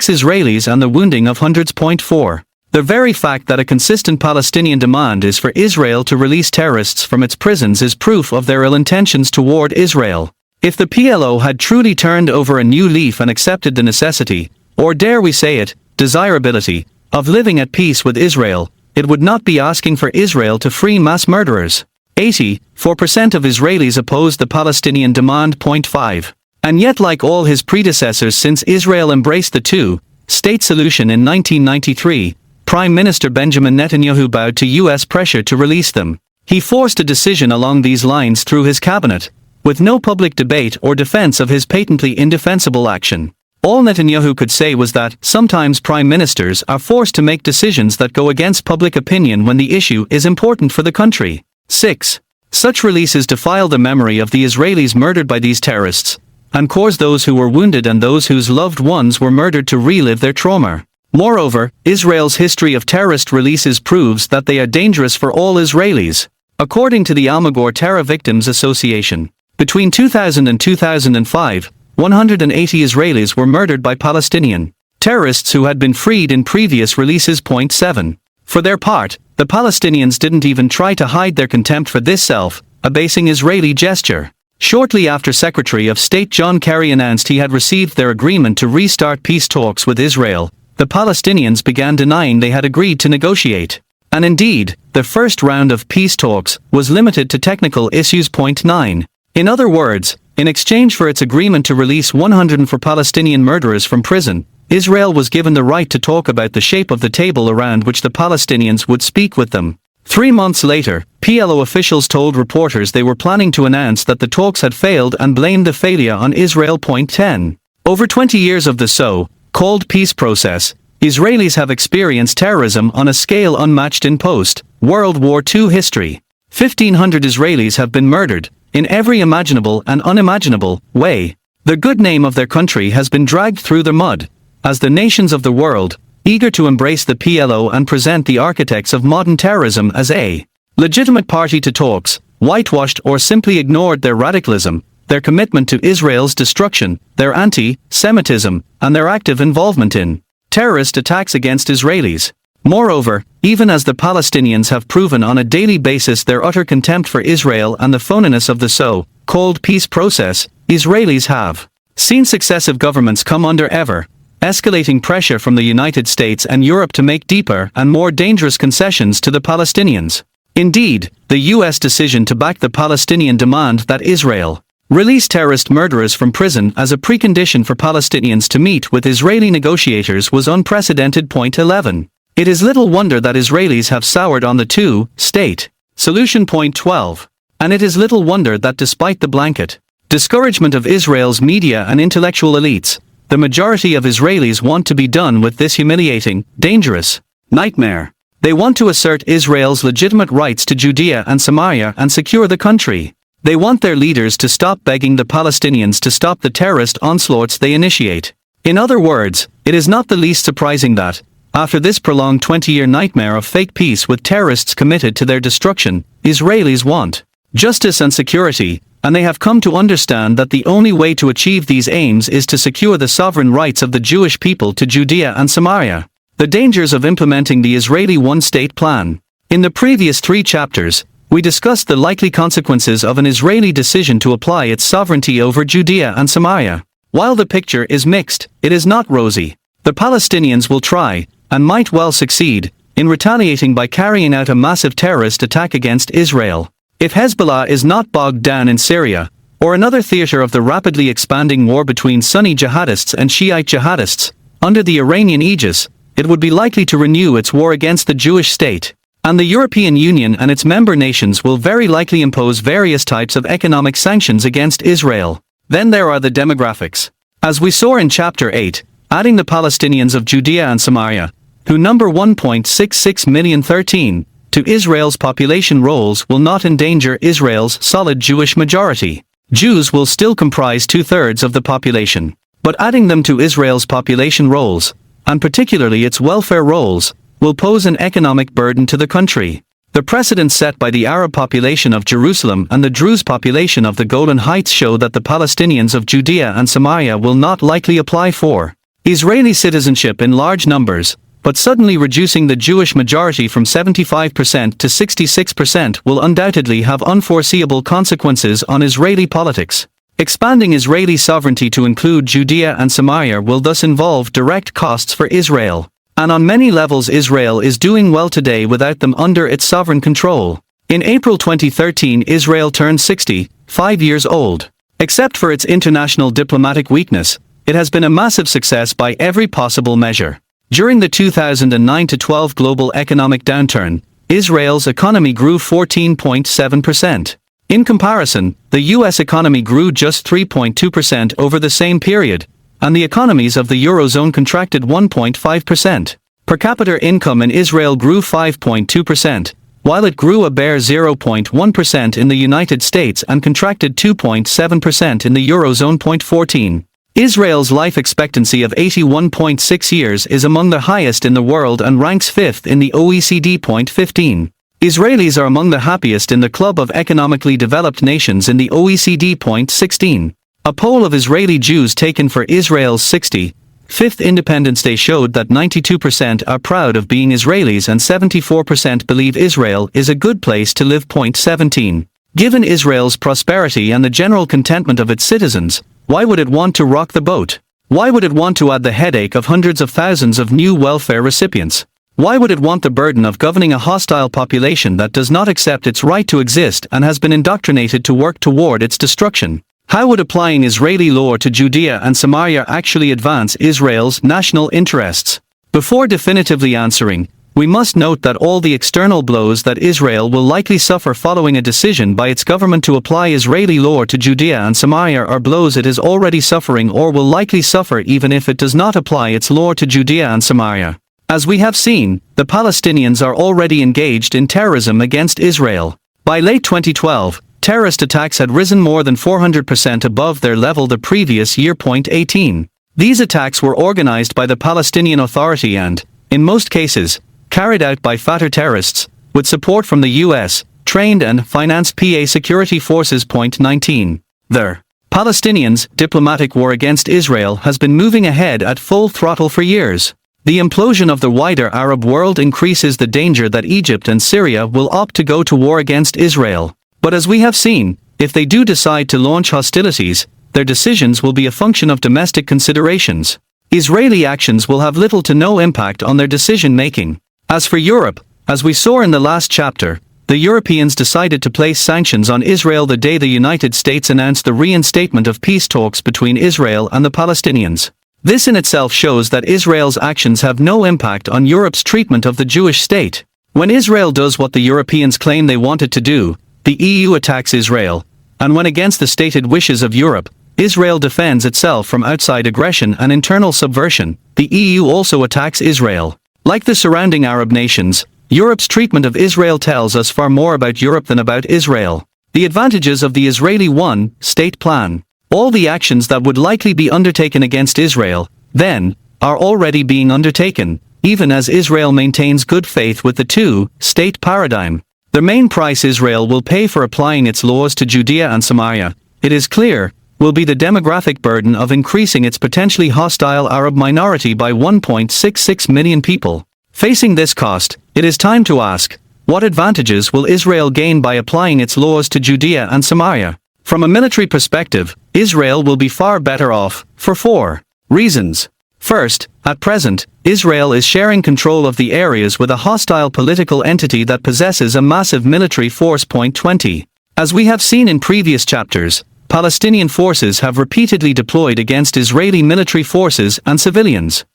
Israelis and the wounding of hundreds. Point 4. The very fact that a consistent Palestinian demand is for Israel to release terrorists from its prisons is proof of their ill intentions toward Israel. If the PLO had truly turned over a new leaf and accepted the necessity, or dare we say it, desirability, of living at peace with Israel, it would not be asking for Israel to free mass murderers. 84% of Israelis opposed the Palestinian demand. Point 5. And yet, like all his predecessors since Israel embraced the two-state solution in 1993, Prime Minister Benjamin Netanyahu bowed to U.S. pressure to release them. He forced a decision along these lines through his cabinet, with no public debate or defense of his patently indefensible action. All Netanyahu could say was that sometimes prime ministers are forced to make decisions that go against public opinion when the issue is important for the country. 6. Such releases defile the memory of the Israelis murdered by these terrorists, and cause those who were wounded and those whose loved ones were murdered to relive their trauma. Moreover, Israel's history of terrorist releases proves that they are dangerous for all Israelis. According to the Almagor Terror Victims Association, between 2000 and 2005, 180 Israelis were murdered by Palestinian terrorists who had been freed in previous releases. Point 7. For their part, the Palestinians didn't even try to hide their contempt for this self-abasing Israeli gesture. Shortly after Secretary of State John Kerry announced he had received their agreement to restart peace talks with Israel, the Palestinians began denying they had agreed to negotiate. And indeed, the first round of peace talks was limited to technical issues. Point 9. In other words, in exchange for its agreement to release 104 Palestinian murderers from prison, Israel was given the right to talk about the shape of the table around which the Palestinians would speak with them. 3 months later, PLO officials told reporters they were planning to announce that the talks had failed and blamed the failure on Israel. Point 10. Over 20 years of the so-called peace process, Israelis have experienced terrorism on a scale unmatched in post-World War II history. 1,500 Israelis have been murdered, in every imaginable and unimaginable way. The good name of their country has been dragged through the mud, as the nations of the world, eager to embrace the PLO and present the architects of modern terrorism as a legitimate party to talks, whitewashed or simply ignored their radicalism, their commitment to Israel's destruction, their anti-Semitism, and their active involvement in terrorist attacks against Israelis. Moreover, even as the Palestinians have proven on a daily basis their utter contempt for Israel and the phoniness of the so-called peace process, Israelis have seen successive governments come under ever escalating pressure from the United States and Europe to make deeper and more dangerous concessions to the Palestinians. Indeed, the U.S. decision to back the Palestinian demand that Israel release terrorist murderers from prison as a precondition for Palestinians to meet with Israeli negotiators was unprecedented. Point 11. It is little wonder that Israelis have soured on the two-state solution. Point 12. And it is little wonder that despite the blanket discouragement of Israel's media and intellectual elites, the majority of Israelis want to be done with this humiliating, dangerous nightmare. They want to assert Israel's legitimate rights to Judea and Samaria and secure the country. They want their leaders to stop begging the Palestinians to stop the terrorist onslaughts they initiate. In other words, it is not the least surprising that, after this prolonged 20-year nightmare of fake peace with terrorists committed to their destruction, Israelis want justice and security, and they have come to understand that the only way to achieve these aims is to secure the sovereign rights of the Jewish people to Judea and Samaria. The dangers of implementing the Israeli one-state plan. In the previous 3 chapters, we discussed the likely consequences of an Israeli decision to apply its sovereignty over Judea and Samaria. While the picture is mixed, it is not rosy. The Palestinians will try, and might well succeed, in retaliating by carrying out a massive terrorist attack against Israel. If Hezbollah is not bogged down in Syria, or another theater of the rapidly expanding war between Sunni jihadists and Shiite jihadists, under the Iranian aegis, it would be likely to renew its war against the Jewish state. And the European Union and its member nations will very likely impose various types of economic sanctions against Israel. Then there are the demographics. As we saw in Chapter 8, adding the Palestinians of Judea and Samaria, who number 1.66 million 13, to Israel's population rolls will not endanger Israel's solid Jewish majority. Jews will still comprise 2/3 of the population. But adding them to Israel's population rolls, and particularly its welfare rolls, will pose an economic burden to the country. The precedent set by the Arab population of Jerusalem and the Druze population of the Golan Heights show that the Palestinians of Judea and Samaria will not likely apply for Israeli citizenship in large numbers, but suddenly reducing the Jewish majority from 75% to 66% will undoubtedly have unforeseeable consequences on Israeli politics. Expanding Israeli sovereignty to include Judea and Samaria will thus involve direct costs for Israel. And on many levels Israel is doing well today without them under its sovereign control. In April 2013 Israel turned 65 years old. Except for its international diplomatic weakness, it has been a massive success by every possible measure. During the 2009-12 global economic downturn, Israel's economy grew 14.7%. In comparison, the US economy grew just 3.2% over the same period, and the economies of the Eurozone contracted 1.5%. Per capita income in Israel grew 5.2%, while it grew a bare 0.1% in the United States and contracted 2.7% in the Eurozone. 14. Israel's life expectancy of 81.6 years is among the highest in the world and ranks 5th in the OECD. 15. Israelis are among the happiest in the club of economically developed nations in the OECD. 16. A poll of Israeli Jews taken for Israel's 65th Independence Day showed that 92% are proud of being Israelis and 74% believe Israel is a good place to live. 17. Given Israel's prosperity and the general contentment of its citizens, why would it want to rock the boat? Why would it want to add the headache of hundreds of thousands of new welfare recipients? Why would it want the burden of governing a hostile population that does not accept its right to exist and has been indoctrinated to work toward its destruction? How would applying Israeli law to Judea and Samaria actually advance Israel's national interests? Before definitively answering, we must note that all the external blows that Israel will likely suffer following a decision by its government to apply Israeli law to Judea and Samaria are blows it is already suffering or will likely suffer even if it does not apply its law to Judea and Samaria. As we have seen, the Palestinians are already engaged in terrorism against Israel. By late 2012, terrorist attacks had risen more than 400% above their level the previous year. 18. These attacks were organized by the Palestinian Authority and, in most cases, carried out by Fatah terrorists, with support from the US, trained and financed PA security forces. 19. The Palestinians' diplomatic war against Israel has been moving ahead at full throttle for years. The implosion of the wider Arab world increases the danger that Egypt and Syria will opt to go to war against Israel. But as we have seen, if they do decide to launch hostilities, their decisions will be a function of domestic considerations. Israeli actions will have little to no impact on their decision-making. As for Europe, as we saw in the last chapter, the Europeans decided to place sanctions on Israel the day the United States announced the reinstatement of peace talks between Israel and the Palestinians. This in itself shows that Israel's actions have no impact on Europe's treatment of the Jewish state. When Israel does what the Europeans claim they want it to do, the EU attacks Israel, and when against the stated wishes of Europe, Israel defends itself from outside aggression and internal subversion, the EU also attacks Israel. Like the surrounding Arab nations, Europe's treatment of Israel tells us far more about Europe than about Israel. The advantages of the Israeli one-state plan. All the actions that would likely be undertaken against Israel, then, are already being undertaken, even as Israel maintains good faith with the two-state paradigm. The main price Israel will pay for applying its laws to Judea and Samaria, it is clear, will be the demographic burden of increasing its potentially hostile Arab minority by 1.66 million people. Facing this cost, it is time to ask, what advantages will Israel gain by applying its laws to Judea and Samaria? From a military perspective, Israel will be far better off, for 4 reasons. First, at present, Israel is sharing control of the areas with a hostile political entity that possesses a massive military force. 20. As we have seen in previous chapters, Palestinian forces have repeatedly deployed against Israeli military forces and civilians.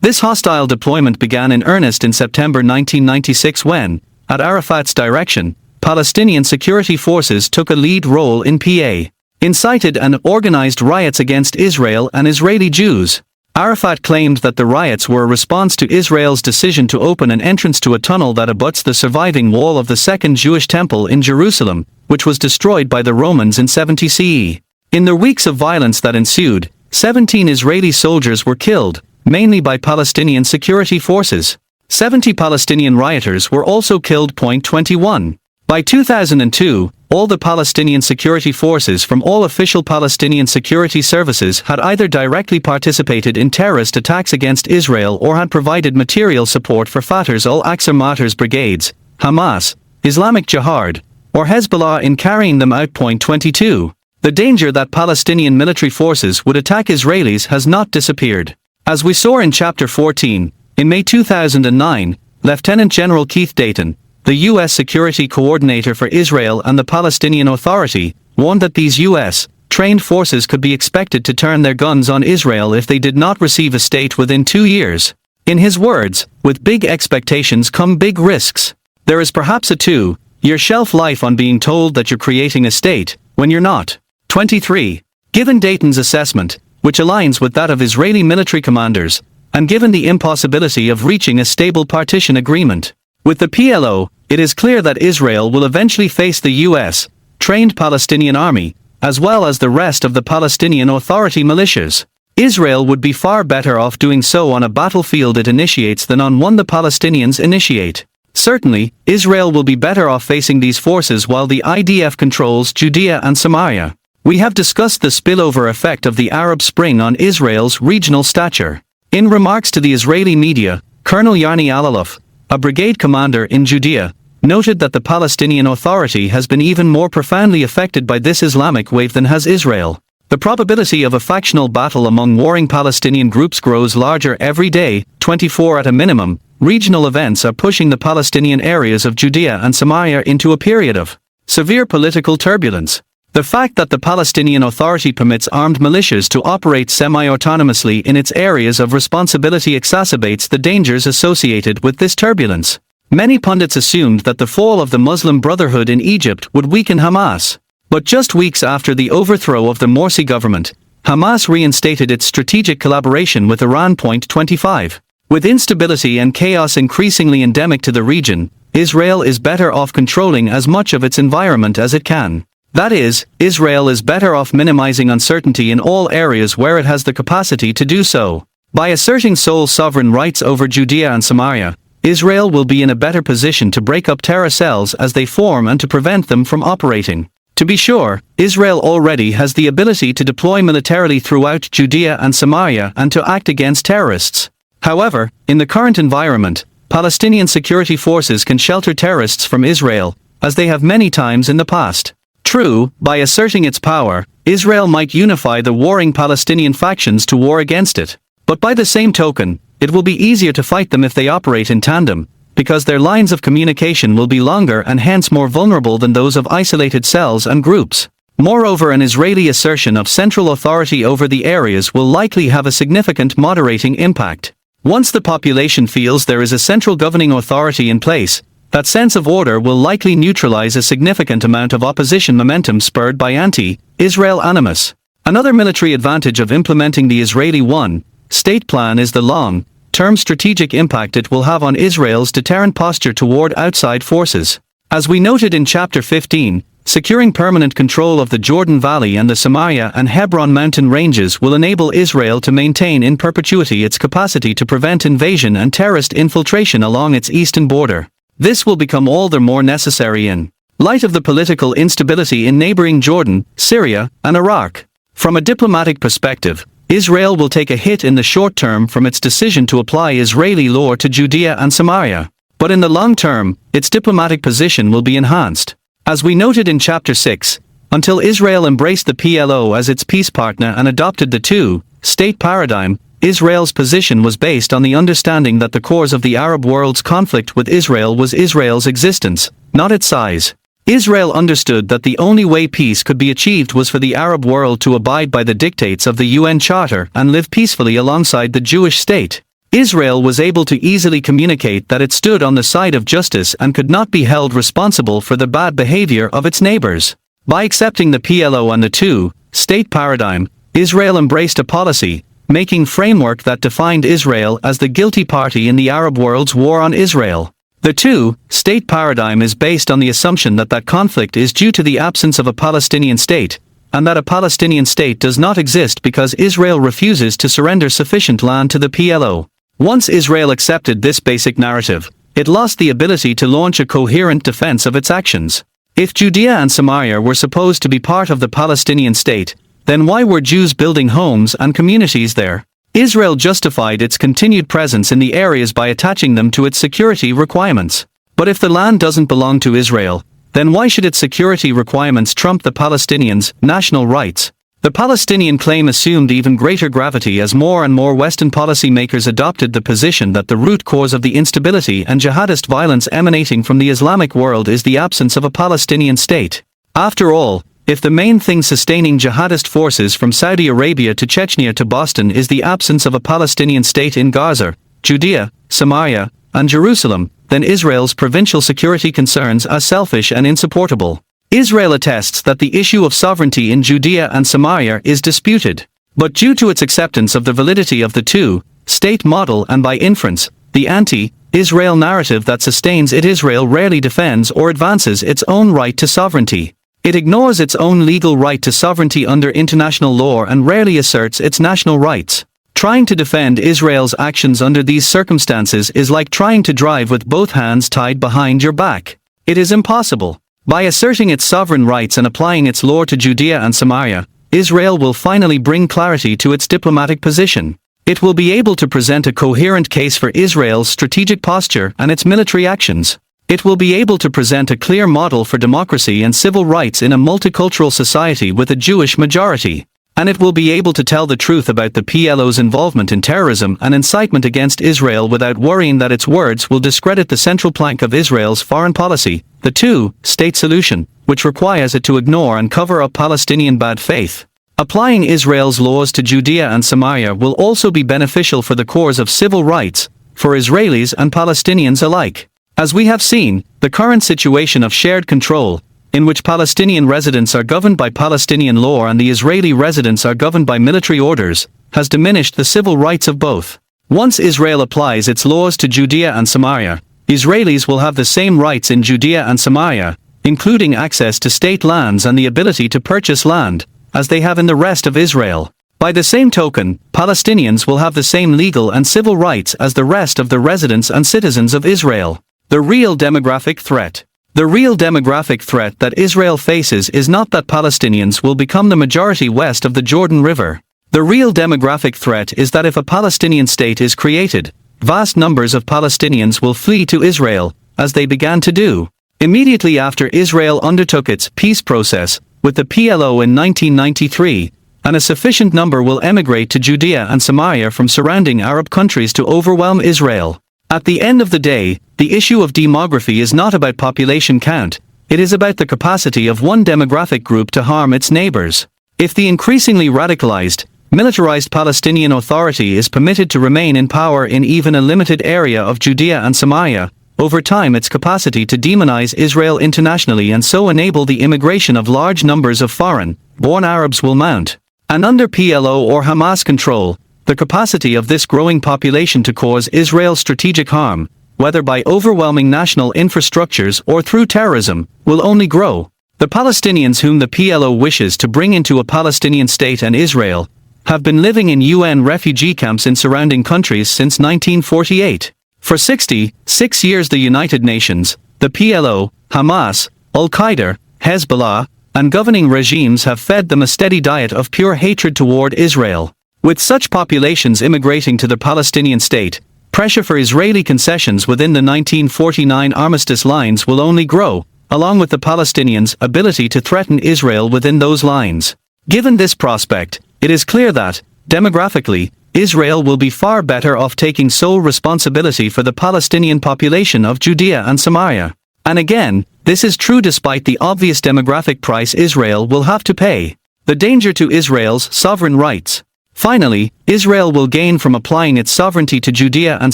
This hostile deployment began in earnest in September 1996 when, at Arafat's direction, Palestinian security forces took a lead role in PA, incited and organized riots against Israel and Israeli Jews. Arafat claimed that the riots were a response to Israel's decision to open an entrance to a tunnel that abuts the surviving wall of the Second Jewish Temple in Jerusalem, which was destroyed by the Romans in 70 CE. In the weeks of violence that ensued, 17 Israeli soldiers were killed, mainly by Palestinian security forces. 70 Palestinian rioters were also killed. 21. By 2002, all the Palestinian security forces from all official Palestinian security services had either directly participated in terrorist attacks against Israel or had provided material support for Fatah's al-Aqsa Martyrs brigades, Hamas, Islamic Jihad, or Hezbollah in carrying them out. 22. The danger that Palestinian military forces would attack Israelis has not disappeared. As we saw in Chapter 14, in May 2009, Lieutenant General Keith Dayton, the U.S. Security Coordinator for Israel and the Palestinian Authority, warned that these U.S.-trained forces could be expected to turn their guns on Israel if they did not receive a state within 2 years. In his words, with big expectations come big risks. There is perhaps a 2-year shelf life on being told that you're creating a state, when you're not. 23. Given Dayton's assessment, which aligns with that of Israeli military commanders, and given the impossibility of reaching a stable partition agreement with the PLO, it is clear that Israel will eventually face the U.S.-trained Palestinian army, as well as the rest of the Palestinian Authority militias. Israel would be far better off doing so on a battlefield it initiates than on one the Palestinians initiate. Certainly, Israel will be better off facing these forces while the IDF controls Judea and Samaria. We have discussed the spillover effect of the Arab Spring on Israel's regional stature. In remarks to the Israeli media, Colonel Yarni Alaluf, a brigade commander in Judea, noted that the Palestinian Authority has been even more profoundly affected by this Islamic wave than has Israel. The probability of a factional battle among warring Palestinian groups grows larger every day. 24. At a minimum, regional events are pushing the Palestinian areas of Judea and Samaria into a period of severe political turbulence. The fact that the Palestinian Authority permits armed militias to operate semi-autonomously in its areas of responsibility exacerbates the dangers associated with this turbulence. Many pundits assumed that the fall of the Muslim Brotherhood in Egypt would weaken Hamas. But just weeks after the overthrow of the Morsi government, Hamas reinstated its strategic collaboration with Iran. 25. With instability and chaos increasingly endemic to the region, Israel is better off controlling as much of its environment as it can. That is, Israel is better off minimizing uncertainty in all areas where it has the capacity to do so. By asserting sole sovereign rights over Judea and Samaria, Israel will be in a better position to break up terror cells as they form and to prevent them from operating. To be sure, Israel already has the ability to deploy militarily throughout Judea and Samaria and to act against terrorists. However, in the current environment, Palestinian security forces can shelter terrorists from Israel, as they have many times in the past. True, by asserting its power, Israel might unify the warring Palestinian factions to war against it. But by the same token, it will be easier to fight them if they operate in tandem, because their lines of communication will be longer and hence more vulnerable than those of isolated cells and groups. Moreover, an Israeli assertion of central authority over the areas will likely have a significant moderating impact. Once the population feels there is a central governing authority in place, that sense of order will likely neutralize a significant amount of opposition momentum spurred by anti-Israel animus. Another military advantage of implementing the Israeli one-state plan is the long-term strategic impact it will have on Israel's deterrent posture toward outside forces. As we noted in Chapter 15, Securing permanent control of the Jordan Valley and the Samaria and Hebron mountain ranges will enable Israel to maintain in perpetuity its capacity to prevent invasion and terrorist infiltration along its eastern border. This will become all the more necessary in light of the political instability in neighboring Jordan, Syria, and Iraq. From a diplomatic perspective, Israel will take a hit in the short term from its decision to apply Israeli law to Judea and Samaria. But in the long term, its diplomatic position will be enhanced. As we noted in Chapter 6, until Israel embraced the PLO as its peace partner and adopted the two-state paradigm, Israel's position was based on the understanding that the cause of the Arab world's conflict with Israel was Israel's existence, not its size. Israel understood that the only way peace could be achieved was for the Arab world to abide by the dictates of the UN Charter and live peacefully alongside the Jewish state. Israel was able to easily communicate that it stood on the side of justice and could not be held responsible for the bad behavior of its neighbors. By accepting the PLO and the two-state paradigm, Israel embraced a policy making framework that defined Israel as the guilty party in the Arab world's war on Israel. The two-state paradigm is based on the assumption that that conflict is due to the absence of a Palestinian state, and that a Palestinian state does not exist because Israel refuses to surrender sufficient land to the PLO. Once Israel accepted this basic narrative, it lost the ability to launch a coherent defense of its actions. If Judea and Samaria were supposed to be part of the Palestinian state, then why were Jews building homes and communities there? Israel justified its continued presence in the areas by attaching them to its security requirements. But if the land doesn't belong to Israel, then why should its security requirements trump the Palestinians' national rights? The Palestinian claim assumed even greater gravity as more and more Western policymakers adopted the position that the root cause of the instability and jihadist violence emanating from the Islamic world is the absence of a Palestinian state. After all, if the main thing sustaining jihadist forces from Saudi Arabia to Chechnya to Boston is the absence of a Palestinian state in Gaza, Judea, Samaria, and Jerusalem, then Israel's provincial security concerns are selfish and insupportable. Israel attests that the issue of sovereignty in Judea and Samaria is disputed. But due to its acceptance of the validity of the two-state model and by inference, the anti-Israel narrative that sustains it, Israel rarely defends or advances its own right to sovereignty. It ignores its own legal right to sovereignty under international law and rarely asserts its national rights. Trying to defend Israel's actions under these circumstances is like trying to drive with both hands tied behind your back. It is impossible. By asserting its sovereign rights and applying its law to Judea and Samaria, Israel will finally bring clarity to its diplomatic position. It will be able to present a coherent case for Israel's strategic posture and its military actions. It will be able to present a clear model for democracy and civil rights in a multicultural society with a Jewish majority. And it will be able to tell the truth about the PLO's involvement in terrorism and incitement against Israel without worrying that its words will discredit the central plank of Israel's foreign policy, the two-state solution, which requires it to ignore and cover up Palestinian bad faith. Applying Israel's laws to Judea and Samaria will also be beneficial for the cause of civil rights, for Israelis and Palestinians alike. As we have seen, the current situation of shared control, in which Palestinian residents are governed by Palestinian law and the Israeli residents are governed by military orders, has diminished the civil rights of both. Once Israel applies its laws to Judea and Samaria, Israelis will have the same rights in Judea and Samaria, including access to state lands and the ability to purchase land, as they have in the rest of Israel. By the same token, Palestinians will have the same legal and civil rights as the rest of the residents and citizens of Israel. The real demographic threat. The real demographic threat that Israel faces is not that Palestinians will become the majority west of the Jordan River. The real demographic threat is that if a Palestinian state is created, vast numbers of Palestinians will flee to Israel, as they began to do. Immediately after Israel undertook its peace process with the PLO in 1993, and a sufficient number will emigrate to Judea and Samaria from surrounding Arab countries to overwhelm Israel. At the end of the day, the issue of demography is not about population count, it is about the capacity of one demographic group to harm its neighbors. If the increasingly radicalized, militarized Palestinian Authority is permitted to remain in power in even a limited area of Judea and Samaria, over time its capacity to demonize Israel internationally and so enable the immigration of large numbers of foreign-born Arabs will mount. And under PLO or Hamas control, the capacity of this growing population to cause Israel strategic harm, whether by overwhelming national infrastructures or through terrorism, will only grow. The Palestinians whom the PLO wishes to bring into a Palestinian state and Israel have been living in UN refugee camps in surrounding countries since 1948. For 66 years the United Nations, the PLO, Hamas, Al-Qaeda, Hezbollah, and governing regimes have fed them a steady diet of pure hatred toward Israel. With such populations immigrating to the Palestinian state, pressure for Israeli concessions within the 1949 armistice lines will only grow, along with the Palestinians' ability to threaten Israel within those lines. Given this prospect, it is clear that, demographically, Israel will be far better off taking sole responsibility for the Palestinian population of Judea and Samaria. And again, this is true despite the obvious demographic price Israel will have to pay. The danger to Israel's sovereign rights. Finally, Israel will gain from applying its sovereignty to Judea and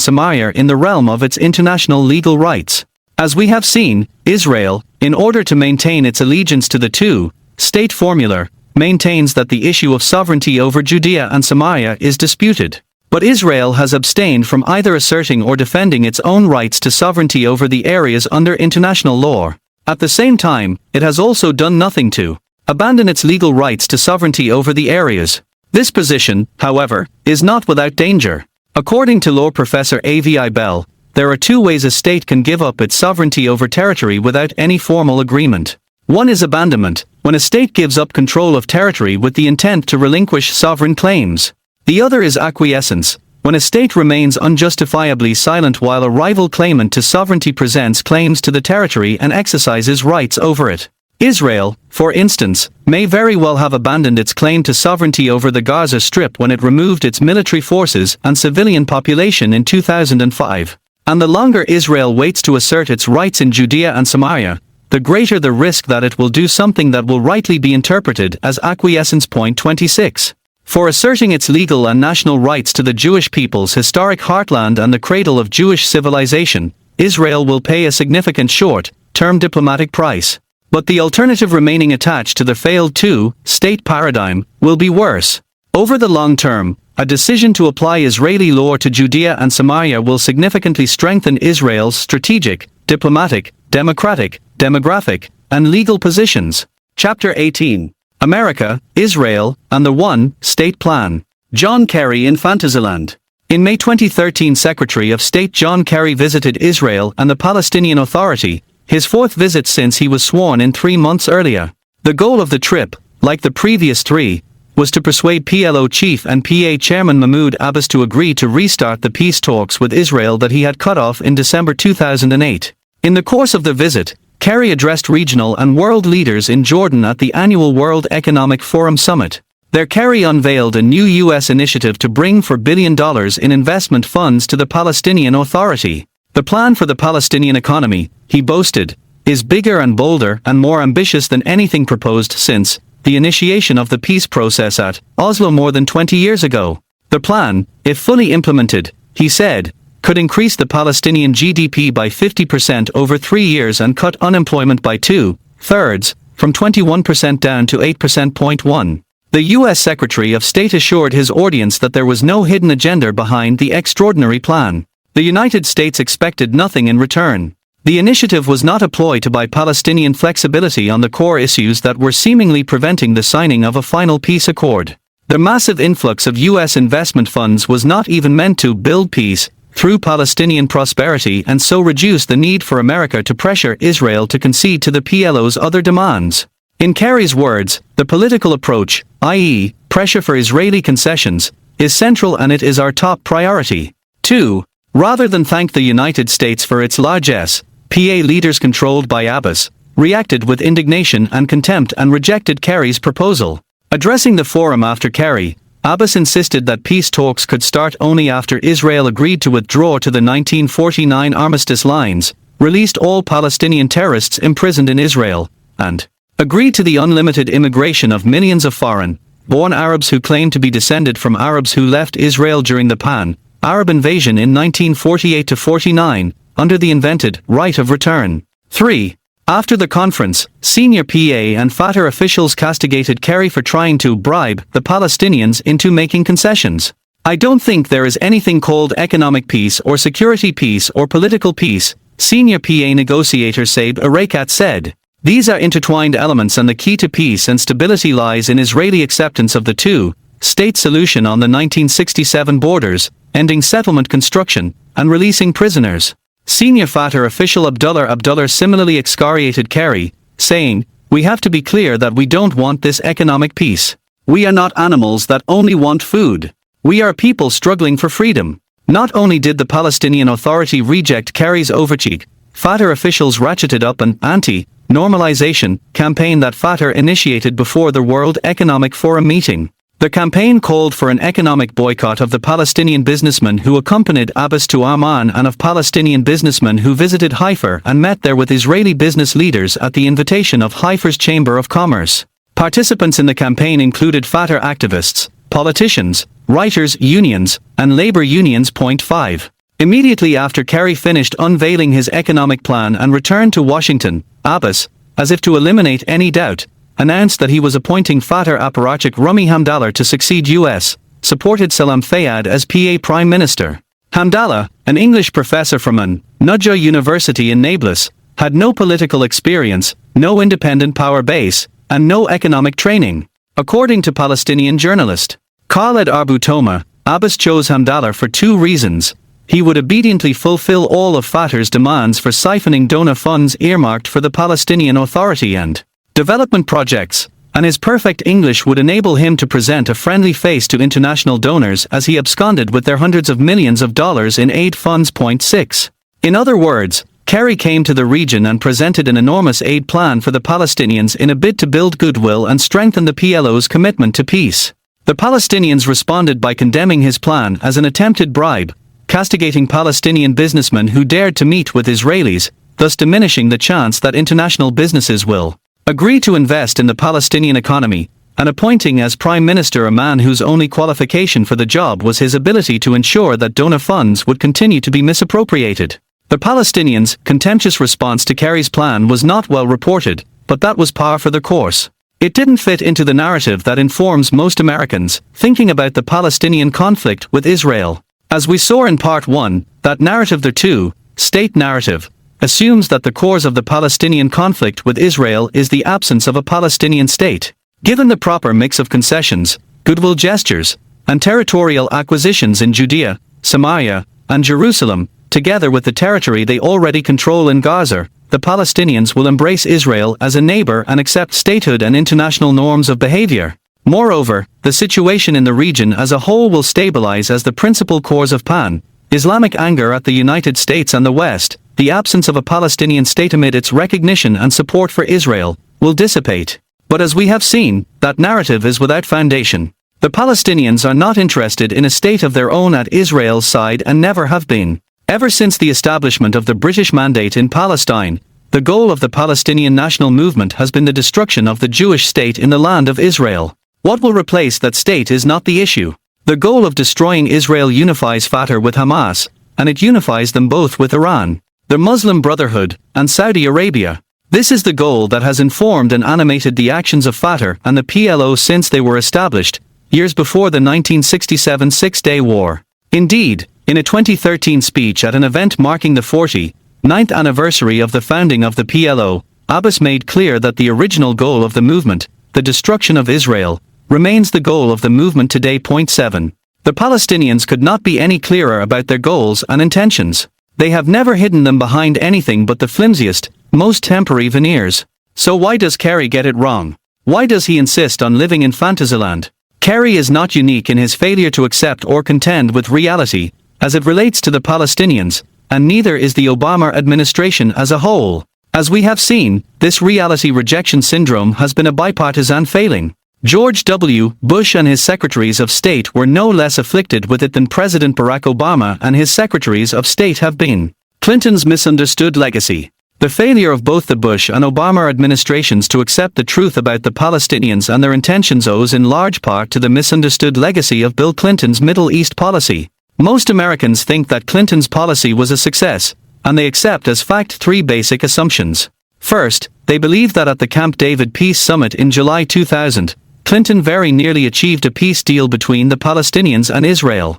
Samaria in the realm of its international legal rights. As we have seen, Israel, in order to maintain its allegiance to the two-state formula, maintains that the issue of sovereignty over Judea and Samaria is disputed. But Israel has abstained from either asserting or defending its own rights to sovereignty over the areas under international law. At the same time, it has also done nothing to abandon its legal rights to sovereignty over the areas. This position, however, is not without danger. According to law professor Avi Bell, there are two ways a state can give up its sovereignty over territory without any formal agreement. One is abandonment, when a state gives up control of territory with the intent to relinquish sovereign claims. The other is acquiescence, when a state remains unjustifiably silent while a rival claimant to sovereignty presents claims to the territory and exercises rights over it. Israel, for instance, may very well have abandoned its claim to sovereignty over the Gaza Strip when it removed its military forces and civilian population in 2005. And the longer Israel waits to assert its rights in Judea and Samaria, the greater the risk that it will do something that will rightly be interpreted as acquiescence. Point 26. For asserting its legal and national rights to the Jewish people's historic heartland and the cradle of Jewish civilization, Israel will pay a significant short-term diplomatic price. But the alternative remaining attached to the failed two-state paradigm will be worse. Over the long term, a decision to apply Israeli law to Judea and Samaria will significantly strengthen Israel's strategic, diplomatic, demographic, and legal positions. Chapter 18. America, Israel, and the One-State Plan. John Kerry in Fantasyland. In May 2013, Secretary of State John Kerry visited Israel and the Palestinian Authority, his fourth visit since he was sworn in 3 months earlier. The goal of the trip, like the previous three, was to persuade PLO chief and PA chairman Mahmoud Abbas to agree to restart the peace talks with Israel that he had cut off in December 2008. In the course of the visit, Kerry addressed regional and world leaders in Jordan at the annual World Economic Forum Summit. There Kerry unveiled a new U.S. initiative to bring $4 billion in investment funds to the Palestinian Authority. The plan for the Palestinian economy, he boasted, is bigger and bolder and more ambitious than anything proposed since the initiation of the peace process at Oslo more than 20 years ago. The plan, if fully implemented, he said, could increase the Palestinian GDP by 50% over 3 years and cut unemployment by 2/3, from 21% down to 8%. The U.S. Secretary of State assured his audience that there was no hidden agenda behind the extraordinary plan. The United States expected nothing in return. The initiative was not a ploy to buy Palestinian flexibility on the core issues that were seemingly preventing the signing of a final peace accord. The massive influx of U.S. investment funds was not even meant to build peace through Palestinian prosperity and so reduce the need for America to pressure Israel to concede to the PLO's other demands. In Kerry's words, the political approach, i.e., pressure for Israeli concessions, is central and it is our top priority. 2. Rather than thank the United States for its largesse, PA leaders controlled by Abbas reacted with indignation and contempt and rejected Kerry's proposal. Addressing the forum after Kerry, Abbas insisted that peace talks could start only after Israel agreed to withdraw to the 1949 armistice lines, released all Palestinian terrorists imprisoned in Israel, and agreed to the unlimited immigration of millions of foreign-born Arabs who claimed to be descended from Arabs who left Israel during the Pan-Arab invasion in 1948-49, under the invented right of return. 3. After the conference, senior PA and Fatah officials castigated Kerry for trying to bribe the Palestinians into making concessions. I don't think there is anything called economic peace or security peace or political peace, senior PA negotiator Saeb Erekat said. These are intertwined elements, and the key to peace and stability lies in Israeli acceptance of the two-state solution on the 1967 borders, ending settlement construction, and releasing prisoners. Senior Fatah official Abdullah similarly excoriated Kerry, saying, "We have to be clear that we don't want this economic peace. We are not animals that only want food. We are people struggling for freedom." Not only did the Palestinian Authority reject Kerry's overtures, Fatah officials ratcheted up an anti-normalization campaign that Fatah initiated before the World Economic Forum meeting. The campaign called for an economic boycott of the Palestinian businessmen who accompanied Abbas to Amman and of Palestinian businessmen who visited Haifa and met there with Israeli business leaders at the invitation of Haifa's Chamber of Commerce. Participants in the campaign included Fatah activists, politicians, writers' unions, and labor unions. 5. Immediately after Kerry finished unveiling his economic plan and returned to Washington, Abbas, as if to eliminate any doubt, announced that he was appointing Fatah apparatchik Rami Hamdallah to succeed U.S.-supported Salam Fayyad as PA Prime Minister. Hamdallah, an English professor from an Nujja University in Nablus, had no political experience, no independent power base, and no economic training. According to Palestinian journalist Khaled Abu Toma, Abbas chose Hamdallah for two reasons. He would obediently fulfill all of Fatah's demands for siphoning donor funds earmarked for the Palestinian Authority and development projects, and his perfect English would enable him to present a friendly face to international donors as he absconded with their hundreds of millions of dollars in aid funds. 6. In other words, Kerry came to the region and presented an enormous aid plan for the Palestinians in a bid to build goodwill and strengthen the PLO's commitment to peace. The Palestinians responded by condemning his plan as an attempted bribe, castigating Palestinian businessmen who dared to meet with Israelis, thus diminishing the chance that international businesses will agree to invest in the Palestinian economy, and appointing as Prime Minister a man whose only qualification for the job was his ability to ensure that donor funds would continue to be misappropriated. The Palestinians' contemptuous response to Kerry's plan was not well reported, but that was par for the course. It didn't fit into the narrative that informs most Americans thinking about the Palestinian conflict with Israel. As we saw in Part 1, that narrative, the two-state narrative, assumes that the cause of the Palestinian conflict with Israel is the absence of a Palestinian state. Given the proper mix of concessions, goodwill gestures, and territorial acquisitions in Judea, Samaria, and Jerusalem, together with the territory they already control in Gaza, the Palestinians will embrace Israel as a neighbor and accept statehood and international norms of behavior. Moreover, the situation in the region as a whole will stabilize as the principal cause of pan-Islamic anger at the United States and the West, the absence of a Palestinian state amid its recognition and support for Israel, will dissipate. But as we have seen, that narrative is without foundation. The Palestinians are not interested in a state of their own at Israel's side and never have been. Ever since the establishment of the British Mandate in Palestine, the goal of the Palestinian national movement has been the destruction of the Jewish state in the land of Israel. What will replace that state is not the issue. The goal of destroying Israel unifies Fatah with Hamas, and it unifies them both with Iran, the Muslim Brotherhood, and Saudi Arabia. This is the goal that has informed and animated the actions of Fatah and the PLO since they were established, years before the 1967 Six-Day War. Indeed, in a 2013 speech at an event marking the 49th anniversary of the founding of the PLO, Abbas made clear that the original goal of the movement, the destruction of Israel, remains the goal of the movement today. 7. The Palestinians could not be any clearer about their goals and intentions. They have never hidden them behind anything but the flimsiest, most temporary veneers. So why does Kerry get it wrong? Why does he insist on living in Fantasyland? Kerry is not unique in his failure to accept or contend with reality, as it relates to the Palestinians, and neither is the Obama administration as a whole. As we have seen, this reality rejection syndrome has been a bipartisan failing. George W. Bush and his secretaries of state were no less afflicted with it than President Barack Obama and his secretaries of state have been. Clinton's misunderstood legacy. The failure of both the Bush and Obama administrations to accept the truth about the Palestinians and their intentions owes in large part to the misunderstood legacy of Bill Clinton's Middle East policy. Most Americans think that Clinton's policy was a success, and they accept as fact three basic assumptions. First, they believe that at the Camp David Peace Summit in July 2000, Clinton very nearly achieved a peace deal between the Palestinians and Israel.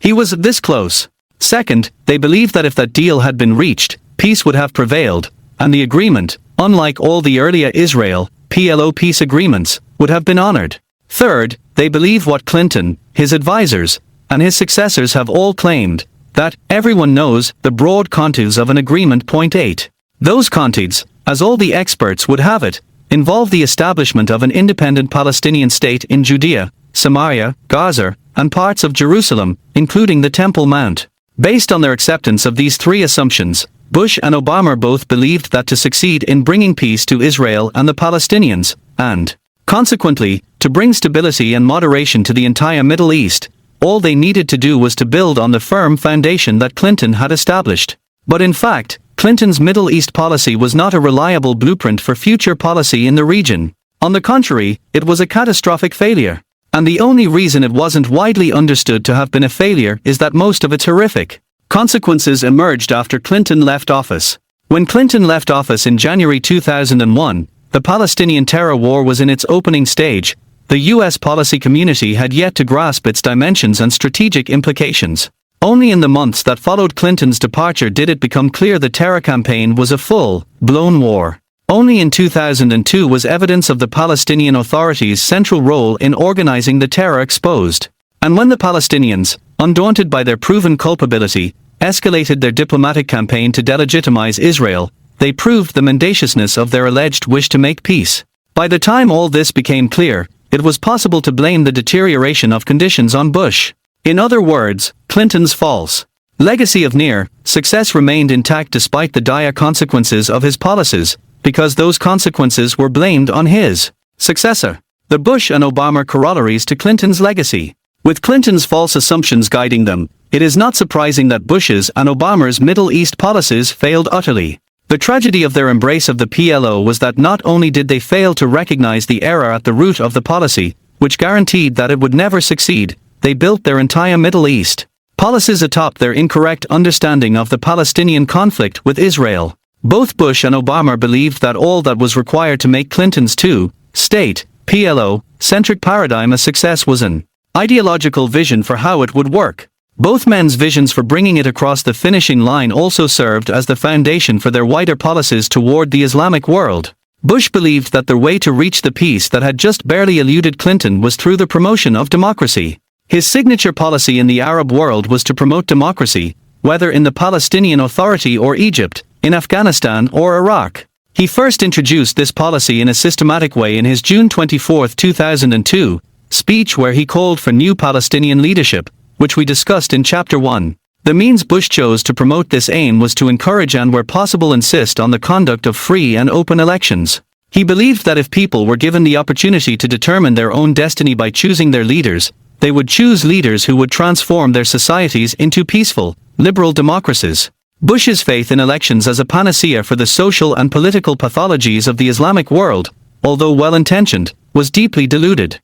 He was this close. Second, they believe that if that deal had been reached, peace would have prevailed, and the agreement, unlike all the earlier Israel, PLO peace agreements, would have been honored. Third, they believe what Clinton, his advisors, and his successors have all claimed, that everyone knows the broad contours of an agreement. Point 8. Those contours, as all the experts would have it, involve the establishment of an independent Palestinian state in Judea, Samaria, Gaza, and parts of Jerusalem, including the Temple Mount. Based on their acceptance of these three assumptions, Bush and Obama both believed that to succeed in bringing peace to Israel and the Palestinians, and, consequently, to bring stability and moderation to the entire Middle East, all they needed to do was to build on the firm foundation that Clinton had established. But in fact, Clinton's Middle East policy was not a reliable blueprint for future policy in the region. On the contrary, it was a catastrophic failure. And the only reason it wasn't widely understood to have been a failure is that most of its horrific consequences emerged after Clinton left office. When Clinton left office in January 2001, the Palestinian terror war was in its opening stage. The U.S. policy community had yet to grasp its dimensions and strategic implications. Only in the months that followed Clinton's departure did it become clear the terror campaign was a full-blown war. Only in 2002 was evidence of the Palestinian Authority's central role in organizing the terror exposed. And when the Palestinians, undaunted by their proven culpability, escalated their diplomatic campaign to delegitimize Israel, they proved the mendaciousness of their alleged wish to make peace. By the time all this became clear, it was possible to blame the deterioration of conditions on Bush. In other words, Clinton's false legacy of near success remained intact despite the dire consequences of his policies, because those consequences were blamed on his successor. The Bush and Obama corollaries to Clinton's legacy. With Clinton's false assumptions guiding them, it is not surprising that Bush's and Obama's Middle East policies failed utterly. The tragedy of their embrace of the PLO was that not only did they fail to recognize the error at the root of the policy, which guaranteed that it would never succeed, they built their entire Middle East policies atop their incorrect understanding of the Palestinian conflict with Israel. Both Bush and Obama believed that all that was required to make Clinton's two-state, PLO-centric paradigm a success was an ideological vision for how it would work. Both men's visions for bringing it across the finishing line also served as the foundation for their wider policies toward the Islamic world. Bush believed that the way to reach the peace that had just barely eluded Clinton was through the promotion of democracy. His signature policy in the Arab world was to promote democracy, whether in the Palestinian Authority or Egypt, in Afghanistan or Iraq. He first introduced this policy in a systematic way in his June 24, 2002, speech where he called for new Palestinian leadership, which we discussed in Chapter 1. The means Bush chose to promote this aim was to encourage and where possible insist on the conduct of free and open elections. He believed that if people were given the opportunity to determine their own destiny by choosing their leaders, they would choose leaders who would transform their societies into peaceful, liberal democracies. Bush's faith in elections as a panacea for the social and political pathologies of the Islamic world, although well-intentioned, was deeply deluded.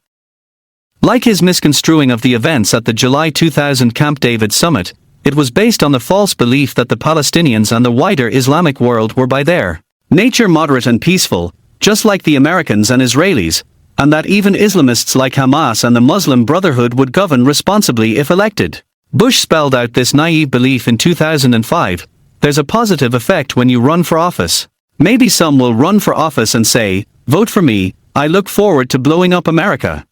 Like his misconstruing of the events at the July 2000 Camp David summit, it was based on the false belief that the Palestinians and the wider Islamic world were by their nature moderate and peaceful, just like the Americans and Israelis, and that even Islamists like Hamas and the Muslim Brotherhood would govern responsibly if elected. Bush spelled out this naive belief in 2005, there's a positive effect when you run for office. Maybe some will run for office and say, vote for me, I look forward to blowing up America.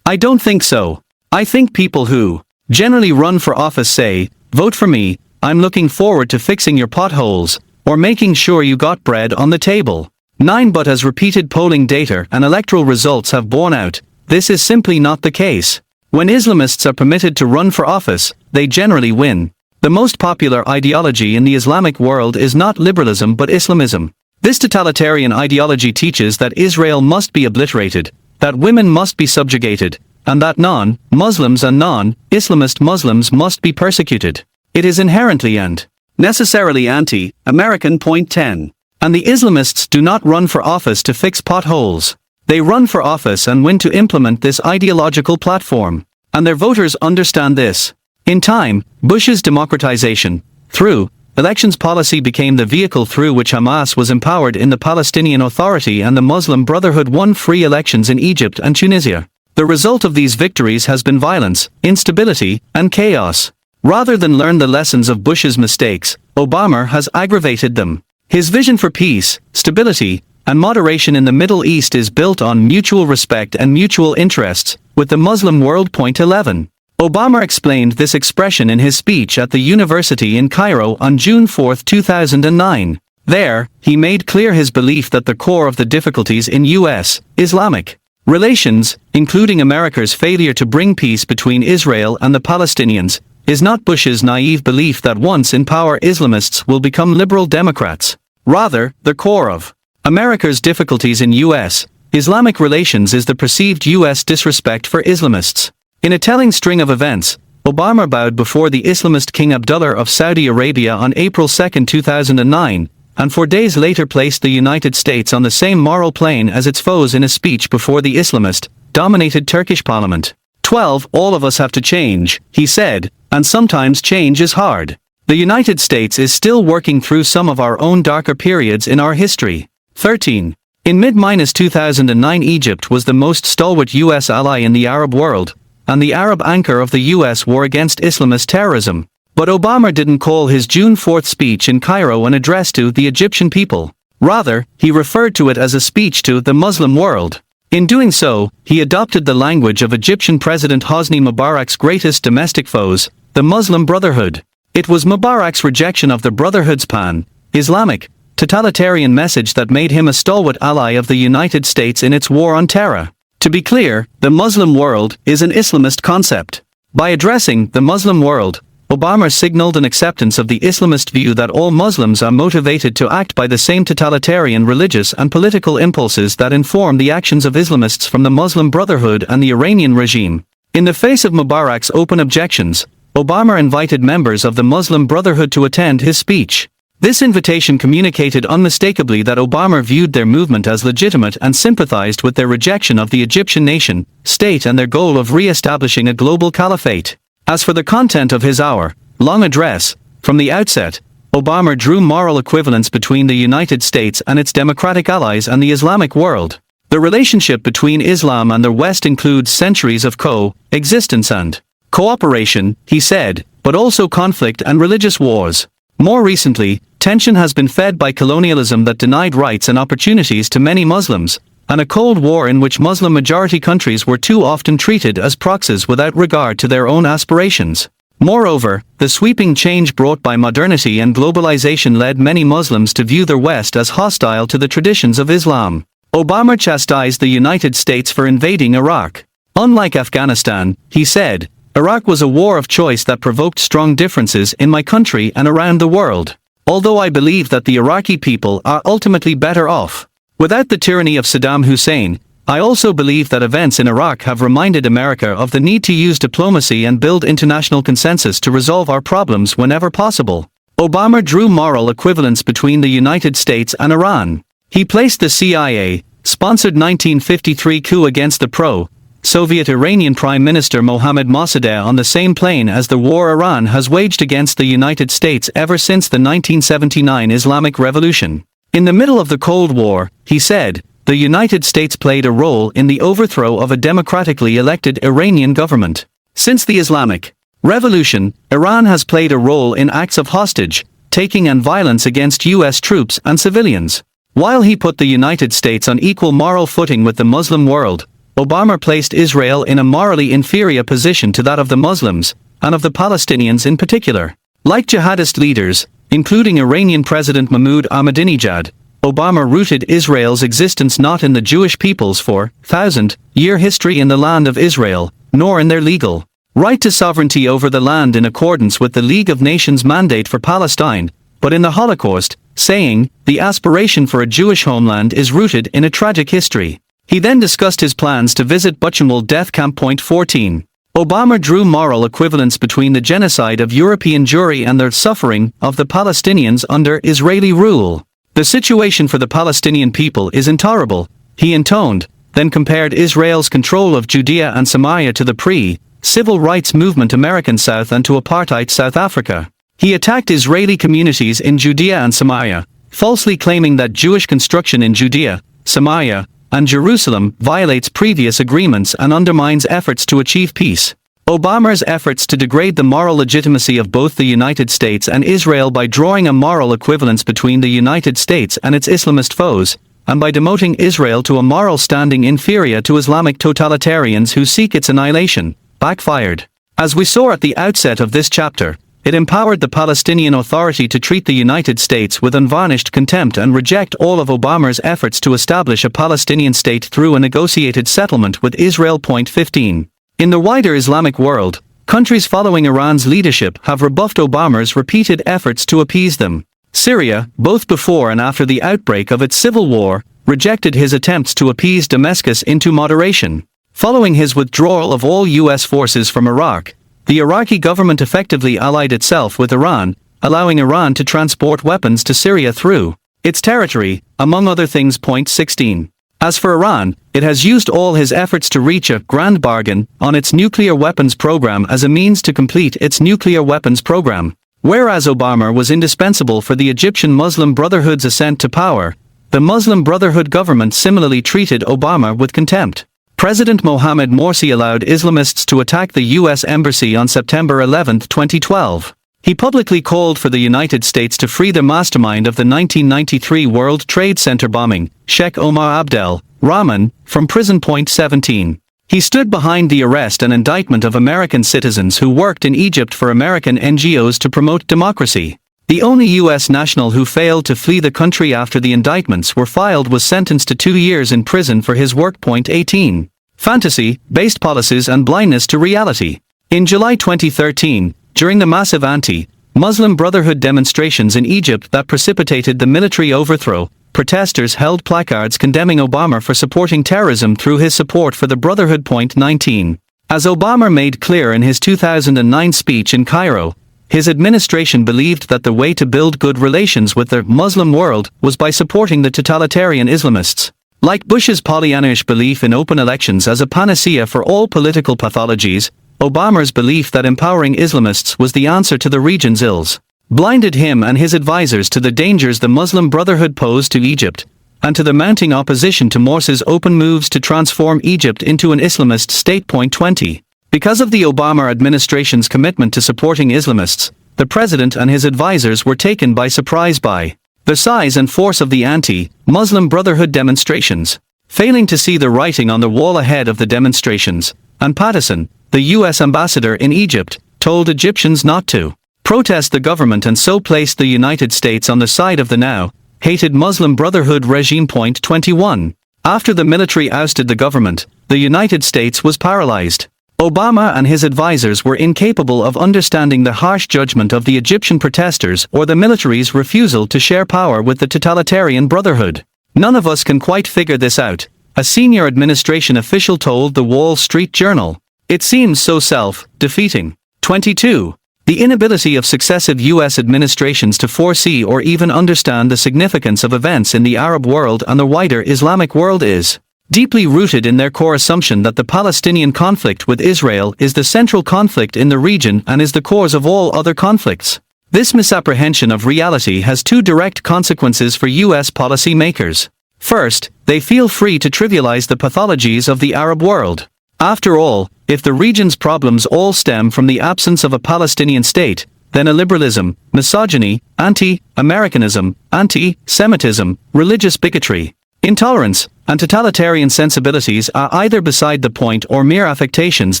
I don't think so. I think people who generally run for office say, vote for me, I'm looking forward to fixing your potholes, or making sure you got bread on the table. But as repeated polling data and electoral results have borne out, this is simply not the case. When Islamists are permitted to run for office, they generally win. The most popular ideology in the Islamic world is not liberalism but Islamism. This totalitarian ideology teaches that Israel must be obliterated, that women must be subjugated, and that non-Muslims and non-Islamist Muslims must be persecuted. It is inherently and necessarily anti-American. Point 10. And the Islamists do not run for office to fix potholes. They run for office and win to implement this ideological platform. And their voters understand this. In time, Bush's democratization, through elections policy became the vehicle through which Hamas was empowered in the Palestinian Authority and the Muslim Brotherhood won free elections in Egypt and Tunisia. The result of these victories has been violence, instability, and chaos. Rather than learn the lessons of Bush's mistakes, Obama has aggravated them. His vision for peace, stability, and moderation in the Middle East is built on mutual respect and mutual interests, with the Muslim world. 11. Obama explained this expression in his speech at the university in Cairo on June 4, 2009. There, he made clear his belief that the core of the difficulties in U.S. Islamic relations, including America's failure to bring peace between Israel and the Palestinians, is not Bush's naive belief that once in power Islamists will become liberal Democrats. Rather, the core of America's difficulties in U.S. Islamic relations is the perceived U.S. disrespect for Islamists. In a telling string of events, Obama bowed before the Islamist King Abdullah of Saudi Arabia on April 2, 2009, and 4 days later placed the United States on the same moral plane as its foes in a speech before the Islamist-dominated Turkish parliament. 12. All of us have to change, he said, and sometimes change is hard. The United States is still working through some of our own darker periods in our history. 13. In mid-2009 Egypt was the most stalwart U.S. ally in the Arab world, and the Arab anchor of the U.S. war against Islamist terrorism. But Obama didn't call his June 4 speech in Cairo an address to the Egyptian people. Rather, he referred to it as a speech to the Muslim world. In doing so, he adopted the language of Egyptian President Hosni Mubarak's greatest domestic foes, the Muslim Brotherhood. It was Mubarak's rejection of the Brotherhood's pan-Islamic, totalitarian message that made him a stalwart ally of the United States in its war on terror. To be clear, the Muslim world is an Islamist concept. By addressing the Muslim world, Obama signaled an acceptance of the Islamist view that all Muslims are motivated to act by the same totalitarian religious and political impulses that inform the actions of Islamists from the Muslim Brotherhood and the Iranian regime. In the face of Mubarak's open objections, Obama invited members of the Muslim Brotherhood to attend his speech. This invitation communicated unmistakably that Obama viewed their movement as legitimate and sympathized with their rejection of the Egyptian nation, state and their goal of re-establishing a global caliphate. As for the content of his hour-long address, from the outset, Obama drew moral equivalence between the United States and its democratic allies and the Islamic world. The relationship between Islam and the West includes centuries of co-existence and cooperation, he said, but also conflict and religious wars. More recently, tension has been fed by colonialism that denied rights and opportunities to many Muslims, and a Cold War in which Muslim-majority countries were too often treated as proxies without regard to their own aspirations. Moreover, the sweeping change brought by modernity and globalization led many Muslims to view the West as hostile to the traditions of Islam. Obama chastised the United States for invading Iraq. Unlike Afghanistan, he said, Iraq was a war of choice that provoked strong differences in my country and around the world. Although I believe that the Iraqi people are ultimately better off without the tyranny of Saddam Hussein, I also believe that events in Iraq have reminded America of the need to use diplomacy and build international consensus to resolve our problems whenever possible. Obama drew moral equivalence between the United States and Iran. He placed the CIA-sponsored 1953 coup against the pro-Soviet Iranian Prime Minister Mohammad Mossadegh on the same plane as the war Iran has waged against the United States ever since the 1979 Islamic Revolution. In the middle of the Cold War, he said, the United States played a role in the overthrow of a democratically elected Iranian government. Since the Islamic Revolution, Iran has played a role in acts of hostage-taking and violence against U.S. troops and civilians. While he put the United States on equal moral footing with the Muslim world, Obama placed Israel in a morally inferior position to that of the Muslims, and of the Palestinians in particular. Like jihadist leaders, including Iranian President Mahmoud Ahmadinejad, Obama rooted Israel's existence not in the Jewish people's 4,000-year history in the land of Israel, nor in their legal right to sovereignty over the land in accordance with the League of Nations mandate for Palestine, but in the Holocaust, saying, the aspiration for a Jewish homeland is rooted in a tragic history. He then discussed his plans to visit Buchenwald death camp. 14. Obama drew moral equivalence between the genocide of European Jewry and the suffering of the Palestinians under Israeli rule. The situation for the Palestinian people is intolerable, he intoned, then compared Israel's control of Judea and Samaria to the pre-civil rights movement American South and to apartheid South Africa. He attacked Israeli communities in Judea and Samaria, falsely claiming that Jewish construction in Judea, Samaria, and Jerusalem violates previous agreements and undermines efforts to achieve peace. Obama's efforts to degrade the moral legitimacy of both the United States and Israel by drawing a moral equivalence between the United States and its Islamist foes, and by demoting Israel to a moral standing inferior to Islamic totalitarians who seek its annihilation, backfired. As we saw at the outset of this chapter, it empowered the Palestinian Authority to treat the United States with unvarnished contempt and reject all of Obama's efforts to establish a Palestinian state through a negotiated settlement with Israel. 15. In the wider Islamic world, countries following Iran's leadership have rebuffed Obama's repeated efforts to appease them. Syria, both before and after the outbreak of its civil war, rejected his attempts to appease Damascus into moderation. Following his withdrawal of all U.S. forces from Iraq, the Iraqi government effectively allied itself with Iran, allowing Iran to transport weapons to Syria through its territory, among other things. 16. As for Iran, it has used all his efforts to reach a grand bargain on its nuclear weapons program as a means to complete its nuclear weapons program. Whereas Obama was indispensable for the Egyptian Muslim Brotherhood's ascent to power, the Muslim Brotherhood government similarly treated Obama with contempt. President Mohamed Morsi allowed Islamists to attack the U.S. Embassy on September 11, 2012. He publicly called for the United States to free the mastermind of the 1993 World Trade Center bombing, Sheikh Omar Abdel Rahman, from prison. 17. He stood behind the arrest and indictment of American citizens who worked in Egypt for American NGOs to promote democracy. The only U.S. national who failed to flee the country after the indictments were filed was sentenced to 2 years in prison for his work. 18. Fantasy, based policies and blindness to reality. In July 2013, during the massive anti-Muslim Brotherhood demonstrations in Egypt that precipitated the military overthrow, protesters held placards condemning Obama for supporting terrorism through his support for the Brotherhood. 19. As Obama made clear in his 2009 speech in Cairo, his administration believed that the way to build good relations with the Muslim world was by supporting the totalitarian Islamists. Like Bush's Pollyannish belief in open elections as a panacea for all political pathologies, Obama's belief that empowering Islamists was the answer to the region's ills blinded him and his advisors to the dangers the Muslim Brotherhood posed to Egypt, and to the mounting opposition to Morsi's open moves to transform Egypt into an Islamist state. 20. Because of the Obama administration's commitment to supporting Islamists, the president and his advisors were taken by surprise by the size and force of the anti-Muslim Brotherhood demonstrations. Failing to see the writing on the wall ahead of the demonstrations, and Patterson, the U.S. ambassador in Egypt, told Egyptians not to protest the government and so placed the United States on the side of the now hated Muslim Brotherhood regime. 21. After the military ousted the government, the United States was paralyzed. Obama and his advisors were incapable of understanding the harsh judgment of the Egyptian protesters or the military's refusal to share power with the totalitarian Brotherhood. "None of us can quite figure this out," a senior administration official told the Wall Street Journal. "It seems so self-defeating." 22. The inability of successive U.S. administrations to foresee or even understand the significance of events in the Arab world and the wider Islamic world is deeply rooted in their core assumption that the Palestinian conflict with Israel is the central conflict in the region and is the cause of all other conflicts. This misapprehension of reality has two direct consequences for U.S. policy makers. First, they feel free to trivialize the pathologies of the Arab world. After all, if the region's problems all stem from the absence of a Palestinian state, then illiberalism, misogyny, anti-Americanism, anti-Semitism, religious bigotry, intolerance, and totalitarian sensibilities are either beside the point or mere affectations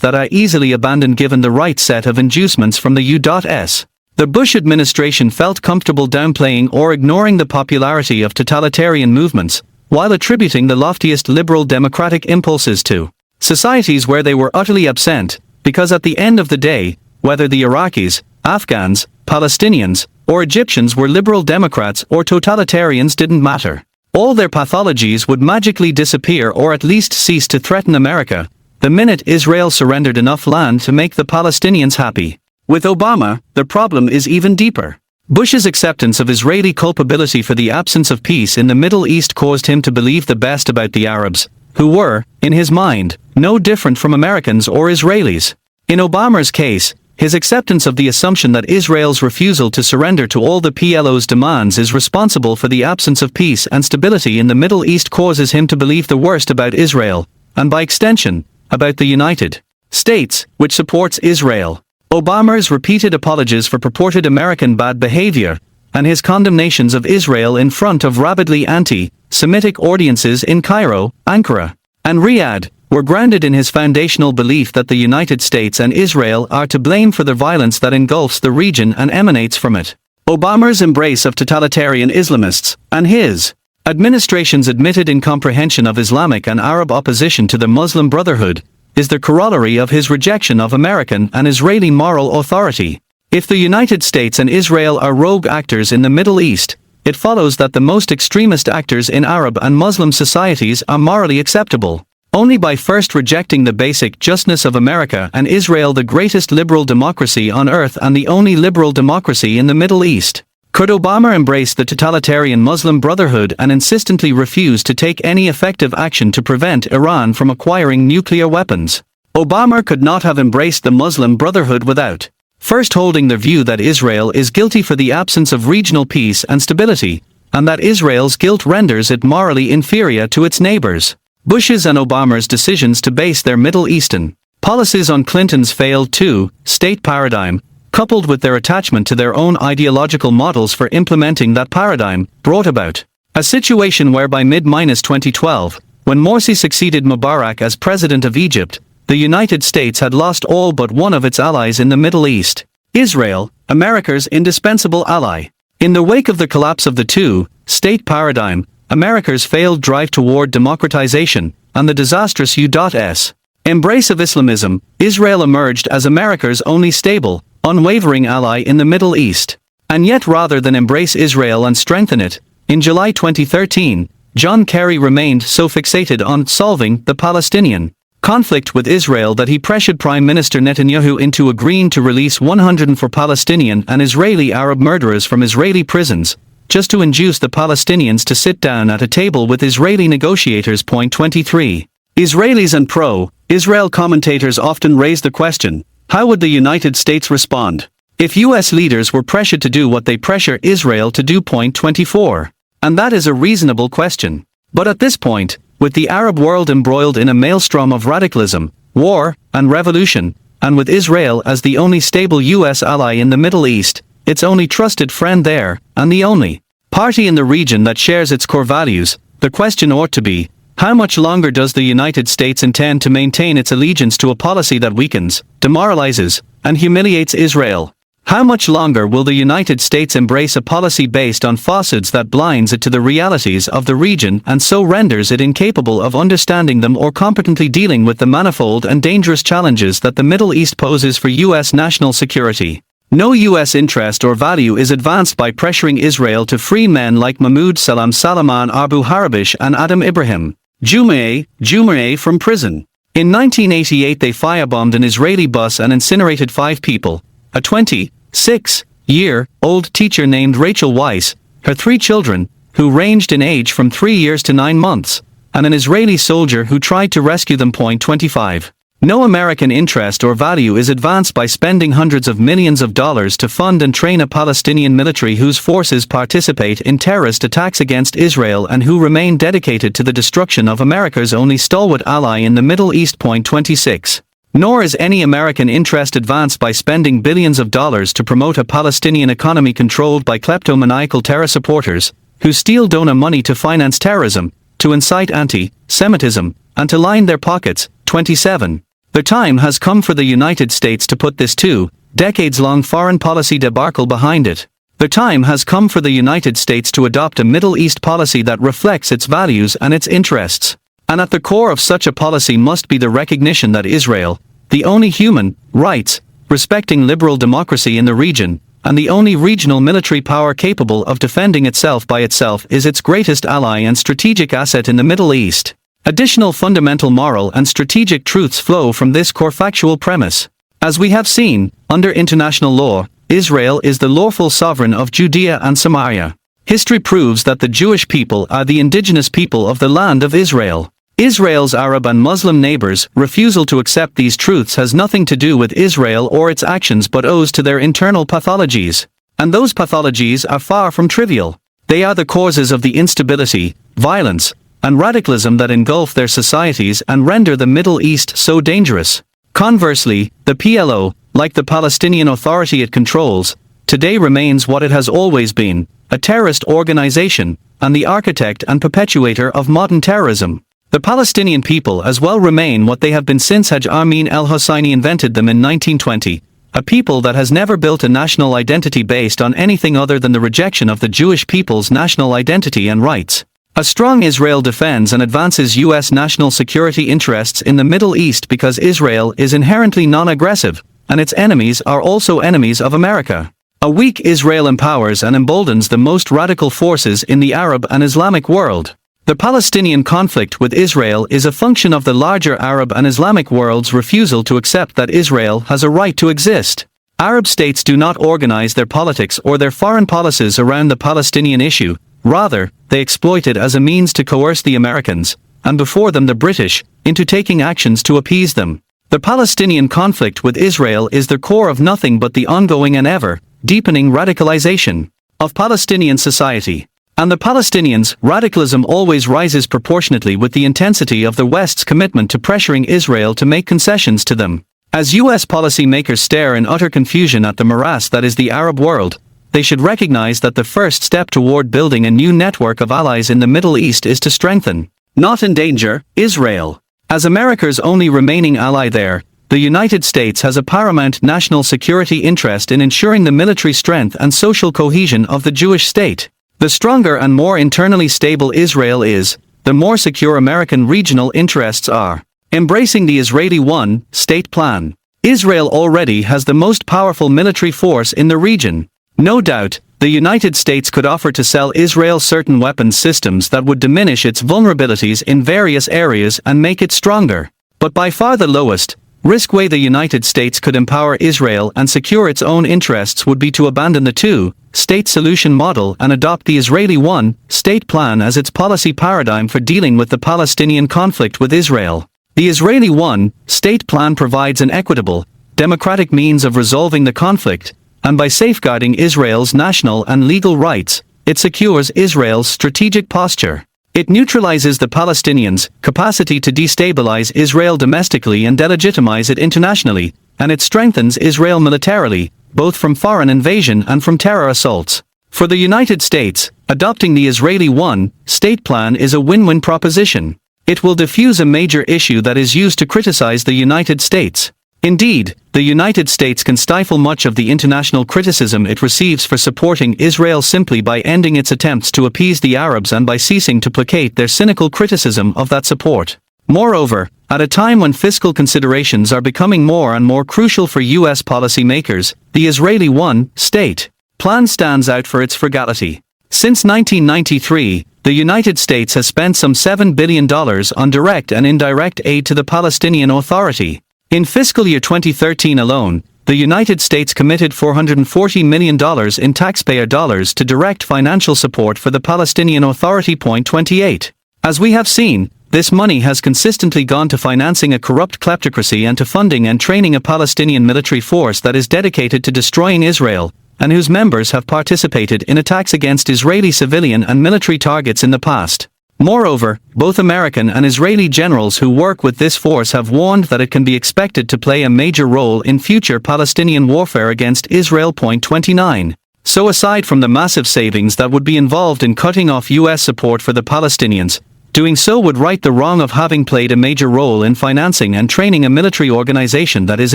that are easily abandoned given the right set of inducements from the U.S. The Bush administration felt comfortable downplaying or ignoring the popularity of totalitarian movements, while attributing the loftiest liberal democratic impulses to societies where they were utterly absent, because at the end of the day, whether the Iraqis, Afghans, Palestinians, or Egyptians were liberal Democrats or totalitarians didn't matter. All their pathologies would magically disappear or at least cease to threaten America, the minute Israel surrendered enough land to make the Palestinians happy. With Obama, the problem is even deeper. Bush's acceptance of Israeli culpability for the absence of peace in the Middle East caused him to believe the best about the Arabs, who were, in his mind, no different from Americans or Israelis. In Obama's case, his acceptance of the assumption that Israel's refusal to surrender to all the PLO's demands is responsible for the absence of peace and stability in the Middle East causes him to believe the worst about Israel, and by extension, about the United States, which supports Israel. Obama's repeated apologies for purported American bad behavior, and his condemnations of Israel in front of rabidly anti-Semitic audiences in Cairo, Ankara, and Riyadh, were grounded in his foundational belief that the United States and Israel are to blame for the violence that engulfs the region and emanates from it. Obama's embrace of totalitarian Islamists, and his administration's admitted incomprehension of Islamic and Arab opposition to the Muslim Brotherhood, is the corollary of his rejection of American and Israeli moral authority. If the United States and Israel are rogue actors in the Middle East, it follows that the most extremist actors in Arab and Muslim societies are morally acceptable only by first rejecting the basic justness of America and Israel, the greatest liberal democracy on earth and the only liberal democracy in the Middle East. Could Obama embrace the totalitarian Muslim Brotherhood and insistently refuse to take any effective action to prevent Iran from acquiring nuclear weapons? Obama could not have embraced the Muslim Brotherhood without first holding the view that Israel is guilty for the absence of regional peace and stability, and that Israel's guilt renders it morally inferior to its neighbors. Bush's and Obama's decisions to base their Middle Eastern policies on Clinton's failed two-state paradigm, coupled with their attachment to their own ideological models for implementing that paradigm, brought about a situation where by mid-2012, when Morsi succeeded Mubarak as president of Egypt, the United States had lost all but one of its allies in the Middle East, Israel, America's indispensable ally. In the wake of the collapse of the two-state paradigm, America's failed drive toward democratization, and the disastrous U.S. embrace of Islamism, Israel emerged as America's only stable, unwavering ally in the Middle East. And yet rather than embrace Israel and strengthen it, in July 2013, John Kerry remained so fixated on solving the Palestinian conflict with Israel that he pressured Prime Minister Netanyahu into agreeing to release 104 Palestinian and Israeli Arab murderers from Israeli prisons, just to induce the Palestinians to sit down at a table with Israeli negotiators. Point 23. Israelis and pro-Israel commentators often raise the question, how would the United States respond if U.S. leaders were pressured to do what they pressure Israel to do? Point 24. And that is a reasonable question. But at this point, with the Arab world embroiled in a maelstrom of radicalism, war, and revolution, and with Israel as the only stable U.S. ally in the Middle East, its only trusted friend there, and the only party in the region that shares its core values, the question ought to be, how much longer does the United States intend to maintain its allegiance to a policy that weakens, demoralizes, and humiliates Israel? How much longer will the United States embrace a policy based on falsehoods that blinds it to the realities of the region and so renders it incapable of understanding them or competently dealing with the manifold and dangerous challenges that the Middle East poses for U.S. national security? No U.S. interest or value is advanced by pressuring Israel to free men like Mahmoud Salam Salman Abu Harabish and Adam Ibrahim Jumeirah from prison. In 1988 they firebombed an Israeli bus and incinerated 5 people, a 26-year-old teacher named Rachel Weiss, her 3 children, who ranged in age from 3 years to 9 months, and an Israeli soldier who tried to rescue them. Point 25. No American interest or value is advanced by spending hundreds of millions of dollars to fund and train a Palestinian military whose forces participate in terrorist attacks against Israel and who remain dedicated to the destruction of America's only stalwart ally in the Middle East. Point 26. Nor is any American interest advanced by spending billions of dollars to promote a Palestinian economy controlled by kleptomaniacal terror supporters, who steal donor money to finance terrorism, to incite anti-Semitism, and to line their pockets. 27. The time has come for the United States to put this 2-decades-long foreign policy debacle behind it. The time has come for the United States to adopt a Middle East policy that reflects its values and its interests. And at the core of such a policy must be the recognition that Israel, the only human rights respecting liberal democracy in the region, and the only regional military power capable of defending itself by itself, is its greatest ally and strategic asset in the Middle East. Additional fundamental moral and strategic truths flow from this core factual premise. As we have seen, under international law, Israel is the lawful sovereign of Judea and Samaria. History proves that the Jewish people are the indigenous people of the land of Israel. Israel's Arab and Muslim neighbors' refusal to accept these truths has nothing to do with Israel or its actions but owes to their internal pathologies. And those pathologies are far from trivial. They are the causes of the instability, violence, and radicalism that engulf their societies and render the Middle East so dangerous. Conversely, the PLO, like the Palestinian Authority it controls, today remains what it has always been, a terrorist organization, and the architect and perpetuator of modern terrorism. The Palestinian people as well remain what they have been since Hajj Amin al-Husseini invented them in 1920, a people that has never built a national identity based on anything other than the rejection of the Jewish people's national identity and rights. A strong Israel defends and advances U.S. national security interests in the Middle East because Israel is inherently non-aggressive, and its enemies are also enemies of America. A weak Israel empowers and emboldens the most radical forces in the Arab and Islamic world. The Palestinian conflict with Israel is a function of the larger Arab and Islamic world's refusal to accept that Israel has a right to exist. Arab states do not organize their politics or their foreign policies around the Palestinian issue, rather, they exploit it as a means to coerce the Americans, and before them the British, into taking actions to appease them. The Palestinian conflict with Israel is the core of nothing but the ongoing and ever-deepening radicalization of Palestinian society. And the Palestinians' radicalism always rises proportionately with the intensity of the West's commitment to pressuring Israel to make concessions to them. As U.S. policymakers stare in utter confusion at the morass that is the Arab world, they should recognize that the first step toward building a new network of allies in the Middle East is to strengthen, not endanger, Israel. As America's only remaining ally there, the United States has a paramount national security interest in ensuring the military strength and social cohesion of the Jewish state. The stronger and more internally stable Israel is, the more secure American regional interests are. Embracing the Israeli one-state plan, Israel already has the most powerful military force in the region. No doubt, the United States could offer to sell Israel certain weapons systems that would diminish its vulnerabilities in various areas and make it stronger. But by far the lowest risk way the United States could empower Israel and secure its own interests would be to abandon the two-state solution model and adopt the Israeli one-state plan as its policy paradigm for dealing with the Palestinian conflict with Israel. The Israeli one-state plan provides an equitable, democratic means of resolving the conflict, and by safeguarding Israel's national and legal rights, it secures Israel's strategic posture. It neutralizes the Palestinians' capacity to destabilize Israel domestically and delegitimize it internationally, and it strengthens Israel militarily, both from foreign invasion and from terror assaults. For the United States, adopting the Israeli one-state plan is a win-win proposition. It will diffuse a major issue that is used to criticize the United States. Indeed, the United States can stifle much of the international criticism it receives for supporting Israel simply by ending its attempts to appease the Arabs and by ceasing to placate their cynical criticism of that support. Moreover, at a time when fiscal considerations are becoming more and more crucial for U.S. policymakers, the Israeli one-state plan stands out for its frugality. Since 1993, the United States has spent some $7 billion on direct and indirect aid to the Palestinian Authority. In fiscal year 2013 alone, the United States committed $440 million in taxpayer dollars to direct financial support for the Palestinian Authority. 28. As we have seen, this money has consistently gone to financing a corrupt kleptocracy and to funding and training a Palestinian military force that is dedicated to destroying Israel, and whose members have participated in attacks against Israeli civilian and military targets in the past. Moreover, both American and Israeli generals who work with this force have warned that it can be expected to play a major role in future Palestinian warfare against Israel. 29. So aside from the massive savings that would be involved in cutting off U.S. support for the Palestinians, doing so would right the wrong of having played a major role in financing and training a military organization that is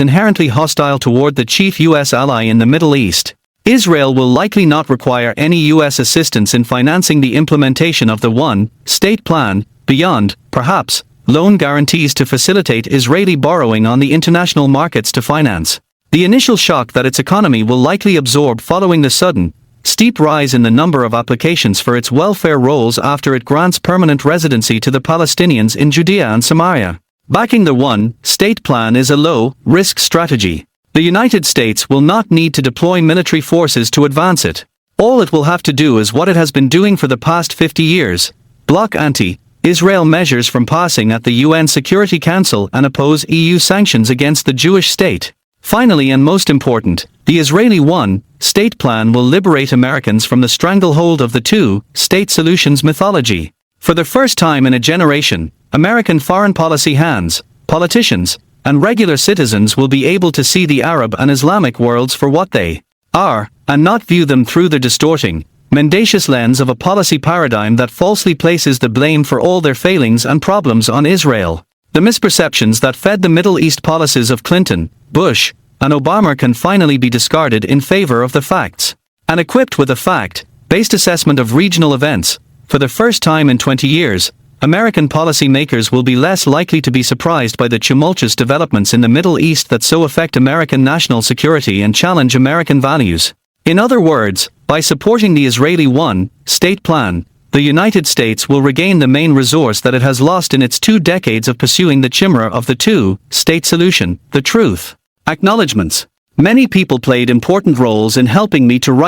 inherently hostile toward the chief U.S. ally in the Middle East. Israel will likely not require any U.S. assistance in financing the implementation of the one-state plan, beyond, perhaps, loan guarantees to facilitate Israeli borrowing on the international markets to finance the initial shock that its economy will likely absorb following the sudden, steep rise in the number of applications for its welfare rolls after it grants permanent residency to the Palestinians in Judea and Samaria. Backing the one-state plan is a low-risk strategy. The United States will not need to deploy military forces to advance it. All it will have to do is what it has been doing for the past 50 years, block anti-Israel measures from passing at the UN Security Council and oppose EU sanctions against the Jewish state. Finally and most important, the Israeli one-state plan will liberate Americans from the stranglehold of the two-state solutions mythology. For the first time in a generation, American foreign policy politicians, and regular citizens will be able to see the Arab and Islamic worlds for what they are, and not view them through the distorting, mendacious lens of a policy paradigm that falsely places the blame for all their failings and problems on Israel. The misperceptions that fed the Middle East policies of Clinton, Bush, and Obama can finally be discarded in favor of the facts. And equipped with a fact-based assessment of regional events, for the first time in 20 years, American policymakers will be less likely to be surprised by the tumultuous developments in the Middle East that so affect American national security and challenge American values. In other words, by supporting the Israeli one-state plan, the United States will regain the main resource that it has lost in its 2 decades of pursuing the chimera of the two-state solution, the truth. Acknowledgements. Many people played important roles in helping me to write